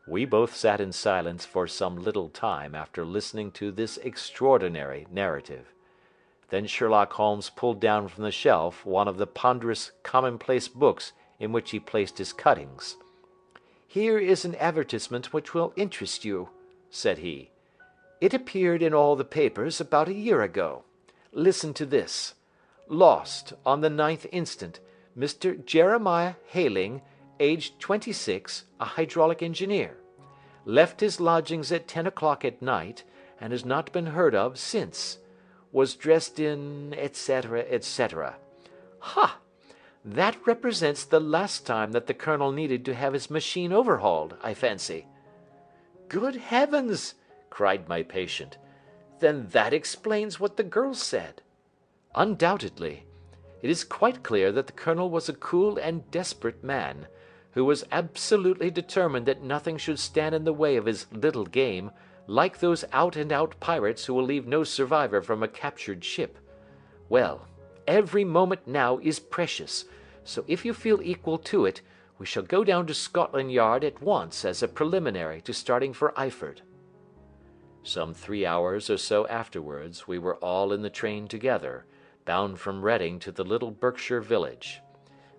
We both sat in silence for some little time after listening to this extraordinary narrative. Then Sherlock Holmes pulled down from the shelf one of the ponderous commonplace books in which he placed his cuttings. "Here is an advertisement which will interest you," said he. "It appeared in all the papers about a year ago. Listen to this. 'Lost, on the 9th instant, Mr. Jeremiah Hayling, aged 26, a hydraulic engineer. Left his lodgings at 10 o'clock at night, and has not been heard of since. Was dressed in, etc., etc.' Ha! That represents the last time that the Colonel needed to have his machine overhauled, I fancy." "Good heavens!" cried my patient. "Then that explains what the girl said." "Undoubtedly. It is quite clear that the Colonel was a cool and desperate man, who was absolutely determined that nothing should stand in the way of his little game, like those out-and-out pirates who will leave no survivor from a captured ship. Well, every moment now is precious, so if you feel equal to it, we shall go down to Scotland Yard at once as a preliminary to starting for Eyford." Some 3 hours or so afterwards we were all in the train together, bound from Reading to the little Berkshire village.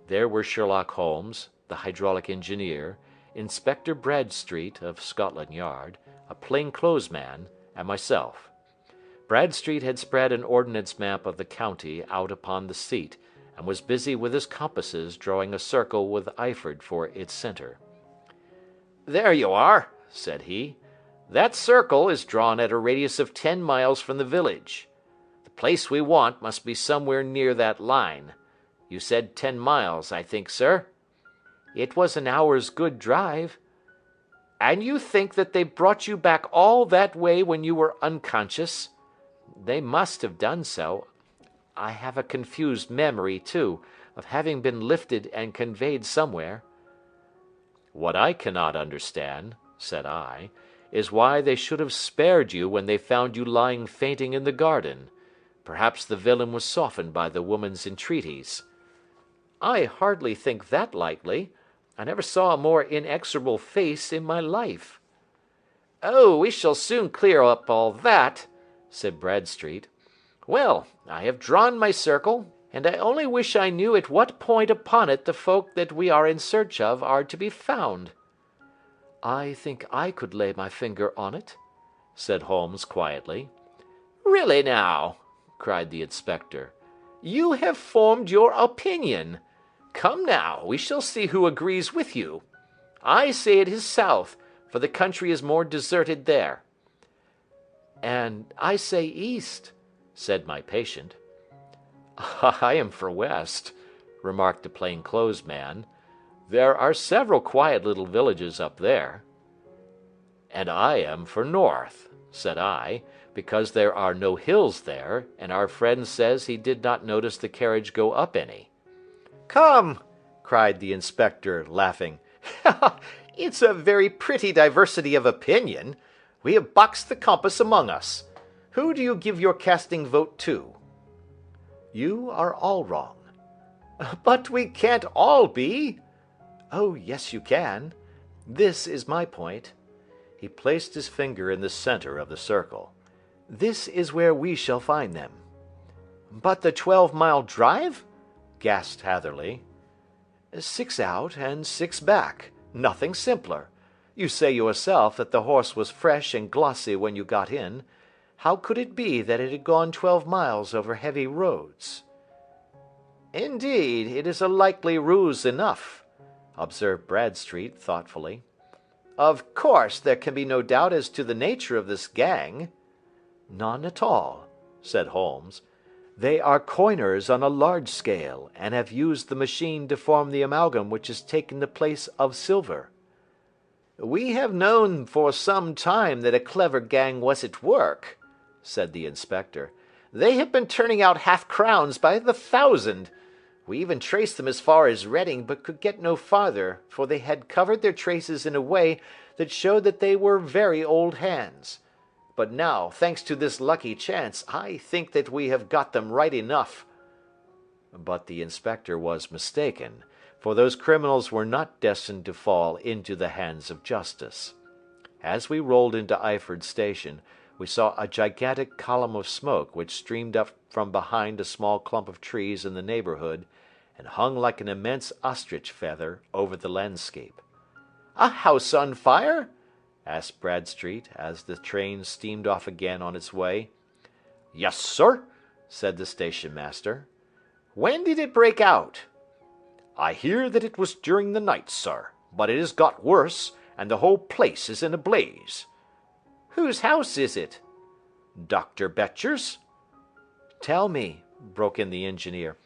There were Sherlock Holmes, the hydraulic engineer, Inspector Bradstreet of Scotland Yard, a plain-clothes man, and myself. Bradstreet had spread an ordnance map of the county out upon the seat, and was busy with his compasses drawing a circle with Iford for its centre. "There you are," said he. "That circle is drawn at a radius of 10 miles from the village. The place we want must be somewhere near that line. You said 10 miles, I think, sir?" "It was an hour's good drive." "And you think that they brought you back all that way when you were unconscious?" "They must have done so. I have a confused memory, too, of having been lifted and conveyed somewhere." "What I cannot understand," said I, "is why they should have spared you when they found you lying fainting in the garden. Perhaps the villain was softened by the woman's entreaties." "I hardly think that likely. I never saw a more inexorable face in my life." "Oh, we shall soon clear up all that," said Bradstreet. "Well, I have drawn my circle, and I only wish I knew at what point upon it the folk that we are in search of are to be found." "I think I could lay my finger on it," said Holmes quietly. "Really now," cried the inspector, "you have formed your opinion. Come now, we shall see who agrees with you. I say it is south, for the country is more deserted there." "And I say east," said my patient. "I am for west," remarked the plain-clothes man. "There are several quiet little villages up there." "And I am for north," said I, "because there are no hills there, and our friend says he did not notice the carriage go up any." "Come," cried the inspector, laughing. "It's a very pretty diversity of opinion. We have boxed the compass among us. Who do you give your casting vote to?" "You are all wrong." "But we can't all be." "Oh, yes, you can. This is my point." He placed his finger in the center of the circle. "This is where we shall find them." "But the 12-mile drive?" gasped Hatherley. 6 out and 6 back. Nothing simpler. You say yourself that the horse was fresh and glossy when you got in. How could it be that it had gone 12 miles over heavy roads?" "Indeed, it is a likely ruse enough," observed Bradstreet thoughtfully. "Of course, there can be no doubt as to the nature of this gang." "None at all," said Holmes. "They are coiners on a large scale, and have used the machine to form the amalgam which has taken the place of silver." "We have known for some time that a clever gang was at work," said the inspector. "They have been turning out half-crowns by the thousand. We even traced them as far as Reading, but could get no farther, for they had covered their traces in a way that showed that they were very old hands. But now, thanks to this lucky chance, I think that we have got them right enough." But the inspector was mistaken, for those criminals were not destined to fall into the hands of justice. As we rolled into Iford station, we saw a gigantic column of smoke which streamed up from behind a small clump of trees in the neighborhood, and hung like an immense ostrich feather over the landscape. "A house on fire?" asked Bradstreet, as the train steamed off again on its way. "Yes, sir," said the station master. "When did it break out?" "I hear that it was during the night, sir, but it has got worse, and the whole place is in a blaze." "Whose house is it?" "Dr. Betcher's." "Tell me," broke in the engineer,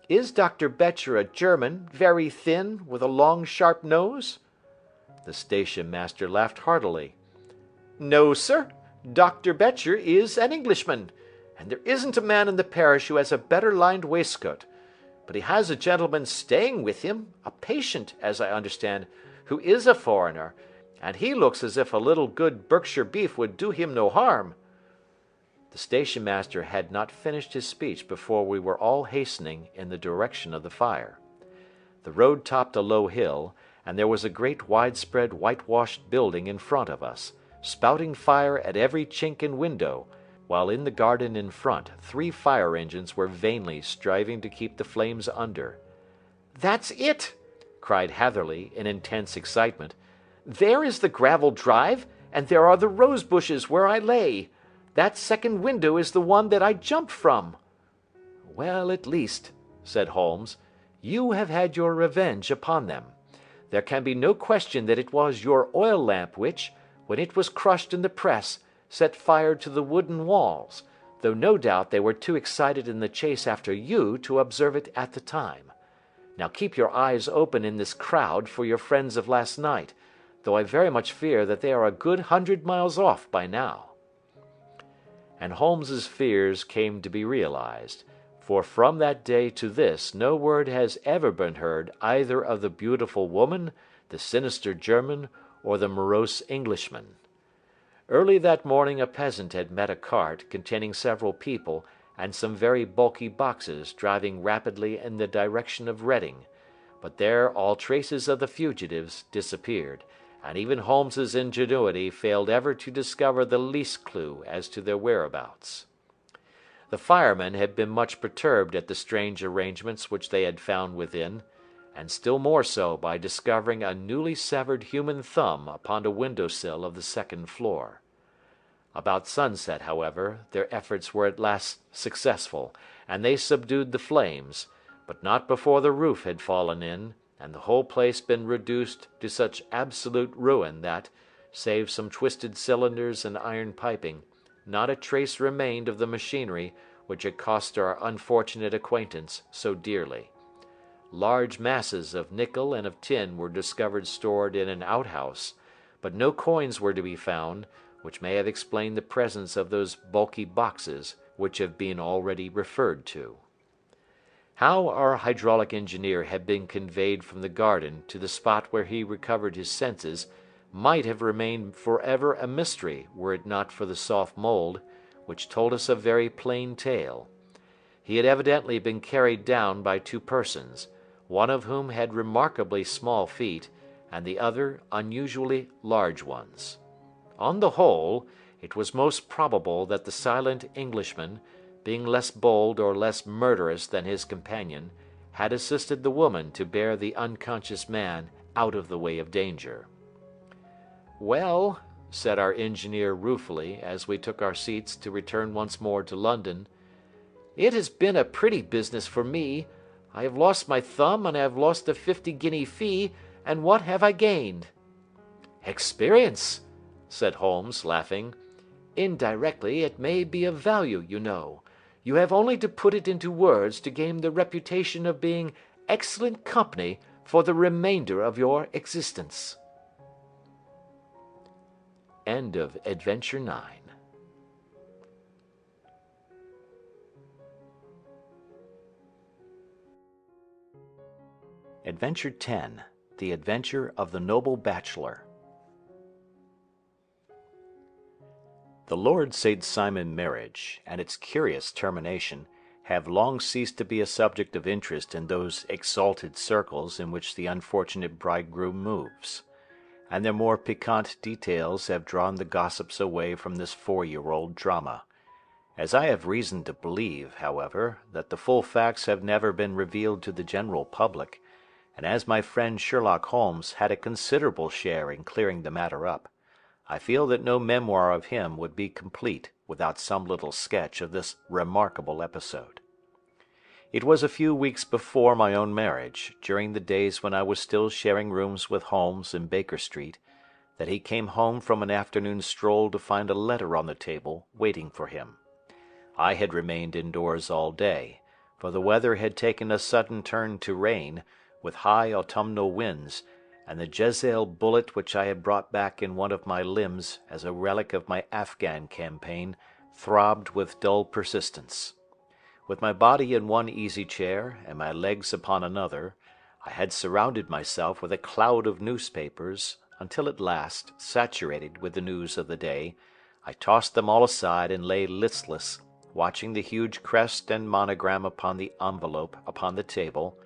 "is Dr. Betcher a German, very thin, with a long sharp nose?" The station master laughed heartily. "No, sir. Dr. Betcher is an Englishman, and there isn't a man in the parish who has a better lined waistcoat. But he has a gentleman staying with him, a patient, as I understand, who is a foreigner, and he looks as if a little good Berkshire beef would do him no harm." The station master had not finished his speech before we were all hastening in the direction of the fire. The road topped a low hill, and there was a great widespread whitewashed building in front of us, spouting fire at every chink and window, while in the garden in front 3 fire engines were vainly striving to keep the flames under. "That's it!" cried Hatherley, in intense excitement. There is the gravel drive, and there are the rose bushes where I lay. That second window is the one that I jumped from." "Well, at least," said Holmes, "you have had your revenge upon them. There can be no question that it was your oil lamp which, when it was crushed in the press, set fire to the wooden walls, though no doubt they were too excited in the chase after you to observe it at the time. Now keep your eyes open in this crowd for your friends of last night, though I very much fear that they are a good 100 miles off by now." And Holmes's fears came to be realized, for from that day to this no word has ever been heard either of the beautiful woman, the sinister German, or the morose Englishman. Early that morning a peasant had met a cart containing several people and some very bulky boxes driving rapidly in the direction of Reading, but there all traces of the fugitives disappeared, and even Holmes's ingenuity failed ever to discover the least clue as to their whereabouts. The firemen had been much perturbed at the strange arrangements which they had found within, and still more so by discovering a newly severed human thumb upon a window-sill of the second floor. About sunset, however, their efforts were at last successful, and they subdued the flames, but not before the roof had fallen in, and the whole place been reduced to such absolute ruin that, save some twisted cylinders and iron piping, not a trace remained of the machinery which had cost our unfortunate acquaintance so dearly. Large masses of nickel and of tin were discovered stored in an outhouse, but no coins were to be found, which may have explained the presence of those bulky boxes which have been already referred to. How our hydraulic engineer had been conveyed from the garden to the spot where he recovered his senses might have remained forever a mystery were it not for the soft mould, which told us a very plain tale. He had evidently been carried down by two persons, one of whom had remarkably small feet, and the other unusually large ones. On the whole, it was most probable that the silent Englishman, being less bold or less murderous than his companion, had assisted the woman to bear the unconscious man out of the way of danger. "Well," said our engineer ruefully, as we took our seats to return once more to London, "it has been a pretty business for me. I have lost my thumb, and I have lost a 50-guinea fee, and what have I gained?" "Experience," said Holmes, laughing. "Indirectly it may be of value, you know. You have only to put it into words to gain the reputation of being excellent company for the remainder of your existence." End of Adventure 9. Adventure 10. The Adventure of the Noble Bachelor. The Lord St. Simon marriage, and its curious termination, have long ceased to be a subject of interest in those exalted circles in which the unfortunate bridegroom moves, and their more piquant details have drawn the gossips away from this 4-year-old drama. As I have reason to believe, however, that the full facts have never been revealed to the general public, and as my friend Sherlock Holmes had a considerable share in clearing the matter up, I feel that no memoir of him would be complete without some little sketch of this remarkable episode. It was a few weeks before my own marriage, during the days when I was still sharing rooms with Holmes in Baker Street, that he came home from an afternoon stroll to find a letter on the table waiting for him. I had remained indoors all day, for the weather had taken a sudden turn to rain, with high autumnal winds, and the Jezebel bullet which I had brought back in one of my limbs as a relic of my Afghan campaign throbbed with dull persistence. With my body in one easy chair and my legs upon another, I had surrounded myself with a cloud of newspapers, until at last, saturated with the news of the day, I tossed them all aside and lay listless, watching the huge crest and monogram upon the envelope upon the table,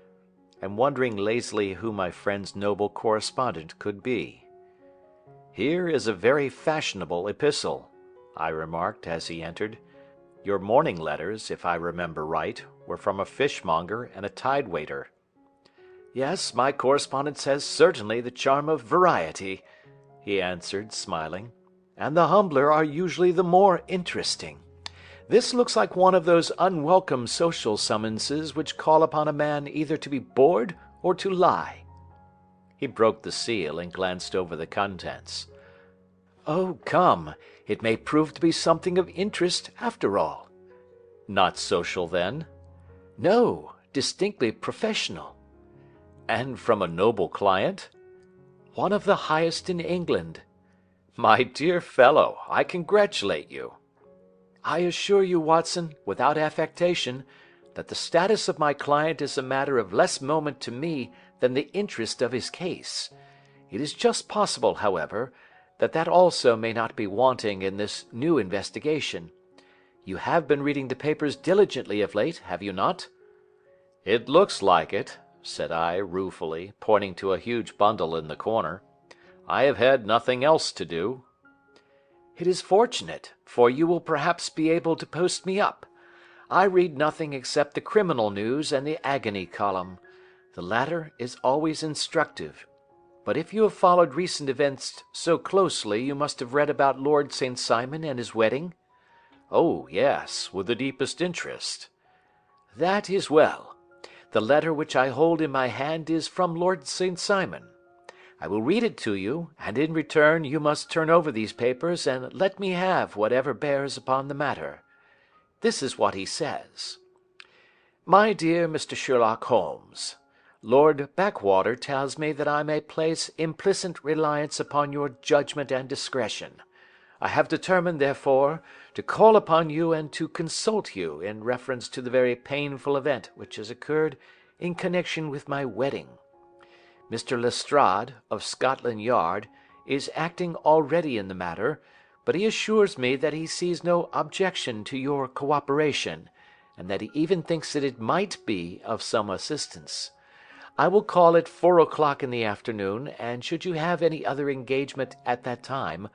and wondering lazily who my friend's noble correspondent could be. "Here is a very fashionable epistle," I remarked as he entered. "Your morning letters, if I remember right, were from a fishmonger and a tide-waiter." "Yes, my correspondence has certainly the charm of variety," he answered, smiling. "And the humbler are usually the more interesting. This looks like one of those unwelcome social summonses which call upon a man either to be bored or to lie." He broke the seal and glanced over the contents. "Oh, come, it may prove to be something of interest after all." "Not social, then?" "No, distinctly professional." "And from a noble client?" "One of the highest in England." "My dear fellow, I congratulate you." "I assure you, Watson, without affectation, that the status of my client is a matter of less moment to me than the interest of his case. It is just possible, however, that also may not be wanting in this new investigation. You have been reading the papers diligently of late, have you not?" "It looks like it," said I, ruefully, pointing to a huge bundle in the corner. "I have had nothing else to do." "It is fortunate, for you will perhaps be able to post me up. I read nothing except the criminal news and the agony column. The latter is always instructive. But if you have followed recent events so closely, you must have read about Lord St. Simon and his wedding?" "Oh, yes, with the deepest interest." "That is well. The letter which I hold in my hand is from Lord St. Simon. I will read it to you, and in return you must turn over these papers and let me have whatever bears upon the matter. This is what he says: "My dear Mr. Sherlock Holmes, Lord Backwater tells me that I may place implicit reliance upon your judgment and discretion. I have determined, therefore, to call upon you and to consult you in reference to the very painful event which has occurred in connection with my wedding. Mr. Lestrade, of Scotland Yard, is acting already in the matter, but he assures me that he sees no objection to your cooperation, and that he even thinks that it might be of some assistance. I will call at 4 o'clock in the afternoon, and should you have any other engagement at that time,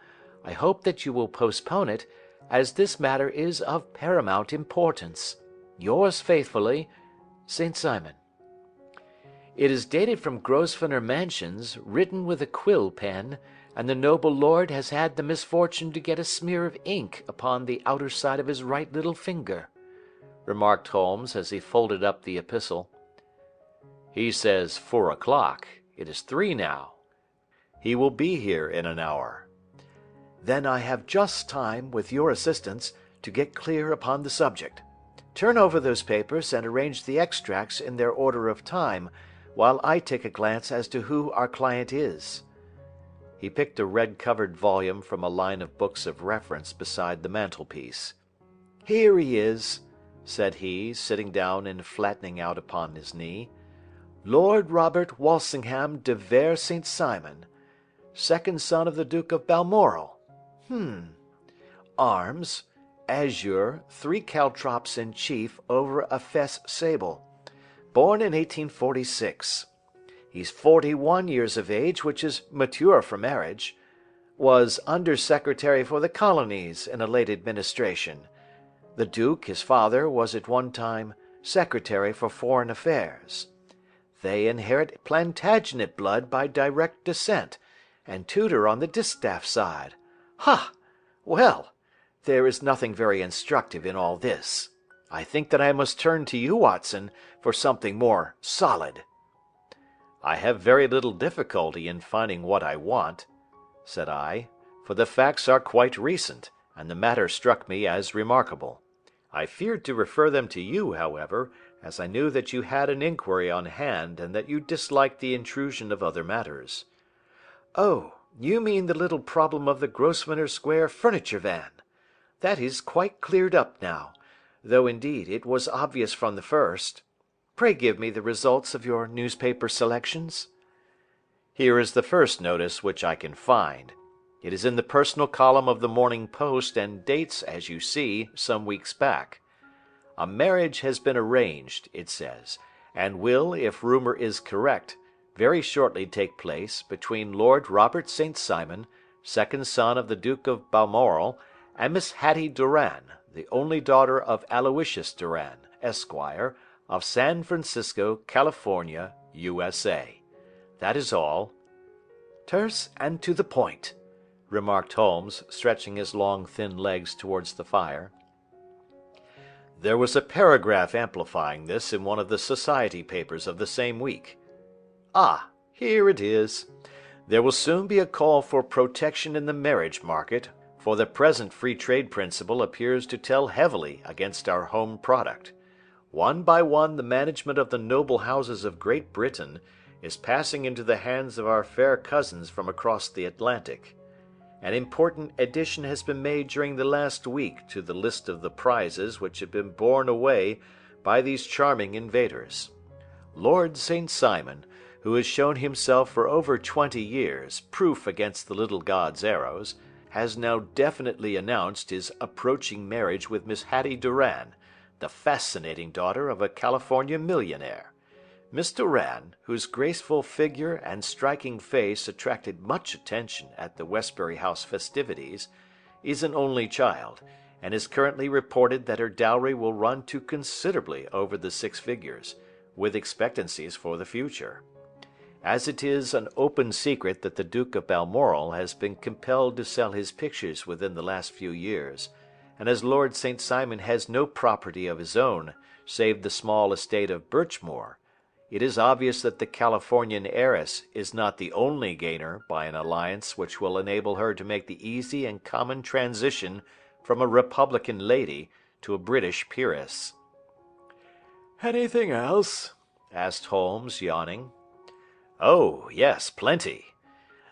I hope that you will postpone it, as this matter is of paramount importance. Yours faithfully, St. Simon." It is dated from Grosvenor Mansions, written with a quill pen, and the noble lord has had the misfortune to get a smear of ink upon the outer side of his right little finger, remarked Holmes as he folded up the epistle. "He says 4 o'clock. It is 3 now. He will be here in an hour." "Then I have just time, with your assistance, to get clear upon the subject. Turn over those papers and arrange the extracts in their order of time, while I take a glance as to who our client is." He picked a red-covered volume from a line of books of reference beside the mantelpiece. "Here he is," said he, sitting down and flattening out upon his knee. "Lord Robert Walsingham de Vere St. Simon, second son of the Duke of Balmoral. Arms, azure, 3 caltrops in chief over a fess sable. Born in 1846. He's 41 years of age, which is mature for marriage. Was Under-Secretary for the Colonies in a late administration. The Duke, his father, was at one time Secretary for Foreign Affairs. They inherit Plantagenet blood by direct descent, and Tudor on the distaff side. Ha! Well, there is nothing very instructive in all this. I think that I must turn to you, Watson, for something more solid." "I have very little difficulty in finding what I want," said I, "for the facts are quite recent, and the matter struck me as remarkable. I feared to refer them to you, however, as I knew that you had an inquiry on hand and that you disliked the intrusion of other matters." "Oh, you mean the little problem of the Grosvenor Square furniture van. That is quite cleared up now, though indeed it was obvious from the first. Pray give me the results of your newspaper selections." "Here is the first notice which I can find. It is in the personal column of the Morning Post and dates, as you see, some weeks back. A marriage has been arranged, it says, and will, if rumour is correct, very shortly take place between Lord Robert St. Simon, second son of the Duke of Balmoral, and Miss Hattie Doran, the only daughter of Aloysius Doran, Esquire, of San Francisco, California, USA. That is all." "Terse and to the point," remarked Holmes, stretching his long thin legs towards the fire. There was a paragraph amplifying this in one of the society papers of the same week. Ah, here it is. There will soon be a call for protection in the marriage market, for the present free trade principle appears to tell heavily against our home product. One by one the management of the noble houses of Great Britain is passing into the hands of our fair cousins from across the Atlantic. An important addition has been made during the last week to the list of the prizes which have been borne away by these charming invaders. Lord St. Simon, who has shown himself for over 20 years proof against the little god's arrows, has now definitely announced his approaching marriage with Miss Hattie Doran, the fascinating daughter of a California millionaire. Miss Doran, whose graceful figure and striking face attracted much attention at the Westbury House festivities, is an only child, and is currently reported that her dowry will run to considerably over the 6 figures, with expectancies for the future. As it is an open secret that the Duke of Balmoral has been compelled to sell his pictures within the last few years, and as Lord St. Simon has no property of his own save the small estate of Birchmoor, it is obvious that the Californian heiress is not the only gainer by an alliance which will enable her to make the easy and common transition from a Republican lady to a British peeress. "Anything else?" asked Holmes, yawning. "Oh, yes, plenty.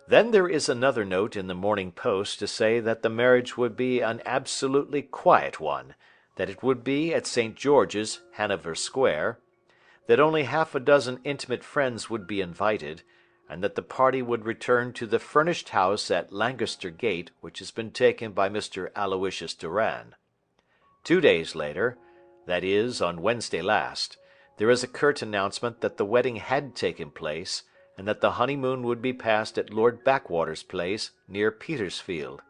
Then there is another note in the Morning Post to say that the marriage would be an absolutely quiet one, that it would be at St. George's, Hanover Square, that only half a dozen intimate friends would be invited, and that the party would return to the furnished house at Lancaster Gate which has been taken by Mr. Aloysius Doran. 2 days later, that is, on Wednesday last, there is a curt announcement that the wedding had taken place, and that the honeymoon would be passed at Lord Backwater's place, near Petersfield.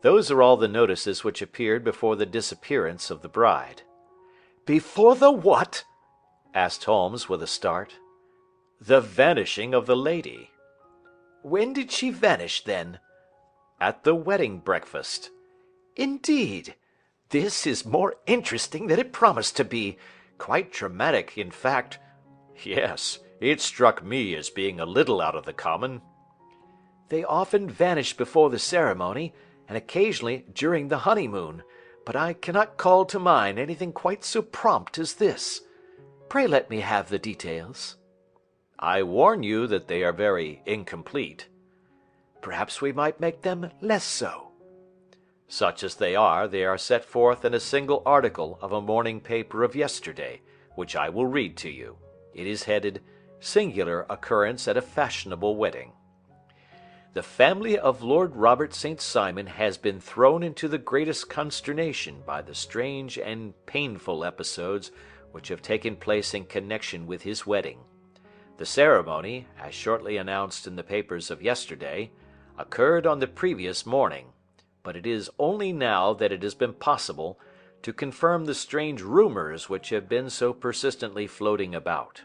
Those are all the notices which appeared before the disappearance of the bride." "Before the what?" asked Holmes with a start. "The vanishing of the lady." "When did she vanish, then?" "At the wedding breakfast." "Indeed! This is more interesting than it promised to be. Quite dramatic, in fact." "Yes, it struck me as being a little out of the common." "They often vanish before the ceremony, and occasionally during the honeymoon, but I cannot call to mind anything quite so prompt as this. Pray let me have the details." "I warn you that they are very incomplete." "Perhaps we might make them less so." "Such as they are set forth in a single article of a morning paper of yesterday, which I will read to you. It is headed, 'Singular Occurrence at a Fashionable Wedding.' The family of Lord Robert St. Simon has been thrown into the greatest consternation by the strange and painful episodes which have taken place in connection with his wedding. The ceremony, as shortly announced in the papers of yesterday, occurred on the previous morning, but it is only now that it has been possible to confirm the strange rumors which have been so persistently floating about.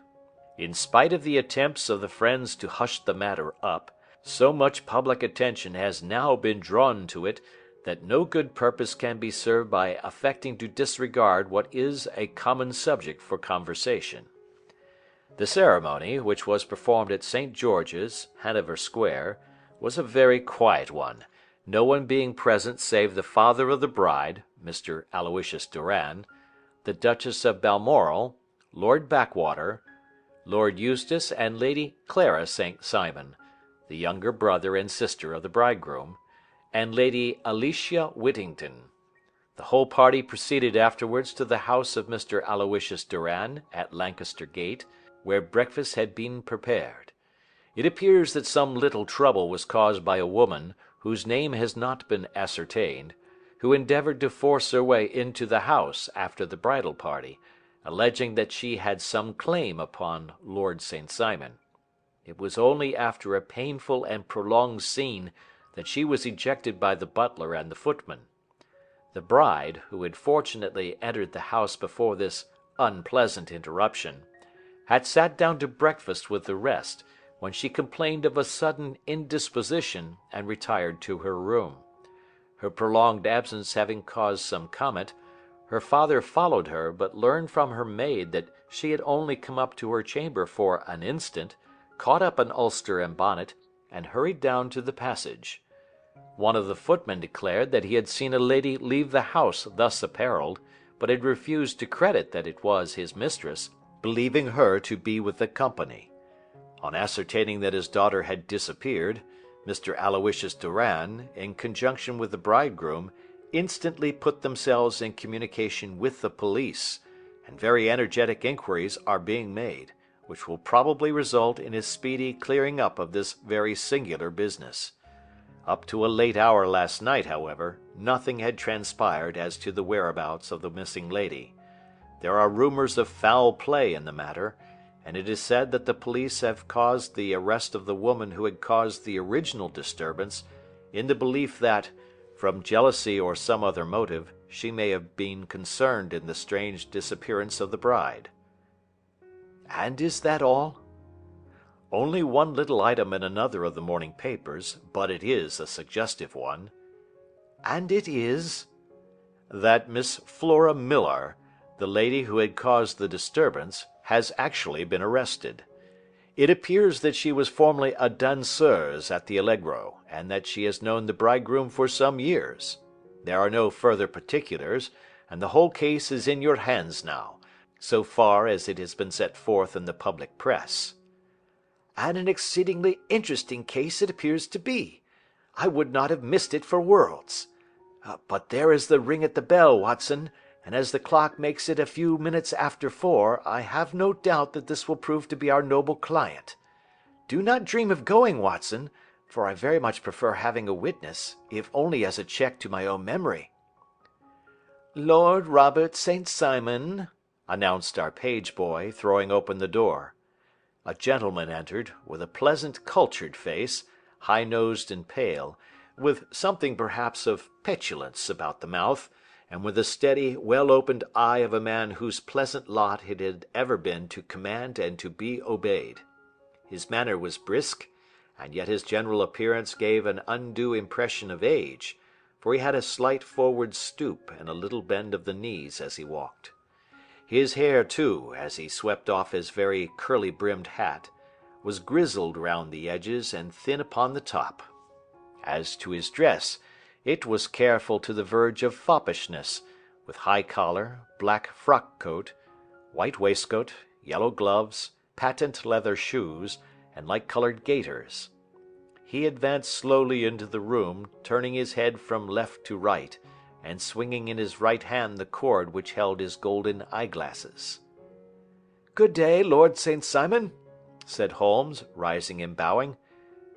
In spite of the attempts of the friends to hush the matter up, so much public attention has now been drawn to it that no good purpose can be served by affecting to disregard what is a common subject for conversation. The ceremony, which was performed at St. George's, Hanover Square, was a very quiet one, no one being present save the father of the bride, Mr. Aloysius Doran, the Duchess of Balmoral, Lord Backwater, Lord Eustace and Lady Clara St. Simon, the younger brother and sister of the bridegroom, and Lady Alicia Whittington. The whole party proceeded afterwards to the house of Mr. Aloysius Doran at Lancaster Gate, where breakfast had been prepared. It appears that some little trouble was caused by a woman, whose name has not been ascertained, who endeavoured to force her way into the house after the bridal party, alleging that she had some claim upon Lord St. Simon. It was only after a painful and prolonged scene that she was ejected by the butler and the footman. The bride, who had fortunately entered the house before this unpleasant interruption, had sat down to breakfast with the rest, when she complained of a sudden indisposition and retired to her room. Her prolonged absence having caused some comment, her father followed her, but learned from her maid that she had only come up to her chamber for an instant, caught up an ulster and bonnet, and hurried down to the passage. One of the footmen declared that he had seen a lady leave the house thus apparelled, but had refused to credit that it was his mistress, believing her to be with the company. On ascertaining that his daughter had disappeared, Mr. Aloysius Doran, in conjunction with the bridegroom, instantly put themselves in communication with the police, and very energetic inquiries are being made, which will probably result in a speedy clearing up of this very singular business. Up to a late hour last night, however, nothing had transpired as to the whereabouts of the missing lady. There are rumors of foul play in the matter, and it is said that the police have caused the arrest of the woman who had caused the original disturbance, in the belief that, from jealousy or some other motive, she may have been concerned in the strange disappearance of the bride. And is that all? Only one little item in another of the morning papers, but it is a suggestive one. And it is that Miss Flora Millar, the lady who had caused the disturbance, has actually been arrested. It appears that she was formerly a danseuse at the Allegro, and that she has known the bridegroom for some years. There are no further particulars, and the whole case is in your hands now, so far as it has been set forth in the public press. And an exceedingly interesting case it appears to be. I would not have missed it for worlds. But there is the ring at the bell, Watson, and as the clock makes it a few minutes after 4, I have no doubt that this will prove to be our noble client. Do not dream of going, Watson, for I very much prefer having a witness, if only as a check to my own memory. Lord Robert St. Simon, announced our page boy, throwing open the door. A gentleman entered, with a pleasant, cultured face, high-nosed and pale, with something perhaps of petulance about the mouth, and with the steady, well-opened eye of a man whose pleasant lot it had ever been to command and to be obeyed. His manner was brisk, and yet his general appearance gave an undue impression of age, for he had a slight forward stoop and a little bend of the knees as he walked. His hair, too, as he swept off his very curly-brimmed hat, was grizzled round the edges and thin upon the top. As to his dress, it was careful to the verge of foppishness, with high collar, black frock coat, white waistcoat, yellow gloves, patent leather shoes, and light-colored gaiters. He advanced slowly into the room, turning his head from left to right, and swinging in his right hand the cord which held his golden eyeglasses. "Good day, Lord St. Simon," said Holmes, rising and bowing.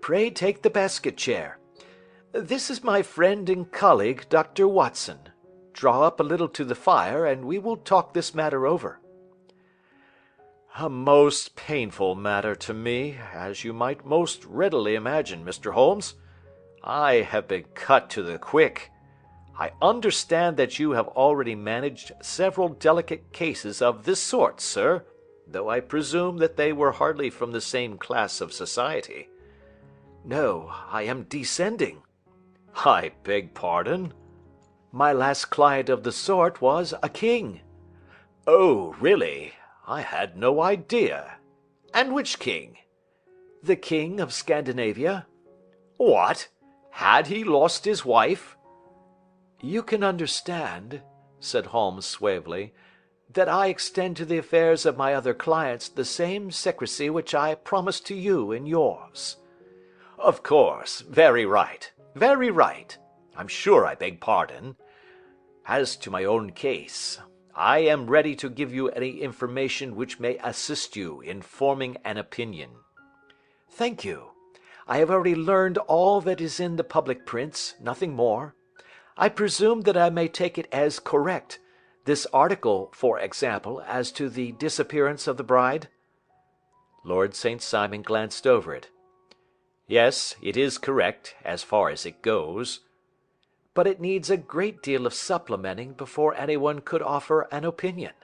"Pray take the basket chair. This is my friend and colleague, Dr. Watson. Draw up a little to the fire, and we will talk this matter over." "A most painful matter to me, as you might most readily imagine, Mr. Holmes. I have been cut to the quick. I understand that you have already managed several delicate cases of this sort, sir, though I presume that they were hardly from the same class of society." "No, I am descending." "I beg pardon?" "My last client of the sort was a king." "Oh, really? I had no idea. And which king?" "The king of Scandinavia." "What? Had he lost his wife?" "You can understand," said Holmes suavely, "that I extend to the affairs of my other clients the same secrecy which I promised to you in yours." "Of course. Very right. Very right. I'm sure I beg pardon. As to my own case, I am ready to give you any information which may assist you in forming an opinion." "Thank you. I have already learned all that is in the public prints, nothing more. I presume that I may take it as correct, this article, for example, as to the disappearance of the bride?" Lord St. Simon glanced over it. "Yes, it is correct, as far as it goes." "But it needs a great deal of supplementing before anyone could offer an opinion.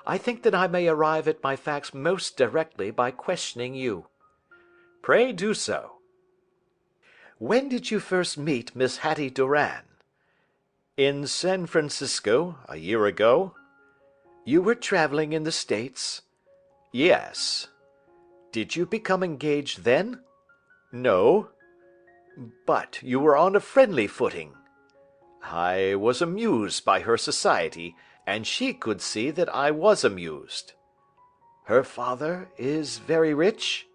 I think that I may arrive at my facts most directly by questioning you." Pray do so." "When did you first meet Miss Hattie Doran?" "In San Francisco, a year ago." "You were traveling in the States?" "Yes." "Did you become engaged then?" "No." "But you were on a friendly footing?" "I was amused by her society, and she could see that I was amused." "Her father is very rich?"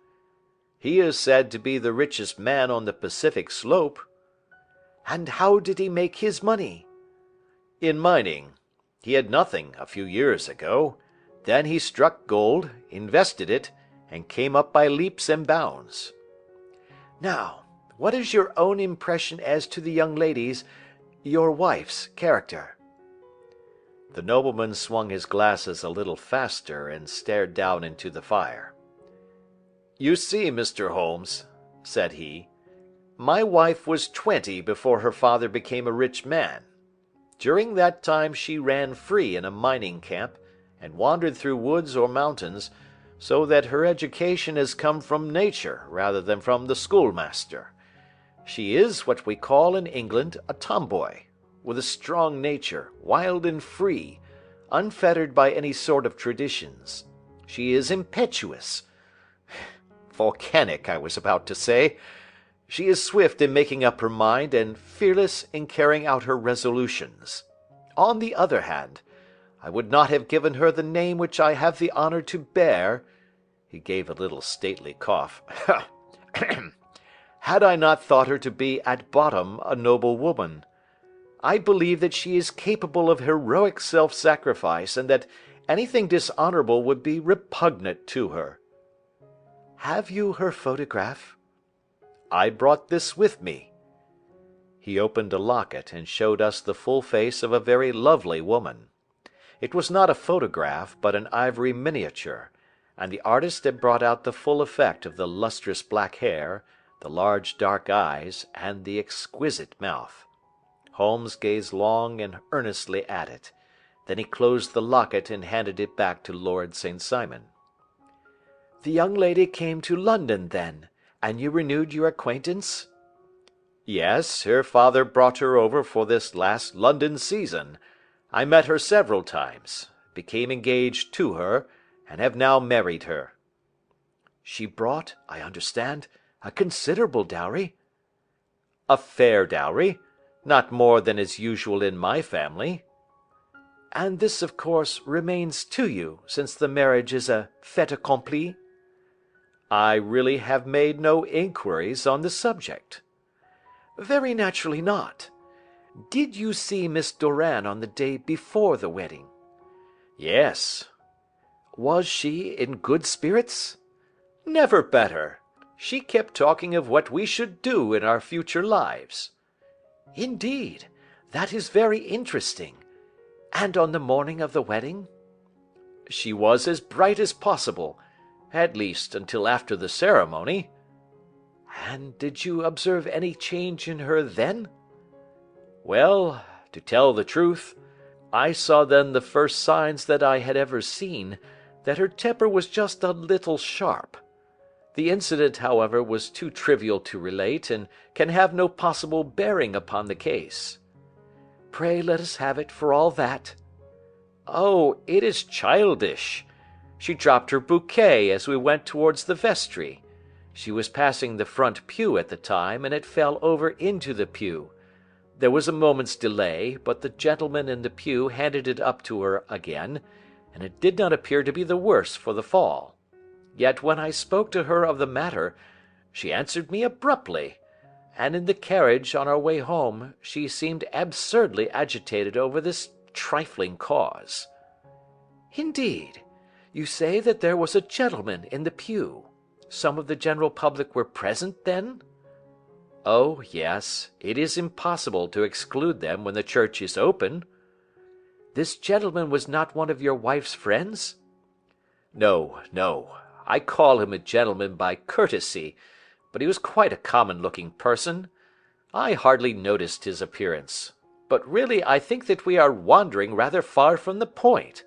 "He is said to be the richest man on the Pacific slope." "And how did he make his money?" "In mining. He had nothing a few years ago. Then he struck gold, invested it, and came up by leaps and bounds." "Now, what is your own impression as to the young lady's, your wife's, character?" The nobleman swung his glasses a little faster and stared down into the fire. "You see, Mr. Holmes," said he, "my wife was 20 before her father became a rich man. During that time she ran free in a mining camp, and wandered through woods or mountains, so that her education has come from nature rather than from the schoolmaster. She is what we call in England a tomboy, with a strong nature, wild and free, unfettered by any sort of traditions. She is impetuous, volcanic, I was about to say. She is swift in making up her mind and fearless in carrying out her resolutions. On the other hand, I would not have given her the name which I have the honor to bear," he gave a little stately cough, "had I not thought her to be at bottom a noble woman. I believe that she is capable of heroic self-sacrifice, and that anything dishonorable would be repugnant to her." "Have you her photograph?" "I brought this with me." He opened a locket and showed us the full face of a very lovely woman. It was not a photograph, but an ivory miniature, and the artist had brought out the full effect of the lustrous black hair, the large dark eyes, and the exquisite mouth. Holmes gazed long and earnestly at it. Then he closed the locket and handed it back to Lord St. Simon. "The young lady came to London, then, and you renewed your acquaintance?" "Yes, her father brought her over for this last London season. I met her several times, became engaged to her, and have now married her." "She brought, I understand, a considerable dowry?" "A fair dowry, not more than is usual in my family." "And this, of course, remains to you, since the marriage is a fait accompli?" "I really have made no inquiries on the subject." "Very naturally not. Did you see Miss Doran on the day before the wedding?" "Yes." "Was she in good spirits?" "Never better. She kept talking of what we should do in our future lives." "Indeed, that is very interesting. And on the morning of the wedding?" "She was as bright as possible, at least until after the ceremony." "And did you observe any change in her then?" "Well, to tell the truth, I saw then the first signs that I had ever seen, that her temper was just a little sharp. The incident, however, was too trivial to relate, and can have no possible bearing upon the case." "Pray let us have it for all that." "Oh, it is childish. She dropped her bouquet as we went towards the vestry. She was passing the front pew at the time, and it fell over into the pew. There was a moment's delay, but the gentleman in the pew handed it up to her again, and it did not appear to be the worse for the fall. Yet when I spoke to her of the matter, she answered me abruptly, and in the carriage on our way home she seemed absurdly agitated over this trifling cause." "Indeed! You say that there was a gentleman in the pew. Some of the general public were present, then?" "Oh, yes. It is impossible to exclude them when the church is open." "This gentleman was not one of your wife's friends?" "No, no. I call him a gentleman by courtesy, but he was quite a common-looking person. I hardly noticed his appearance. But really I think that we are wandering rather far from the point."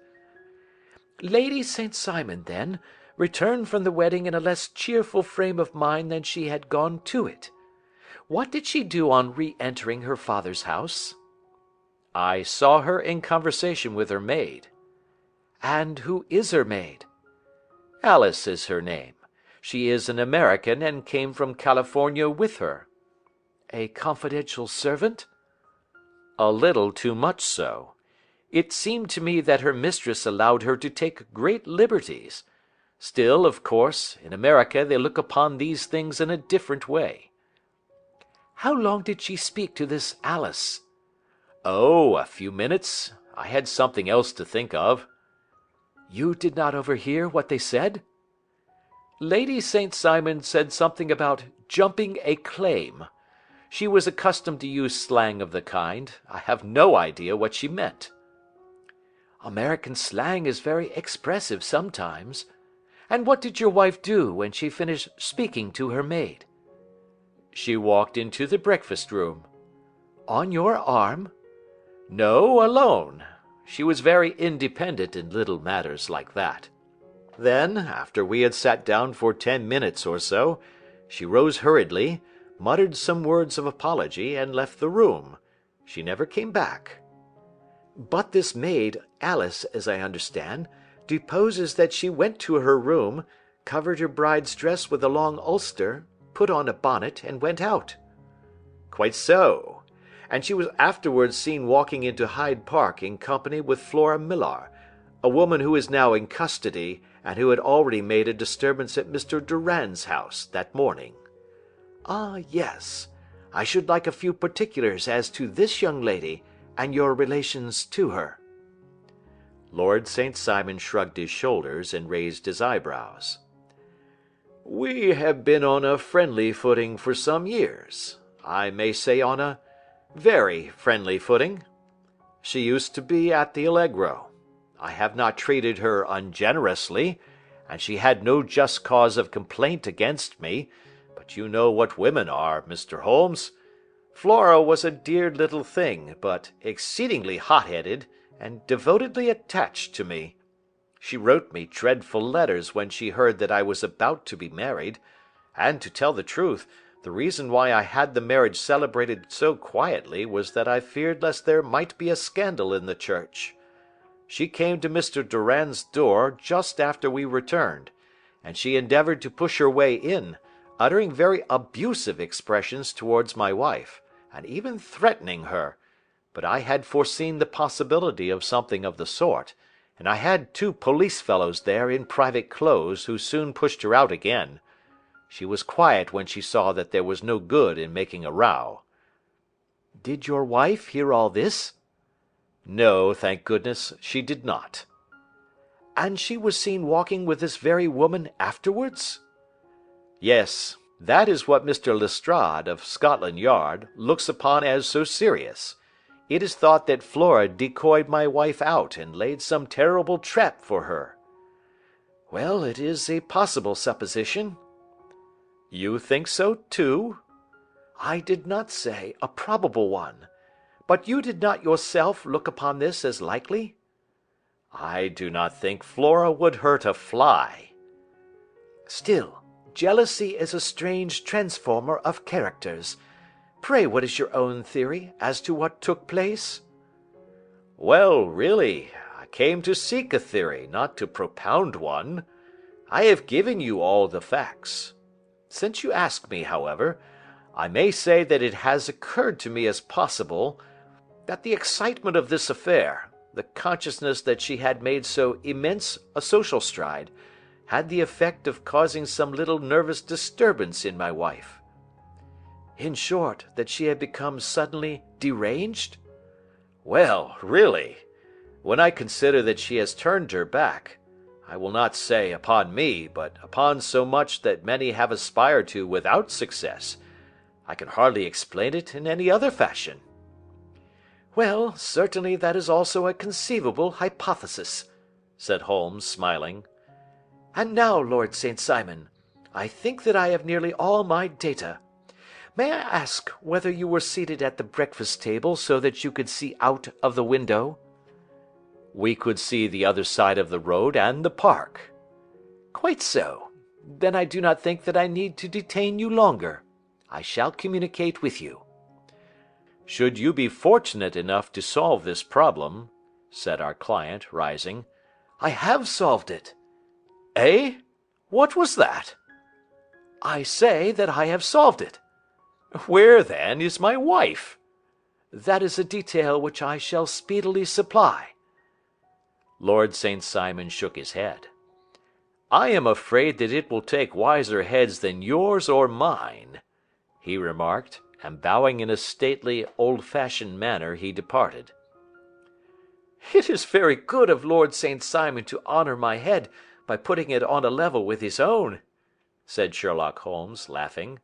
"Lady St. Simon, then, returned from the wedding in a less cheerful frame of mind than she had gone to it. What did she do on re-entering her father's house?" "I saw her in conversation with her maid." "And who is her maid?" "Alice is her name. She is an American and came from California with her." "A confidential servant?" "A little too much so. It seemed to me that her mistress allowed her to take great liberties. Still, of course, in America they look upon these things in a different way." "How long did she speak to this Alice?" "Oh, a few minutes. I had something else to think of." "You did not overhear what they said?" "Lady St. Simon said something about jumping a claim. She was accustomed to use slang of the kind. I have no idea what she meant." "American slang is very expressive sometimes. And what did your wife do when she finished speaking to her maid?" "She walked into the breakfast room." "On your arm?" "No, alone. She was very independent in little matters like that. Then, after we had sat down for 10 minutes or so, she rose hurriedly, muttered some words of apology, and left the room. She never came back." "But this maid, Alice, as I understand, deposes that she went to her room, covered her bride's dress with a long ulster, put on a bonnet, and went out." "Quite so. And she was afterwards seen walking into Hyde Park in company with Flora Millar, a woman who is now in custody, and who had already made a disturbance at Mr. Durand's house that morning." "Ah, yes. I should like a few particulars as to this young lady, and your relations to her." Lord St. Simon shrugged his shoulders and raised his eyebrows. "We have been on a friendly footing for some years. I may say on a very friendly footing. She used to be at the Allegro. I have not treated her ungenerously, and she had no just cause of complaint against me, but you know what women are, Mr. Holmes. Flora was a dear little thing, but exceedingly hot-headed, and devotedly attached to me. She wrote me dreadful letters when she heard that I was about to be married, and, to tell the truth, the reason why I had the marriage celebrated so quietly was that I feared lest there might be a scandal in the church. She came to Mr. Durand's door just after we returned, and she endeavoured to push her way in, uttering very abusive expressions towards my wife, and even threatening her, but I had foreseen the possibility of something of the sort, and I had 2 police fellows there in private clothes who soon pushed her out again. She was quiet when she saw that there was no good in making a row." "Did your wife hear all this?" "No, thank goodness, she did not." "And she was seen walking with this very woman afterwards?" "Yes, that is what Mr. Lestrade, of Scotland Yard, looks upon as so serious. It is thought that Flora decoyed my wife out and laid some terrible trap for her." "Well, it is a possible supposition." "You think so, too?" "I did not say a probable one. But you did not yourself look upon this as likely?" "I do not think Flora would hurt a fly." "Still, jealousy is a strange transformer of characters. Pray, what is your own theory as to what took place?" "Well, really, I came to seek a theory, not to propound one. I have given you all the facts. Since you ask me, however, I may say that it has occurred to me as possible that the excitement of this affair, the consciousness that she had made so immense a social stride, had the effect of causing some little nervous disturbance in my wife." "In short, that she had become suddenly deranged?" "Well, really, when I consider that she has turned her back, I will not say upon me, but upon so much that many have aspired to without success, I can hardly explain it in any other fashion." "Well, certainly that is also a conceivable hypothesis," said Holmes, smiling. "And now, Lord St. Simon, I think that I have nearly all my data. May I ask whether you were seated at the breakfast table so that you could see out of the window?" "We could see the other side of the road and the park." Quite so. Then I do not think that I need to detain you longer. I shall communicate with you." "Should you be fortunate enough to solve this problem," said our client, rising. "I have solved it." "Eh? What was that?" "I say that I have solved it." "Where, then, is my wife?" "That is a detail which I shall speedily supply." Lord St. Simon shook his head. "I am afraid that it will take wiser heads than yours or mine," he remarked, and bowing in a stately, old-fashioned manner, he departed. "It is very good of Lord St. Simon to honour my head by putting it on a level with his own," said Sherlock Holmes, laughing.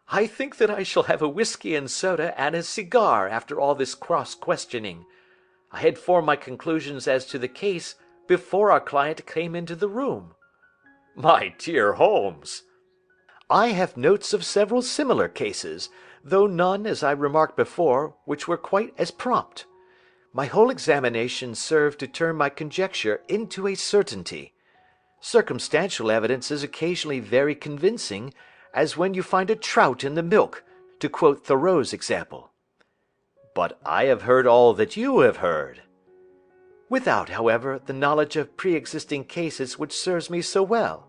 "I think that I shall have a whisky and soda and a cigar after all this cross-questioning. I had formed my conclusions as to the case before our client came into the room." "My dear Holmes!" "I have notes of several similar cases, though none, as I remarked before, which were quite as prompt. My whole examination served to turn my conjecture into a certainty. Circumstantial evidence is occasionally very convincing, as when you find a trout in the milk, to quote Thoreau's example." "But I have heard all that you have heard." "Without, however, the knowledge of pre-existing cases which serves me so well.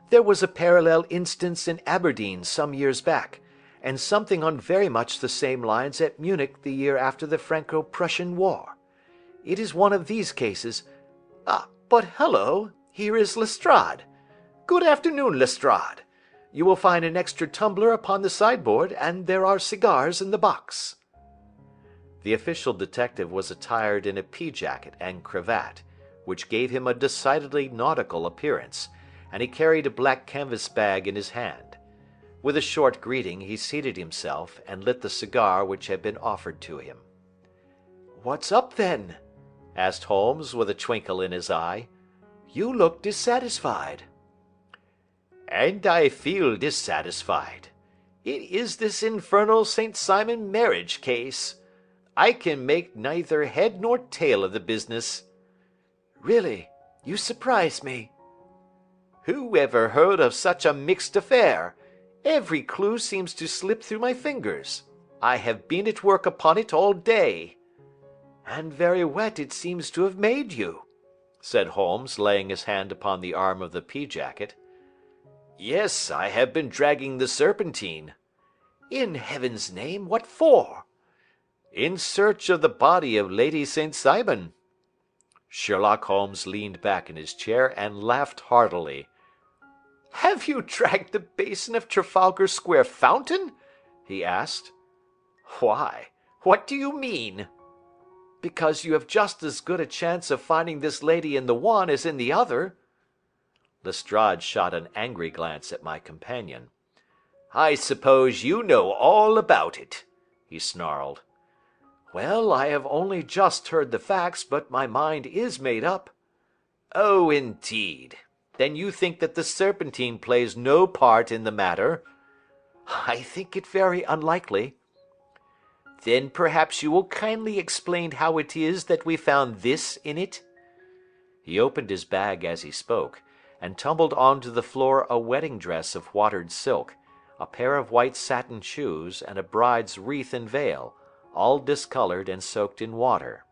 There was a parallel instance in Aberdeen some years back, and something on very much the same lines at Munich the year after the Franco-Prussian War. It is one of these cases. But hello, here is Lestrade. Good afternoon, Lestrade. You will find an extra tumbler upon the sideboard, and there are cigars in the box." The official detective was attired in a pea-jacket and cravat, which gave him a decidedly nautical appearance, and he carried a black canvas bag in his hand. With a short greeting, he seated himself and lit the cigar which had been offered to him. "What's up, then?" asked Holmes, with a twinkle in his eye. "You look dissatisfied." "And I feel dissatisfied. It is this infernal St. Simon marriage case. I can make neither head nor tail of the business." "Really, you surprise me." "Who ever heard of such a mixed affair? Every clue seems to slip through my fingers. I have been at work upon it all day." "And very wet it seems to have made you," said Holmes, laying his hand upon the arm of the pea-jacket. "Yes, I have been dragging the Serpentine." "In heaven's name, what for?" "In search of the body of Lady St. Simon." Sherlock Holmes leaned back in his chair and laughed heartily. "Have you dragged the basin of Trafalgar Square fountain?" he asked. "Why? What do you mean?" "Because you have just as good a chance of finding this lady in the one as in the other." Lestrade shot an angry glance at my companion. "I suppose you know all about it," he snarled. "Well, I have only just heard the facts, but my mind is made up." "Oh, indeed. Then you think that the Serpentine plays no part in the matter?" "I think it very unlikely." "Then perhaps you will kindly explain how it is that we found this in it?" He opened his bag as he spoke, and tumbled onto the floor a wedding dress of watered silk, a pair of white satin shoes, and a bride's wreath and veil, all discolored and soaked in water.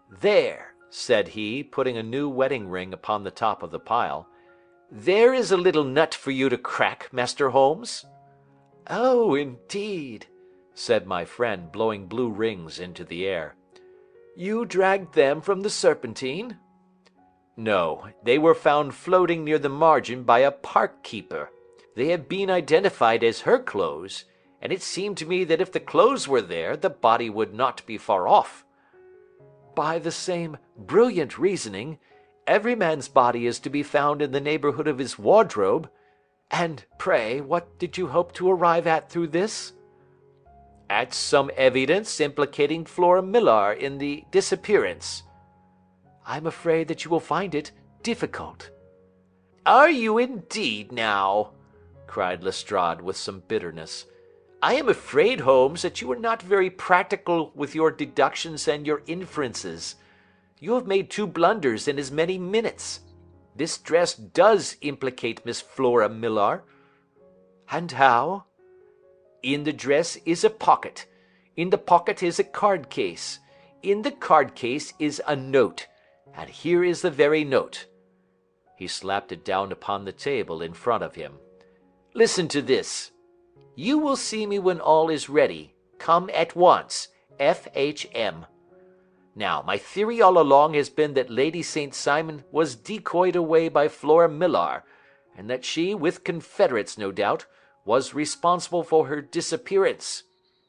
"There," said he, putting a new wedding ring upon the top of the pile. "There is a little nut for you to crack, Master Holmes." "Oh, indeed," said my friend, blowing blue rings into the air. "You dragged them from the Serpentine?" "No, they were found floating near the margin by a park keeper. They have been identified as her clothes, and it seemed to me that if the clothes were there, the body would not be far off." "By the same brilliant reasoning, every man's body is to be found in the neighbourhood of his wardrobe. And, pray, what did you hope to arrive at through this?" "At some evidence implicating Flora Millar in the disappearance." "I'm afraid that you will find it difficult." "Are you indeed, now?" cried Lestrade with some bitterness. "I am afraid, Holmes, that you are not very practical with your deductions and your inferences. You have made 2 blunders in as many minutes. This dress does implicate Miss Flora Millar." "And how?" "In the dress is a pocket. In the pocket is a card case. In the card case is a note. And here is the very note." He slapped it down upon the table in front of him. "Listen to this. 'You will see me when all is ready. Come at once. F.H.M.' Now, my theory all along has been that Lady St. Simon was decoyed away by Flora Millar, and that she, with confederates no doubt, was responsible for her disappearance.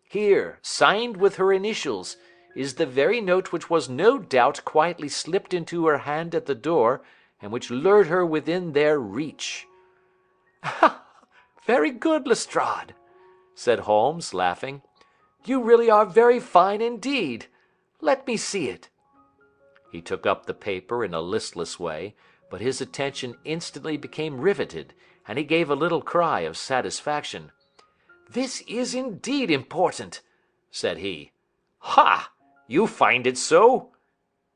Here, signed with her initials, is the very note which was no doubt quietly slipped into her hand at the door, and which lured her within their reach." "Very good, Lestrade," said Holmes, laughing. "You really are very fine indeed. Let me see it." He took up the paper in a listless way, but his attention instantly became riveted, and he gave a little cry of satisfaction. "This is indeed important," said he. "Ha! You find it so?"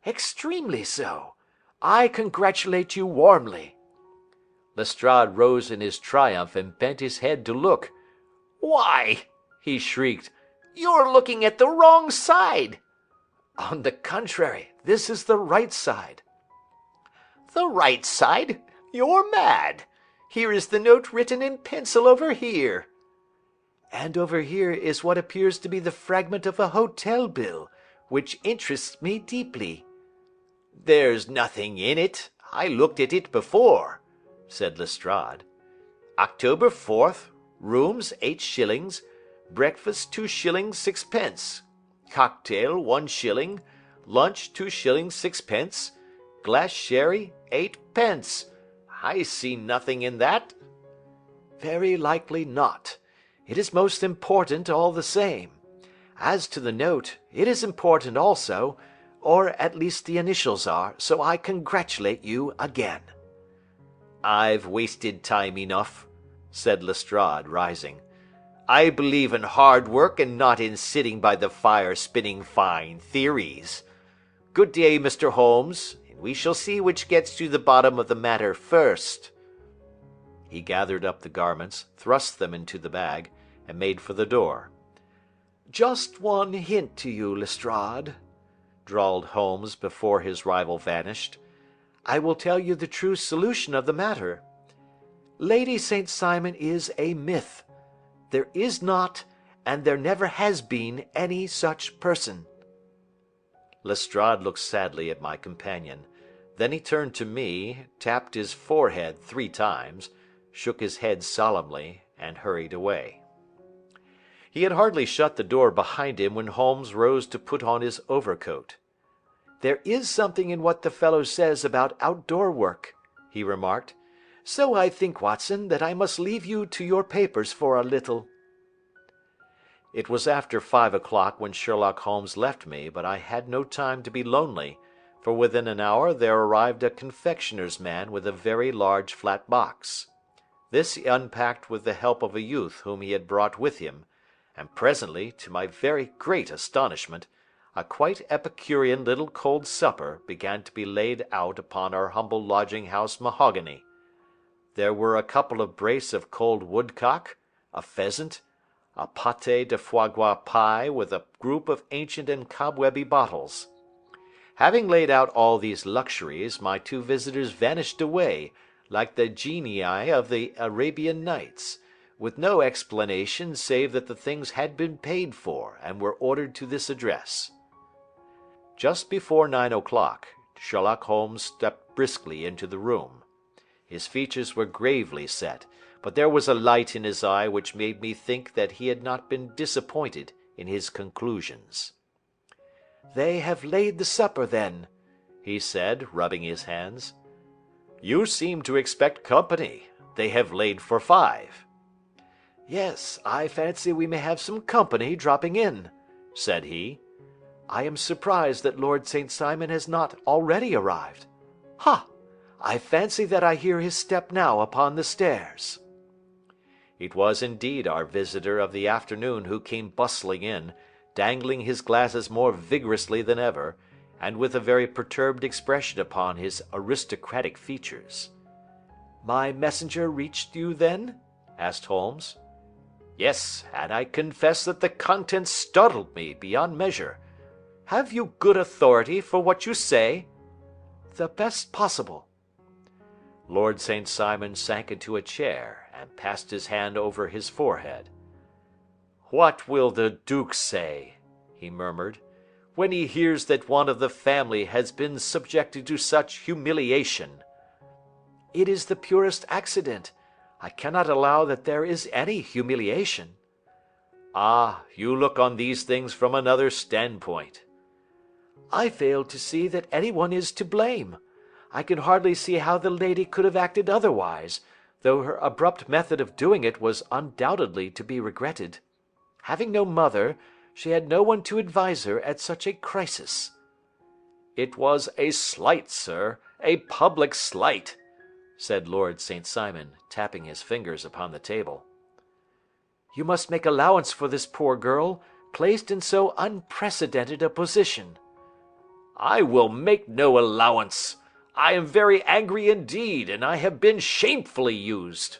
"Extremely so. I congratulate you warmly." Lestrade rose in his triumph and bent his head to look. "Why," he shrieked, "you're looking at the wrong side." "On the contrary, this is the right side." "The right side? You're mad. Here is the note written in pencil over here." "And over here is what appears to be the fragment of a hotel bill, which interests me deeply." "There's nothing in it. I looked at it before," said Lestrade. "October 4th, rooms 8 shillings, breakfast 2 shillings 6 pence, cocktail 1 shilling, lunch 2 shillings 6 pence, glass sherry 8 pence. I see nothing in that." "Very likely not. It is most important all the same. As to the note, it is important also, or at least the initials are, so I congratulate you again." "I've wasted time enough," said Lestrade, rising. "I believe in hard work and not in sitting by the fire spinning fine theories. Good day, Mr. Holmes, and we shall see which gets to the bottom of the matter first." He gathered up the garments, thrust them into the bag, and made for the door. "Just one hint to you, Lestrade," drawled Holmes before his rival vanished. "I will tell you the true solution of the matter. Lady St. Simon is a myth. There is not, and there never has been, any such person." Lestrade looked sadly at my companion. Then he turned to me, tapped his forehead 3 times, shook his head solemnly, and hurried away. He had hardly shut the door behind him when Holmes rose to put on his overcoat. "There is something in what the fellow says about outdoor work," he remarked. "So I think, Watson, that I must leave you to your papers for a little." It was after 5 o'clock when Sherlock Holmes left me, but I had no time to be lonely, for within an hour there arrived a confectioner's man with a very large flat box. This he unpacked with the help of a youth whom he had brought with him, and presently, to my very great astonishment, a quite epicurean little cold supper began to be laid out upon our humble lodging-house mahogany. There were a couple of brace of cold woodcock, a pheasant, a pâté de foie gras pie with a group of ancient and cobwebby bottles. Having laid out all these luxuries, my 2 visitors vanished away, like the genii of the Arabian Nights, with no explanation save that the things had been paid for, and were ordered to this address. Just before 9 o'clock, Sherlock Holmes stepped briskly into the room. His features were gravely set, but there was a light in his eye which made me think that he had not been disappointed in his conclusions. "They have laid the supper, then," he said, rubbing his hands. "You seem to expect company. They have laid for 5. "Yes, I fancy we may have some company dropping in," said he. "I am surprised that Lord St. Simon has not already arrived. Ha! I fancy that I hear his step now upon the stairs." It was indeed our visitor of the afternoon who came bustling in, dangling his glasses more vigorously than ever, and with a very perturbed expression upon his aristocratic features. "My messenger reached you, then?" asked Holmes. "Yes, and I confess that the contents startled me beyond measure. Have you good authority for what you say?" "The best possible." Lord St. Simon sank into a chair and passed his hand over his forehead. "What will the duke say," he murmured, "when he hears that one of the family has been subjected to such humiliation?" "It is the purest accident. I cannot allow that there is any humiliation." "Ah, you look on these things from another standpoint." "I fail to see that anyone is to blame. I can hardly see how the lady could have acted otherwise, though her abrupt method of doing it was undoubtedly to be regretted. Having no mother, she had no one to advise her at such a crisis." "It was a slight, sir, a public slight," said Lord St. Simon, tapping his fingers upon the table. "You must make allowance for this poor girl, placed in so unprecedented a position." "I will make no allowance. I am very angry indeed, and I have been shamefully used."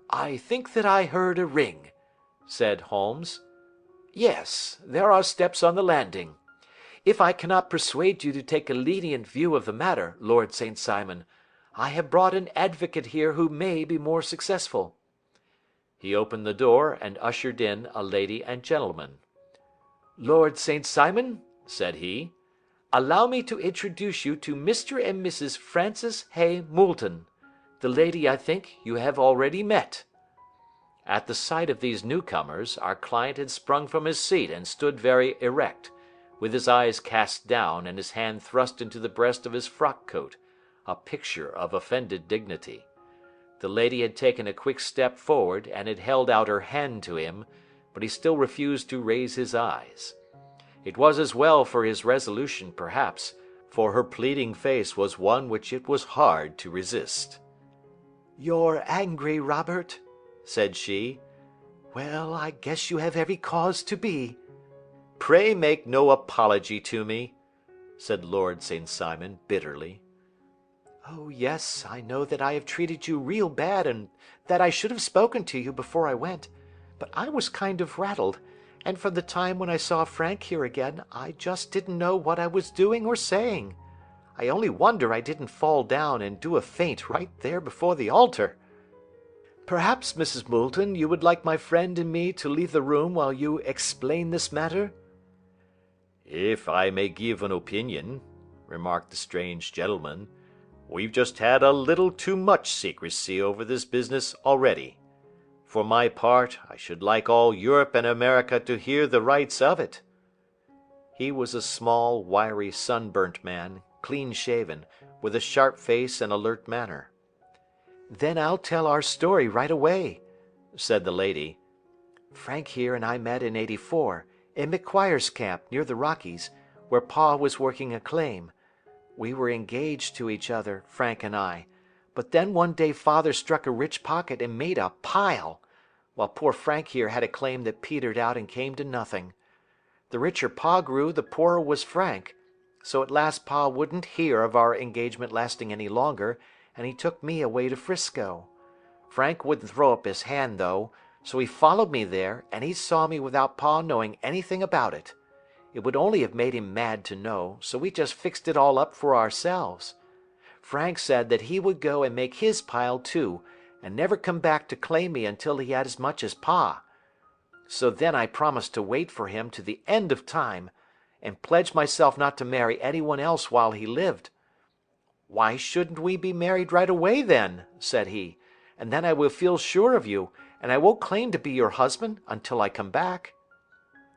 "I think that I heard a ring," said Holmes. "Yes, there are steps on the landing. If I cannot persuade you to take a lenient view of the matter, Lord St. Simon, I have brought an advocate here who may be more successful." He opened the door and ushered in a lady and gentleman. "Lord St. Simon," said he, "allow me to introduce you to Mr. and Mrs. Francis Hay Moulton. The lady, I think, you have already met." At the sight of these newcomers, our client had sprung from his seat and stood very erect, with his eyes cast down and his hand thrust into the breast of his frock coat, a picture of offended dignity. The lady had taken a quick step forward and had held out her hand to him, but he still refused to raise his eyes. It was as well for his resolution, perhaps, for her pleading face was one which it was hard to resist. "You're angry, Robert," said she. "Well, I guess you have every cause to be." "Pray make no apology to me," said Lord St. Simon bitterly. "Oh, yes, I know that I have treated you real bad and that I should have spoken to you before I went, but I was kind of rattled, and from the time when I saw Frank here again, I just didn't know what I was doing or saying. I only wonder I didn't fall down and do a faint right there before the altar. Perhaps, Mrs. Moulton, you would like my friend and me to leave the room while you explain this matter?" "If I may give an opinion," remarked the strange gentleman, "we've just had a little too much secrecy over this business already. For my part, I should like all Europe and America to hear the rights of it." He was a small, wiry, sunburnt man, clean-shaven, with a sharp face and alert manner. "Then I'll tell our story right away," said the lady. "Frank here and I met in '84, in McQuire's camp near the Rockies, where Pa was working a claim. We were engaged to each other, Frank and I, but then one day Father struck a rich pocket and made a pile, while poor Frank here had a claim that petered out and came to nothing. The richer Pa grew, the poorer was Frank, so at last Pa wouldn't hear of our engagement lasting any longer, and he took me away to Frisco. Frank wouldn't throw up his hand, though, so he followed me there, and he saw me without Pa knowing anything about it. It would only have made him mad to know, so we just fixed it all up for ourselves. Frank said that he would go and make his pile too, and never come back to claim me until he had as much as Pa. So then I promised to wait for him to the end of time, and pledged myself not to marry anyone else while he lived. 'Why shouldn't we be married right away then?' said he, 'and then I will feel sure of you, and I won't claim to be your husband until I come back.'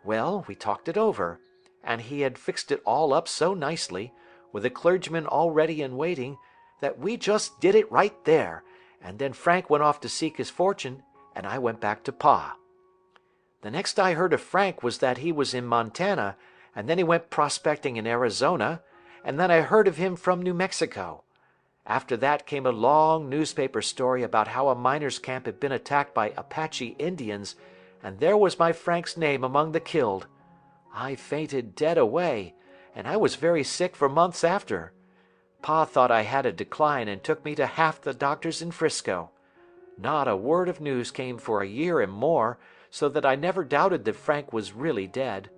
Well, we talked it over, and he had fixed it all up so nicely, with a clergyman all ready and waiting, that we just did it right there, and then Frank went off to seek his fortune, and I went back to Pa. The next I heard of Frank was that he was in Montana, and then he went prospecting in Arizona, and then I heard of him from New Mexico. After that came a long newspaper story about how a miners' camp had been attacked by Apache Indians, and there was my Frank's name among the killed. I fainted dead away, and I was very sick for months after. Pa thought I had a decline and took me to half the doctors in 'Frisco. Not a word of news came for a year and more, so that I never doubted that Frank was really dead.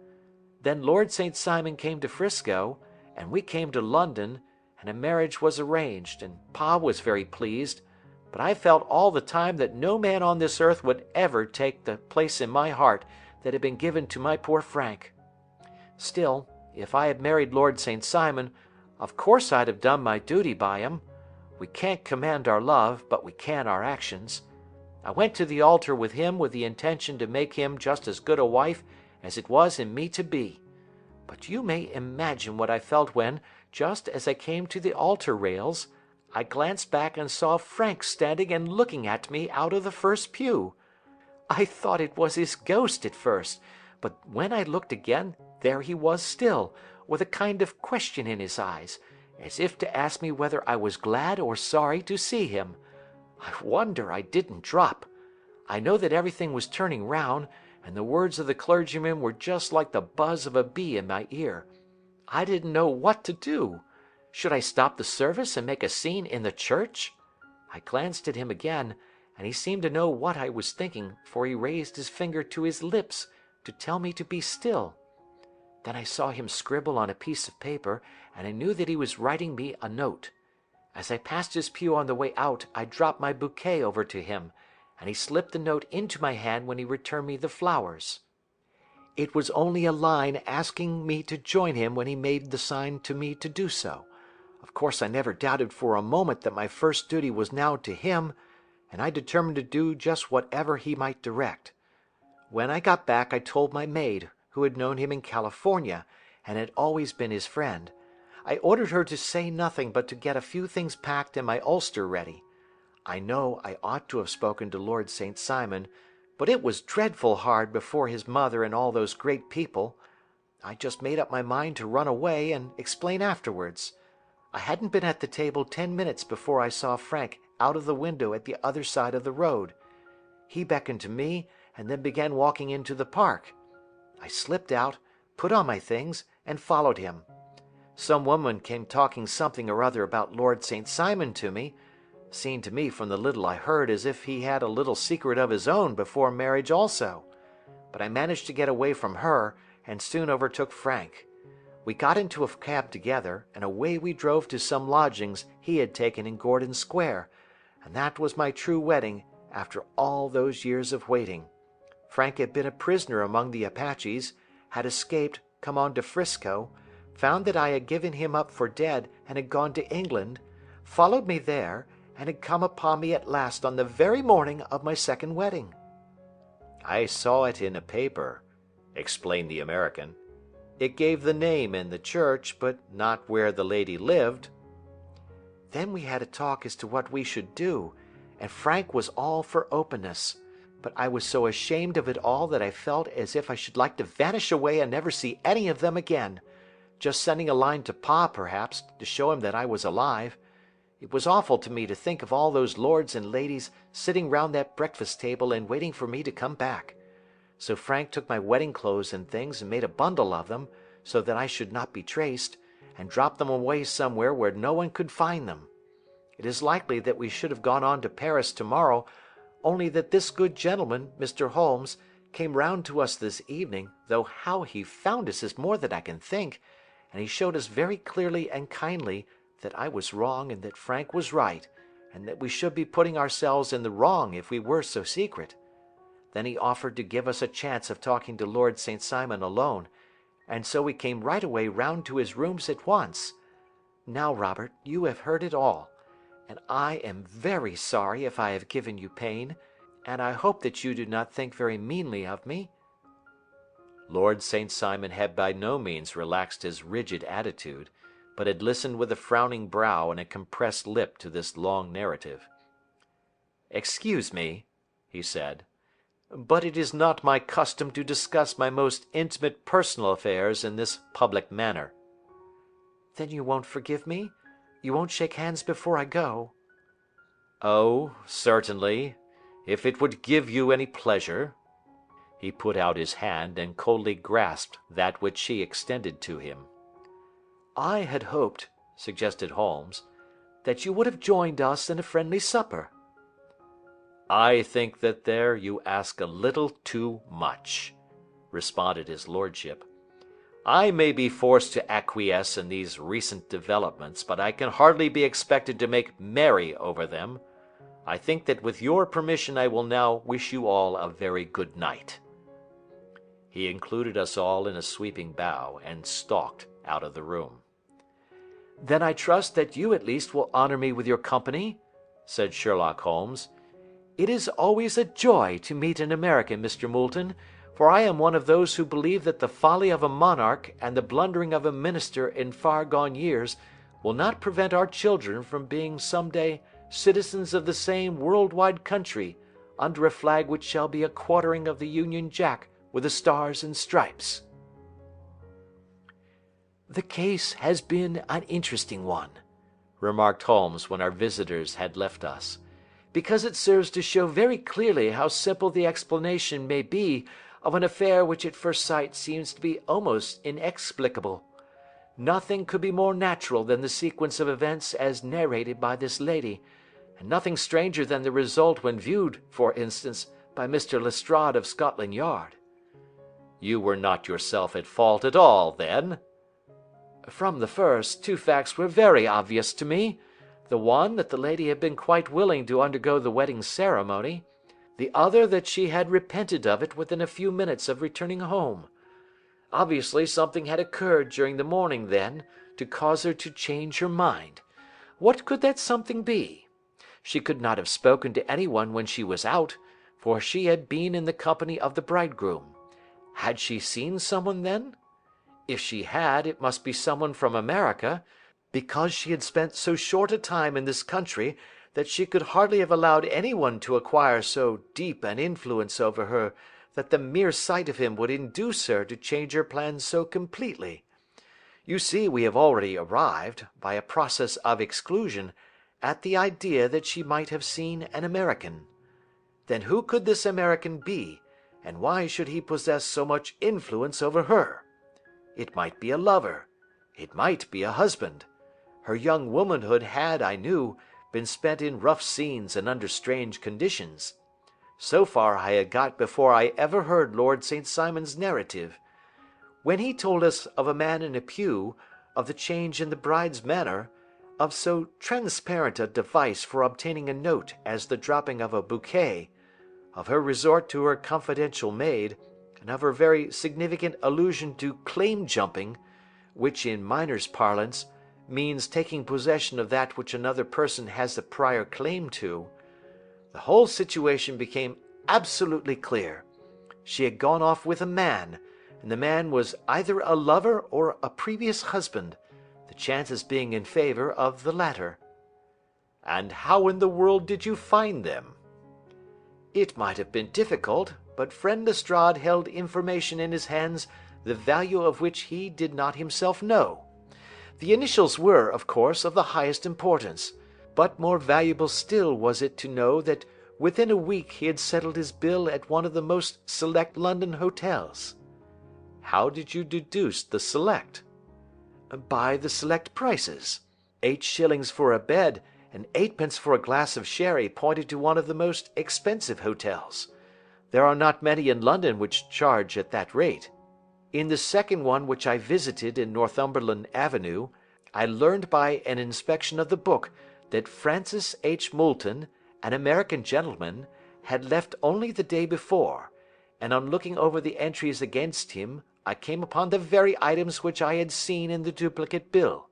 Then Lord St. Simon came to 'Frisco, and we came to London, and a marriage was arranged, and Pa was very pleased, but I felt all the time that no man on this earth would ever take the place in my heart that had been given to my poor Frank. Still, if I had married Lord St. Simon, of course I'd have done my duty by him. We can't command our love, but we can our actions. I went to the altar with him with the intention to make him just as good a wife as it was in me to be. But you may imagine what I felt when, just as I came to the altar rails, I glanced back and saw Frank standing and looking at me out of the first pew. I thought it was his ghost at first, but when I looked again, there he was still, with a kind of question in his eyes, as if to ask me whether I was glad or sorry to see him. I wonder I didn't drop. I know that everything was turning round, and the words of the clergyman were just like the buzz of a bee in my ear. I didn't know what to do. Should I stop the service and make a scene in the church? I glanced at him again, and he seemed to know what I was thinking, for he raised his finger to his lips to tell me to be still. Then I saw him scribble on a piece of paper, and I knew that he was writing me a note. As I passed his pew on the way out, I dropped my bouquet over to him, and he slipped the note into my hand when he returned me the flowers. It was only a line asking me to join him when he made the sign to me to do so. Of course, I never doubted for a moment that my first duty was now to him, and I determined to do just whatever he might direct. When I got back, I told my maid, who had known him in California, and had always been his friend. I ordered her to say nothing but to get a few things packed and my ulster ready. I know I ought to have spoken to Lord St. Simon, but it was dreadful hard before his mother and all those great people. I just made up my mind to run away and explain afterwards. I hadn't been at the table 10 minutes before I saw Frank out of the window at the other side of the road. He beckoned to me and then began walking into the park. I slipped out, put on my things, and followed him. Some woman came talking something or other about Lord St. Simon to me. Seemed to me from the little I heard as if he had a little secret of his own before marriage also. But I managed to get away from her, and soon overtook Frank. We got into a cab together, and away we drove to some lodgings he had taken in Gordon Square, and that was my true wedding after all those years of waiting. Frank had been a prisoner among the Apaches, had escaped, come on to 'Frisco, found that I had given him up for dead and had gone to England, followed me there, and had come upon me at last on the very morning of my second wedding. I saw it in a paper, explained the American. It gave the name in the church, but not where the lady lived. Then we had a talk as to what we should do, and Frank was all for openness. But I was so ashamed of it all that I felt as if I should like to vanish away and never see any of them again. Just sending a line to Pa, perhaps, to show him that I was alive. It was awful to me to think of all those lords and ladies sitting round that breakfast table and waiting for me to come back. So Frank took my wedding clothes and things and made a bundle of them, so that I should not be traced, and dropped them away somewhere where no one could find them. It is likely that we should have gone on to Paris tomorrow, only that this good gentleman, Mr. Holmes, came round to us this evening, though how he found us is more than I can think, and he showed us very clearly and kindly that I was wrong and that Frank was right, and that we should be putting ourselves in the wrong if we were so secret. Then he offered to give us a chance of talking to Lord St. Simon alone, and so we came right away round to his rooms at once. Now, Robert, you have heard it all, and I am very sorry if I have given you pain, and I hope that you do not think very meanly of me." Lord St. Simon had by no means relaxed his rigid attitude, but had listened with a frowning brow and a compressed lip to this long narrative. "Excuse me," he said, "but it is not my custom to discuss my most intimate personal affairs in this public manner." "Then you won't forgive me? You won't shake hands before I go?" "Oh, certainly, if it would give you any pleasure." He put out his hand and coldly grasped that which she extended to him. I had hoped, suggested Holmes, that you would have joined us in a friendly supper. I think that there you ask a little too much, responded his lordship. I may be forced to acquiesce in these recent developments, but I can hardly be expected to make merry over them. I think that with your permission I will now wish you all a very good night. He included us all in a sweeping bow and stalked out of the room. Then I trust that you at least will honor me with your company, said Sherlock Holmes. It is always a joy to meet an American, Mr. Moulton, for I am one of those who believe that the folly of a monarch and the blundering of a minister in far gone years will not prevent our children from being some day citizens of the same world-wide country under a flag which shall be a quartering of the Union Jack with the stars and stripes. The case has been an interesting one, remarked Holmes when our visitors had left us, because it serves to show very clearly how simple the explanation may be of an affair which at first sight seems to be almost inexplicable. Nothing could be more natural than the sequence of events as narrated by this lady, and nothing stranger than the result when viewed, for instance, by Mr. Lestrade of Scotland Yard. You were not yourself at fault at all, then? From the first, two facts were very obvious to me. The one, that the lady had been quite willing to undergo the wedding ceremony. The other, that she had repented of it within a few minutes of returning home. Obviously something had occurred during the morning, then, to cause her to change her mind. What could that something be? She could not have spoken to anyone when she was out, for she had been in the company of the bridegroom. Had she seen someone, then? If she had, it must be someone from America, because she had spent so short a time in this country that she could hardly have allowed anyone to acquire so deep an influence over her that the mere sight of him would induce her to change her plans so completely. You see, we have already arrived, by a process of exclusion, at the idea that she might have seen an American. Then who could this American be, and why should he possess so much influence over her? It might be a lover. It might be a husband. Her young womanhood had, I knew, been spent in rough scenes and under strange conditions. So far I had got before I ever heard Lord St. Simon's narrative. When he told us of a man in a pew, of the change in the bride's manner, of so transparent a device for obtaining a note as the dropping of a bouquet, of her resort to her confidential maid, and of her very significant allusion to claim-jumping, which in miners' parlance means taking possession of that which another person has a prior claim to, the whole situation became absolutely clear. She had gone off with a man, and the man was either a lover or a previous husband, the chances being in favor of the latter. And how in the world did you find them? It might have been difficult, but friend Lestrade held information in his hands the value of which he did not himself know. The initials were, of course, of the highest importance, but more valuable still was it to know that within a week he had settled his bill at one of the most select London hotels. How did you deduce the select? By the select prices. 8 shillings for a bed and 8 pence for a glass of sherry pointed to one of the most expensive hotels. There are not many in London which charge at that rate. In the second one which I visited in Northumberland Avenue, I learned by an inspection of the book that Francis H. Moulton, an American gentleman, had left only the day before, and on looking over the entries against him, I came upon the very items which I had seen in the duplicate bill.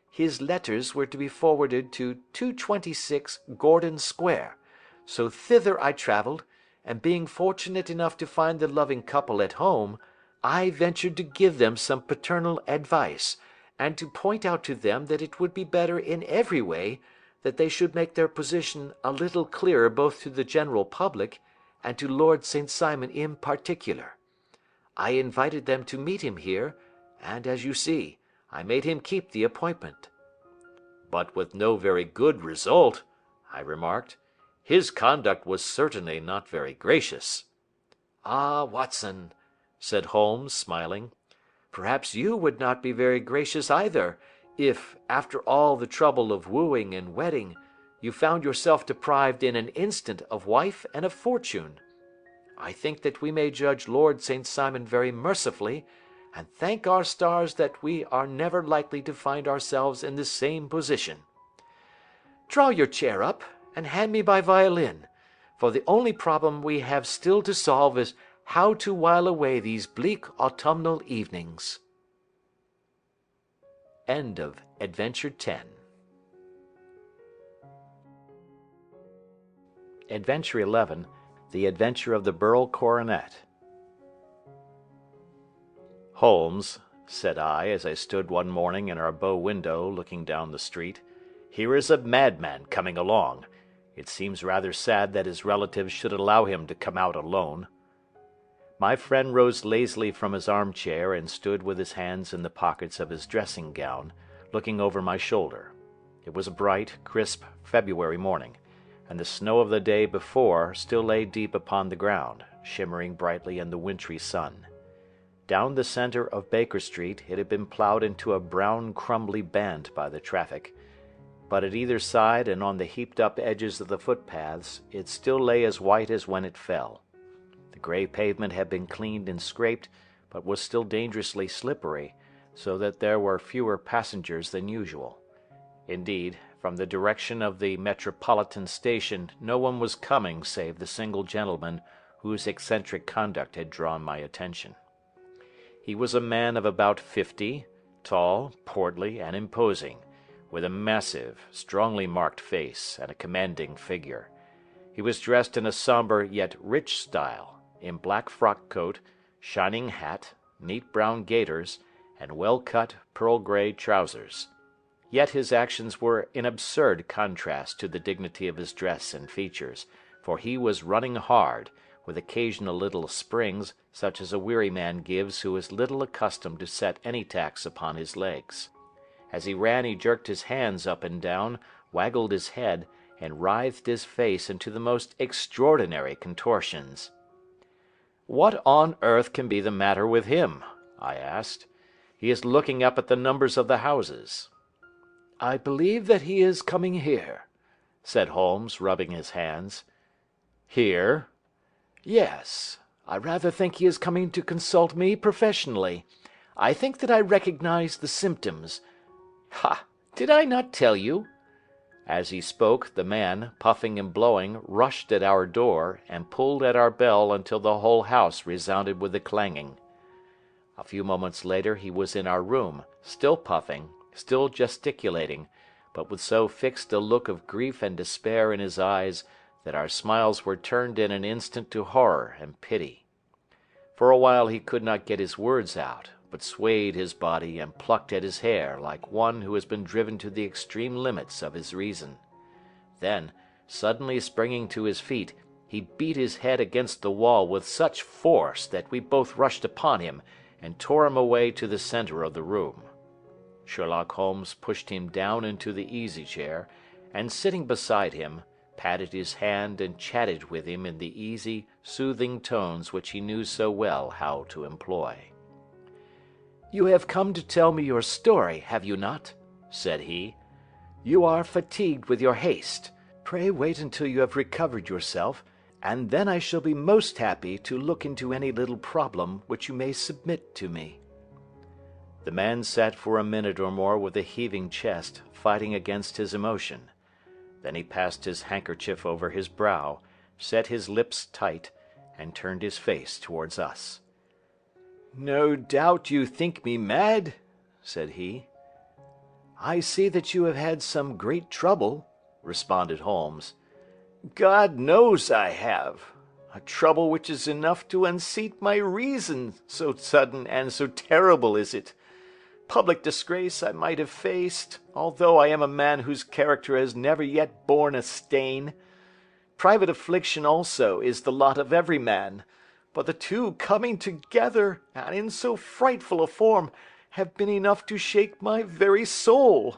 His letters were to be forwarded to 226 Gordon Square, so thither I travelled, and being fortunate enough to find the loving couple at home, I ventured to give them some paternal advice, and to point out to them that it would be better in every way that they should make their position a little clearer both to the general public and to Lord St. Simon in particular. I invited them to meet him here, and, as you see, I made him keep the appointment. But with no very good result, I remarked. His conduct was certainly not very gracious. Ah, Watson, said Holmes, smiling, Perhaps you would not be very gracious either, if, after all the trouble of wooing and wedding, you found yourself deprived in an instant of wife and of fortune. I think that we may judge Lord St. Simon very mercifully, and thank our stars that we are never likely to find ourselves in the same position. Draw your chair up, and hand me my violin, for the only problem we have still to solve is how to while away these bleak autumnal evenings. End of Adventure 10. Adventure 11, The Adventure of the Burl Coronet. "Holmes," said I, as I stood one morning in our bow window looking down the street, "here is a madman coming along. It seems rather sad that his relatives should allow him to come out alone." My friend rose lazily from his armchair and stood with his hands in the pockets of his dressing gown, looking over my shoulder. It was a bright, crisp February morning, and the snow of the day before still lay deep upon the ground, shimmering brightly in the wintry sun. Down the center of Baker Street it had been plowed into a brown, crumbly band by the traffic, but at either side and on the heaped-up edges of the footpaths it still lay as white as when it fell. The grey pavement had been cleaned and scraped, but was still dangerously slippery, so that there were fewer passengers than usual. Indeed, from the direction of the Metropolitan Station no one was coming save the single gentleman whose eccentric conduct had drawn my attention. He was a man of about 50, tall, portly, and imposing, with a massive, strongly marked face and a commanding figure. He was dressed in a sombre yet rich style, in black frock coat, shining hat, neat brown gaiters, and well-cut pearl-grey trousers. Yet his actions were in absurd contrast to the dignity of his dress and features, for he was running hard, with occasional little springs, such as a weary man gives who is little accustomed to set any tax upon his legs. As he ran he jerked his hands up and down, waggled his head, and writhed his face into the most extraordinary contortions. "What on earth can be the matter with him?" I asked. "He is looking up at the numbers of the houses." "I believe that he is coming here," said Holmes, rubbing his hands. "Here?" "Yes. I rather think he is coming to consult me professionally. I think that I recognize the symptoms. Ha! Did I not tell you?" As he spoke, the man, puffing and blowing, rushed at our door, and pulled at our bell until the whole house resounded with the clanging. A few moments later he was in our room, still puffing, still gesticulating, but with so fixed a look of grief and despair in his eyes that our smiles were turned in an instant to horror and pity. For a while he could not get his words out, but swayed his body and plucked at his hair like one who has been driven to the extreme limits of his reason. Then, suddenly springing to his feet, he beat his head against the wall with such force that we both rushed upon him and tore him away to the center of the room. Sherlock Holmes pushed him down into the easy-chair, and sitting beside him, patted his hand and chatted with him in the easy, soothing tones which he knew so well how to employ. "You have come to tell me your story, have you not?" said he. "You are fatigued with your haste. Pray wait until you have recovered yourself, and then I shall be most happy to look into any little problem which you may submit to me." The man sat for a minute or more with a heaving chest, fighting against his emotion. Then he passed his handkerchief over his brow, set his lips tight, and turned his face towards us. "No doubt you think me mad," said he. "I see that you have had some great trouble," responded Holmes. "God knows I have. A trouble which is enough to unseat my reason, so sudden and so terrible is it. Public disgrace I might have faced, although I am a man whose character has never yet borne a stain. Private affliction also is the lot of every man, but the two coming together, and in so frightful a form, have been enough to shake my very soul.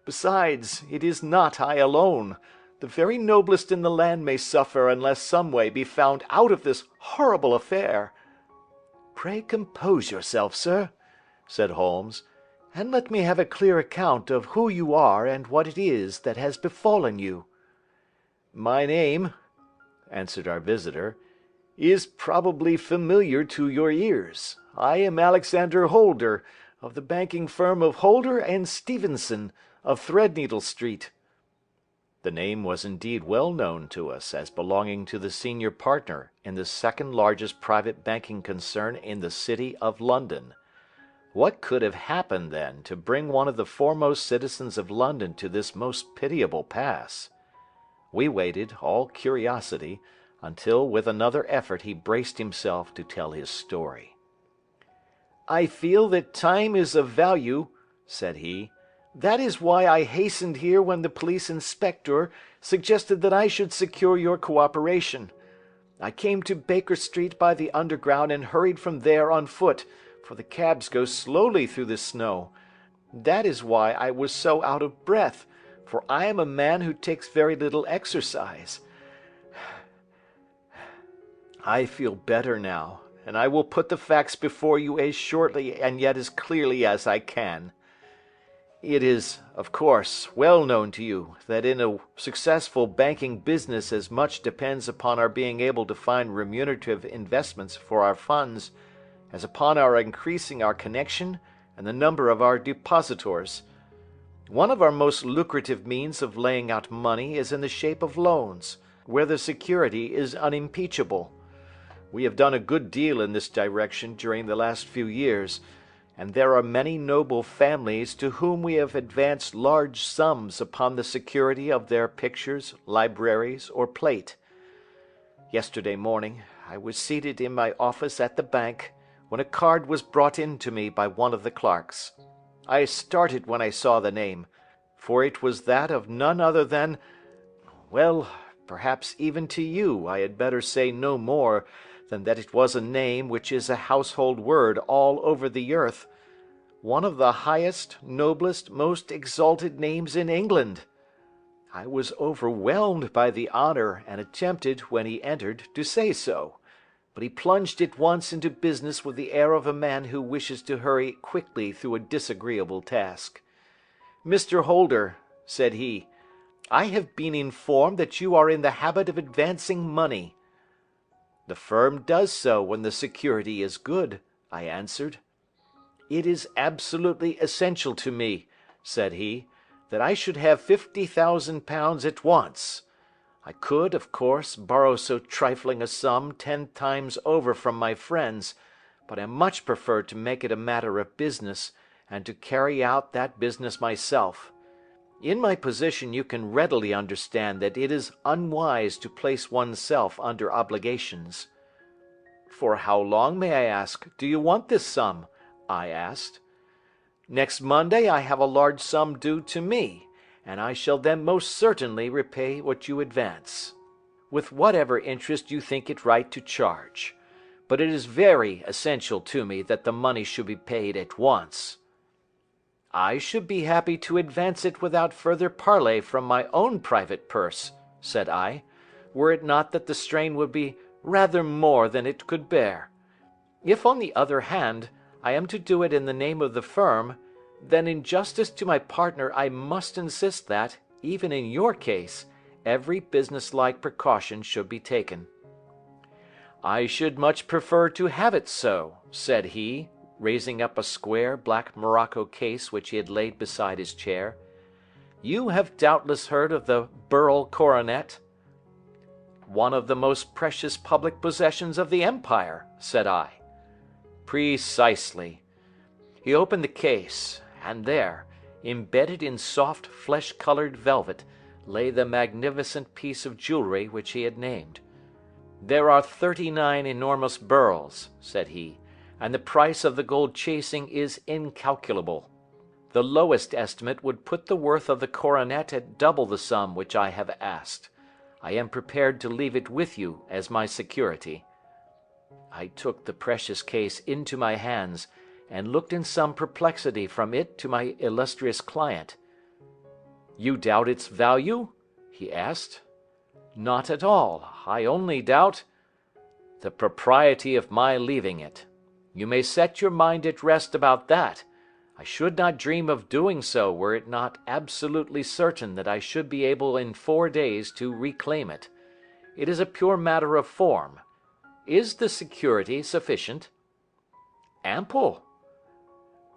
Besides, it is not I alone. The very noblest in the land may suffer unless some way be found out of this horrible affair." "Pray compose yourself, sir. said Holmes, "and let me have a clear account of who you are and what it is that has befallen you." "My name," answered our visitor, "is probably familiar to your ears. I am Alexander Holder, of the banking firm of Holder and Stevenson, of Threadneedle Street." The name was indeed well known to us as belonging to the senior partner in the second largest private banking concern in the city of London. What could have happened, then, to bring one of the foremost citizens of London to this most pitiable pass? We waited, all curiosity, until with another effort he braced himself to tell his story. "I feel that time is of value," said he. "That is why I hastened here when the police inspector suggested that I should secure your cooperation. I came to Baker Street by the Underground and hurried from there on foot, for the cabs go slowly through the snow. That is why I was so out of breath, for I am a man who takes very little exercise. I feel better now, and I will put the facts before you as shortly and yet as clearly as I can. It is, of course, well known to you that in a successful banking business as much depends upon our being able to find remunerative investments for our funds as upon our increasing our connection and the number of our depositors. One of our most lucrative means of laying out money is in the shape of loans, where the security is unimpeachable. We have done a good deal in this direction during the last few years, and there are many noble families to whom we have advanced large sums upon the security of their pictures, libraries, or plate. Yesterday morning I was seated in my office at the bank when a card was brought in to me by one of the clerks. I started when I saw the name, for it was that of none other than— well, perhaps even to you I had better say no more than that it was a name which is a household word all over the earth, one of the highest, noblest, most exalted names in England. I was overwhelmed by the honor and attempted, when he entered, to say so, but he plunged at once into business with the air of a man who wishes to hurry quickly through a disagreeable task. "Mr. Holder," said he, "I have been informed that you are in the habit of advancing money." "The firm does so when the security is good," I answered. "It is absolutely essential to me," said he, "that I should have £50,000 at once. I could, of course, borrow so trifling a sum 10 times over from my friends, but I much prefer to make it a matter of business, and to carry out that business myself. In my position you can readily understand that it is unwise to place oneself under obligations." "For how long, may I ask, do you want this sum?" I asked. "Next Monday I have a large sum due to me, and I shall then most certainly repay what you advance, with whatever interest you think it right to charge. But it is very essential to me that the money should be paid at once." "I should be happy to advance it without further parley from my own private purse," said I, "were it not that the strain would be rather more than it could bear. If, on the other hand, I am to do it in the name of the firm, then in justice to my partner I must insist that, even in your case, every businesslike precaution should be taken." "I should much prefer to have it so," said he, raising up a square black morocco case which he had laid beside his chair. "You have doubtless heard of the Burrell coronet?" "One of the most precious public possessions of the empire," said I. "Precisely." He opened the case, and there, embedded in soft flesh-colored velvet, lay the magnificent piece of jewelry which he had named. "There are 39 enormous Burrells," said he, "and the price of the gold chasing is incalculable. The lowest estimate would put the worth of the coronet at double the sum which I have asked. I am prepared to leave it with you as my security." I took the precious case into my hands, and looked in some perplexity from it to my illustrious client. "You doubt its value?" he asked. "Not at all. I only doubt—" "The propriety of my leaving it. You may set your mind at rest about that. I should not dream of doing so were it not absolutely certain that I should be able in 4 days to reclaim it. It is a pure matter of form. Is the security sufficient?" "Ample."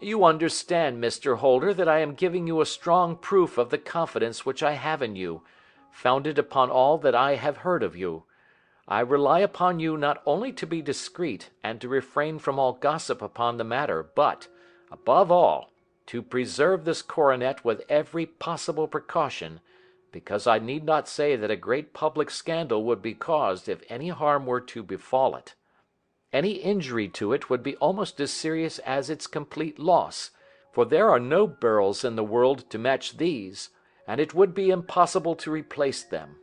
"You understand, Mr. Holder, that I am giving you a strong proof of the confidence which I have in you, founded upon all that I have heard of you. I rely upon you not only to be discreet and to refrain from all gossip upon the matter, but, above all, to preserve this coronet with every possible precaution, because I need not say that a great public scandal would be caused if any harm were to befall it. Any injury to it would be almost as serious as its complete loss, for there are no beryls in the world to match these, and it would be impossible to replace them.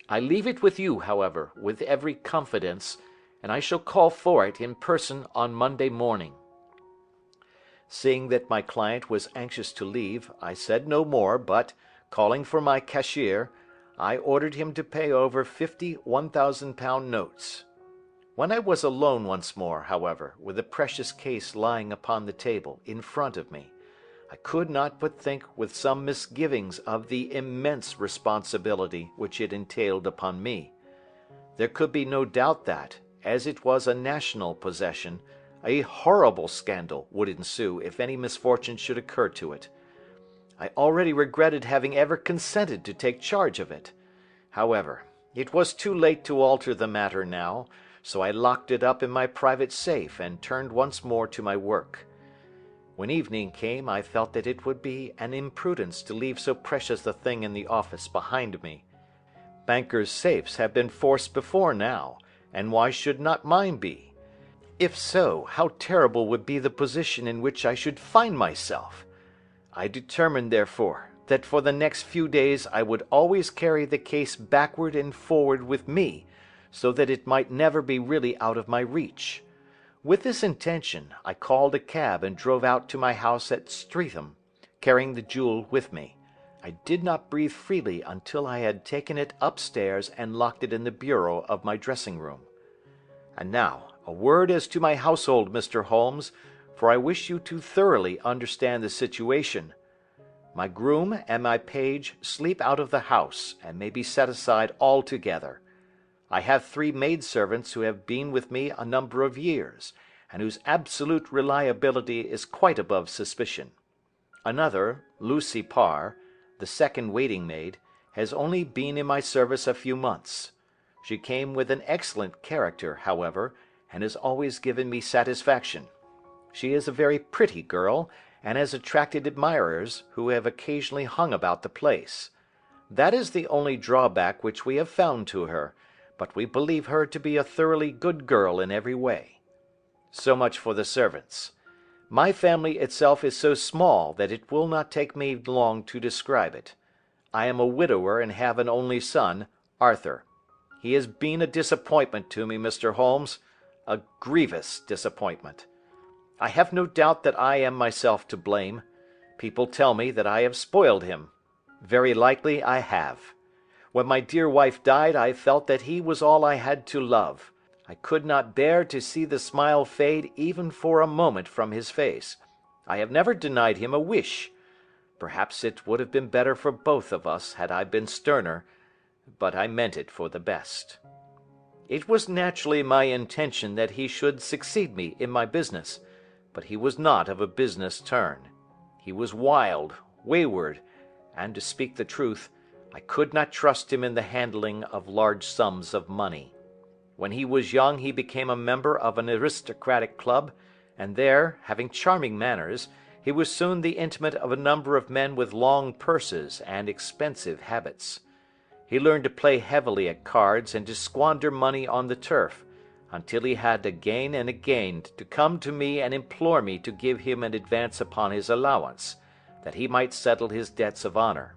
I leave it with you, however, with every confidence, and I shall call for it in person on Monday morning." Seeing that my client was anxious to leave, I said no more, but, calling for my cashier, I ordered him to pay over 50 £1,000 notes. When I was alone once more, however, with the precious case lying upon the table in front of me, I could not but think with some misgivings of the immense responsibility which it entailed upon me. There could be no doubt that, as it was a national possession, a horrible scandal would ensue if any misfortune should occur to it. I already regretted having ever consented to take charge of it. However, it was too late to alter the matter now, so I locked it up in my private safe and turned once more to my work. When evening came, I felt that it would be an imprudence to leave so precious a thing in the office behind me. Bankers' safes have been forced before now, and why should not mine be? If so, how terrible would be the position in which I should find myself! I determined, therefore, that for the next few days I would always carry the case backward and forward with me, so that it might never be really out of my reach. With this intention, I called a cab and drove out to my house at Streatham, carrying the jewel with me. I did not breathe freely until I had taken it upstairs and locked it in the bureau of my dressing-room. And now, a word as to my household, Mr. Holmes, for I wish you to thoroughly understand the situation. My groom and my page sleep out of the house, and may be set aside altogether. I have 3 maidservants who have been with me a number of years, and whose absolute reliability is quite above suspicion. Another, Lucy Parr, the second waiting-maid, has only been in my service a few months. She came with an excellent character, however, and has always given me satisfaction. She is a very pretty girl, and has attracted admirers, who have occasionally hung about the place. That is the only drawback which we have found to her, but we believe her to be a thoroughly good girl in every way. So much for the servants. My family itself is so small that it will not take me long to describe it. I am a widower and have an only son, Arthur. He has been a disappointment to me, Mr. Holmes, a grievous disappointment. I have no doubt that I am myself to blame. People tell me that I have spoiled him. Very likely I have. When my dear wife died, I felt that he was all I had to love. I could not bear to see the smile fade even for a moment from his face. I have never denied him a wish. Perhaps it would have been better for both of us had I been sterner, but I meant it for the best. It was naturally my intention that he should succeed me in my business, but he was not of a business turn. He was wild, wayward, and, to speak the truth, I could not trust him in the handling of large sums of money. When he was young he became a member of an aristocratic club, and there, having charming manners, he was soon the intimate of a number of men with long purses and expensive habits. He learned to play heavily at cards and to squander money on the turf, until he had again and again to come to me and implore me to give him an advance upon his allowance, that he might settle his debts of honor.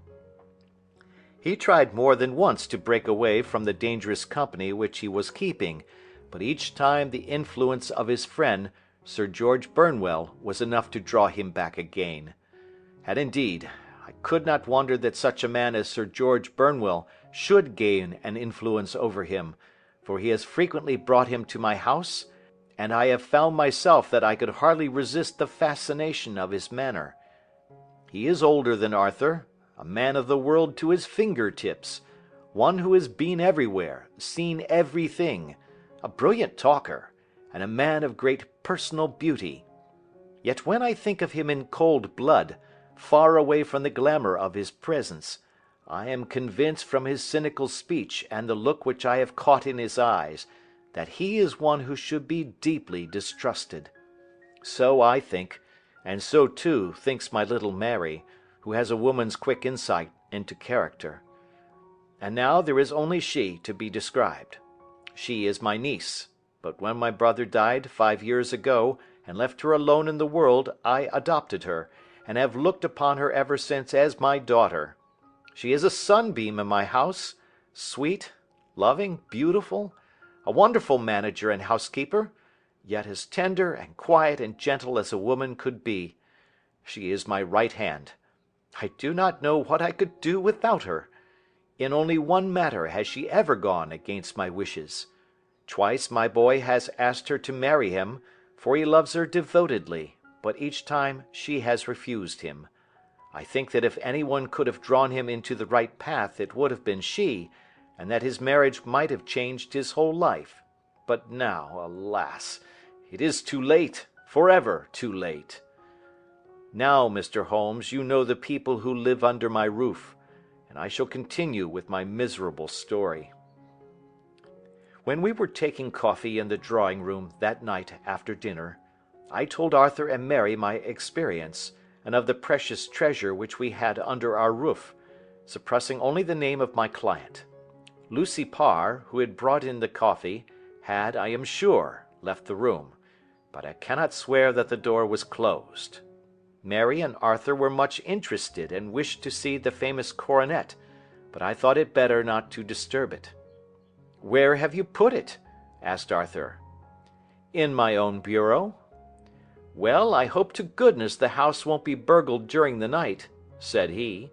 He tried more than once to break away from the dangerous company which he was keeping, but each time the influence of his friend, Sir George Burnwell, was enough to draw him back again. And indeed, I could not wonder that such a man as Sir George Burnwell should gain an influence over him, for he has frequently brought him to my house, and I have found myself that I could hardly resist the fascination of his manner. He is older than Arthur, a man of the world to his finger-tips, one who has been everywhere, seen everything, a brilliant talker, and a man of great personal beauty. Yet when I think of him in cold blood, far away from the glamour of his presence, I am convinced from his cynical speech and the look which I have caught in his eyes, that he is one who should be deeply distrusted. So I think, and so too thinks my little Mary, who has a woman's quick insight into character. And now there is only she to be described. She is my niece, but when my brother died 5 years ago, and left her alone in the world, I adopted her, and have looked upon her ever since as my daughter. She is a sunbeam in my house, sweet, loving, beautiful, a wonderful manager and housekeeper, yet as tender and quiet and gentle as a woman could be. She is my right hand. I do not know what I could do without her. In only one matter has she ever gone against my wishes. Twice my boy has asked her to marry him, for he loves her devotedly, but each time she has refused him. I think that if anyone could have drawn him into the right path, it would have been she, and that his marriage might have changed his whole life. But now, alas, it is too late, forever too late. Now, Mr. Holmes, you know the people who live under my roof, and I shall continue with my miserable story. When we were taking coffee in the drawing-room that night after dinner, I told Arthur and Mary my experience, and of the precious treasure which we had under our roof, suppressing only the name of my client. Lucy Parr, who had brought in the coffee, had, I am sure, left the room, but I cannot swear that the door was closed. Mary and Arthur were much interested and wished to see the famous coronet, but I thought it better not to disturb it. "Where have you put it?" asked Arthur. "In my own bureau." "Well, I hope to goodness the house won't be burgled during the night," said he.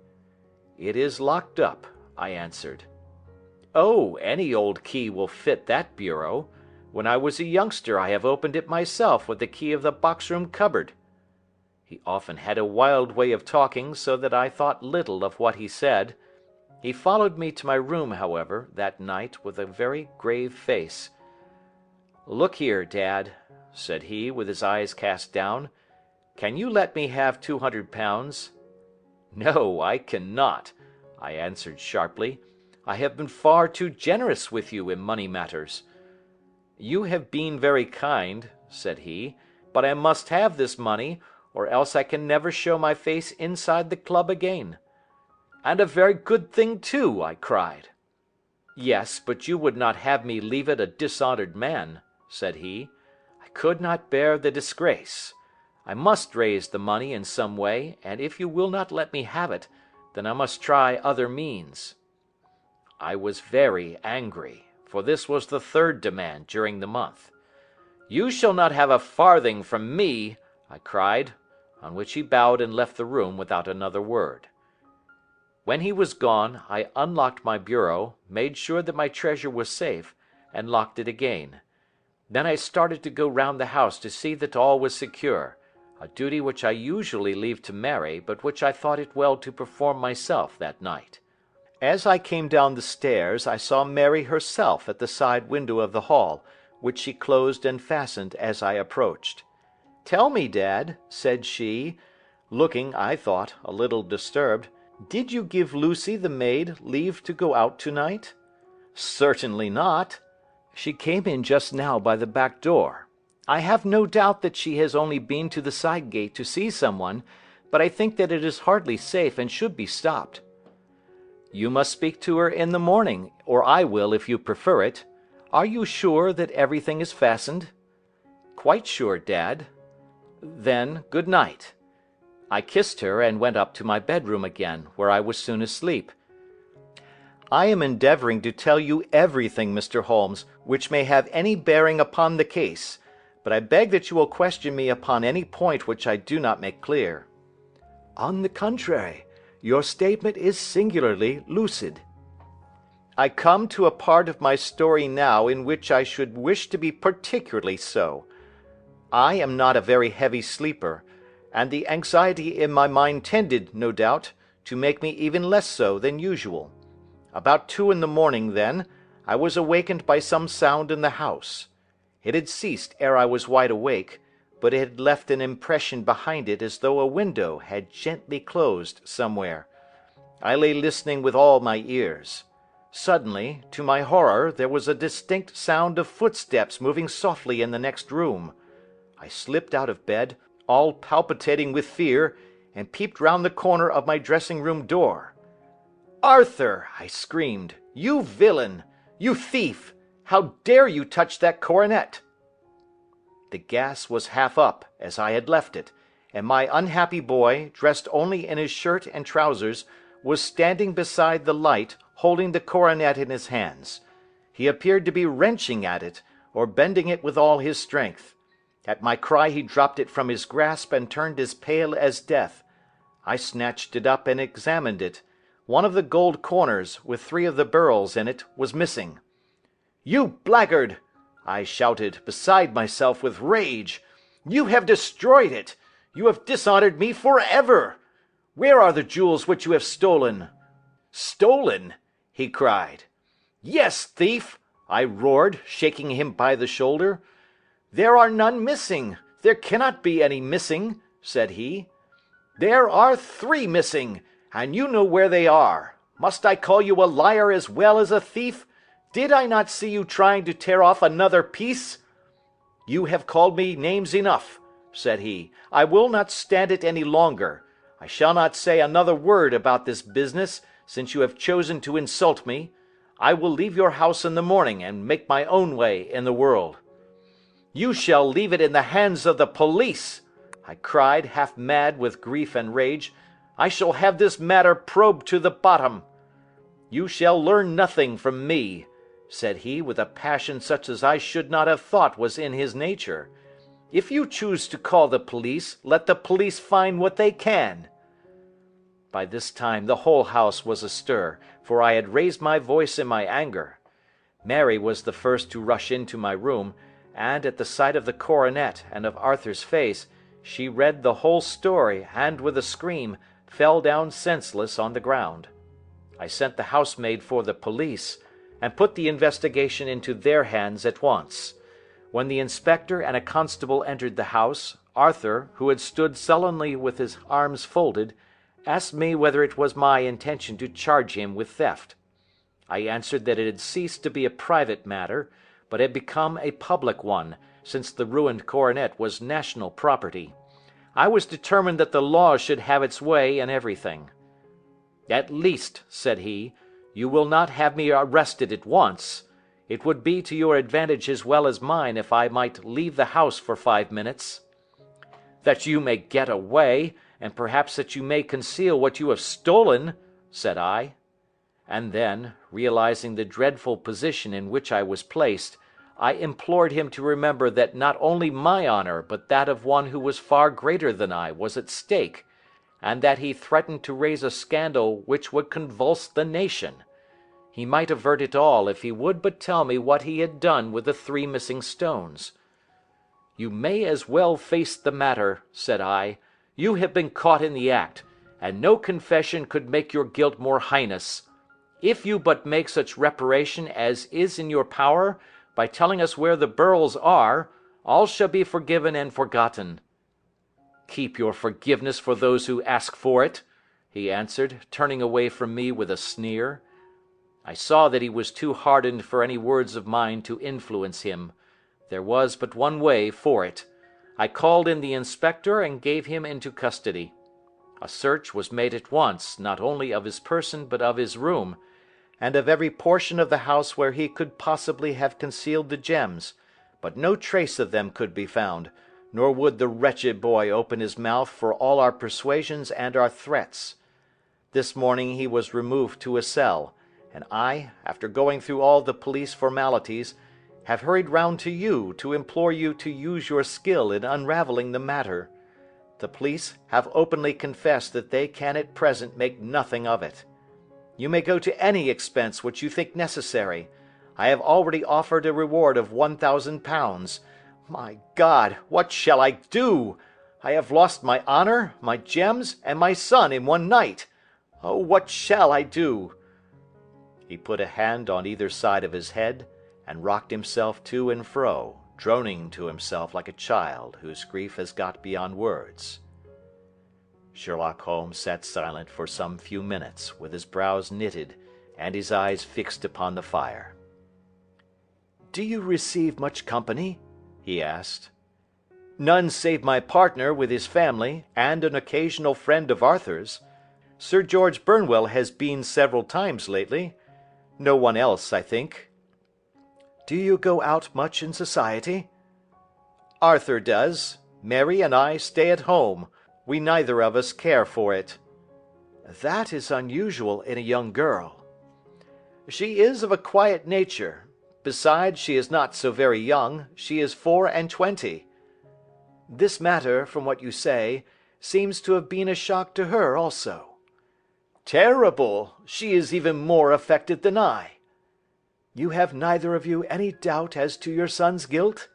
"It is locked up," I answered. "Oh, any old key will fit that bureau. When I was a youngster I have opened it myself with the key of the box-room cupboard." He often had a wild way of talking, so that I thought little of what he said. He followed me to my room, however, that night with a very grave face. "Look here, Dad," said he, with his eyes cast down, "can you let me have £200? "No, I cannot," I answered sharply. "I have been far too generous with you in money matters." "You have been very kind," said he, "but I must have this money, or else I can never show my face inside the club again." "And a very good thing too," I cried. "Yes, but you would not have me leave it a dishonoured man," said he. "I could not bear the disgrace. I must raise the money in some way, and if you will not let me have it, then I must try other means." I was very angry, for this was the third demand during the month. "You shall not have a farthing from me," I cried, on which he bowed and left the room without another word. When he was gone, I unlocked my bureau, made sure that my treasure was safe, and locked it again. Then I started to go round the house to see that all was secure, a duty which I usually leave to Mary, but which I thought it well to perform myself that night. As I came down the stairs, I saw Mary herself at the side window of the hall, which she closed and fastened as I approached. "Tell me, Dad," said she, looking, I thought, a little disturbed, "did you give Lucy the maid leave to go out tonight?" "Certainly not. She came in just now by the back door. I have no doubt that she has only been to the side gate to see someone, but I think that it is hardly safe and should be stopped." "You must speak to her in the morning, or I will if you prefer it. Are you sure that everything is fastened?" "Quite sure, Dad." "Then, good night." I kissed her and went up to my bedroom again, where I was soon asleep. I am endeavouring to tell you everything, Mr. Holmes, which may have any bearing upon the case, but I beg that you will question me upon any point which I do not make clear. "On the contrary, your statement is singularly lucid." "I come to a part of my story now in which I should wish to be particularly so. I am not a very heavy sleeper, and the anxiety in my mind tended, no doubt, to make me even less so than usual. About 2 in the morning, then, I was awakened by some sound in the house. It had ceased ere I was wide awake, but it had left an impression behind it as though a window had gently closed somewhere. I lay listening with all my ears. Suddenly, to my horror, there was a distinct sound of footsteps moving softly in the next room. I slipped out of bed, all palpitating with fear, and peeped round the corner of my dressing-room door. "Arthur!" I screamed. "You villain! You thief! How dare you touch that coronet?" The gas was half up, as I had left it, and my unhappy boy, dressed only in his shirt and trousers, was standing beside the light, holding the coronet in his hands. He appeared to be wrenching at it, or bending it with all his strength. At my cry he dropped it from his grasp and turned as pale as death. I snatched it up and examined it. One of the gold corners, with 3 of the beryls in it, was missing. "You blackguard!" I shouted, beside myself with rage. "You have destroyed it! You have dishonored me for ever! Where are the jewels which you have stolen?" "Stolen?" he cried. "Yes, thief!" I roared, shaking him by the shoulder. "There are none missing. There cannot be any missing," said he. "There are 3 missing, and you know where they are. Must I call you a liar as well as a thief? Did I not see you trying to tear off another piece?" "You have called me names enough," said he. "I will not stand it any longer. I shall not say another word about this business, since you have chosen to insult me. I will leave your house in the morning, and make my own way in the world." "You shall leave it in the hands of the police!" I cried, half mad with grief and rage. "I shall have this matter probed to the bottom." "You shall learn nothing from me," said he, with a passion such as I should not have thought was in his nature. "If you choose to call the police, let the police find what they can." By this time the whole house was astir, for I had raised my voice in my anger. Mary was the first to rush into my room, and at the sight of the coronet and of Arthur's face, she read the whole story, and with a scream, fell down senseless on the ground. I sent the housemaid for the police, and put the investigation into their hands at once. When the inspector and a constable entered the house, Arthur, who had stood sullenly with his arms folded, asked me whether it was my intention to charge him with theft. I answered that it had ceased to be a private matter, but had become a public one, since the ruined coronet was national property. I was determined that the law should have its way in everything. "At least," said he, "you will not have me arrested at once. It would be to your advantage as well as mine if I might leave the house for 5 minutes." "That you may get away, and perhaps that you may conceal what you have stolen," said I. And then, realizing the dreadful position in which I was placed, I implored him to remember that not only my honor but that of one who was far greater than I was at stake, and that he threatened to raise a scandal which would convulse the nation. He might avert it all if he would but tell me what he had done with the 3 missing stones. "You may as well face the matter," said I. "You have been caught in the act, and no confession could make your guilt more heinous. If you but make such reparation as is in your power, by telling us where the beryls are, all shall be forgiven and forgotten." "Keep your forgiveness for those who ask for it," he answered, turning away from me with a sneer. I saw that he was too hardened for any words of mine to influence him. There was but one way for it. I called in the inspector and gave him into custody. A search was made at once, not only of his person but of his room, and of every portion of the house where he could possibly have concealed the gems, but no trace of them could be found, nor would the wretched boy open his mouth for all our persuasions and our threats. This morning he was removed to a cell, and I, after going through all the police formalities, have hurried round to you to implore you to use your skill in unravelling the matter. The police have openly confessed that they can at present make nothing of it. You may go to any expense which you think necessary. I have already offered a reward of £1,000. My God, what shall I do? I have lost my honor, my gems, and my son in one night. Oh, what shall I do?" He put a hand on either side of his head, and rocked himself to and fro, droning to himself like a child whose grief has got beyond words. Sherlock Holmes sat silent for some few minutes, with his brows knitted and his eyes fixed upon the fire. "Do you receive much company?" he asked. "None save my partner with his family, and an occasional friend of Arthur's. Sir George Burnwell has been several times lately. No one else, I think." "Do you go out much in society?" "Arthur does. Mary and I stay at home. We neither of us care for it." "That is unusual in a young girl." "She is of a quiet nature. Besides, she is not so very young. She is 24. "This matter, from what you say, seems to have been a shock to her also." "Terrible! She is even more affected than I." "You have neither of you any doubt as to your son's guilt?"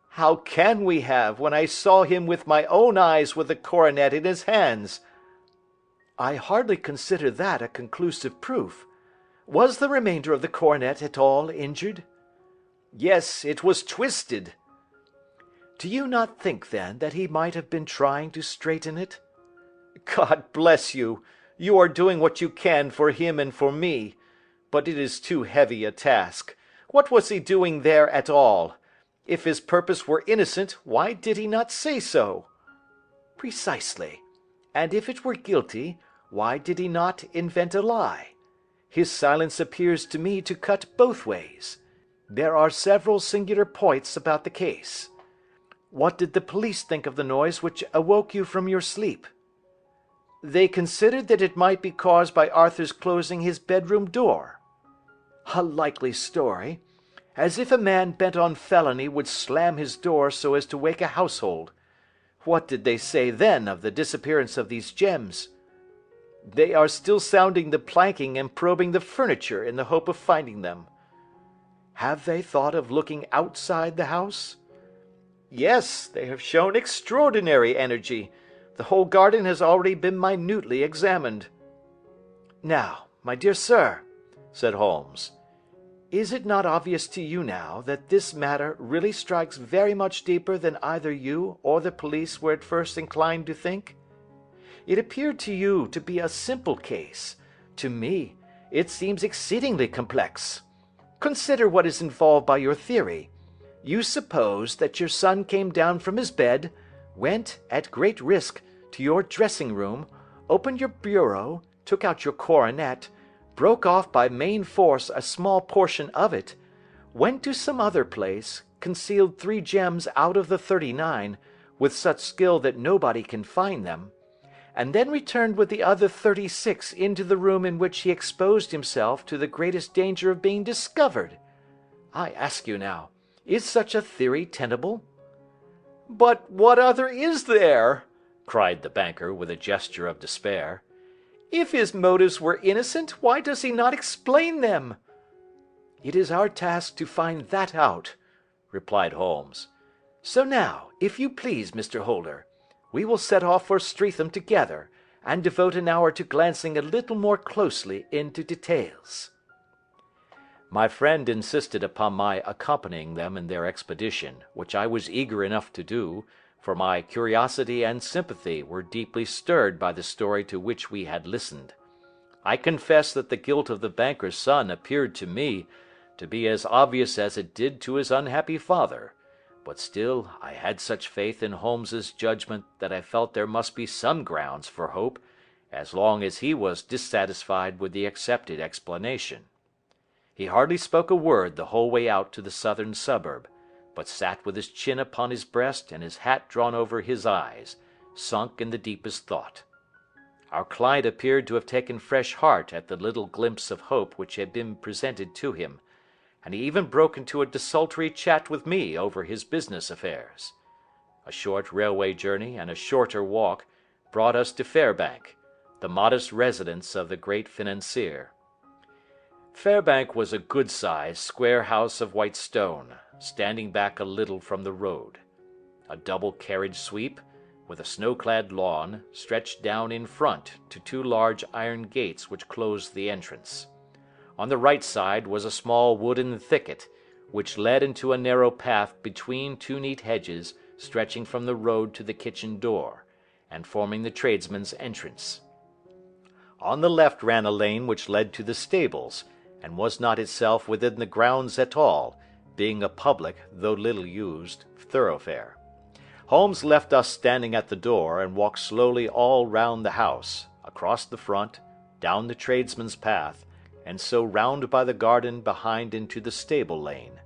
"How can we have, when I saw him with my own eyes with the coronet in his hands?" "I hardly consider that a conclusive proof. Was the remainder of the coronet at all injured?" "Yes, it was twisted." "Do you not think, then, that he might have been trying to straighten it?" "God bless you! You are doing what you can for him and for me. But it is too heavy a task. What was he doing there at all? If his purpose were innocent, why did he not say so?" "Precisely. And if it were guilty, why did he not invent a lie? His silence appears to me to cut both ways. There are several singular points about the case. What did the police think of the noise which awoke you from your sleep?" "They considered that it might be caused by Arthur's closing his bedroom door." "A likely story. As if a man bent on felony would slam his door so as to wake a household. What did they say then of the disappearance of these gems?" "They are still sounding the planking and probing the furniture in the hope of finding them." "Have they thought of looking outside the house?" "Yes, they have shown extraordinary energy. The whole garden has already been minutely examined." "Now, my dear sir," said Holmes, "is it not obvious to you now that this matter really strikes very much deeper than either you or the police were at first inclined to think? It appeared to you to be a simple case. To me, it seems exceedingly complex. Consider what is involved by your theory. You suppose that your son came down from his bed, went, at great risk, to your dressing room, opened your bureau, took out your coronet, broke off by main force a small portion of it, went to some other place, concealed 3 gems out of the 39, with such skill that nobody can find them, and then returned with the other 36 into the room in which he exposed himself to the greatest danger of being discovered. I ask you now, is such a theory tenable?" "But what other is there?" cried the banker, with a gesture of despair. "If his motives were innocent, why does he not explain them?" "It is our task to find that out," replied Holmes. "So now, if you please, Mr. Holder, we will set off for Streatham together, and devote an hour to glancing a little more closely into details." My friend insisted upon my accompanying them in their expedition, which I was eager enough to do, for my curiosity and sympathy were deeply stirred by the story to which we had listened. I confess that the guilt of the banker's son appeared to me to be as obvious as it did to his unhappy father, but still I had such faith in Holmes's judgment that I felt there must be some grounds for hope, as long as he was dissatisfied with the accepted explanation. He hardly spoke a word the whole way out to the southern suburb, but sat with his chin upon his breast and his hat drawn over his eyes, sunk in the deepest thought. Our client appeared to have taken fresh heart at the little glimpse of hope which had been presented to him, and he even broke into a desultory chat with me over his business affairs. A short railway journey and a shorter walk brought us to Fairbank, the modest residence of the great financier. Fairbank was a good-sized, square house of white stone, standing back a little from the road. A double carriage sweep, with a snow-clad lawn, stretched down in front to two large iron gates which closed the entrance. On the right side was a small wooden thicket, which led into a narrow path between two neat hedges stretching from the road to the kitchen door, and forming the tradesmen's entrance. On the left ran a lane which led to the stables, and was not itself within the grounds at all, being a public, though little used, thoroughfare. Holmes left us standing at the door, and walked slowly all round the house, across the front, down the tradesmen's path, and so round by the garden behind into the stable lane.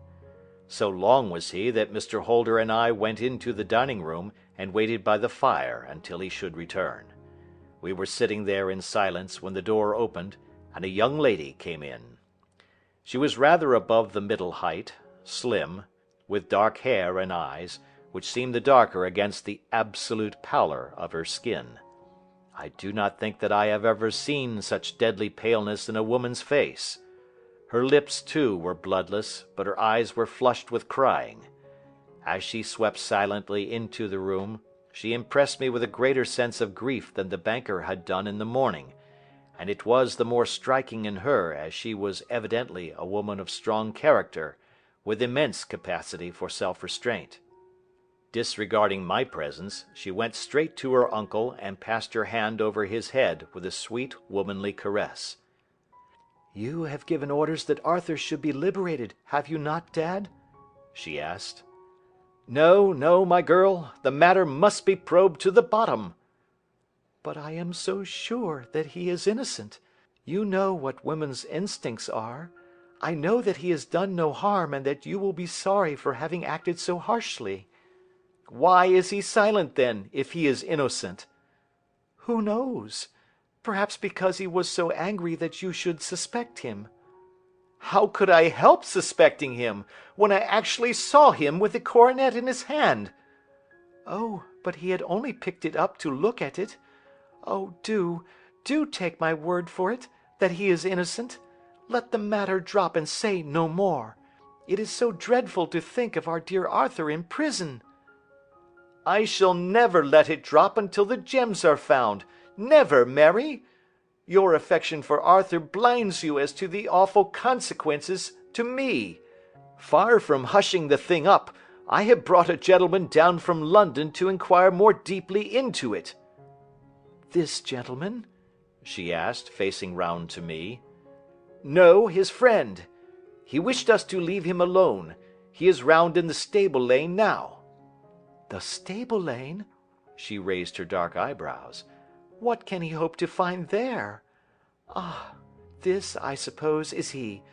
So long was he that Mr. Holder and I went into the dining room and waited by the fire until he should return. We were sitting there in silence when the door opened, and a young lady came in. She was rather above the middle height, slim, with dark hair and eyes, which seemed the darker against the absolute pallor of her skin. I do not think that I have ever seen such deadly paleness in a woman's face. Her lips, too, were bloodless, but her eyes were flushed with crying. As she swept silently into the room, she impressed me with a greater sense of grief than the banker had done in the morning, and it was the more striking in her as she was evidently a woman of strong character, with immense capacity for self-restraint. Disregarding my presence, she went straight to her uncle and passed her hand over his head with a sweet womanly caress. "You have given orders that Arthur should be liberated, have you not, Dad?" she asked. "No, no, my girl, the matter must be probed to the bottom." "But I am so sure that he is innocent. You know what women's instincts are. I know that he has done no harm, and that you will be sorry for having acted so harshly." "Why is he silent, then, if he is innocent?" "Who knows? Perhaps because he was so angry that you should suspect him." "How could I help suspecting him, when I actually saw him with the coronet in his hand?" "Oh, but he had only picked it up to look at it. Oh, do take my word for it, that he is innocent. Let the matter drop and say no more. It is so dreadful to think of our dear Arthur in prison." "I shall never let it drop until the gems are found. Never, Mary. Your affection for Arthur blinds you as to the awful consequences to me. Far from hushing the thing up, I have brought a gentleman down from London to inquire more deeply into it." "This gentleman?" she asked, facing round to me. "No, his friend. He wished us to leave him alone. He is round in the stable lane now." "The stable lane?" She raised her dark eyebrows. "What can he hope to find there? Ah, this, I suppose, is he.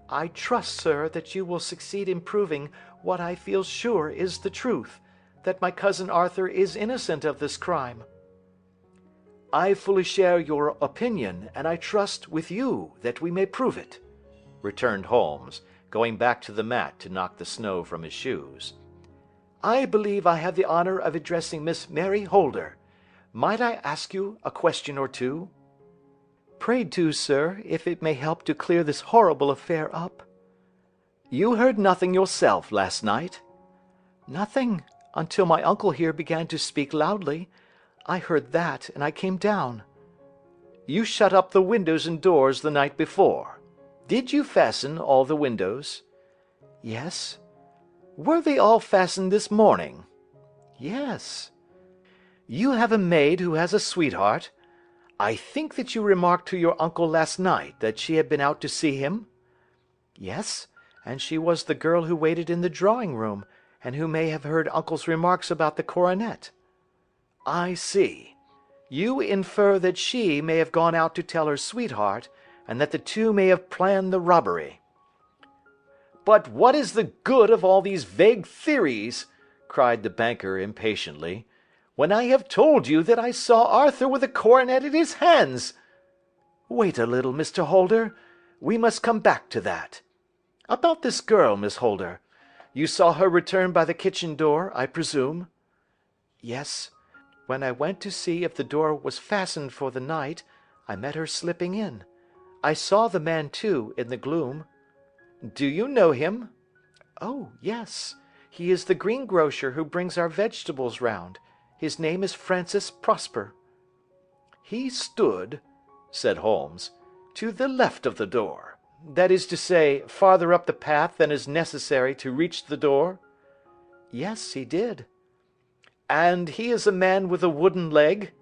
I trust, sir, that you will succeed in proving what I feel sure is the truth, that my cousin Arthur is innocent of this crime." "I fully share your opinion, and I trust, with you, that we may prove it," returned Holmes, going back to the mat to knock the snow from his shoes. "I believe I have the honour of addressing Miss Mary Holder. Might I ask you a question or two?" "Pray do, sir, if it may help to clear this horrible affair up." "You heard nothing yourself last night?" "Nothing, until my uncle here began to speak loudly. I heard that, and I came down." "You shut up the windows and doors the night before. Did you fasten all the windows?" "Yes." "Were they all fastened this morning?" "Yes." "You have a maid who has a sweetheart. I think that you remarked to your uncle last night that she had been out to see him?" "Yes, and she was the girl who waited in the drawing-room, and who may have heard uncle's remarks about the coronet." "I see. You infer that she may have gone out to tell her sweetheart, and that the two may have planned the robbery." "But what is the good of all these vague theories?" cried the banker impatiently, "when I have told you that I saw Arthur with a coronet in his hands?" "Wait a little, Mr. Holder. We must come back to that. About this girl, Miss Holder. You saw her return by the kitchen door, I presume?" "Yes. When I went to see if the door was fastened for the night, I met her slipping in. I saw the man, too, in the gloom." "Do you know him?" "Oh, yes. He is the greengrocer who brings our vegetables round. His name is Francis Prosper." "He stood," said Holmes, "to the left of the door. That is to say, farther up the path than is necessary to reach the door?" "Yes, he did." "And he is a man with a wooden leg?"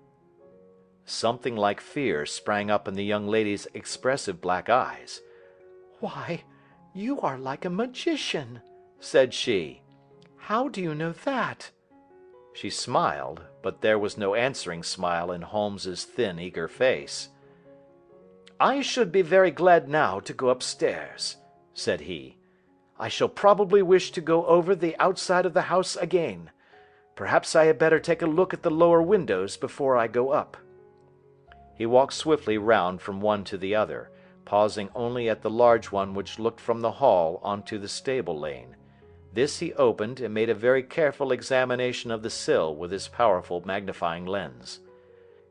Something like fear sprang up in the young lady's expressive black eyes. "Why, you are like a magician," said she. "How do you know that?" She smiled, but there was no answering smile in Holmes's thin, eager face. "I should be very glad now to go upstairs," said he. "I shall probably wish to go over the outside of the house again. Perhaps I had better take a look at the lower windows before I go up." He walked swiftly round from one to the other, pausing only at the large one which looked from the hall onto the stable lane. This he opened, and made a very careful examination of the sill with his powerful magnifying lens.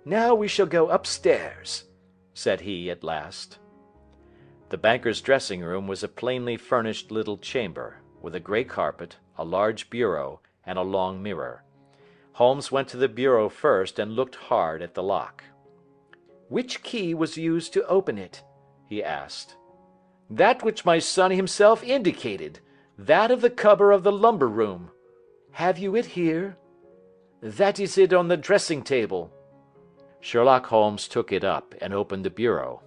"Now we shall go upstairs," said he at last. The banker's dressing room was a plainly furnished little chamber, with a grey carpet, a large bureau, and a long mirror. Holmes went to the bureau first and looked hard at the lock. "Which key was used to open it?" he asked. "That which my son himself indicated, that of the cupboard of the lumber room." "Have you it here?" "That is it on the dressing table." Sherlock Holmes took it up and opened the bureau.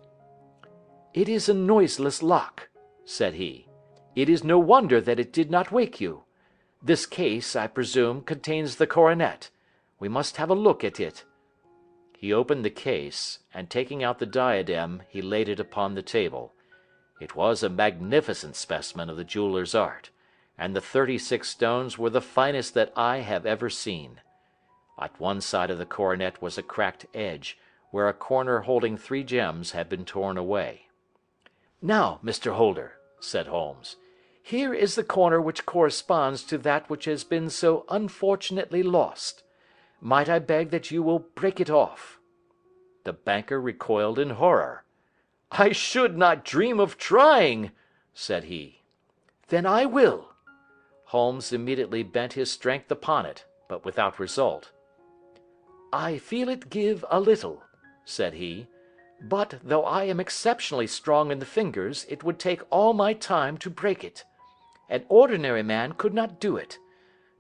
"It is a noiseless lock," said he. "It is no wonder that it did not wake you. This case, I presume, contains the coronet. We must have a look at it." He opened the case, and taking out the diadem he laid it upon the table. It was a magnificent specimen of the jeweller's art, and the 36 stones were the finest that I have ever seen. At one side of the coronet was a cracked edge, where a corner holding 3 gems had been torn away. "Now, Mr. Holder," said Holmes, "here is the corner which corresponds to that which has been so unfortunately lost. Might I beg that you will break it off?" The banker recoiled in horror. "I should not dream of trying," said he. "Then I will." Holmes immediately bent his strength upon it, but without result. "I feel it give a little," said he, "but though I am exceptionally strong in the fingers, it would take all my time to break it. An ordinary man could not do it.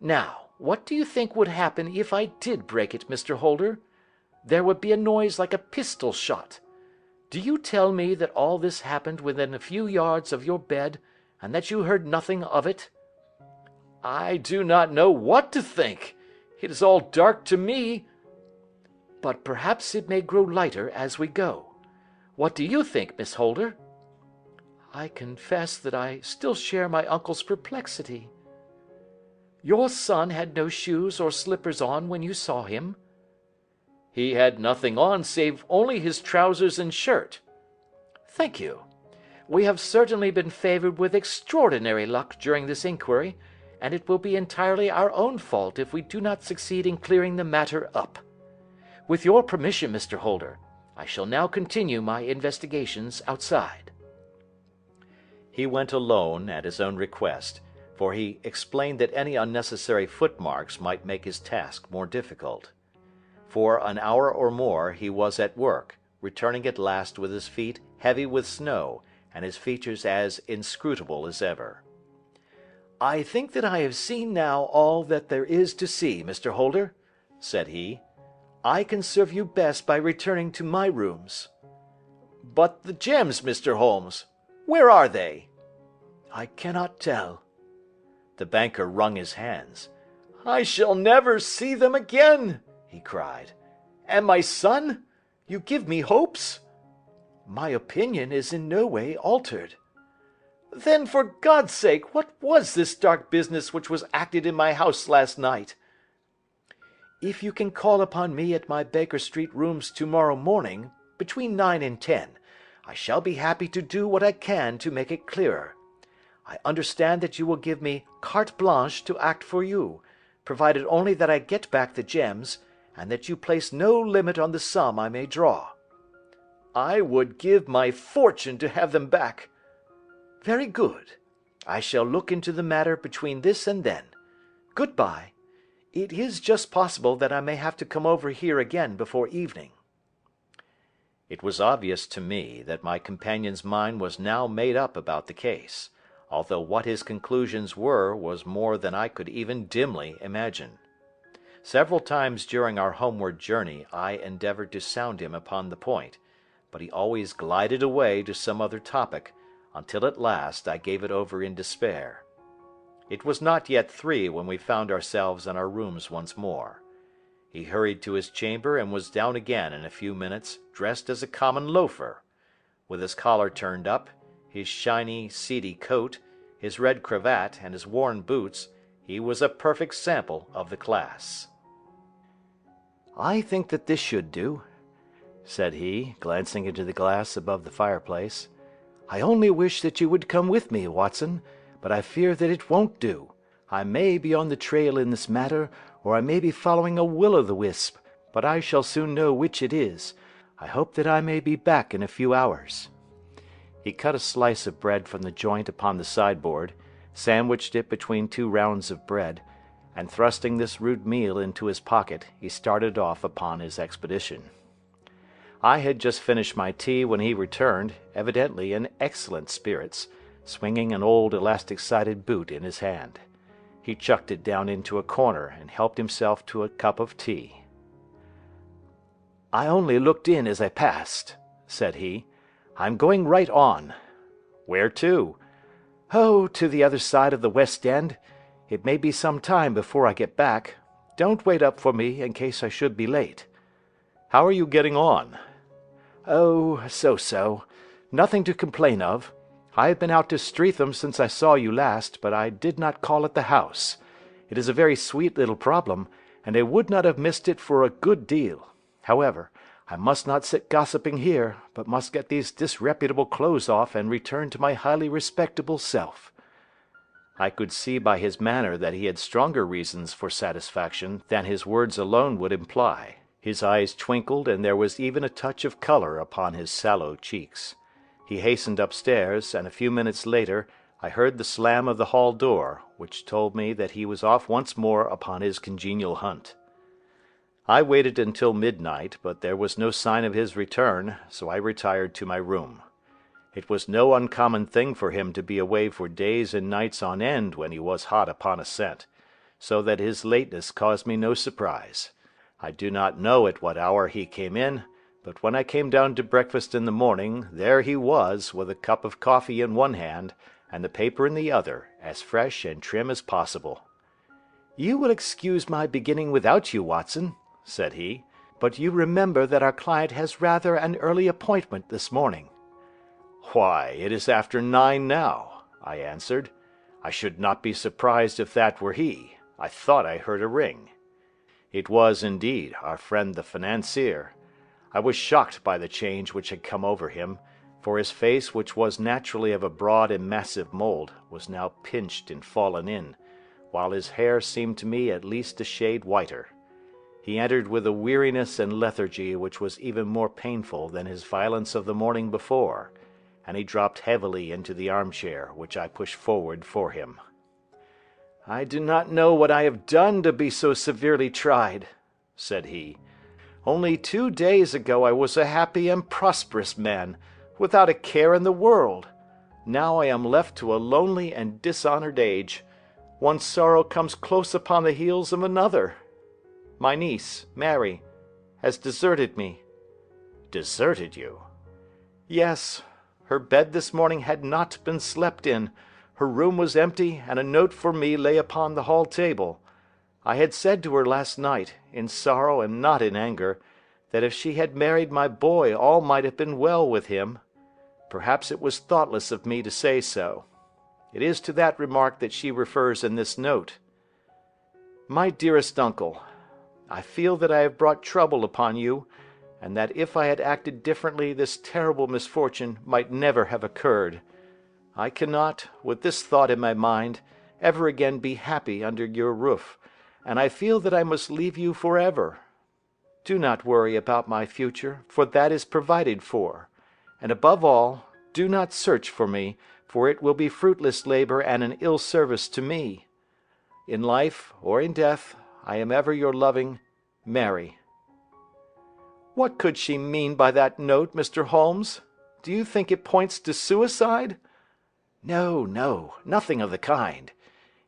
Now, what do you think would happen if I did break it, Mr. Holder? There would be a noise like a pistol shot. Do you tell me that all this happened within a few yards of your bed, and that you heard nothing of it?" "I do not know what to think. It is all dark to me." "But perhaps it may grow lighter as we go. What do you think, Miss Holder?" "I confess that I still share my uncle's perplexity." "Your son had no shoes or slippers on when you saw him?" "He had nothing on save only his trousers and shirt." "Thank you. We have certainly been favoured with extraordinary luck during this inquiry, and it will be entirely our own fault if we do not succeed in clearing the matter up. With your permission, Mr. Holder, I shall now continue my investigations outside." He went alone at his own request, for he explained that any unnecessary footmarks might make his task more difficult. For an hour or more he was at work, returning at last with his feet heavy with snow, and his features as inscrutable as ever. "I think that I have seen now all that there is to see, Mr. Holder," said he. "I can serve you best by returning to my rooms." "But the gems, Mr. Holmes, where are they?" "I cannot tell." The banker wrung his hands. "I shall never see them again," he cried. "And my son? You give me hopes?" "My opinion is in no way altered." "Then, for God's sake, what was this dark business which was acted in my house last night?" "If you can call upon me at my Baker Street rooms tomorrow morning, between 9 and 10, I shall be happy to do what I can to make it clearer. I understand that you will give me carte blanche to act for you, provided only that I get back the gems, and that you place no limit on the sum I may draw." I would give my fortune to have them back." "Very good. I shall look into the matter between this and then. Good-bye. It is just possible that I may have to come over here again before evening." It was obvious to me that my companion's mind was now made up about the case, although what his conclusions were was more than I could even dimly imagine. Several times during our homeward journey I endeavored to sound him upon the point, but he always glided away to some other topic, until at last I gave it over in despair. It was not yet 3 when we found ourselves in our rooms once more. He hurried to his chamber and was down again in a few minutes, dressed as a common loafer. With his collar turned up, his shiny, seedy coat, his red cravat, and his worn boots, he was a perfect sample of the class. "I think that this should do," said he, glancing into the glass above the fireplace. "I only wish that you would come with me, Watson, but I fear that it won't do. I may be on the trail in this matter, or I may be following a will-o'-the-wisp, but I shall soon know which it is. I hope that I may be back in a few hours." He cut a slice of bread from the joint upon the sideboard, sandwiched it between 2 rounds of bread, and thrusting this rude meal into his pocket, he started off upon his expedition. I had just finished my tea when he returned, evidently in excellent spirits, swinging an old elastic-sided boot in his hand. He chucked it down into a corner and helped himself to a cup of tea. "I only looked in as I passed," said he. "I'm going right on." "Where to?" "Oh, to the other side of the West End. It may be some time before I get back. Don't wait up for me in case I should be late." "How are you getting on?" "Oh, so-so. Nothing to complain of. I have been out to Streatham since I saw you last, but I did not call at the house. It is a very sweet little problem, and I would not have missed it for a good deal. However, I must not sit gossiping here, but must get these disreputable clothes off and return to my highly respectable self." I could see by his manner that he had stronger reasons for satisfaction than his words alone would imply. His eyes twinkled, and there was even a touch of color upon his sallow cheeks. He hastened upstairs, and a few minutes later I heard the slam of the hall door, which told me that he was off once more upon his congenial hunt. I waited until midnight, but there was no sign of his return, so I retired to my room. It was no uncommon thing for him to be away for days and nights on end when he was hot upon a scent, so that his lateness caused me no surprise. I do not know at what hour he came in, but when I came down to breakfast in the morning, there he was, with a cup of coffee in one hand, and the paper in the other, as fresh and trim as possible. "You will excuse my beginning without you, Watson," said he, "but you remember that our client has rather an early appointment this morning." "Why, it is after 9 now," I answered. "I should not be surprised if that were he. I thought I heard a ring." It was, indeed, our friend the financier. I was shocked by the change which had come over him, for his face, which was naturally of a broad and massive mould, was now pinched and fallen in, while his hair seemed to me at least a shade whiter. He entered with a weariness and lethargy which was even more painful than his violence of the morning before, and he dropped heavily into the armchair which I pushed forward for him. "I do not know what I have done to be so severely tried," said he. "Only 2 days ago I was a happy and prosperous man, without a care in the world. Now I am left to a lonely and dishonored age. One sorrow comes close upon the heels of another. My niece, Mary, has deserted me." "Deserted you?" "Yes. Her bed this morning had not been slept in. Her room was empty, and a note for me lay upon the hall table. I had said to her last night, in sorrow and not in anger, that if she had married my boy all might have been well with him. Perhaps it was thoughtless of me to say so. It is to that remark that she refers in this note. My dearest uncle, I feel that I have brought trouble upon you, and that if I had acted differently this terrible misfortune might never have occurred. I cannot, with this thought in my mind, ever again be happy under your roof, and I feel that I must leave you forever. Do not worry about my future, for that is provided for. And above all, do not search for me, for it will be fruitless labor and an ill service to me. In life or in death, I am ever your loving Mary. What could she mean by that note, Mr. Holmes? Do you think it points to suicide? No, no, nothing of the kind.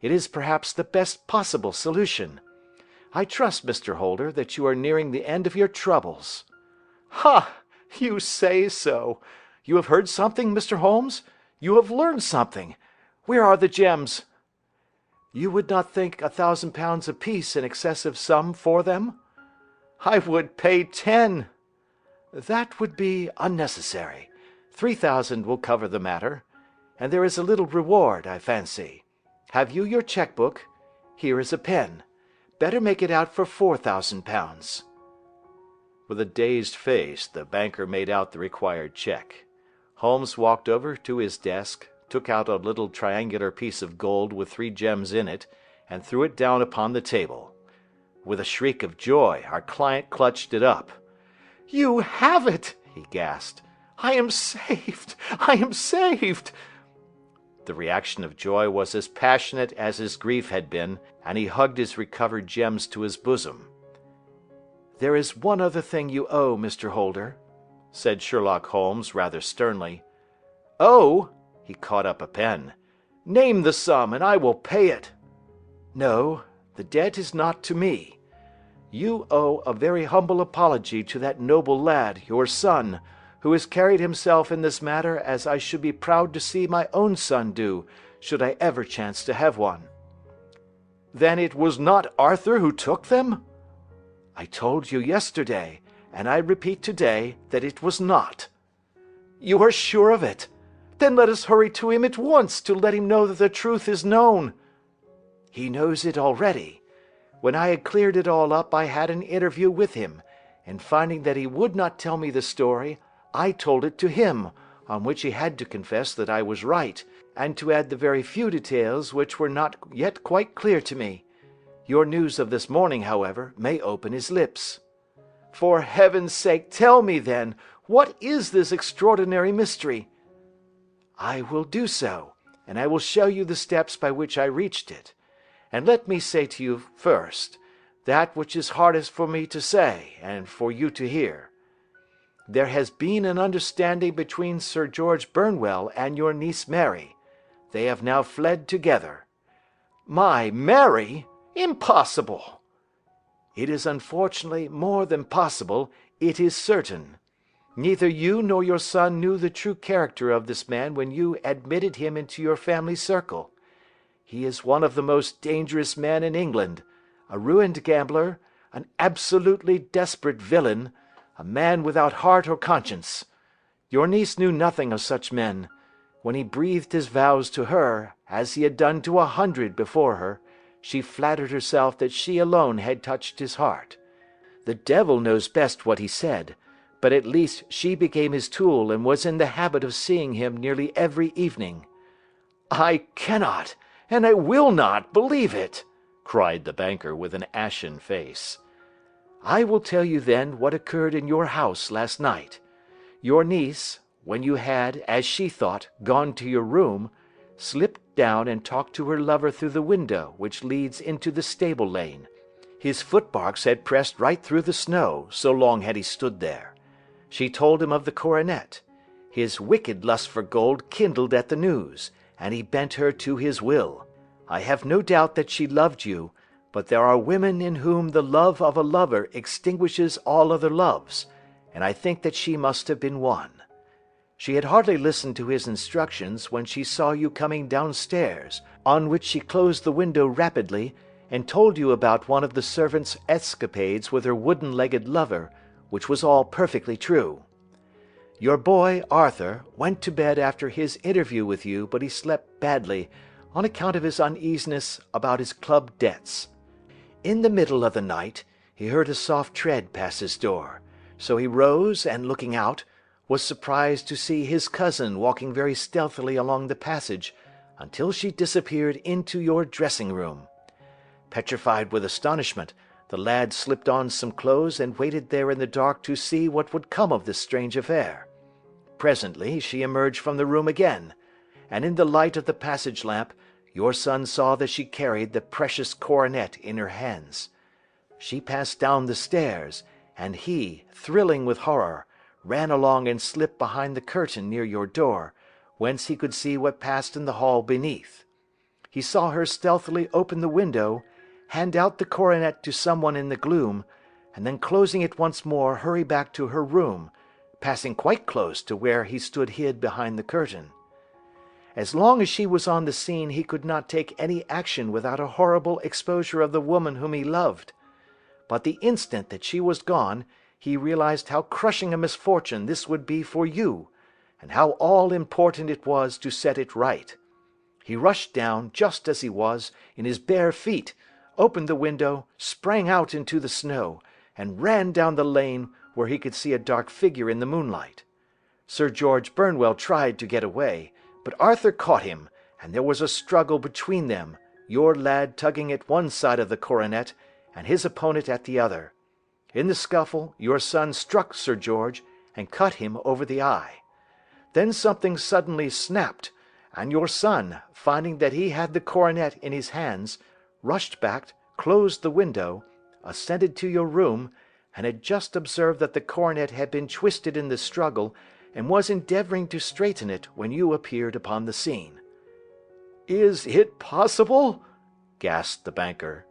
It is perhaps the best possible solution. I trust, Mr. Holder, that you are nearing the end of your troubles. Ha! You say so. You have heard something, Mr. Holmes? You have learned something. Where are the gems? You would not think £1,000 apiece an excessive sum for them? I would pay 10. That would be unnecessary. 3,000 will cover the matter. And there is a little reward, I fancy. Have you your cheque-book? Here is a pen. Better make it out for £4,000. With a dazed face, the banker made out the required cheque. Holmes walked over to his desk, took out a little triangular piece of gold with 3 gems in it, and threw it down upon the table. With a shriek of joy, our client clutched it up. "You have it!" he gasped. "I am saved! I am saved!" The reaction of joy was as passionate as his grief had been, and he hugged his recovered gems to his bosom. "There is one other thing you owe, Mr. Holder," said Sherlock Holmes rather sternly. "Oh!" He caught up a pen. "Name the sum, and I will pay it." "No, the debt is not to me. You owe a very humble apology to that noble lad, your son, who has carried himself in this matter as I should be proud to see my own son do, should I ever chance to have one." "Then it was not Arthur who took them?" "I told you yesterday, and I repeat today, that it was not." "You are sure of it? Then let us hurry to him at once to let him know that the truth is known." "He knows it already. When I had cleared it all up, I had an interview with him, and finding that he would not tell me the story, I told it to him, on which he had to confess that I was right, and to add the very few details which were not yet quite clear to me. Your news of this morning, however, may open his lips." "For heaven's sake, tell me, then, what is this extraordinary mystery?" "I will do so, and I will show you the steps by which I reached it. And let me say to you first, that which is hardest for me to say, and for you to hear. There has been an understanding between Sir George Burnwell and your niece Mary. They have now fled together." "My Mary? Impossible!" "It is unfortunately more than possible, it is certain. Neither you nor your son knew the true character of this man when you admitted him into your family circle. He is one of the most dangerous men in England, a ruined gambler, an absolutely desperate villain, a man without heart or conscience. Your niece knew nothing of such men. When he breathed his vows to her, as he had done to 100 before her, she flattered herself that she alone had touched his heart. The devil knows best what he said, but at least she became his tool and was in the habit of seeing him nearly every evening." "I cannot, and I will not, believe it!" cried the banker with an ashen face. "I will tell you then what occurred in your house last night. Your niece, when you had, as she thought, gone to your room, slipped down and talked to her lover through the window which leads into the stable lane. His footmarks had pressed right through the snow, so long had he stood there. She told him of the coronet. His wicked lust for gold kindled at the news, and he bent her to his will. I have no doubt that she loved you, but there are women in whom the love of a lover extinguishes all other loves, and I think that she must have been one. She had hardly listened to his instructions when she saw you coming downstairs, on which she closed the window rapidly, and told you about one of the servants' escapades with her wooden-legged lover, which was all perfectly true. Your boy, Arthur, went to bed after his interview with you, but he slept badly, on account of his uneasiness about his club debts. In the middle of the night, he heard a soft tread pass his door, so he rose, and looking out, was surprised to see his cousin walking very stealthily along the passage, until she disappeared into your dressing-room. Petrified with astonishment, The lad slipped on some clothes and waited there in the dark to see what would come of this strange affair. Presently she emerged from the room again, and in the light of the passage lamp your son saw that she carried the precious coronet in her hands. She passed down the stairs, and he, thrilling with horror, ran along and slipped behind the curtain near your door, whence he could see what passed in the hall beneath. He saw her stealthily open the window, hand out the coronet to someone in the gloom, and then closing it once more hurry back to her room, passing quite close to where he stood hid behind the curtain. As long as she was on the scene he could not take any action without a horrible exposure of the woman whom he loved. But the instant that she was gone, he realized how crushing a misfortune this would be for you, and how all important it was to set it right. He rushed down, just as he was, in his bare feet, opened the window, sprang out into the snow, and ran down the lane where he could see a dark figure in the moonlight. Sir George Burnwell tried to get away, but Arthur caught him, and there was a struggle between them, your lad tugging at one side of the coronet, and his opponent at the other. In the scuffle, your son struck Sir George, and cut him over the eye. Then something suddenly snapped, and your son, finding that he had the coronet in his hands, rushed back, closed the window, ascended to your room, and had just observed that the coronet had been twisted in the struggle, and was endeavouring to straighten it when you appeared upon the scene. "Is it possible?" gasped the banker.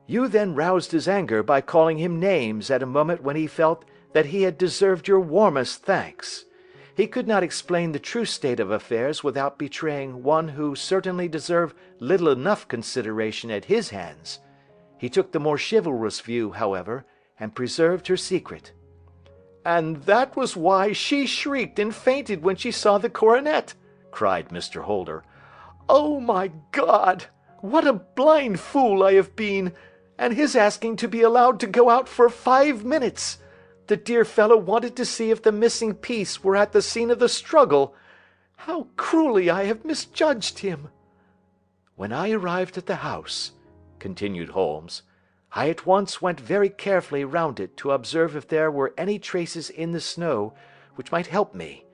You then roused his anger by calling him names at a moment when he felt that he had deserved your warmest thanks. He could not explain the true state of affairs without betraying one who certainly deserved little enough consideration at his hands. He took the more chivalrous view, however, and preserved her secret. "And that was why she shrieked and fainted when she saw the coronet," cried Mr. Holder. "Oh, my God! What a blind fool I have been! And his asking to be allowed to go out for 5 minutes! The dear fellow wanted to see if the missing piece were at the scene of the struggle. How cruelly I have misjudged him!" "When I arrived at the house," continued Holmes, "I at once went very carefully round it to observe if there were any traces in the snow which might help me.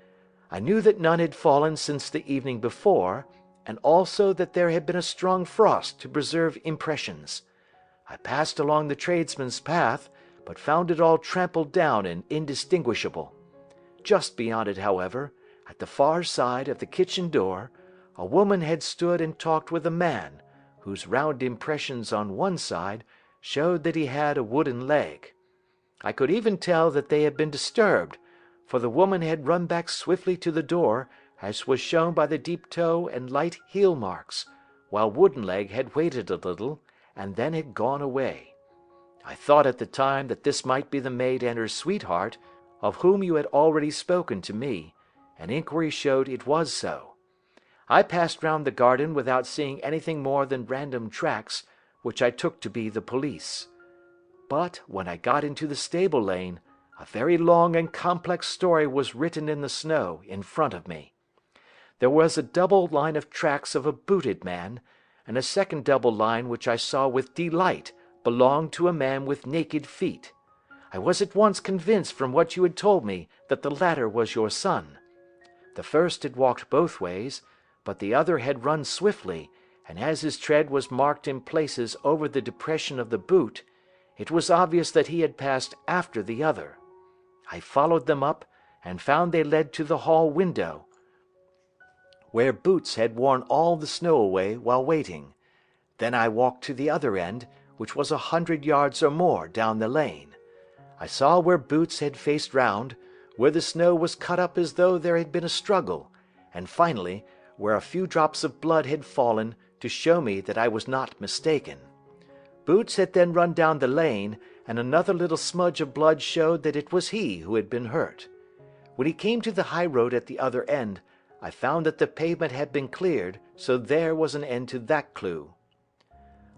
I knew that none had fallen since the evening before, and also that there had been a strong frost to preserve impressions. I passed along the tradesman's path, but found it all trampled down and indistinguishable. Just beyond it, however, at the far side of the kitchen door, a woman had stood and talked with a man, whose round impressions on one side showed that he had a wooden leg. I could even tell that they had been disturbed, for the woman had run back swiftly to the door, as was shown by the deep toe and light heel marks, while Woodenleg had waited a little, and then had gone away. I thought at the time that this might be the maid and her sweetheart, of whom you had already spoken to me, and inquiry showed it was so. I passed round the garden without seeing anything more than random tracks, which I took to be the police. But when I got into the stable lane, a very long and complex story was written in the snow in front of me. There was a double line of tracks of a booted man, and a second double line which I saw with delight belonged to a man with naked feet. I was at once convinced from what you had told me that the latter was your son. The first had walked both ways, but the other had run swiftly, and as his tread was marked in places over the depression of the boot, it was obvious that he had passed after the other. I followed them up, and found they led to the hall window, where Boots had worn all the snow away while waiting. Then I walked to the other end, which was 100 yards or more down the lane. I saw where Boots had faced round, where the snow was cut up as though there had been a struggle, and finally, where a few drops of blood had fallen to show me that I was not mistaken. Boots had then run down the lane, and another little smudge of blood showed that it was he who had been hurt. When he came to the high road at the other end, I found that the pavement had been cleared, so there was an end to that clue.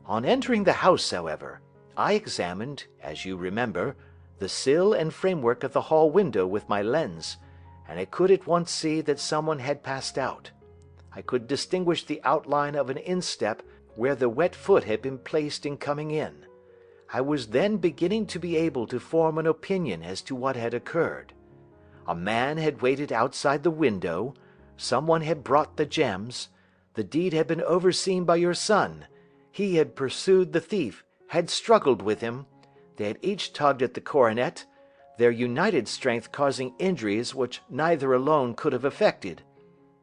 On entering the house, however, I examined, as you remember, the sill and framework of the hall window with my lens, and I could at once see that someone had passed out. I could distinguish the outline of an instep where the wet foot had been placed in coming in. I was then beginning to be able to form an opinion as to what had occurred. A man had waited outside the window, someone had brought the gems, the deed had been overseen by your son, he had pursued the thief, had struggled with him, they had each tugged at the coronet, their united strength causing injuries which neither alone could have effected.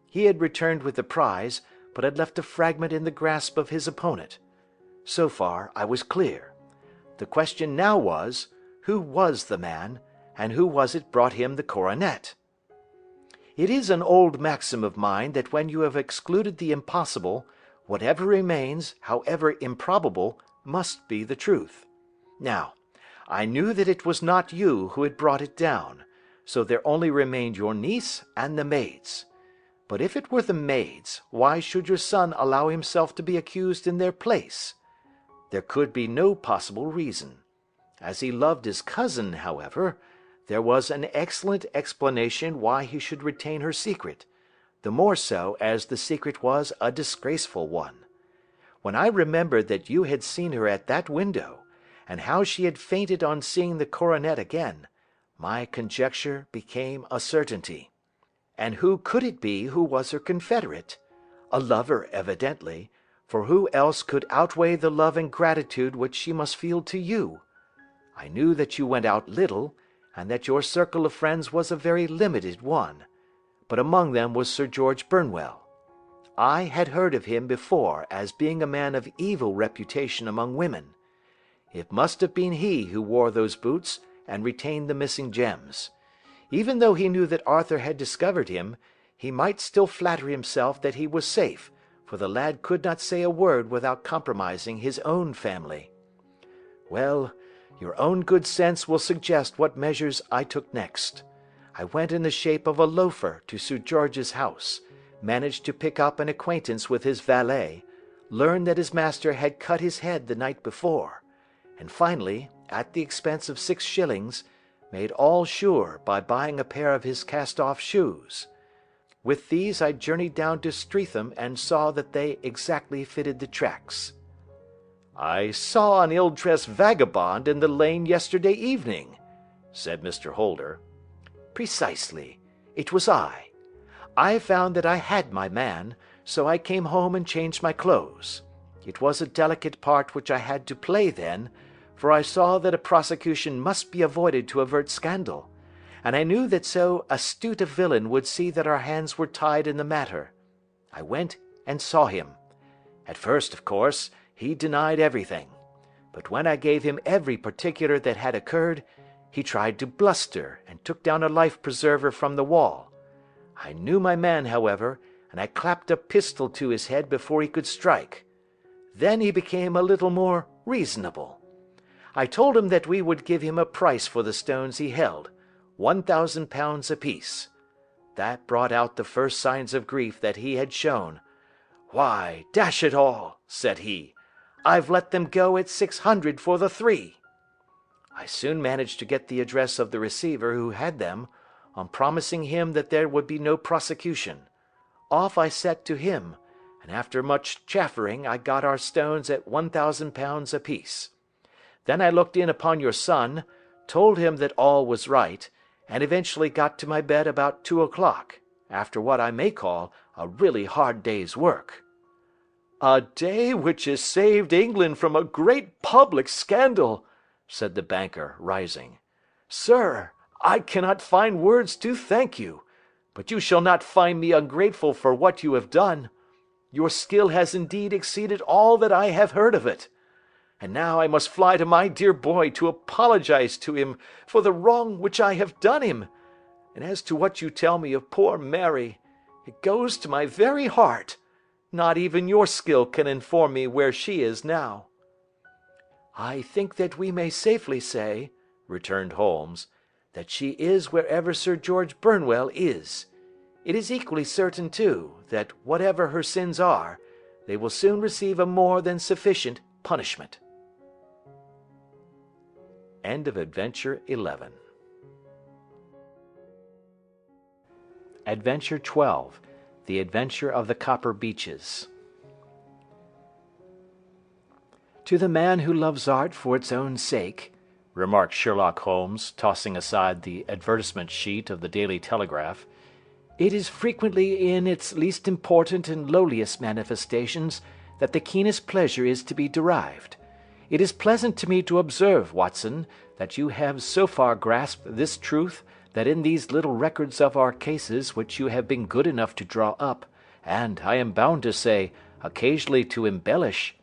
He had returned with the prize, but had left a fragment in the grasp of his opponent. So far I was clear. The question now was, who was the man, and who was it brought him the coronet? It is an old maxim of mine that when you have excluded the impossible, whatever remains, however improbable, must be the truth. Now, I knew that it was not you who had brought it down, so there only remained your niece and the maids. But if it were the maids, why should your son allow himself to be accused in their place? There could be no possible reason. As he loved his cousin, however, there was an excellent explanation why he should retain her secret, the more so as the secret was a disgraceful one. When I remembered that you had seen her at that window, and how she had fainted on seeing the coronet again, my conjecture became a certainty. And who could it be who was her confederate? A lover, evidently, for who else could outweigh the love and gratitude which she must feel to you? I knew that you went out little, and that your circle of friends was a very limited one, but among them was Sir George Burnwell. I had heard of him before as being a man of evil reputation among women. It must have been he who wore those boots and retained the missing gems. Even though he knew that Arthur had discovered him, he might still flatter himself that he was safe, for the lad could not say a word without compromising his own family. Well, your own good sense will suggest what measures I took next. I went in the shape of a loafer to Sir George's house, managed to pick up an acquaintance with his valet, learned that his master had cut his head the night before, and finally, at the expense of 6 shillings, made all sure by buying a pair of his cast-off shoes. With these I journeyed down to Streatham and saw that they exactly fitted the tracks. "I saw an ill-dressed vagabond in the lane yesterday evening," said Mr. Holder. "Precisely. It was I. I found that I had my man, so I came home and changed my clothes. It was a delicate part which I had to play then, for I saw that a prosecution must be avoided to avert scandal, and I knew that so astute a villain would see that our hands were tied in the matter. I went and saw him. At first, of course, he denied everything, but when I gave him every particular that had occurred, he tried to bluster and took down a life-preserver from the wall. I knew my man, however, and I clapped a pistol to his head before he could strike. Then he became a little more reasonable. I told him that we would give him a price for the stones he held, £1,000 apiece. That brought out the first signs of grief that he had shown. 'Why, dash it all,' said he, 'I've let them go at 600 for the 3. I soon managed to get the address of the receiver who had them, on promising him that there would be no prosecution. Off I set to him, and after much chaffering I got our stones at £1,000 apiece. Then I looked in upon your son, told him that all was right, and eventually got to my bed about 2 o'clock, after what I may call a really hard day's work.' 'A day which has saved England from a great public scandal,' said the banker, rising. 'Sir, I cannot find words to thank you, but you shall not find me ungrateful for what you have done. Your skill has indeed exceeded all that I have heard of it. And now I must fly to my dear boy to apologize to him for the wrong which I have done him. And as to what you tell me of poor Mary, it goes to my very heart. Not even your skill can inform me where she is now.' 'I think that we may safely say,' returned Holmes, 'that she is wherever Sir George Burnwell is. It is equally certain, too, that whatever her sins are, they will soon receive a more than sufficient punishment.'" End of Adventure 11. Adventure 12. The Adventure of the Copper Beeches. To the man who loves art for its own sake," remarked Sherlock Holmes, tossing aside the advertisement sheet of the Daily Telegraph, "it is frequently in its least important and lowliest manifestations that the keenest pleasure is to be derived. It is pleasant to me to observe, Watson, that you have so far grasped this truth that in these little records of our cases which you have been good enough to draw up, and, I am bound to say, occasionally to embellish,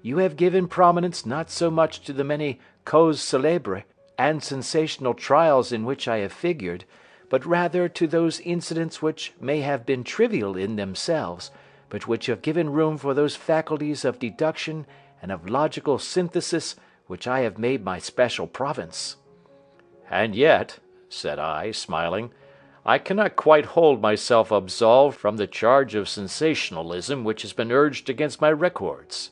you have given prominence not so much to the many causes célèbres and sensational trials in which I have figured, but rather to those incidents which may have been trivial in themselves, but which have given room for those faculties of deduction and of logical synthesis which I have made my special province." "And yet," said I, smiling, "I cannot quite hold myself absolved from the charge of sensationalism which has been urged against my records."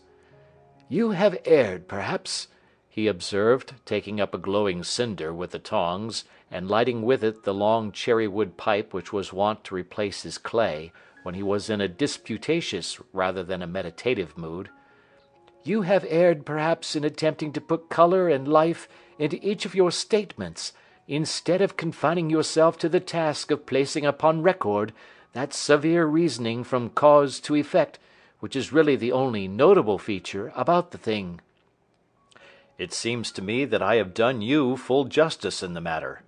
"You have erred, perhaps," he observed, taking up a glowing cinder with the tongs, and lighting with it the long cherry-wood pipe which was wont to replace his clay, when he was in a disputatious rather than a meditative mood. "You have erred, perhaps, in attempting to put colour and life into each of your statements, instead of confining yourself to the task of placing upon record that severe reasoning from cause to effect, which is really the only notable feature about the thing." "It seems to me that I have done you full justice in the matter,"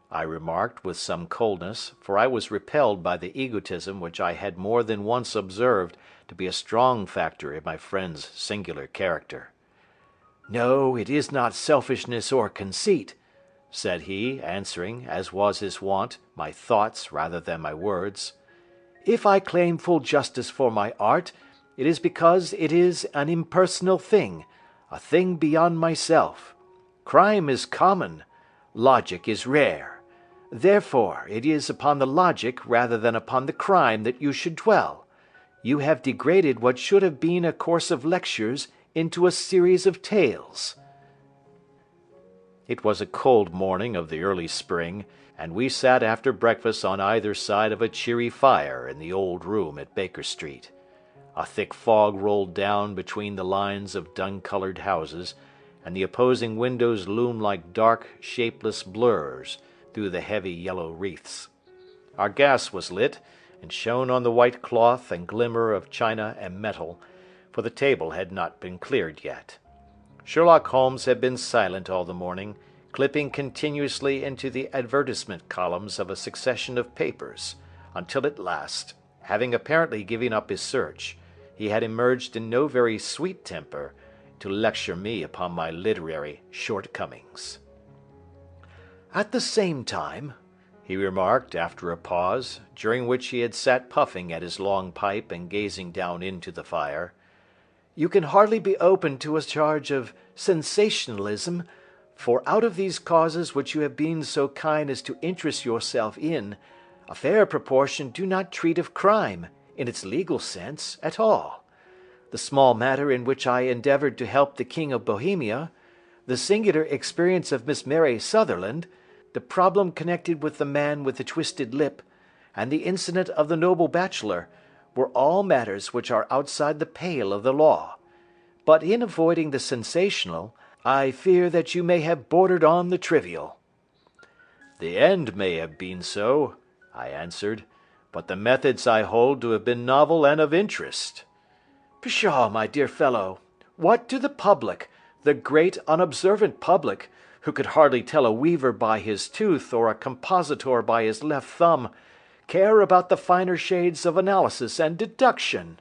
I remarked with some coldness, for I was repelled by the egotism which I had more than once observed to be a strong factor in my friend's singular character. "No, it is not selfishness or conceit," said he, answering, as was his wont, my thoughts rather than my words. "If I claim full justice for my art, it is because it is an impersonal thing, a thing beyond myself. Crime is common, logic is rare. Therefore, it is upon the logic rather than upon the crime that you should dwell. You have degraded what should have been a course of lectures into a series of tales." It was a cold morning of the early spring, and we sat after breakfast on either side of a cheery fire in the old room at Baker Street. A thick fog rolled down between the lines of dun-coloured houses, and the opposing windows loomed like dark, shapeless blurs through the heavy yellow wreaths. Our gas was lit, and shone on the white cloth and glimmer of china and metal, for the table had not been cleared yet. Sherlock Holmes had been silent all the morning, clipping continuously into the advertisement columns of a succession of papers, until at last, having apparently given up his search, he had emerged in no very sweet temper to lecture me upon my literary shortcomings. "At the same time," he remarked after a pause, during which he had sat puffing at his long pipe and gazing down into the fire, "you can hardly be open to a charge of sensationalism, for out of these causes which you have been so kind as to interest yourself in, a fair proportion do not treat of crime, in its legal sense, at all. The small matter in which I endeavoured to help the King of Bohemia, the singular experience of Miss Mary Sutherland, the problem connected with the man with the twisted lip, and the incident of the noble bachelor, were all matters which are outside the pale of the law. But in avoiding the sensational, I fear that you may have bordered on the trivial." "The end may have been so," I answered, "but the methods I hold to have been novel and of interest." "Pshaw, my dear fellow! What do the public, the great unobservant public, who could hardly tell a weaver by his tooth or a compositor by his left thumb, care about the finer shades of analysis and deduction?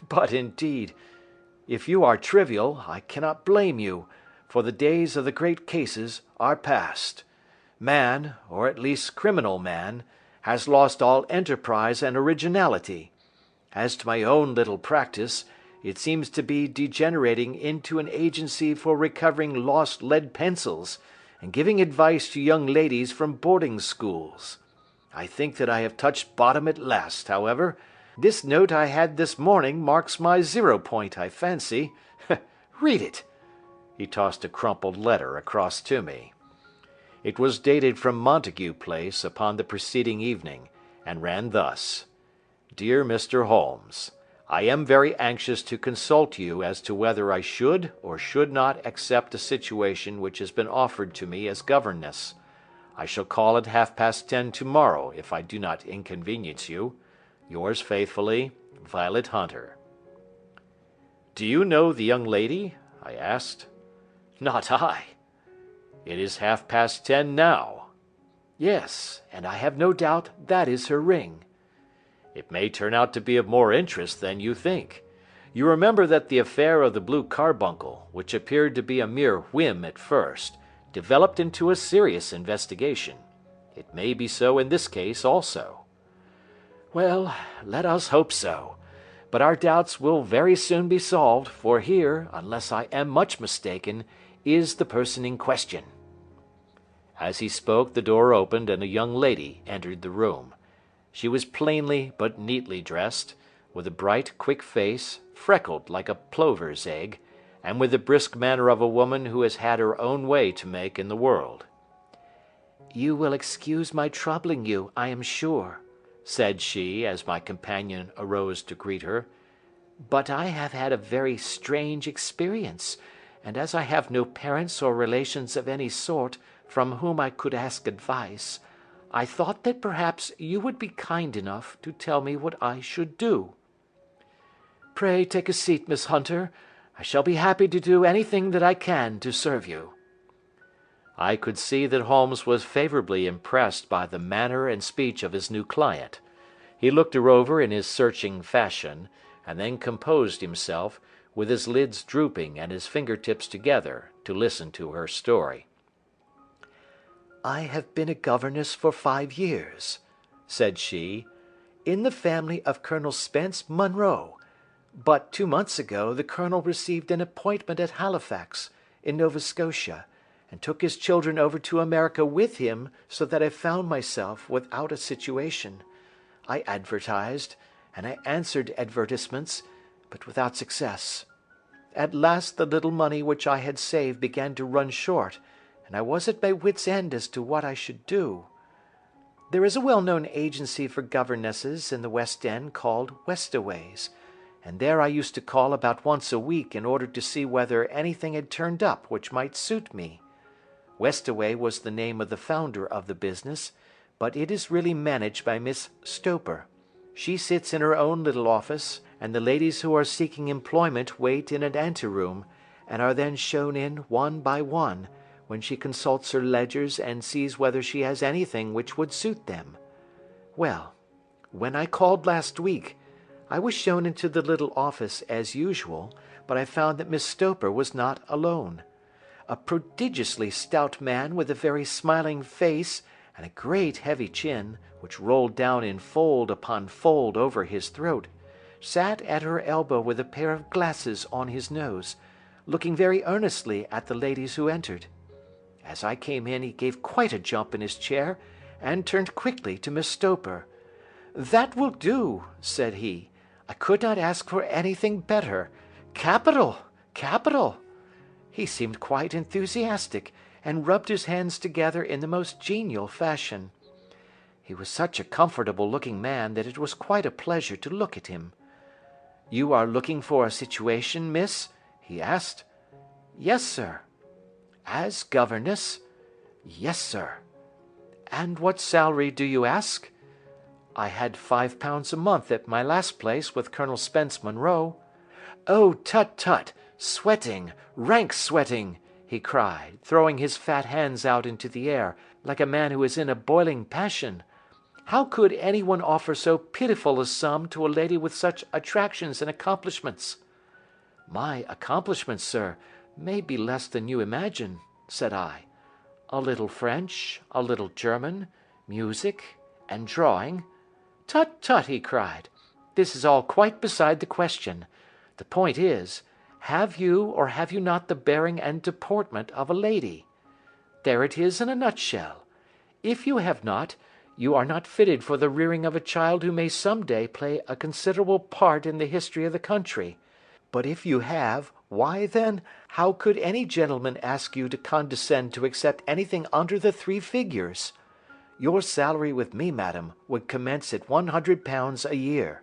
But, indeed, if you are trivial, I cannot blame you, for the days of the great cases are past. Man, or at least criminal man, has lost all enterprise and originality. As to my own little practice, it seems to be degenerating into an agency for recovering lost lead pencils, and giving advice to young ladies from boarding schools. I think that I have touched bottom at last, however. This note I had this morning marks my 0 point, I fancy. Read it." He tossed a crumpled letter across to me. It was dated from Montague Place upon the preceding evening, and ran thus: "Dear Mr. Holmes, I am very anxious to consult you as to whether I should or should not accept a situation which has been offered to me as governess. I shall call at 10:30 tomorrow if I do not inconvenience you. Yours faithfully, Violet Hunter. Do you know the young lady? I asked. Not I. It is 10:30 now. Yes, and I have no doubt that is her ring. It may turn out to be of more interest than you think. You remember that the affair of the blue carbuncle, which appeared to be a mere whim at first, developed into a serious investigation. It may be so in this case also. Well, let us hope so. But our doubts will very soon be solved, for here, unless I am much mistaken, is the person in question. As he spoke, the door opened and a young lady entered the room. She was plainly but neatly dressed, with a bright, quick face, freckled like a plover's egg, and with the brisk manner of a woman who has had her own way to make in the world. "You will excuse my troubling you, I am sure," said she, as my companion arose to greet her, "but I have had a very strange experience, and as I have no parents or relations of any sort from whom I could ask advice, I thought that perhaps you would be kind enough to tell me what I should do." "Pray take a seat, Miss Hunter. I shall be happy to do anything that I can to serve you." I could see that Holmes was favourably impressed by the manner and speech of his new client. He looked her over in his searching fashion, and then composed himself, with his lids drooping and his finger-tips together, to listen to her story. "I have been a governess for 5 years," said she, "in the family of Colonel Spence Munro, but 2 months ago the colonel received an appointment at Halifax, in Nova Scotia, and took his children over to America with him, so that I found myself without a situation. I advertised, and I answered advertisements, but without success. At last the little money which I had saved began to run short, and I was at my wits' end as to what I should do. There is a well-known agency for governesses in the West End called Westaway's, and there I used to call about once a week in order to see whether anything had turned up which might suit me. Westaway was the name of the founder of the business, but it is really managed by Miss Stoper. She sits in her own little office, and the ladies who are seeking employment wait in an anteroom, and are then shown in one by one, when she consults her ledgers and sees whether she has anything which would suit them. Well, when I called last week, I was shown into the little office as usual, but I found that Miss Stoper was not alone. A prodigiously stout man with a very smiling face and a great heavy chin, which rolled down in fold upon fold over his throat, sat at her elbow with a pair of glasses on his nose, looking very earnestly at the ladies who entered. As I came in he gave quite a jump in his chair, and turned quickly to Miss Stoper. "That will do," said he. "I could not ask for anything better. Capital! Capital!" He seemed quite enthusiastic, and rubbed his hands together in the most genial fashion. He was such a comfortable-looking man that it was quite a pleasure to look at him. "You are looking for a situation, miss?" he asked. "Yes, sir." "As governess?" "Yes, sir." "And what salary do you ask?" "I had £5 a month at my last place with Colonel Spence Munro." "Oh, tut, tut! Sweating! Rank sweating!" he cried, throwing his fat hands out into the air, like a man who is in a boiling passion. "How could any one offer so pitiful a sum to a lady with such attractions and accomplishments?" "My accomplishments, sir, may be less than you imagine," said I. "A little French, a little German, music, and drawing—" "Tut, tut!" he cried. "This is all quite beside the question. The point is, have you or have you not the bearing and deportment of a lady? There it is in a nutshell. If you have not, you are not fitted for the rearing of a child who may some day play a considerable part in the history of the country. But if you have, why then, how could any gentleman ask you to condescend to accept anything under the 3 figures? Your salary with me, madam, would commence at £100 a year."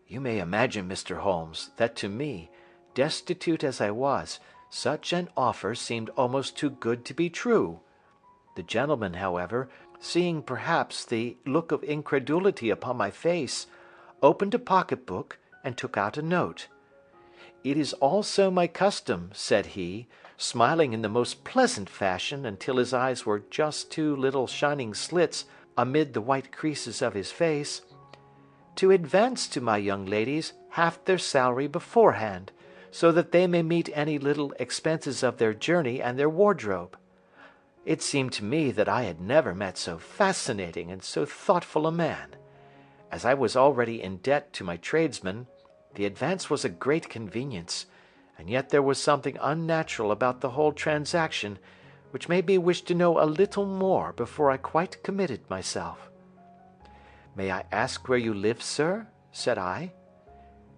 You may imagine, Mr. Holmes, that to me, destitute as I was, such an offer seemed almost too good to be true. The gentleman, however, seeing perhaps the look of incredulity upon my face, opened a pocket-book and took out a note. "It is also my custom," said he, smiling in the most pleasant fashion until his eyes were just two little shining slits amid the white creases of his face, "to advance to my young ladies half their salary beforehand, so that they may meet any little expenses of their journey and their wardrobe." It seemed to me that I had never met so fascinating and so thoughtful a man. As I was already in debt to my tradesmen, the advance was a great convenience, and yet there was something unnatural about the whole transaction, which made me wish to know a little more before I quite committed myself. "May I ask where you live, sir?" said I.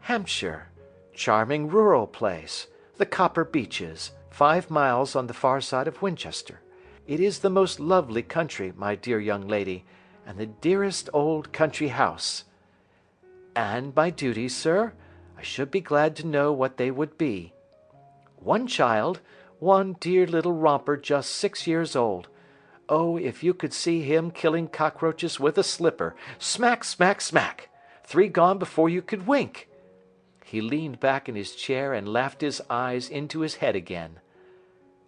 "Hampshire. Charming rural place. The Copper Beeches, 5 miles on the far side of Winchester. It is the most lovely country, my dear young lady, and the dearest old country house." "And my duties, sir? I should be glad to know what they would be." "One child, one dear little romper just 6 years old. Oh, if you could see him killing cockroaches with a slipper! Smack, smack, smack! 3 gone before you could wink." He leaned back in his chair and laughed his eyes into his head again.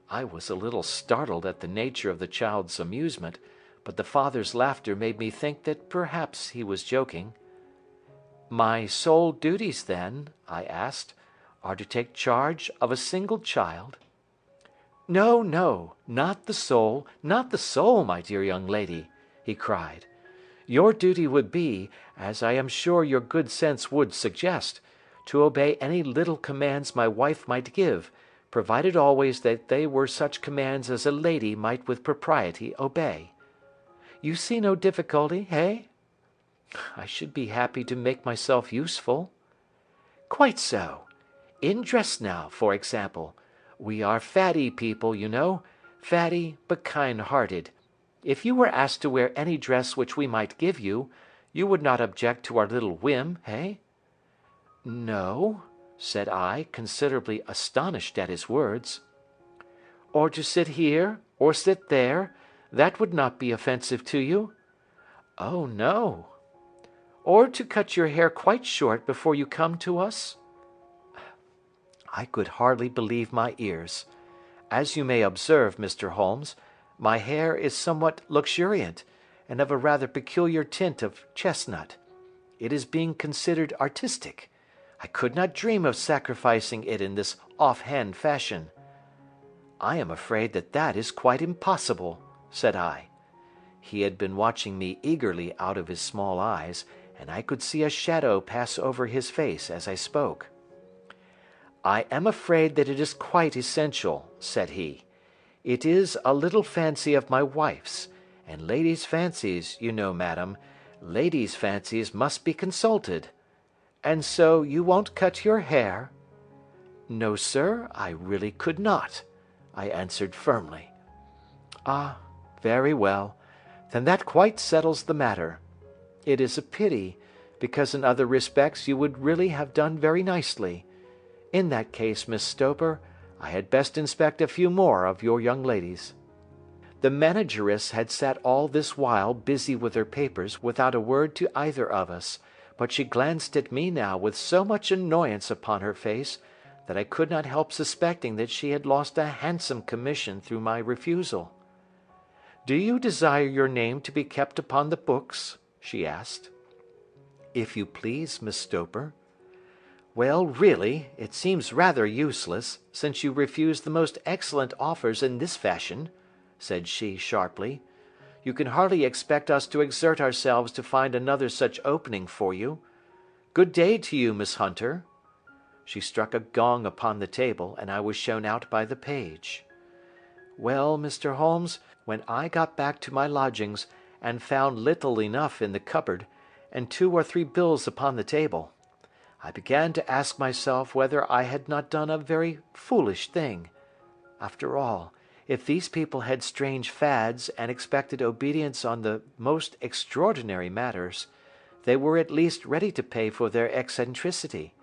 I was a little startled at the nature of the child's amusement, but the father's laughter made me think that perhaps he was joking. "My sole duties, then," I asked, "are to take charge of a single child?" "No, no, not the sole, my dear young lady," he cried. "Your duty would be, as I am sure your good sense would suggest, to obey any little commands my wife might give, provided always that they were such commands as a lady might with propriety obey. You see no difficulty, eh?" "I should be happy to make myself useful." "Quite so. In dress now, for example. We are fatty people, you know, fatty but kind-hearted. If you were asked to wear any dress which we might give you, you would not object to our little whim, eh?" "No," said I, considerably astonished at his words. "Or to sit here, or sit there, that would not be offensive to you?" "Oh, no." "Or to cut your hair quite short before you come to us?" I could hardly believe my ears. As you may observe, Mr. Holmes, my hair is somewhat luxuriant, and of a rather peculiar tint of chestnut. It is being considered artistic. I could not dream of sacrificing it in this off-hand fashion. "I am afraid that that is quite impossible," said I. He had been watching me eagerly out of his small eyes, and I could see a shadow pass over his face as I spoke. "I am afraid that it is quite essential," said he. "It is a little fancy of my wife's, and ladies' fancies, you know, madam, ladies' fancies must be consulted. And so you won't cut your hair?" "No, sir, I really could not," I answered firmly. "Ah, very well, then that quite settles the matter. It is a pity, because in other respects you would really have done very nicely. In that case, Miss Stoper, I had best inspect a few more of your young ladies." The manageress had sat all this while busy with her papers without a word to either of us, but she glanced at me now with so much annoyance upon her face, that I could not help suspecting that she had lost a handsome commission through my refusal. "Do you desire your name to be kept upon the books?" she asked. "If you please, Miss Stoper." "Well, really, it seems rather useless, since you refuse the most excellent offers in this fashion," said she sharply. "You can hardly expect us to exert ourselves to find another such opening for you. Good day to you, Miss Hunter." She struck a gong upon the table, and I was shown out by the page. Well, Mr. Holmes, when I got back to my lodgings, and found little enough in the cupboard, and 2 or 3 bills upon the table, I began to ask myself whether I had not done a very foolish thing. After all, if these people had strange fads and expected obedience on the most extraordinary matters, they were at least ready to pay for their eccentricity.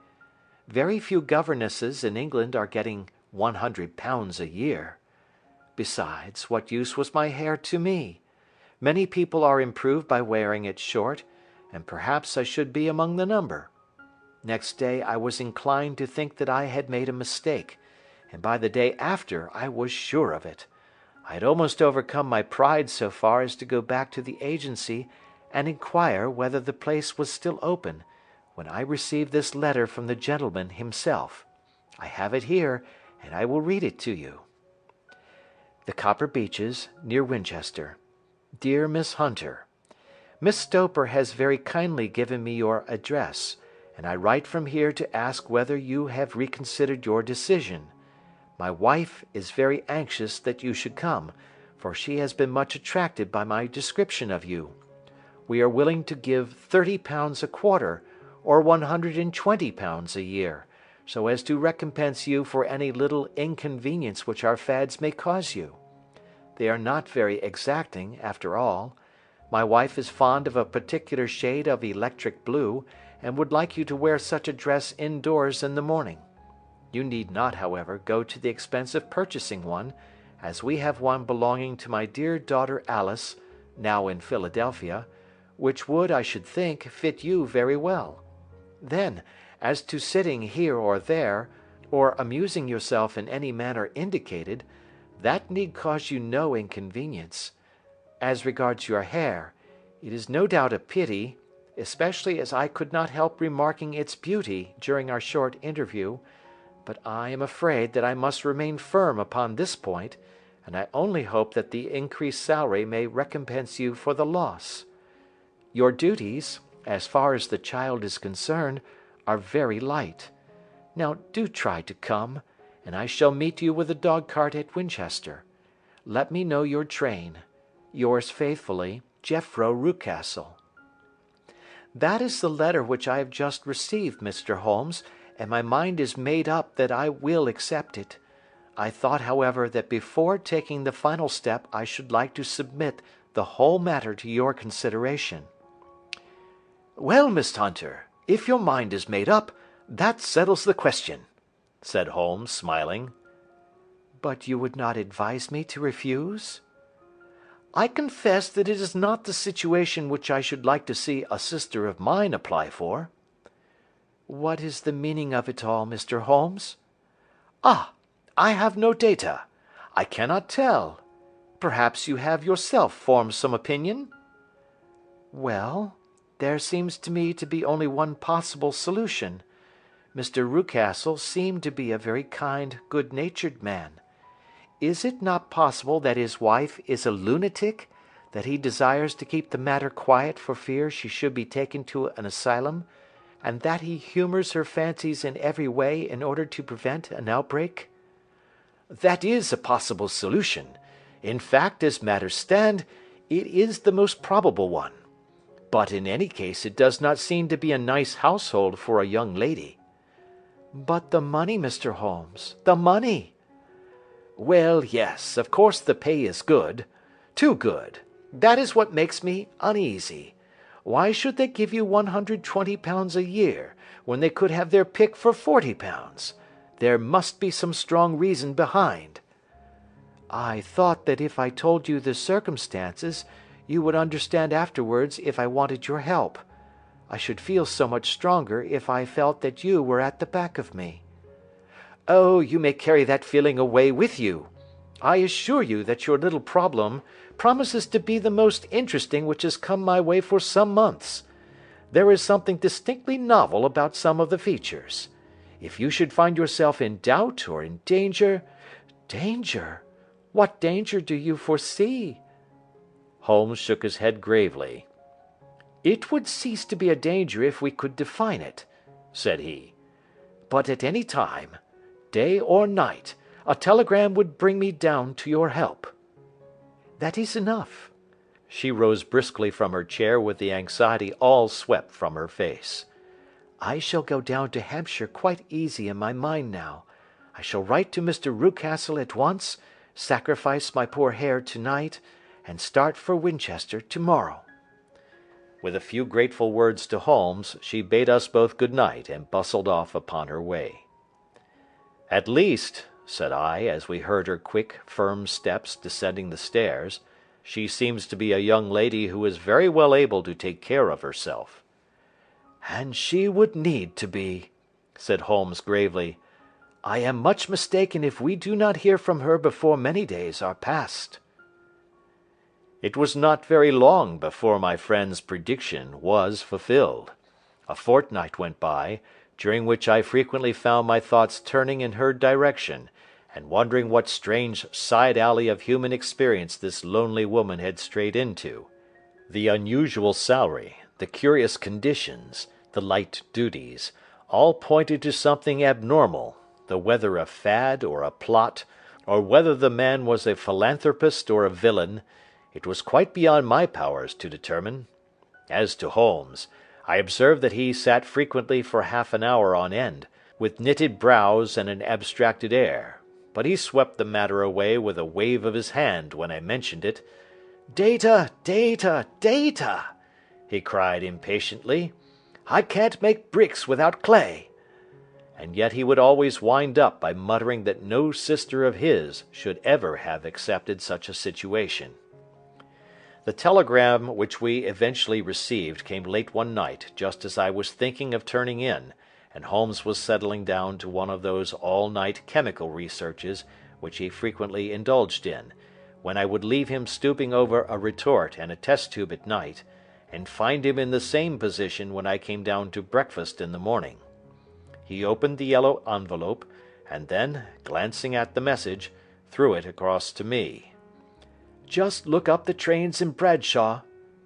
Very few governesses in England are getting £100 a year. Besides, what use was my hair to me? Many people are improved by wearing it short, and perhaps I should be among the number. Next day I was inclined to think that I had made a mistake, and by the day after I was sure of it. I had almost overcome my pride so far as to go back to the agency and inquire whether the place was still open, when I received this letter from the gentleman himself. I have it here, and I will read it to you. The Copper Beeches, near Winchester. Dear Miss Hunter, Miss Stoper has very kindly given me your address, and I write from here to ask whether you have reconsidered your decision. My wife is very anxious that you should come, for she has been much attracted by my description of you. We are willing to give £30 a quarter, or £120 a year, so as to recompense you for any little inconvenience which our fads may cause you. They are not very exacting, after all. My wife is fond of a particular shade of electric blue, and would like you to wear such a dress indoors in the morning. You need not, however, go to the expense of purchasing one, as we have one belonging to my dear daughter Alice, now in Philadelphia, which would, I should think, fit you very well. Then, as to sitting here or there, or amusing yourself in any manner indicated, that need cause you no inconvenience. As regards your hair, it is no doubt a pity, especially as I could not help remarking its beauty during our short interview, but I am afraid that I must remain firm upon this point, and I only hope that the increased salary may recompense you for the loss. Your duties, as far as the child is concerned, are very light. Now do try to come, and I shall meet you with a dog-cart at Winchester. Let me know your train. Yours faithfully, Jeffro Rucastle. That is the letter which I have just received, Mr. Holmes, and my mind is made up that I will accept it. I thought, however, that before taking the final step I should like to submit the whole matter to your consideration. Well, Miss Hunter, if your mind is made up, that settles the question, said Holmes, smiling. But you would not advise me to refuse? I confess that it is not the situation which I should like to see a sister of mine apply for. What is the meaning of it all, Mr. Holmes? Ah, I have no data. I cannot tell. Perhaps you have yourself formed some opinion? Well, there seems to me to be only one possible solution. Mr. Rucastle seemed to be a very kind, good-natured man. Is it not possible that his wife is a lunatic, that he desires to keep the matter quiet for fear she should be taken to an asylum, and that he humours her fancies in every way in order to prevent an outbreak? That is a possible solution. In fact, as matters stand, it is the most probable one. But in any case it does not seem to be a nice household for a young lady. But the money, Mr. Holmes, the money! Well, yes, of course the pay is good. Too good. That is what makes me uneasy. Why should they give you £120 a year, when they could have their pick for £40? There must be some strong reason behind. I thought that if I told you the circumstances, you would understand afterwards if I wanted your help. I should feel so much stronger if I felt that you were at the back of me. Oh, you may carry that feeling away with you. I assure you that your little problem promises to be the most interesting which has come my way for some months. There is something distinctly novel about some of the features. If you should find yourself in doubt or in danger— Danger? What danger do you foresee? Holmes shook his head gravely. It would cease to be a danger if we could define it, said he. But at any time, day or night, a telegram would bring me down to your help. That is enough. She rose briskly from her chair with the anxiety all swept from her face. I shall go down to Hampshire quite easy in my mind now. I shall write to Mr. Rucastle at once, sacrifice my poor hair to-night, and start for Winchester to-morrow. With a few grateful words to Holmes, she bade us both good night and bustled off upon her way. "At least," said I, as we heard her quick, firm steps descending the stairs, "she seems to be a young lady who is very well able to take care of herself." "And she would need to be," said Holmes gravely. "I am much mistaken if we do not hear from her before many days are past." It was not very long before my friend's prediction was fulfilled. A fortnight went by, during which I frequently found my thoughts turning in her direction, and wondering what strange side alley of human experience this lonely woman had strayed into. The unusual salary, the curious conditions, the light duties, all pointed to something abnormal, though whether a fad or a plot, or whether the man was a philanthropist or a villain, it was quite beyond my powers to determine. As to Holmes, I observed that he sat frequently for half an hour on end, with knitted brows and an abstracted air, but he swept the matter away with a wave of his hand when I mentioned it. "Data, data, data!" he cried impatiently. "I can't make bricks without clay." And yet he would always wind up by muttering that no sister of his should ever have accepted such a situation. The telegram which we eventually received came late one night just as I was thinking of turning in, and Holmes was settling down to one of those all-night chemical researches which he frequently indulged in, when I would leave him stooping over a retort and a test tube at night, and find him in the same position when I came down to breakfast in the morning. He opened the yellow envelope, and then, glancing at the message, threw it across to me. "Just look up the trains in Bradshaw,"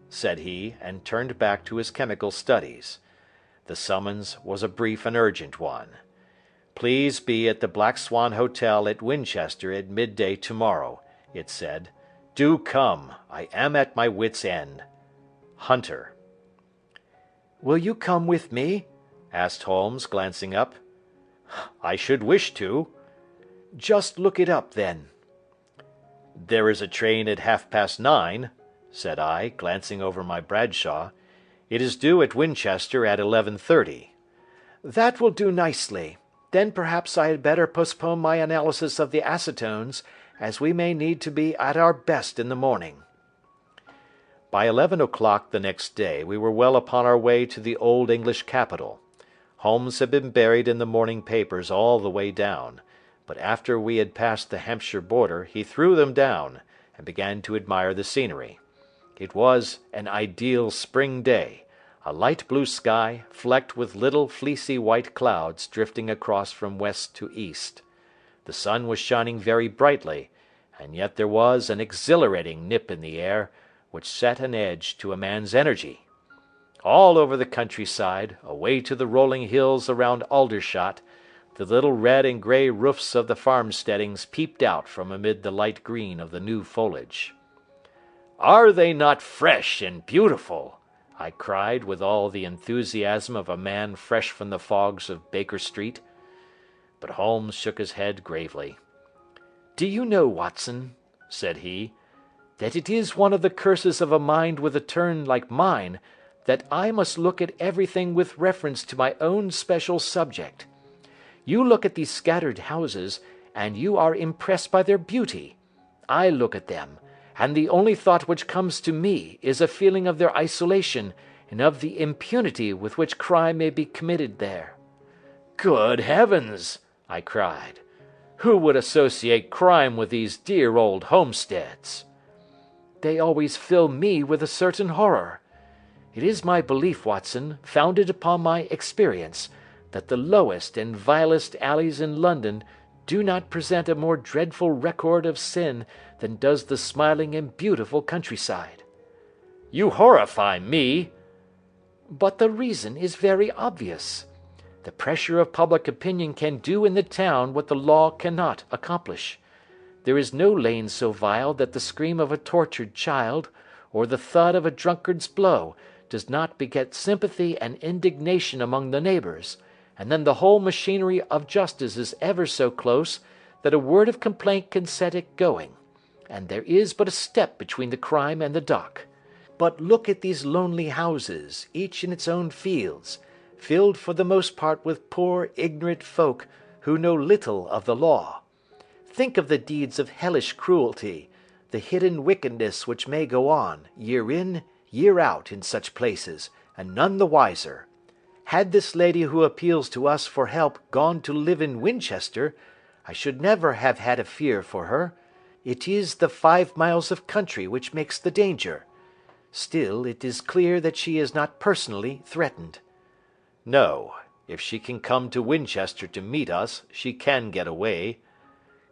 said he, and turned back to his chemical studies. The summons was a brief and urgent one. "Please be at the Black Swan Hotel at Winchester at midday tomorrow," it said. "Do come. I am at my wits' end. Hunter." "Will you come with me?" asked Holmes, glancing up. "I should wish to." "Just look it up, then." "There is a train at 9:30, said I, glancing over my Bradshaw. "It is due at Winchester at 11:30. "That will do nicely. Then perhaps I had better postpone my analysis of the acetones, as we may need to be at our best in the morning." By 11 o'clock the next day we were well upon our way to the old English capital. Holmes had been buried in the morning papers all the way down, but after we had passed the Hampshire border he threw them down, and began to admire the scenery. It was an ideal spring day, a light blue sky flecked with little fleecy white clouds drifting across from west to east. The sun was shining very brightly, and yet there was an exhilarating nip in the air, which set an edge to a man's energy. All over the countryside, away to the rolling hills around Aldershot, the little red and grey roofs of the farmsteadings peeped out from amid the light green of the new foliage. "Are they not fresh and beautiful?" I cried with all the enthusiasm of a man fresh from the fogs of Baker Street. But Holmes shook his head gravely. "Do you know, Watson," said he, "that it is one of the curses of a mind with a turn like mine, that I must look at everything with reference to my own special subject. You look at these scattered houses, and you are impressed by their beauty. I look at them, and the only thought which comes to me is a feeling of their isolation, and of the impunity with which crime may be committed there." "Good heavens!" I cried. "Who would associate crime with these dear old homesteads?" "They always fill me with a certain horror. It is my belief, Watson, founded upon my experience, that the lowest and vilest alleys in London do not present a more dreadful record of sin than does the smiling and beautiful countryside." "You horrify me." "But the reason is very obvious. The pressure of public opinion can do in the town what the law cannot accomplish. There is no lane so vile that the scream of a tortured child, or the thud of a drunkard's blow, does not beget sympathy and indignation among the neighbours, and then the whole machinery of justice is ever so close that a word of complaint can set it going, and there is but a step between the crime and the dock. But look at these lonely houses, each in its own fields, filled for the most part with poor ignorant folk who know little of the law. Think of the deeds of hellish cruelty, the hidden wickedness which may go on, year in, year out, in such places, and none the wiser. Had this lady who appeals to us for help gone to live in Winchester, I should never have had a fear for her. It is the 5 miles of country which makes the danger. Still, it is clear that she is not personally threatened." "No. If she can come to Winchester to meet us, she can get away."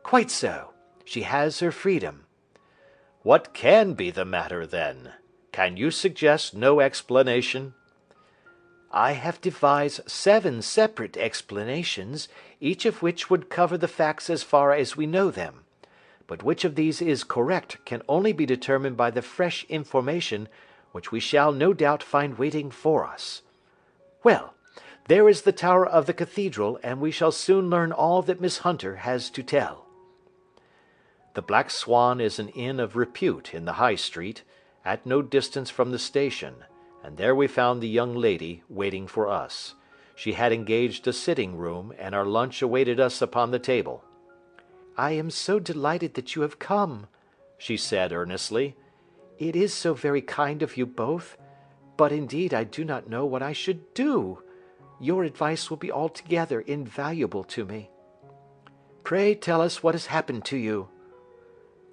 "Quite so. She has her freedom." "What can be the matter, then? Can you suggest no explanation?" "I have devised 7 separate explanations, each of which would cover the facts as far as we know them. But which of these is correct can only be determined by the fresh information which we shall no doubt find waiting for us. Well, there is the tower of the cathedral, and we shall soon learn all that Miss Hunter has to tell." The Black Swan is an inn of repute in the High Street, at no distance from the station, and there we found the young lady waiting for us. She had engaged a sitting room, and our lunch awaited us upon the table. "I am so delighted that you have come," she said earnestly. "It is so very kind of you both, but indeed I do not know what I should do. Your advice will be altogether invaluable to me." "Pray tell us what has happened to you."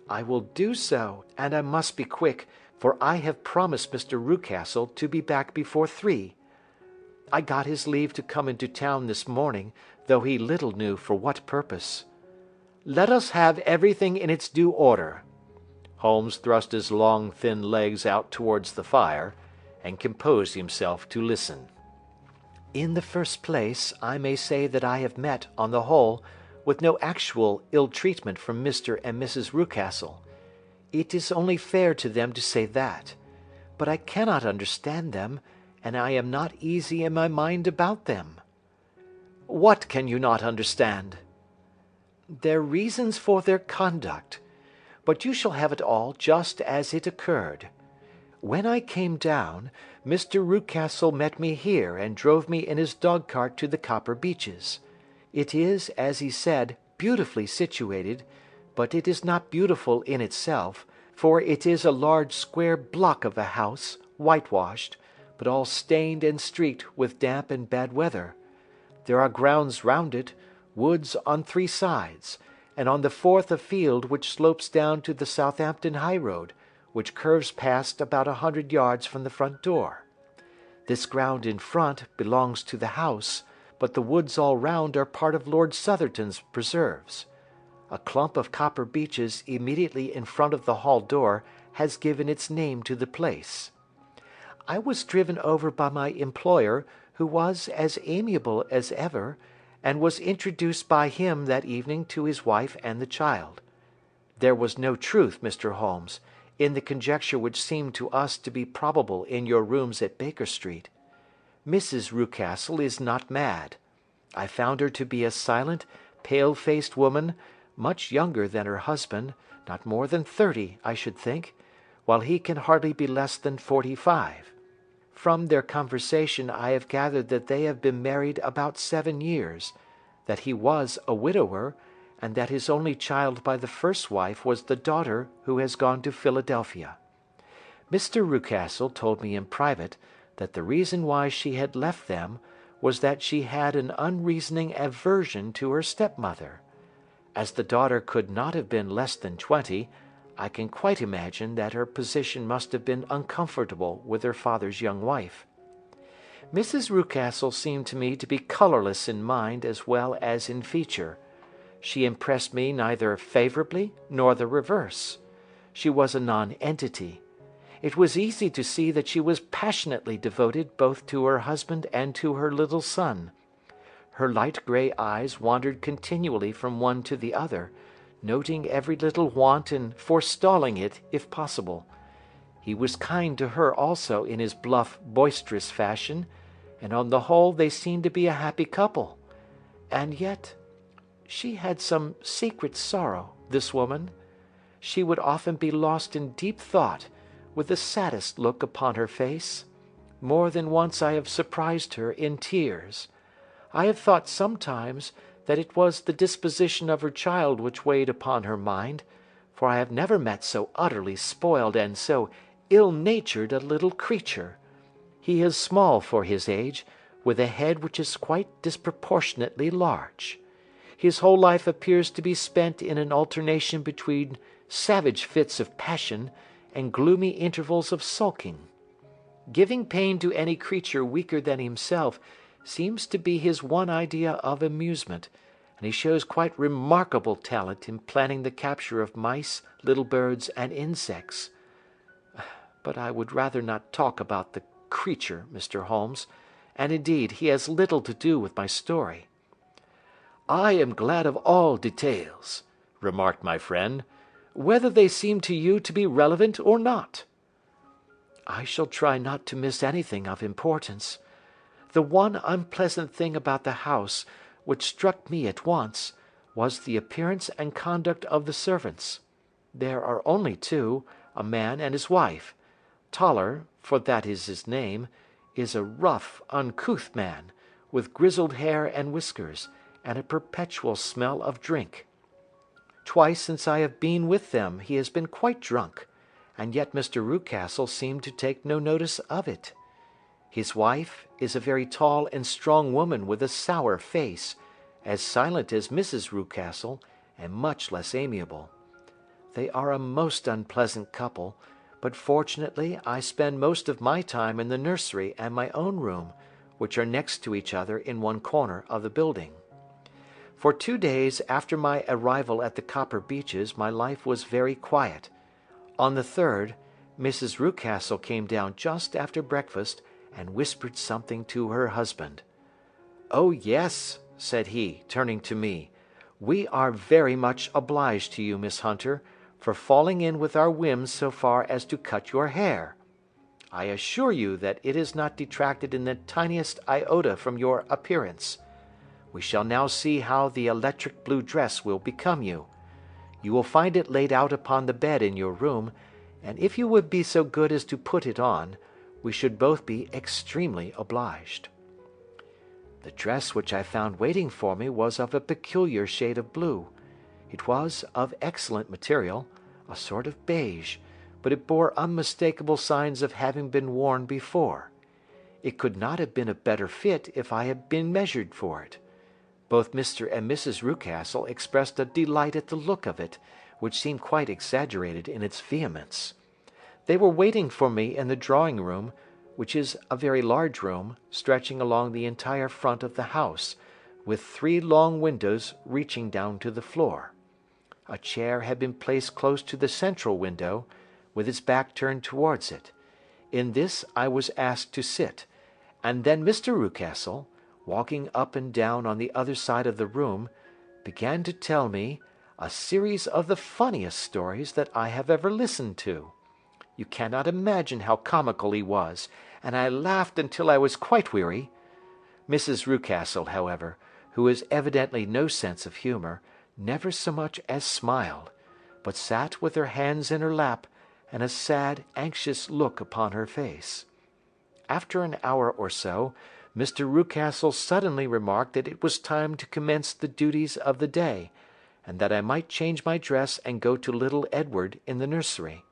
"I will do so, and I must be quick, for I have promised Mr. Rucastle to be back before 3. I got his leave to come into town this morning, though he little knew for what purpose." "Let us have everything in its due order." Holmes thrust his long, thin legs out towards the fire, and composed himself to listen. "In the first place, I may say that I have met, on the whole, with no actual ill treatment from Mr. and Mrs. Rucastle. It is only fair to them to say that. But I cannot understand them, and I am not easy in my mind about them." "What can you not understand?" "Their reasons for their conduct. But you shall have it all just as it occurred. When I came down, Mr. Rucastle met me here and drove me in his dog-cart to the Copper Beeches. It is, as he said, beautifully situated, but it is not beautiful in itself, for it is a large square block of a house, whitewashed, but all stained and streaked with damp and bad weather. There are grounds round it, woods on 3 sides, and on the 4th a field which slopes down to the Southampton high road, which curves past about 100 yards from the front door. This ground in front belongs to the house, but the woods all round are part of Lord Southerton's preserves. A clump of copper beeches immediately in front of the hall door has given its name to the place. I was driven over by my employer, who was as amiable as ever, and was introduced by him that evening to his wife and the child. There was no truth, Mr. Holmes, in the conjecture which seemed to us to be probable in your rooms at Baker Street. Mrs. Rucastle is not mad. I found her to be a silent, pale-faced woman, much younger than her husband, not more than 30, I should think, while he can hardly be less than 45. From their conversation I have gathered that they have been married about 7 years, that he was a widower, and that his only child by the first wife was the daughter who has gone to Philadelphia. Mr. Rucastle told me in private that the reason why she had left them was that she had an unreasoning aversion to her stepmother. As the daughter could not have been less than 20, I can quite imagine that her position must have been uncomfortable with her father's young wife. Mrs. Rucastle seemed to me to be colourless in mind as well as in feature. She impressed me neither favourably nor the reverse. She was a nonentity. It was easy to see that she was passionately devoted both to her husband and to her little son. Her light grey eyes wandered continually from one to the other, noting every little want and forestalling it if possible. He was kind to her also in his bluff, boisterous fashion, and on the whole they seemed to be a happy couple. And yet she had some secret sorrow, this woman. She would often be lost in deep thought, with the saddest look upon her face. More than once I have surprised her in tears. I have thought sometimes that it was the disposition of her child which weighed upon her mind, for I have never met so utterly spoiled and so ill-natured a little creature. He is small for his age, with a head which is quite disproportionately large. His whole life appears to be spent in an alternation between savage fits of passion and gloomy intervals of sulking. Giving pain to any creature weaker than himself seems to be his one idea of amusement, and he shows quite remarkable talent in planning the capture of mice, little birds, and insects. But I would rather not talk about the creature, Mr. Holmes, and indeed he has little to do with my story. I am glad of all details, remarked my friend, whether they seem to you to be relevant or not. I shall try not to miss anything of importance. The one unpleasant thing about the house, which struck me at once, was the appearance and conduct of the servants. There are only two, a man and his wife. Toller, for that is his name, is a rough, uncouth man, with grizzled hair and whiskers, and a perpetual smell of drink. Twice since I have been with them he has been quite drunk, and yet Mr. Rucastle seemed to take no notice of it. His wife is a very tall and strong woman with a sour face, as silent as Mrs. Rucastle, and much less amiable. They are a most unpleasant couple, but fortunately I spend most of my time in the nursery and my own room, which are next to each other in one corner of the building. For 2 days after my arrival at the Copper Beeches my life was very quiet. On the third, Mrs. Rucastle came down just after breakfast and whispered something to her husband. "Oh, yes," said he, turning to me, "we are very much obliged to you, Miss Hunter, for falling in with our whims so far as to cut your hair. I assure you that it has not detracted in the tiniest iota from your appearance. We shall now see how the electric blue dress will become you. You will find it laid out upon the bed in your room, and if you would be so good as to put it on, we should both be extremely obliged." The dress which I found waiting for me was of a peculiar shade of blue. It was of excellent material, a sort of beige, but it bore unmistakable signs of having been worn before. It could not have been a better fit if I had been measured for it. Both Mr. and Mrs. Rucastle expressed a delight at the look of it, which seemed quite exaggerated in its vehemence. They were waiting for me in the drawing-room, which is a very large room, stretching along the entire front of the house, with 3 long windows reaching down to the floor. A chair had been placed close to the central window, with its back turned towards it. In this I was asked to sit, and then Mr. Rucastle, walking up and down on the other side of the room, began to tell me a series of the funniest stories that I have ever listened to. You cannot imagine how comical he was, and I laughed until I was quite weary. Mrs. Rucastle, however, who has evidently no sense of humour, never so much as smiled, but sat with her hands in her lap and a sad, anxious look upon her face. After an hour or so, Mr. Rucastle suddenly remarked that it was time to commence the duties of the day, and that I might change my dress and go to little Edward in the nursery.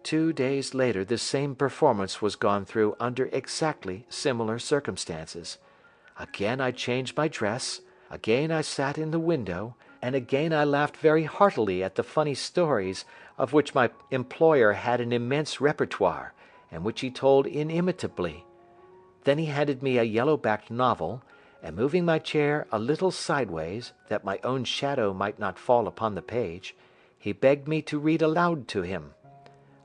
2 days later the same performance was gone through under exactly similar circumstances. Again I changed my dress, again I sat in the window, and again I laughed very heartily at the funny stories of which my employer had an immense repertoire, and which he told inimitably. Then he handed me a yellow-backed novel, and moving my chair a little sideways, that my own shadow might not fall upon the page, he begged me to read aloud to him.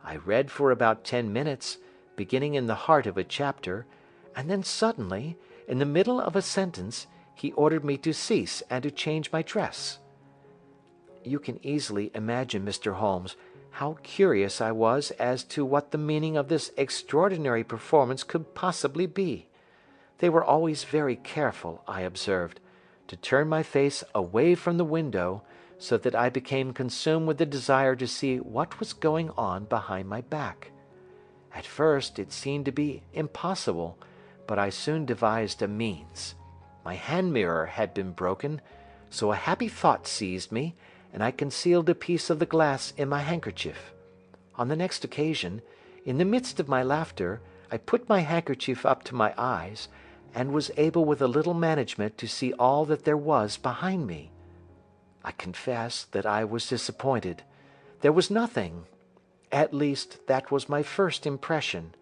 I read for about 10 minutes, beginning in the heart of a chapter, and then suddenly, in the middle of a sentence, he ordered me to cease and to change my dress. You can easily imagine, Mr. Holmes, how curious I was as to what the meaning of this extraordinary performance could possibly be. They were always very careful, I observed, to turn my face away from the window, so that I became consumed with the desire to see what was going on behind my back. At first it seemed to be impossible, but I soon devised a means. My hand mirror had been broken, so a happy thought seized me, and I concealed a piece of the glass in my handkerchief. On the next occasion, in the midst of my laughter, I put my handkerchief up to my eyes, and was able with a little management to see all that there was behind me. I confess that I was disappointed. There was nothing. At least, that was my first impression.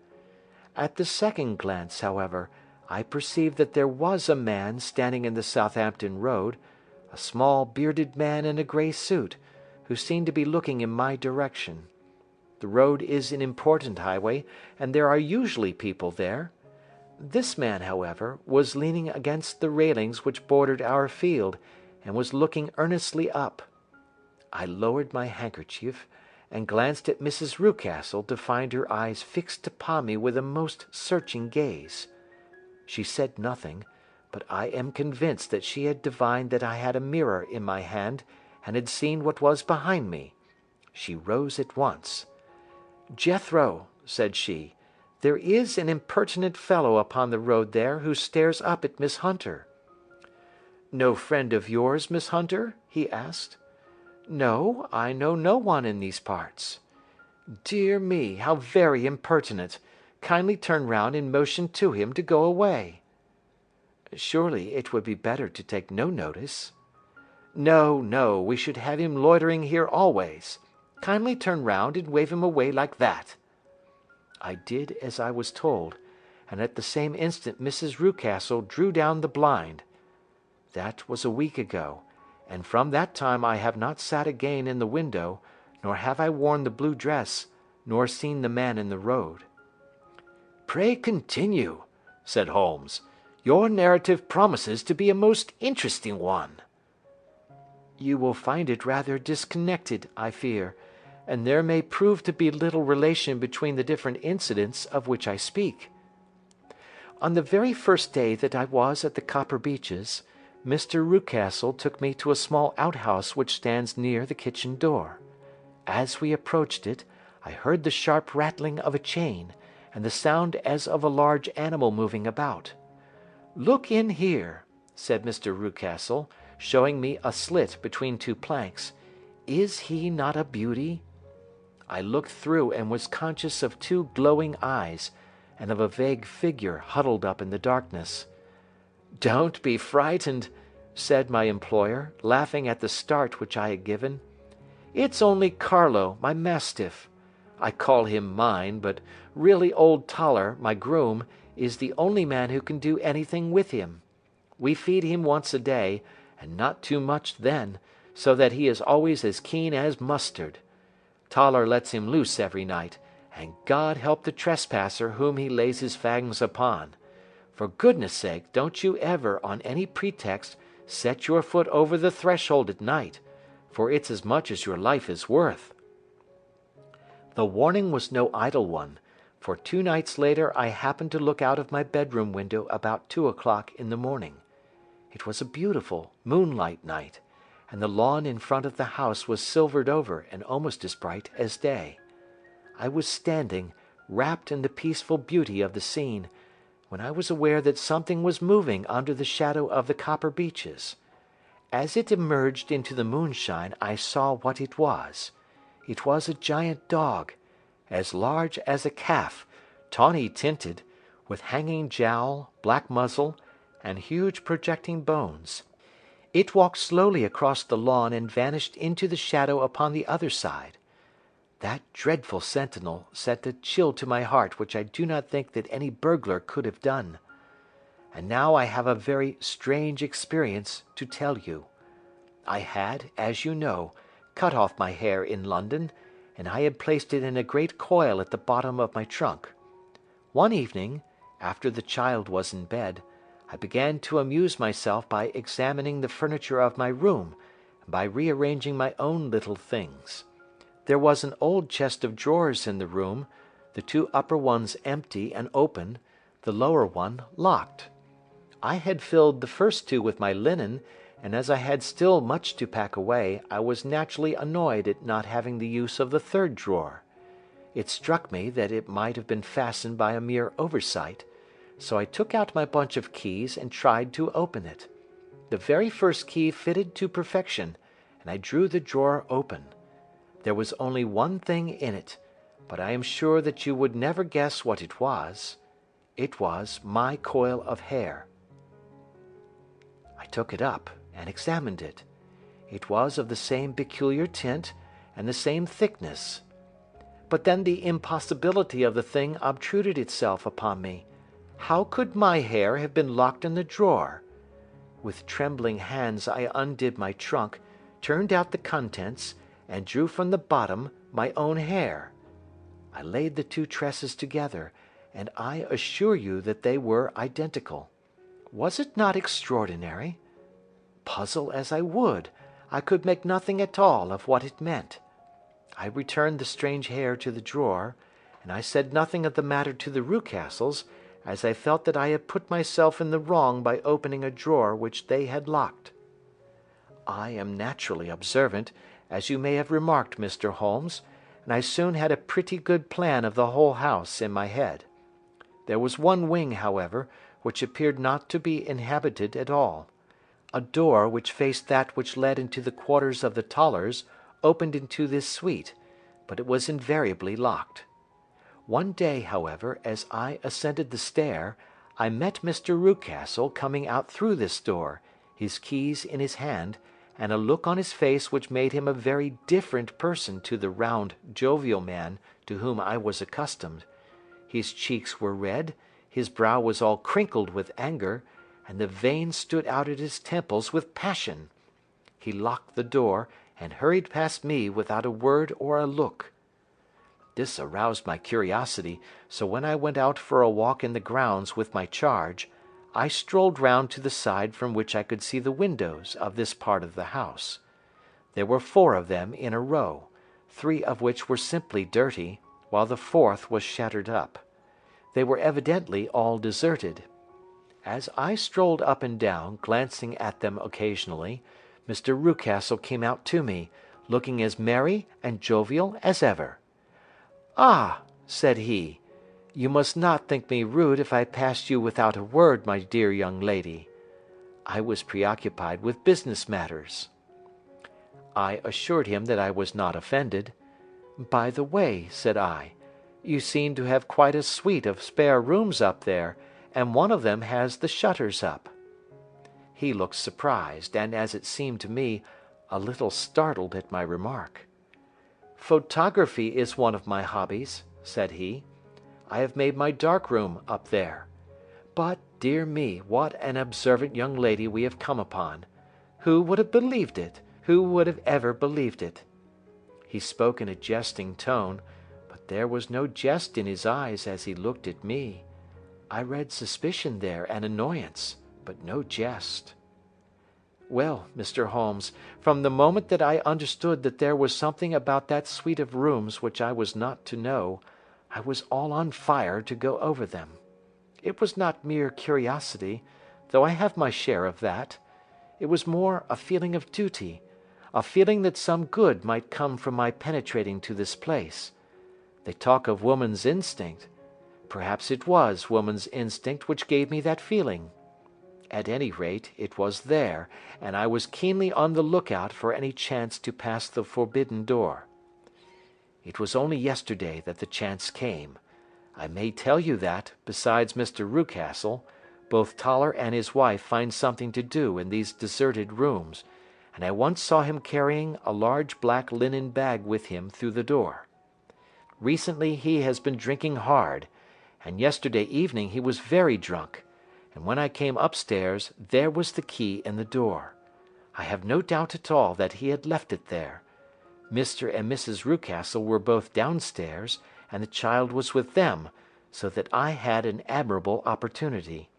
At the second glance, however, I perceived that there was a man standing in the Southampton Road, a small bearded man in a grey suit, who seemed to be looking in my direction. The road is an important highway, and there are usually people there. This man, however, was leaning against the railings which bordered our field, and was looking earnestly up. I lowered my handkerchief, and glanced at Mrs. Rucastle to find her eyes fixed upon me with a most searching gaze. She said nothing, but I am convinced that she had divined that I had a mirror in my hand, and had seen what was behind me. She rose at once. "Jethro," said she, "there is an impertinent fellow upon the road there who stares up at Miss Hunter." "No friend of yours, Miss Hunter?" he asked. "No, I know no one in these parts." "Dear me, how very impertinent! Kindly turn round and motion to him to go away." "Surely it would be better to take no notice." "No, no, we should have him loitering here always. Kindly turn round and wave him away like that." I did as I was told, and at the same instant Mrs. Rucastle drew down the blind. That was a week ago, and from that time I have not sat again in the window, nor have I worn the blue dress, nor seen the man in the road. "Pray continue," said Holmes. "Your narrative promises to be a most interesting one." "You will find it rather disconnected, I fear, and there may prove to be little relation between the different incidents of which I speak. On the very first day that I was at the Copper Beeches, Mr. Rucastle took me to a small outhouse which stands near the kitchen door. As we approached it, I heard the sharp rattling of a chain, and the sound as of a large animal moving about. "Look in here," said Mr. Rucastle, showing me a slit between two planks. "Is he not a beauty?" I looked through and was conscious of two glowing eyes, and of a vague figure huddled up in the darkness. "Don't be frightened," said my employer, laughing at the start which I had given. "It's only Carlo, my mastiff. I call him mine, but really old Toller, my groom, is the only man who can do anything with him. We feed him once a day, and not too much then, so that he is always as keen as mustard. Toller lets him loose every night, and God help the trespasser whom he lays his fangs upon. For goodness sake, don't you ever, on any pretext, set your foot over the threshold at night, for it's as much as your life is worth." The warning was no idle one, for 2 nights later I happened to look out of my bedroom window about 2 o'clock in the morning. It was a beautiful moonlight night, and the lawn in front of the house was silvered over and almost as bright as day. I was standing, wrapped in the peaceful beauty of the scene, when I was aware that something was moving under the shadow of the Copper Beeches. As it emerged into the moonshine, I saw what it was. It was a giant dog, as large as a calf, tawny tinted, with hanging jowl, black muzzle, and huge projecting bones. It walked slowly across the lawn and vanished into the shadow upon the other side. That dreadful sentinel sent a chill to my heart which I do not think that any burglar could have done. And now I have a very strange experience to tell you. I had, as you know, cut off my hair in London, and I had placed it in a great coil at the bottom of my trunk. One evening, after the child was in bed, I began to amuse myself by examining the furniture of my room, and by rearranging my own little things. There was an old chest of drawers in the room, the 2 upper ones empty and open, the lower one locked. I had filled the first 2 with my linen, and as I had still much to pack away, I was naturally annoyed at not having the use of the third drawer. It struck me that it might have been fastened by a mere oversight, so I took out my bunch of keys and tried to open it. The very first key fitted to perfection, and I drew the drawer open. There was only one thing in it, but I am sure that you would never guess what it was. It was my coil of hair. I took it up and examined it. It was of the same peculiar tint and the same thickness. But then the impossibility of the thing obtruded itself upon me. How could my hair have been locked in the drawer? With trembling hands I undid my trunk, turned out the contents, and drew from the bottom my own hair. I laid the two tresses together, and I assure you that they were identical. Was it not extraordinary? Puzzle as I would, I could make nothing at all of what it meant. I returned the strange hair to the drawer, and I said nothing of the matter to the Rucastles, as I felt that I had put myself in the wrong by opening a drawer which they had locked. I am naturally observant, as you may have remarked, Mr. Holmes, and I soon had a pretty good plan of the whole house in my head. There was one wing, however, which appeared not to be inhabited at all. A door which faced that which led into the quarters of the Tollers opened into this suite, but it was invariably locked. One day, however, as I ascended the stair, I met Mr. Rucastle coming out through this door, his keys in his hand, and a look on his face which made him a very different person to the round, jovial man to whom I was accustomed. His cheeks were red, his brow was all crinkled with anger, and the veins stood out at his temples with passion. He locked the door, and hurried past me without a word or a look. This aroused my curiosity, so when I went out for a walk in the grounds with my charge, I strolled round to the side from which I could see the windows of this part of the house. There were 4 of them in a row, 3 of which were simply dirty, while the 4th was shattered up. They were evidently all deserted. As I strolled up and down, glancing at them occasionally, Mr. Rucastle came out to me, looking as merry and jovial as ever. "Ah," said he, "you must not think me rude if I passed you without a word, my dear young lady." I was preoccupied with business matters. I assured him that I was not offended. "By the way," said I, "you seem to have quite a suite of spare rooms up there, and one of them has the shutters up." He looked surprised, and, as it seemed to me, a little startled at my remark. "Photography is one of my hobbies," said he. "I have made my dark room up there. But, dear me, what an observant young lady we have come upon! Who would have believed it? Who would have ever believed it?" He spoke in a jesting tone, but there was no jest in his eyes as he looked at me. I read suspicion there and annoyance, but no jest. Well, Mr. Holmes, from the moment that I understood that there was something about that suite of rooms which I was not to know, I was all on fire to go over them. It was not mere curiosity, though I have my share of that. It was more a feeling of duty, a feeling that some good might come from my penetrating to this place. They talk of woman's instinct. Perhaps it was woman's instinct which gave me that feeling. At any rate, it was there, and I was keenly on the lookout for any chance to pass the forbidden door. It was only yesterday that the chance came. I may tell you that, besides Mr. Rucastle, both Toller and his wife find something to do in these deserted rooms, and I once saw him carrying a large black linen bag with him through the door. Recently he has been drinking hard, and yesterday evening he was very drunk, and when I came upstairs there was the key in the door. I have no doubt at all that he had left it there. Mr. and Mrs. Rucastle were both downstairs, and the child was with them, so that I had an admirable opportunity.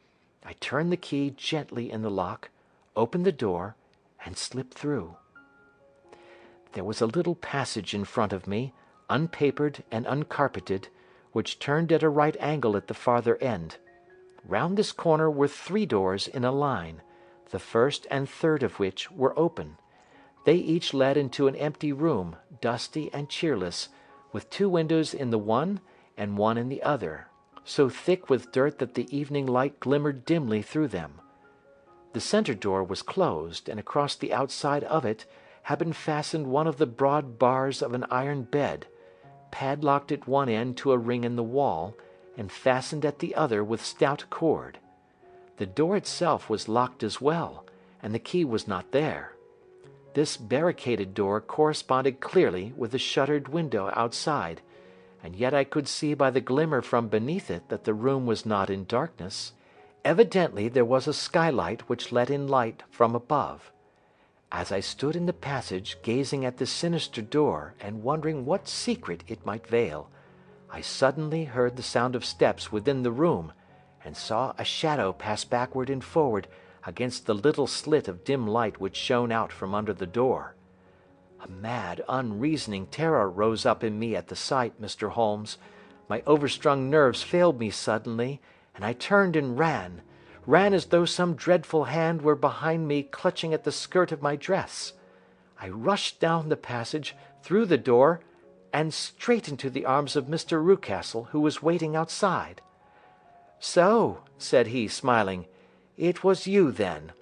I turned the key gently in the lock, opened the door, and slipped through. There was a little passage in front of me, unpapered and uncarpeted, which turned at a right angle at the farther end. Round this corner were 3 doors in a line, the first and third of which were open. They each led into an empty room, dusty and cheerless, with 2 windows in the one and one in the other, so thick with dirt that the evening light glimmered dimly through them. The centre door was closed, and across the outside of it had been fastened one of the broad bars of an iron bed, padlocked at one end to a ring in the wall, and fastened at the other with stout cord. The door itself was locked as well, and the key was not there. This barricaded door corresponded clearly with the shuttered window outside, and yet I could see by the glimmer from beneath it that the room was not in darkness. Evidently there was a skylight which let in light from above. As I stood in the passage gazing at the sinister door and wondering what secret it might veil, I suddenly heard the sound of steps within the room, and saw a shadow pass backward and forward against the little slit of dim light which shone out from under the door. A mad, unreasoning terror rose up in me at the sight, Mr. Holmes. My overstrung nerves failed me suddenly, and I turned and ran as though some dreadful hand were behind me clutching at the skirt of my dress. I rushed down the passage, through the door, and straight into the arms of Mr. Rucastle, who was waiting outside. "So," said he, smiling, "it was you, then.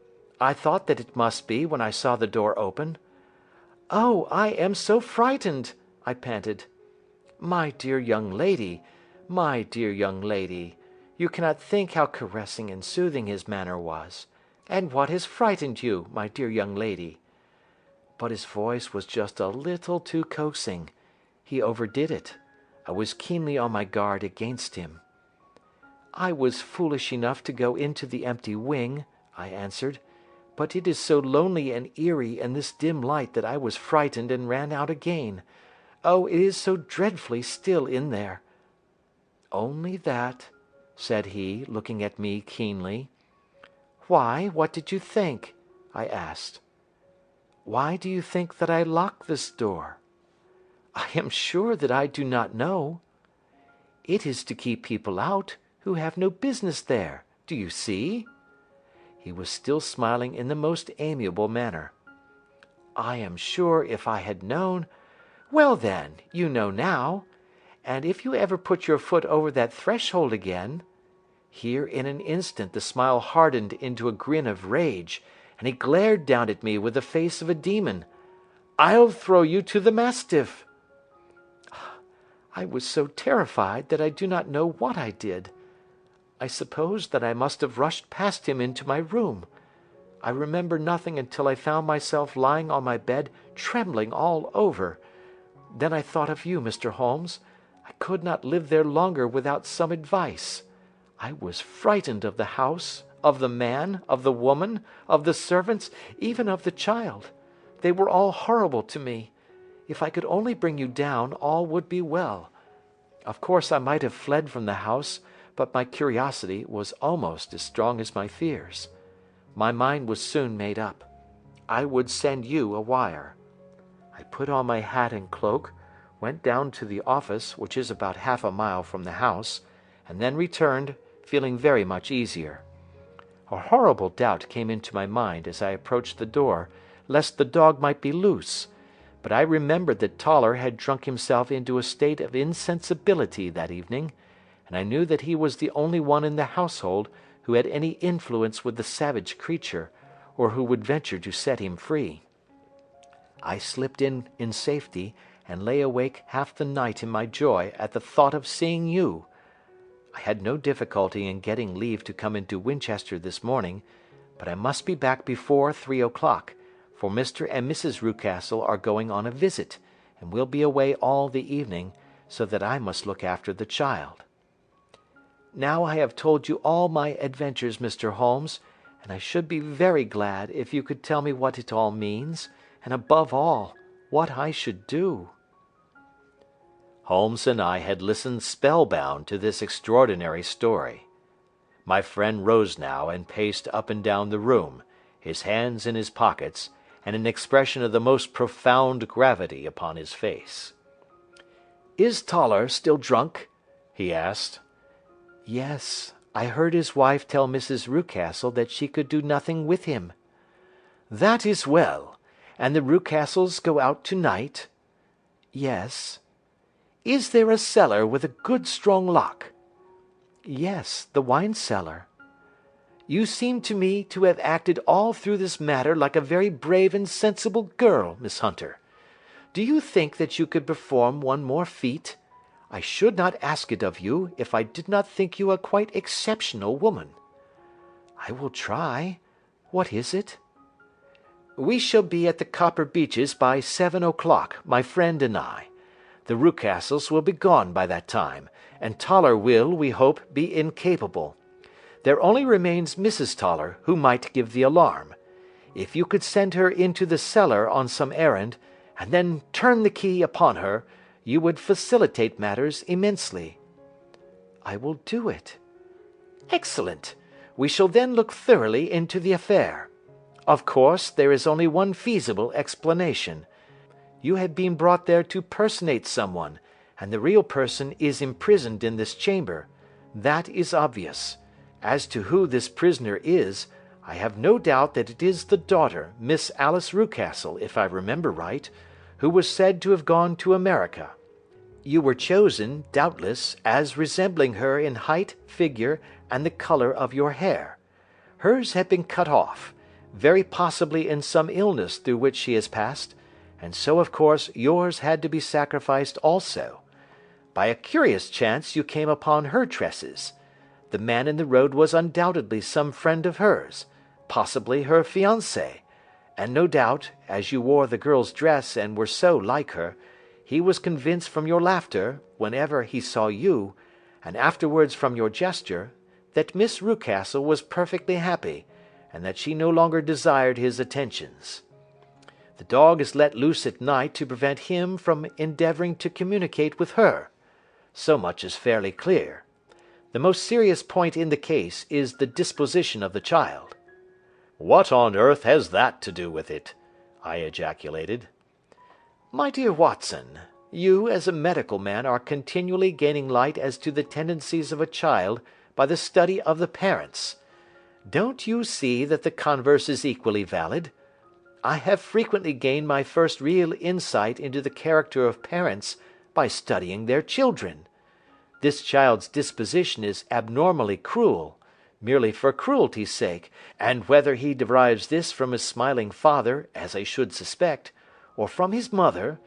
I thought that it must be when I saw the door open." "Oh, I am so frightened!" I panted. My dear young lady, you cannot think how caressing and soothing his manner was. And what has frightened you, my dear young lady?" But his voice was just a little too coaxing. He overdid it. I was keenly on my guard against him. "I was foolish enough to go into the empty wing," I answered, "but it is so lonely and eerie in this dim light that I was frightened and ran out again. Oh, it is so dreadfully still in there." "Only that?" said he, looking at me keenly. "Why, what did you think?" I asked. "Why do you think that I locked this door?" "I am sure that I do not know." "It is to keep people out who have no business there. Do you see?" He was still smiling in the most amiable manner. "I am sure if I had known—" "Well, then, you know now. And if you ever put your foot over that threshold again—" Here in an instant the smile hardened into a grin of rage, and he glared down at me with the face of a demon. "I'll throw you to the mastiff." I was so terrified that I do not know what I did. I suppose that I must have rushed past him into my room. I remember nothing until I found myself lying on my bed, trembling all over. Then I thought of you, Mr. Holmes. I could not live there longer without some advice. I was frightened of the house, of the man, of the woman, of the servants, even of the child. They were all horrible to me. If I could only bring you down, all would be well. Of course I might have fled from the house, but my curiosity was almost as strong as my fears. My mind was soon made up. I would send you a wire. I put on my hat and cloak, went down to the office, which is about half a mile from the house, and then returned, feeling very much easier. A horrible doubt came into my mind as I approached the door, lest the dog might be loose, but I remembered that Toller had drunk himself into a state of insensibility that evening, and I knew that he was the only one in the household who had any influence with the savage creature, or who would venture to set him free. I slipped in safety, and lay awake half the night in my joy at the thought of seeing you. I had no difficulty in getting leave to come into Winchester this morning, but I must be back before 3 o'clock, for Mr. and Mrs. Rucastle are going on a visit, and will be away all the evening, so that I must look after the child. Now I have told you all my adventures, Mr. Holmes, and I should be very glad if you could tell me what it all means, and above all, what I should do." Holmes and I had listened spellbound to this extraordinary story. My friend rose now and paced up and down the room, his hands in his pockets, and an expression of the most profound gravity upon his face. "Is Toller still drunk?" he asked. "Yes, I heard his wife tell Mrs. Rucastle that she could do nothing with him." "That is well. And the Rucastles go out to-night?" "Yes." "Is there a cellar with a good strong lock?" "Yes, the wine cellar." "You seem to me to have acted all through this matter like a very brave and sensible girl, Miss Hunter. Do you think that you could perform one more feat? I should not ask it of you if I did not think you a quite exceptional woman." "I will try. What is it?" "We shall be at the Copper Beeches by 7 o'clock, my friend and I. The Rucastles will be gone by that time, and Toller will, we hope, be incapable. There only remains Mrs. Toller, who might give the alarm. If you could send her into the cellar on some errand, and then turn the key upon her, you would facilitate matters immensely." "I will do it." "Excellent. We shall then look thoroughly into the affair. Of course, there is only one feasible explanation. You have been brought there to personate someone, and the real person is imprisoned in this chamber. That is obvious. As to who this prisoner is, I have no doubt that it is the daughter, Miss Alice Rucastle, if I remember right, who was said to have gone to America. You were chosen, doubtless, as resembling her in height, figure, and the colour of your hair. Hers had been cut off, very possibly in some illness through which she has passed, and so of course yours had to be sacrificed also. By a curious chance you came upon her tresses. The man in the road was undoubtedly some friend of hers, possibly her fiancé, and no doubt, as you wore the girl's dress and were so like her, he was convinced from your laughter, whenever he saw you, and afterwards from your gesture, that Miss Rucastle was perfectly happy, and that she no longer desired his attentions. The dog is let loose at night to prevent him from endeavouring to communicate with her. So much is fairly clear. The most serious point in the case is the disposition of the child." "What on earth has that to do with it?" I ejaculated. "My dear Watson, you as a medical man are continually gaining light as to the tendencies of a child by the study of the parents. Don't you see that the converse is equally valid? I have frequently gained my first real insight into the character of parents by studying their children. This child's disposition is abnormally cruel, merely for cruelty's sake, and whether he derives this from his smiling father, as I should suspect, or from his mother,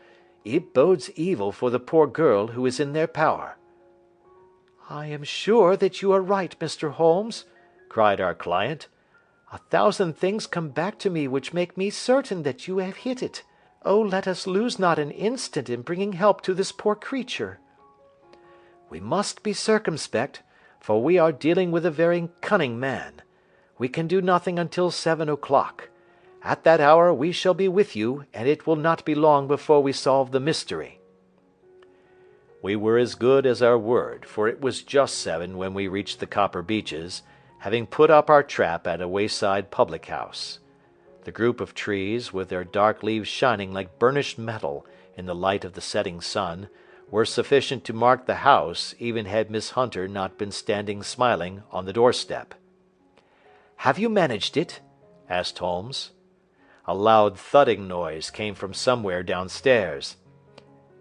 it bodes evil for the poor girl who is in their power." "I am sure that you are right, Mr. Holmes," cried our client. "A thousand things come back to me which make me certain that you have hit it. Oh, let us lose not an instant in bringing help to this poor creature." "We must be circumspect, for we are dealing with a very cunning man. We can do nothing until 7 o'clock. At that hour we shall be with you, and it will not be long before we solve the mystery." We were as good as our word, for it was just 7 when we reached the Copper Beeches, having put up our trap at a wayside public-house. The group of trees, with their dark leaves shining like burnished metal in the light of the setting sun, were sufficient to mark the house, even had Miss Hunter not been standing smiling on the doorstep. "Have you managed it?" asked Holmes. A loud thudding noise came from somewhere downstairs.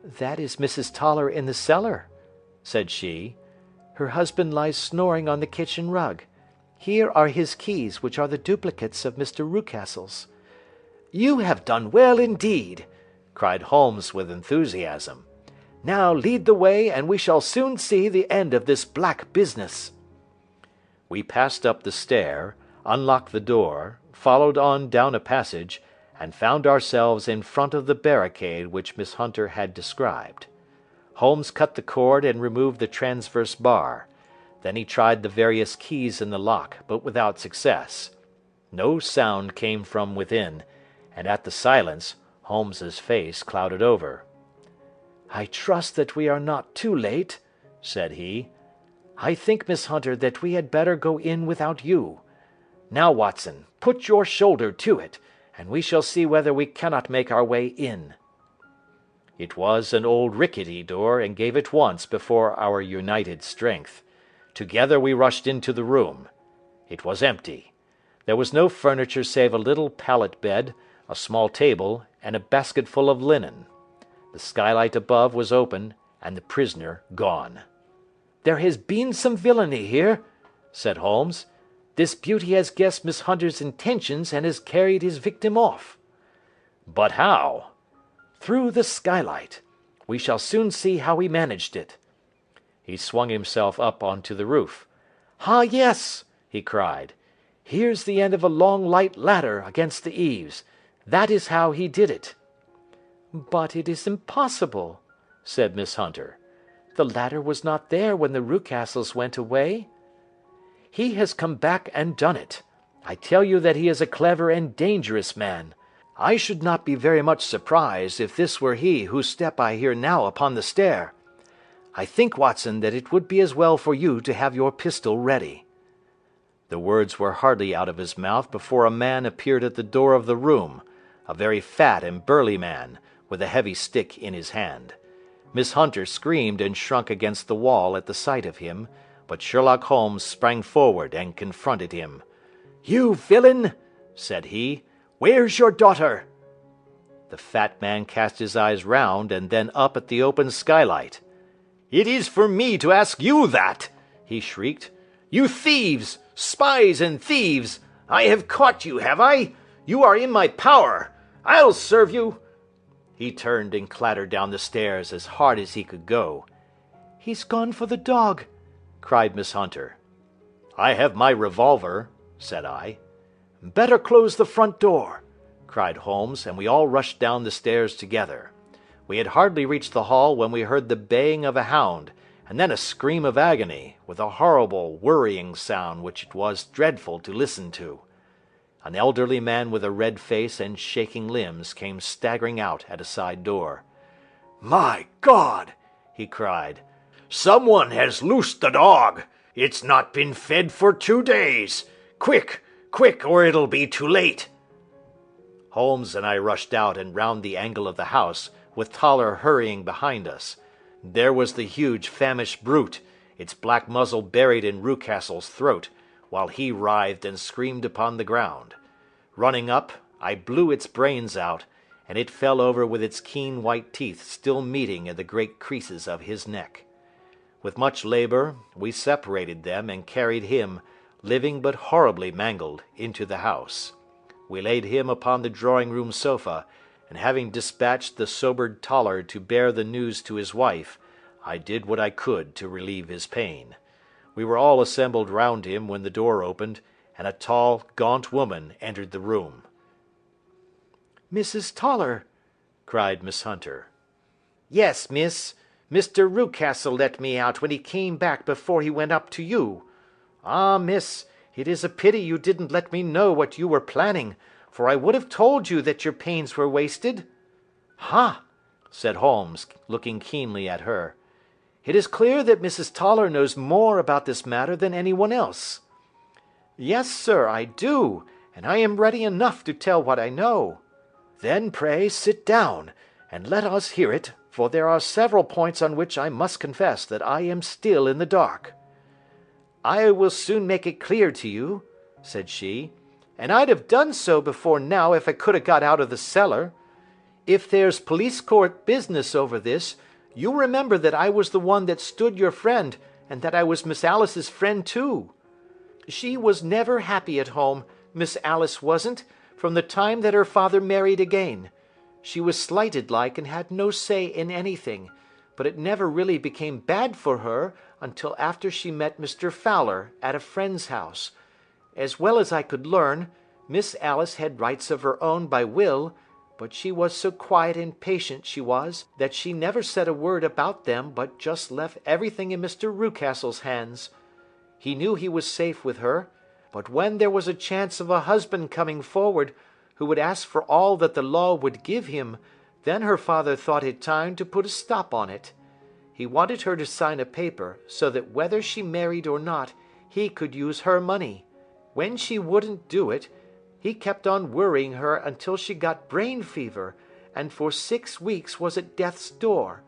"That is Mrs. Toller in the cellar," said she. "Her husband lies snoring on the kitchen rug. Here are his keys, which are the duplicates of Mr. Rucastle's." "You have done well indeed," cried Holmes with enthusiasm. "Now lead the way, and we shall soon see the end of this black business." We passed up the stair, unlocked the door, followed on down a passage, and found ourselves in front of the barricade which Miss Hunter had described. Holmes cut the cord and removed the transverse bar. Then he tried the various keys in the lock, but without success. No sound came from within, and at the silence Holmes's face clouded over. "I trust that we are not too late," said he. "I think, Miss Hunter, that we had better go in without you. Now, Watson, put your shoulder to it, and we shall see whether we cannot make our way in." It was an old rickety door, and gave at once before our united strength. Together we rushed into the room. It was empty. There was no furniture save a little pallet bed, a small table, and a basketful of linen. The skylight above was open, and the prisoner gone. "There has been some villainy here," said Holmes. "This beauty has guessed Miss Hunter's intentions and has carried his victim off." "But how?" "Through the skylight. We shall soon see how he managed it." He swung himself up onto the roof. "Ah, yes!" he cried. "Here's the end of a long light ladder against the eaves. That is how he did it." "But it is impossible," said Miss Hunter. "The ladder was not there when the Rucastles went away." "He has come back and done it. I tell you that he is a clever and dangerous man. I should not be very much surprised if this were he whose step I hear now upon the stair. I think, Watson, that it would be as well for you to have your pistol ready." The words were hardly out of his mouth before a man appeared at the door of the room, a very fat and burly man, with a heavy stick in his hand. Miss Hunter screamed and shrunk against the wall at the sight of him, but Sherlock Holmes sprang forward and confronted him. "You villain!" said he. "Where's your daughter?" The fat man cast his eyes round and then up at the open skylight. "It is for me to ask you that!" he shrieked. "You thieves! Spies and thieves! I have caught you, have I? You are in my power! I'll serve you!" He turned and clattered down the stairs as hard as he could go. "He's gone for the dog," cried Miss Hunter. "I have my revolver," said I. "Better close the front door," cried Holmes, and we all rushed down the stairs together. We had hardly reached the hall when we heard the baying of a hound, and then a scream of agony, with a horrible worrying sound which it was dreadful to listen to. An elderly man with a red face and shaking limbs came staggering out at a side door. "My God!" he cried. "Someone has loosed the dog. It's not been fed for 2 days. Quick, quick, or it'll be too late." Holmes and I rushed out and round the angle of the house, with Toller hurrying behind us. There was the huge famished brute, its black muzzle buried in Rucastle's throat, while he writhed and screamed upon the ground. Running up, I blew its brains out, and it fell over with its keen white teeth still meeting in the great creases of his neck. With much labour, we separated them and carried him, living but horribly mangled, into the house. We laid him upon the drawing-room sofa, and having dispatched the sobered Toller to bear the news to his wife, I did what I could to relieve his pain. We were all assembled round him when the door opened, and a tall, gaunt woman entered the room. "Mrs. Toller!" cried Miss Hunter. "Yes, miss. Mr. Rucastle let me out when he came back before he went up to you. Ah, miss, it is a pity you didn't let me know what you were planning, for I would have told you that your pains were wasted." "Ha!" said Holmes, looking keenly at her. "It is clear that Mrs. Toller knows more about this matter than anyone else." "Yes, sir, I do, and I am ready enough to tell what I know." "Then pray sit down, and let us hear it, for there are several points on which I must confess that I am still in the dark." "I will soon make it clear to you," said she, "and I'd have done so before now if I could have got out of the cellar. If there's police court business over this, you'll remember that I was the one that stood your friend, and that I was Miss Alice's friend too. She was never happy at home, Miss Alice wasn't, from the time that her father married again. She was slighted like and had no say in anything, but it never really became bad for her until after she met Mr. Fowler at a friend's house. As well as I could learn, Miss Alice had rights of her own by will, but she was so quiet and patient, she was, that she never said a word about them but just left everything in Mr. Rucastle's hands. He knew he was safe with her, but when there was a chance of a husband coming forward who would ask for all that the law would give him, then her father thought it time to put a stop on it. He wanted her to sign a paper, so that whether she married or not, he could use her money. When she wouldn't do it, he kept on worrying her until she got brain fever, and for 6 weeks was at death's door.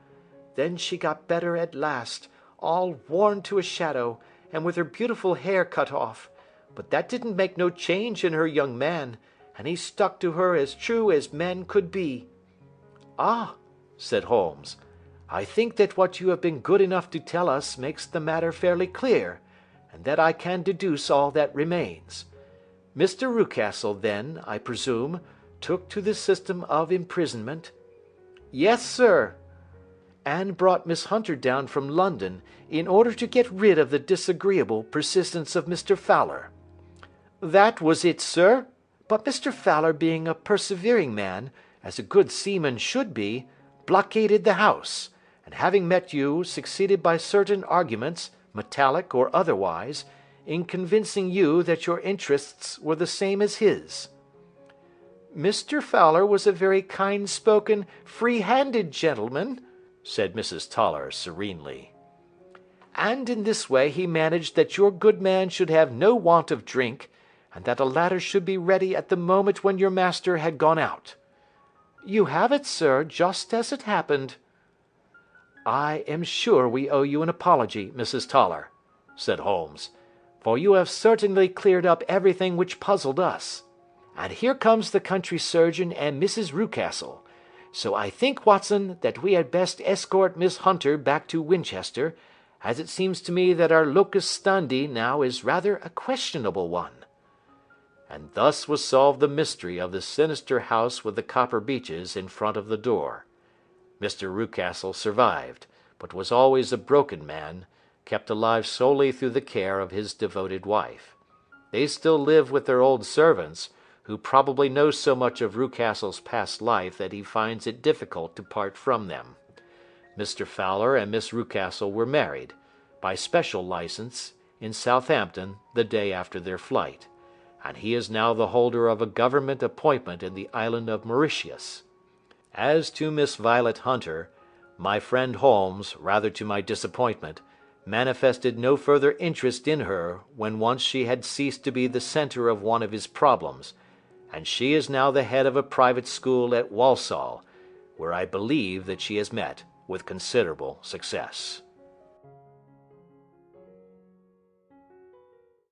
Then she got better at last, all worn to a shadow, and with her beautiful hair cut off, but that didn't make no change in her young man, and he stuck to her as true as men could be." "Ah," said Holmes, "I think that what you have been good enough to tell us makes the matter fairly clear, and that I can deduce all that remains. Mr. Rucastle, then, I presume, took to the system of imprisonment?" "Yes, sir." "And brought Miss Hunter down from London in order to get rid of the disagreeable persistence of Mr. Fowler?" "That was it, sir. But Mr. Fowler, being a persevering man, as a good seaman should be, blockaded the house, and having met you, succeeded by certain arguments, metallic or otherwise, in convincing you that your interests were the same as his." "Mr. Fowler was a very kind-spoken, free-handed gentleman," said Mrs. Toller serenely. "And in this way he managed that your good man should have no want of drink, and that a ladder should be ready at the moment when your master had gone out. You have it, sir, just as it happened." "I am sure we owe you an apology, Mrs. Toller," said Holmes, "for you have certainly cleared up everything which puzzled us. And here comes the country surgeon and Mrs. Rucastle, so I think, Watson, that we had best escort Miss Hunter back to Winchester, as it seems to me that our locus standi now is rather a questionable one." And thus was solved the mystery of the sinister house with the copper beeches in front of the door. Mr. Rucastle survived, but was always a broken man, kept alive solely through the care of his devoted wife. They still live with their old servants, who probably know so much of Rucastle's past life that he finds it difficult to part from them. Mr. Fowler and Miss Rucastle were married, by special license, in Southampton the day after their flight, and he is now the holder of a government appointment in the island of Mauritius. As to Miss Violet Hunter, my friend Holmes, rather to my disappointment, manifested no further interest in her when once she had ceased to be the centre of one of his problems, and she is now the head of a private school at Walsall, where I believe that she has met with considerable success.